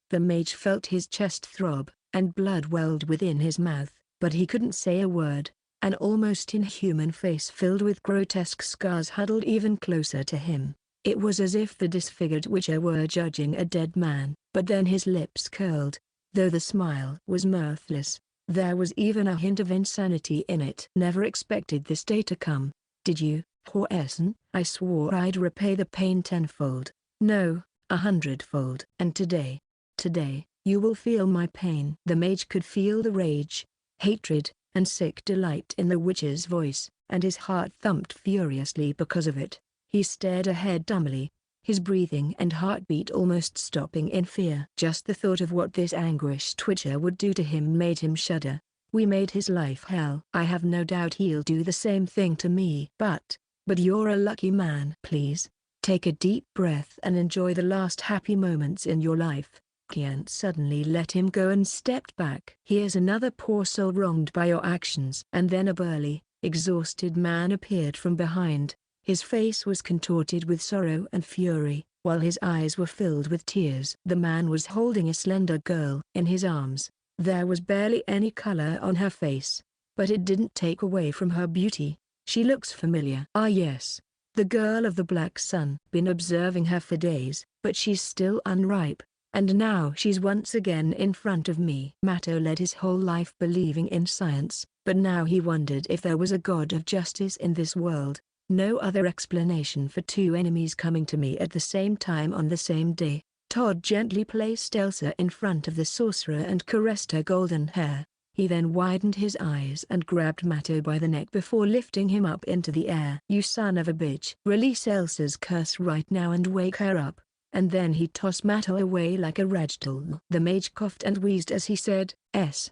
The mage felt his chest throb, and blood welled within his mouth, but he couldn't say a word. An almost inhuman face filled with grotesque scars huddled even closer to him. It was as if the disfigured Witcher were judging a dead man. But then his lips curled. Though the smile was mirthless, there was even a hint of insanity in it. "Never expected this day to come, did you, Horson? I swore I'd repay the pain tenfold. No, 100-fold. And today, you will feel my pain." The mage could feel the rage, hatred, and sick delight in the Witcher's voice, and his heart thumped furiously because of it. He stared ahead dumbly, his breathing and heartbeat almost stopping in fear. Just the thought of what this anguished Witcher would do to him made him shudder. "We made his life hell. I have no doubt he'll do the same thing to me. But you're a lucky man." "Please, take a deep breath and enjoy the last happy moments in your life." Kian suddenly let him go and stepped back. "Here's another poor soul wronged by your actions." And then a burly, exhausted man appeared from behind. His face was contorted with sorrow and fury, while his eyes were filled with tears. The man was holding a slender girl in his arms. There was barely any color on her face, but it didn't take away from her beauty. She looks familiar. Ah yes, the girl of the Black Sun. Been observing her for days, but she's still unripe, and now she's once again in front of me. Mato led his whole life believing in science, but now he wondered if there was a god of justice in this world. No other explanation for two enemies coming to me at the same time on the same day. Todd gently placed Elsa in front of the sorcerer and caressed her golden hair. He then widened his eyes and grabbed Mato by the neck before lifting him up into the air. You son of a bitch. Release Elsa's curse right now and wake her up. And then he tossed Mato away like a ragdoll. The mage coughed and wheezed as he said,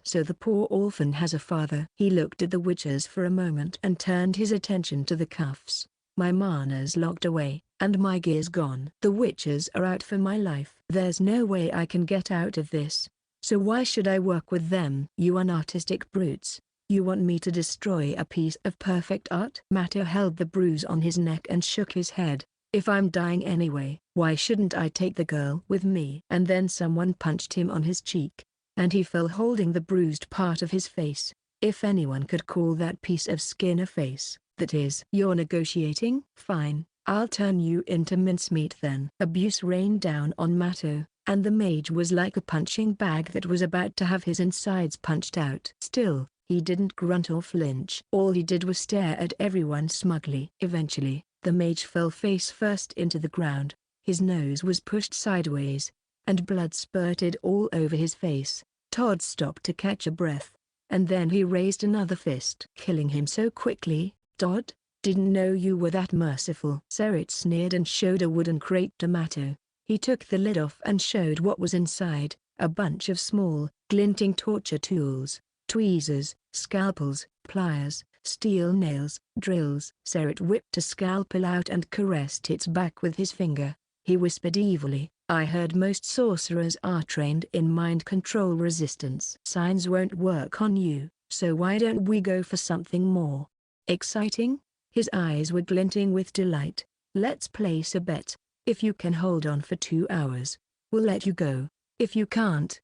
So the poor orphan has a father. He looked at the witches for a moment and turned his attention to the cuffs. My mana's locked away, and my gear's gone. The witches are out for my life. There's no way I can get out of this. So why should I work with them? You unartistic brutes. You want me to destroy a piece of perfect art? Mato held the bruise on his neck and shook his head. If I'm dying anyway, why shouldn't I take the girl with me? And then someone punched him on his cheek, and he fell holding the bruised part of his face. If anyone could call that piece of skin a face, that is. You're negotiating? Fine, I'll turn you into mincemeat then. Abuse rained down on Mato, and the mage was like a punching bag that was about to have his insides punched out. Still, he didn't grunt or flinch. All he did was stare at everyone smugly. Eventually, the mage fell face first into the ground. His nose was pushed sideways, and blood spurted all over his face. Todd stopped to catch a breath, and then he raised another fist. Killing him so quickly, Todd? Didn't know you were that merciful. Serit sneered and showed a wooden crate to Mato. He took the lid off and showed what was inside, a bunch of small, glinting torture tools, tweezers, scalpels, pliers, steel nails, drills. Serit whipped a scalpel out and caressed its back with his finger. He whispered evilly, I heard most sorcerers are trained in mind control resistance. Signs won't work on you, so why don't we go for something more exciting? His eyes were glinting with delight. Let's place a bet. If you can hold on for 2 hours, we'll let you go. If you can't,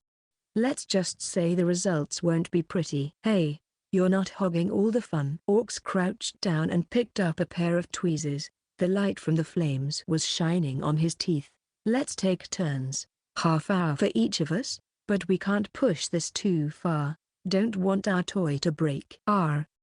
let's just say the results won't be pretty. Hey, you're not hogging all the fun. Orcs crouched down and picked up a pair of tweezers. The light from the flames was shining on his teeth. Let's take turns. Half hour for each of us, but we can't push this too far. Don't want our toy to break.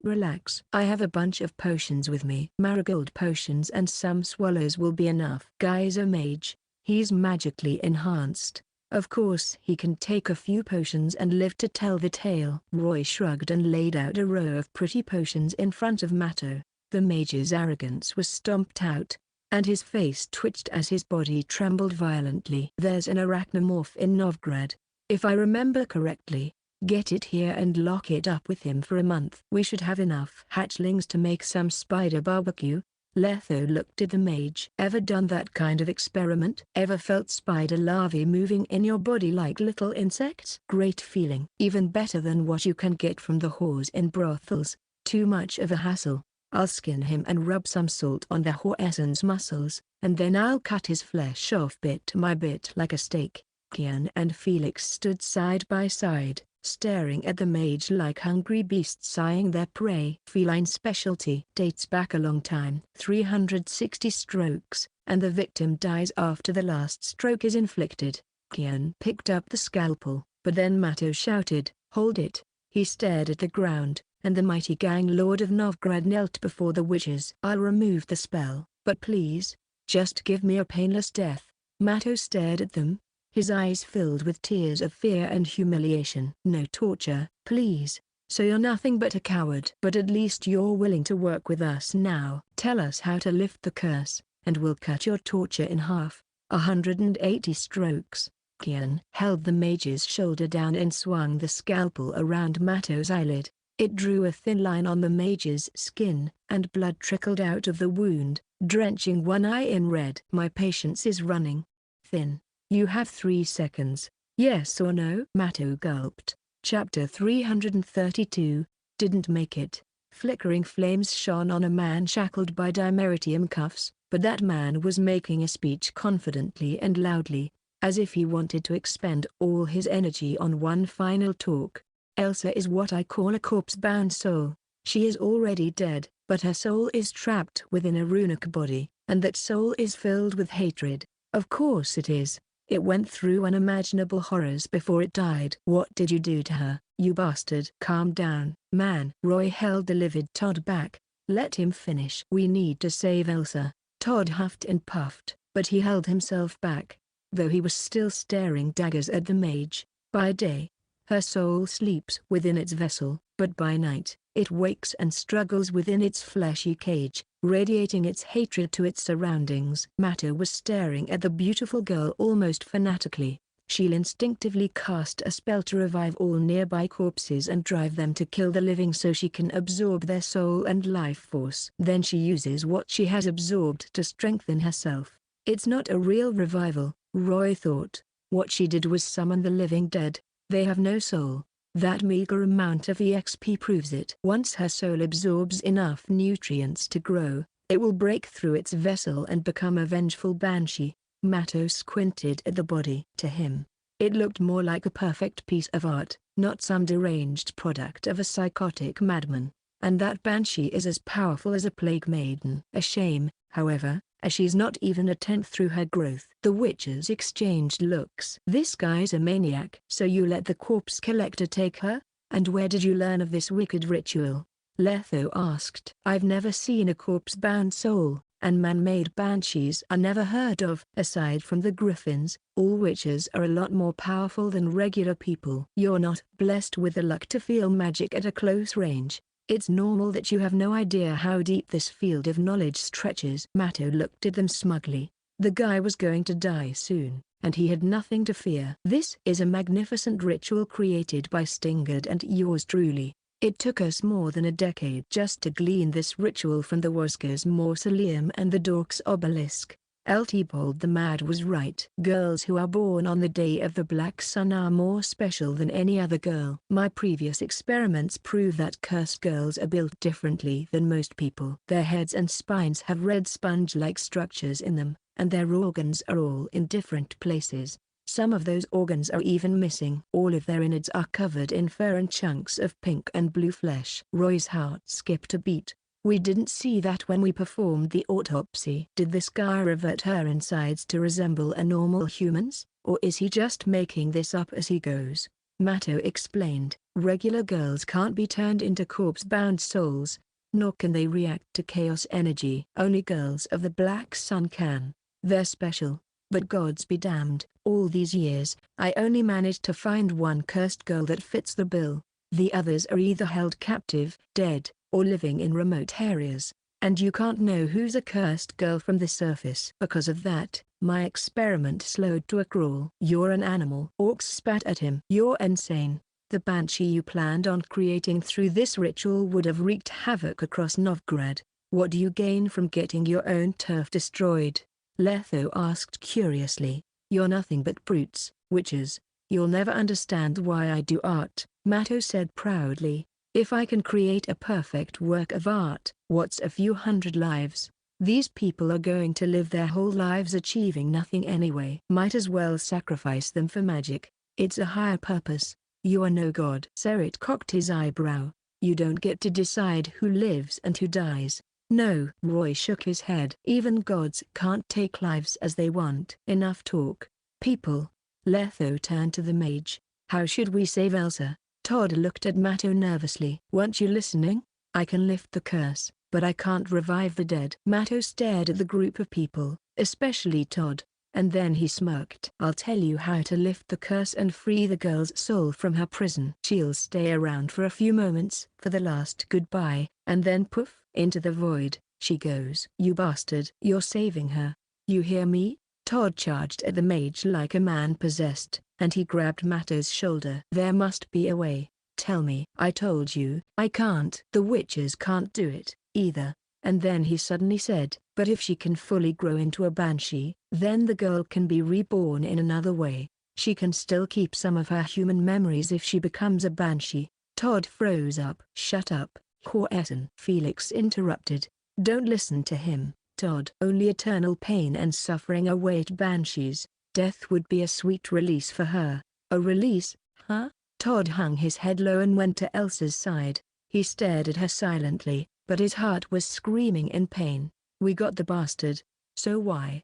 Relax. I have a bunch of potions with me. Marigold potions and some swallows will be enough. Guy's a mage. He's magically enhanced. Of course he can take a few potions and live to tell the tale. Roy shrugged and laid out a row of pretty potions in front of Mato. The mage's arrogance was stomped out, and his face twitched as his body trembled violently. There's an arachnomorph in Novgorod, if I remember correctly. Get it here and lock it up with him for a month. We should have enough hatchlings to make some spider barbecue. Letho looked at the mage. Ever done that kind of experiment? Ever felt spider larvae moving in your body like little insects? Great feeling. Even better than what you can get from the whores in brothels. Too much of a hassle. I'll skin him and rub some salt on the whore's muscles, and then I'll cut his flesh off bit by bit like a steak. Kian and Felix stood side by side, staring at the mage like hungry beasts eyeing their prey. Feline specialty dates back a long time. 360 strokes, and the victim dies after the last stroke is inflicted. Kian picked up the scalpel, but then Mato shouted, hold it. He stared at the ground, and the mighty gang lord of Novgorod knelt before the witches. I'll remove the spell, but please, just give me a painless death. Mato stared at them, his eyes filled with tears of fear and humiliation. No torture, please. So you're nothing but a coward. But at least you're willing to work with us now. Tell us how to lift the curse, and we'll cut your torture in half. 180 strokes. Kian held the mage's shoulder down and swung the scalpel around Mato's eyelid. It drew a thin line on the mage's skin, and blood trickled out of the wound, drenching one eye in red. My patience is running thin. You have 3 seconds. Yes or no? Mato gulped. Chapter 332, didn't make it. Flickering flames shone on a man shackled by dimeritium cuffs, but that man was making a speech confidently and loudly, as if he wanted to expend all his energy on one final talk. Elsa is what I call a corpse-bound soul. She is already dead, but her soul is trapped within a runic body, and that soul is filled with hatred. Of course it is. It went through unimaginable horrors before it died. What did you do to her, you bastard? Calm down, man. Roy held the livid Todd back. Let him finish. We need to save Elsa. Todd huffed and puffed, but he held himself back, though he was still staring daggers at the mage. By day, her soul sleeps within its vessel, but by night, it wakes and struggles within its fleshy cage, radiating its hatred to its surroundings. Mato was staring at the beautiful girl almost fanatically. She'll instinctively cast a spell to revive all nearby corpses and drive them to kill the living so she can absorb their soul and life force. Then she uses what she has absorbed to strengthen herself. It's not a real revival, Roy thought. What she did was summon the living dead. They have no soul. That meager amount of EXP proves it. Once her soul absorbs enough nutrients to grow, it will break through its vessel and become a vengeful banshee. Mato squinted at the body. To him, it looked more like a perfect piece of art, not some deranged product of a psychotic madman. And that banshee is as powerful as a plague maiden. A shame, however, as she's not even a tenth through her growth. The witches exchanged looks. This guy's a maniac. So you let the corpse collector take her? And where did you learn of this wicked ritual? Letho asked. I've never seen a corpse-bound soul, and man-made banshees are never heard of. Aside from the griffins, all witches are a lot more powerful than regular people. You're not blessed with the luck to feel magic at a close range. It's normal that you have no idea how deep this field of knowledge stretches. Mato looked at them smugly. The guy was going to die soon, and he had nothing to fear. This is a magnificent ritual created by Stingard and yours truly. It took us more than a decade just to glean this ritual from the Wasker's mausoleum and the Dork's obelisk. Eltibold the Mad was right. Girls who are born on the day of the Black Sun are more special than any other girl. My previous experiments prove that cursed girls are built differently than most people. Their heads and spines have red sponge-like structures in them, and their organs are all in different places. Some of those organs are even missing. All of their innards are covered in fur and chunks of pink and blue flesh. Roy's heart skipped a beat. We didn't see that when we performed the autopsy. Did this guy revert her insides to resemble a normal human's, or is he just making this up as he goes? Mato explained. Regular girls can't be turned into corpse-bound souls, nor can they react to chaos energy. Only girls of the Black Sun can. They're special. But gods be damned, all these years, I only managed to find one cursed girl that fits the bill. The others are either held captive, dead, or living in remote areas, and you can't know who's a cursed girl from the surface. Because of that, my experiment slowed to a crawl. You're an animal. Orcs spat at him. You're insane. The banshee you planned on creating through this ritual would have wreaked havoc across Novgorod. What do you gain from getting your own turf destroyed? Letho asked curiously. You're nothing but brutes, witches. You'll never understand why I do art, Mato said proudly. If I can create a perfect work of art, what's a few hundred lives? These people are going to live their whole lives achieving nothing anyway. Might as well sacrifice them for magic. It's a higher purpose. You are no god. Serit cocked his eyebrow. You don't get to decide who lives and who dies. No. Roy shook his head. Even gods can't take lives as they want. Enough talk. People. Letho turned to the mage. How should we save Elsa? Todd looked at Mato nervously. Weren't you listening? I can lift the curse, but I can't revive the dead. Mato stared at the group of people, especially Todd, and then he smirked. I'll tell you how to lift the curse and free the girl's soul from her prison. She'll stay around for a few moments for the last goodbye, and then poof, into the void, she goes. You bastard. You're saving her. You hear me? Todd charged at the mage like a man possessed, and he grabbed Mato's shoulder. There must be a way. Tell me. I told you. I can't. The witches can't do it, either. And then he suddenly said, but if she can fully grow into a banshee, then the girl can be reborn in another way. She can still keep some of her human memories if she becomes a banshee. Todd froze up. Shut up, Kaer. Felix interrupted. Don't listen to him, Todd. Only eternal pain and suffering await banshees. Death would be a sweet release for her. A release, huh? Todd hung his head low and went to Elsa's side. He stared at her silently, but his heart was screaming in pain. We got the bastard. So why?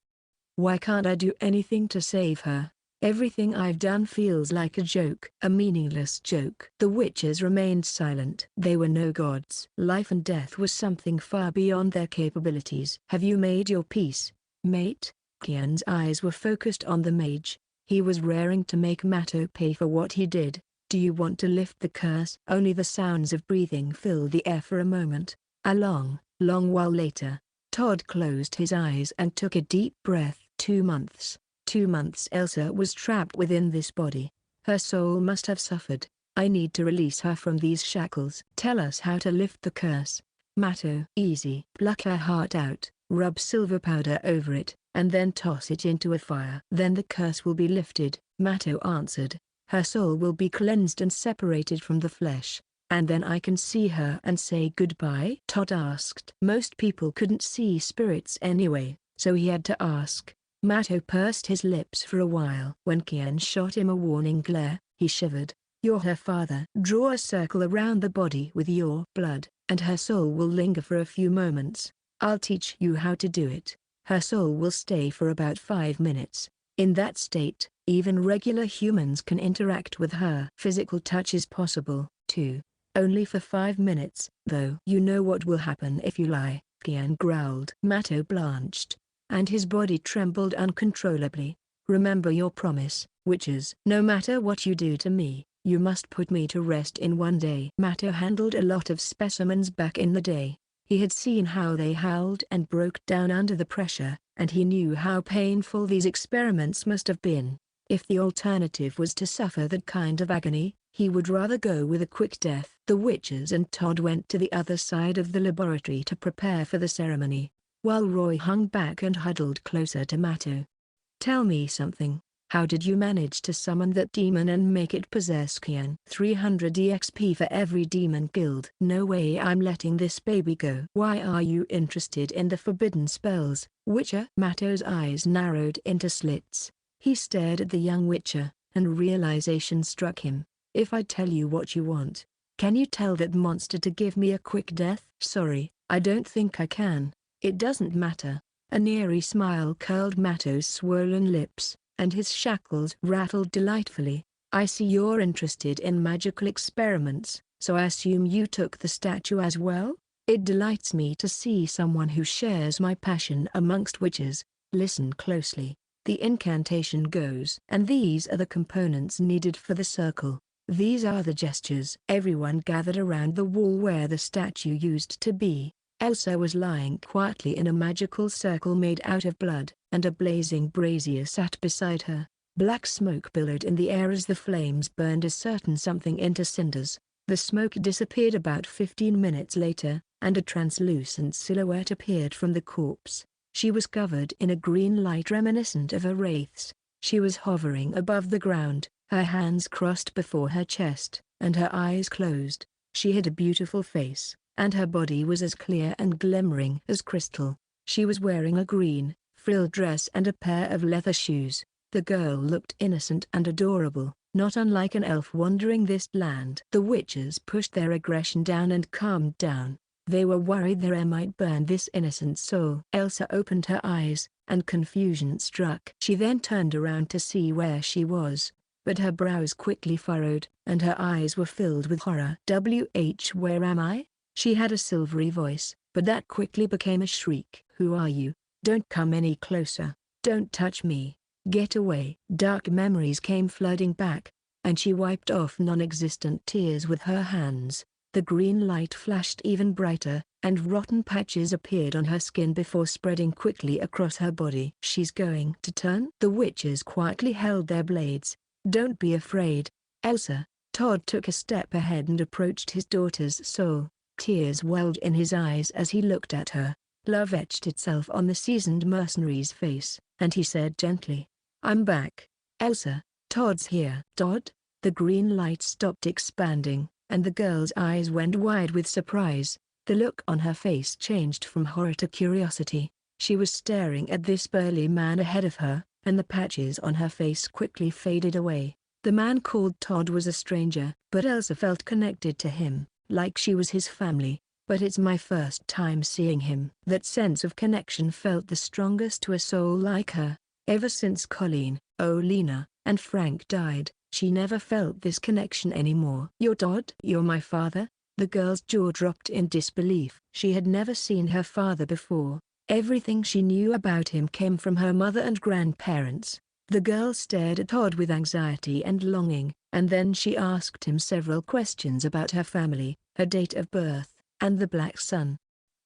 Why can't I do anything to save her? Everything I've done feels like a joke. A meaningless joke. The witches remained silent. They were no gods. Life and death was something far beyond their capabilities. Have you made your peace, mate? Kaer's eyes were focused on the mage. He was raring to make Matto pay for what he did. Do you want to lift the curse? Only the sounds of breathing filled the air for a moment. A long while later, Todd closed his eyes and took a deep breath. 2 months. 2 months Elsa was trapped within this body. Her soul must have suffered. I need to release her from these shackles. Tell us how to lift the curse, Matto. Easy. Pluck her heart out, rub silver powder over it, and then toss it into a fire. Then the curse will be lifted, Matto answered. Her soul will be cleansed and separated from the flesh, and then I can see her and say goodbye? Todd asked. Most people couldn't see spirits anyway, so he had to ask. Matto pursed his lips for a while. When Kaer shot him a warning glare, he shivered. You're her father. Draw a circle around the body with your blood, and her soul will linger for a few moments. I'll teach you how to do it. Her soul will stay for about 5 minutes. In that state, even regular humans can interact with her. Physical touch is possible, too. Only for 5 minutes, though. You know what will happen if you lie, Kaer growled. Matto blanched, and his body trembled uncontrollably. Remember your promise, witches. No matter what you do to me, you must put me to rest in 1 day. Matto handled a lot of specimens back in the day. He had seen how they howled and broke down under the pressure, and he knew how painful these experiments must have been. If the alternative was to suffer that kind of agony, he would rather go with a quick death. The witches and Todd went to the other side of the laboratory to prepare for the ceremony, while Roy hung back and huddled closer to Matto. Tell me something. How did you manage to summon that demon and make it possess Kaer? 300 EXP for every demon killed. No way I'm letting this baby go. Why are you interested in the forbidden spells, Witcher? Matto's eyes narrowed into slits. He stared at the young Witcher, and realization struck him. If I tell you what you want, can you tell that monster to give me a quick death? Sorry, I don't think I can. It doesn't matter. An eerie smile curled Matto's swollen lips, and his shackles rattled delightfully. I see you're interested in magical experiments, so I assume you took the statue as well? It delights me to see someone who shares my passion amongst witches. Listen closely. The incantation goes. And these are the components needed for the circle. These are the gestures. Everyone gathered around the wall where the statue used to be. Elsa was lying quietly in a magical circle made out of blood, and a blazing brazier sat beside her. Black smoke billowed in the air as the flames burned a certain something into cinders. The smoke disappeared about 15 minutes later, and a translucent silhouette appeared from the corpse. She was covered in a green light reminiscent of a wraith's. She was hovering above the ground, her hands crossed before her chest, and her eyes closed. She had a beautiful face, and her body was as clear and glimmering as crystal. She was wearing a green, frilled dress and a pair of leather shoes. The girl looked innocent and adorable, not unlike an elf wandering this land. The witches pushed their aggression down and calmed down. They were worried their air might burn this innocent soul. Elsa opened her eyes, and confusion struck. She then turned around to see where she was, but her brows quickly furrowed, and her eyes were filled with horror. Where am I? She had a silvery voice, but that quickly became a shriek. Who are you? Don't come any closer. Don't touch me. Get away. Dark memories came flooding back, and she wiped off non-existent tears with her hands. The green light flashed even brighter, and rotten patches appeared on her skin before spreading quickly across her body. She's going to turn? The witches quietly held their blades. Don't be afraid, Elsa. Todd took a step ahead and approached his daughter's soul. Tears welled in his eyes as he looked at her. Love etched itself on the seasoned mercenary's face, and he said gently, I'm back, Elsa. Todd's here. Todd? The green light stopped expanding, and the girl's eyes went wide with surprise. The look on her face changed from horror to curiosity. She was staring at this burly man ahead of her, and the patches on her face quickly faded away. The man called Todd was a stranger, but Elsa felt connected to him, like she was his family. But it's my first time seeing him. That sense of connection felt the strongest to a soul like her. Ever since Colleen, Olena, and Frank died, she never felt this connection anymore. "You're Todd?" "You're my father?" The girl's jaw dropped in disbelief. She had never seen her father before. Everything she knew about him came from her mother and grandparents. The girl stared at Todd with anxiety and longing, and then she asked him several questions about her family, her date of birth, and the black sun.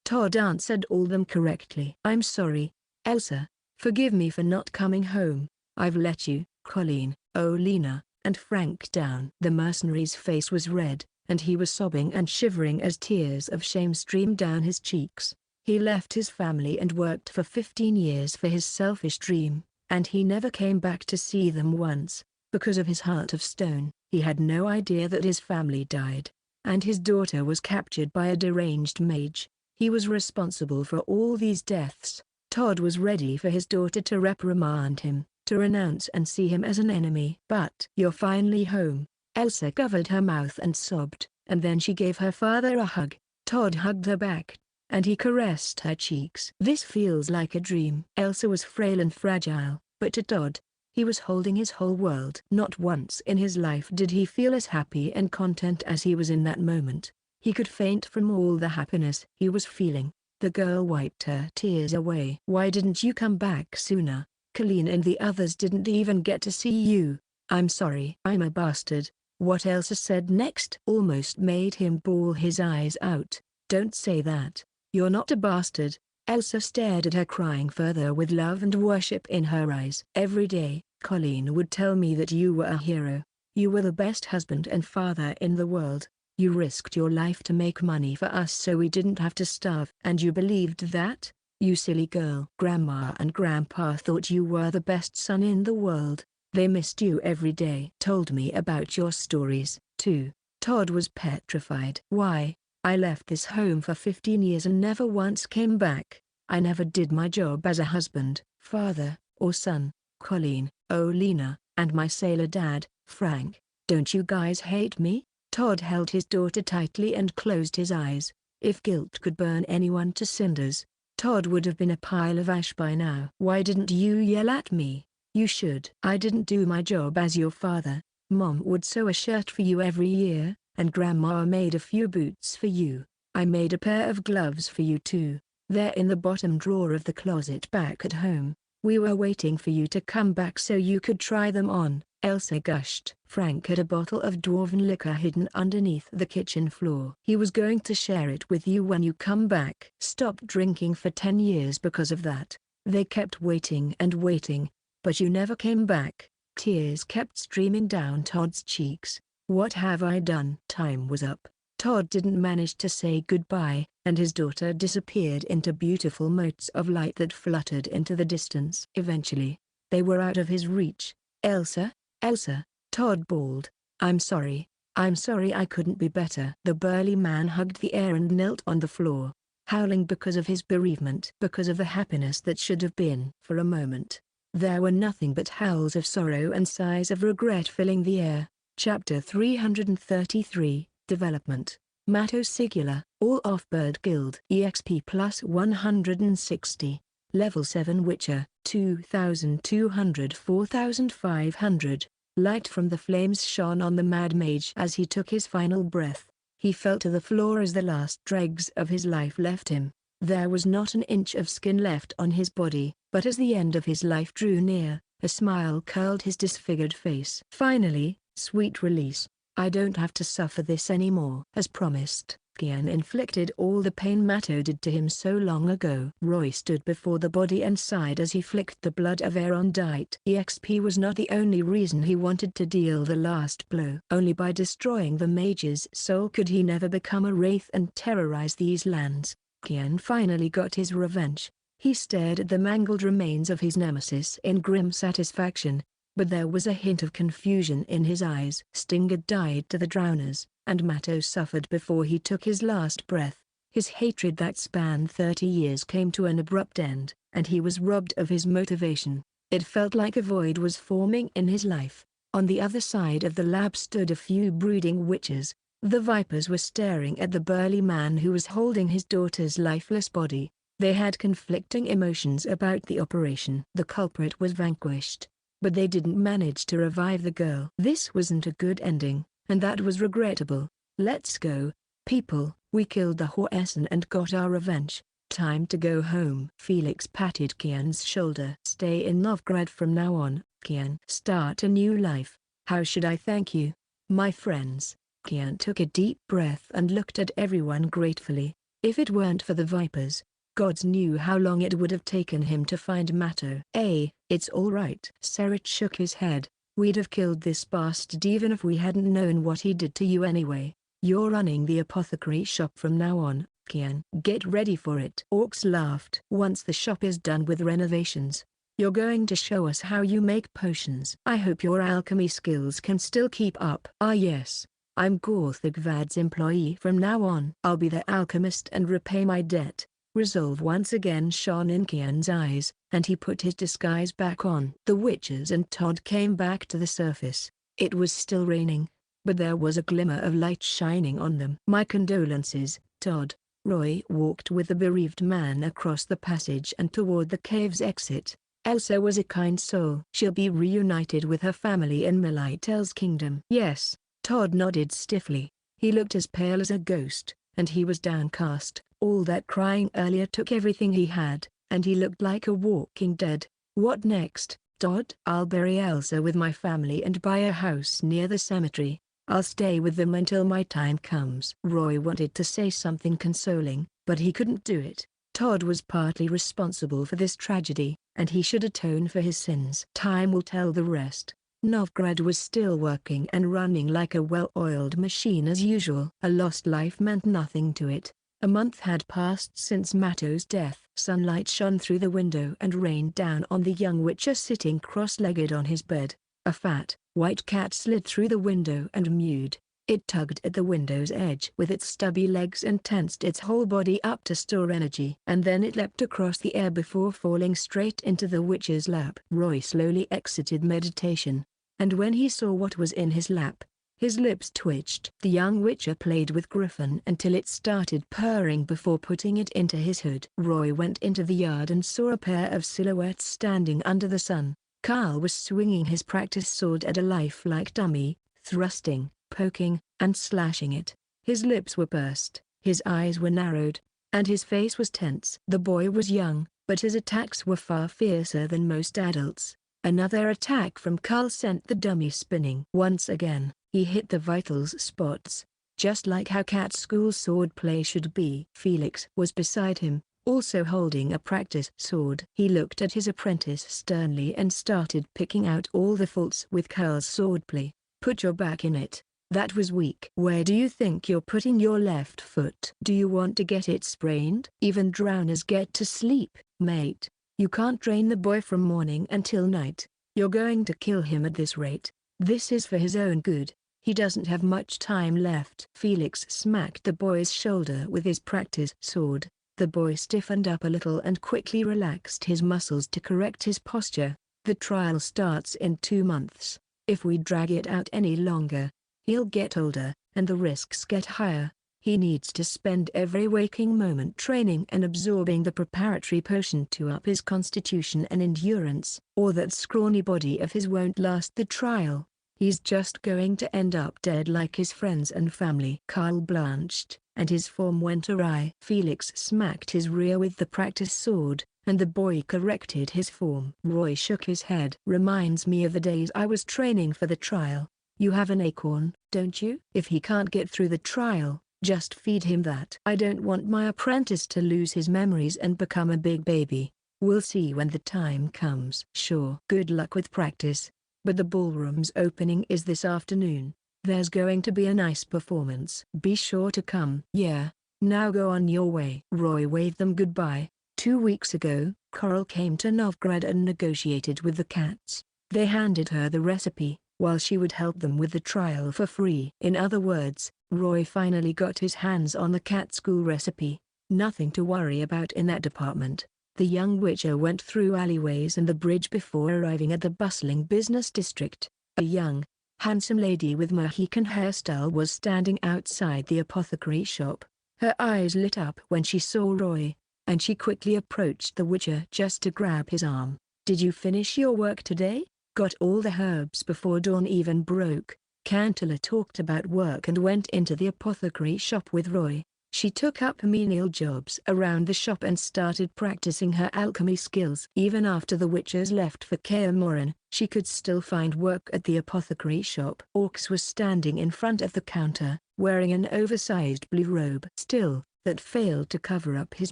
Todd answered all them correctly. "I'm sorry, Elsa. Forgive me for not coming home. I've let you, Colleen, Olena, and Frank down." The mercenary's face was red, and he was sobbing and shivering as tears of shame streamed down his cheeks. He left his family and worked for 15 years for his selfish dream, and he never came back to see them once. Because of his heart of stone, he had no idea that his family died, and his daughter was captured by a deranged mage. He was responsible for all these deaths. Todd was ready for his daughter to reprimand him, to renounce and see him as an enemy. "But you're finally home." Elsa covered her mouth and sobbed, and then she gave her father a hug. Todd hugged her back, and he caressed her cheeks. "This feels like a dream." Elsa was frail and fragile, but to Todd, he was holding his whole world. Not once in his life did he feel as happy and content as he was in that moment. He could faint from all the happiness he was feeling. The girl wiped her tears away. "Why didn't you come back sooner? Colleen and the others didn't even get to see you." "I'm sorry." "I'm a bastard." What Elsa said next almost made him bawl his eyes out. "Don't say that. You're not a bastard." Elsa stared at her, crying further with love and worship in her eyes. "Every day, Colleen would tell me that you were a hero. You were the best husband and father in the world. You risked your life to make money for us so we didn't have to starve. And you believed that? You silly girl." "Grandma and Grandpa thought you were the best son in the world. They missed you every day." "Told me about your stories, too." Todd was petrified. "Why? I left this home for 15 years and never once came back. I never did my job as a husband, father, or son. Colleen, Olena, and my sailor dad, Frank. Don't you guys hate me?" Todd held his daughter tightly and closed his eyes. If guilt could burn anyone to cinders, Todd would have been a pile of ash by now. "Why didn't you yell at me? You should." "I didn't do my job as your father. Mom would sew a shirt for you every year, and Grandma made a few boots for you. I made a pair of gloves for you too. They're in the bottom drawer of the closet back at home. We were waiting for you to come back so you could try them on." Elsa gushed. Frank had a bottle of dwarven liquor hidden underneath the kitchen floor. "He was going to share it with you when you come back." "Stopped drinking for 10 years because of that." "They kept waiting and waiting, but you never came back." Tears kept streaming down Todd's cheeks. "What have I done?" Time was up. Todd didn't manage to say goodbye, and his daughter disappeared into beautiful motes of light that fluttered into the distance. Eventually, they were out of his reach. "Elsa, Elsa," Todd bawled. I'm sorry I couldn't be better." The burly man hugged the air and knelt on the floor, howling because of his bereavement, because of the happiness that should have been. For a moment, there were nothing but howls of sorrow and sighs of regret filling the air. Chapter 333, Development. Mato Sigula, All Off-Bird Guild. EXP plus 160. Level 7 Witcher, 2200 4500. Light from the flames shone on the Mad Mage as he took his final breath. He fell to the floor as the last dregs of his life left him. There was not an inch of skin left on his body, but as the end of his life drew near, a smile curled his disfigured face. Finally, sweet release. I don't have to suffer this anymore. As promised, Kaer inflicted all the pain Mato did to him so long ago. Roy stood before the body and sighed as he flicked the blood of Erondite. EXP was not the only reason he wanted to deal the last blow. Only by destroying the mage's soul could he never become a wraith and terrorize these lands. Kaer finally got his revenge. He stared at the mangled remains of his nemesis in grim satisfaction, but there was a hint of confusion in his eyes. Stinger died to the drowners, and Mato suffered before he took his last breath. His hatred that spanned 30 years came to an abrupt end, and he was robbed of his motivation. It felt like a void was forming in his life. On the other side of the lab stood a few brooding witches. The vipers were staring at the burly man who was holding his daughter's lifeless body. They had conflicting emotions about the operation. The culprit was vanquished, but they didn't manage to revive the girl. This wasn't a good ending, and that was regrettable. Let's go, people. We killed the Hoessen and got our revenge. Time to go home. Felix patted Kian's shoulder. Stay in Novgorod from now on, Kian. Start a new life. How should I thank you, my friends? Kian took a deep breath and looked at everyone gratefully. If it weren't for the vipers, gods knew how long it would have taken him to find Mato. It's all right. Serich shook his head. We'd have killed this bastard even if we hadn't known what he did to you anyway. You're running the apothecary shop from now on, Kian. Get ready for it. Orcs laughed. Once the shop is done with renovations, you're going to show us how you make potions. I hope your alchemy skills can still keep up. Ah yes, I'm Gorthigvad's employee from now on. I'll be the alchemist and repay my debt. Resolve once again shone in Kian's eyes, and he put his disguise back on. The witches and Todd came back to the surface. It was still raining, but there was a glimmer of light shining on them. My condolences, Todd. Roy walked with the bereaved man across the passage and toward the cave's exit. Elsa was a kind soul. She'll be reunited with her family in Melitel's kingdom. Yes, Todd nodded stiffly. He looked as pale as a ghost, and he was downcast. All that crying earlier took everything he had, and he looked like a walking dead. What next, Todd? I'll bury Elsa with my family and buy a house near the cemetery. I'll stay with them until my time comes. Roy wanted to say something consoling, but he couldn't do it. Todd was partly responsible for this tragedy, and he should atone for his sins. Time will tell the rest. Novgorod was still working and running like a well-oiled machine as usual. A lost life meant nothing to it. A month had passed since Mato's death. Sunlight shone through the window and rained down on the young witcher sitting cross-legged on his bed. A fat, white cat slid through the window and mewed. It tugged at the window's edge with its stubby legs and tensed its whole body up to store energy. And then it leapt across the air before falling straight into the witcher's lap. Roy slowly exited meditation, and when he saw what was in his lap, his lips twitched. The young witcher played with Griffin until it started purring before putting it into his hood. Roy went into the yard and saw a pair of silhouettes standing under the sun. Carl was swinging his practice sword at a lifelike dummy, thrusting, poking, and slashing it. His lips were pursed, his eyes were narrowed, and his face was tense. The boy was young, but his attacks were far fiercer than most adults. Another attack from Carl sent the dummy spinning. Once again, he hit the vitals spots, just like how cat school swordplay should be. Felix was beside him, also holding a practice sword. He looked at his apprentice sternly and started picking out all the faults with Carl's swordplay. Put your back in it. That was weak. Where do you think you're putting your left foot? Do you want to get it sprained? Even drowners get to sleep, mate. You can't train the boy from morning until night. You're going to kill him at this rate. This is for his own good. He doesn't have much time left. Felix smacked the boy's shoulder with his practice sword. The boy stiffened up a little and quickly relaxed his muscles to correct his posture. The trial starts in 2 months. If we drag it out any longer, he'll get older, and the risks get higher. He needs to spend every waking moment training and absorbing the preparatory potion to up his constitution and endurance, or that scrawny body of his won't last the trial. He's just going to end up dead like his friends and family. Carl blanched, and his form went awry. Felix smacked his rear with the practice sword, and the boy corrected his form. Roy shook his head. Reminds me of the days I was training for the trial. You have an acorn, don't you? If he can't get through the trial, just feed him that. I don't want my apprentice to lose his memories and become a big baby. We'll see when the time comes. Sure. Good luck with practice. But the ballroom's opening is this afternoon. There's going to be a nice performance. Be sure to come. Yeah. Now go on your way. Roy waved them goodbye. 2 weeks ago, Coral came to Novgorod and negotiated with the cats. They handed her the recipe, while she would help them with the trial for free. In other words, Roy finally got his hands on the cat school recipe. Nothing to worry about in that department. The young witcher went through alleyways and the bridge before arriving at the bustling business district. A young, handsome lady with Mohican hairstyle was standing outside the apothecary shop. Her eyes lit up when she saw Roy, and she quickly approached the witcher just to grab his arm. "Did you finish your work today? Got all the herbs before dawn even broke?" Cantilla talked about work and went into the apothecary shop with Roy. She took up menial jobs around the shop and started practicing her alchemy skills. Even after the witches left for Kaer, she could still find work at the apothecary shop. Orcs was standing in front of the counter, wearing an oversized blue robe. Still, that failed to cover up his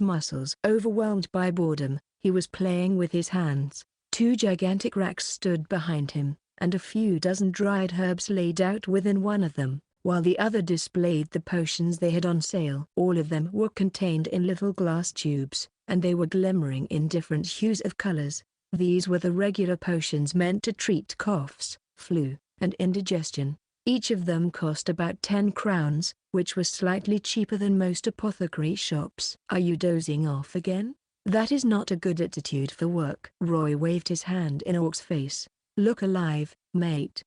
muscles. Overwhelmed by boredom, he was playing with his hands. Two gigantic racks stood behind him, and a few dozen dried herbs laid out within one of them, while the other displayed the potions they had on sale. All of them were contained in little glass tubes, and they were glimmering in different hues of colors. These were the regular potions meant to treat coughs, flu, and indigestion. Each of them cost about 10 crowns, which was slightly cheaper than most apothecary shops. "Are you dozing off again? That is not a good attitude for work." Roy waved his hand in Orc's face. "Look alive, mate."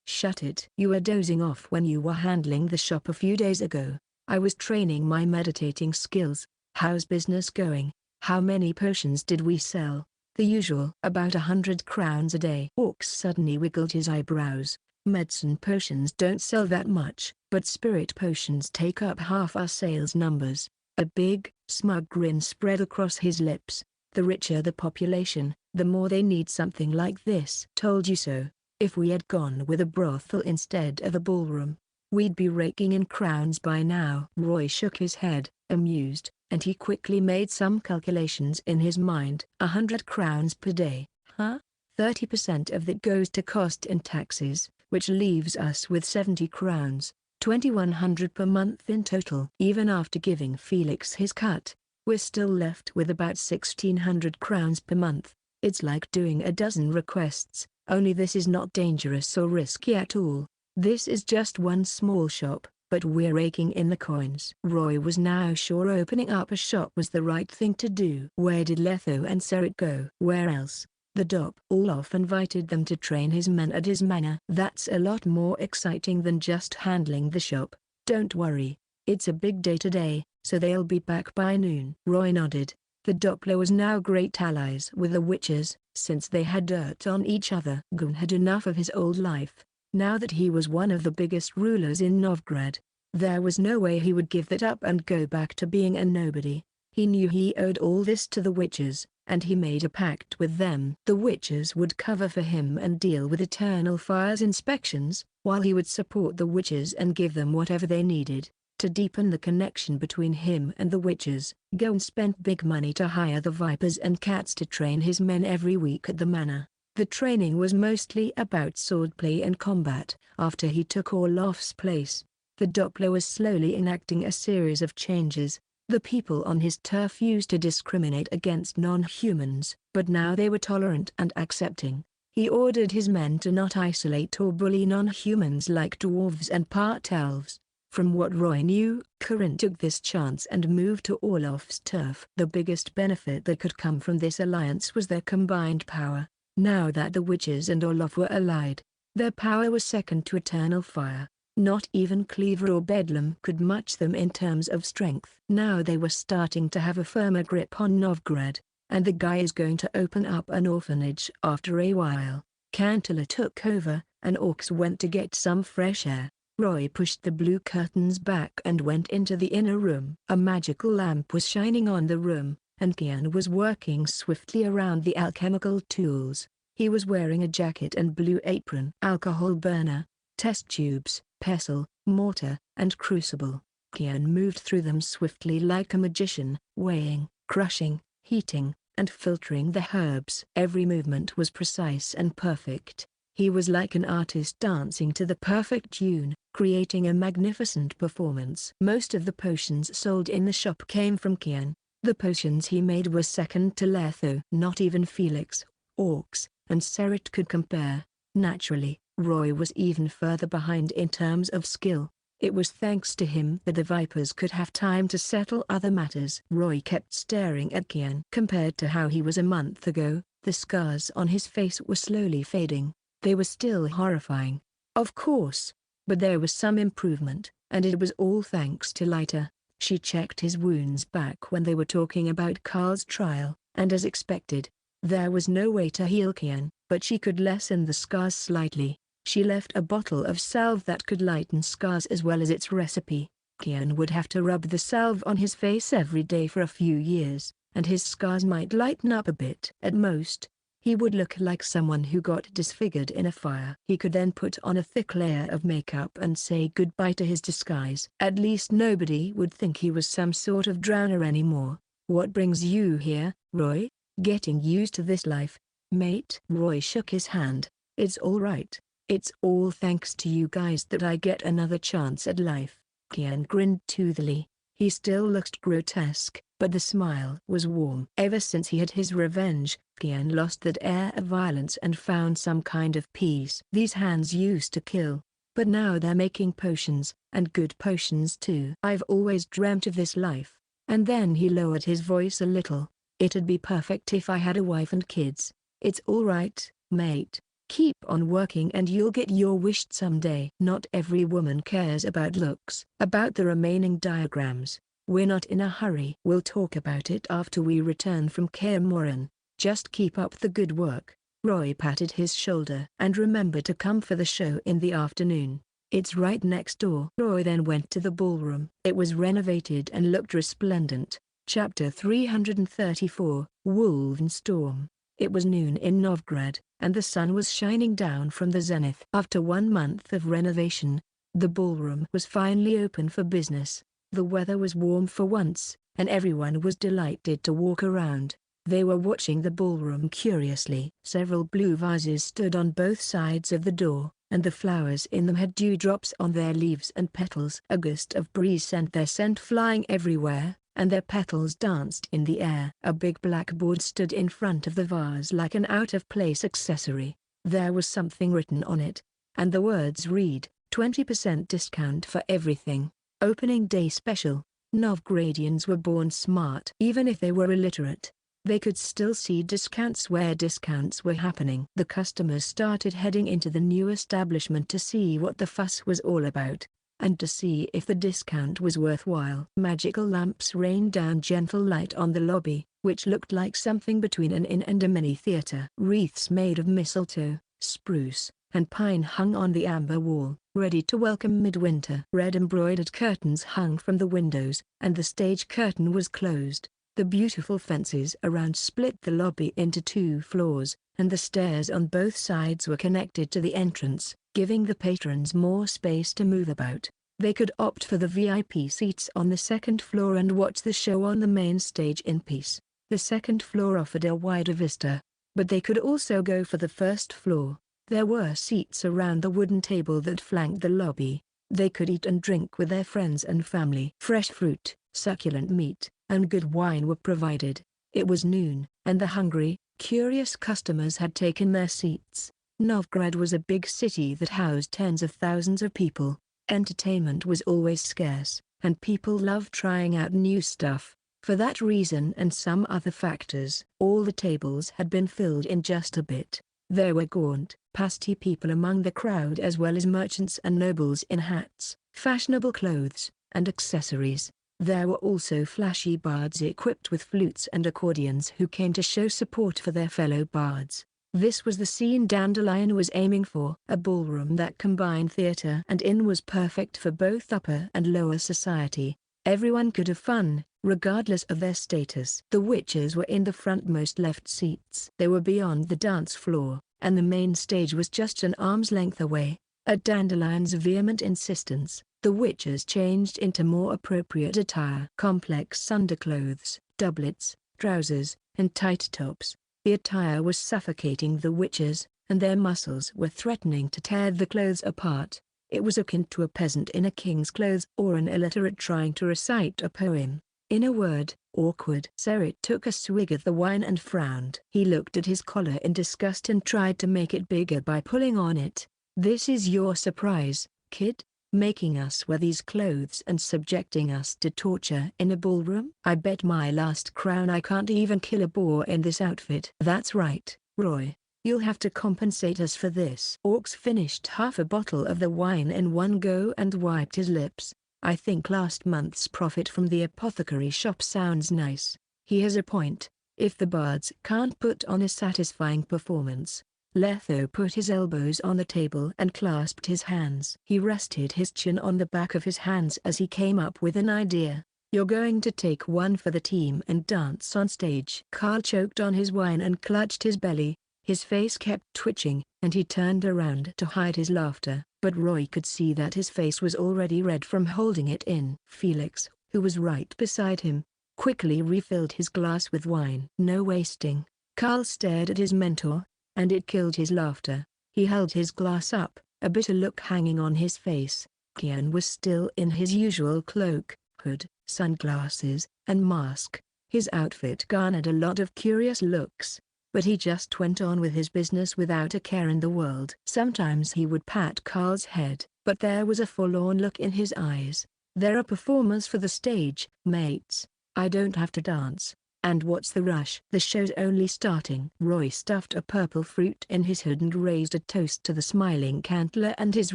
Shut it. You were dozing off when you were handling the shop a few days ago. I was training my meditating skills. How's business going? How many potions did we sell?" "The usual. About 100 crowns a day." Orc suddenly wiggled his eyebrows. "Medicine potions don't sell that much, but spirit potions take up half our sales numbers." A big, smug grin spread across his lips. "The richer the population, the more they need something like this." "Told you so. If we had gone with a brothel instead of a ballroom, we'd be raking in crowns by now." Roy shook his head, amused, and he quickly made some calculations in his mind. 100 crowns per day, huh? 30% of that goes to cost and taxes, which leaves us with 70 crowns, 2100 per month in total. Even after giving Felix his cut, we're still left with about 1600 crowns per month. It's like doing a dozen requests. Only this is not dangerous or risky at all. This is just one small shop, but we're raking in the coins." Roy was now sure opening up a shop was the right thing to do. Where did Letho and Serit go? Where else? The Dop. Olaf invited them to train his men at his manor. "That's a lot more exciting than just handling the shop. Don't worry, it's a big day today, so they'll be back by noon." Roy nodded. The Doppler was now great allies with the witches, since they had dirt on each other. Gun had enough of his old life. Now that he was one of the biggest rulers in Novgorod, there was no way he would give that up and go back to being a nobody. He knew he owed all this to the witches, and he made a pact with them. The witches would cover for him and deal with Eternal Fire's inspections, while he would support the witches and give them whatever they needed. To deepen the connection between him and the witches, Gon spent big money to hire the vipers and cats to train his men every week at the manor. The training was mostly about swordplay and combat. After he took Olaf's place, the Doppler was slowly enacting a series of changes. The people on his turf used to discriminate against non-humans, but now they were tolerant and accepting. He ordered his men to not isolate or bully non-humans like dwarves and part-elves. From what Roy knew, Karin took this chance and moved to Olaf's turf. The biggest benefit that could come from this alliance was their combined power. Now that the witches and Olaf were allied, their power was second to Eternal Fire. Not even Cleaver or Bedlam could match them in terms of strength. Now they were starting to have a firmer grip on Novgorod, and the guy is going to open up an orphanage after a while. Cantilla took over, and Orcs went to get some fresh air. Roy pushed the blue curtains back and went into the inner room. A magical lamp was shining on the room, and Kaer was working swiftly around the alchemical tools. He was wearing a jacket and blue apron. Alcohol burner, test tubes, pestle, mortar, and crucible. Kaer moved through them swiftly like a magician, weighing, crushing, heating, and filtering the herbs. Every movement was precise and perfect. He was like an artist dancing to the perfect tune, creating a magnificent performance. Most of the potions sold in the shop came from Kaer. The potions he made were second to Letho. Not even Felix, Orcs, and Serit could compare. Naturally, Roy was even further behind in terms of skill. It was thanks to him that the Vipers could have time to settle other matters. Roy kept staring at Kaer. Compared to how he was a month ago, the scars on his face were slowly fading. They were still horrifying, of course, but there was some improvement, and it was all thanks to Lita. She checked his wounds back when they were talking about Carl's trial, and as expected, there was no way to heal Kaer, but she could lessen the scars slightly. She left a bottle of salve that could lighten scars as well as its recipe. Kaer would have to rub the salve on his face every day for a few years, and his scars might lighten up a bit. At most, he would look like someone who got disfigured in a fire. He could then put on a thick layer of makeup and say goodbye to his disguise. At least nobody would think he was some sort of drowner anymore. What brings you here, Roy? Getting used to this life, mate. Roy shook his hand. It's all right. It's all thanks to you guys that I get another chance at life. Kaer grinned toothily. He still looked grotesque, but the smile was warm. Ever since he had his revenge, Kaer lost that air of violence and found some kind of peace. These hands used to kill, but now they're making potions, and good potions too. I've always dreamt of this life. And then he lowered his voice a little. It'd be perfect if I had a wife and kids. It's all right, mate. Keep on working and you'll get your wish someday. Not every woman cares about looks. About the remaining diagrams, we're not in a hurry. We'll talk about it after we return from Kaer Morhen. Just keep up the good work. Roy patted his shoulder. And remember to come for the show in the afternoon. It's right next door. Roy then went to the ballroom. It was renovated and looked resplendent. Chapter 334, Wolfenstorm. It was noon in Novgorod, and the sun was shining down from the zenith. After 1 month of renovation, the ballroom was finally open for business. The weather was warm for once, and everyone was delighted to walk around. They were watching the ballroom curiously. Several blue vases stood on both sides of the door, and the flowers in them had dewdrops on their leaves and petals. A gust of breeze sent their scent flying everywhere, and their petals danced in the air. A big blackboard stood in front of the vase like an out-of-place accessory. There was something written on it, and the words read, 20% discount for everything. Opening day special. Novgorodians were born smart. Even if they were illiterate, they could still see discounts where discounts were happening. The customers started heading into the new establishment to see what the fuss was all about, and to see if the discount was worthwhile. Magical lamps rained down gentle light on the lobby, which looked like something between an inn and a mini-theater. Wreaths made of mistletoe, spruce, and pine hung on the amber wall, ready to welcome midwinter. Red embroidered curtains hung from the windows, and the stage curtain was closed. The beautiful fences around split the lobby into 2 floors, and the stairs on both sides were connected to the entrance, giving the patrons more space to move about. They could opt for the VIP seats on the 2nd floor and watch the show on the main stage in peace. The 2nd floor offered a wider vista, but they could also go for the 1st floor. There were seats around the wooden table that flanked the lobby. They could eat and drink with their friends and family. Fresh fruit, succulent meat, and good wine were provided. It was noon, and the hungry, curious customers had taken their seats. Novgorod was a big city that housed tens of thousands of people. Entertainment was always scarce, and people loved trying out new stuff. For that reason and some other factors, all the tables had been filled in just a bit. There were gaunt, pasty people among the crowd as well as merchants and nobles in hats, fashionable clothes, and accessories. There were also flashy bards equipped with flutes and accordions who came to show support for their fellow bards. This was the scene Dandelion was aiming for. A ballroom that combined theater and inn was perfect for both upper and lower society. Everyone could have fun, regardless of their status. The witches were in the frontmost left seats. They were beyond the dance floor, and the main stage was just an arm's length away. At Dandelion's vehement insistence, the witches changed into more appropriate attire. Complex underclothes, doublets, trousers, and tight tops. The attire was suffocating the witches, and their muscles were threatening to tear the clothes apart. It was akin to a peasant in a king's clothes or an illiterate trying to recite a poem. In a word, awkward. Serit took a swig of the wine and frowned. He looked at his collar in disgust and tried to make it bigger by pulling on it. "This is your surprise, kid?" Making us wear these clothes and subjecting us to torture in a ballroom? I bet my last crown I can't even kill a boar in this outfit. That's right, Roy. You'll have to compensate us for this. Orcs finished half a bottle of the wine in one go and wiped his lips. I think last month's profit from the apothecary shop sounds nice. He has a point. If the bards can't put on a satisfying performance. Letho put his elbows on the table and clasped his hands. He rested his chin on the back of his hands as he came up with an idea. You're going to take one for the team and dance on stage. Carl choked on his wine and clutched his belly. His face kept twitching, and he turned around to hide his laughter, but Roy could see that his face was already red from holding it in. Felix, who was right beside him, quickly refilled his glass with wine. No wasting. Carl stared at his mentor, and it killed his laughter. He held his glass up, a bitter look hanging on his face. Kaer was still in his usual cloak, hood, sunglasses, and mask. His outfit garnered a lot of curious looks, but he just went on with his business without a care in the world. Sometimes he would pat Carl's head, but there was a forlorn look in his eyes. There are performers for the stage, mates. I don't have to dance. And what's the rush? The show's only starting. Roy stuffed a purple fruit in his hood and raised a toast to the smiling Cantler and his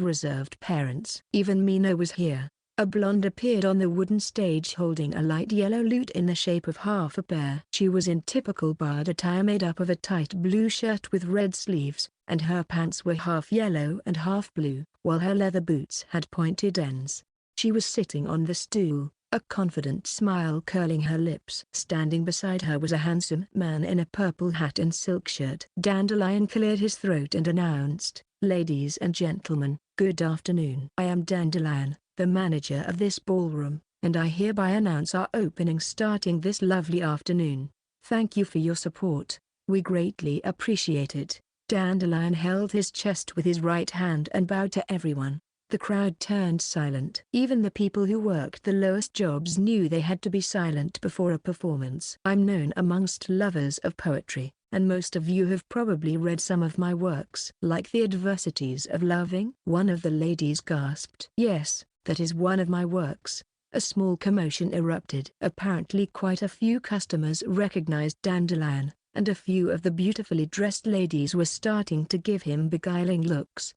reserved parents. Even Mina was here. A blonde appeared on the wooden stage holding a light yellow lute in the shape of half a pear. She was in typical bard attire made up of a tight blue shirt with red sleeves, and her pants were half yellow and half blue, while her leather boots had pointed ends. She was sitting on the stool, a confident smile curling her lips. Standing beside her was a handsome man in a purple hat and silk shirt. Dandelion cleared his throat and announced, "Ladies and gentlemen, good afternoon. I am Dandelion, the manager of this ballroom, and I hereby announce our opening starting this lovely afternoon. Thank you for your support. We greatly appreciate it." Dandelion held his chest with his right hand and bowed to everyone. The crowd turned silent. Even the people who worked the lowest jobs knew they had to be silent before a performance. I'm known amongst lovers of poetry, and most of you have probably read some of my works. Like The Adversities of Loving? One of the ladies gasped. Yes, that is one of my works. A small commotion erupted. Apparently quite a few customers recognized Dandelion, and a few of the beautifully dressed ladies were starting to give him beguiling looks.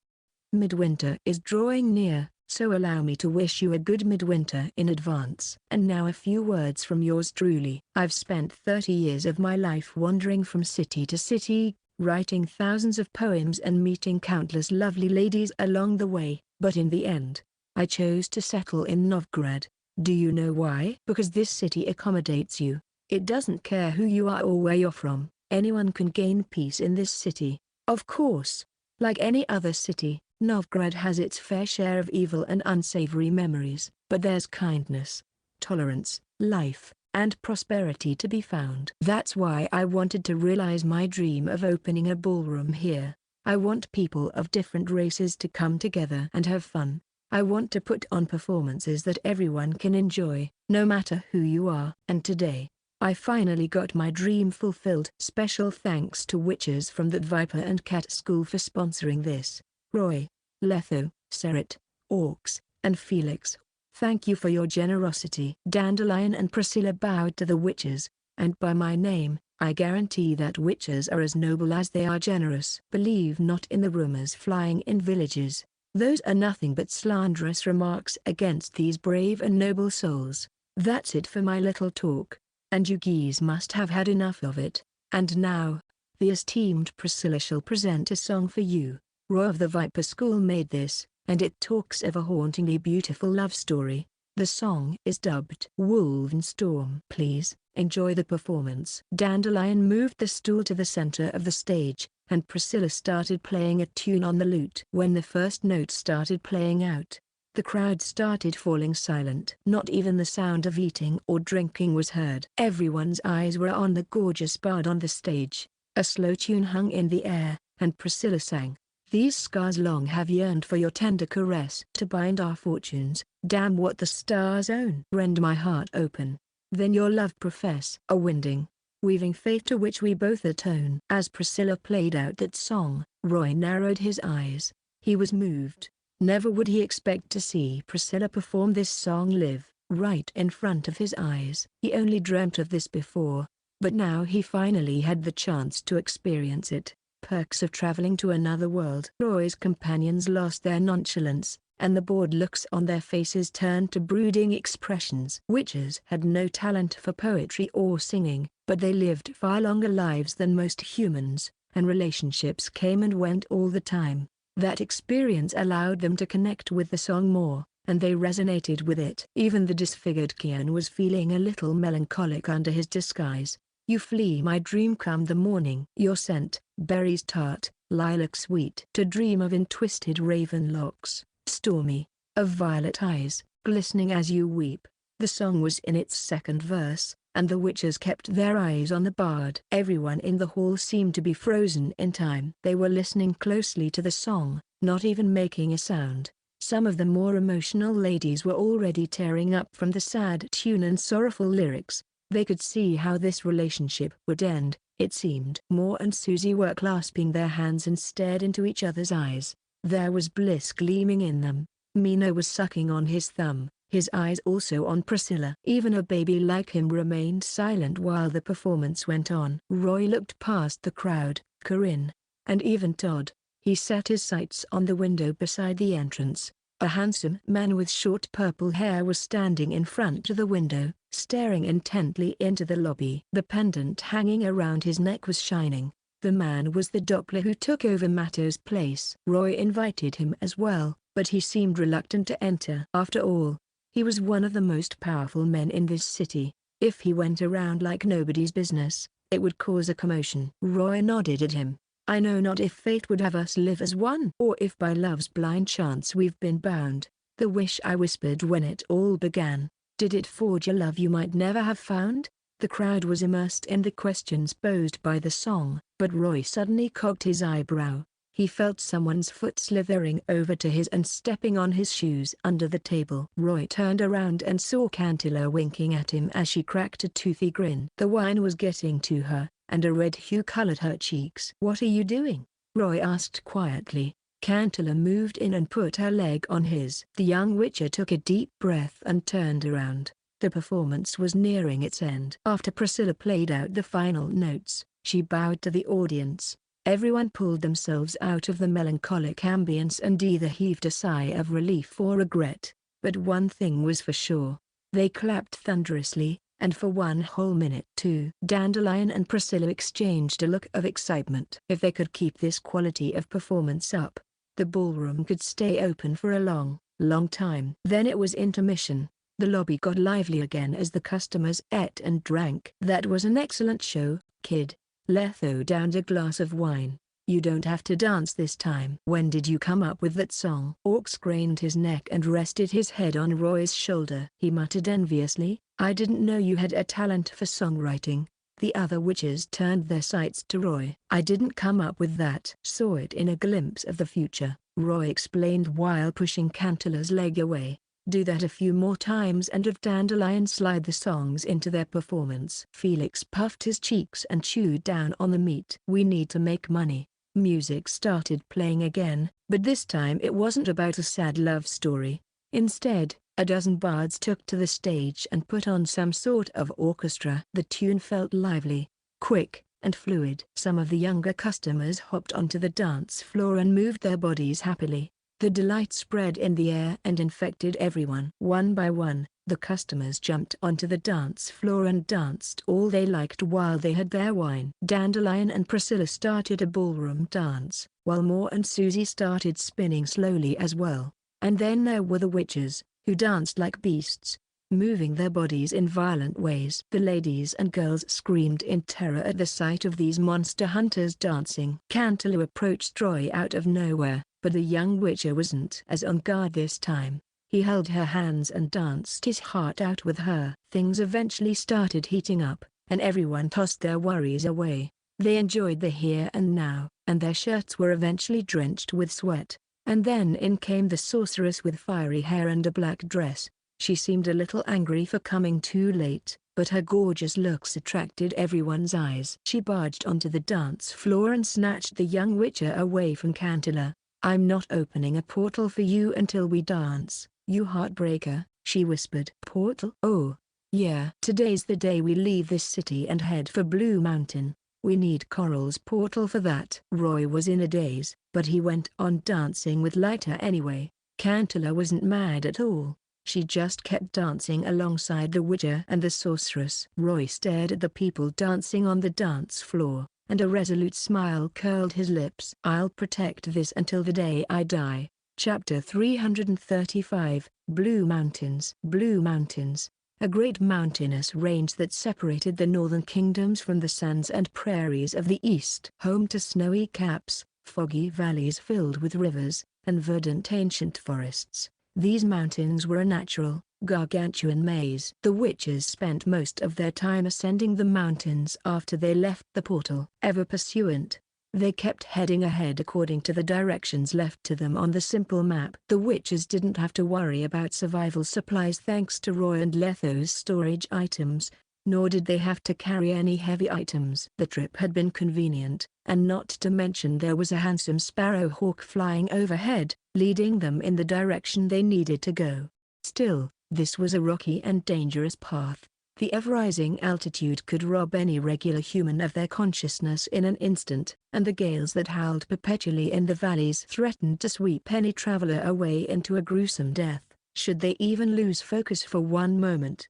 Midwinter is drawing near, so allow me to wish you a good midwinter in advance. And now a few words from yours truly. I've spent 30 years of my life wandering from city to city, writing thousands of poems and meeting countless lovely ladies along the way, but in the end, I chose to settle in Novgorod. Do you know why? Because this city accommodates you. It doesn't care who you are or where you're from. Anyone can gain peace in this city. Of course, like any other city, Novgorod has its fair share of evil and unsavory memories, but there's kindness, tolerance, life, and prosperity to be found. That's why I wanted to realize my dream of opening a ballroom here. I want people of different races to come together and have fun. I want to put on performances that everyone can enjoy, no matter who you are. And today, I finally got my dream fulfilled. Special thanks to witches from the Viper and Cat School for sponsoring this. Roy, Letho, Seret, Orcs, and Felix, thank you for your generosity. Dandelion and Priscilla bowed to the witches, and by my name, I guarantee that witches are as noble as they are generous. Believe not in the rumors flying in villages. Those are nothing but slanderous remarks against these brave and noble souls. That's it for my little talk, and you geese must have had enough of it. And now, the esteemed Priscilla shall present a song for you. Roy of the Viper School made this, and it talks of a hauntingly beautiful love story. The song is dubbed Wolven Storm. Please, enjoy the performance. Dandelion moved the stool to the center of the stage, and Priscilla started playing a tune on the lute. When the first note started playing out, the crowd started falling silent. Not even the sound of eating or drinking was heard. Everyone's eyes were on the gorgeous bard on the stage. A slow tune hung in the air, and Priscilla sang. These scars long have yearned for your tender caress. To bind our fortunes, damn what the stars own. Rend my heart open, then your love profess. A winding, weaving fate to which we both atone. As Priscilla played out that song, Roy narrowed his eyes. He was moved, Never would he expect to see Priscilla perform this song live, right in front of his eyes. He only dreamt of this before, but now he finally had the chance to experience it. Perks of traveling to another world. Roy's companions lost their nonchalance, and the bored looks on their faces turned to brooding expressions. Witches had no talent for poetry or singing, but they lived far longer lives than most humans, and relationships came and went all the time. That experience allowed them to connect with the song more, and they resonated with it. Even the disfigured Kaer was feeling a little melancholic under his disguise. You flee my dream come the morning. Your scent, berries tart, lilac sweet. To dream of in twisted raven locks, stormy, of violet eyes, glistening as you weep. The song was in its second verse, and the witches kept their eyes on the bard. Everyone in the hall seemed to be frozen in time. They were listening closely to the song, not even making a sound. Some of the more emotional ladies were already tearing up from the sad tune and sorrowful lyrics. They could see how this relationship would end, it seemed. Moore and Susie were clasping their hands and stared into each other's eyes. There was bliss gleaming in them. Mina was sucking on his thumb, his eyes also on Priscilla. Even a baby like him remained silent while the performance went on. Roy looked past the crowd, Corinne, and even Todd. He set his sights on the window beside the entrance. A handsome man with short purple hair was standing in front of the window, staring intently into the lobby. The pendant hanging around his neck was shining. The man was the Doppler who took over Matto's place. Roy invited him as well, but he seemed reluctant to enter. After all, he was one of the most powerful men in this city. If he went around like nobody's business, it would cause a commotion. Roy nodded at him. I know not if fate would have us live as one, or if by love's blind chance we've been bound. The wish I whispered when it all began, did it forge a love you might never have found? The crowd was immersed in the questions posed by the song, but Roy suddenly cocked his eyebrow. He felt someone's foot slithering over to his and stepping on his shoes under the table. Roy turned around and saw Cantilla winking at him as she cracked a toothy grin. The wine was getting to her, and a red hue colored her cheeks. What are you doing? Roy asked quietly. Cantilla moved in and put her leg on his. The young witcher took a deep breath and turned around. The performance was nearing its end. After Priscilla played out the final notes, she bowed to the audience. Everyone pulled themselves out of the melancholic ambience and either heaved a sigh of relief or regret. But one thing was for sure. They clapped thunderously, and for one whole minute too. Dandelion and Priscilla exchanged a look of excitement. If they could keep this quality of performance up, the ballroom could stay open for a long, long time. Then it was intermission. The lobby got lively again as the customers ate and drank. That was an excellent show, kid. Letho downed a glass of wine. You don't have to dance this time. When did you come up with that song? Orcs craned his neck and rested his head on Roy's shoulder. He muttered enviously, I didn't know you had a talent for songwriting. The other witches turned their sights to Roy. I didn't come up with that. Saw it in a glimpse of the future, Roy explained while pushing Cantilla's leg away. Do that a few more times and have Dandelion slide the songs into their performance. Felix puffed his cheeks and chewed down on the meat. We need to make money. Music started playing again, but this time it wasn't about a sad love story. Instead, a dozen bards took to the stage and put on some sort of orchestra. The tune felt lively, quick, and fluid. Some of the younger customers hopped onto the dance floor and moved their bodies happily. The delight spread in the air and infected everyone. One by one, the customers jumped onto the dance floor and danced all they liked while they had their wine. Dandelion and Priscilla started a ballroom dance, while Moore and Susie started spinning slowly as well. And then there were the witches, who danced like beasts, moving their bodies in violent ways. The ladies and girls screamed in terror at the sight of these monster hunters dancing. Cantilla approached Roy out of nowhere, but the young witcher wasn't as on guard this time. He held her hands and danced his heart out with her. Things eventually started heating up, and everyone tossed their worries away. They enjoyed the here and now, and their shirts were eventually drenched with sweat. And then in came the sorceress with fiery hair and a black dress. She seemed a little angry for coming too late, but her gorgeous looks attracted everyone's eyes. She barged onto the dance floor and snatched the young witcher away from Cantilla. "I'm not opening a portal for you until we dance, you heartbreaker," she whispered. "Portal? Oh. Yeah. Today's the day we leave this city and head for Blue Mountain. We need Coral's portal for that." Roy was in a daze, but he went on dancing with Lyta anyway. Cantilla wasn't mad at all. She just kept dancing alongside the Witcher and the sorceress. Roy stared at the people dancing on the dance floor, and a resolute smile curled his lips. "I'll protect this until the day I die." Chapter 335, Blue Mountains. Blue Mountains, a great mountainous range that separated the northern kingdoms from the sands and prairies of the east. Home to snowy caps, foggy valleys filled with rivers, and verdant ancient forests, these mountains were a natural, gargantuan maze. The witches spent most of their time ascending the mountains after they left the portal. Ever pursuant, they kept heading ahead according to the directions left to them on the simple map. The witches didn't have to worry about survival supplies thanks to Roy and Letho's storage items, nor did they have to carry any heavy items. The trip had been convenient, and not to mention there was a handsome sparrowhawk flying overhead, leading them in the direction they needed to go. Still, this was a rocky and dangerous path. The ever-rising altitude could rob any regular human of their consciousness in an instant, and the gales that howled perpetually in the valleys threatened to sweep any traveler away into a gruesome death, should they even lose focus for one moment.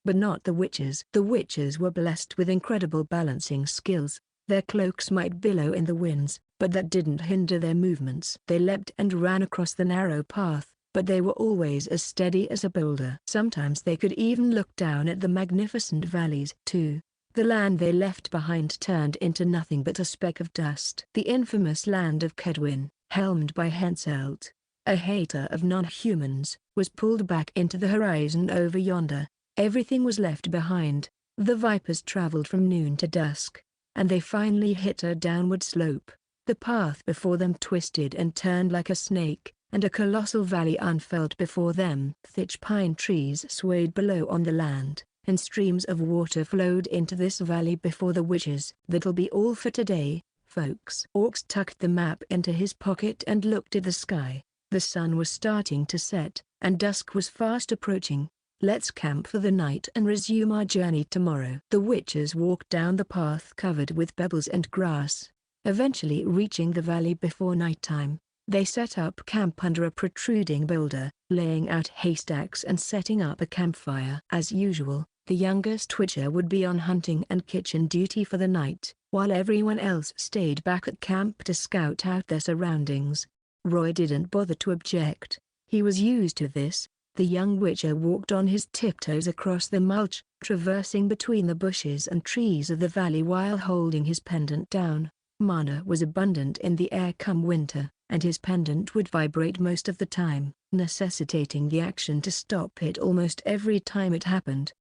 But not the witches. The witches were blessed with incredible balancing skills. Their cloaks might billow in the winds, but that didn't hinder their movements. They leapt and ran across the narrow path, but they were always as steady as a boulder. Sometimes they could even look down at the magnificent valleys too. The land they left behind turned into nothing but a speck of dust. The infamous land of Kedwin, helmed by Henselt, a hater of non-humans, was pulled back into the horizon over yonder. Everything was left behind. The vipers traveled from noon to dusk, and they finally hit a downward slope. The path before them twisted and turned like a snake, and a colossal valley unfurled before them. Thick pine trees swayed below on the land, and streams of water flowed into this valley before the witches. "That'll be all for today, folks." Orcs tucked the map into his pocket and looked at the sky. The sun was starting to set, and dusk was fast approaching. "Let's camp for the night and resume our journey tomorrow." The witches walked down the path covered with pebbles and grass, eventually reaching the valley before nighttime. They set up camp under a protruding boulder, laying out haystacks and setting up a campfire. As usual, the youngest Witcher would be on hunting and kitchen duty for the night, while everyone else stayed back at camp to scout out their surroundings. Roy didn't bother to object. He was used to this. The young Witcher walked on his tiptoes across the mulch, traversing between the bushes and trees of the valley while holding his pendant down. Mana was abundant in the air come winter, and his pendant would vibrate most of the time, necessitating the action to stop it almost every time it happened.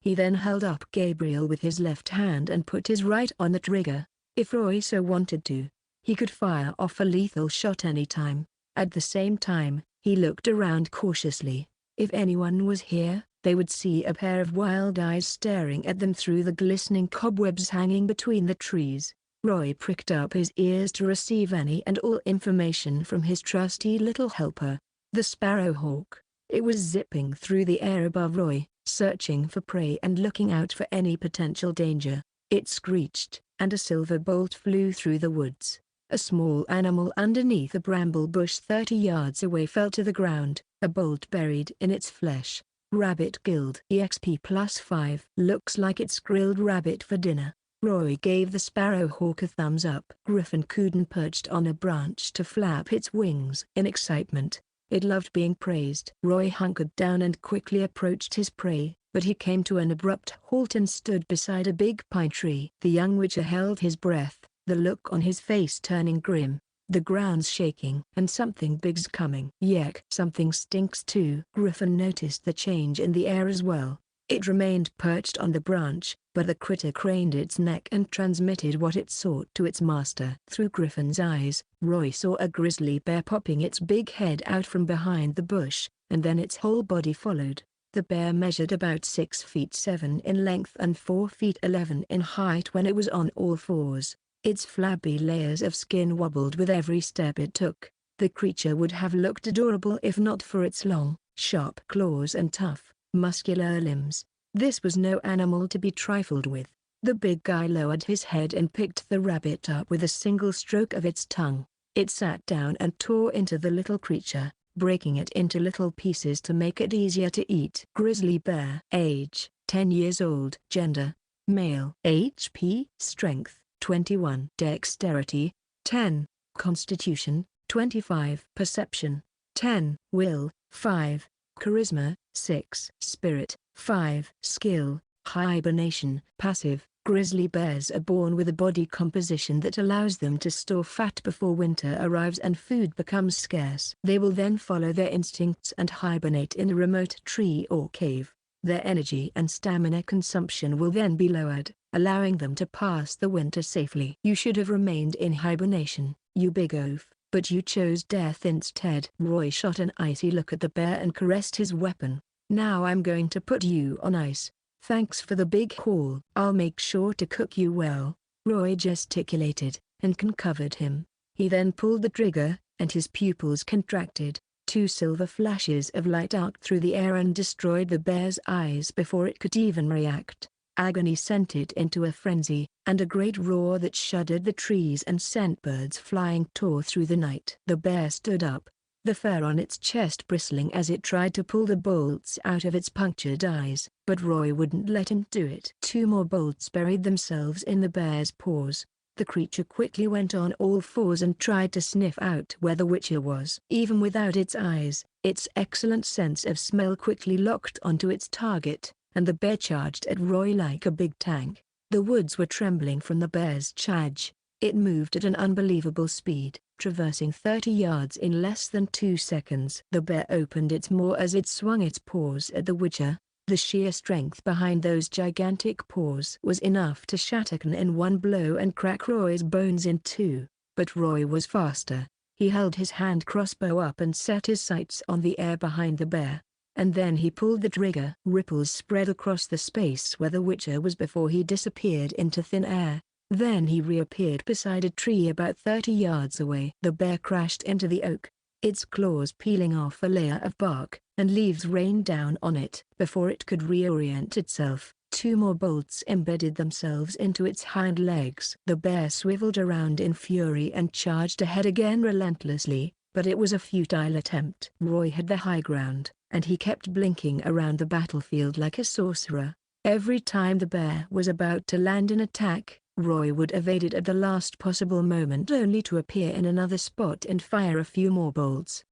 He then held up Gabriel with his left hand and put his right on the trigger. If Roy so wanted to, he could fire off a lethal shot any time. At the same time, he looked around cautiously. If anyone was here, they would see a pair of wild eyes staring at them through the glistening cobwebs hanging between the trees. Roy pricked up his ears to receive any and all information from his trusty little helper, the sparrowhawk. It was zipping through the air above Roy, searching for prey and looking out for any potential danger. It screeched, and a silver bolt flew through the woods. A small animal underneath a bramble bush 30 yards away fell to the ground, a bolt buried in its flesh. Rabbit Guild EXP +5. Looks like it's grilled rabbit for dinner. Roy gave the sparrowhawk a thumbs up. Griffin Cooden perched on a branch to flap its wings in excitement. It loved being praised. Roy hunkered down and quickly approached his prey, but he came to an abrupt halt and stood beside a big pine tree. The young Witcher held his breath, the look on his face turning grim. The ground's shaking. "And something big's coming." "Yuck. Something stinks too." Griffin noticed the change in the air as well. It remained perched on the branch, but the critter craned its neck and transmitted what it sought to its master. Through Griffin's eyes, Roy saw a grizzly bear popping its big head out from behind the bush, and then its whole body followed. The bear measured about 6 feet 7 in length and 4 feet 11 in height when it was on all fours. Its flabby layers of skin wobbled with every step it took. The creature would have looked adorable if not for its long, sharp claws and tough, muscular limbs. This was no animal to be trifled with. The big guy lowered his head and picked the rabbit up with a single stroke of its tongue. It sat down and tore into the little creature, breaking it into little pieces to make it easier to eat. Grizzly bear. Age, 10 years old. Gender, male. HP, strength, 21. Dexterity, 10. Constitution, 25. Perception, 10. Will, 5. Charisma, 6. Spirit, 5. Skill, hibernation. Passive. Grizzly bears are born with a body composition that allows them to store fat before winter arrives and food becomes scarce. They will then follow their instincts and hibernate in a remote tree or cave. Their energy and stamina consumption will then be lowered, allowing them to pass the winter safely. You should have remained in hibernation, you big oaf, but you chose death instead. Roy shot an icy look at the bear and caressed his weapon. Now I'm going to put you on ice. Thanks for the big haul. I'll make sure to cook you well. Roy gesticulated, and covered him. He then pulled the trigger, and his pupils contracted. 2 silver flashes of light arced through the air and destroyed the bear's eyes before it could even react. Agony sent it into a frenzy, and a great roar that shuddered the trees and sent birds flying tore through the night. The bear stood up, the fur on its chest bristling as it tried to pull the bolts out of its punctured eyes, but Roy wouldn't let him do it. 2 more bolts buried themselves in the bear's paws. The creature quickly went on all fours and tried to sniff out where the Witcher was. Even without its eyes, its excellent sense of smell quickly locked onto its target, and the bear charged at Roy like a big tank. The woods were trembling from the bear's charge. It moved at an unbelievable speed, traversing 30 yards in less than 2 seconds. The bear opened its maw as it swung its paws at the Witcher. The sheer strength behind those gigantic paws was enough to shatter Kaer in one blow and crack Roy's bones in 2. But Roy was faster. He held his hand crossbow up and set his sights on the air behind the bear. And then he pulled the trigger. Ripples spread across the space where the Witcher was before he disappeared into thin air. Then he reappeared beside a tree about 30 yards away. The bear crashed into the oak, its claws peeling off a layer of bark, and leaves rained down on it. Before it could reorient itself, 2 more bolts embedded themselves into its hind legs. The bear swiveled around in fury and charged ahead again relentlessly, but it was a futile attempt. Roy had the high ground, and he kept blinking around the battlefield like a sorcerer. Every time the bear was about to land an attack, Roy would evade it at the last possible moment only to appear in another spot and fire a few more bolts.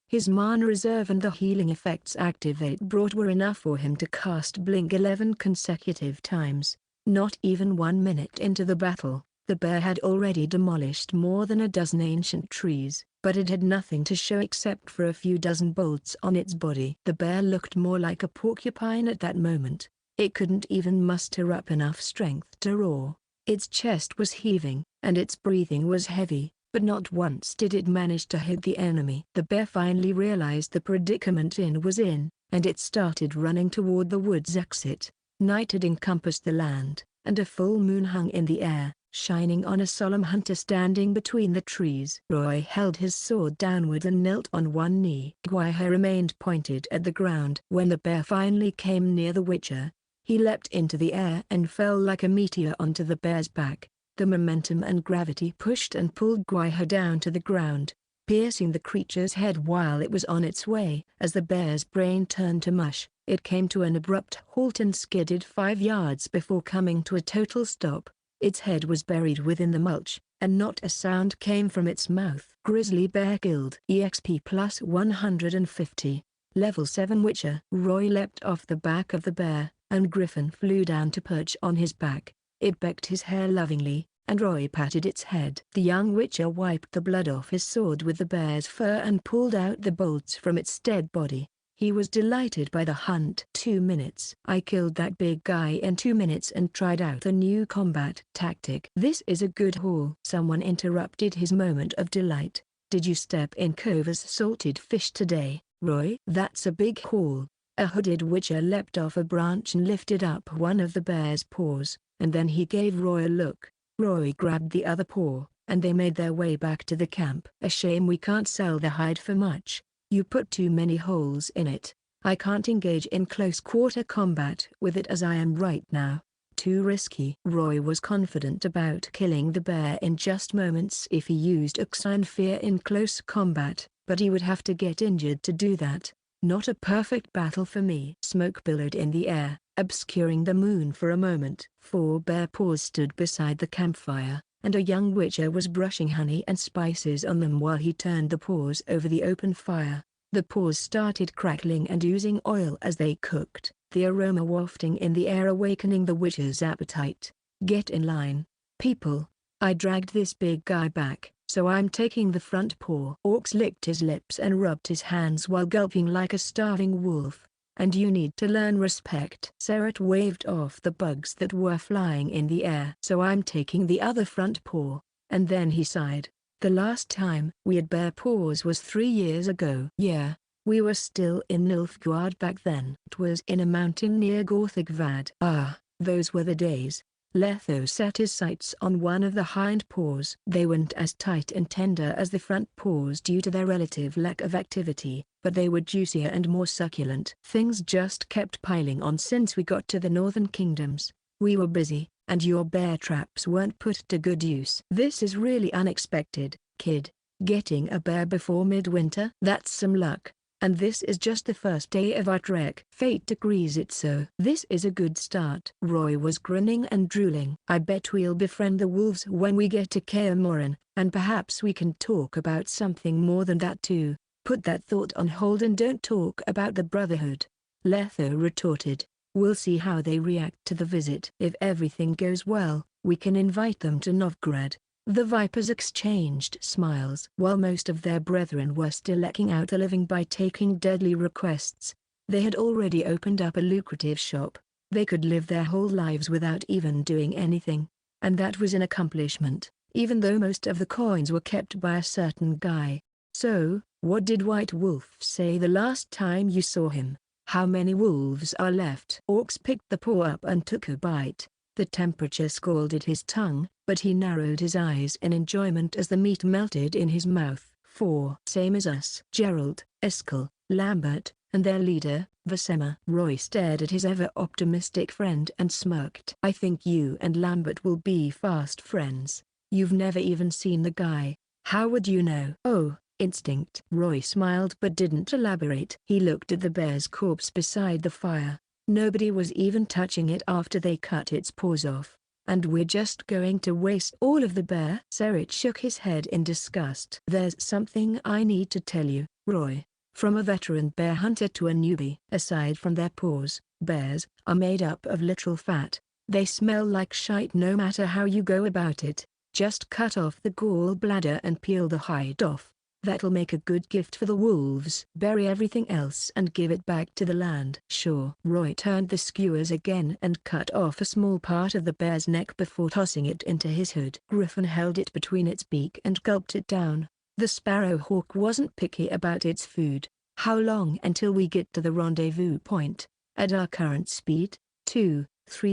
His mana reserve and the healing effects activate brought were enough for him to cast Blink 11 consecutive times. Not even 1 minute into the battle, the bear had already demolished more than a dozen ancient trees, but it had nothing to show except for a few dozen bolts on its body. The bear looked more like a porcupine at that moment. It couldn't even muster up enough strength to roar. Its chest was heaving, and its breathing was heavy, but not once did it manage to hit the enemy. The bear finally realized the predicament it was in, and it started running toward the wood's exit. Night had encompassed the land, and a full moon hung in the air, shining on a solemn hunter standing between the trees. Roy held his sword downward and knelt on one knee. Gwaiha remained pointed at the ground. When the bear finally came near the Witcher, he leapt into the air and fell like a meteor onto the bear's back. The momentum and gravity pushed and pulled Gwaiha down to the ground, piercing the creature's head while it was on its way. As the bear's brain turned to mush, it came to an abrupt halt and skidded 5 yards before coming to a total stop. Its head was buried within the mulch, and not a sound came from its mouth. Grizzly bear killed. EXP plus 150. Level 7 Witcher. Roy leapt off the back of the bear, and Griffin flew down to perch on his back. It becked his hair lovingly, and Roy patted its head. The young Witcher wiped the blood off his sword with the bear's fur and pulled out the bolts from its dead body. He was delighted by the hunt. 2 minutes. I killed that big guy in 2 minutes and tried out a new combat tactic. This is a good haul. Someone interrupted his moment of delight. Did you step in Cover's salted fish today, Roy? That's a big haul. A hooded Witcher leapt off a branch and lifted up one of the bear's paws, and then he gave Roy a look. Roy grabbed the other paw, and they made their way back to the camp. A shame we can't sell the hide for much. You put too many holes in it. I can't engage in close-quarter combat with it as I am right now. Too risky. Roy was confident about killing the bear in just moments if he used Oxine Fear in close combat, but he would have to get injured to do that. Not a perfect battle for me. Smoke billowed in the air, obscuring the moon for a moment. 4 bear paws stood beside the campfire, and a young witcher was brushing honey and spices on them while he turned the paws over the open fire. The paws started crackling and oozing oil as they cooked, the aroma wafting in the air awakening the witcher's appetite. Get in line, people. I dragged this big guy back, so I'm taking the front paw. Orcs licked his lips and rubbed his hands while gulping like a starving wolf. And you need to learn respect. Seret waved off the bugs that were flying in the air. So I'm taking the other front paw. And then he sighed. The last time we had bear paws was 3 years ago. Yeah, we were still in Nilfgaard back then. It was in a mountain near Gorthigvad. Ah, those were the days. Letho set his sights on one of the hind paws. They weren't as tight and tender as the front paws due to their relative lack of activity, but they were juicier and more succulent. Things just kept piling on since we got to the northern kingdoms. We were busy, and your bear traps weren't put to good use. This is really unexpected, kid. Getting a bear before midwinter? That's some luck. And this is just the first day of our trek. Fate decrees it so. This is a good start. Roy was grinning and drooling. I bet we'll befriend the wolves when we get to Kaer, and perhaps we can talk about something more than that too. Put that thought on hold and don't talk about the Brotherhood. Letho retorted. We'll see how they react to the visit. If everything goes well, we can invite them to Novgorod. The Vipers exchanged smiles. While most of their brethren were still eking out a living by taking deadly requests, they had already opened up a lucrative shop. They could live their whole lives without even doing anything. And that was an accomplishment, even though most of the coins were kept by a certain guy. So, what did White Wolf say the last time you saw him? How many wolves are left? Orcs picked the paw up and took a bite. The temperature scalded his tongue, but he narrowed his eyes in enjoyment as the meat melted in his mouth. 4. Same as us. Gerald, Eskel, Lambert, and their leader, Vasema. Roy stared at his ever-optimistic friend and smirked. I think you and Lambert will be fast friends. You've never even seen the guy. How would you know? Oh, instinct. Roy smiled but didn't elaborate. He looked at the bear's corpse beside the fire. Nobody was even touching it after they cut its paws off. And we're just going to waste all of the bear? Seret shook his head in disgust. There's something I need to tell you, Roy. From a veteran bear hunter to a newbie. Aside from their paws, bears are made up of literal fat. They smell like shite no matter how you go about it. Just cut off the gallbladder and peel the hide off. That'll make a good gift for the wolves. Bury everything else and give it back to the land. Sure. Roy turned the skewers again and cut off a small part of the bear's neck before tossing it into his hood. Griffin held it between its beak and gulped it down. The sparrowhawk wasn't picky about its food. How long until we get to the rendezvous point? At our current speed? 2-3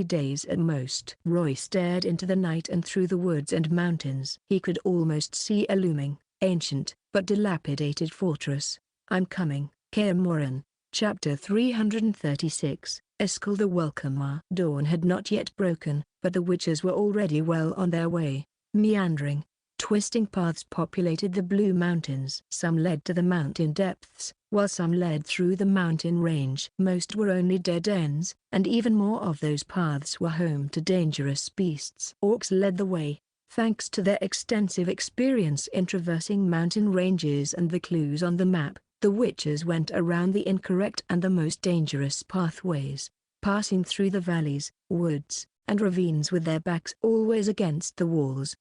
days at most. Roy stared into the night and through the woods and mountains. He could almost see a looming, ancient, but dilapidated fortress. I'm coming. Kaer. Chapter 336, Eskel the Welcomer. Dawn had not yet broken, but the witches were already well on their way. Meandering, twisting paths populated the Blue Mountains. Some led to the mountain depths, while some led through the mountain range. Most were only dead ends, and even more of those paths were home to dangerous beasts. Orcs led the way. Thanks to their extensive experience in traversing mountain ranges and the clues on the map, the witches went around the incorrect and the most dangerous pathways, passing through the valleys, woods, and ravines with their backs always against the walls.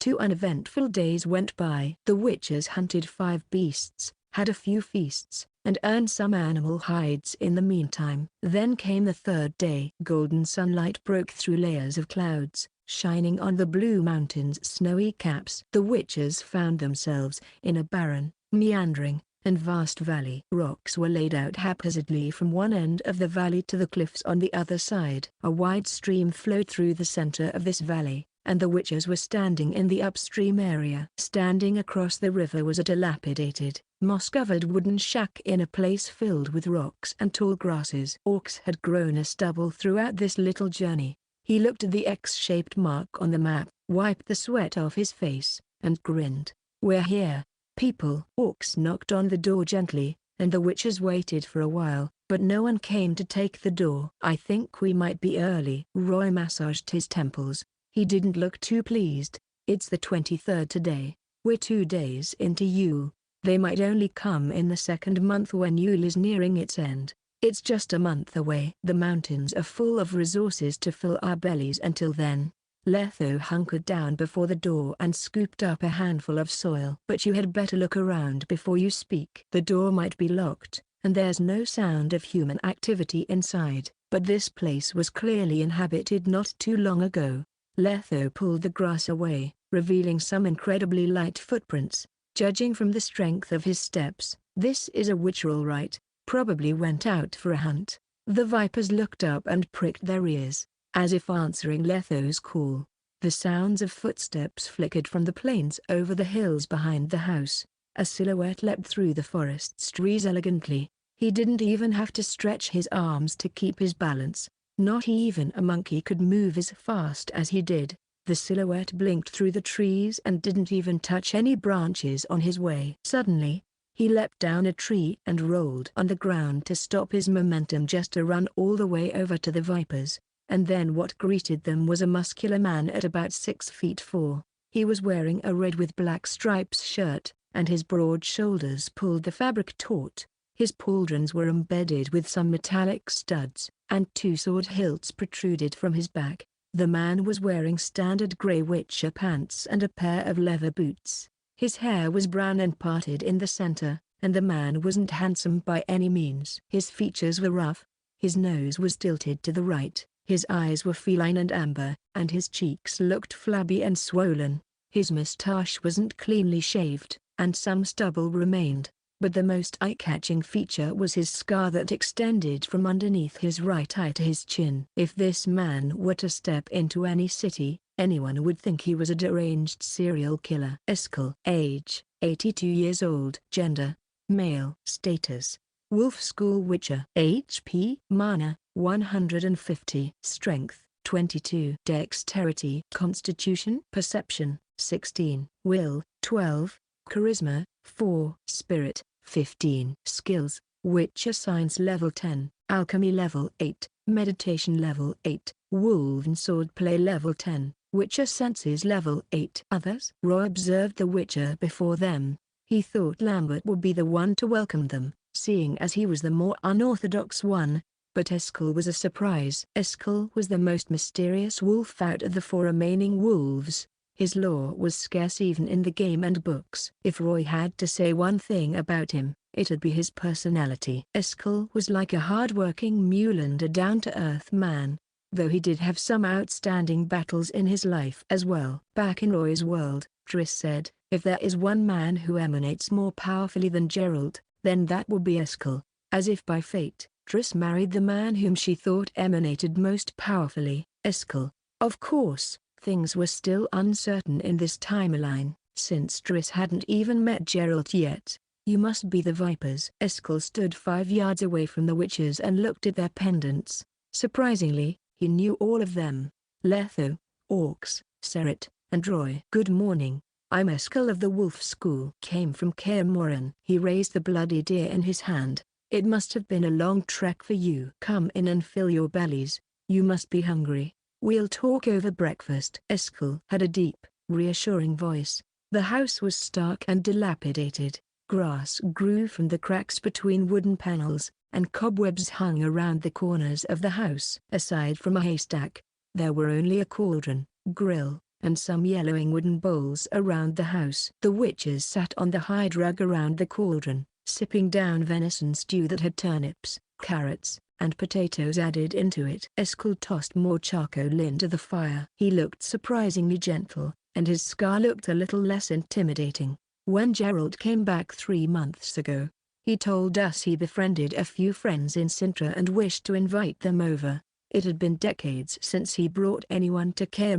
2 uneventful days went by. The witches hunted 5 beasts, had a few feasts, and earned some animal hides in the meantime. Then came the 3rd day. Golden sunlight broke through layers of clouds, shining on the Blue Mountains' snowy caps. The witches found themselves in a barren, meandering, and vast valley. Rocks were laid out haphazardly from one end of the valley to the cliffs on the other side. A wide stream flowed through the center of this valley, and the witches were standing in the upstream area. Standing across the river was a dilapidated, moss-covered wooden shack in a place filled with rocks and tall grasses. Orcs had grown a stubble throughout this little journey. He looked at the X-shaped mark on the map, wiped the sweat off his face, and grinned. "We're here, people." Orcs knocked on the door gently, and the witches waited for a while, but no one came to take the door. "I think we might be early." Roy massaged his temples. He didn't look too pleased. "It's the 23rd today. We're 2 days into Yule. They might only come in the second month when Yule is nearing its end. It's just a month away. The mountains are full of resources to fill our bellies until then." Letho hunkered down before the door and scooped up a handful of soil. "But you had better look around before you speak. The door might be locked, and there's no sound of human activity inside, but this place was clearly inhabited not too long ago." Letho pulled the grass away, revealing some incredibly light footprints. Judging from the strength of his steps, this is a witch all right. Probably went out for a hunt. The vipers looked up and pricked their ears, as if answering Letho's call. The sounds of footsteps flickered from the plains over the hills behind the house. A silhouette leapt through the forest's trees elegantly. He didn't even have to stretch his arms to keep his balance. Not even a monkey could move as fast as he did. The silhouette blinked through the trees and didn't even touch any branches on his way. Suddenly, he leapt down a tree and rolled on the ground to stop his momentum just to run all the way over to the vipers. And then what greeted them was a muscular man at about 6'4". He was wearing a red with black stripes shirt, and his broad shoulders pulled the fabric taut. His pauldrons were embedded with some metallic studs, and 2 sword hilts protruded from his back. The man was wearing standard grey witcher pants and a pair of leather boots. His hair was brown and parted in the center, and the man wasn't handsome by any means. His features were rough. His nose was tilted to the right, his eyes were feline and amber, and his cheeks looked flabby and swollen. His mustache wasn't cleanly shaved, and some stubble remained. But the most eye-catching feature was his scar that extended from underneath his right eye to his chin. If this man were to step into any city, anyone would think he was a deranged serial killer. Eskel. Age, 82 years old. Gender, male. Status, Wolf School Witcher. HP, Mana, 150. Strength, 22. Dexterity, Constitution, Perception, 16. Will, 12. Charisma, 4. Spirit, 15. Skills, Witcher Science Level 10, Alchemy Level 8, Meditation Level 8, Wolven Swordplay Level 10, Witcher Senses Level 8. Others? Roy observed the Witcher before them. He thought Lambert would be the one to welcome them, seeing as he was the more unorthodox one, but Eskel was a surprise. Eskel was the most mysterious wolf out of the 4 remaining wolves. His lore was scarce even in the game and books. If Roy had to say one thing about him, it'd be his personality. Eskel was like a hard-working mule and a down-to-earth man, though he did have some outstanding battles in his life as well. Back in Roy's world, Triss said, if there is one man who emanates more powerfully than Geralt, then that would be Eskel. As if by fate, Triss married the man whom she thought emanated most powerfully, Eskel. Of course, things were still uncertain in this timeline, since Triss hadn't even met Geralt yet. You must be the Vipers. Eskel stood 5 yards away from the witches and looked at their pendants. Surprisingly, he knew all of them. Letho, Orcs, Seret, and Roy. Good morning. I'm Eskel of the Wolf School. Came from Kaer. He raised the bloody deer in his hand. It must have been a long trek for you. Come in and fill your bellies. You must be hungry. We'll talk over breakfast. Eskel had a deep, reassuring voice. The house was stark and dilapidated. Grass grew from the cracks between wooden panels, and cobwebs hung around the corners of the house. Aside from a haystack, there were only a cauldron, grill, and some yellowing wooden bowls around the house. The witches sat on the hide rug around the cauldron, sipping down venison stew that had turnips, carrots, and potatoes added into it. Eskel tossed more charcoal into the fire. He looked surprisingly gentle, and his scar looked a little less intimidating. When Geralt came back 3 months ago, he told us he befriended a few friends in Sintra and wished to invite them over. It had been decades since he brought anyone to Kaer.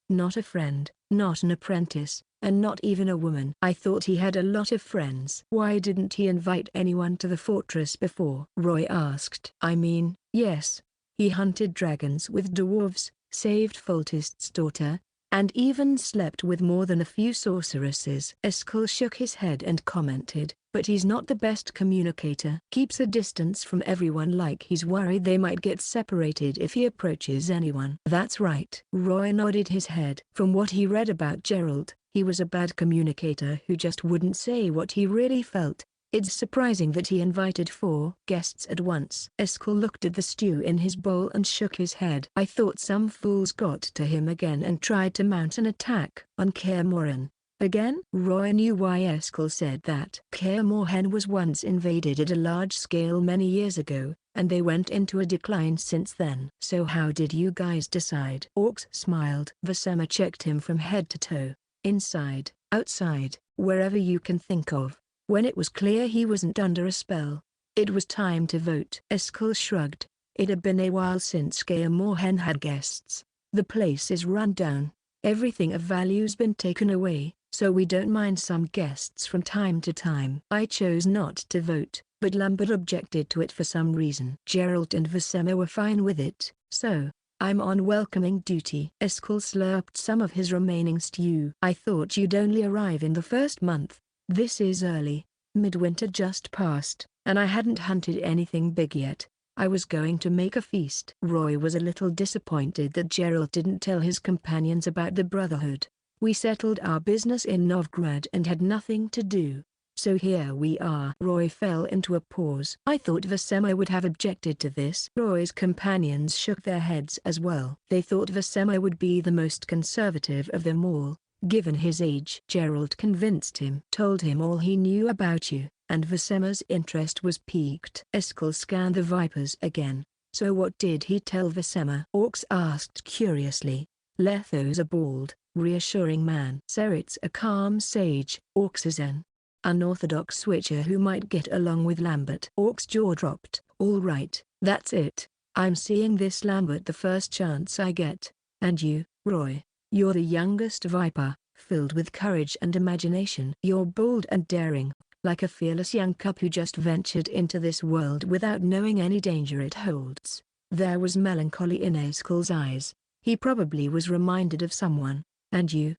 Not a friend, not an apprentice, and not even a woman. I thought he had a lot of friends. Why didn't he invite anyone to the fortress before? Roy asked. I mean, yes. He hunted dragons with dwarves, saved Foltest's daughter, and even slept with more than a few sorceresses. Eskel shook his head and commented, but he's not the best communicator. Keeps a distance from everyone like he's worried they might get separated if he approaches anyone. That's right. Roy nodded his head. From what he read about Gerald, he was a bad communicator who just wouldn't say what he really felt. It's surprising that he invited 4 guests at once. Eskel looked at the stew in his bowl and shook his head. I thought some fools got to him again and tried to mount an attack on Kaer. Again? Roy knew why Eskel said that. Kaer was once invaded at a large scale many years ago, and they went into a decline since then. So how did you guys decide? Orcs smiled. Vasema checked him from head to toe. Inside, outside, wherever you can think of. When it was clear he wasn't under a spell, it was time to vote. Eskel shrugged. It had been a while since Kaer had guests. The place is run down. Everything of value's been taken away, so we don't mind some guests from time to time. I chose not to vote, but Lambert objected to it for some reason. Gerald and Vasema were fine with it, so I'm on welcoming duty. Eskel slurped some of his remaining stew. I thought you'd only arrive in the first month. This is early. Midwinter just passed, and I hadn't hunted anything big yet. I was going to make a feast. Roy was a little disappointed that Gerald didn't tell his companions about the Brotherhood. We settled our business in Novgorod and had nothing to do. So here we are. Roy fell into a pause. I thought Vasema would have objected to this. Roy's companions shook their heads as well. They thought Vasema would be the most conservative of them all, given his age. Gerald convinced him. Told him all he knew about you, and Vasema's interest was piqued. Eskel scanned the vipers again. So what did he tell Vasema? Orcs asked curiously. Letho's a bald, reassuring man. Serit's a calm sage. Orcs is an unorthodox switcher who might get along with Lambert. Orc's jaw dropped. All right, that's it. I'm seeing this Lambert the first chance I get. And you, Roy, you're the youngest viper, filled with courage and imagination. You're bold and daring, like a fearless young cub who just ventured into this world without knowing any danger it holds. There was melancholy in Eskel's eyes. He probably was reminded of someone. And you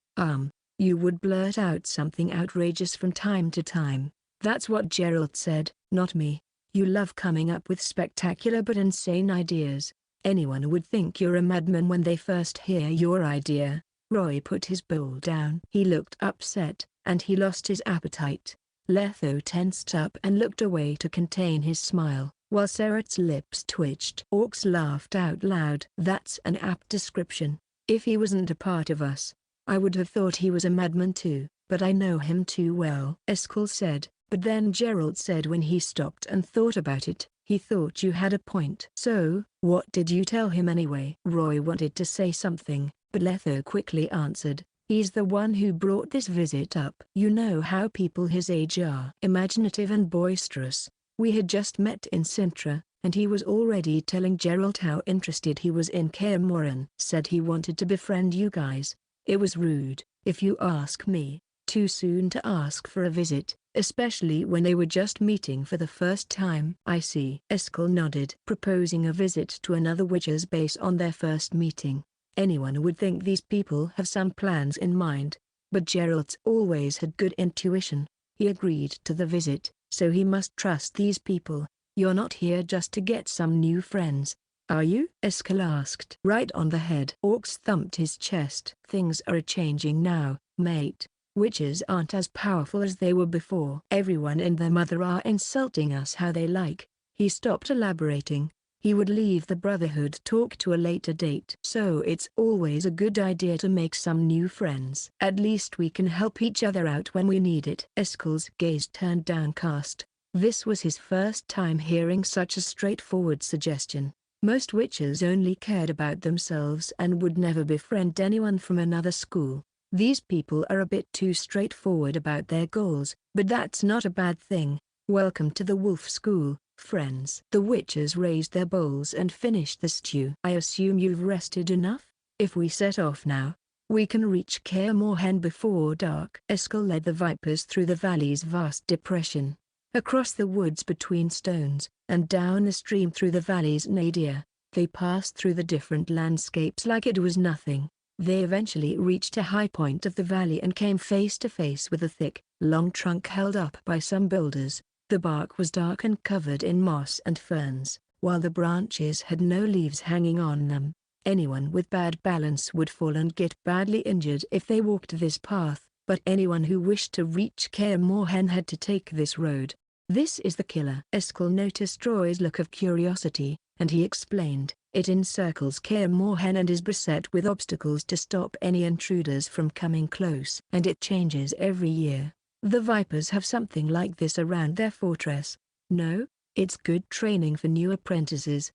would blurt out something outrageous from time to time. That's what Gerald said, not me. You love coming up with spectacular but insane ideas. Anyone would think you're a madman when they first hear your idea. Roy put his bowl down. He looked upset, and he lost his appetite. Letho tensed up and looked away to contain his smile, while Serit's lips twitched. Orcs laughed out loud. That's an apt description. If he wasn't a part of us, I would have thought he was a madman too, but I know him too well. Eskel said, but then Gerald said when he stopped and thought about it, he thought you had a point. So, what did you tell him anyway? Roy wanted to say something, but Letho quickly answered, he's the one who brought this visit up. You know how people his age are. Imaginative and boisterous. We had just met in Sintra, and he was already telling Gerald how interested he was in Kaer. Said he wanted to befriend you guys. It was rude, if you ask me, too soon to ask for a visit, especially when they were just meeting for the first time. I see. Eskel nodded. Proposing a visit to another witcher's base on their first meeting. Anyone would think these people have some plans in mind, but Gerald's always had good intuition. He agreed to the visit, so he must trust these people. You're not here just to get some new friends, are you? Eskel asked. Right on the head. Orcs thumped his chest. Things are changing now, mate. Witches aren't as powerful as they were before. Everyone and their mother are insulting us how they like. He stopped elaborating. He would leave the Brotherhood talk to a later date. So it's always a good idea to make some new friends. At least we can help each other out when we need it. Eskel's gaze turned downcast. This was his first time hearing such a straightforward suggestion. Most witches only cared about themselves and would never befriend anyone from another school. These people are a bit too straightforward about their goals, but that's not a bad thing. Welcome to the Wolf School, friends. The witches raised their bowls and finished the stew. I assume you've rested enough? If we set off now, We can reach Kaer Morhen before dark. Eskel led the vipers through the valley's vast depression, across the woods between stones, and down the stream through the valley's nadir. They passed through the different landscapes like it was nothing. They eventually reached a high point of the valley and came face to face with a thick, long trunk held up by some boulders. The bark was dark and covered in moss and ferns, while the branches had no leaves hanging on them. Anyone with bad balance would fall and get badly injured if they walked this path, but anyone who wished to reach Kaer Morhen had to take this road. This is the killer. Eskel noticed Roy's look of curiosity, and he explained, it encircles Kaer Morhen and is beset with obstacles to stop any intruders from coming close. And it changes every year. The Vipers have something like this around their fortress. No? It's good training for new apprentices.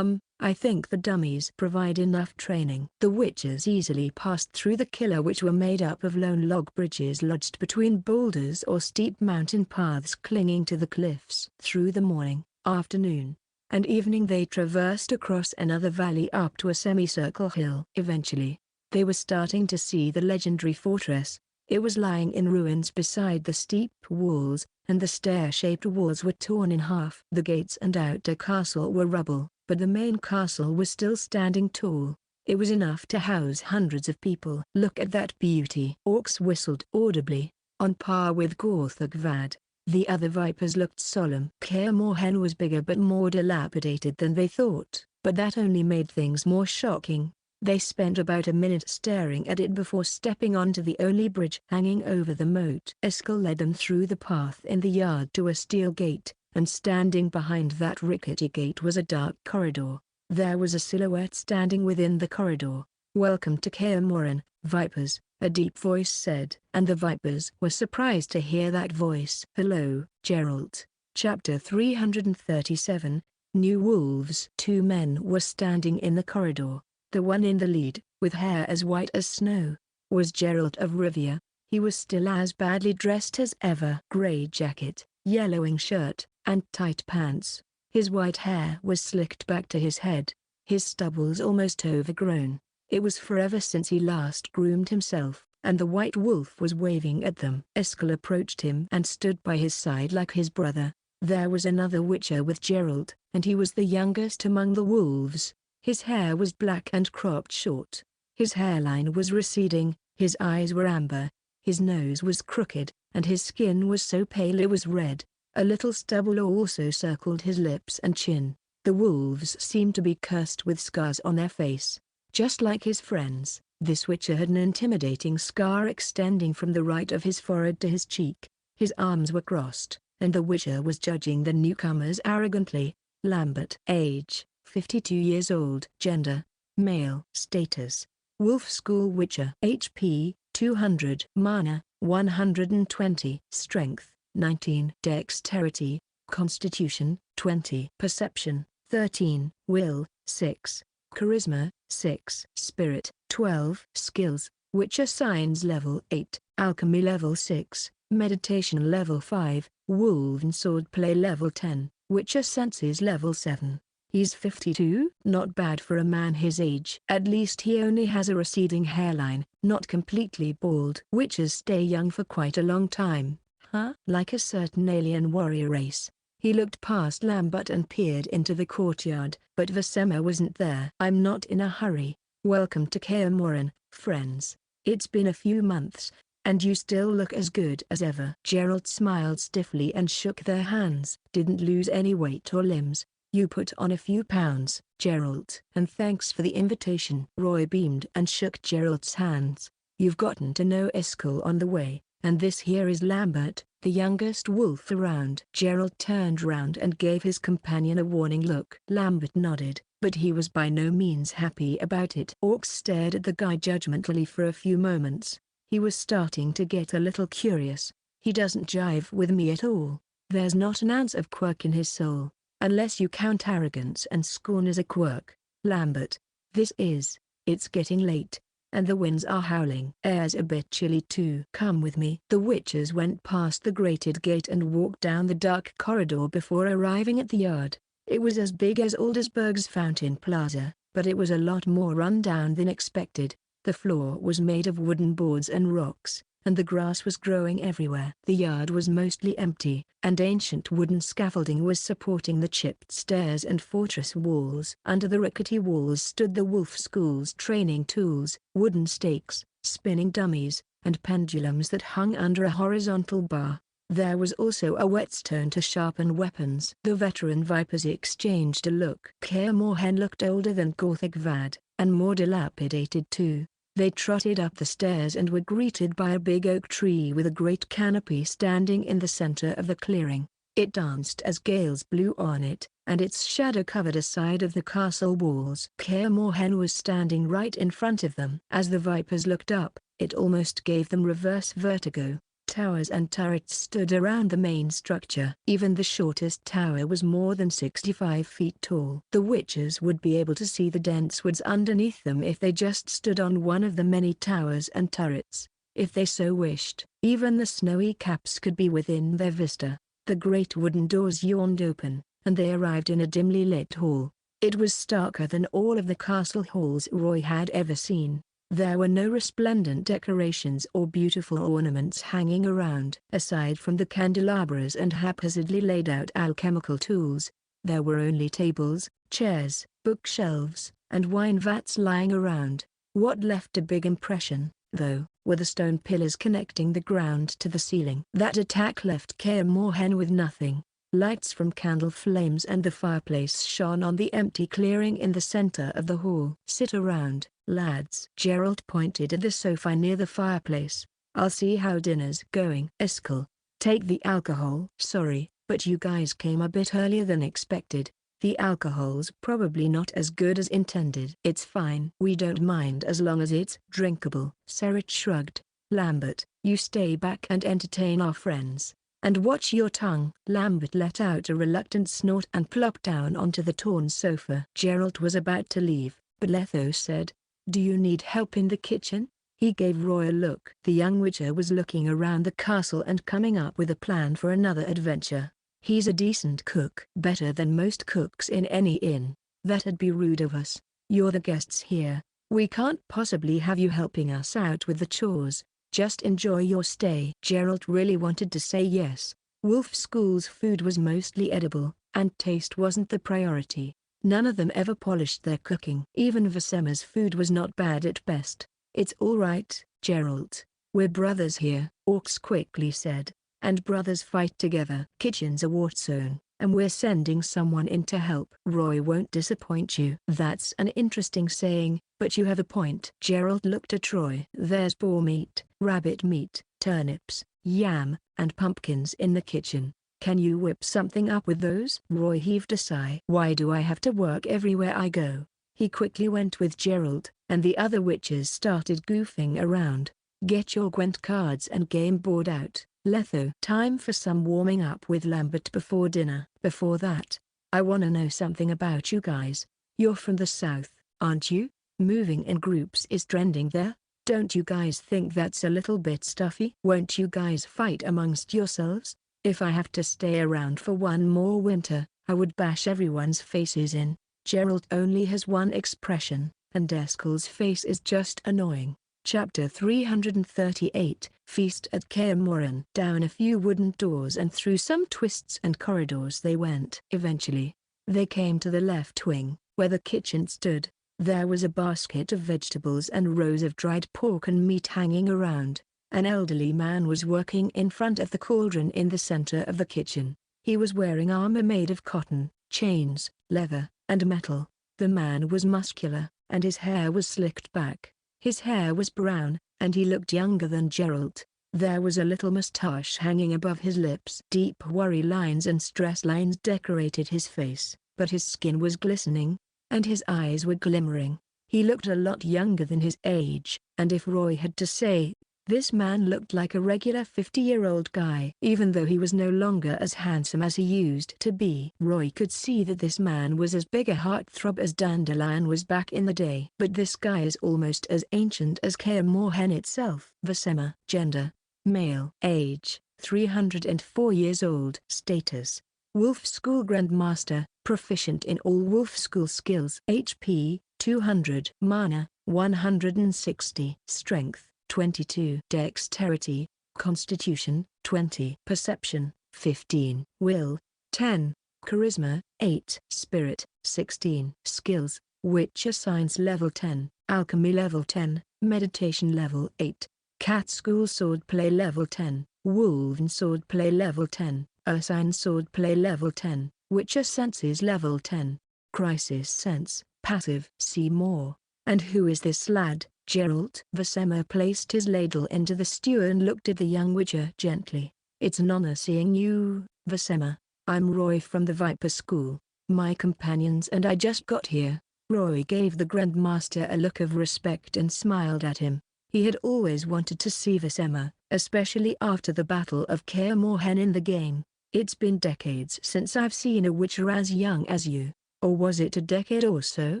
I think the dummies provide enough training. The witches easily passed through the killer, which were made up of lone log bridges lodged between boulders or steep mountain paths clinging to the cliffs. Through the morning, afternoon, and evening they traversed across another valley up to a semicircle hill. Eventually, they were starting to see the legendary fortress. It was lying in ruins beside the steep walls, and the stair-shaped walls were torn in half. The gates and outer castle were rubble, but the main castle was still standing tall. It was enough to house hundreds of people. Look at that beauty. Orcs whistled audibly, on par with Gorthugvad. The other vipers looked solemn. Kaer Morhen was bigger but more dilapidated than they thought, but that only made things more shocking. They spent about a minute staring at it before stepping onto the only bridge hanging over the moat. Eskel led them through the path in the yard to a steel gate, and standing behind that rickety gate was a dark corridor. There was a silhouette standing within the corridor. "Welcome to Kaer Morhen, Vipers," a deep voice said. And the Vipers were surprised to hear that voice. "Hello, Geralt." Chapter 337, New Wolves. Two men were standing in the corridor. The one in the lead, with hair as white as snow, was Geralt of Rivia. He was still as badly dressed as ever. Grey jacket, yellowing shirt, and tight pants. His white hair was slicked back to his head, his stubbles almost overgrown. It was forever since he last groomed himself, and the white wolf was waving at them. Eskel approached him and stood by his side like his brother. There was another witcher with Geralt, and he was the youngest among the wolves. His hair was black and cropped short. His hairline was receding, his eyes were amber, his nose was crooked, and his skin was so pale it was red. A little stubble also circled his lips and chin. The wolves seemed to be cursed with scars on their face. Just like his friends, this witcher had an intimidating scar extending from the right of his forehead to his cheek. His arms were crossed, and the witcher was judging the newcomers arrogantly. Lambert. Age: 52 years old. Gender: male. Status: Wolf School Witcher. HP: 200. Mana: 120. Strength: 19. Dexterity, Constitution: 20. Perception: 13. Will: 6. Charisma: 6. Spirit: 12. Skills: Witcher Signs level 8, Alchemy level 6, Meditation level 5, Wolven Swordplay level 10, Witcher Senses level 7. He's 52, not bad for a man his age. At least he only has a receding hairline, not completely bald. Witchers stay young for quite a long time, huh? Like a certain alien warrior race. He looked past Lambert and peered into the courtyard, but Vesema wasn't there. "I'm not in a hurry. Welcome to Kaer Morhen, friends. It's been a few months, and you still look as good as ever." Geralt smiled stiffly and shook their hands. "Didn't lose any weight or limbs. You put on a few pounds, Geralt. And thanks for the invitation." Roy beamed and shook Geralt's hands. "You've gotten to know Eskel on the way, and this here is Lambert, the youngest wolf around." Geralt turned round and gave his companion a warning look. Lambert nodded, but he was by no means happy about it. Orcs stared at the guy judgmentally for a few moments. He was starting to get a little curious. "He doesn't jive with me at all. There's not an ounce of quirk in his soul. Unless you count arrogance and scorn as a quirk, Lambert. It's getting late, and the winds are howling. Air's a bit chilly too. Come with me." The witches went past the grated gate and walked down the dark corridor before arriving at the yard. It was as big as Aldersberg's Fountain Plaza, but it was a lot more run down than expected. The floor was made of wooden boards and rocks, and the grass was growing everywhere. The yard was mostly empty, and ancient wooden scaffolding was supporting the chipped stairs and fortress walls. Under the rickety walls stood the wolf school's training tools, wooden stakes, spinning dummies, and pendulums that hung under a horizontal bar. There was also a whetstone to sharpen weapons. The veteran vipers exchanged a look. Kaer Morhen looked older than Gothic Vad, and more dilapidated too. They trotted up the stairs and were greeted by a big oak tree with a great canopy standing in the center of the clearing. It danced as gales blew on it, and its shadow covered a side of the castle walls. Kaer Morhen was standing right in front of them. As the vipers looked up, it almost gave them reverse vertigo. Towers and turrets stood around the main structure. Even the shortest tower was more than 65 feet tall. The witches would be able to see the dense woods underneath them if they just stood on one of the many towers and turrets, if they so wished. Even the snowy caps could be within their vista. The great wooden doors yawned open, and they arrived in a dimly lit hall. It was starker than all of the castle halls Roy had ever seen. There were no resplendent decorations or beautiful ornaments hanging around. Aside from the candelabras and haphazardly laid out alchemical tools, there were only tables, chairs, bookshelves, and wine vats lying around. What left a big impression, though, were the stone pillars connecting the ground to the ceiling. That attack left Kaer Morhen with nothing. Lights from candle flames and the fireplace shone on the empty clearing in the center of the hall. "Sit around, lads." Gerald pointed at the sofa near the fireplace. "I'll see how dinner's going." "Eskel, take the alcohol." "Sorry, but you guys came a bit earlier than expected. The alcohol's probably not as good as intended." "It's fine. We don't mind as long as it's drinkable." Serret shrugged. "Lambert, you stay back and entertain our friends. And watch your tongue." Lambert let out a reluctant snort and plopped down onto the torn sofa. Gerald was about to leave, but Letho said, "Do you need help in the kitchen?" He gave Roy a look. The young witcher was looking around the castle and coming up with a plan for another adventure. "He's a decent cook. Better than most cooks in any inn. That'd be rude of us. You're the guests here. We can't possibly have you helping us out with the chores. Just enjoy your stay." Gerald really wanted to say yes. Wolf School's food was mostly edible, and taste wasn't the priority. None of them ever polished their cooking. Even Vasema's food was not bad at best. "It's all right, Gerald. We're brothers here," Orcs quickly said. "And brothers fight together." "Kitchen's a war zone, and we're sending someone in to help." "Roy won't disappoint you." "That's an interesting saying, but you have a point." Gerald looked at Roy. "There's boar meat, rabbit meat, turnips, yam, and pumpkins in the kitchen. Can you whip something up with those?" Roy heaved a sigh. "Why do I have to work everywhere I go?" He quickly went with Gerald, and the other witches started goofing around. "Get your Gwent cards and game board out, Letho." "Time for some warming up with Lambert before dinner." "Before that, I wanna know something about you guys. You're from the south, aren't you? Moving in groups is trending there. Don't you guys think that's a little bit stuffy? Won't you guys fight amongst yourselves? If I have to stay around for one more winter, I would bash everyone's faces in." Gerald only has one expression, and Eskel's face is just annoying. Chapter 338, Feast at Kaer Morhen. Down a few wooden doors and through some twists and corridors they went. Eventually, they came to the left wing, where the kitchen stood. There was a basket of vegetables and rows of dried pork and meat hanging around. An elderly man was working in front of the cauldron in the center of the kitchen. He was wearing armor made of cotton, chains, leather, and metal. The man was muscular, and his hair was slicked back. His hair was brown, and he looked younger than Gerald. There was a little mustache hanging above his lips. Deep worry lines and stress lines decorated his face, but his skin was glistening, and his eyes were glimmering. He looked a lot younger than his age, and if Roy had to say, this man looked like a regular 50-year-old guy. Even though he was no longer as handsome as he used to be. Roy could see that this man was as big a heartthrob as Dandelion was back in the day. But this guy is almost as ancient as Kaer Morhen itself. Vasema. Gender: male. Age: 304 years old. Status: Wolf School Grandmaster, proficient in all Wolf School skills. HP: 200. Mana: 160. Strength, 22. Dexterity, Constitution, 20. Perception, 15. Will, 10. Charisma, 8. Spirit, 16. Skills, Witcher Science level 10, Alchemy level 10, Meditation level 8. Cat School Swordplay level 10, Wolven Swordplay level 10, Ursine Swordplay level 10, Witcher Senses level 10. Crisis Sense, passive. See more. And who is this lad, Geralt? Vasema placed his ladle into the stew and looked at the young Witcher gently. It's an honor seeing you, Vasema. I'm Roy from the Viper School. My companions and I just got here. Roy gave the Grandmaster a look of respect and smiled at him. He had always wanted to see Vasema, especially after the Battle of Kaer in the game. It's been decades since I've seen a Witcher as young as you. Or was it a decade or so?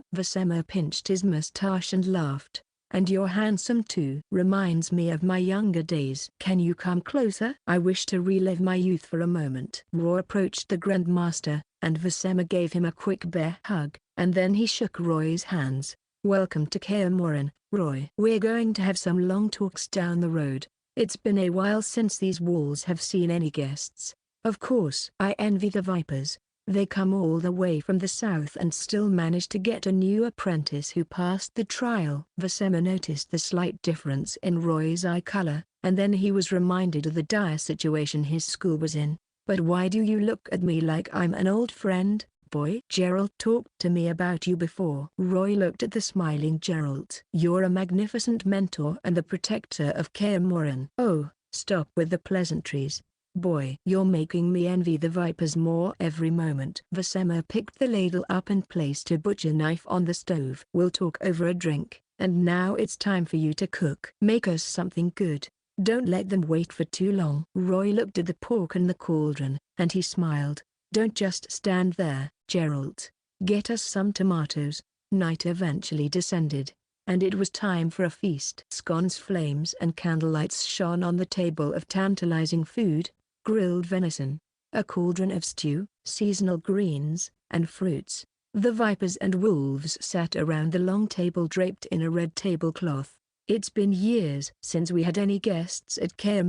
Vasema pinched his mustache and laughed. And you're handsome too. Reminds me of my younger days. Can you come closer? I wish to relive my youth for a moment. Roy approached the Grandmaster, and Vasema gave him a quick bear hug, and then he shook Roy's hands. Welcome to Kaer, Roy. We're going to have some long talks down the road. It's been a while since these walls have seen any guests. Of course. I envy the Vipers. They come all the way from the south and still manage to get a new apprentice who passed the trial. Vasema noticed the slight difference in Roy's eye color, and then he was reminded of the dire situation his school was in. But why do you look at me like I'm an old friend, boy? Geralt talked to me about you before. Roy looked at the smiling Geralt. You're a magnificent mentor and the protector of Kaer. Oh, stop with the pleasantries. Boy, you're making me envy the Vipers more every moment. Vasema picked the ladle up and placed a butcher knife on the stove. We'll talk over a drink, and now it's time for you to cook. Make us something good. Don't let them wait for too long. Roy looked at the pork and the cauldron, and he smiled. Don't just stand there, Geralt. Get us some tomatoes. Night eventually descended, and it was time for a feast. Scones, flames and candlelights shone on the table of tantalizing food. Grilled venison, a cauldron of stew, seasonal greens, and fruits. The Vipers and Wolves sat around the long table draped in a red tablecloth. It's been years since we had any guests at Kaer.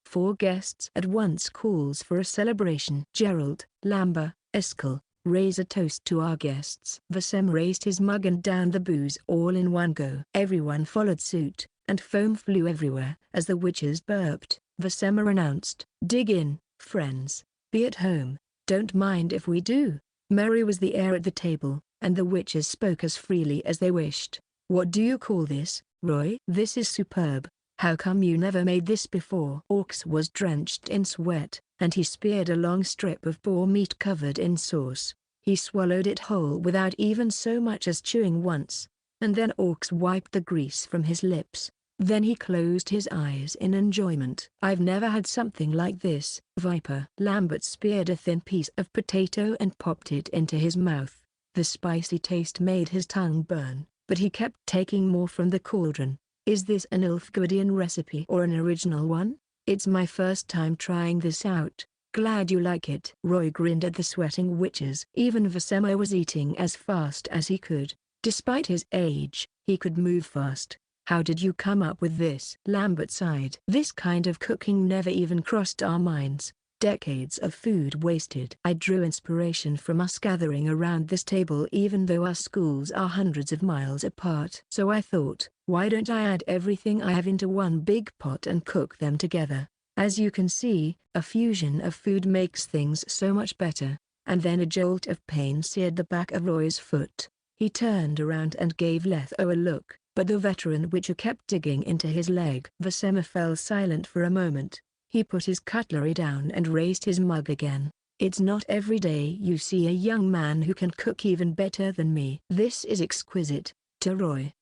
4 guests at once calls for a celebration. Geralt, Lamba, Eskel, raise a toast to our guests. Vasem raised his mug and downed the booze all in one go. Everyone followed suit, and foam flew everywhere as the witches burped. Vasema announced, dig in, friends. Be at home. Don't mind if we do. Merry was the air at the table, and the witches spoke as freely as they wished. What do you call this, Roy? This is superb. How come you never made this before? Orcs was drenched in sweat, and he speared a long strip of boar meat covered in sauce. He swallowed it whole without even so much as chewing once, and then Orcs wiped the grease from his lips. Then he closed his eyes in enjoyment. I've never had something like this. Viper. Lambert speared a thin piece of potato and popped it into his mouth. The spicy taste made his tongue burn, but he kept taking more from the cauldron. Is this an Ulfgarian recipe or an original one? It's my first time trying this out. Glad you like it. Roy grinned at the sweating witches. Even Vasema was eating as fast as he could. Despite his age, he could move fast. How did you come up with this? Lambert sighed. This kind of cooking never even crossed our minds. Decades of food wasted. I drew inspiration from us gathering around this table even though our schools are hundreds of miles apart. So I thought, why don't I add everything I have into one big pot and cook them together? As you can see, a fusion of food makes things so much better. And then a jolt of pain seared the back of Roy's foot. He turned around and gave Letho a look, but the veteran witcher kept digging into his leg. Vasema fell silent for a moment. He put his cutlery down and raised his mug again. It's not every day you see a young man who can cook even better than me. This is exquisite. To Roy.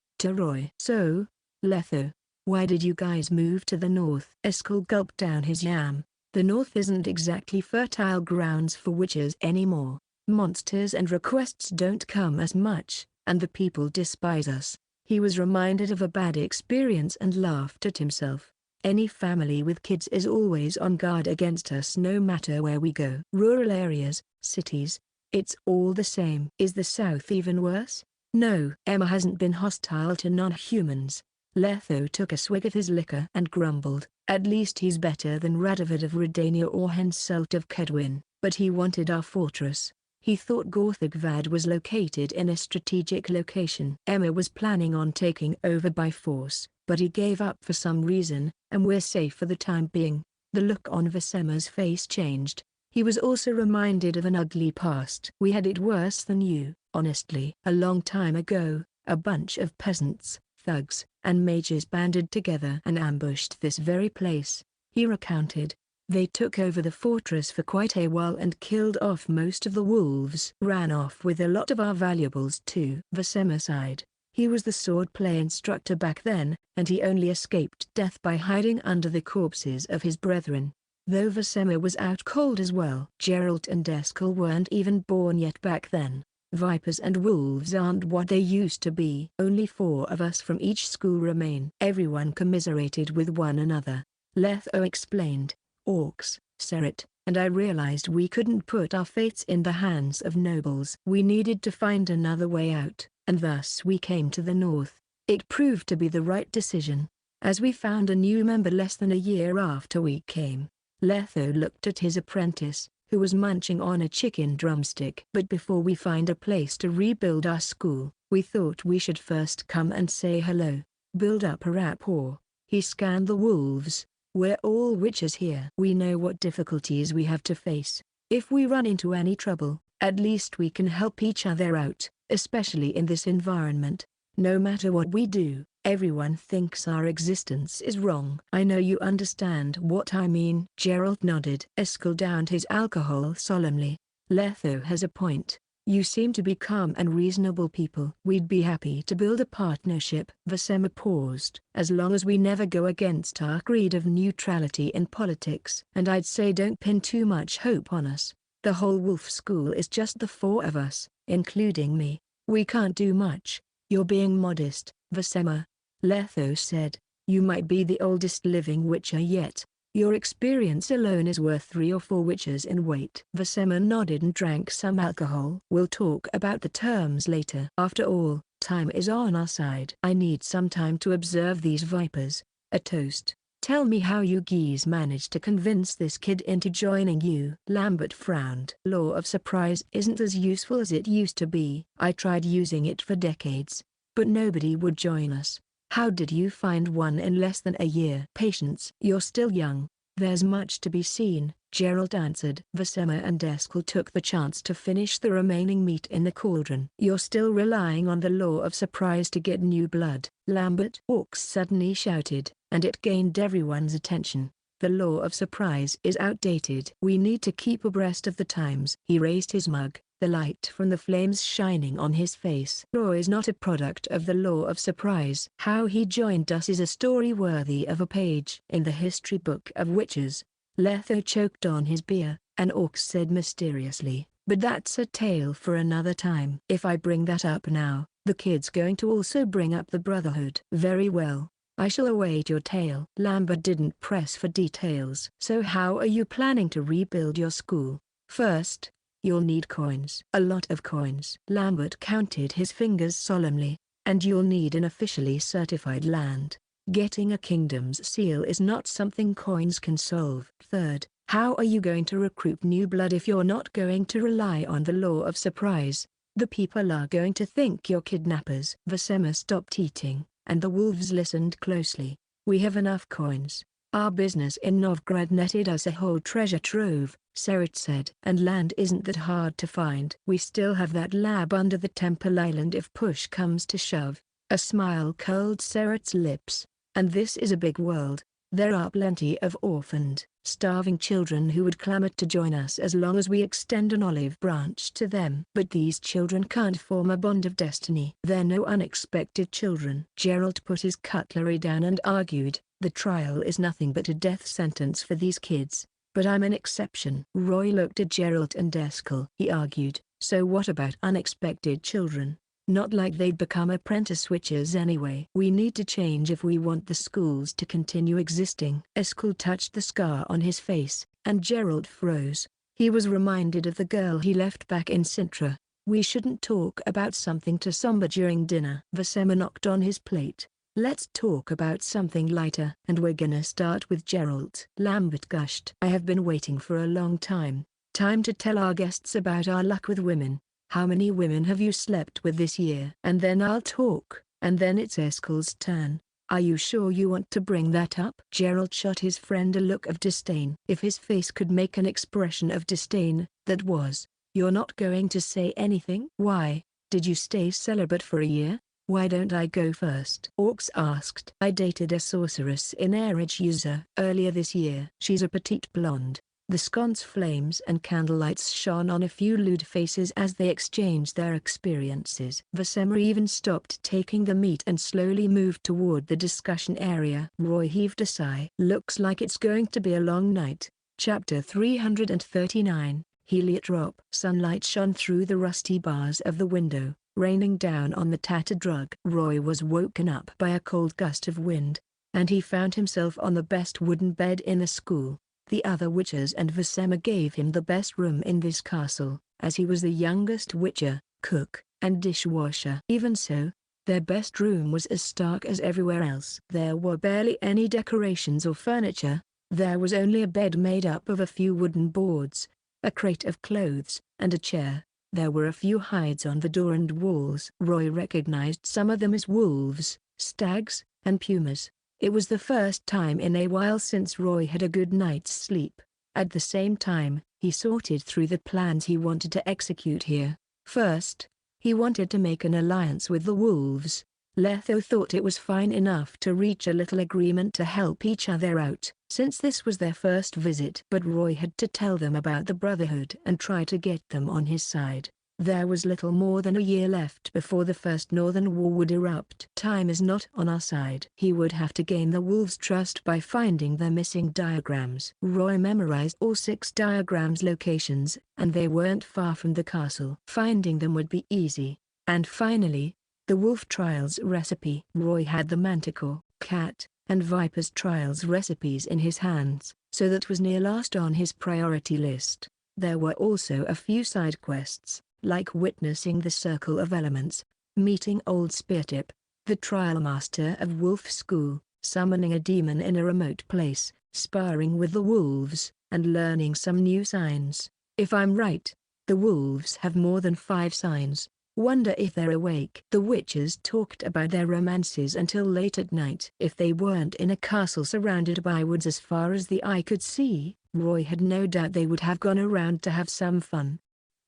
So, Letho, why did you guys move to the north? Eskel gulped down his yam. The north isn't exactly fertile grounds for witches anymore. Monsters and requests don't come as much, and the people despise us. He was reminded of a bad experience and laughed at himself. Any family with kids is always on guard against us no matter where we go. Rural areas, cities, it's all the same. Is the south even worse? No, Emma hasn't been hostile to non-humans. Letho took a swig of his liquor and grumbled, at least he's better than Radovid of Redania or Henselt of Kedwin, but he wanted our fortress. He thought Gorthagvad was located in a strategic location. Emma was planning on taking over by force, but he gave up for some reason, and we're safe for the time being. The look on Vasema's face changed. He was also reminded of an ugly past. We had it worse than you, honestly. A long time ago, a bunch of peasants, thugs, and mages banded together and ambushed this very place, he recounted. They took over the fortress for quite a while and killed off most of the wolves. Ran off with a lot of our valuables too. Vasema sighed. He was the swordplay instructor back then, and he only escaped death by hiding under the corpses of his brethren. Though Vasema was out cold as well. Geralt and Eskel weren't even born yet back then. Vipers and wolves aren't what they used to be. Only 4 of us from each school remain. Everyone commiserated with one another. Letho explained. Orcs, Seret, and I realized we couldn't put our fates in the hands of nobles. We needed to find another way out, and thus we came to the north. It proved to be the right decision, as we found a new member less than a year after we came. Letho looked at his apprentice, who was munching on a chicken drumstick. But before we find a place to rebuild our school, we thought we should first come and say hello, build up a rapport. He scanned the wolves. We're all witches here. We know what difficulties we have to face. If we run into any trouble, at least we can help each other out, especially in this environment. No matter what we do, everyone thinks our existence is wrong. I know you understand what I mean. Geralt nodded. Eskel downed his alcohol solemnly. Letho has a point. You seem to be calm and reasonable people. We'd be happy to build a partnership. Vasema paused. As long as we never go against our creed of neutrality in politics. And I'd say don't pin too much hope on us. The whole wolf school is just the 4 of us, including me. We can't do much. You're being modest, Vasema. Letho said. You might be the oldest living witcher yet. Your experience alone is worth 3 or 4 witches in weight. Vasema nodded and drank some alcohol. We'll talk about the terms later. After all, time is on our side. I need some time to observe these vipers. A toast. Tell me how you geese managed to convince this kid into joining you. Lambert frowned. Law of surprise isn't as useful as it used to be. I tried using it for decades, but nobody would join us. How did you find one in less than a year? Patience. You're still young. There's much to be seen, Geralt answered. Vasema and Eskel took the chance to finish the remaining meat in the cauldron. You're still relying on the law of surprise to get new blood. Lambert. Orcs suddenly shouted, and it gained everyone's attention. The law of surprise is outdated. We need to keep abreast of the times. He raised his mug, the light from the flames shining on his face. Law is not a product of the law of surprise. How he joined us is a story worthy of a page in the history book of witches. Letho choked on his beer. An orc said mysteriously, but that's a tale for another time. If I bring that up now, the kid's going to also bring up the Brotherhood. Very well. I shall await your tale. Lambert didn't press for details. So how are you planning to rebuild your school? First, you'll need coins. A lot of coins. Lambert counted his fingers solemnly. And you'll need an officially certified land. Getting a kingdom's seal is not something coins can solve. Third, how are you going to recruit new blood if you're not going to rely on the law of surprise? The people are going to think you're kidnappers. Vasema stopped eating, and the wolves listened closely. We have enough coins. Our business in Novgorod netted us a whole treasure trove, Seret said. And land isn't that hard to find. We still have that lab under the temple island if push comes to shove. A smile curled Seret's lips. And this is a big world. There are plenty of orphaned, starving children who would clamor to join us as long as we extend an olive branch to them. But these children can't form a bond of destiny. They're no unexpected children. Geralt put his cutlery down and argued, the trial is nothing but a death sentence for these kids. But I'm an exception. Roy looked at Geralt and Eskel. He argued, so what about unexpected children? Not like they'd become apprentice witches anyway. We need to change if we want the schools to continue existing. Eskel touched the scar on his face, and Geralt froze. He was reminded of the girl he left back in Sintra. We shouldn't talk about something too somber during dinner. Vasema knocked on his plate. Let's talk about something lighter. And we're gonna start with Geralt. Lambert gushed. I have been waiting for a long time. Time to tell our guests about our luck with women. How many women have you slept with this year? And then I'll talk, and then it's Eskel's turn. Are you sure you want to bring that up? Geralt shot his friend a look of disdain. If his face could make an expression of disdain, that was. You're not going to say anything? Why, did you stay celibate for a year? Why don't I go first? Orcs asked. I dated a sorceress in Erage user earlier this year. She's a petite blonde. The sconce flames and candlelights shone on a few lewd faces as they exchanged their experiences. Vasema even stopped taking the meat and slowly moved toward the discussion area. Roy heaved a sigh. Looks like it's going to be a long night. Chapter 339, Heliotrop. Sunlight shone through the rusty bars of the window, raining down on the tattered rug. Roy was woken up by a cold gust of wind, and he found himself on the best wooden bed in the school. The other witchers and Vasema gave him the best room in this castle, as he was the youngest witcher, cook, and dishwasher. Even so, their best room was as stark as everywhere else. There were barely any decorations or furniture. There was only a bed made up of a few wooden boards, a crate of clothes, and a chair. There were a few hides on the door and walls. Roy recognized some of them as wolves, stags, and pumas. It was the first time in a while since Roy had a good night's sleep. At the same time, he sorted through the plans he wanted to execute here. First, he wanted to make an alliance with the wolves. Letho thought it was fine enough to reach a little agreement to help each other out, since this was their first visit. But Roy had to tell them about the Brotherhood and try to get them on his side. There was little more than a year left before the First Northern War would erupt. Time is not on our side. He would have to gain the wolves' trust by finding their missing diagrams. Roy memorized all 6 diagrams' locations, and they weren't far from the castle. Finding them would be easy. And finally, the wolf trials recipe. Roy had the manticore, cat, and viper's trials recipes in his hands, so that was near last on his priority list. There were also a few side quests, like witnessing the Circle of Elements, meeting Old Speartip, the trial master of Wolf School, summoning a demon in a remote place, sparring with the wolves, and learning some new signs. If I'm right, the wolves have more than 5 signs. Wonder if they're awake. The witches talked about their romances until late at night. If they weren't in a castle surrounded by woods as far as the eye could see, Roy had no doubt they would have gone around to have some fun.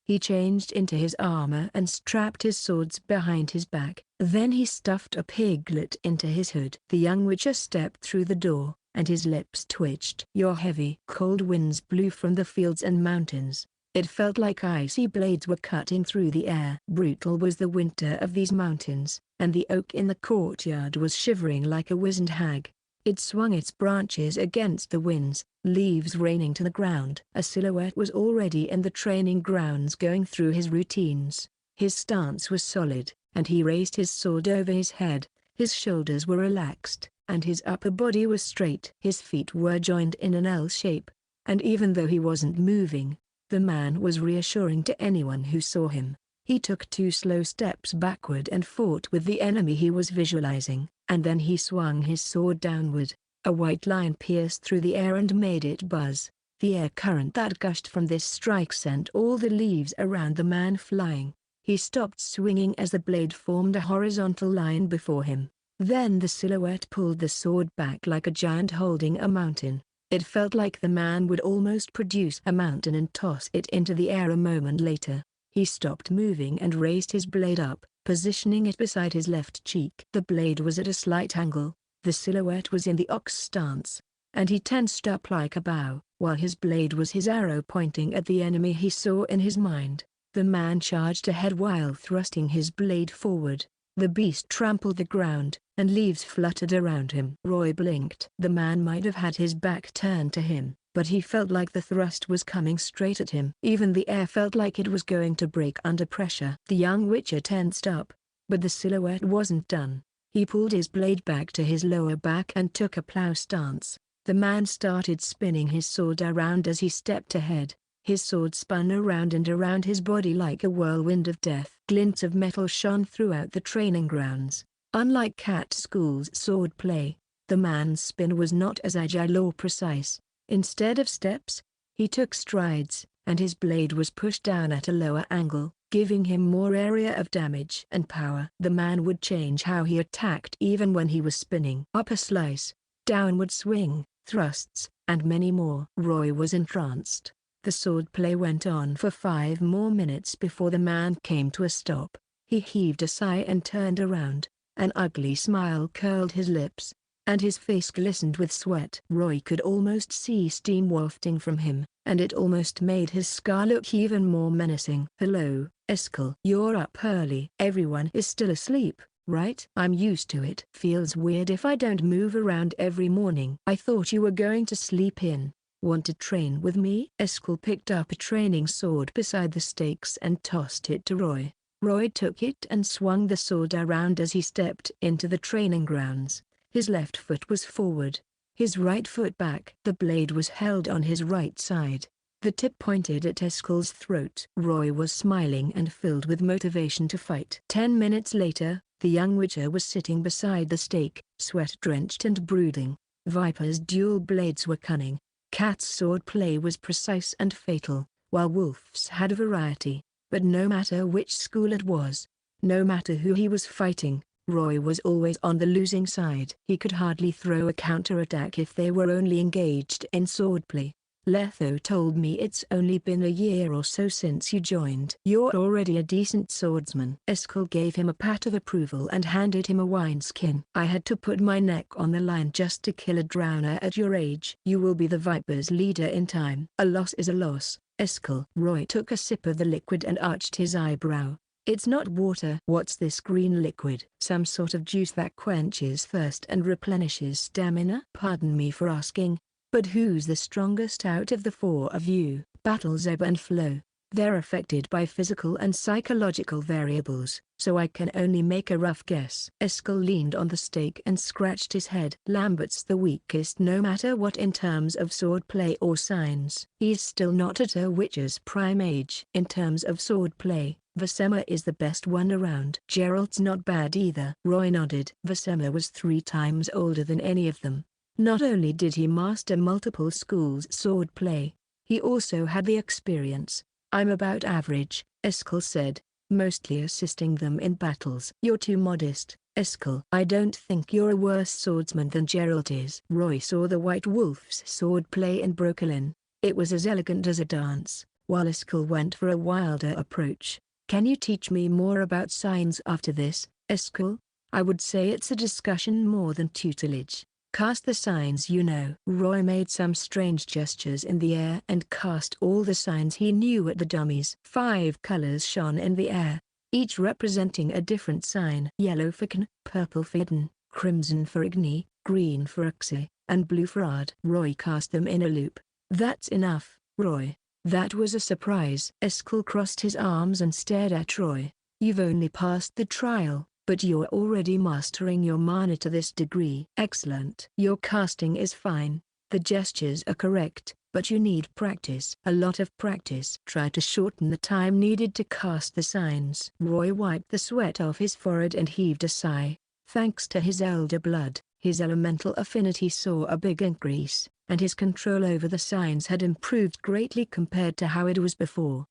He changed into his armor and strapped his swords behind his back. Then he stuffed a piglet into his hood. The young witcher stepped through the door, and his lips twitched. Your heavy, cold winds blew from the fields and mountains. It felt like icy blades were cutting through the air. Brutal was the winter of these mountains, and the oak in the courtyard was shivering like a wizened hag. It swung its branches against the winds, leaves raining to the ground. A silhouette was already in the training grounds going through his routines. His stance was solid, and he raised his sword over his head. His shoulders were relaxed, and his upper body was straight. His feet were joined in an L shape, and even though he wasn't moving, the man was reassuring to anyone who saw him. He took 2 slow steps backward and fought with the enemy he was visualizing, and then he swung his sword downward. A white line pierced through the air and made it buzz. The air current that gushed from this strike sent all the leaves around the man flying. He stopped swinging as the blade formed a horizontal line before him. Then the silhouette pulled the sword back like a giant holding a mountain. It felt like the man would almost produce a mountain and toss it into the air a moment later. He stopped moving and raised his blade up, positioning it beside his left cheek. The blade was at a slight angle. The silhouette was in the ox stance, and he tensed up like a bow, while his blade was his arrow pointing at the enemy he saw in his mind. The man charged ahead while thrusting his blade forward. The beast trampled the ground, and leaves fluttered around him. Roy blinked. The man might have had his back turned to him, but he felt like the thrust was coming straight at him. Even the air felt like it was going to break under pressure. The young witcher tensed up, but the silhouette wasn't done. He pulled his blade back to his lower back and took a plow stance. The man started spinning his sword around as he stepped ahead. His sword spun around and around his body like a whirlwind of death. Glints of metal shone throughout the training grounds. Unlike cat school's sword play, the man's spin was not as agile or precise. Instead of steps, he took strides, and his blade was pushed down at a lower angle, giving him more area of damage and power. The man would change how he attacked even when he was spinning. Upper slice, downward swing, thrusts, and many more. Roy was entranced. The swordplay went on for 5 more minutes before the man came to a stop. He heaved a sigh and turned around. An ugly smile curled his lips, and his face glistened with sweat. Roy could almost see steam wafting from him, and it almost made his scar look even more menacing. "Hello, Eskel. You're up early. Everyone is still asleep, right? I'm used to it. Feels weird if I don't move around every morning. I thought you were going to sleep in. Want to train with me?" Eskel picked up a training sword beside the stakes and tossed it to Roy. Roy took it and swung the sword around as he stepped into the training grounds. His left foot was forward, his right foot back. The blade was held on his right side. The tip pointed at Eskel's throat. Roy was smiling and filled with motivation to fight. 10 minutes later, the young witcher was sitting beside the stake, sweat-drenched and brooding. Viper's dual blades were cunning. Cat's sword play was precise and fatal, while Wolf's had a variety. But no matter which school it was, no matter who he was fighting, Roy was always on the losing side. He could hardly throw a counterattack if they were only engaged in swordplay. "Letho told me it's only been a year or so since you joined. You're already a decent swordsman." Eskel gave him a pat of approval and handed him a wineskin. "I had to put my neck on the line just to kill a drowner at your age. You will be the Viper's leader in time." "A loss is a loss, Eskel." Roy took a sip of the liquid and arched his eyebrow. "It's not water." "What's this green liquid?" "Some sort of juice that quenches thirst and replenishes stamina." "Pardon me for asking, but who's the strongest out of the 4 of you?" "Battles ebb and flow. They're affected by physical and psychological variables, so I can only make a rough guess." Eskel leaned on the stake and scratched his head. "Lambert's the weakest no matter what in terms of swordplay or signs. He's still not at a witcher's prime age. In terms of swordplay, Vasema is the best one around." "Geralt's not bad either." Roy nodded. "Vasema was 3 times older than any of them. Not only did he master multiple schools' swordplay, he also had the experience." "I'm about average," Eskel said, "mostly assisting them in battles." "You're too modest, Eskel." "I don't think you're a worse swordsman than Geralt is." Roy saw the White Wolf's swordplay in Brooklyn. It was as elegant as a dance, while Eskel went for a wilder approach. "Can you teach me more about signs after this, Eskel?" "I would say it's a discussion more than tutelage. Cast the signs you know." Roy made some strange gestures in the air and cast all the signs he knew at the dummies. 5 colors shone in the air, each representing a different sign. Yellow for Kaer, purple for Eden, crimson for Igni, green for Uxie, and blue for Ard. Roy cast them in a loop. "That's enough, Roy." That was a surprise. Eskel crossed his arms and stared at Roy. "You've only passed the trial, but you're already mastering your mana to this degree." "Excellent." "Your casting is fine, the gestures are correct, but you need practice." "A lot of practice." "Try to shorten the time needed to cast the signs." Roy wiped the sweat off his forehead and heaved a sigh. Thanks to his elder blood, his elemental affinity saw a big increase, and his control over the signs had improved greatly compared to how it was before.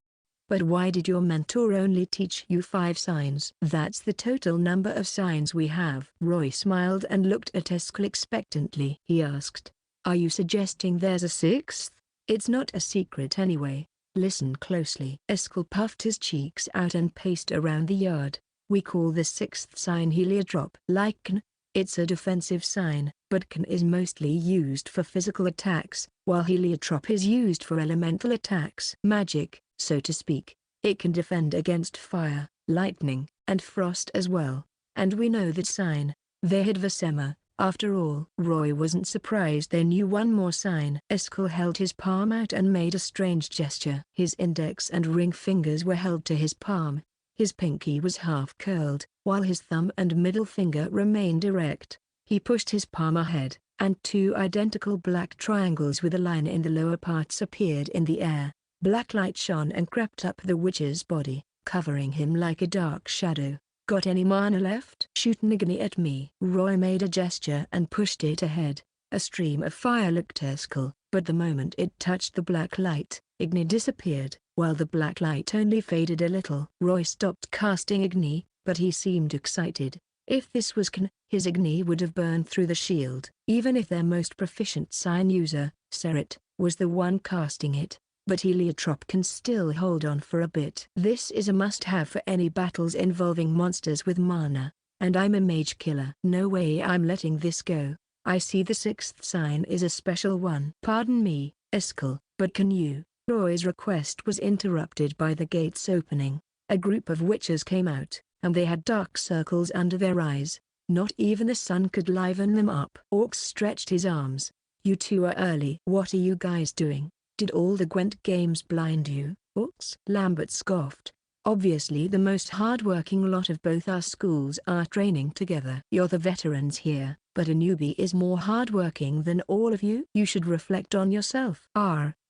"But why did your mentor only teach you 5 signs?" "That's the total number of signs we have." Roy smiled and looked at Eskel expectantly. He asked, "Are you suggesting there's a 6th? It's not a secret anyway. Listen closely." Eskel puffed his cheeks out and paced around the yard. "We call the 6th sign Heliodrop. Like Kaer, it's a defensive sign, but Kaer is mostly used for physical attacks, while Heliotrop is used for elemental attacks. Magic, so to speak. It can defend against fire, lightning, and frost as well. And we know that sign. They had Vasema, after all." Roy wasn't surprised they knew one more sign. Eskel held his palm out and made a strange gesture. His index and ring fingers were held to his palm. His pinky was half curled, while his thumb and middle finger remained erect. He pushed his palm ahead, and 2 identical black triangles with a line in the lower parts appeared in the air. Black light shone and crept up the witch's body, covering him like a dark shadow. Got any mana left? Shoot an igni at me. Roy made a gesture and pushed it ahead. A stream of fire licked Eskel, but the moment it touched the black light, igni disappeared, while the black light only faded a little. Roy stopped casting igni, but he seemed excited. If this was Kaer, his igni would have burned through the shield. Even if their most proficient sign user, Serit, was the one casting it, but Heliotrop can still hold on for a bit. This is a must-have for any battles involving monsters with mana, and I'm a mage killer. No way I'm letting this go. I see the sixth sign is a special one. Pardon me, Eskel, but can you? Roy's request was interrupted by the gates opening. A group of witches came out, and they had dark circles under their eyes. Not even the sun could liven them up. Orcs stretched his arms. You two are early. What are you guys doing? Did all the Gwent games blind you? Orcs? Lambert scoffed. Obviously the most hard-working lot of both our schools are training together. You're the veterans here, but a newbie is more hard-working than all of you. You should reflect on yourself.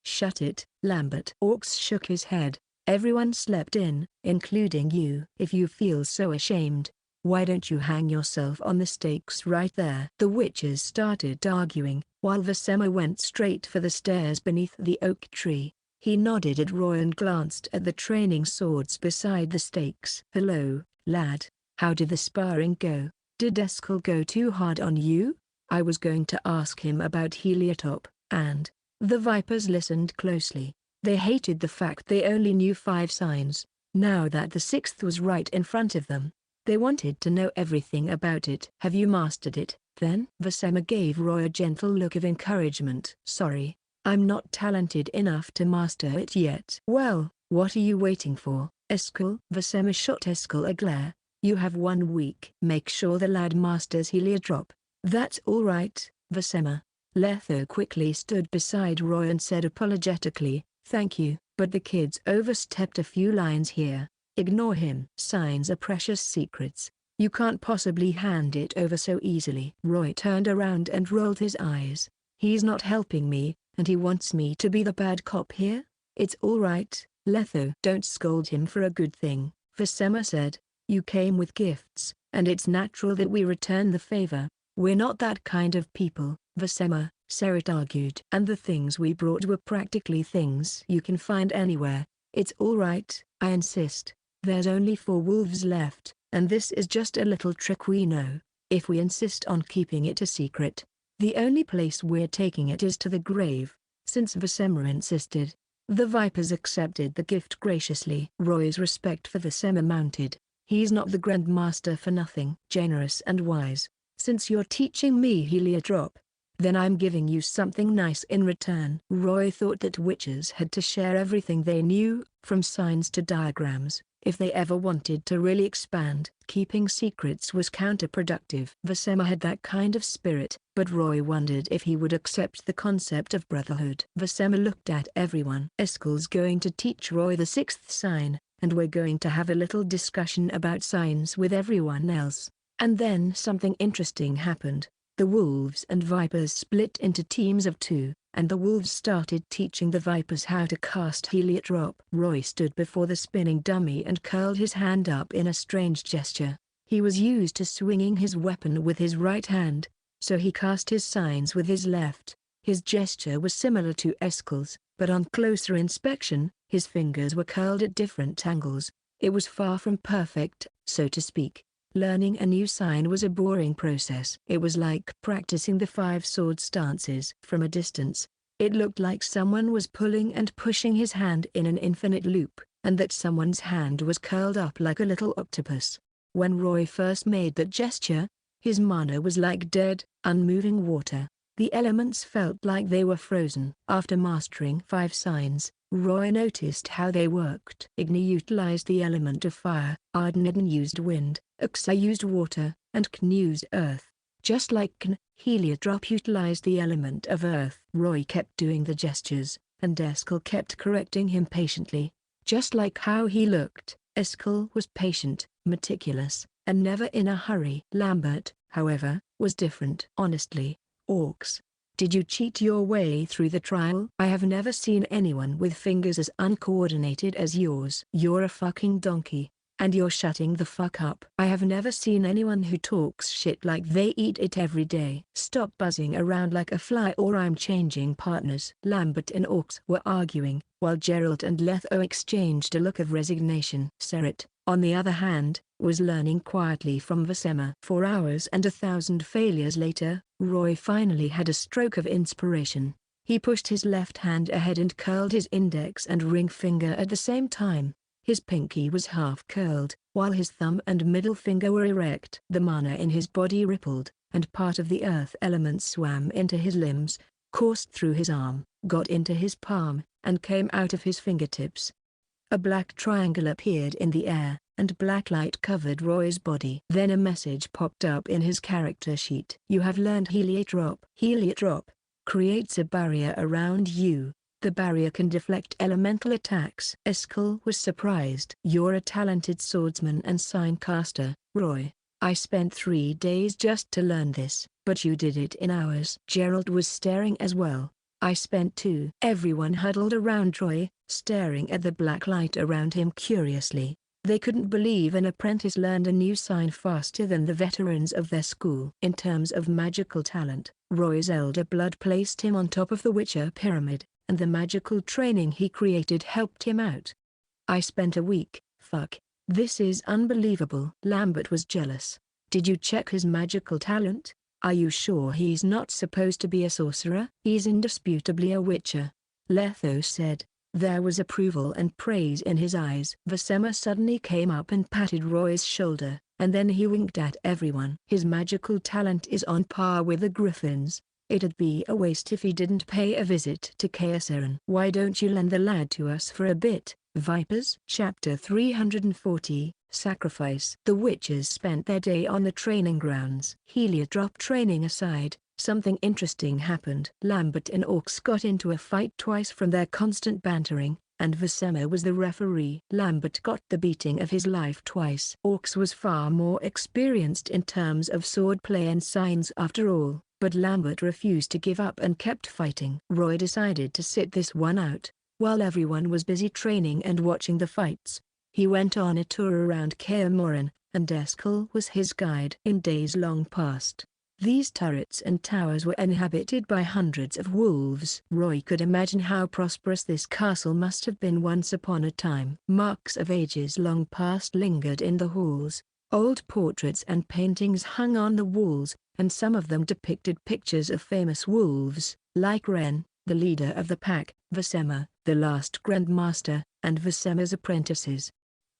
Shut it, Lambert. Orcs shook his head. Everyone slept in, including you. If you feel so ashamed, why don't you hang yourself on the stakes right there? The witches started arguing, while Vasema went straight for the stairs beneath the oak tree. He nodded at Roy and glanced at the training swords beside the stakes. Hello, lad. How did the sparring go? Did Eskel go too hard on you? I was going to ask him about Heliotop, and... The Vipers listened closely. They hated the fact they only knew 5 signs. Now that the 6th was right in front of them, they wanted to know everything about it. Have you mastered it, then? Vasema gave Roy a gentle look of encouragement. Sorry, I'm not talented enough to master it yet. Well, what are you waiting for, Eskel? Vasema shot Eskel a glare. You have 1 week. Make sure the lad masters Heliodrop. That's all right, Vasema. Letho quickly stood beside Roy and said apologetically, thank you, but the kid's overstepped a few lines here. Ignore him. Signs are precious secrets. You can't possibly hand it over so easily. Roy turned around and rolled his eyes. He's not helping me, and he wants me to be the bad cop here? It's all right, Letho. Don't scold him for a good thing, Vasema said. You came with gifts, and it's natural that we return the favor. We're not that kind of people, Vasema, Serit argued. And the things we brought were practically things you can find anywhere. It's all right, I insist. There's only 4 wolves left, and this is just a little trick we know. If we insist on keeping it a secret, the only place we're taking it is to the grave. Since Vasema insisted, the Vipers accepted the gift graciously. Roy's respect for Vasema mounted. He's not the Grandmaster for nothing. Generous and wise. Since you're teaching me Heliodrop, then I'm giving you something nice in return. Roy thought that witches had to share everything they knew, from signs to diagrams, if they ever wanted to really expand. Keeping secrets was counterproductive. Vasema had that kind of spirit, but Roy wondered if he would accept the concept of brotherhood. Vasema looked at everyone. Eskel's going to teach Roy the 6th sign, and we're going to have a little discussion about signs with everyone else. And then something interesting happened. The wolves and vipers split into teams of 2, and the wolves started teaching the vipers how to cast Heliodrop. Roy stood before the spinning dummy and curled his hand up in a strange gesture. He was used to swinging his weapon with his right hand, so he cast his signs with his left. His gesture was similar to Eskel's, but on closer inspection, his fingers were curled at different angles. It was far from perfect, so to speak. Learning a new sign was a boring process. It was like practicing the 5 sword stances. From a distance, it looked like someone was pulling and pushing his hand in an infinite loop, and that someone's hand was curled up like a little octopus. When Roy first made that gesture, his mana was like dead, unmoving water. The elements felt like they were frozen. After mastering 5 signs, Roy noticed how they worked. Igni utilized the element of fire, Ardeniden used wind, Uxa used water, and Kn used earth. Just like Kn, Heliodrop utilized the element of earth. Roy kept doing the gestures, and Eskel kept correcting him patiently. Just like how he looked, Eskel was patient, meticulous, and never in a hurry. Lambert, however, was different. Honestly, orcs Did you cheat your way through the trial? I have never seen anyone with fingers as uncoordinated as yours. You're a fucking donkey. And you're shutting the fuck up. I have never seen anyone who talks shit like they eat it every day. Stop buzzing around like a fly or I'm changing partners. Lambert and Orcs were arguing, while Gerald and Letho exchanged a look of resignation. Seret, on the other hand, was learning quietly from Vasema. 4 hours and 1,000 failures later, Roy finally had a stroke of inspiration. He pushed his left hand ahead and curled his index and ring finger at the same time. His pinky was half curled, while his thumb and middle finger were erect. The mana in his body rippled, and part of the earth element swam into his limbs, coursed through his arm, got into his palm, and came out of his fingertips. A black triangle appeared in the air, and black light covered Roy's body. Then a message popped up in his character sheet. You have learned Heliodrop. Heliodrop creates a barrier around you. The barrier can deflect elemental attacks. Eskel was surprised. You're a talented swordsman and sign-caster, Roy. I spent 3 days just to learn this, but you did it in hours. Gerald was staring as well. I spent 2. Everyone huddled around Roy, staring at the black light around him curiously. They couldn't believe an apprentice learned a new sign faster than the veterans of their school. In terms of magical talent, Roy's elder blood placed him on top of the Witcher pyramid, and the magical training he created helped him out. I spent a week. Fuck. This is unbelievable. Lambert was jealous. Did you check his magical talent? Are you sure he's not supposed to be a sorcerer? He's indisputably a witcher. Letho said. There was approval and praise in his eyes. Vasema suddenly came up and patted Roy's shoulder, and then he winked at everyone. His magical talent is on par with the Griffins. It'd be a waste if he didn't pay a visit to Kaer. Why don't you lend the lad to us for a bit, Vipers? Chapter 340, Sacrifice. The witches spent their day on the training grounds. Heliodrop training aside, something interesting happened. Lambert and Orcs got into a fight twice from their constant bantering, and Vasema was the referee. Lambert got the beating of his life twice. Orcs was far more experienced in terms of swordplay and signs after all. But Lambert refused to give up and kept fighting. Roy decided to sit this one out. While everyone was busy training and watching the fights, he went on a tour around Kaer, and Eskel was his guide. In days long past, these turrets and towers were inhabited by hundreds of wolves. Roy could imagine how prosperous this castle must have been once upon a time. Marks of ages long past lingered in the halls. Old portraits and paintings hung on the walls, and some of them depicted pictures of famous wolves, like Ren, the leader of the pack, Vasema, the last Grandmaster, and Vasema's apprentices.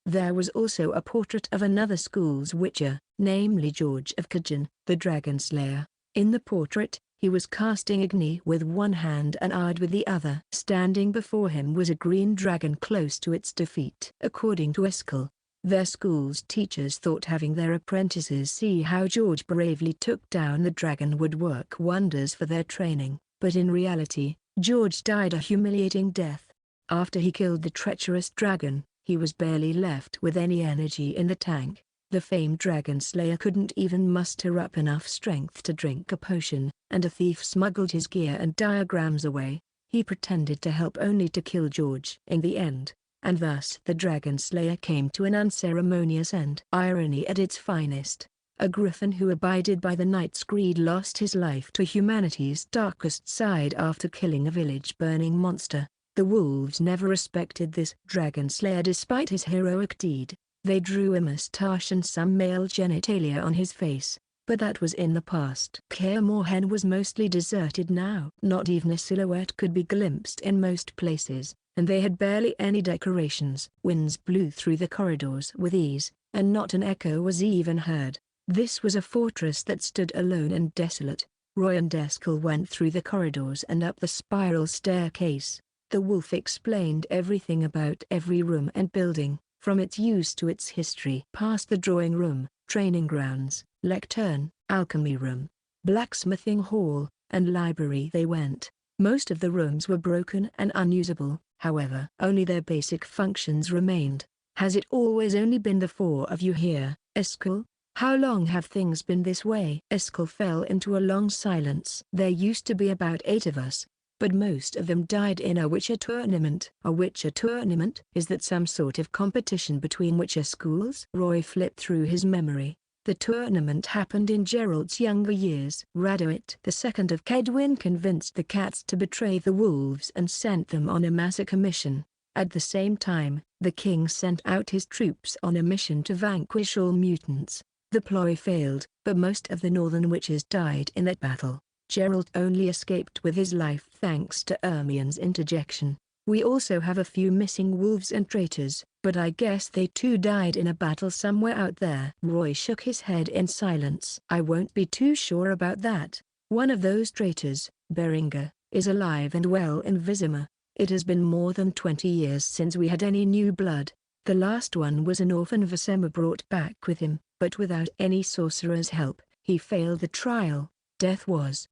There was also a portrait of another school's witcher, namely George of Kajan, the Dragon Slayer. In the portrait, he was casting Agni with one hand and Ard with the other. Standing before him was a green dragon close to its defeat. According to Eskel, their school's teachers thought having their apprentices see how George bravely took down the dragon would work wonders for their training, but in reality, George died a humiliating death. After he killed the treacherous dragon, he was barely left with any energy in the tank. The famed dragon slayer couldn't even muster up enough strength to drink a potion, and a thief smuggled his gear and diagrams away. He pretended to help only to kill George in the end, and thus the dragon slayer came to an unceremonious end. Irony at its finest. A griffin who abided by the knight's creed lost his life to humanity's darkest side after killing a village-burning monster. The wolves never respected this dragon slayer despite his heroic deed. They drew a moustache and some male genitalia on his face, but that was in the past. Kaer was mostly deserted now. Not even a silhouette could be glimpsed in most places, and they had barely any decorations. Winds blew through the corridors with ease, and not an echo was even heard. This was a fortress that stood alone and desolate. Roy and Eskel went through the corridors and up the spiral staircase. The wolf explained everything about every room and building, from its use to its history. Past the drawing room, training grounds, lectern, alchemy room, blacksmithing hall, and library they went. Most of the rooms were broken and unusable, however. Only their basic functions remained. Has it always only been the 4 of you here, Eskel? How long have things been this way? Eskel fell into a long silence. There used to be about 8 of us, but most of them died in a Witcher tournament. A Witcher tournament? Is that some sort of competition between Witcher schools? Roy flipped through his memory. The tournament happened in Geralt's younger years. Radoit II of Kedwin convinced the cats to betray the wolves and sent them on a massacre mission. At the same time, the king sent out his troops on a mission to vanquish all mutants. The ploy failed, but most of the northern witches died in that battle. Geralt only escaped with his life thanks to Ermion's interjection. We also have a few missing wolves and traitors, but I guess they too died in a battle somewhere out there. Roy shook his head in silence. I won't be too sure about that. One of those traitors, Beringer, is alive and well in Vizima. It has been more than 20 years since we had any new blood. The last one was an orphan Vizima brought back with him, but without any sorcerer's help. He failed the trial. Death was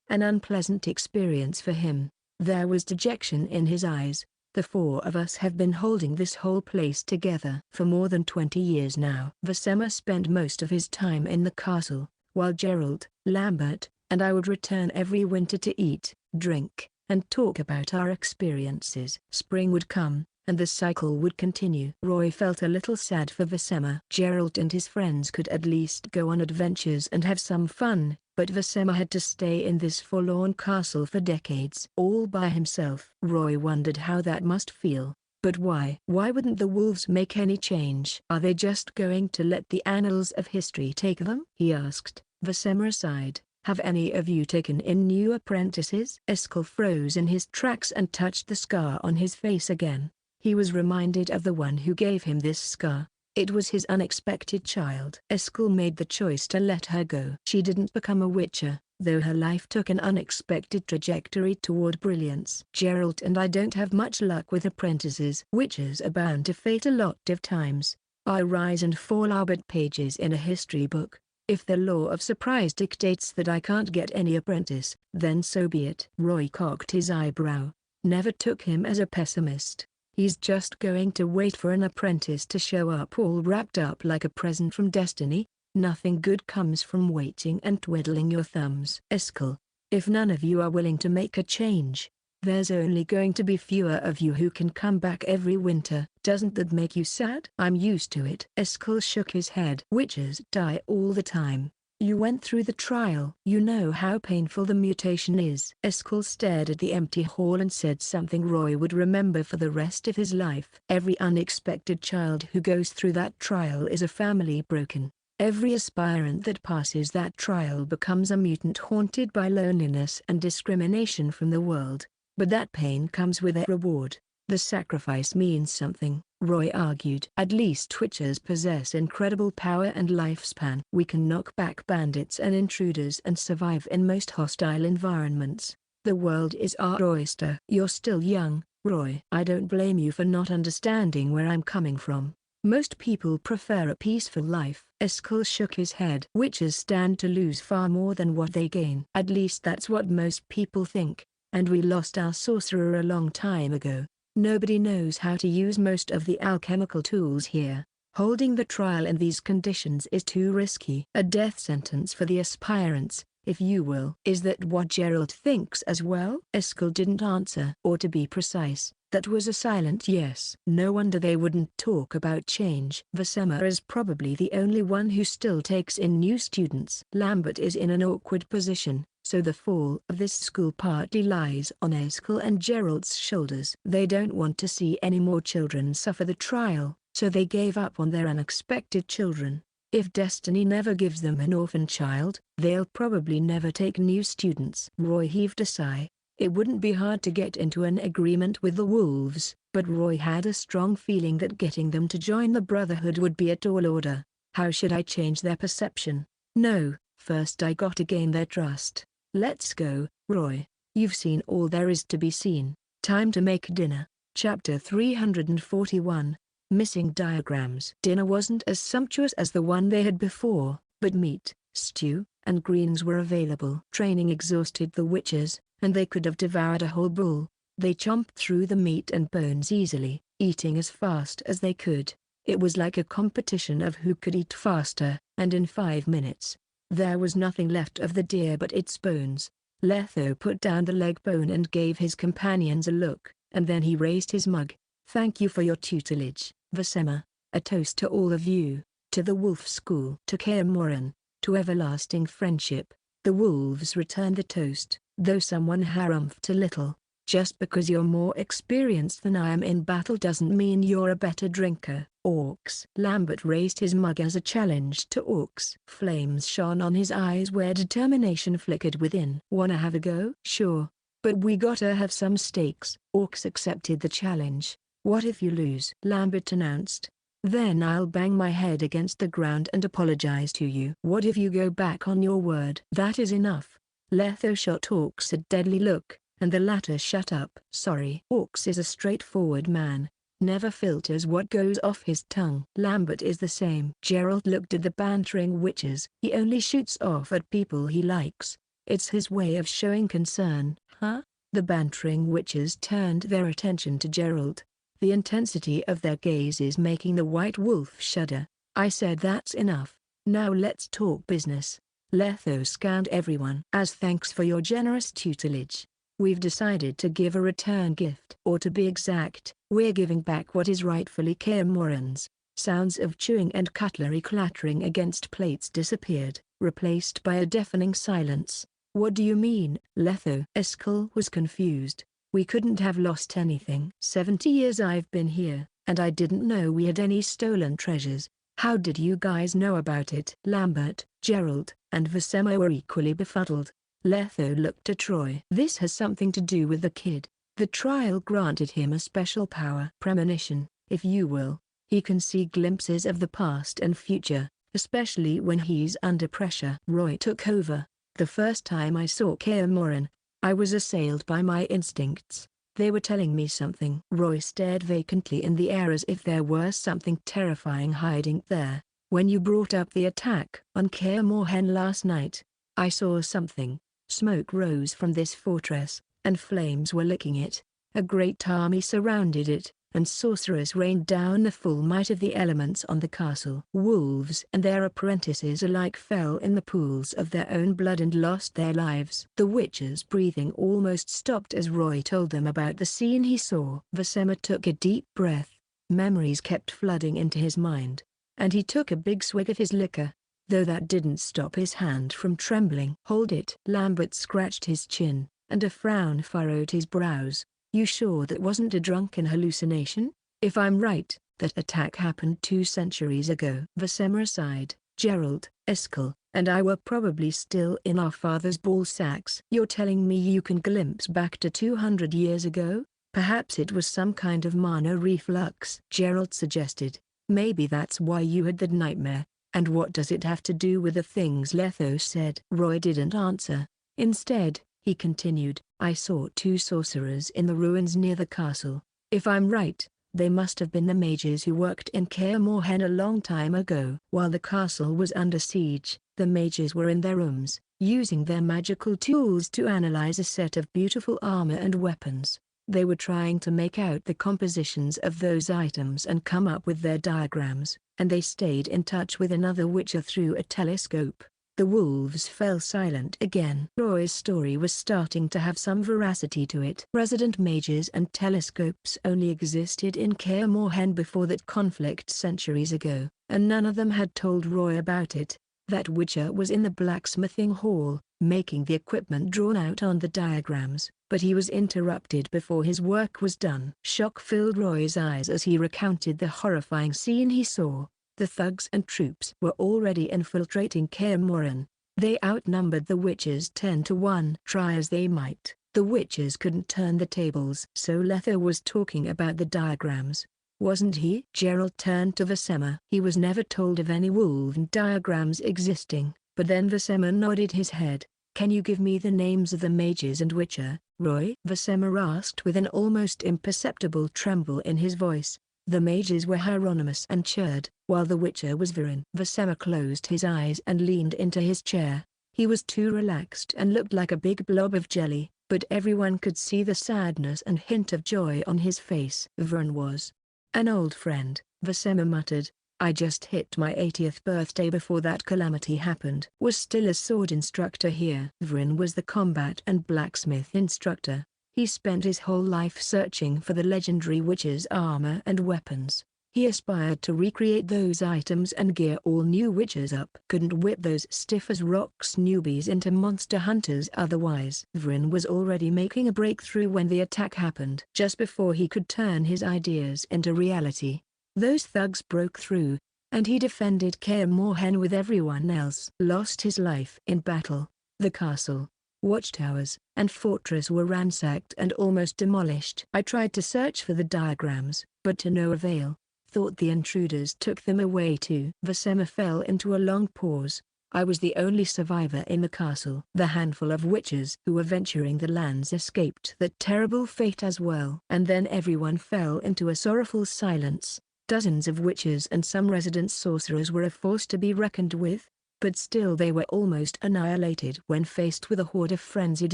an unpleasant experience for him. There was dejection in his eyes. The 4 of us have been holding this whole place together for more than 20 years now. Vizima spent most of his time in the castle, while Geralt, Lambert, and I would return every winter to eat, drink, and talk about our experiences. Spring would come, and the cycle would continue. Roy felt a little sad for Vizima. Geralt and his friends could at least go on adventures and have some fun, but Vizima had to stay in this forlorn castle for decades all by himself. Roy wondered how that must feel. But why? Why wouldn't the wolves make any change? Are they just going to let the annals of history take them? He asked. Vizima sighed. Have any of you taken in new apprentices? Eskel froze in his tracks and touched the scar on his face again. He was reminded of the one who gave him this scar. It was his unexpected child. Eskel made the choice to let her go. She didn't become a witcher, though her life took an unexpected trajectory toward brilliance. Geralt and I don't have much luck with apprentices. Witches are bound to fate a lot of times. Our rise and fall are but pages in a history book. If the law of surprise dictates that I can't get any apprentice, then so be it. Roy cocked his eyebrow. Never took him as a pessimist. He's just going to wait for an apprentice to show up all wrapped up like a present from destiny. Nothing good comes from waiting and twiddling your thumbs. Eskel, if none of you are willing to make a change, there's only going to be fewer of you who can come back every winter. Doesn't that make you sad? I'm used to it. Eskel shook his head. Witches die all the time. You went through the trial. You know how painful the mutation is. Eskel stared at the empty hall and said something Roy would remember for the rest of his life. Every unexpected child who goes through that trial is a family broken. Every aspirant that passes that trial becomes a mutant haunted by loneliness and discrimination from the world. But that pain comes with a reward. The sacrifice means something, Roy argued. At least witches possess incredible power and lifespan. We can knock back bandits and intruders and survive in most hostile environments. The world is our oyster. You're still young, Roy. I don't blame you for not understanding where I'm coming from. Most people prefer a peaceful life. Eskel shook his head. Witches stand to lose far more than what they gain. At least that's what most people think. And we lost our sorcerer a long time ago. Nobody knows how to use most of the alchemical tools here. Holding the trial in these conditions is too risky. A death sentence for the aspirants, if you will. Is that what Geralt thinks as well? Eskel didn't answer. Or to be precise, that was a silent yes. No wonder they wouldn't talk about change. Vizima is probably the only one who still takes in new students. Lambert is in an awkward position. So the fall of this school partly lies on Eskel and Geralt's shoulders. They don't want to see any more children suffer the trial, so they gave up on their unexpected children. If destiny never gives them an orphan child, they'll probably never take new students. Roy heaved a sigh. It wouldn't be hard to get into an agreement with the wolves, but Roy had a strong feeling that getting them to join the Brotherhood would be a tall order. How should I change their perception? No, first I gotta gain their trust. Let's go, Roy. You've seen all there is to be seen. Time to make dinner. Chapter 341. Missing diagrams. Dinner wasn't as sumptuous as the one they had before, but meat, stew, and greens were available. Training exhausted the witches, and they could have devoured a whole bull. They chomped through the meat and bones easily, eating as fast as they could. It was like a competition of who could eat faster, and in 5 minutes, there was nothing left of the deer but its bones. Letho put down the leg bone and gave his companions a look, and then he raised his mug. "Thank you for your tutelage, Vasema. A toast to all of you, to the wolf school, to Kaer Morhen, to everlasting friendship." The wolves returned the toast, though someone harumphed a little. "Just because you're more experienced than I am in battle doesn't mean you're a better drinker, orcs." Lambert raised his mug as a challenge to orcs. Flames shone on his eyes where determination flickered within. "Wanna have a go?" "Sure. But we gotta have some stakes." Orcs accepted the challenge. "What if you lose?" Lambert announced. "Then I'll bang my head against the ground and apologize to you." "What if you go back on your word?" "That is enough." Letho shot Orcs a deadly look, and the latter shut up. "Sorry." Orcs is a straightforward man, never filters what goes off his tongue. Lambert is the same. Gerald looked at the bantering witches. "He only shoots off at people he likes. It's his way of showing concern." "Huh?" The bantering witches turned their attention to Gerald, the intensity of their gazes making the white wolf shudder. "I said that's enough. Now let's talk business." Letho scanned everyone. "As thanks for your generous tutelage, we've decided to give a return gift. Or to be exact, we're giving back what is rightfully Kaer Morhen's." Sounds of chewing and cutlery clattering against plates disappeared, replaced by a deafening silence. "What do you mean?" Letho Eskel was confused. "We couldn't have lost anything. 70 years I've been here, and I didn't know we had any stolen treasures. How did you guys know about it?" Lambert, Gerald, and Vasema were equally befuddled. Letho looked at Troy. "This has something to do with the kid. The trial granted him a special power. Premonition, if you will. He can see glimpses of the past and future, especially when he's under pressure." Roy took over. "The first time I saw Kaer Morhen, I was assailed by my instincts. They were telling me something." Roy stared vacantly in the air as if there were something terrifying hiding there. "When you brought up the attack on Kaer Morhen last night, I saw something. Smoke rose from this fortress, and flames were licking it. A great army surrounded it, and sorcerers rained down the full might of the elements on the castle. Wolves and their apprentices alike fell in the pools of their own blood and lost their lives." The witch's breathing almost stopped as Roy told them about the scene he saw. Vasema took a deep breath. Memories kept flooding into his mind, and he took a big swig of his liquor, though that didn't stop his hand from trembling. "Hold it." Lambert scratched his chin, and a frown furrowed his brows. "You sure that wasn't a drunken hallucination? If I'm right, that attack happened 2 centuries ago." Vasema sighed. "Gerald, Eskel, and I were probably still in our father's ball sacks." "You're telling me you can glimpse back to 200 years ago? Perhaps it was some kind of mana reflux," Gerald suggested. "Maybe that's why you had that nightmare." "And what does it have to do with the things Letho said?" Roy didn't answer. Instead, he continued, "I saw 2 sorcerers in the ruins near the castle. If I'm right, they must have been the mages who worked in Kaer Morhen a long time ago. While the castle was under siege, the mages were in their rooms, using their magical tools to analyze a set of beautiful armor and weapons. They were trying to make out the compositions of those items and come up with their diagrams, and they stayed in touch with another witcher through a telescope." The wolves fell silent again. Roy's story was starting to have some veracity to it. Resident mages and telescopes only existed in Kaer Morhen before that conflict centuries ago, and none of them had told Roy about it. That witcher was in the blacksmithing hall, making the equipment drawn out on the diagrams, but he was interrupted before his work was done. Shock filled Roy's eyes as he recounted the horrifying scene he saw. The thugs and troops were already infiltrating Kaer Morhen. They outnumbered the witches 10 to 1. Try as they might, the witches couldn't turn the tables. "So Letho was talking about the diagrams, wasn't he?" Gerald turned to Vasema. "He was never told of any wolven diagrams existing," but then Vasema nodded his head. "Can you give me the names of the mages and witcher, Roy?" Vasema asked with an almost imperceptible tremble in his voice. The mages were Hieronymus and Cherd, while the witcher was Viren. Vasema closed his eyes and leaned into his chair. He was too relaxed and looked like a big blob of jelly, but everyone could see the sadness and hint of joy on his face. Viren was an old friend, Vasema muttered. I just hit my 80th birthday before that calamity happened. Was still a sword instructor here. Vrin was the combat and blacksmith instructor. He spent his whole life searching for the legendary witch's armor and weapons. He aspired to recreate those items and gear all new witches up. Couldn't whip those stiff as rocks newbies into monster hunters otherwise. Vrin was already making a breakthrough when the attack happened. Just before he could turn his ideas into reality, those thugs broke through, and he defended Kaer Morhen with everyone else. Lost his life in battle. The castle, watchtowers, and fortress were ransacked and almost demolished. I tried to search for the diagrams, but to no avail. Thought the intruders took them away too. Vasema fell into a long pause. I was the only survivor in the castle. The handful of witches who were venturing the lands escaped that terrible fate as well. And then everyone fell into a sorrowful silence. Dozens of witches and some resident sorcerers were a force to be reckoned with, but still they were almost annihilated when faced with a horde of frenzied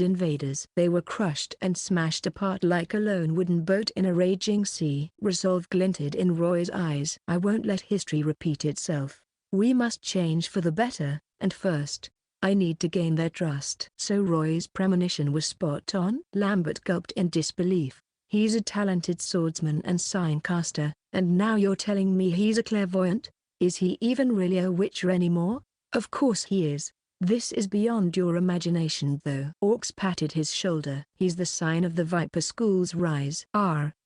invaders. They were crushed and smashed apart like a lone wooden boat in a raging sea. Resolve glinted in Roy's eyes. I won't let history repeat itself. We must change for the better, and first, I need to gain their trust. So Roy's premonition was spot on? Lambert gulped in disbelief. He's a talented swordsman and sign-caster, and now you're telling me he's a clairvoyant? Is he even really a witcher anymore? Of course he is. This is beyond your imagination though. Orcs patted his shoulder. He's the sign of the Viper School's rise.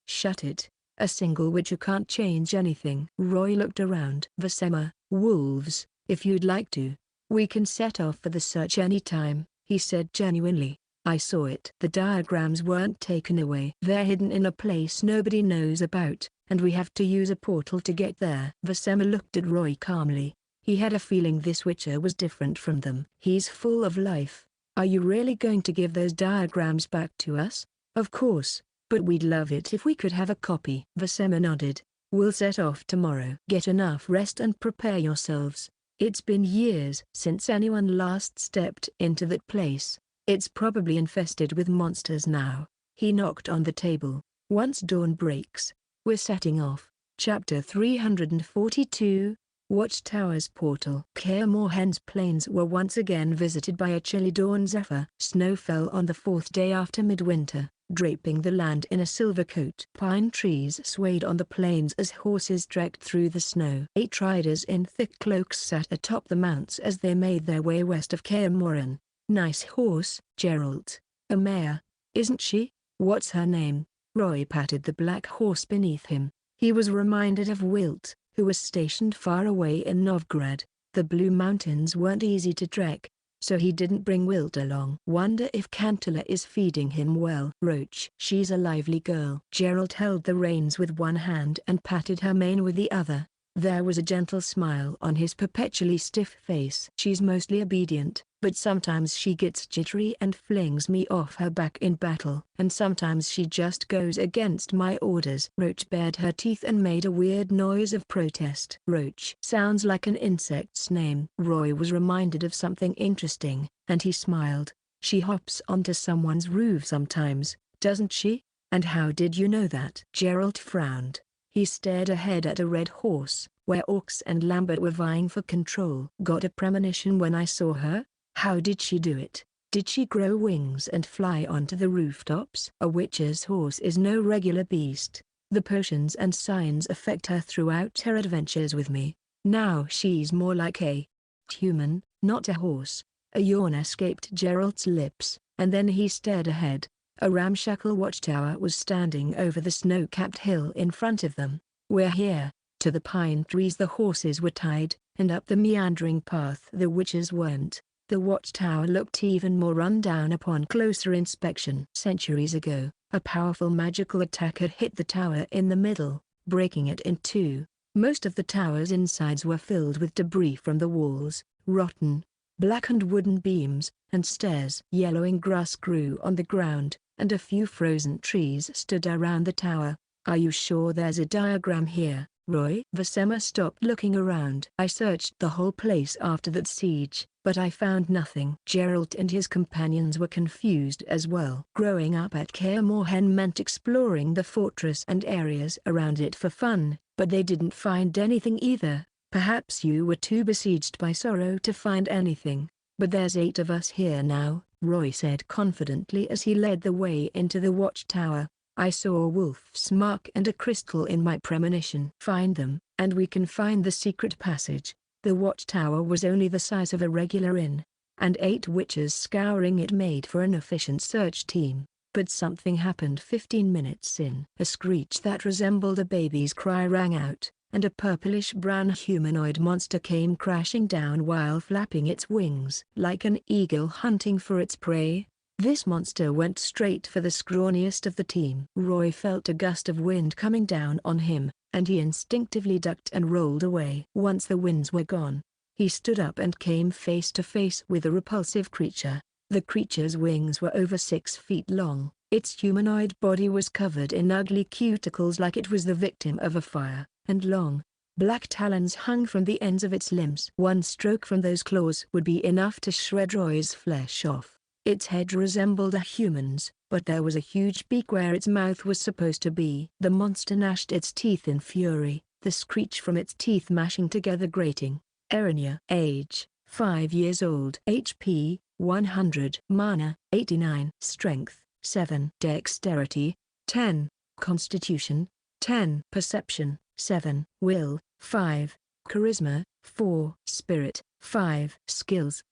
Shut it. A single witcher can't change anything. Roy looked around. Vasema, wolves, if you'd like to, we can set off for the search anytime, he said genuinely. I saw it. The diagrams weren't taken away. They're hidden in a place nobody knows about, and we have to use a portal to get there. Vasema looked at Roy calmly. He had a feeling this witcher was different from them. He's full of life. Are you really going to give those diagrams back to us? Of course, but we'd love it if we could have a copy. Vasema nodded. We'll set off tomorrow. Get enough rest and prepare yourselves. It's been years since anyone last stepped into that place. It's probably infested with monsters now. He knocked on the table. Once dawn breaks, we're setting off. Chapter 342. Watchtower's portal. Kaer Morhen's plains were once again visited by a chilly dawn zephyr. Snow fell on the fourth day after midwinter, draping the land in a silver coat. Pine trees swayed on the plains as horses trekked through the snow. 8 riders in thick cloaks sat atop the mounts as they made their way west of Kaer Morhen. Nice horse, Geralt. A mare, isn't she? What's her name? Roy patted the black horse beneath him. He was reminded of Wilt, who was stationed far away in Novgorod. The Blue Mountains weren't easy to trek, so he didn't bring Wilt along. Wonder if Cantala is feeding him well. Roach. She's a lively girl. Geralt held the reins with one hand and patted her mane with the other. There was a gentle smile on his perpetually stiff face. She's mostly obedient, but sometimes she gets jittery and flings me off her back in battle. And sometimes she just goes against my orders. Roach bared her teeth and made a weird noise of protest. Roach sounds like an insect's name. Roy was reminded of something interesting, and he smiled. She hops onto someone's roof sometimes, doesn't she? And how did you know that? Geralt frowned. He stared ahead at a red horse, where Orcs and Lambert were vying for control. Got a premonition when I saw her? How did she do it? Did she grow wings and fly onto the rooftops? A witch's horse is no regular beast. The potions and signs affect her throughout her adventures with me. Now she's more like a human, not a horse. A yawn escaped Geralt's lips, and then he stared ahead. A ramshackle watchtower was standing over the snow-capped hill in front of them. We're here. To the pine trees the horses were tied, and up the meandering path the witches weren't. The watchtower looked even more run-down upon closer inspection. Centuries ago, a powerful magical attack had hit the tower in the middle, breaking it in two. Most of the tower's insides were filled with debris from the walls, rotten, blackened wooden beams, and stairs. Yellowing grass grew on the ground, and a few frozen trees stood around the tower. Are you sure there's a diagram here? Roy. Vasema stopped looking around. I searched the whole place after that siege, but I found nothing. Geralt and his companions were confused as well. Growing up at Kaer meant exploring the fortress and areas around it for fun, but they didn't find anything either. Perhaps you were too besieged by sorrow to find anything. But there's 8 of us here now, Roy said confidently as he led the way into the watchtower. I saw a wolf's mark and a crystal in my premonition. Find them, and we can find the secret passage. The watchtower was only the size of a regular inn, and 8 witches scouring it made for an efficient search team. But something happened 15 minutes in. A screech that resembled a baby's cry rang out, and a purplish-brown humanoid monster came crashing down while flapping its wings like an eagle hunting for its prey. This monster went straight for the scrawniest of the team. Roy felt a gust of wind coming down on him, and he instinctively ducked and rolled away. Once the winds were gone, he stood up and came face to face with a repulsive creature. The creature's wings were over 6 feet long. Its humanoid body was covered in ugly cuticles like it was the victim of a fire, and long, black talons hung from the ends of its limbs. One stroke from those claws would be enough to shred Roy's flesh off. Its head resembled a human's, but there was a huge beak where its mouth was supposed to be. The monster gnashed its teeth in fury, the screech from its teeth mashing together grating. Erenia. Age, 5 years old. HP, 100. Mana, 89. Strength, 7. Dexterity, 10. Constitution, 10. Perception, 7. Will, 5. Charisma, 4. Spirit, 5. Skills.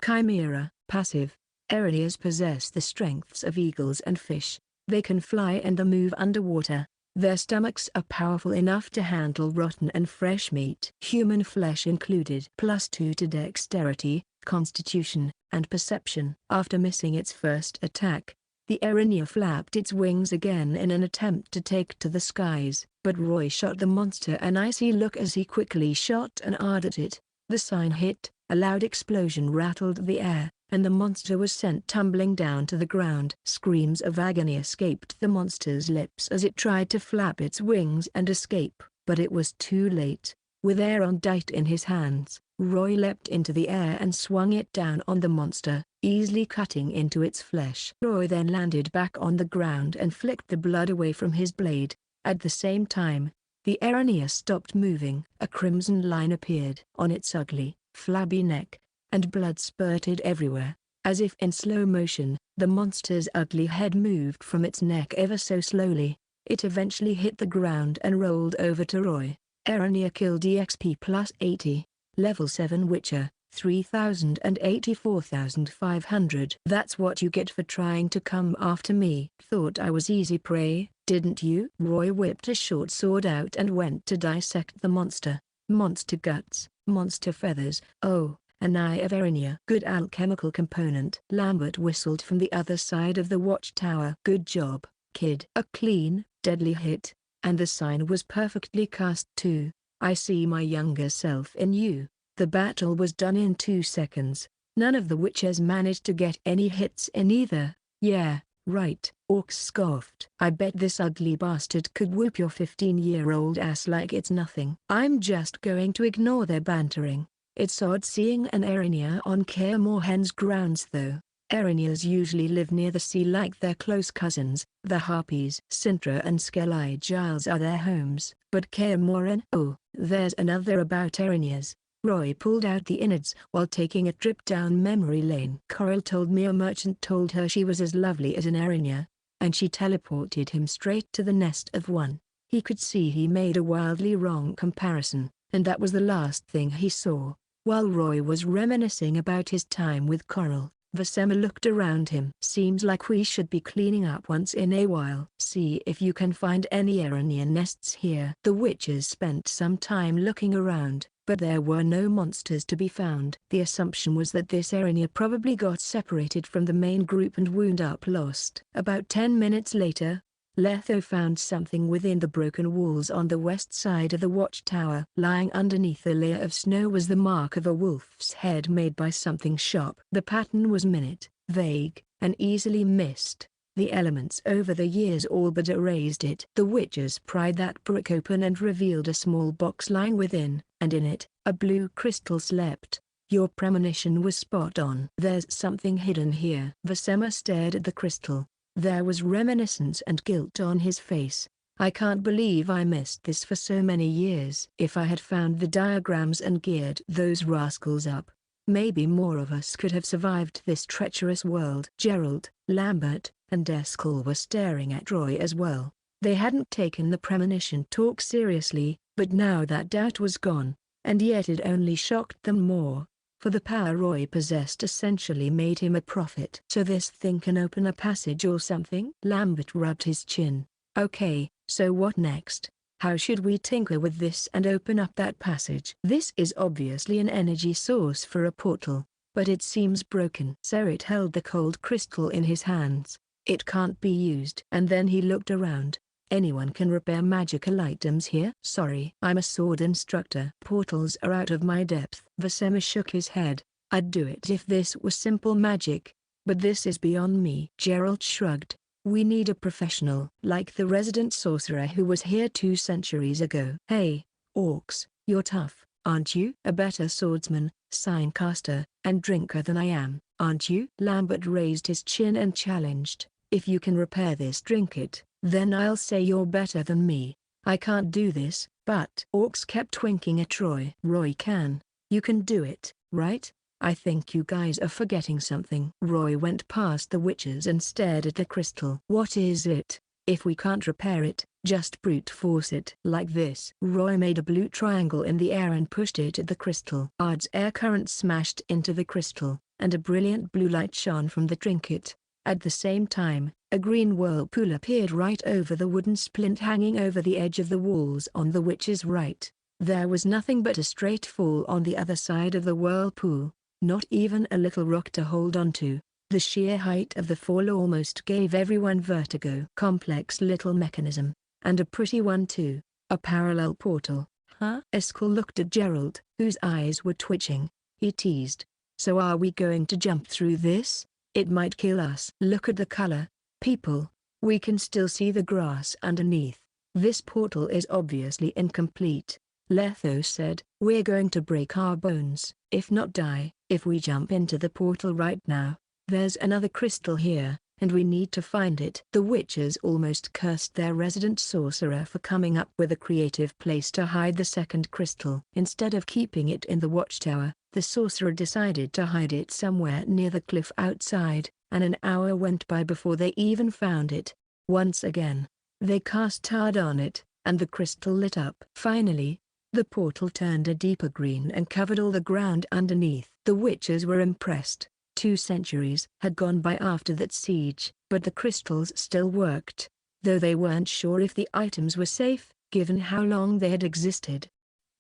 Chimera, passive. Erinias possess the strengths of eagles and fish. They can fly and move underwater. Their stomachs are powerful enough to handle rotten and fresh meat. Human flesh included. +2 to dexterity, constitution, and perception. After missing its first attack, the Erinia flapped its wings again in an attempt to take to the skies. But Roy shot the monster an icy look as he quickly shot an ard at it. The sign hit, a loud explosion rattled the air, and the monster was sent tumbling down to the ground. Screams of agony escaped the monster's lips as it tried to flap its wings and escape, but it was too late. With Aerondight in his hands, Roy leapt into the air and swung it down on the monster, easily cutting into its flesh. Roy then landed back on the ground and flicked the blood away from his blade. At the same time, the Erinia stopped moving. A crimson line appeared on its ugly, flabby neck, and blood spurted everywhere. As if in slow motion, the monster's ugly head moved from its neck ever so slowly. It eventually hit the ground and rolled over to Roy. Erinia killed EXP +80. Level 7 Witcher, 3,084,500. That's what you get for trying to come after me. Thought I was easy prey, didn't you? Roy whipped a short sword out and went to dissect the monster. Monster guts, monster feathers, oh, an eye of Erinia. Good alchemical component. Lambert whistled from the other side of the watchtower. Good job, kid. A clean, deadly hit, and the sign was perfectly cast too. I see my younger self in you. The battle was done in 2 seconds. None of the witches managed to get any hits in either. Yeah, right, Orc scoffed. I bet this ugly bastard could whoop your 15-year-old ass like it's nothing. I'm just going to ignore their bantering. It's odd seeing an Erinia on Kaer Morhen's grounds though. Erinias usually live near the sea like their close cousins, the Harpies. Sintra and Skellige Giles are their homes. But Kaer Morhen? Oh, there's another about Erinias. Roy pulled out the innards while taking a trip down memory lane. Coral told me a merchant told her she was as lovely as an Erinia, and she teleported him straight to the nest of one. He could see he made a wildly wrong comparison, and that was the last thing he saw. While Roy was reminiscing about his time with Coral, Vasema looked around him. Seems like we should be cleaning up once in a while. See if you can find any Erinia nests here. The witches spent some time looking around, but there were no monsters to be found. The assumption was that this Erinia probably got separated from the main group and wound up lost. About 10 minutes later, Letho found something within the broken walls on the west side of the watchtower. Lying underneath a layer of snow was the mark of a wolf's head made by something sharp. The pattern was minute, vague, and easily missed. The elements over the years all but erased it. The witches pried that brick open and revealed a small box lying within, and in it, a blue crystal slept. Your premonition was spot on. There's something hidden here. Vasema stared at the crystal. There was reminiscence and guilt on his face. I can't believe I missed this for so many years. If I had found the diagrams and geared those rascals up, maybe more of us could have survived this treacherous world. Gerald, Lambert, and Eskel were staring at Roy as well. They hadn't taken the premonition talk seriously, but now that doubt was gone, and yet it only shocked them more. For the power Roy possessed essentially made him a prophet. So this thing can open a passage or something? Lambert rubbed his chin. Okay, so what next? How should we tinker with this and open up that passage? This is obviously an energy source for a portal, but it seems broken. Serit held the cold crystal in his hands. It can't be used. And then he looked around. Anyone can repair magical items here? Sorry, I'm a sword instructor. Portals are out of my depth. Vasema shook his head. I'd do it if this was simple magic, but this is beyond me. Gerald shrugged. We need a professional, like the resident sorcerer who was here 2 centuries ago. Hey, orcs, you're tough, aren't you? A better swordsman, signcaster, and drinker than I am, aren't you? Lambert raised his chin and challenged. If you can repair this trinket, then I'll say you're better than me. I can't do this, but orcs kept winking at Roy. Roy can. You can do it, right? I think you guys are forgetting something. Roy went past the witches and stared at the crystal. What is it? If we can't repair it, just brute force it. Like this. Roy made a blue triangle in the air and pushed it at the crystal. Ard's air current smashed into the crystal, and a brilliant blue light shone from the trinket. At the same time, a green whirlpool appeared right over the wooden splint hanging over the edge of the walls on the witch's right. There was nothing but a straight fall on the other side of the whirlpool. Not even a little rock to hold onto. The sheer height of the fall almost gave everyone vertigo. Complex little mechanism, and a pretty one too. A parallel portal. Huh? Eskel looked at Gerald, whose eyes were twitching. He teased. So are we going to jump through this? It might kill us. Look at the color, people. We can still see the grass underneath. This portal is obviously incomplete. Letho said, we're going to break our bones, if not die, if we jump into the portal right now. There's another crystal here, and we need to find it. The witches almost cursed their resident sorcerer for coming up with a creative place to hide the second crystal. Instead of keeping it in the watchtower, the sorcerer decided to hide it somewhere near the cliff outside, and an hour went by before they even found it. Once again, they cast tar on it, and the crystal lit up. Finally, the portal turned a deeper green and covered all the ground underneath. The witches were impressed. 2 centuries had gone by after that siege, but the crystals still worked, though they weren't sure if the items were safe, given how long they had existed.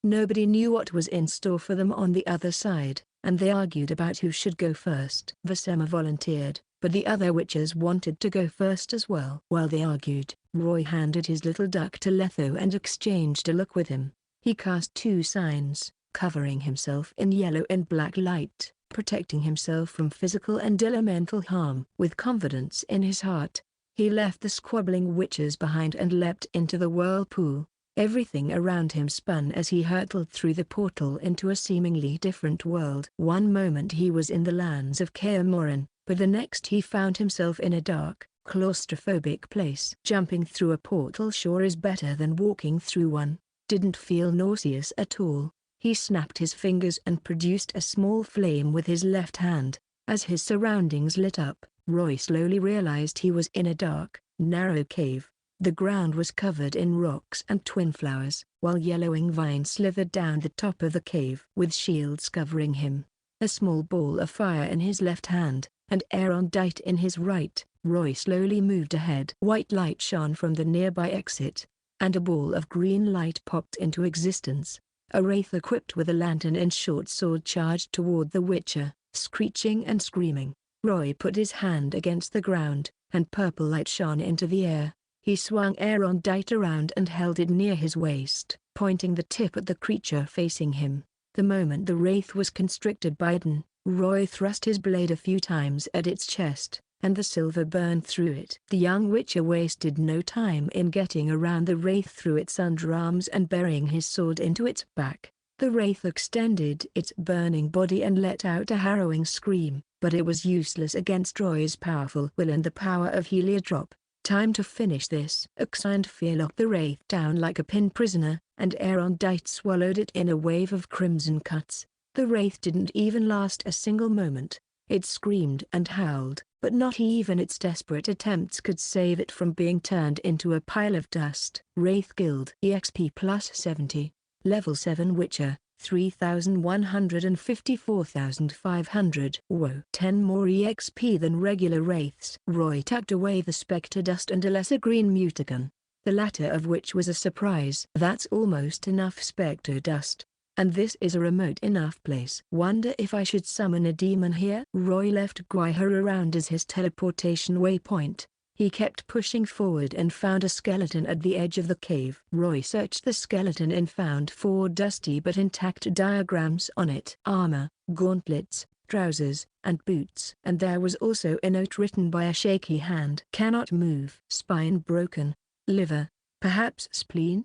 Nobody knew what was in store for them on the other side, and they argued about who should go first. Vasema volunteered, but the other witches wanted to go first as well. While they argued, Roy handed his little duck to Letho and exchanged a look with him. He cast 2 signs, covering himself in yellow and black light, protecting himself from physical and elemental harm. With confidence in his heart, he left the squabbling witches behind and leapt into the whirlpool. Everything around him spun as he hurtled through the portal into a seemingly different world. One moment he was in the lands of Kaer, but the next he found himself in a dark, claustrophobic place. Jumping through a portal sure is better than walking through one. Didn't feel nauseous at all. He snapped his fingers and produced a small flame with his left hand. As his surroundings lit up, Roy slowly realized he was in a dark, narrow cave. The ground was covered in rocks and twin flowers, while yellowing vines slithered down the top of the cave. With shields covering him, a small ball of fire in his left hand, and aerodite in his right, Roy slowly moved ahead. White light shone from the nearby exit, and a ball of green light popped into existence. A wraith equipped with a lantern and short sword charged toward the witcher, screeching and screaming. Roy put his hand against the ground, and purple light shone into the air. He swung aerodite around and held it near his waist, pointing the tip at the creature facing him. The moment the wraith was constricted by Eden, Roy thrust his blade a few times at its chest, and the silver burned through it. The young witcher wasted no time in getting around the wraith through its underarms and burying his sword into its back. The wraith extended its burning body and let out a harrowing scream, but it was useless against Roy's powerful will and the power of Heliodrop. Time to finish this. Ox and Fear locked the wraith down like a pinned prisoner, and Erondite swallowed it in a wave of crimson cuts. The wraith didn't even last a single moment. It screamed and howled, but not even its desperate attempts could save it from being turned into a pile of dust. Wraith Guild EXP plus 70. Level 7 Witcher, 3,154,500. Whoa. 10 more EXP than regular wraiths. Roy tucked away the spectre dust and a lesser green mutagun, the latter of which was a surprise. That's almost enough spectre dust. And this is a remote enough place. Wonder if I should summon a demon here? Roy left Guiher around as his teleportation waypoint. He kept pushing forward and found a skeleton at the edge of the cave. Roy searched the skeleton and found 4 dusty but intact diagrams on it. Armor, gauntlets, trousers, and boots. And there was also a note written by a shaky hand. Cannot move. Spine broken. Liver, perhaps spleen?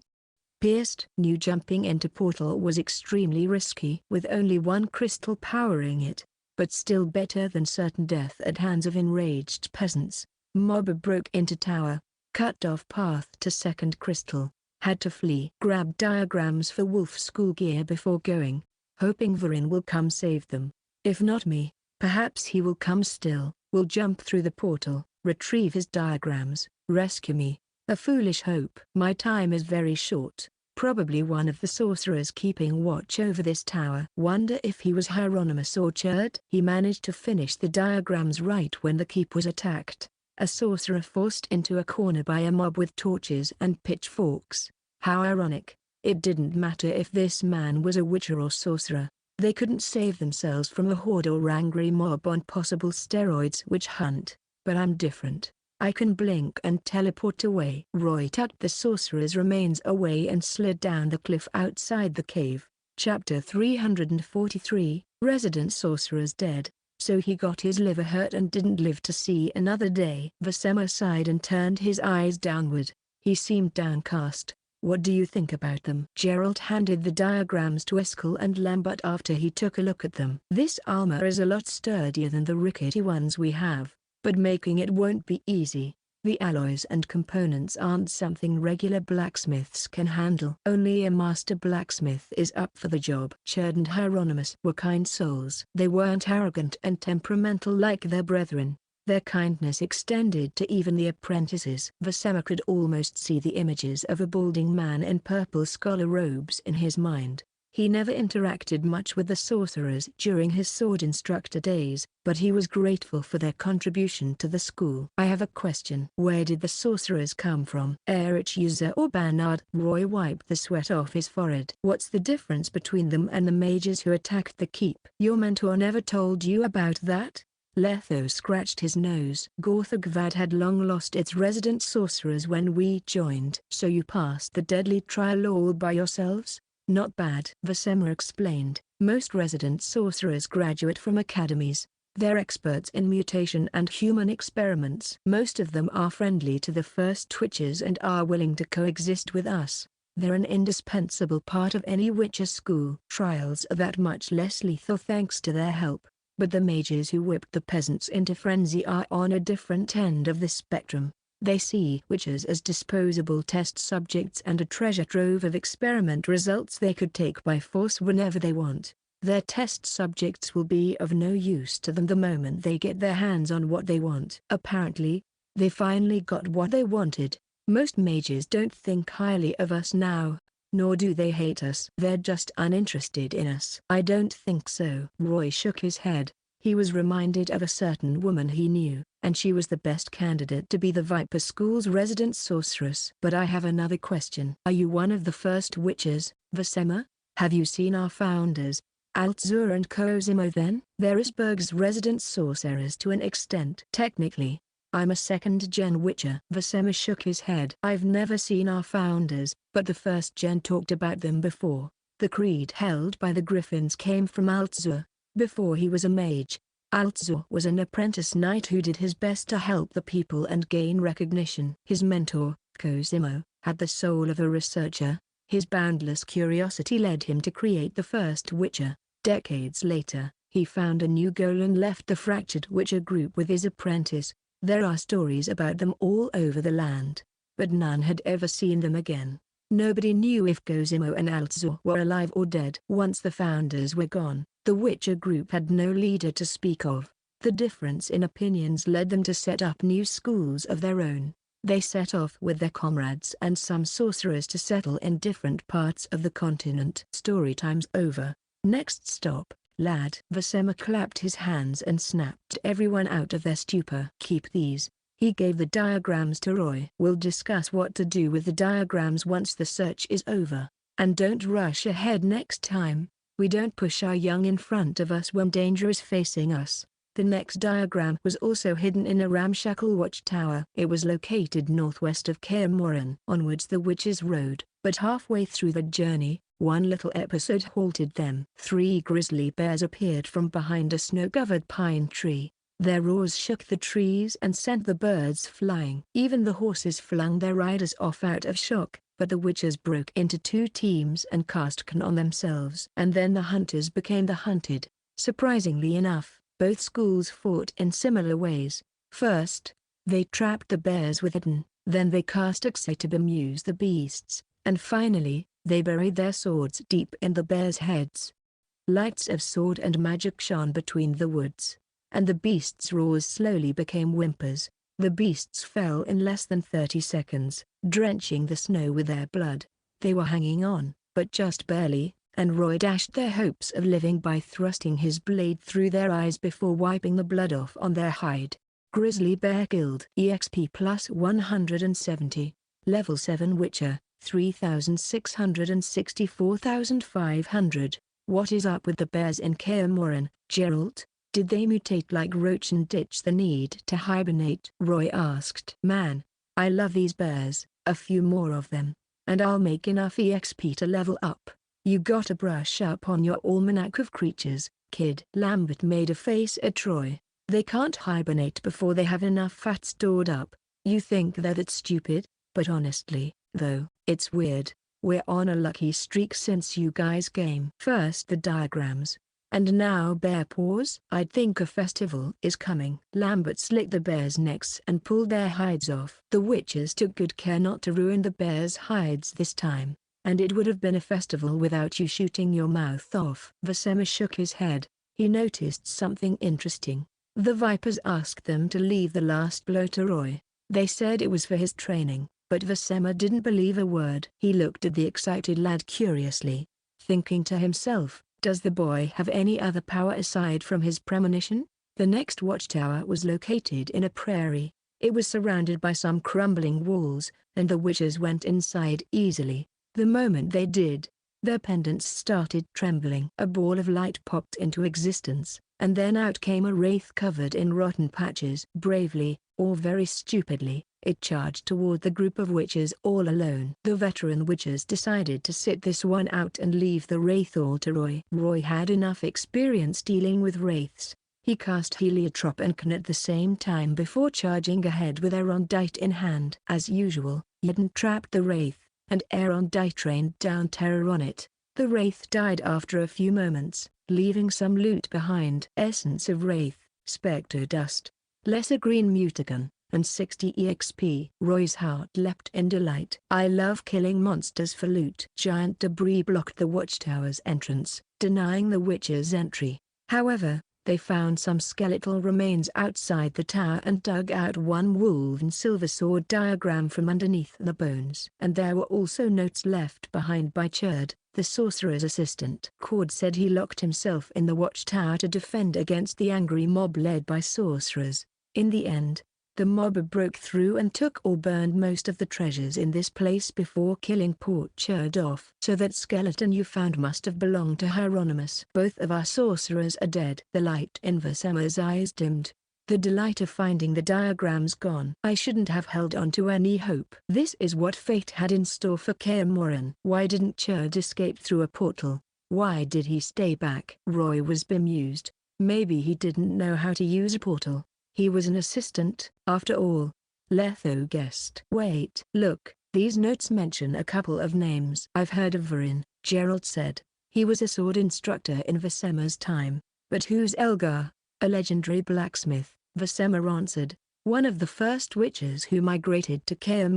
Pierced. New jumping into portal was extremely risky with only 1 crystal powering it, but still better than certain death at hands of enraged peasants. Mob broke into tower, cut off path to second crystal, had to flee. Grabbed diagrams for wolf school gear before going, hoping Varin will come save them. If not me, perhaps he will come still, will jump through the portal, retrieve his diagrams, rescue me. A foolish hope. My time is very short. Probably one of the sorcerers keeping watch over this tower. Wonder if he was Hieronymus or Cherd. He managed to finish the diagrams right when the keep was attacked. A sorcerer forced into a corner by a mob with torches and pitchforks. How ironic. It didn't matter if this man was a witcher or sorcerer. They couldn't save themselves from a horde or angry mob on possible steroids witch hunt. But I'm different. I can blink and teleport away. Roy tucked the sorcerer's remains away and slid down the cliff outside the cave. Chapter 343, Resident Sorcerer's dead, so he got his liver hurt and didn't live to see another day. Vasema sighed and turned his eyes downward. He seemed downcast. What do you think about them? Gerald handed the diagrams to Eskel and Lambert after he took a look at them. This armor is a lot sturdier than the rickety ones we have, but making it won't be easy. The alloys and components aren't something regular blacksmiths can handle. Only a master blacksmith is up for the job. Cherd and Hieronymus were kind souls. They weren't arrogant and temperamental like their brethren. Their kindness extended to even the apprentices. Vasema could almost see the images of a balding man in purple scholar robes in his mind. He never interacted much with the sorcerers during his sword instructor days, but he was grateful for their contribution to the school. I have a question. Where did the sorcerers come from? Erich User or Bernard? Roy wiped the sweat off his forehead. What's the difference between them and the mages who attacked the keep? Your mentor never told you about that? Letho scratched his nose. Gorthagvad had long lost its resident sorcerers when we joined. So you passed the deadly trial all by yourselves? Not bad. Vasema explained. Most resident sorcerers graduate from academies. They're experts in mutation and human experiments. Most of them are friendly to the first witches and are willing to coexist with us. They're an indispensable part of any witcher school. Trials are that much less lethal thanks to their help. But the mages who whipped the peasants into frenzy are on a different end of the spectrum. They see witches as disposable test subjects and a treasure trove of experiment results they could take by force whenever they want. Their test subjects will be of no use to them the moment they get their hands on what they want. Apparently, they finally got what they wanted. Most mages don't think highly of us now, nor do they hate us. They're just uninterested in us. I don't think so. Roy shook his head. He was reminded of a certain woman he knew, and she was the best candidate to be the Viper School's resident sorceress. But I have another question. Are you one of the first witches, Vasema? Have you seen our founders, Altzur and Cosimo then? They're Isberg's resident sorcerers to an extent. Technically, I'm a second-gen witcher. Vasema shook his head. I've never seen our founders, but the first gen talked about them before. The creed held by the Griffins came from Altzur, before he was a mage. Altzor was an apprentice knight who did his best to help the people and gain recognition. His mentor, Cosimo, had the soul of a researcher. His boundless curiosity led him to create the first Witcher. Decades later, he found a new goal and left the fractured Witcher group with his apprentice. There are stories about them all over the land, but none had ever seen them again. Nobody knew if Cosimo and Altzor were alive or dead. Once the founders were gone, the Witcher group had no leader to speak of. The difference in opinions led them to set up new schools of their own. They set off with their comrades and some sorcerers to settle in different parts of the continent. Storytime's over. Next stop, lad. Vasema clapped his hands and snapped everyone out of their stupor. Keep these. He gave the diagrams to Roy. We'll discuss what to do with the diagrams once the search is over. And don't rush ahead next time. We don't push our young in front of us when danger is facing us. The next diagram was also hidden in a ramshackle watchtower. It was located northwest of Kaer onwards the Witch's Road, but halfway through the journey, one little episode halted them. 3 grizzly bears appeared from behind a snow-covered pine tree. Their roars shook the trees and sent the birds flying. Even the horses flung their riders off out of shock, but the witches broke into 2 teams and cast con on themselves. And then the hunters became the hunted. Surprisingly enough, both schools fought in similar ways. First, they trapped the bears with Eden, then they cast isekai'd to bemuse the beasts, and finally, they buried their swords deep in the bears' heads. Lights of sword and magic shone between the woods, and the beasts' roars slowly became whimpers. The beasts fell in less than 30 seconds, drenching the snow with their blood. They were hanging on, but just barely, and Roy dashed their hopes of living by thrusting his blade through their eyes before wiping the blood off on their hide. Grizzly Bear killed. EXP plus 170. Level 7 Witcher, 3,664,500. What is up with the bears in Kaer, Geralt? Did they mutate like roach and ditch the need to hibernate? Roy asked. Man, I love these bears, a few more of them, and I'll make enough EXP to level up. You gotta brush up on your almanac of creatures, kid. Lambert made a face at Roy. They can't hibernate before they have enough fat stored up. You think they're that stupid? But honestly, though, it's weird. We're on a lucky streak since you guys came. First the diagrams, and now bear paws. I'd think a festival is coming. Lambert slit the bears' necks and pulled their hides off. The witches took good care not to ruin the bears' hides this time, and it would have been a festival without you shooting your mouth off. Vasema shook his head. He noticed something interesting. The vipers asked them to leave the last blow to Roy. They said it was for his training, but Vasema didn't believe a word. He looked at the excited lad curiously, thinking to himself, does the boy have any other power aside from his premonition? The next watchtower was located in a prairie. It was surrounded by some crumbling walls, and the witches went inside easily. The moment they did, their pendants started trembling. A ball of light popped into existence, and then out came a wraith covered in rotten patches. Bravely, or very stupidly, it charged toward the group of witches all alone. The veteran witches decided to sit this one out and leave the wraith all to Roy. Roy had enough experience dealing with wraiths. He cast Heliotrope and Con at the same time before charging ahead with Erondite in hand. As usual, Eden trapped the wraith, and Erondite rained down terror on it. The wraith died after a few moments, leaving some loot behind. Essence of wraith, spectre dust, lesser green mutagen, and 60 EXP. Roy's heart leapt in delight. I love killing monsters for loot. Giant debris blocked the watchtower's entrance, denying the witches entry. However, they found some skeletal remains outside the tower and dug out one woven silver sword diagram from underneath the bones. And there were also notes left behind by Cherd, the sorcerer's assistant. Cord said he locked himself in the watchtower to defend against the angry mob led by sorcerers. In the end, the mob broke through and took or burned most of the treasures in this place before killing poor Cherd off. So that skeleton you found must have belonged to Hieronymus. Both of our sorcerers are dead. The light in Vasema's eyes dimmed. The delight of finding the diagrams gone. I shouldn't have held on to any hope. This is what fate had in store for Kaer. Why didn't Cherd escape through a portal? Why did he stay back? Roy was bemused. Maybe he didn't know how to use a portal. He was an assistant, after all. Letho guessed. Wait. Look, these notes mention a couple of names. I've heard of Varin, Gerald said. He was a sword instructor in Vesema's time. But who's Elgar? A legendary blacksmith, Vesema answered. One of the first witches who migrated to Kaer,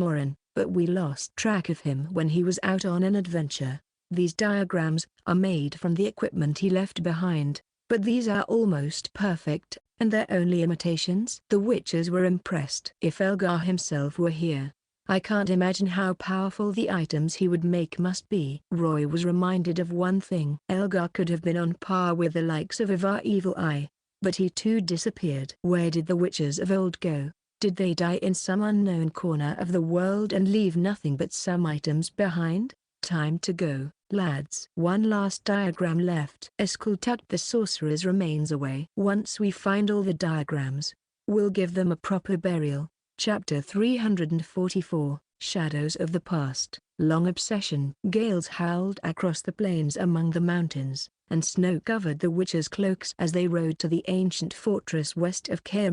but we lost track of him when he was out on an adventure. These diagrams are made from the equipment he left behind, but these are almost perfect, and they're only imitations. The witches were impressed. If Elgar himself were here, I can't imagine how powerful the items he would make must be. Roy was reminded of one thing. Elgar could have been on par with the likes of Ivar Evil Eye, but he too disappeared. Where did the witches of old go? Did they die in some unknown corner of the world and leave nothing but some items behind? Time to go, lads. One last diagram left. Eskel tucked the sorcerer's remains away. Once we find all the diagrams, we'll give them a proper burial. Chapter 344, Shadows of the Past. Long obsession. Gales howled across the plains among the mountains, and snow covered the witches' cloaks as they rode to the ancient fortress west of Kaer.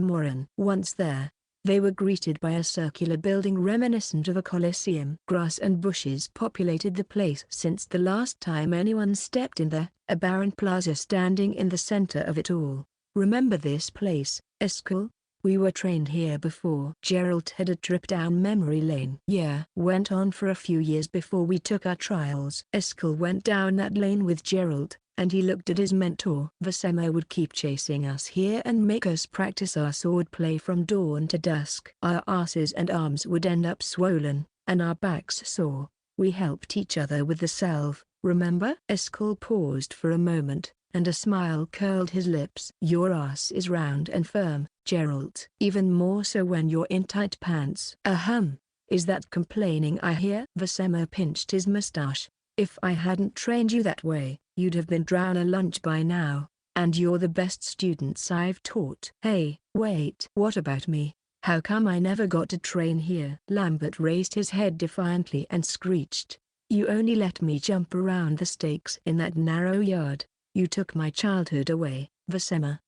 Once there, they were greeted by a circular building reminiscent of a colosseum. Grass and bushes populated the place since the last time anyone stepped in there, a barren plaza standing in the center of it all. Remember this place, Eskel? We were trained here before. Gerald had a trip down memory lane. Yeah. Went on for a few years before we took our trials. Eskel went down that lane with Gerald, and he looked at his mentor. Vesema would keep chasing us here and make us practice our swordplay from dawn to dusk. Our asses and arms would end up swollen, and our backs sore. We helped each other with the salve, remember? Eskel paused for a moment, and a smile curled his lips. Your ass is round and firm, Gerald. Even more so when you're in tight pants. Ahem. Is that complaining I hear? Vesema pinched his mustache. If I hadn't trained you that way, you'd have been down a lunch by now, and you're the best students I've taught. Hey, wait. What about me? How come I never got to train here? Lambert raised his head defiantly and screeched. You only let me jump around the stakes in that narrow yard. You took my childhood away, Vesema.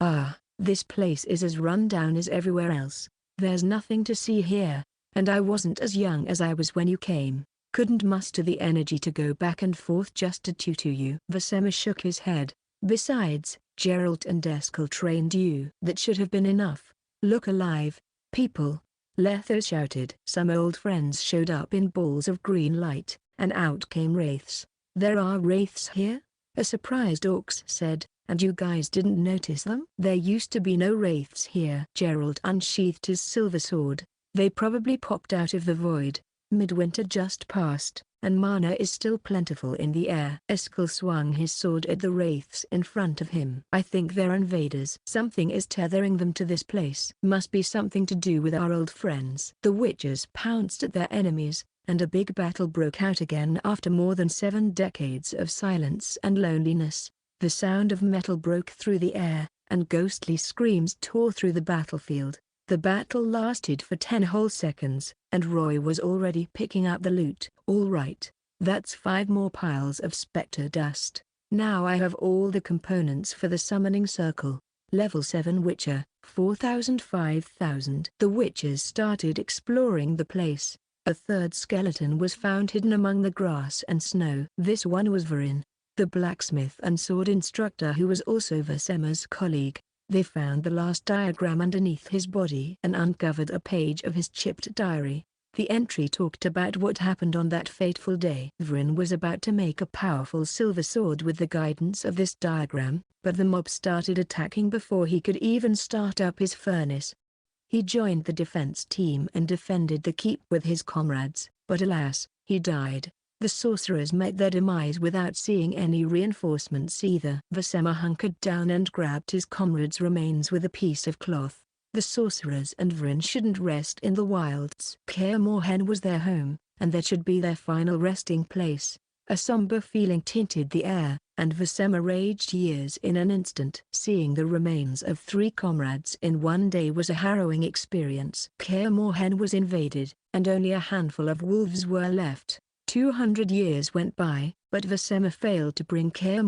This place is as run down as everywhere else. There's nothing to see here, and I wasn't as young as I was when you came. Couldn't muster the energy to go back and forth just to tutor you. Vesema shook his head. Besides, Gerald and Eskel trained you. That should have been enough. Look alive, people. Letho shouted. Some old friends showed up in balls of green light, and out came wraiths. There are wraiths here? A surprised Orcs said. And you guys didn't notice them? There used to be no wraiths here. Gerald unsheathed his silver sword. They probably popped out of the void. Midwinter just passed, and mana is still plentiful in the air. Eskel swung his sword at the wraiths in front of him. I think they're invaders. Something is tethering them to this place. Must be something to do with our old friends. The witches pounced at their enemies, and a big battle broke out again after more than 7 decades of silence and loneliness. The sound of metal broke through the air, and ghostly screams tore through the battlefield. The battle lasted for 10 whole seconds, and Roy was already picking up the loot. All right, that's 5 more piles of spectre dust. Now I have all the components for the summoning circle. Level 7 Witcher, 4,000 5,000. The witches started exploring the place. A third skeleton was found hidden among the grass and snow. This one was Varin, the blacksmith and sword instructor who was also Vesema's colleague. They found the last diagram underneath his body and uncovered a page of his chipped diary. The entry talked about what happened on that fateful day. Varin was about to make a powerful silver sword with the guidance of this diagram, but the mob started attacking before he could even start up his furnace. He joined the defense team and defended the keep with his comrades, but alas, he died. The sorcerers met their demise without seeing any reinforcements either. Vesema hunkered down and grabbed his comrade's remains with a piece of cloth. The sorcerers and Varin shouldn't rest in the wilds. Kaer was their home, and that should be their final resting place. A somber feeling tinted the air, and Vesema raged years in an instant. Seeing the remains of 3 comrades in one day was a harrowing experience. Kaer was invaded, and only a handful of wolves were left. 200 years went by, but Vesema failed to bring Kaer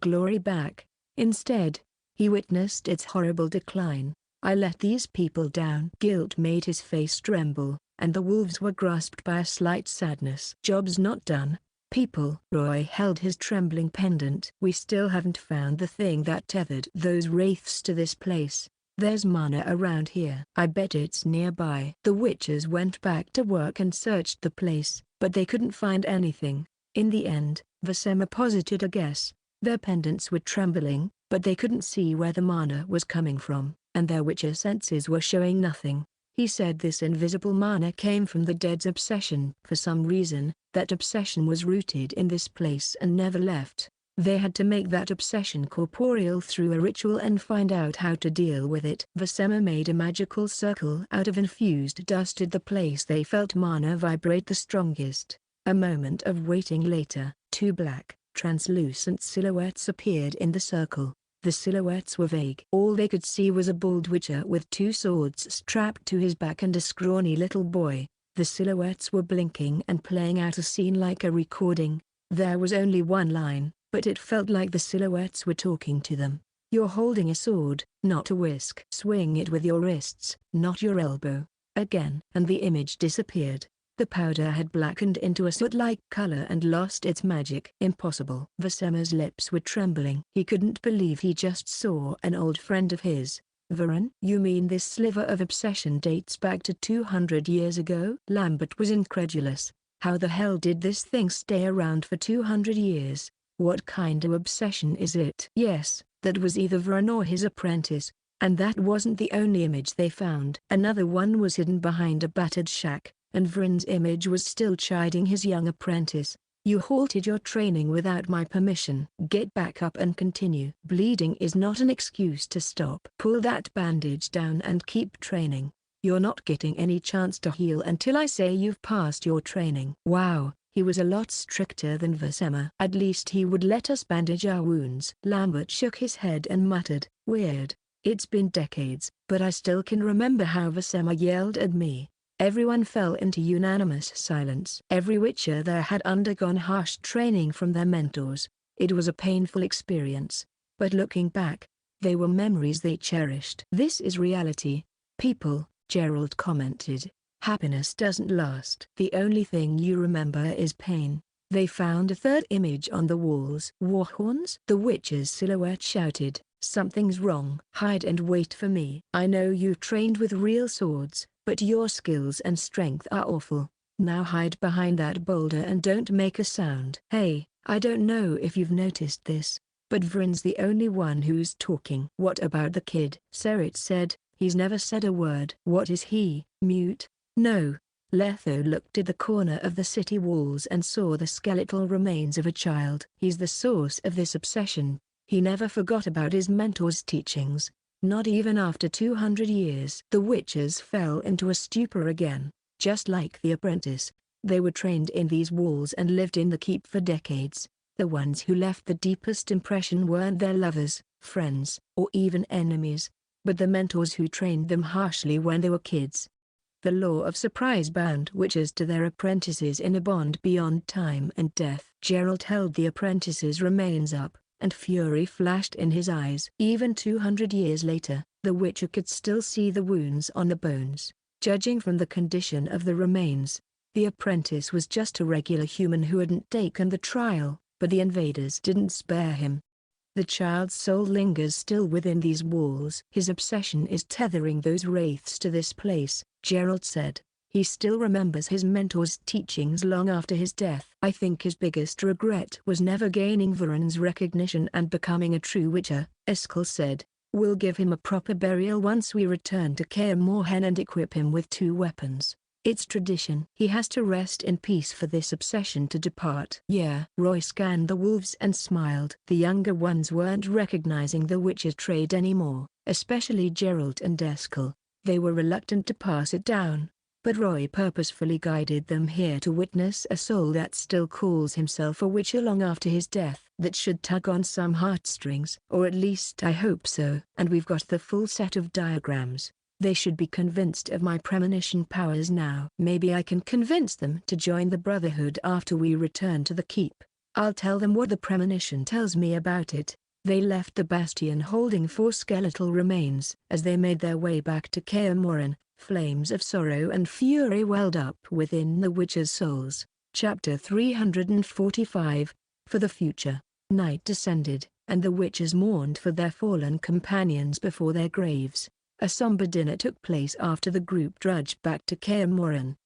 glory back. Instead, He witnessed its horrible decline. I let these people down. Guilt made his face tremble, and the wolves were grasped by a slight sadness. Job's not done. People. Roy held his trembling pendant. We still haven't found the thing that tethered those wraiths to this place. There's mana around here. I bet it's nearby. The witches went back to work and searched the place, but they couldn't find anything. In the end, Vasema posited a guess. Their pendants were trembling, but they couldn't see where the mana was coming from, and their witcher senses were showing nothing. He said this invisible mana came from the dead's obsession. For some reason, that obsession was rooted in this place and never left. They had to make that obsession corporeal through a ritual and find out how to deal with it. Vasema made a magical circle out of infused dust at the place they felt mana vibrate the strongest. A moment of waiting later, two black, translucent silhouettes appeared in the circle. The silhouettes were vague. All they could see was a bald witcher with two swords strapped to his back and a scrawny little boy. The silhouettes were blinking and playing out a scene like a recording. There was only one line, but it felt like the silhouettes were talking to them. You're holding a sword, not a whisk. Swing it with your wrists, not your elbow. Again. And the image disappeared. The powder had blackened into a soot-like color and lost its magic. Impossible. Vasema's lips were trembling. He couldn't believe he just saw an old friend of his. Varun? You mean this sliver of obsession dates back to 200 years ago? Lambert was incredulous. How the hell did this thing stay around for 200 years? What kind of obsession is it? Yes, that was either Varun or his apprentice. And that wasn't the only image they found. Another one was hidden behind a battered shack, and Varun's image was still chiding his young apprentice. You halted your training without my permission. Get back up and continue. Bleeding is not an excuse to stop. Pull that bandage down and keep training. You're not getting any chance to heal until I say you've passed your training. Wow, he was a lot stricter than Vasema. At least he would let us bandage our wounds. Lambert shook his head and muttered, weird. It's been decades, but I still can remember how Vasema yelled at me. Everyone fell into unanimous silence. Every witcher there had undergone harsh training from their mentors. It was a painful experience, but looking back, they were memories they cherished. This is reality, people, Gerald commented. Happiness doesn't last. The only thing you remember is pain. They found a third image on the walls. War horns? The witcher's silhouette shouted, something's wrong. Hide and wait for me. I know you've trained with real swords, but your skills and strength are awful. Now hide behind that boulder and don't make a sound. Hey, I don't know if you've noticed this, but Vryn's the only one who's talking. What about the kid? Serit said, he's never said a word. What is he, mute? No. Letho looked at the corner of the city walls and saw the skeletal remains of a child. He's the source of this obsession. He never forgot about his mentor's teachings. Not even after 200 years. The witches fell into a stupor again. Just like the apprentice, they were trained in these walls and lived in the keep for decades. The ones who left the deepest impression weren't their lovers, friends, or even enemies, but the mentors who trained them harshly when they were kids. The law of surprise bound witches to their apprentices in a bond beyond time and death. Gerald held the apprentice's remains up, and fury flashed in his eyes. Even 200 years later, the witcher could still see the wounds on the bones. Judging from the condition of the remains, the apprentice was just a regular human who hadn't taken the trial, but the invaders didn't spare him. The child's soul lingers still within these walls. His obsession is tethering those wraiths to this place, Gerald said. He still remembers his mentor's teachings long after his death. I think his biggest regret was never gaining Varun's recognition and becoming a true witcher, Eskel said. We'll give him a proper burial once we return to Kaer Morhen and equip him with 2 weapons. It's tradition. He has to rest in peace for this obsession to depart. Yeah. Roy scanned the wolves and smiled. The younger ones weren't recognizing the witcher trade anymore, especially Gerald and Eskel. They were reluctant to pass it down. But Roy purposefully guided them here to witness a soul that still calls himself a witcher long after his death. That should tug on some heartstrings. Or at least I hope so. And we've got the full set of diagrams. They should be convinced of my premonition powers now. Maybe I can convince them to join the Brotherhood after we return to the keep. I'll tell them what the premonition tells me about it. They left the bastion holding 4 skeletal remains. As they made their way back to Kaer, flames of sorrow and fury welled up within the witches' souls. Chapter 345. For the future. Night descended, and the witches mourned for their fallen companions before their graves. A somber dinner took place after the group trudged back to Kaer.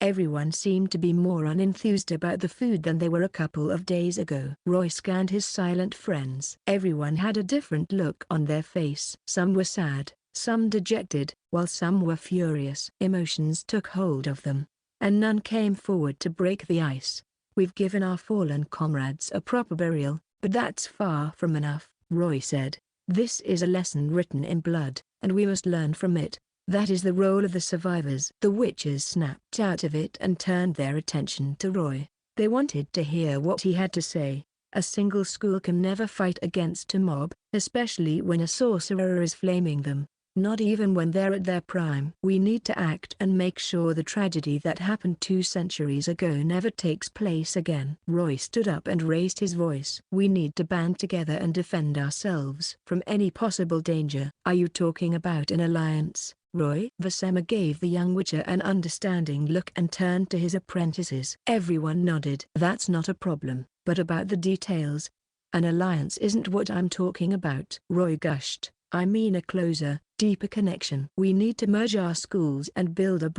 Everyone seemed to be more unenthused about the food than they were a couple of days ago. Roy scanned his silent friends. Everyone had a different look on their face. Some were sad, some dejected, while some were furious. Emotions took hold of them, and none came forward to break the ice. We've given our fallen comrades a proper burial, but that's far from enough, Roy said. This is a lesson written in blood, and we must learn from it. That is the role of the survivors. The witches snapped out of it and turned their attention to Roy. They wanted to hear what he had to say. A single school can never fight against a mob, especially when a sorcerer is flaming them. Not even when they're at their prime. We need to act and make sure the tragedy that happened 2 centuries ago never takes place again. Roy stood up and raised his voice. We need to band together and defend ourselves from any possible danger. Are you talking about an alliance, Roy? Vasema gave the young witcher an understanding look and turned to his apprentices. Everyone nodded. That's not a problem, but about the details. An alliance isn't what I'm talking about, Roy gushed. I mean a closer, deeper connection. We need to merge our schools and build a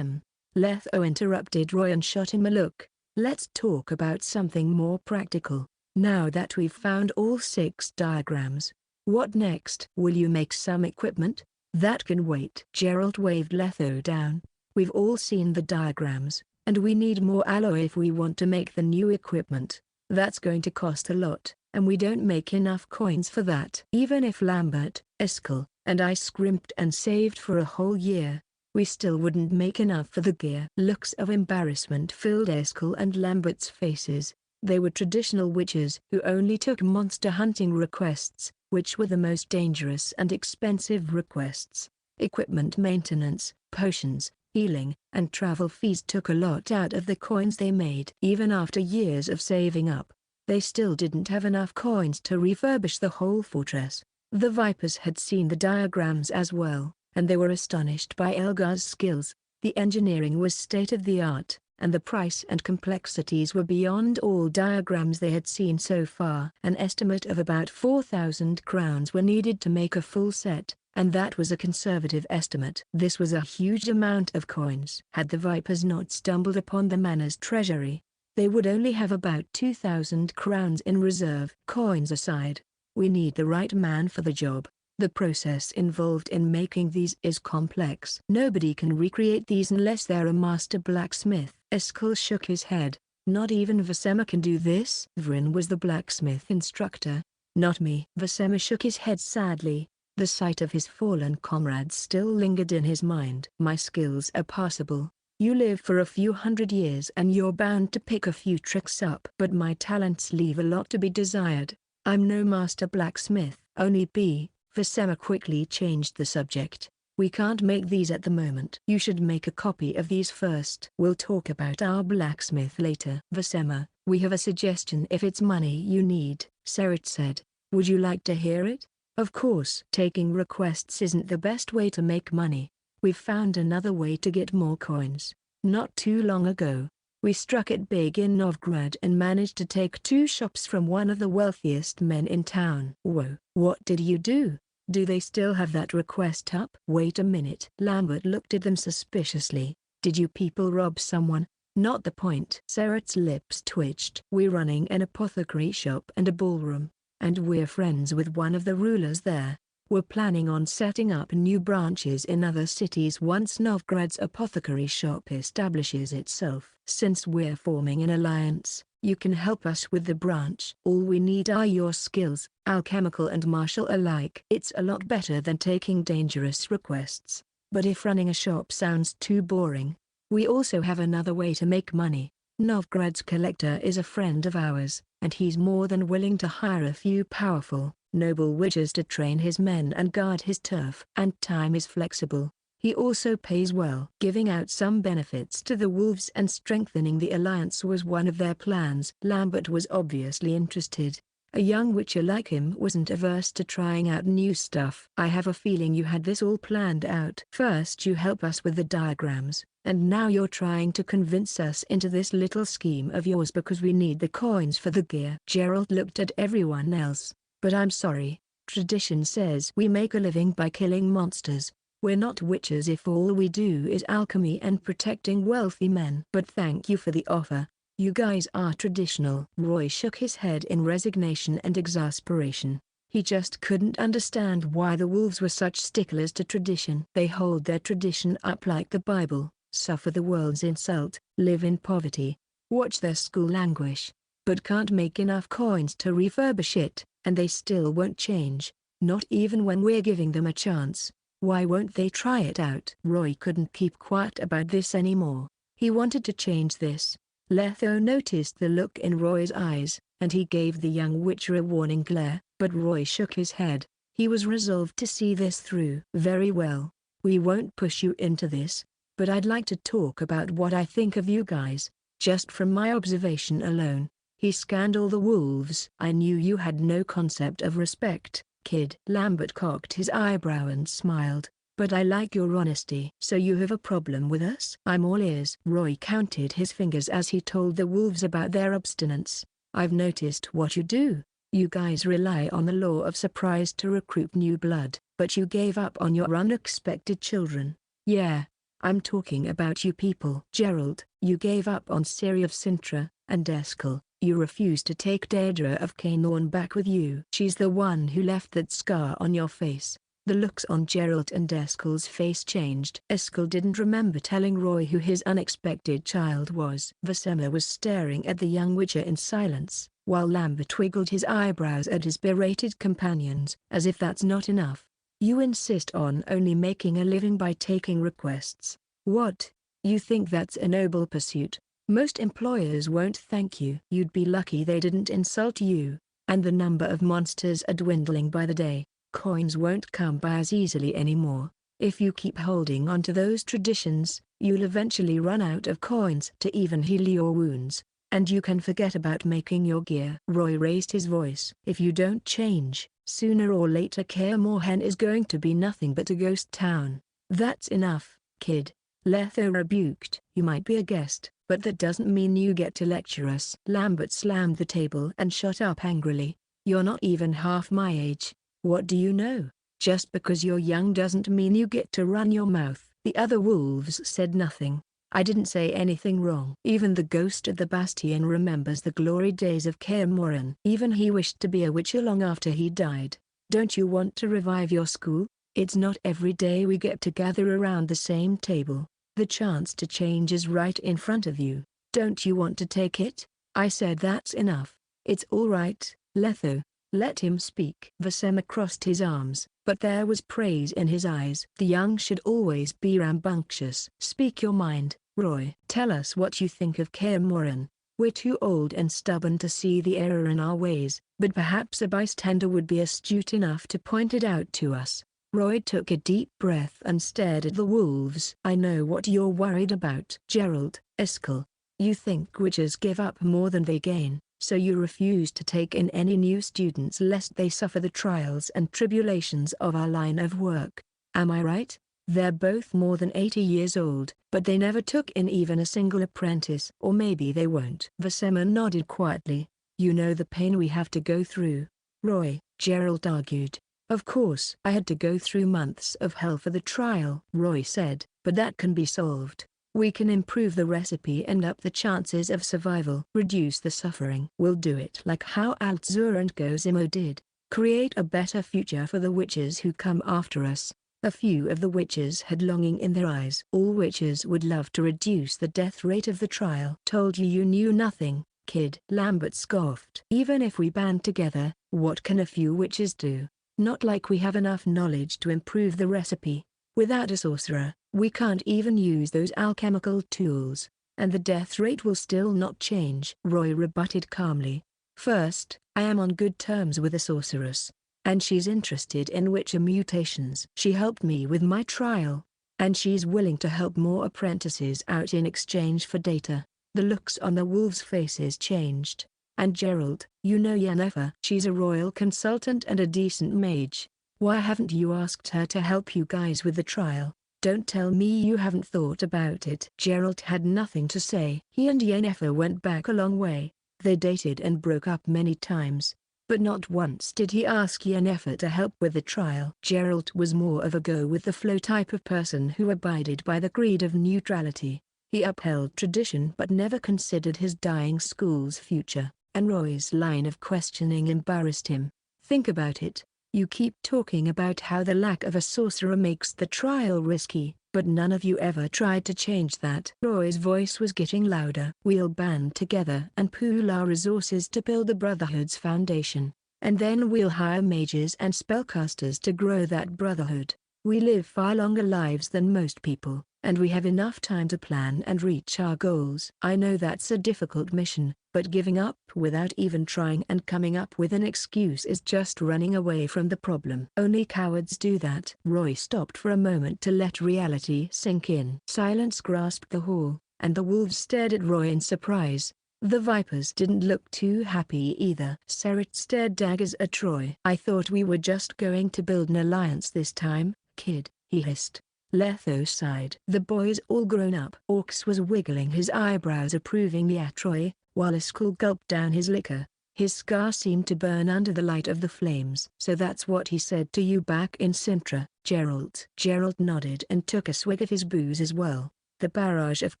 Letho interrupted Roy and shot him a look. Let's talk about something more practical. Now that we've found all 6 diagrams, what next? Will you make some equipment? That can wait. Gerald waved Letho down. We've all seen the diagrams, and we need more alloy if we want to make the new equipment. That's going to cost a lot, and we don't make enough coins for that. Even if Lambert, Eskel, and I scrimped and saved for a whole year, we still wouldn't make enough for the gear. Looks of embarrassment filled Eskel and Lambert's faces. They were traditional witches who only took monster hunting requests, which were the most dangerous and expensive requests. Equipment maintenance, potions, healing, and travel fees took a lot out of the coins they made. Even after years of saving up, they still didn't have enough coins to refurbish the whole fortress. The Vipers had seen the diagrams as well, and they were astonished by Elgar's skills. The engineering was state-of-the-art, and the price and complexities were beyond all diagrams they had seen so far. An estimate of about 4,000 crowns were needed to make a full set, and that was a conservative estimate. This was a huge amount of coins. Had the Vipers not stumbled upon the manor's treasury, they would only have about 2,000 crowns in reserve. Coins aside, we need the right man for the job. The process involved in making these is complex. Nobody can recreate these unless they're a master blacksmith. Eskel shook his head. Not even Vasema can do this. Vrin was the blacksmith instructor. Not me. Vasema shook his head sadly. The sight of his fallen comrades still lingered in his mind. My skills are passable. You live for a few hundred years and you're bound to pick a few tricks up. But my talents leave a lot to be desired. I'm no master blacksmith. Only B. Vasema quickly changed the subject. We can't make these at the moment. You should make a copy of these first. We'll talk about our blacksmith later. Vasema, we have a suggestion if it's money you need, Serit said. Would you like to hear it? Of course. Taking requests isn't the best way to make money. We've found another way to get more coins. Not too long ago, we struck it big in Novgorod and managed to take 2 shops from one of the wealthiest men in town. Whoa, what did you do? Do they still have that request up? Wait a minute. Lambert looked at them suspiciously. Did you people rob someone? Not the point. Seret's lips twitched. We're running an apothecary shop and a ballroom, and we're friends with one of the rulers there. We're planning on setting up new branches in other cities once Novgorod's apothecary shop establishes itself. Since we're forming an alliance, you can help us with the branch. All we need are your skills, alchemical and martial alike. It's a lot better than taking dangerous requests. But if running a shop sounds too boring, we also have another way to make money. Novgorod's collector is a friend of ours, and he's more than willing to hire a few powerful, noble witches to train his men and guard his turf. And time is flexible. He also pays well. Giving out some benefits to the wolves and strengthening the alliance was one of their plans. Lambert was obviously interested. A young witcher like him wasn't averse to trying out new stuff. I have a feeling you had this all planned out. First you help us with the diagrams, and now you're trying to convince us into this little scheme of yours because we need the coins for the gear. Gerald looked at everyone else. But I'm sorry, tradition says we make a living by killing monsters. We're not witches if all we do is alchemy and protecting wealthy men. But thank you for the offer. You guys are traditional. Roy shook his head in resignation and exasperation. He just couldn't understand why the wolves were such sticklers to tradition. They hold their tradition up like the Bible, suffer the world's insult, live in poverty, watch their school languish, but can't make enough coins to refurbish it, and they still won't change, not even when we're giving them a chance. Why won't they try it out? Roy couldn't keep quiet about this anymore. He wanted to change this. Letho noticed the look in Roy's eyes, and he gave the young witcher a warning glare, but Roy shook his head. He was resolved to see this through. Very well, we won't push you into this, but I'd like to talk about what I think of you guys, just from my observation alone. He scanned all the wolves. I knew you had no concept of respect, kid. Lambert cocked his eyebrow and smiled. But I like your honesty. So you have a problem with us? I'm all ears. Roy counted his fingers as he told the wolves about their abstinence. I've noticed what you do. You guys rely on the law of surprise to recruit new blood, but you gave up on your unexpected children. Yeah, I'm talking about you people. Gerald, you gave up on Ciri of Sintra, and Eskel. You refused to take Deirdre of Kaenorn back with you. She's the one who left that scar on your face. The looks on Gerald and Eskel's face changed. Eskel didn't remember telling Roy who his unexpected child was. Vasema was staring at the young witcher in silence, while Lambert wiggled his eyebrows at his berated companions. As if that's not enough, you insist on only making a living by taking requests. What? You think that's a noble pursuit? Most employers won't thank you. You'd be lucky they didn't insult you. And the number of monsters are dwindling by the day. Coins won't come by as easily anymore. If you keep holding on to those traditions, you'll eventually run out of coins to even heal your wounds, and you can forget about making your gear. Roy raised his voice. If you don't change, sooner or later Kaer Morhen is going to be nothing but a ghost town. That's enough, kid. Letho rebuked. You might be a guest, but that doesn't mean you get to lecture us. Lambert slammed the table and shut up angrily. You're not even half my age. What do you know? Just because you're young doesn't mean you get to run your mouth. The other wolves said nothing. I didn't say anything wrong. Even the ghost of the Bastion remembers the glory days of Kaer Morhen. Even he wished to be a witcher long after he died. Don't you want to revive your school? It's not every day we get to gather around the same table. The chance to change is right in front of you. Don't you want to take it? I said that's enough. It's all right, Letho. Let him speak. Vasema crossed his arms, but there was praise in his eyes. The young should always be rambunctious. Speak your mind, Roy. Tell us what you think of Kaer Morhen. We're too old and stubborn to see the error in our ways, but perhaps a bystander would be astute enough to point it out to us. Roy took a deep breath and stared at the wolves. I know what you're worried about. Gerald, Eskel. You think witches give up more than they gain, so you refuse to take in any new students lest they suffer the trials and tribulations of our line of work. Am I right? They're both more than 80 years old, but they never took in even a single apprentice. Or maybe they won't. Vasema nodded quietly. You know the pain we have to go through, Roy, Gerald argued. Of course. I had to go through months of hell for the trial, Roy said, but that can be solved. We can improve the recipe and up the chances of survival. Reduce the suffering. We'll do it like how Altzur and Gozimo did. Create a better future for the witches who come after us. A few of the witches had longing in their eyes. All witches would love to reduce the death rate of the trial. Told you you knew nothing, kid. Lambert scoffed. Even if we band together, what can a few witches do? Not like we have enough knowledge to improve the recipe. Without a sorcerer, we can't even use those alchemical tools, and the death rate will still not change. Roy rebutted calmly. First, I am on good terms with a sorceress, and she's interested in witcher mutations. She helped me with my trial, and she's willing to help more apprentices out in exchange for data. The looks on the wolves' faces changed. And Gerald, you know Yennefer. She's a royal consultant and a decent mage. Why haven't you asked her to help you guys with the trial? Don't tell me you haven't thought about it." Gerald had nothing to say. He and Yennefer went back a long way. They dated and broke up many times, but not once did he ask Yennefer to help with the trial. Gerald was more of a go-with-the-flow type of person who abided by the creed of neutrality. He upheld tradition but never considered his dying school's future, and Roy's line of questioning embarrassed him. "Think about it. You keep talking about how the lack of a sorcerer makes the trial risky, but none of you ever tried to change that." Roy's voice was getting louder. "We'll band together and pool our resources to build the Brotherhood's foundation, and then we'll hire mages and spellcasters to grow that Brotherhood. We live far longer lives than most people, and we have enough time to plan and reach our goals. I know that's a difficult mission, but giving up without even trying and coming up with an excuse is just running away from the problem. Only cowards do that." Roy stopped for a moment to let reality sink in. Silence grasped the hall, and the wolves stared at Roy in surprise. The vipers didn't look too happy either. Serret stared daggers at Roy. "I thought we were just going to build an alliance this time, kid," he hissed. Letho sighed. "The boy's all grown up." Orcs was wiggling his eyebrows approvingly at Roy, while Iskall gulped down his liquor. His scar seemed to burn under the light of the flames. "So that's what he said to you back in Sintra, Gerald?" Gerald nodded and took a swig of his booze as well. The barrage of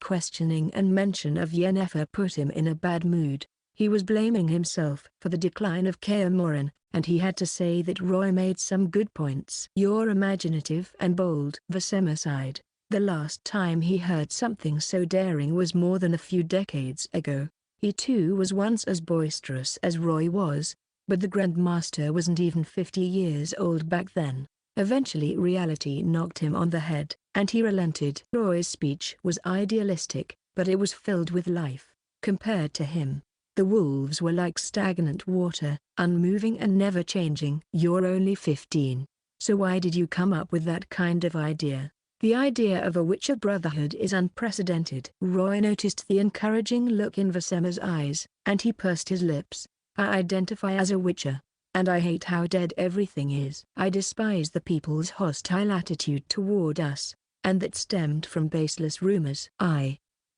questioning and mention of Yennefer put him in a bad mood. He was blaming himself for the decline of Kaer, and he had to say that Roy made some good points. "You're imaginative and bold." Vesema sighed. The last time he heard something so daring was more than a few decades ago. He too was once as boisterous as Roy was, but the Grandmaster wasn't even 50 years old back then. Eventually reality knocked him on the head, and he relented. Roy's speech was idealistic, but it was filled with life. Compared to him, the wolves were like stagnant water, unmoving and never changing. "You're only 15. So why did you come up with that kind of idea? The idea of a Witcher Brotherhood is unprecedented." Roy noticed the encouraging look in Vesema's eyes, and he pursed his lips. "I identify as a Witcher, and I hate how dead everything is. I despise the people's hostile attitude toward us, and that stemmed from baseless rumors.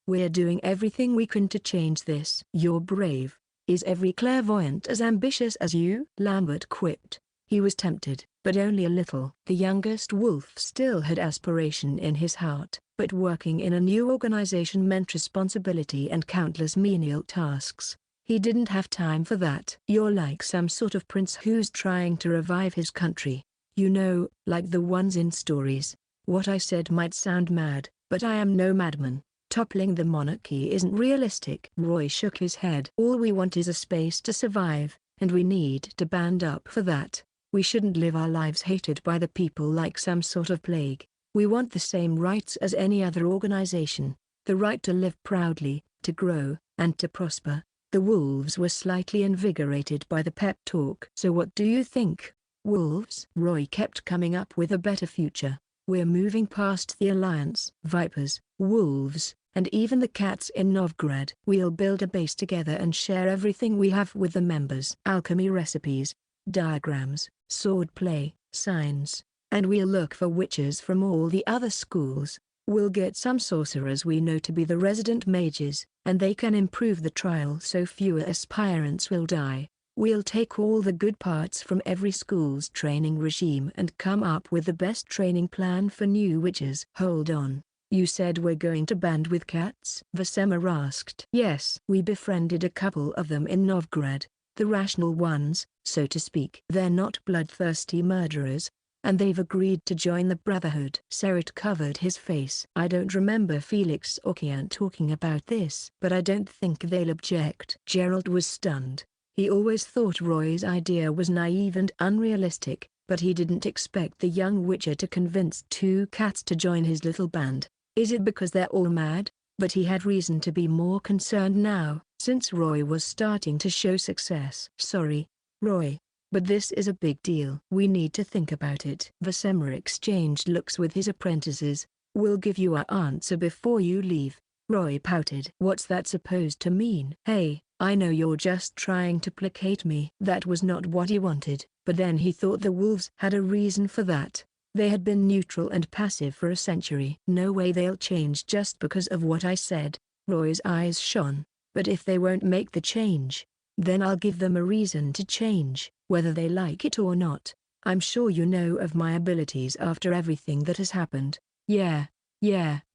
We're doing everything we can to change this." "You're brave. Is every clairvoyant as ambitious as you?" Lambert quipped. He was tempted, but only a little. The youngest wolf still had aspiration in his heart, but working in a new organization meant responsibility and countless menial tasks. He didn't have time for that. "You're like some sort of prince who's trying to revive his country. You know, like the ones in stories." "What I said might sound mad, but I am no madman. Toppling the monarchy isn't realistic." Roy shook his head. "All we want is a space to survive, and we need to band up for that. We shouldn't live our lives hated by the people like some sort of plague. We want the same rights as any other organization, the right to live proudly, to grow, and to prosper." The wolves were slightly invigorated by the pep talk. "So what do you think, wolves?" Roy kept coming up with a better future. "We're moving past the alliance. Vipers, wolves, and even the cats in Novgorod. We'll build a base together and share everything we have with the members. Alchemy recipes, diagrams, swordplay, signs, and we'll look for witches from all the other schools. We'll get some sorcerers we know to be the resident mages, and they can improve the trial so fewer aspirants will die. We'll take all the good parts from every school's training regime and come up with the best training plan for new witches." "Hold on. You said we're going to band with cats?" Vesema asked. "Yes. We befriended a couple of them in Novgorod, the rational ones, so to speak. They're not bloodthirsty murderers, and they've agreed to join the Brotherhood." Serret covered his face. "I don't remember Felix or Kian talking about this, but I don't think they'll object." Gerald was stunned. He always thought Roy's idea was naive and unrealistic, but he didn't expect the young Witcher to convince two cats to join his little band. Is it because they're all mad? But he had reason to be more concerned now, since Roy was starting to show success. "Sorry, Roy, but this is a big deal. We need to think about it." Vesema exchanged looks with his apprentices. "We'll give you our answer before you leave." Roy pouted. "What's that supposed to mean?" "Hey, I know you're just trying to placate me." That was not what he wanted, but then he thought the wolves had a reason for that. They had been neutral and passive for a century. "No way they'll change just because of what I said." Roy's eyes shone. "But if they won't make the change, then I'll give them a reason to change, whether they like it or not. I'm sure you know of my abilities after everything that has happened." Yeah,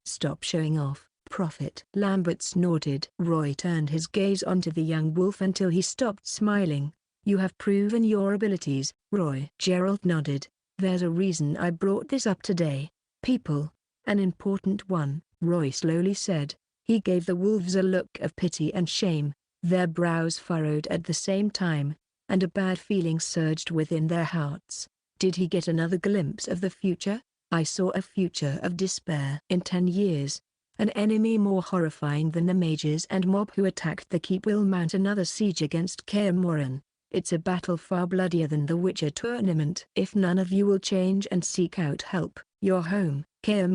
stop showing off, Prophet." Lambert snorted. Roy turned his gaze onto the young wolf until he stopped smiling. "You have proven your abilities, Roy." Gerald nodded. "There's a reason I brought this up today. People. An important one," Roy slowly said. He gave the wolves a look of pity and shame. Their brows furrowed at the same time, and a bad feeling surged within their hearts. Did he get another glimpse of the future? I saw a future of despair. In 10 years, an enemy more horrifying than the mages and mob who attacked the keep will mount another siege against Kaer. It's a battle far bloodier than the Witcher tournament. If none of you will change and seek out help, your home, Kaer,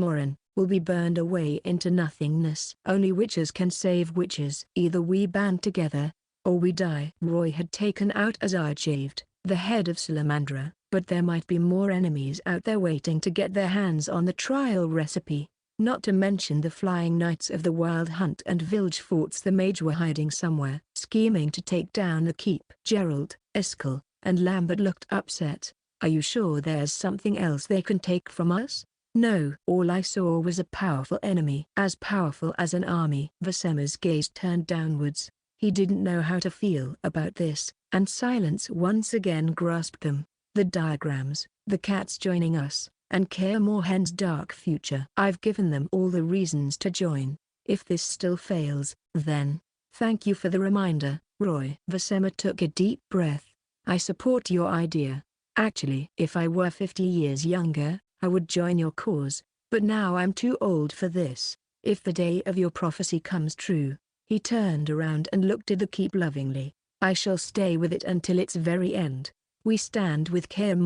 will be burned away into nothingness. Only witches can save witches. Either we band together, or we die." Roy had taken out isekai'd, the head of Salamandra, but there might be more enemies out there waiting to get their hands on the trial recipe. Not to mention the flying knights of the Wild Hunt and village forts the mage were hiding somewhere, scheming to take down the keep. Gerald, Eskel, and Lambert looked upset. "Are you sure there's something else they can take from us?" "No. All I saw was a powerful enemy." "As powerful as an army." Vasema's gaze turned downwards. He didn't know how to feel about this, and silence once again grasped them. The diagrams, the cats joining us, and Kaer dark future. I've given them all the reasons to join. If this still fails, then, thank you for the reminder, Roy. Vasema took a deep breath. I support your idea. Actually, if I were 50 years younger, I would join your cause, but now I'm too old for this. If the day of your prophecy comes true, he turned around and looked at the keep lovingly, I shall stay with it until its very end. We stand with Kaer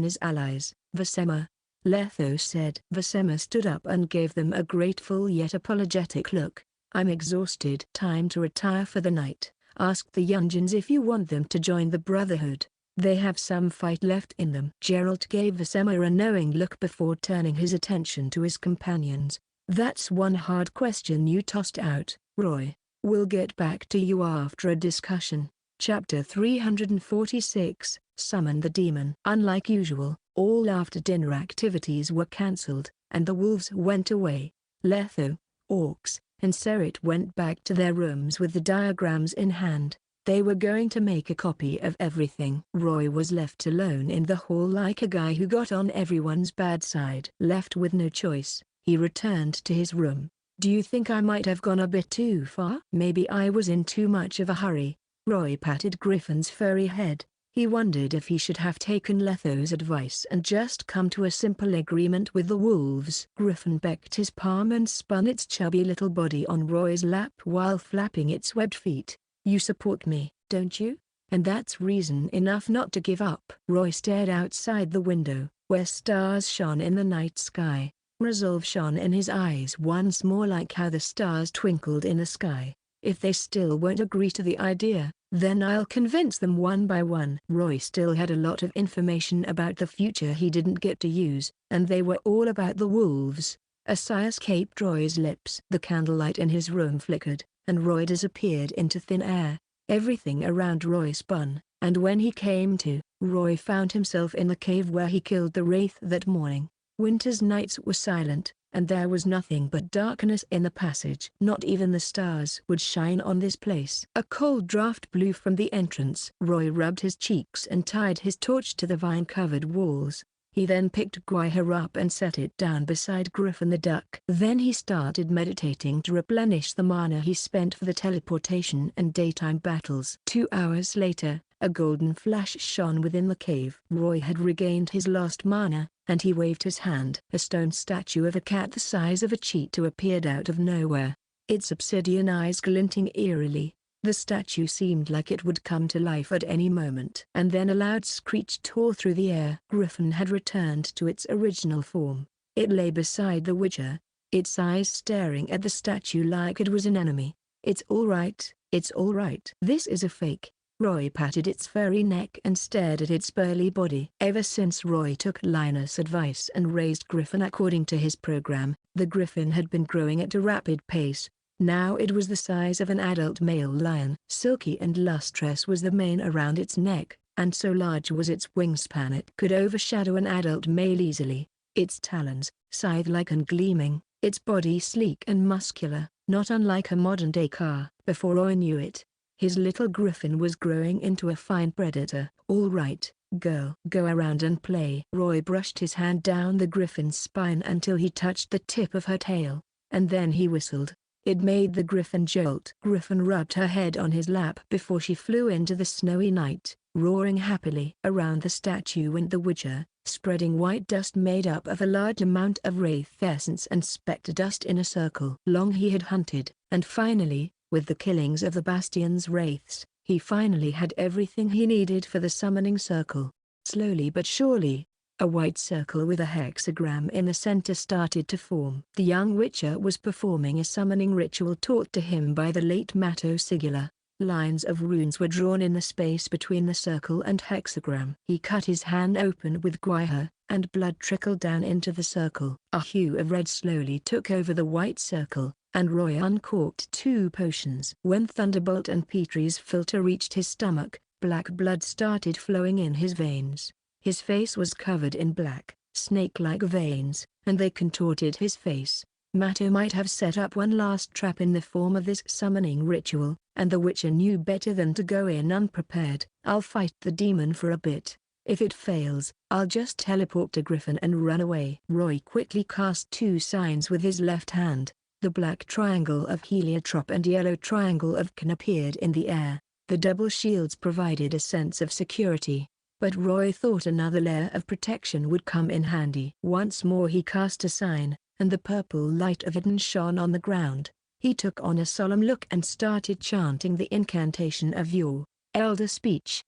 as allies, Vasema. Letho said. Vasema stood up and gave them a grateful yet apologetic look. I'm exhausted. Time to retire for the night. Ask the Yunjins if you want them to join the Brotherhood. They have some fight left in them. Gerald gave Vasema a knowing look before turning his attention to his companions. That's one hard question you tossed out, Roy. We'll get back to you after a discussion. Chapter 346, Summon the Demon. Unlike usual, all after-dinner activities were cancelled, and the wolves went away. Letho, Orcs, and Serit went back to their rooms with the diagrams in hand. They were going to make a copy of everything. Roy was left alone in the hall like a guy who got on everyone's bad side. Left with no choice, he returned to his room. Do you think I might have gone a bit too far? Maybe I was in too much of a hurry. Roy patted Griffin's furry head. He wondered if he should have taken Letho's advice and just come to a simple agreement with the wolves. Griffin becked his palm and spun its chubby little body on Roy's lap while flapping its webbed feet. You support me, don't you? And that's reason enough not to give up. Roy stared outside the window, where stars shone in the night sky. Resolve shone in his eyes once more, like how the stars twinkled in the sky. If they still won't agree to the idea, then I'll convince them one by one. Roy still had a lot of information about the future he didn't get to use, and they were all about the wolves. A sigh escaped Roy's lips. The candlelight in his room flickered, and Roy disappeared into thin air. Everything around Roy spun, and when he came to, Roy found himself in the cave where he killed the wraith that morning. Winter's nights were silent, and there was nothing but darkness in the passage. Not even the stars would shine on this place. A cold draft blew from the entrance. Roy rubbed his cheeks and tied his torch to the vine-covered walls. He then picked Guiher up and set it down beside Griffin the duck. Then he started meditating to replenish the mana he spent for the teleportation and daytime battles. 2 hours later, a golden flash shone within the cave. Roy had regained his lost mana, and he waved his hand. A stone statue of a cat the size of a cheetah appeared out of nowhere, its obsidian eyes glinting eerily. The statue seemed like it would come to life at any moment. And then a loud screech tore through the air. Griffin had returned to its original form. It lay beside the Witcher, its eyes staring at the statue like it was an enemy. It's all right, it's all right. This is a fake. Roy patted its furry neck and stared at its burly body. Ever since Roy took Linus' advice and raised Griffin according to his program, the Griffin had been growing at a rapid pace. Now it was the size of an adult male lion. Silky and lustrous was the mane around its neck, and so large was its wingspan it could overshadow an adult male easily. Its talons, scythe-like and gleaming, its body sleek and muscular, not unlike a modern-day Kaer. Before Roy knew it, his little Griffin was growing into a fine predator. "All right, girl. Go around and play." Roy brushed his hand down the Griffin's spine until he touched the tip of her tail, and then he whistled. It made the Griffin jolt. Griffin rubbed her head on his lap before she flew into the snowy night, roaring happily. Around the statue went the Witcher, spreading white dust made up of a large amount of wraith essence and spectre dust in a circle. Long he had hunted, and finally, with the killings of the Bastion's wraiths, he finally had everything he needed for the summoning circle. Slowly but surely, a white circle with a hexagram in the center started to form. The young Witcher was performing a summoning ritual taught to him by the late Mato Sigila. Lines of runes were drawn in the space between the circle and hexagram. He cut his hand open with guaiha, and blood trickled down into the circle. A hue of red slowly took over the white circle, and Roy uncorked 2 potions. When Thunderbolt and Petrie's filter reached his stomach, black blood started flowing in his veins. His face was covered in black, snake-like veins, and they contorted his face. Mato might have set up one last trap in the form of this summoning ritual, and the Witcher knew better than to go in unprepared. "I'll fight the demon for a bit. If it fails, I'll just teleport to Griffin and run away." Roy quickly cast 2 signs with his left hand. The black triangle of Heliotrope and yellow triangle of Can appeared in the air. The double shields provided a sense of security, but Roy thought another layer of protection would come in handy. Once more he cast a sign, and the purple light of Eden shone on the ground. He took on a solemn look and started chanting the incantation of Yor, elder speech,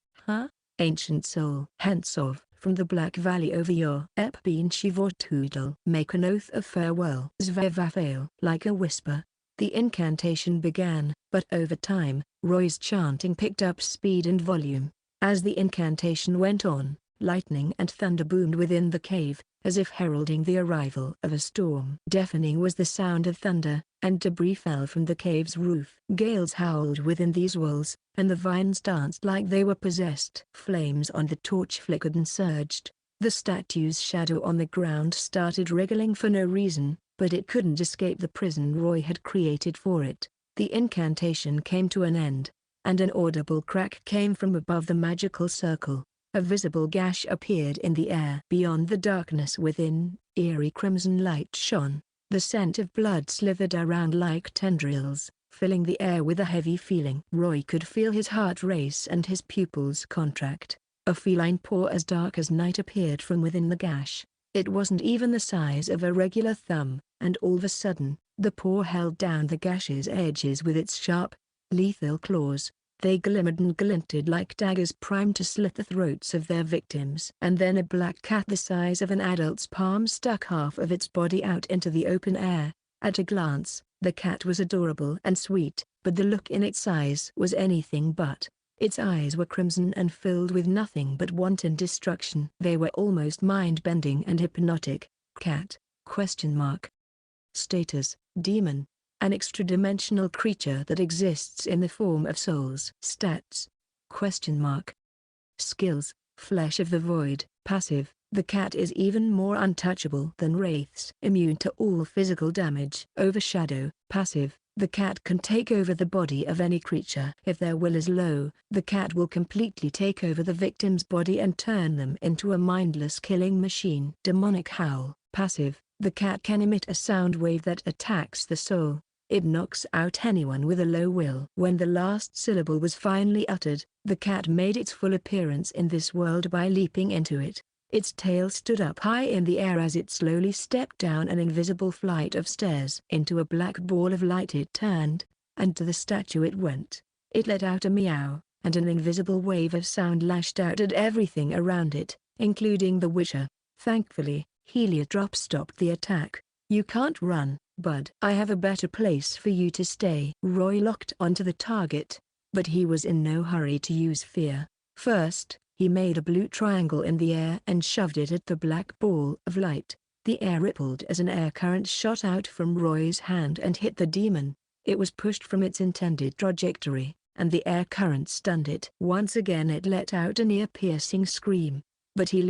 ancient soul. Henceof, from the Black Valley over Yor, Epbeen Shivortudel, make an oath of farewell. Zvevafale. Like a whisper, the incantation began, but over time, Roy's chanting picked up speed and volume. As the incantation went on, lightning and thunder boomed within the cave, as if heralding the arrival of a storm. Deafening was the sound of thunder, and debris fell from the cave's roof. Gales howled within these walls, and the vines danced like they were possessed. Flames on the torch flickered and surged. The statue's shadow on the ground started wriggling for no reason, but it couldn't escape the prison Roy had created for it. The incantation came to an end, and an audible crack came from above the magical circle. A visible gash appeared in the air. Beyond the darkness within, eerie crimson light shone. The scent of blood slithered around like tendrils, filling the air with a heavy feeling. Roy could feel his heart race and his pupils contract. A feline paw as dark as night appeared from within the gash. It wasn't even the size of a regular thumb, and all of a sudden, the paw held down the gash's edges with its sharp, lethal claws. They glimmered and glinted like daggers primed to slit the throats of their victims. And then a black cat the size of an adult's palm stuck half of its body out into the open air. At a glance, the cat was adorable and sweet, but the look in its eyes was anything but. Its eyes were crimson and filled with nothing but wanton destruction. They were almost mind-bending and hypnotic. Cat? ? Status: demon. An extra-dimensional creature that exists in the form of souls. Stats? ? Skills: Flesh of the Void. Passive: the cat is even more untouchable than wraiths. Immune to all physical damage. Overshadow. Passive: the cat can take over the body of any creature. If their will is low, the cat will completely take over the victim's body and turn them into a mindless killing machine. Demonic Howl. Passive: the cat can emit a sound wave that attacks the soul. It knocks out anyone with a low will. When the last syllable was finally uttered, the cat made its full appearance in this world by leaping into it. Its tail stood up high in the air as it slowly stepped down an invisible flight of stairs. Into a black ball of light it turned, and to the statue it went. It let out a meow, and an invisible wave of sound lashed out at everything around it, including the Witcher. Thankfully, Heliotrope stopped the attack. "You can't run," bud. I have a better place for you to stay. Roy locked onto the target, but he was in no hurry to use fear. First, he made a blue triangle in the air and shoved it at the black ball of light. The air rippled as an air current shot out from Roy's hand and hit the demon. It was pushed from its intended trajectory, and the air current stunned it. Once again it let out an ear-piercing scream, but he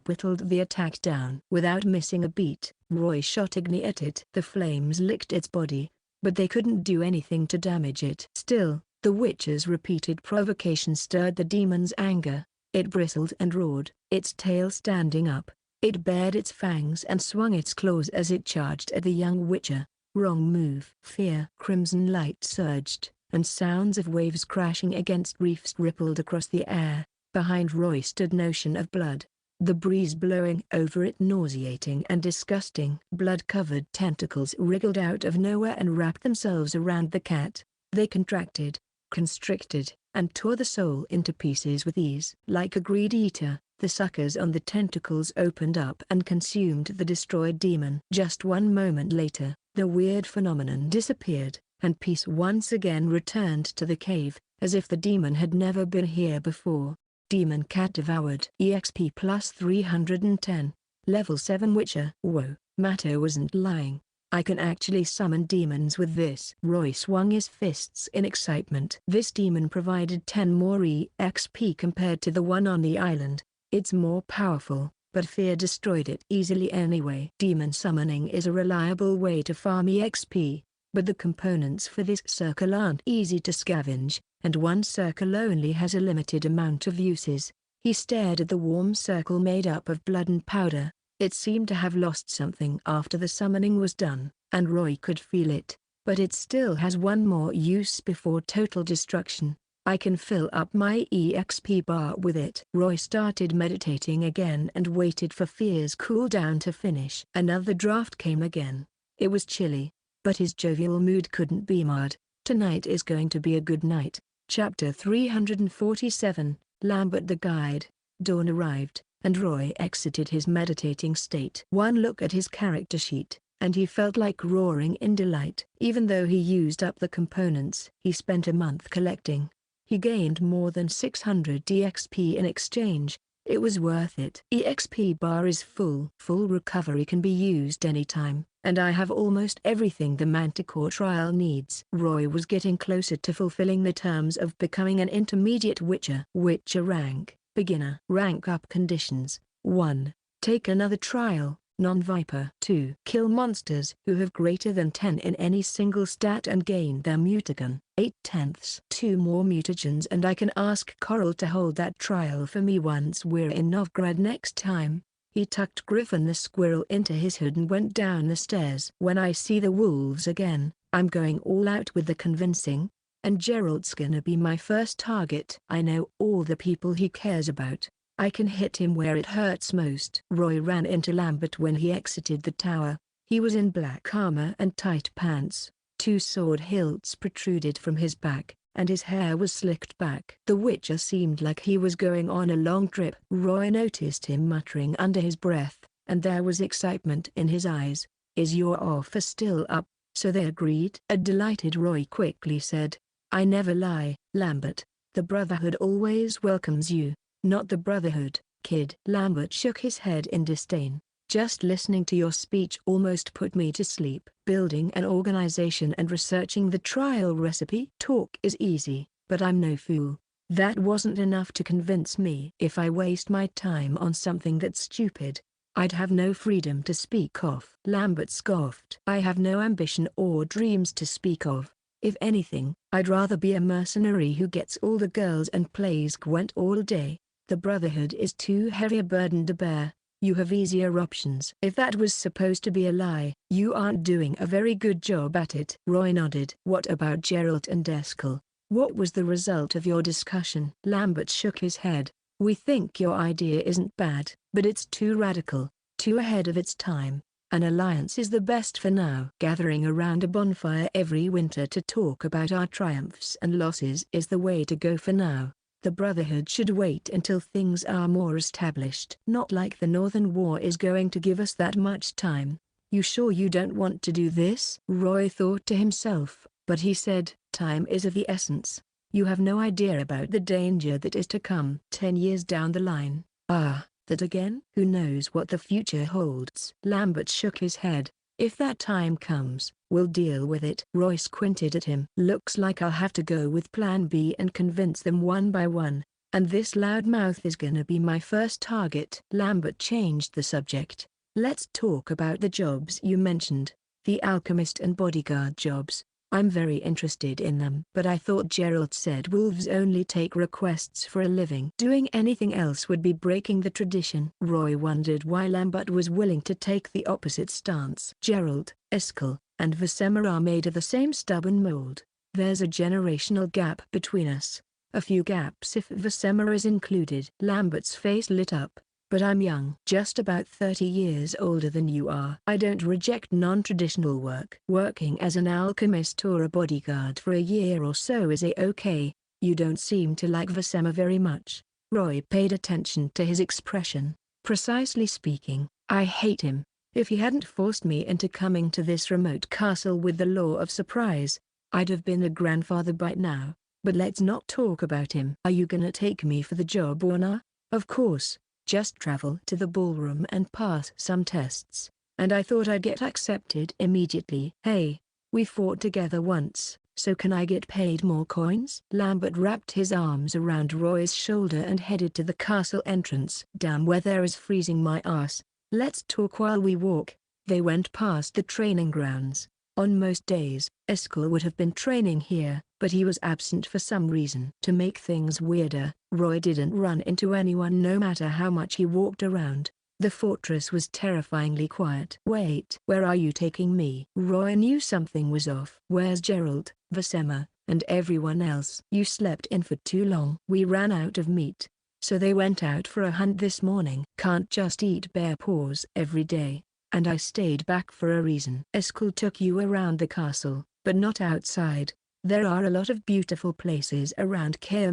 whittled the attack down. Without missing a beat, Roy shot Igni at it. The flames licked its body, but they couldn't do anything to damage it. Still, the witch's repeated provocation stirred the demon's anger. It bristled and roared, its tail standing up. It bared its fangs and swung its claws as it charged at the young witcher. Wrong move. Fear. Crimson light surged, and sounds of waves crashing against reefs rippled across the air. Behind Roy stood Notion of Blood, the breeze blowing over it nauseating and disgusting. Blood-covered tentacles wriggled out of nowhere and wrapped themselves around the cat. They contracted, constricted, and tore the soul into pieces with ease. Like a greedy eater, the suckers on the tentacles opened up and consumed the destroyed demon. Just one moment later, the weird phenomenon disappeared, and peace once again returned to the cave, as if the demon had never been here before. Demon Cat devoured. EXP plus 310. Level 7 Witcher. Whoa, Matto wasn't lying. I can actually summon demons with this. Roy swung his fists in excitement. This demon provided 10 more EXP compared to the one on the island. It's more powerful, but fear destroyed it easily anyway. Demon summoning is a reliable way to farm EXP, but the components for this circle aren't easy to scavenge, and one circle only has a limited amount of uses. He stared at the warm circle made up of blood and powder. It seemed to have lost something after the summoning was done, and Roy could feel it, but it still has one more use before total destruction. I can fill up my EXP bar with it. Roy started meditating again and waited for fear's cooldown to finish. Another draft came again. It was chilly, but his jovial mood couldn't be marred. Tonight is going to be a good night. Chapter 347, Lambert the Guide. Dawn arrived, and Roy exited his meditating state. One look at his character sheet, and he felt like roaring in delight. Even though he used up the components he spent a month collecting, he gained more than 600 EXP in exchange. It was worth it. EXP bar is full. Full recovery can be used anytime, and I have almost everything the Manticore trial needs. Roy was getting closer to fulfilling the terms of becoming an intermediate Witcher. Witcher rank. Beginner. Rank up conditions. 1. Take another trial, non-Viper. 2. Kill monsters who have greater than 10 in any single stat and gain their mutagen. 8/10. 2 more mutagens and I can ask Coral to hold that trial for me once we're in Novgorod next time. He tucked Griffin the squirrel into his hood and went down the stairs. When I see the wolves again, I'm going all out with the convincing. And Gerald's gonna be my first target. I know all the people he cares about. I can hit him where it hurts most. Roy ran into Lambert when he exited the tower. He was in black armor and tight pants. 2 sword hilts protruded from his back, and his hair was slicked back. The Witcher seemed like he was going on a long trip. Roy noticed him muttering under his breath, and there was excitement in his eyes. Is your offer still up? So they agreed? A delighted Roy quickly said, I never lie, Lambert. The Brotherhood always welcomes you, not the Brotherhood, kid. Lambert shook his head in disdain. Just listening to your speech almost put me to sleep. Building an organization and researching the trial recipe. Talk is easy, but I'm no fool. That wasn't enough to convince me. If I waste my time on something that's stupid, I'd have no freedom to speak of. Lambert scoffed. I have no ambition or dreams to speak of. If anything, I'd rather be a mercenary who gets all the girls and plays Gwent all day. The Brotherhood is too heavy a burden to bear. You have easier options. If that was supposed to be a lie, you aren't doing a very good job at it. Roy nodded. What about Gerald and Eskel? What was the result of your discussion? Lambert shook his head. We think your idea isn't bad, but it's too radical, too ahead of its time. An alliance is the best for now. Gathering around a bonfire every winter to talk about our triumphs and losses is the way to go for now. The Brotherhood should wait until things are more established. Not like the Northern War is going to give us that much time. You sure you don't want to do this? Roy thought to himself, but he said, time is of the essence. You have no idea about the danger that is to come 10 years down the line. Ah, that again? Who knows what the future holds? Lambert shook his head. If that time comes, we'll deal with it. Roy squinted at him. Looks like I'll have to go with plan B and convince them one by one. And this loudmouth is gonna be my first target. Lambert changed the subject. Let's talk about the jobs you mentioned. The alchemist and bodyguard jobs. I'm very interested in them. But I thought Gerald said wolves only take requests for a living. Doing anything else would be breaking the tradition. Roy wondered why Lambert was willing to take the opposite stance. Gerald, Eskel, and Vesema are made of the same stubborn mold. There's a generational gap between us. A few gaps if Vesema is included. Lambert's face lit up. But I'm young. Just about 30 years older than you are. I don't reject non-traditional work. Working as an alchemist or a bodyguard for a year or so is a-okay. You don't seem to like Vesema very much. Roy paid attention to his expression. Precisely speaking, I hate him. If he hadn't forced me into coming to this remote castle with the law of surprise, I'd have been a grandfather by now. But let's not talk about him. Are you gonna take me for the job or not? Of course. Just travel to the ballroom and pass some tests, and I thought I'd get accepted immediately. Hey, we fought together once, so can I get paid more coins? Lambert wrapped his arms around Roy's shoulder and headed to the castle entrance. Damn weather is freezing my ass. Let's talk while we walk. They went past the training grounds. On most days, Eskel would have been training here, but he was absent for some reason. To make things weirder, Roy didn't run into anyone no matter how much he walked around. The fortress was terrifyingly quiet. Wait, where are you taking me? Roy knew something was off. Where's Gerald, Vesema, and everyone else? You slept in for too long. We ran out of meat, so they went out for a hunt this morning. Can't just eat bear paws every day. And I stayed back for a reason. Eskel took you around the castle, but not outside. There are a lot of beautiful places around Kaer,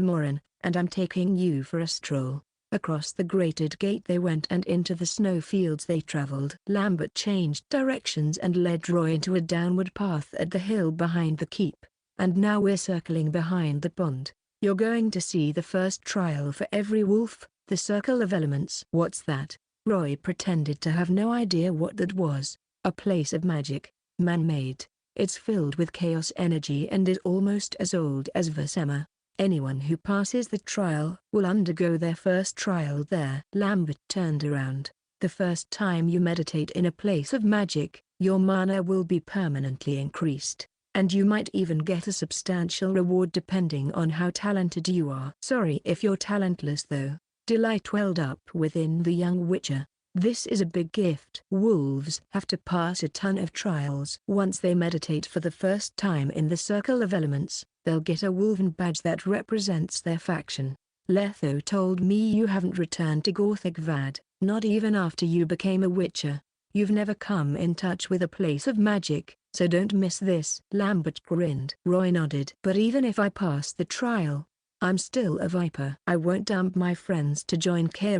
and I'm taking you for a stroll. Across the grated gate they went and into the snowfields they traveled. Lambert changed directions and led Roy into a downward path at the hill behind the keep. And now we're circling behind the pond. You're going to see the first trial for every wolf, the Circle of Elements. What's that? Roy pretended to have no idea what that was. A place of magic, man-made. It's filled with chaos energy and is almost as old as Vesema. Anyone who passes the trial will undergo their first trial there. Lambert turned around. The first time you meditate in a place of magic, your mana will be permanently increased, and you might even get a substantial reward depending on how talented you are. Sorry if you're talentless though. Delight welled up within the young witcher. This is a big gift. Wolves have to pass a ton of trials. Once they meditate for the first time in the Circle of Elements, they'll get a wolven badge that represents their faction. Letho told me you haven't returned to Gorthigvad, not even after you became a witcher. You've never come in touch with a place of magic, so don't miss this. Lambert grinned. Roy nodded. But even if I pass the trial, I'm still a viper. I won't dump my friends to join Kaer,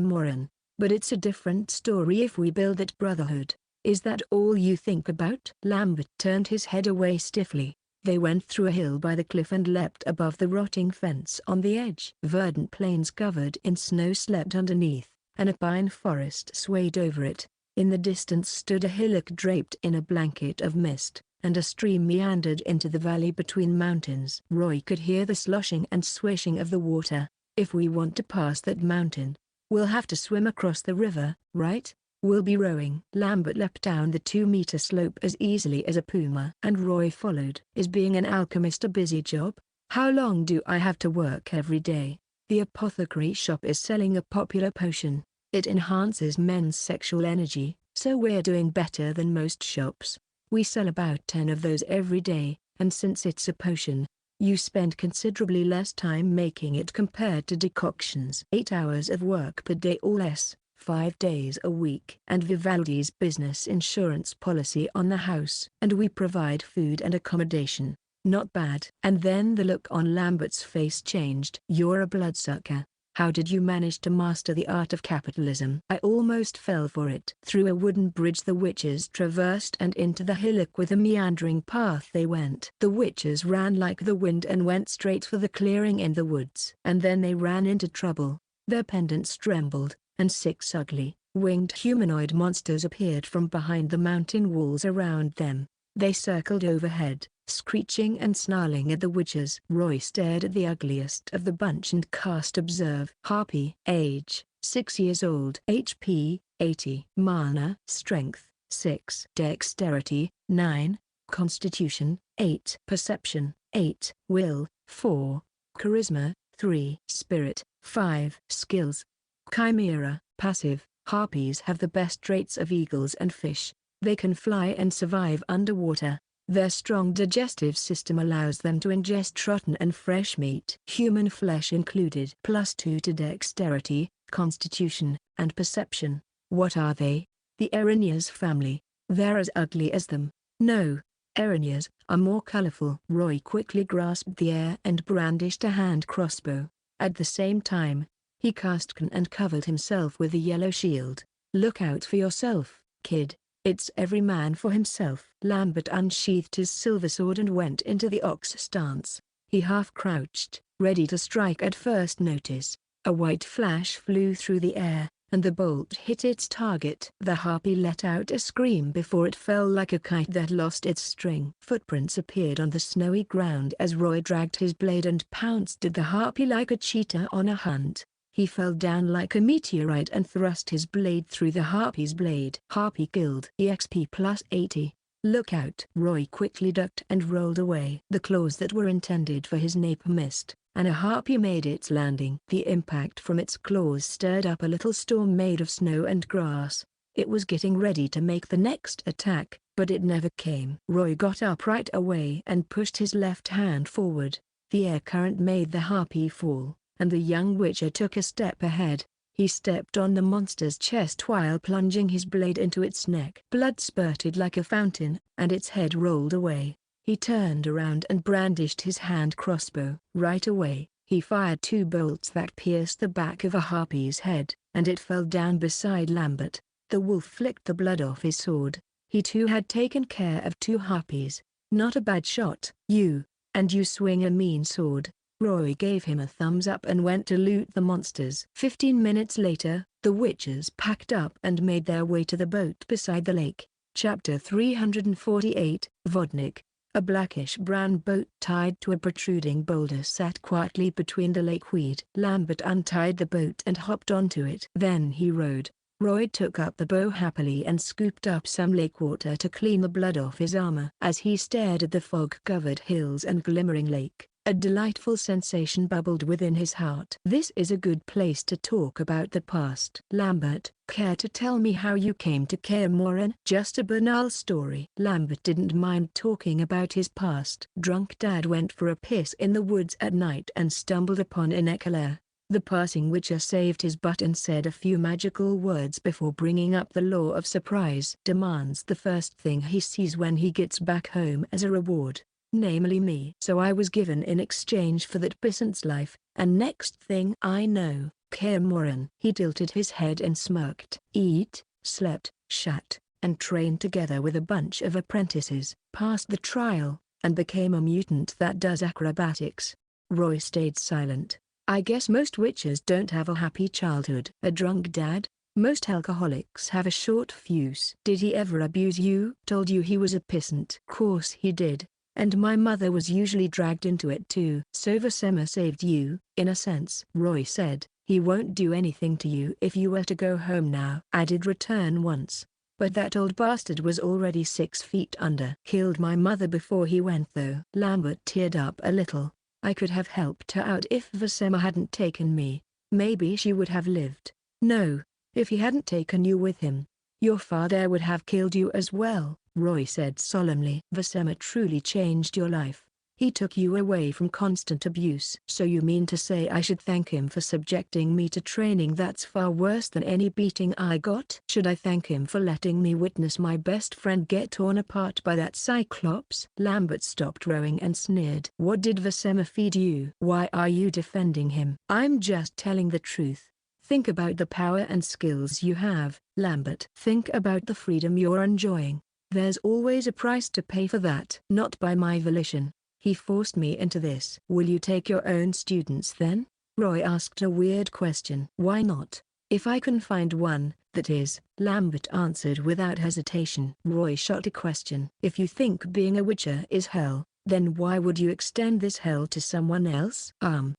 but it's a different story if we build that brotherhood. Is that all you think about? Lambert turned his head away stiffly. They went through a hill by the cliff and leapt above the rotting fence on the edge. Verdant plains covered in snow slept underneath, and a pine forest swayed over it. In the distance stood a hillock draped in a blanket of mist, and a stream meandered into the valley between mountains. Roy could hear the sloshing and swishing of the water. If we want to pass that mountain, we'll have to swim across the river, right? We'll be rowing. Lambert leapt down the 2-meter slope as easily as a puma. And Roy followed. Is being an alchemist a busy job? How long do I have to work every day? The apothecary shop is selling a popular potion. It enhances men's sexual energy, so we're doing better than most shops. We sell about 10 of those every day, and since it's a potion, you spend considerably less time making it compared to decoctions. 8 hours of work per day or less, 5 days a week. And Vivaldi's business insurance policy on the house. And we provide food and accommodation. Not bad. And then the look on Lambert's face changed. You're a bloodsucker. How did you manage to master the art of capitalism? I almost fell for it. Through a wooden bridge the witches traversed, and into the hillock with a meandering path they went. The witches ran like the wind and went straight for the clearing in the woods. And then they ran into trouble. Their pendants trembled, and 6 ugly, winged humanoid monsters appeared from behind the mountain walls around them. They circled overhead, screeching and snarling at the witches. Roy stared at the ugliest of the bunch and cast observe. Harpy. Age, 6 years old. HP, 80. Mana. Strength, 6. Dexterity, 9. Constitution, 8. Perception, 8. Will, 4. Charisma, 3. Spirit, 5. Skills. Chimera. Passive. Harpies have the best traits of eagles and fish. They can fly and survive underwater. Their strong digestive system allows them to ingest rotten and fresh meat, human flesh included. +2 to dexterity, constitution, and perception. What are they? The Erinyes family. They're as ugly as them. No, Erinyes are more colorful. Roy quickly grasped the air and brandished a hand crossbow. At the same time, he cast Can and covered himself with a yellow shield. Look out for yourself, kid. It's every man for himself. Lambert unsheathed his silver sword and went into the ox stance. He half-crouched, ready to strike at first notice. A white flash flew through the air, and the bolt hit its target. The harpy let out a scream before it fell like a kite that lost its string. Footprints appeared on the snowy ground as Roy dragged his blade and pounced at the harpy like a cheetah on a hunt. He fell down like a meteorite and thrust his blade through the harpy's blade. Harpy killed. EXP +80. Look out. Roy quickly ducked and rolled away. The claws that were intended for his nape missed, and a harpy made its landing. The impact from its claws stirred up a little storm made of snow and grass. It was getting ready to make the next attack, but it never came. Roy got up right away and pushed his left hand forward. The air current made the harpy fall, and the young witcher took a step ahead. He stepped on the monster's chest while plunging his blade into its neck. Blood spurted like a fountain, and its head rolled away. He turned around and brandished his hand crossbow. Right away, he fired 2 bolts that pierced the back of a harpy's head, and it fell down beside Lambert. The wolf flicked the blood off his sword. He too had taken care of 2 harpies. Not a bad shot. You swing a mean sword. Roy gave him a thumbs up and went to loot the monsters. 15 minutes later, the witches packed up and made their way to the boat beside the lake. Chapter 348, Vodnik. A blackish-brown boat tied to a protruding boulder sat quietly between the lakeweed. Lambert untied the boat and hopped onto it. Then he rowed. Roy took up the bow happily and scooped up some lake water to clean the blood off his armor. As he stared at the fog-covered hills and glimmering lake, a delightful sensation bubbled within his heart. This is a good place to talk about the past. Lambert, care to tell me how you came to Kaer Morhen? Just a banal story. Lambert didn't mind talking about his past. Drunk Dad went for a piss in the woods at night and stumbled upon Kaer. The passing witcher saved his butt and said a few magical words before bringing up the law of surprise. Demands the first thing he sees when he gets back home as a reward, namely me. So I was given in exchange for that peasant's life, and next thing I know, Kaer Morhen. He tilted his head and smirked. Eat, slept, shat, and trained together with a bunch of apprentices. Passed the trial, and became a mutant that does acrobatics. Roy stayed silent. I guess most witches don't have a happy childhood. A drunk dad? Most alcoholics have a short fuse. Did he ever abuse you? Told you he was a peasant. Course he did. And my mother was usually dragged into it too. So Vasema saved you, in a sense. Roy said, he won't do anything to you if you were to go home now. I did return once, but that old bastard was already 6 feet under. Killed my mother before he went though. Lambert teared up a little. I could have helped her out if Vasema hadn't taken me. Maybe she would have lived. No, if he hadn't taken you with him, your father would have killed you as well, Roy said solemnly. Vasema truly changed your life. He took you away from constant abuse. So you mean to say I should thank him for subjecting me to training that's far worse than any beating I got? Should I thank him for letting me witness my best friend get torn apart by that Cyclops? Lambert stopped rowing and sneered. What did Vasema feed you? Why are you defending him? I'm just telling the truth. Think about the power and skills you have, Lambert. Think about the freedom you're enjoying. There's always a price to pay for that. Not by my volition. He forced me into this. Will you take your own students then? Roy asked a weird question. Why not? If I can find one, that is, Lambert answered without hesitation. Roy shot a question. If you think being a witcher is hell, then why would you extend this hell to someone else?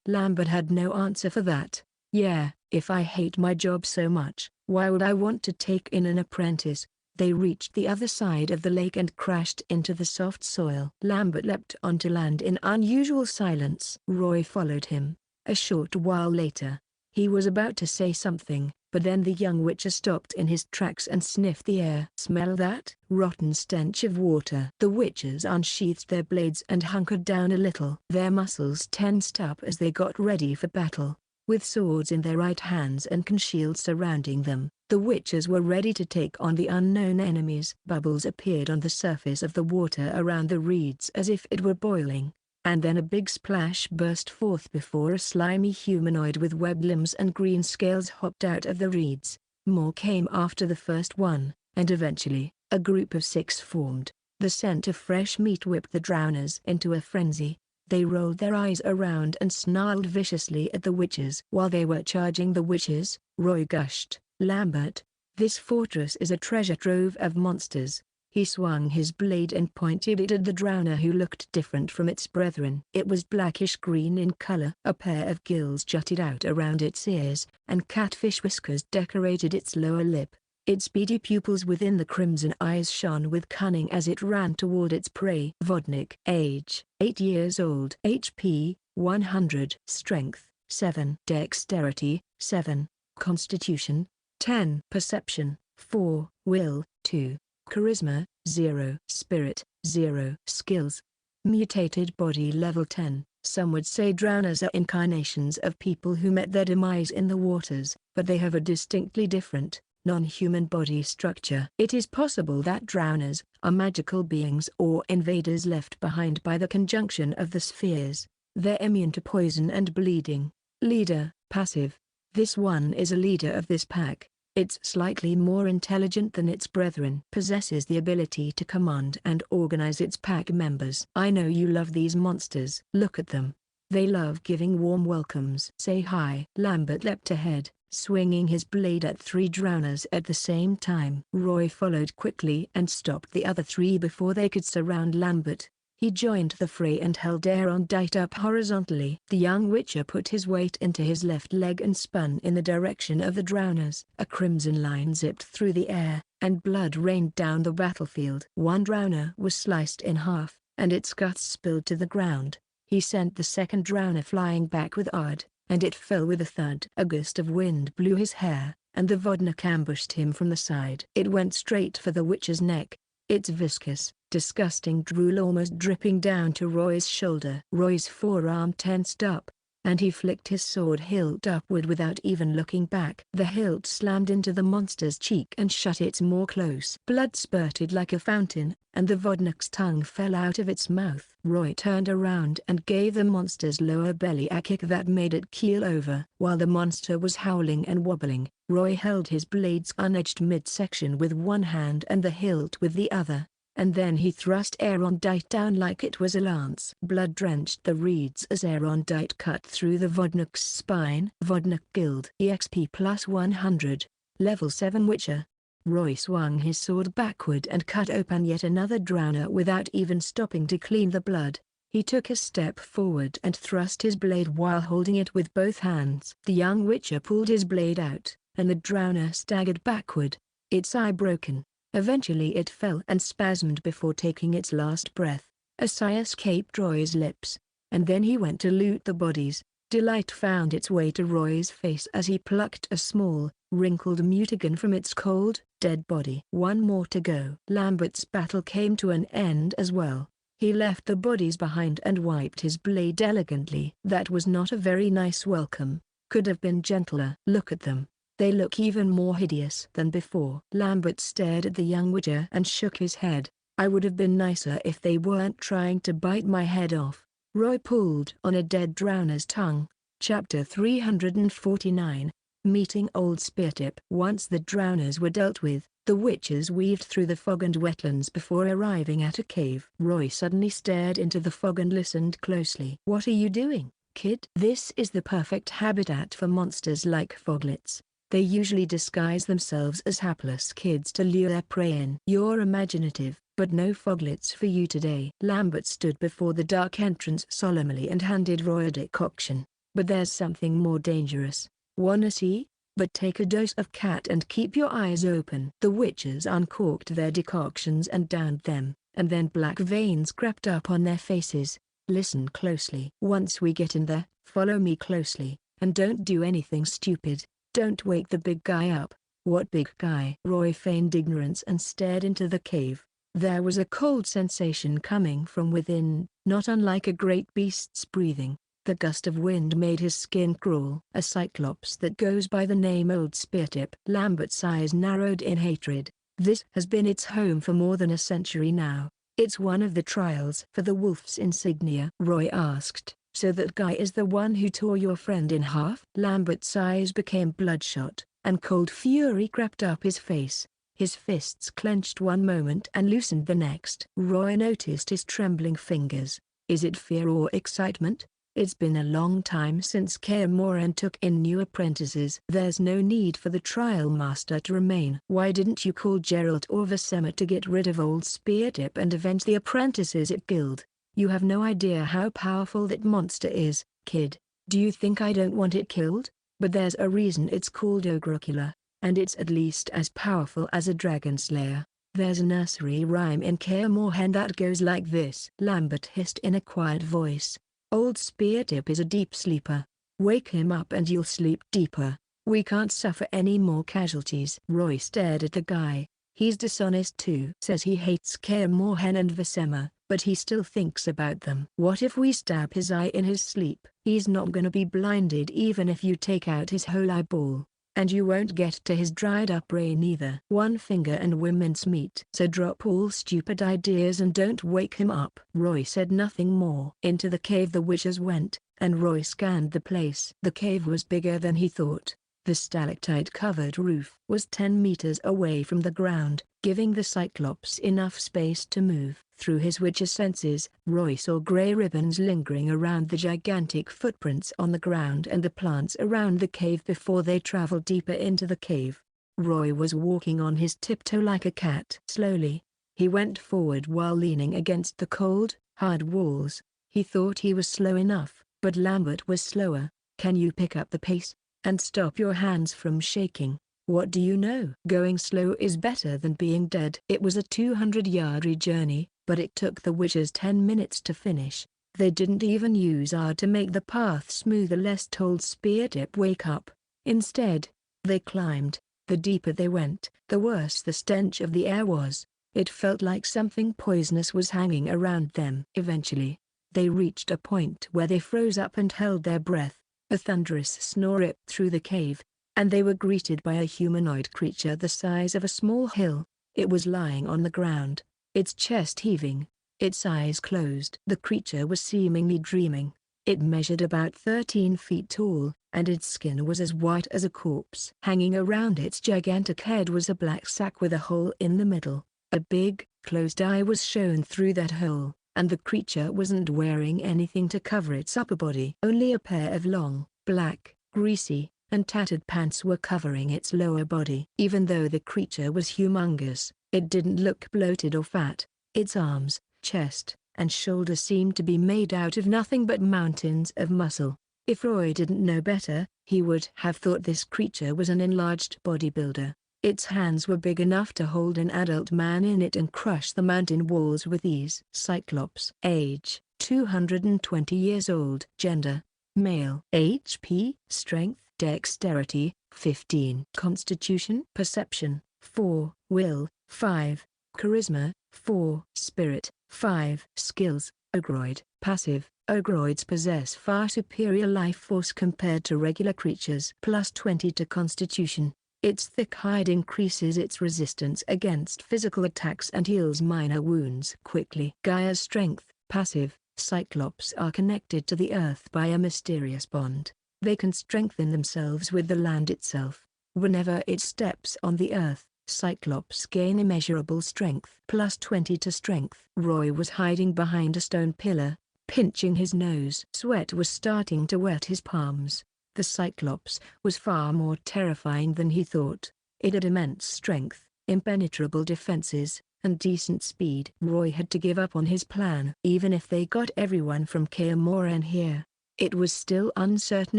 Lambert had no answer for that. Yeah, if I hate my job so much, why would I want to take in an apprentice? They reached the other side of the lake and crashed into the soft soil. Lambert leapt onto land in unusual silence. Roy followed him. A short while later, he was about to say something, but then the young witcher stopped in his tracks and sniffed the air. Smell that? Rotten stench of water. The witchers unsheathed their blades and hunkered down a little. Their muscles tensed up as they got ready for battle. With swords in their right hands and shields surrounding them, the witches were ready to take on the unknown enemies. Bubbles appeared on the surface of the water around the reeds as if it were boiling, and then a big splash burst forth before a slimy humanoid with webbed limbs and green scales hopped out of the reeds. More came after the first one, and eventually, a group of 6 formed. The scent of fresh meat whipped the drowners into a frenzy. They rolled their eyes around and snarled viciously at the witches. While they were charging the witches, Roy gushed, Lambert, this fortress is a treasure trove of monsters. He swung his blade and pointed it at the drowner who looked different from its brethren. It was blackish-green in color. A pair of gills jutted out around its ears, and catfish whiskers decorated its lower lip. Its beady pupils within the crimson eyes shone with cunning as it ran toward its prey. Vodnik. Age, 8 years old. HP, 100. Strength, 7. Dexterity, 7. Constitution, 10. Perception, 4. Will, 2. Charisma, 0. Spirit, 0. Skills. Mutated body level 10. Some would say drowners are incarnations of people who met their demise in the waters, but they have a distinctly different, non-human body structure. It is possible that drowners are magical beings or invaders left behind by the conjunction of the spheres. They're immune to poison and bleeding. Leader, passive. This one is a leader of this pack. It's slightly more intelligent than its brethren. Possesses the ability to command and organize its pack members. I know you love these monsters. Look at them. They love giving warm welcomes. Say hi. Lambert leapt ahead, swinging his blade at 3 drowners at the same time. Roy followed quickly and stopped the other 3 before they could surround Lambert. He joined the fray and held Erendite up horizontally. The young witcher put his weight into his left leg and spun in the direction of the drowners. A crimson line zipped through the air, and blood rained down the battlefield. One drowner was sliced in half, and its guts spilled to the ground. He sent the second drowner flying back with ard, and it fell with a thud. A gust of wind blew his hair, and the Vodnik ambushed him from the side. It went straight for the witcher's neck. Its viscous, disgusting drool almost dripping down to Roy's shoulder. Roy's forearm tensed up, and he flicked his sword hilt upward without even looking back. The hilt slammed into the monster's cheek and shut it more close. Blood spurted like a fountain, and the Vodnik's tongue fell out of its mouth. Roy turned around and gave the monster's lower belly a kick that made it keel over. While the monster was howling and wobbling, Roy held his blade's unedged midsection with one hand and the hilt with the other, and then he thrust Erendite down like it was a lance. Blood drenched the reeds as Erendite cut through the Vodnik's spine. Vodnik Guild EXP plus 100, level 7 Witcher. Roy swung his sword backward and cut open yet another drowner without even stopping to clean the blood. He took a step forward and thrust his blade while holding it with both hands. The young witcher pulled his blade out, and the drowner staggered backward, its eye broken. Eventually it fell and spasmed before taking its last breath. A sigh escaped Roy's lips, and then he went to loot the bodies. Delight found its way to Roy's face as he plucked a small, wrinkled mutagen from its cold, dead body. One more to go. Lambert's battle came to an end as well. He left the bodies behind and wiped his blade elegantly. That was not a very nice welcome. Could have been gentler. Look at them. They look even more hideous than before. Lambert stared at the young witcher and shook his head. I would have been nicer if they weren't trying to bite my head off. Roy pulled on a dead drowner's tongue. Chapter 349. Meeting Old Speartip. Once the drowners were dealt with, the witches weaved through the fog and wetlands before arriving at a cave. Roy suddenly stared into the fog and listened closely. What are you doing, kid? This is the perfect habitat for monsters like foglets. They usually disguise themselves as hapless kids to lure their prey in. You're imaginative, but no foglets for you today. Lambert stood before the dark entrance solemnly and handed Roy a decoction. But there's something more dangerous. Wanna see? But take a dose of cat and keep your eyes open. The witches uncorked their decoctions and downed them, and then black veins crept up on their faces. Listen closely. Once we get in there, follow me closely, and don't do anything stupid. Don't wake the big guy up. What big guy? Roy feigned ignorance and stared into the cave. There was a cold sensation coming from within, not unlike a great beast's breathing. The gust of wind made his skin crawl. A cyclops that goes by the name Old Speartip. Lambert's eyes narrowed in hatred. This has been its home for more than a century now. It's one of the trials for the wolf's insignia. Roy asked, so that guy is the one who tore your friend in half? Lambert's eyes became bloodshot, and cold fury crept up his face. His fists clenched one moment and loosened the next. Roy noticed his trembling fingers. Is it fear or excitement? It's been a long time since Kaer took in new apprentices. There's no need for the trial master to remain. Why didn't you call Geralt or Vesema to get rid of Old Speartip and avenge the apprentices it killed? You have no idea how powerful that monster is, kid. Do you think I don't want it killed? But there's a reason it's called Ogrokula, and it's at least as powerful as a dragon slayer. There's a nursery rhyme in Kaer that goes like this. Lambert hissed in a quiet voice. Old Speartip is a deep sleeper. Wake him up and you'll sleep deeper. We can't suffer any more casualties. Roy stared at the guy. He's dishonest too. Says he hates Kaer and Vesema, but he still thinks about them. What if we stab his eye in his sleep? He's not gonna be blinded even if you take out his whole eyeball. And you won't get to his dried up brain either. One finger and women's meat. So drop all stupid ideas and don't wake him up. Roy said nothing more. Into the cave the witches went, and Roy scanned the place. The cave was bigger than he thought. The stalactite-covered roof was 10 meters away from the ground, giving the Cyclops enough space to move. Through his witcher senses, Roy saw gray ribbons lingering around the gigantic footprints on the ground and the plants around the cave before they traveled deeper into the cave. Roy was walking on his tiptoe like a cat. Slowly, he went forward while leaning against the cold, hard walls. He thought he was slow enough, but Lambert was slower. Can you pick up the pace? And stop your hands from shaking. What do you know? Going slow is better than being dead. It was a 200-yard journey, but it took the witches 10 minutes to finish. They didn't even use R to make the path smoother lest Old Speartip wake up. Instead, they climbed. The deeper they went, the worse the stench of the air was. It felt like something poisonous was hanging around them. Eventually, they reached a point where they froze up and held their breath. A thunderous snore ripped through the cave, and they were greeted by a humanoid creature the size of a small hill. It was lying on the ground, its chest heaving, its eyes closed. The creature was seemingly dreaming. It measured about 13 feet tall, and its skin was as white as a corpse. Hanging around its gigantic head was a black sack with a hole in the middle. A big, closed eye was shown through that hole, and the creature wasn't wearing anything to cover its upper body. Only a pair of long, black, greasy, and tattered pants were covering its lower body. Even though the creature was humongous, it didn't look bloated or fat. Its arms, chest, and shoulders seemed to be made out of nothing but mountains of muscle. If Roy didn't know better, he would have thought this creature was an enlarged bodybuilder. Its hands were big enough to hold an adult man in it and crush the mountain walls with ease. Cyclops. Age, 220 years old. Gender, male. HP, strength, dexterity, 15. Constitution, perception, 4. Will, 5. Charisma, 4. Spirit, 5. Skills, Ogroid. Passive, Ogroids possess far superior life force compared to regular creatures. Plus 20 to Constitution. Its thick hide increases its resistance against physical attacks and heals minor wounds quickly. Gaia's Strength, Passive, Cyclops are connected to the earth by a mysterious bond. They can strengthen themselves with the land itself. Whenever it steps on the earth, Cyclops gain immeasurable strength. Plus 20 to Strength. Roy was hiding behind a stone pillar, pinching his nose. Sweat was starting to wet his palms. The Cyclops was far more terrifying than he thought. It had immense strength, impenetrable defenses, and decent speed. Roy had to give up on his plan. Even if they got everyone from Kaer here, it was still uncertain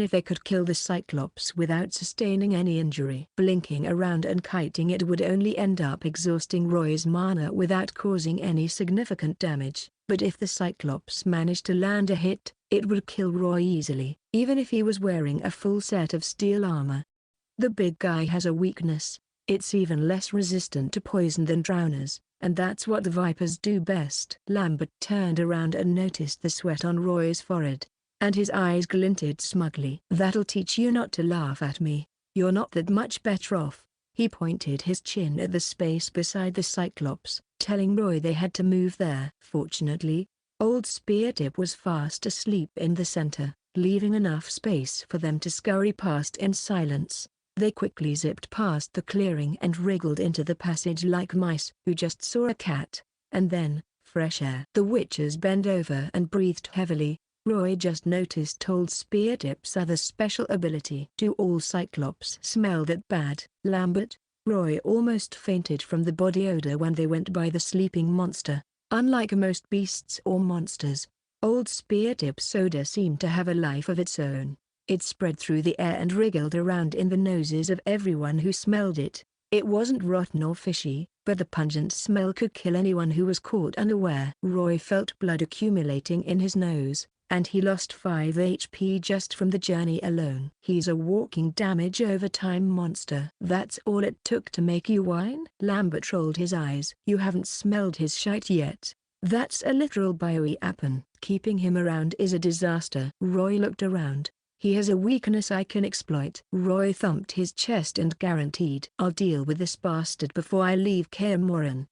if they could kill the Cyclops without sustaining any injury. Blinking around and kiting it would only end up exhausting Roy's mana without causing any significant damage. But if the Cyclops managed to land a hit, it would kill Roy easily, even if he was wearing a full set of steel armor. The big guy has a weakness. It's even less resistant to poison than drowners, and that's what the Vipers do best. Lambert turned around and noticed the sweat on Roy's forehead, and his eyes glinted smugly. "That'll teach you not to laugh at me. You're not that much better off." He pointed his chin at the space beside the Cyclops, telling Roy they had to move there. Fortunately, old Speartip was fast asleep in the center, leaving enough space for them to scurry past in silence. They quickly zipped past the clearing and wriggled into the passage like mice who just saw a cat. And then, fresh air. The witches bent over and breathed heavily. Roy just noticed old Speartip's other special ability. Do all Cyclops smell that bad? Lambert, Roy almost fainted from the body odor when they went by the sleeping monster. Unlike most beasts or monsters, old Speartip's odor seemed to have a life of its own. It spread through the air and wriggled around in the noses of everyone who smelled it. It wasn't rotten or fishy, but the pungent smell could kill anyone who was caught unaware. Roy felt blood accumulating in his nose, and he lost 5 HP just from the journey alone. He's a walking damage over time monster. That's all it took to make you whine? Lambert rolled his eyes. You haven't smelled his shite yet. That's a literal bioweapon. Keeping him around is a disaster. Roy looked around. He has a weakness I can exploit. Roy thumped his chest and guaranteed. I'll deal with this bastard before I leave Kaer.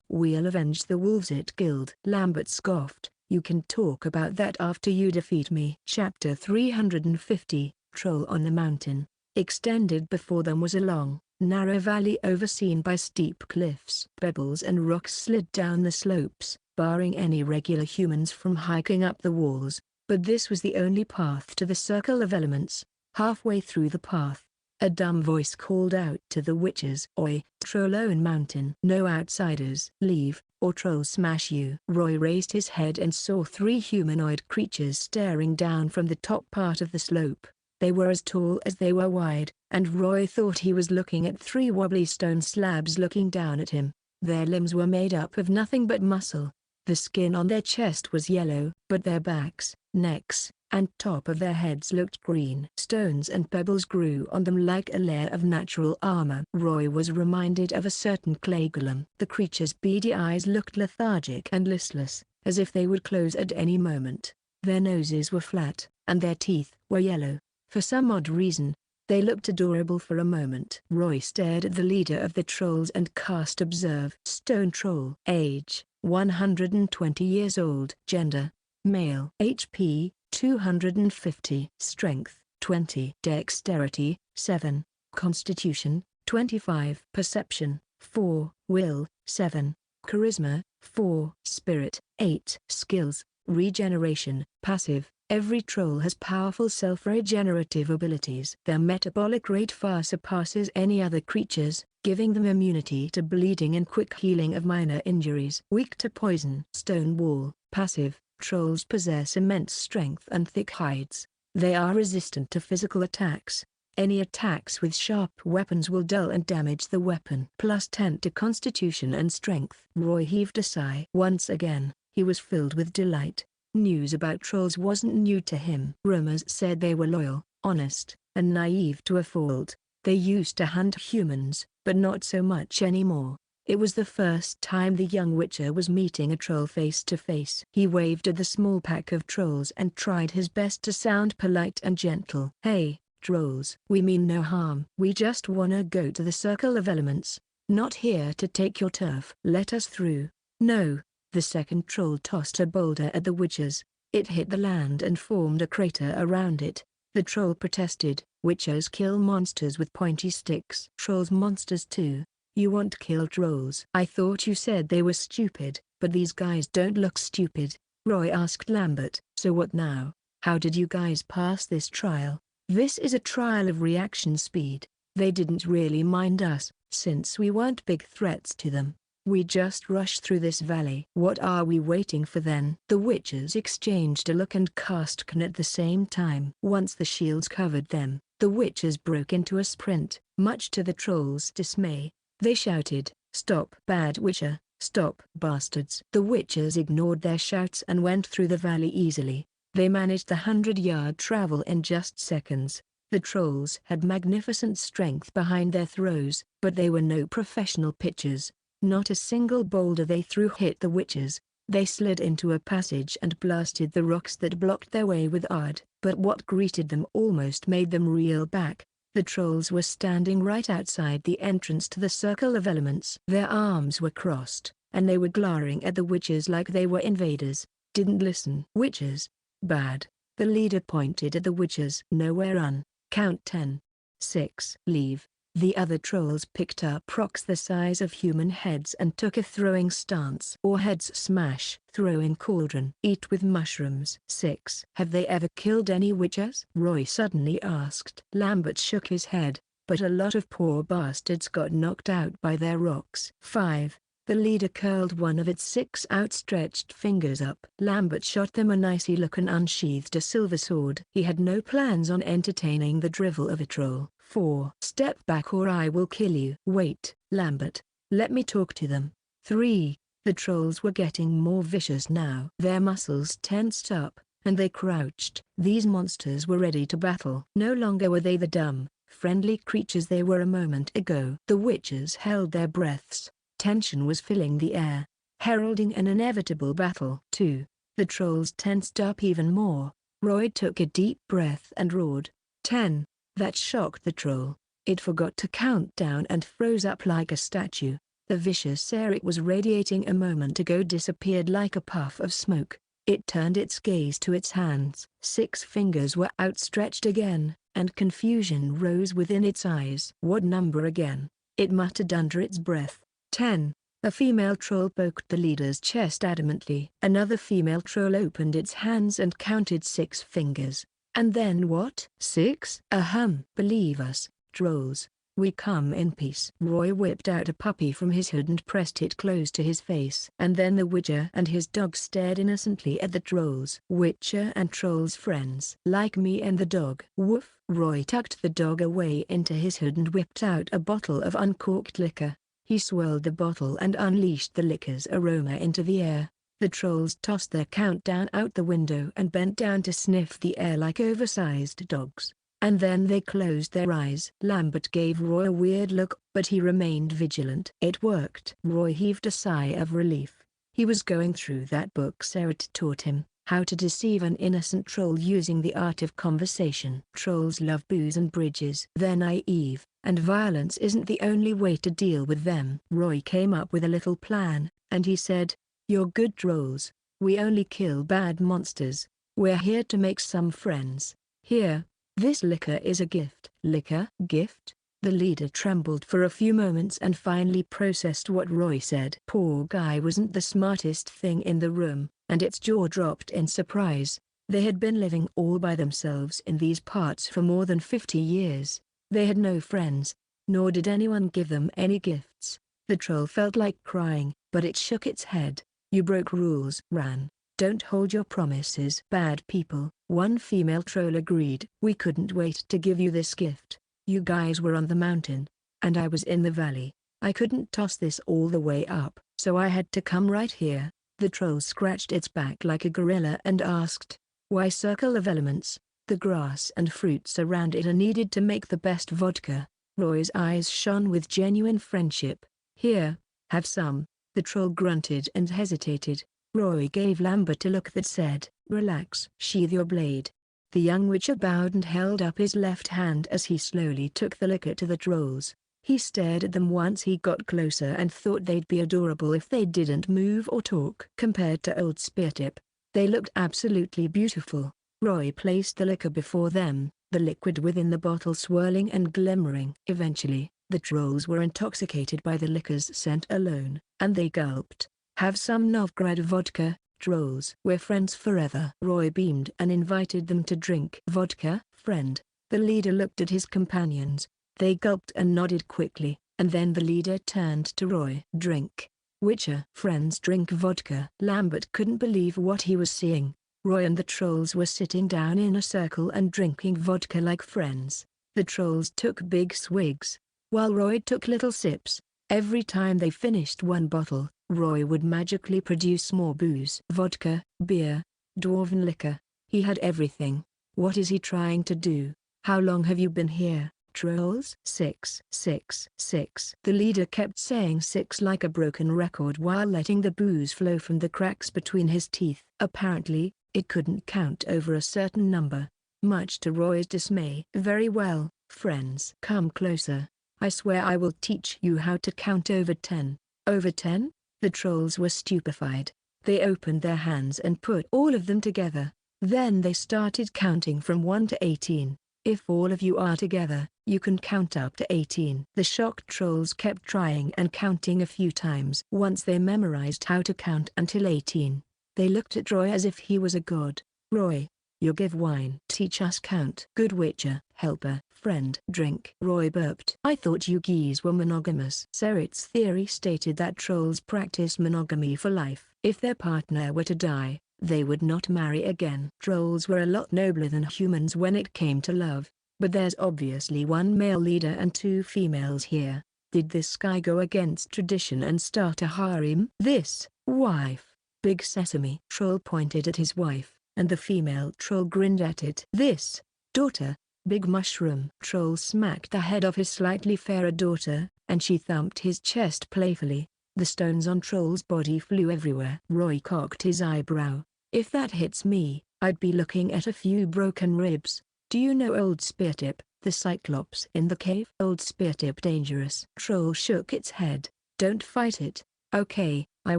We'll avenge the wolves at Guild. Lambert scoffed. You can talk about that after you defeat me. Chapter 350, Troll on the Mountain. Extended before them was a long, narrow valley overseen by steep cliffs. Pebbles and rocks slid down the slopes, barring any regular humans from hiking up the walls. But this was the only path to the circle of elements. Halfway through the path, a dumb voice called out to the witches. Oi, troll on mountain. No outsiders. Leave, or trolls smash you. Roy raised his head and saw 3 humanoid creatures staring down from the top part of the slope. They were as tall as they were wide, and Roy thought he was looking at 3 wobbly stone slabs looking down at him. Their limbs were made up of nothing but muscle. The skin on their chest was yellow, but their backs, necks, and top of their heads looked green. Stones and pebbles grew on them like a layer of natural armor. Roy was reminded of a certain clay golem. The creature's beady eyes looked lethargic and listless, as if they would close at any moment. Their noses were flat, and their teeth were yellow. For some odd reason, they looked adorable for a moment. Roy stared at the leader of the trolls and cast Observe. Stone Troll. Age, 120 years old. Gender, male. HP, 250. Strength, 20. Dexterity, 7. Constitution, 25. Perception, 4. Will, 7. Charisma, 4. Spirit, 8. Skills, Regeneration, Passive. Every troll has powerful self-regenerative abilities. Their metabolic rate far surpasses any other creature's, giving them immunity to bleeding and quick healing of minor injuries. Weak to poison. Stone Wall. Passive. Trolls possess immense strength and thick hides. They are resistant to physical attacks. Any attacks with sharp weapons will dull and damage the weapon. Plus 10 to Constitution and Strength. Roy heaved a sigh. Once again, he was filled with delight. News about trolls wasn't new to him. Rumors said they were loyal, honest, and naive to a fault. They used to hunt humans, but not so much anymore. It was the first time the young witcher was meeting a troll face to face. He waved at the small pack of trolls and tried his best to sound polite and gentle. "Hey, trolls, we mean no harm. We just wanna go to the Circle of Elements. Not here to take your turf. Let us through." "No." The second troll tossed a boulder at the witchers. It hit the land and formed a crater around it. The troll protested, "Witchers kill monsters with pointy sticks." "Trolls monsters too? You want to kill trolls?" "I thought you said they were stupid, but these guys don't look stupid," Roy asked Lambert. "So what now? How did you guys pass this trial?" "This is a trial of reaction speed. They didn't really mind us, since we weren't big threats to them. We just rushed through this valley." "What are we waiting for then?" The witches exchanged a look and cast Can at the same time. Once the shields covered them, the witches broke into a sprint, much to the trolls' dismay. They shouted, "Stop, bad witcher, stop, bastards." The witches ignored their shouts and went through the valley easily. They managed the 100-yard travel in just seconds. The trolls had magnificent strength behind their throws, but they were no professional pitchers. Not a single boulder they threw hit the witches. They slid into a passage and blasted the rocks that blocked their way with ard. But what greeted them almost made them reel back. The trolls were standing right outside the entrance to the Circle of Elements. Their arms were crossed, and they were glaring at the witches like they were invaders. "Didn't listen." "Witches? Bad." The leader pointed at the witches. "Nowhere run. Count 10. 6. Leave." The other trolls picked up rocks the size of human heads and took a throwing stance. "Or heads smash." "Throwing cauldron." "Eat with mushrooms." 6. "Have they ever killed any witches?" Roy suddenly asked. Lambert shook his head, "But a lot of poor bastards got knocked out by their rocks." 5. The leader curled one of its 6 outstretched fingers up. Lambert shot them an icy look and unsheathed a silver sword. He had no plans on entertaining the drivel of a troll. 4. "Step back or I will kill you." "Wait, Lambert. Let me talk to them." 3. The trolls were getting more vicious now. Their muscles tensed up, and they crouched. These monsters were ready to battle. No longer were they the dumb, friendly creatures they were a moment ago. The witches held their breaths. Tension was filling the air, heralding an inevitable battle. 2. The trolls tensed up even more. Roy took a deep breath and roared, 10. That shocked the troll. It forgot to count down and froze up like a statue. The vicious air it was radiating a moment ago disappeared like a puff of smoke. It turned its gaze to its hands. 6 fingers were outstretched again, and confusion rose within its eyes. "What number again?" it muttered under its breath. 10. A female troll poked the leader's chest adamantly. Another female troll opened its hands and counted 6 fingers. "And then what?" 6. "Ahem. Believe us, trolls. We come in peace." Roy whipped out a puppy from his hood and pressed it close to his face. And then the witcher and his dog stared innocently at the trolls. "Witcher and trolls friends." "Like me and the dog." "Woof." Roy tucked the dog away into his hood and whipped out a bottle of uncorked liquor. He swirled the bottle and unleashed the liquor's aroma into the air. The trolls tossed their countdown out the window and bent down to sniff the air like oversized dogs. And then they closed their eyes. Lambert gave Roy a weird look, but he remained vigilant. It worked. Roy heaved a sigh of relief. He was going through that book Sarah taught him, How to Deceive an Innocent Troll Using the Art of Conversation. Trolls love booze and bridges. They're naive, and violence isn't the only way to deal with them. Roy came up with a little plan, and he said, "You're good trolls. We only kill bad monsters. We're here to make some friends. Here, this liquor is a gift." "Liquor? Gift?" The leader trembled for a few moments and finally processed what Roy said. Poor guy wasn't the smartest thing in the room, and its jaw dropped in surprise. They had been living all by themselves in these parts for more than 50 years. They had no friends, nor did anyone give them any gifts. The troll felt like crying, but it shook its head. "You broke rules, Ran. Don't hold your promises." "Bad people," one female troll agreed. "We couldn't wait to give you this gift. You guys were on the mountain, and I was in the valley. I couldn't toss this all the way up, so I had to come right here." The troll scratched its back like a gorilla and asked, "Why Circle of Elements?" "The grass and fruits around it are needed to make the best vodka." Roy's eyes shone with genuine friendship. "Here, Have some. The troll grunted and hesitated. Roy gave Lambert a look that said, "Relax. Sheathe your blade." The young witcher bowed and held up his left hand as he slowly took the liquor to the trolls. He stared at them once he got closer and thought they'd be adorable if they didn't move or talk. Compared to old Speartip, they looked absolutely beautiful. Roy placed the liquor before them, the liquid within the bottle swirling and glimmering. Eventually, the trolls were intoxicated by the liquor's scent alone, and they gulped. "Have some Novgorod vodka, trolls. We're friends forever." Roy beamed and invited them to drink. "Vodka, friend?" The leader looked at his companions. They gulped and nodded quickly, and then the leader turned to Roy. "Drink. Witcher friends drink vodka." Lambert couldn't believe what he was seeing. Roy and the trolls were sitting down in a circle and drinking vodka like friends. The trolls took big swigs, while Roy took little sips. Every time they finished one bottle, Roy would magically produce more booze. Vodka, beer, dwarven liquor. He had everything. What is he trying to do? "How long have you been here, trolls?" "6, 6, 6." The leader kept saying 6 like a broken record while letting the booze flow from the cracks between his teeth. Apparently, it couldn't count over a certain number, much to Roy's dismay. "Very well, friends. Come closer. I swear I will teach you how to count over 10. "Over 10? The trolls were stupefied. They opened their hands and put all of them together. Then they started counting from 1 to 18. "If all of you are together, you can count up to 18. The shocked trolls kept trying and counting a few times. Once they memorized how to count until 18, they looked at Roy as if he was a god. "Roy, you give wine. Teach us count." "Good witcher, helper, friend. Drink." Roy burped. "I thought you geese were monogamous." Serit's theory stated that trolls practice monogamy for life. If their partner were to die, they would not marry again. Trolls were a lot nobler than humans when it came to love, but there's obviously one male leader and 2 females here. Did this guy go against tradition and start a harem? "This, wife, Big Sesame." Troll pointed at his wife, and the female troll grinned at it. "This, daughter, Big Mushroom." Troll smacked the head of his slightly fairer daughter, and she thumped his chest playfully. The stones on Troll's body flew everywhere. Roy cocked his eyebrow. "If that hits me, I'd be looking at a few broken ribs. Do you know old Speartip, the Cyclops in the cave?" "Old Speartip dangerous." Troll shook its head. "Don't fight it." "Okay, I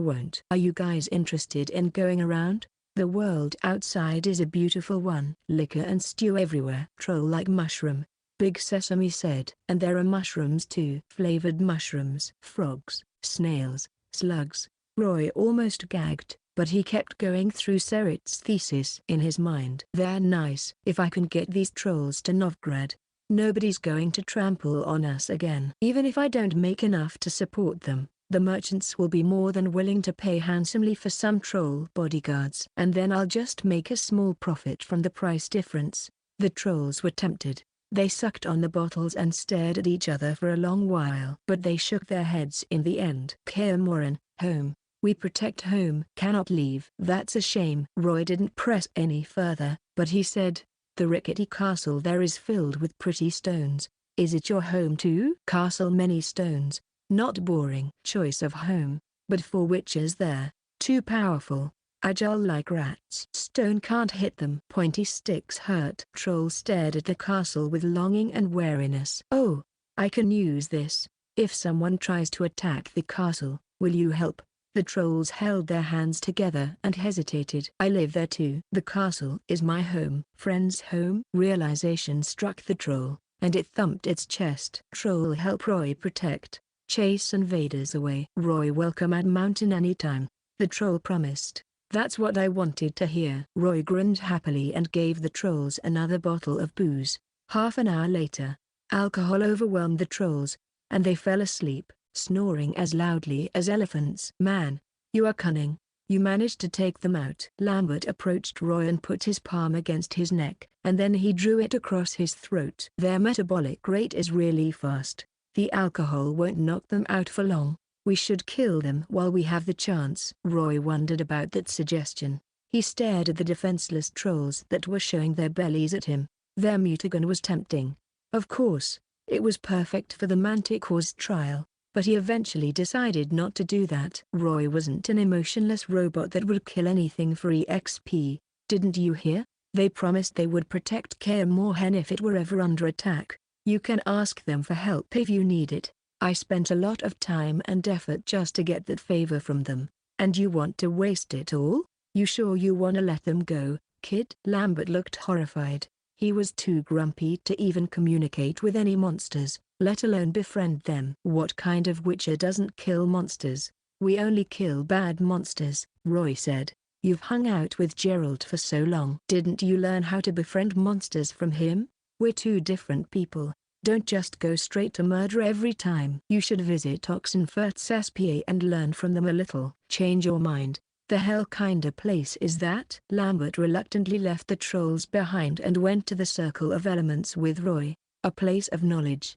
won't." "Are you guys interested in going around? The world outside is a beautiful one." "Liquor and stew everywhere." "Troll like mushroom," Big Sesame said. "And there are mushrooms too." "Flavored mushrooms." "Frogs, snails, slugs." Roy almost gagged, but he kept going through Serit's thesis in his mind. "They're nice. If I can get these trolls to Novgorod, nobody's going to trample on us again. Even if I don't make enough to support them, the merchants will be more than willing to pay handsomely for some troll bodyguards. And then I'll just make a small profit from the price difference." The trolls were tempted. They sucked on the bottles and stared at each other for a long while. But they shook their heads in the end. "Kaer Morin, home. We protect home. Cannot leave." "That's a shame." Roy didn't press any further, but he said, "The rickety castle there is filled with pretty stones. Is it your home too?" "Castle many stones. Not boring." "Choice of home, but for witches there, too powerful. Agile like rats. Stone can't hit them. Pointy sticks hurt." Troll stared at the castle with longing and wariness. "Oh, I can use this. If someone tries to attack the castle, will you help?" The trolls held their hands together and hesitated. "I live there too." "The castle is my home." "Friend's home?" Realization struck the troll, and it thumped its chest. "Troll help Roy protect, chase invaders away." "Roy welcome at mountain anytime," the troll promised. "That's what I wanted to hear." Roy grinned happily and gave the trolls another bottle of booze. Half an hour later, alcohol overwhelmed the trolls, and they fell asleep, snoring as loudly as elephants. "Man, you are cunning. You managed to take them out." Lambert approached Roy and put his palm against his neck, and then he drew it across his throat. "Their metabolic rate is really fast. The alcohol won't knock them out for long. We should kill them while we have the chance." Roy wondered about that suggestion. He stared at the defenseless trolls that were showing their bellies at him. Their mutagen was tempting. Of course, it was perfect for the Manticore's trial, but he eventually decided not to do that. Roy wasn't an emotionless robot that would kill anything for EXP, didn't you hear? They promised they would protect Kaer Morhen if it were ever under attack. You can ask them for help if you need it. I spent a lot of time and effort just to get that favor from them, and you want to waste it all? You sure you wanna let them go, kid? Lambert looked horrified. He was too grumpy to even communicate with any monsters, let alone befriend them. What kind of witcher doesn't kill monsters? We only kill bad monsters, Roy said. You've hung out with Gerald for so long. Didn't you learn how to befriend monsters from him? We're two different people. Don't just go straight to murder every time. You should visit Oxenfurt's SPA and learn from them a little. Change your mind. The hell kinda place is that? Lambert reluctantly left the trolls behind and went to the Circle of Elements with Roy, a place of knowledge.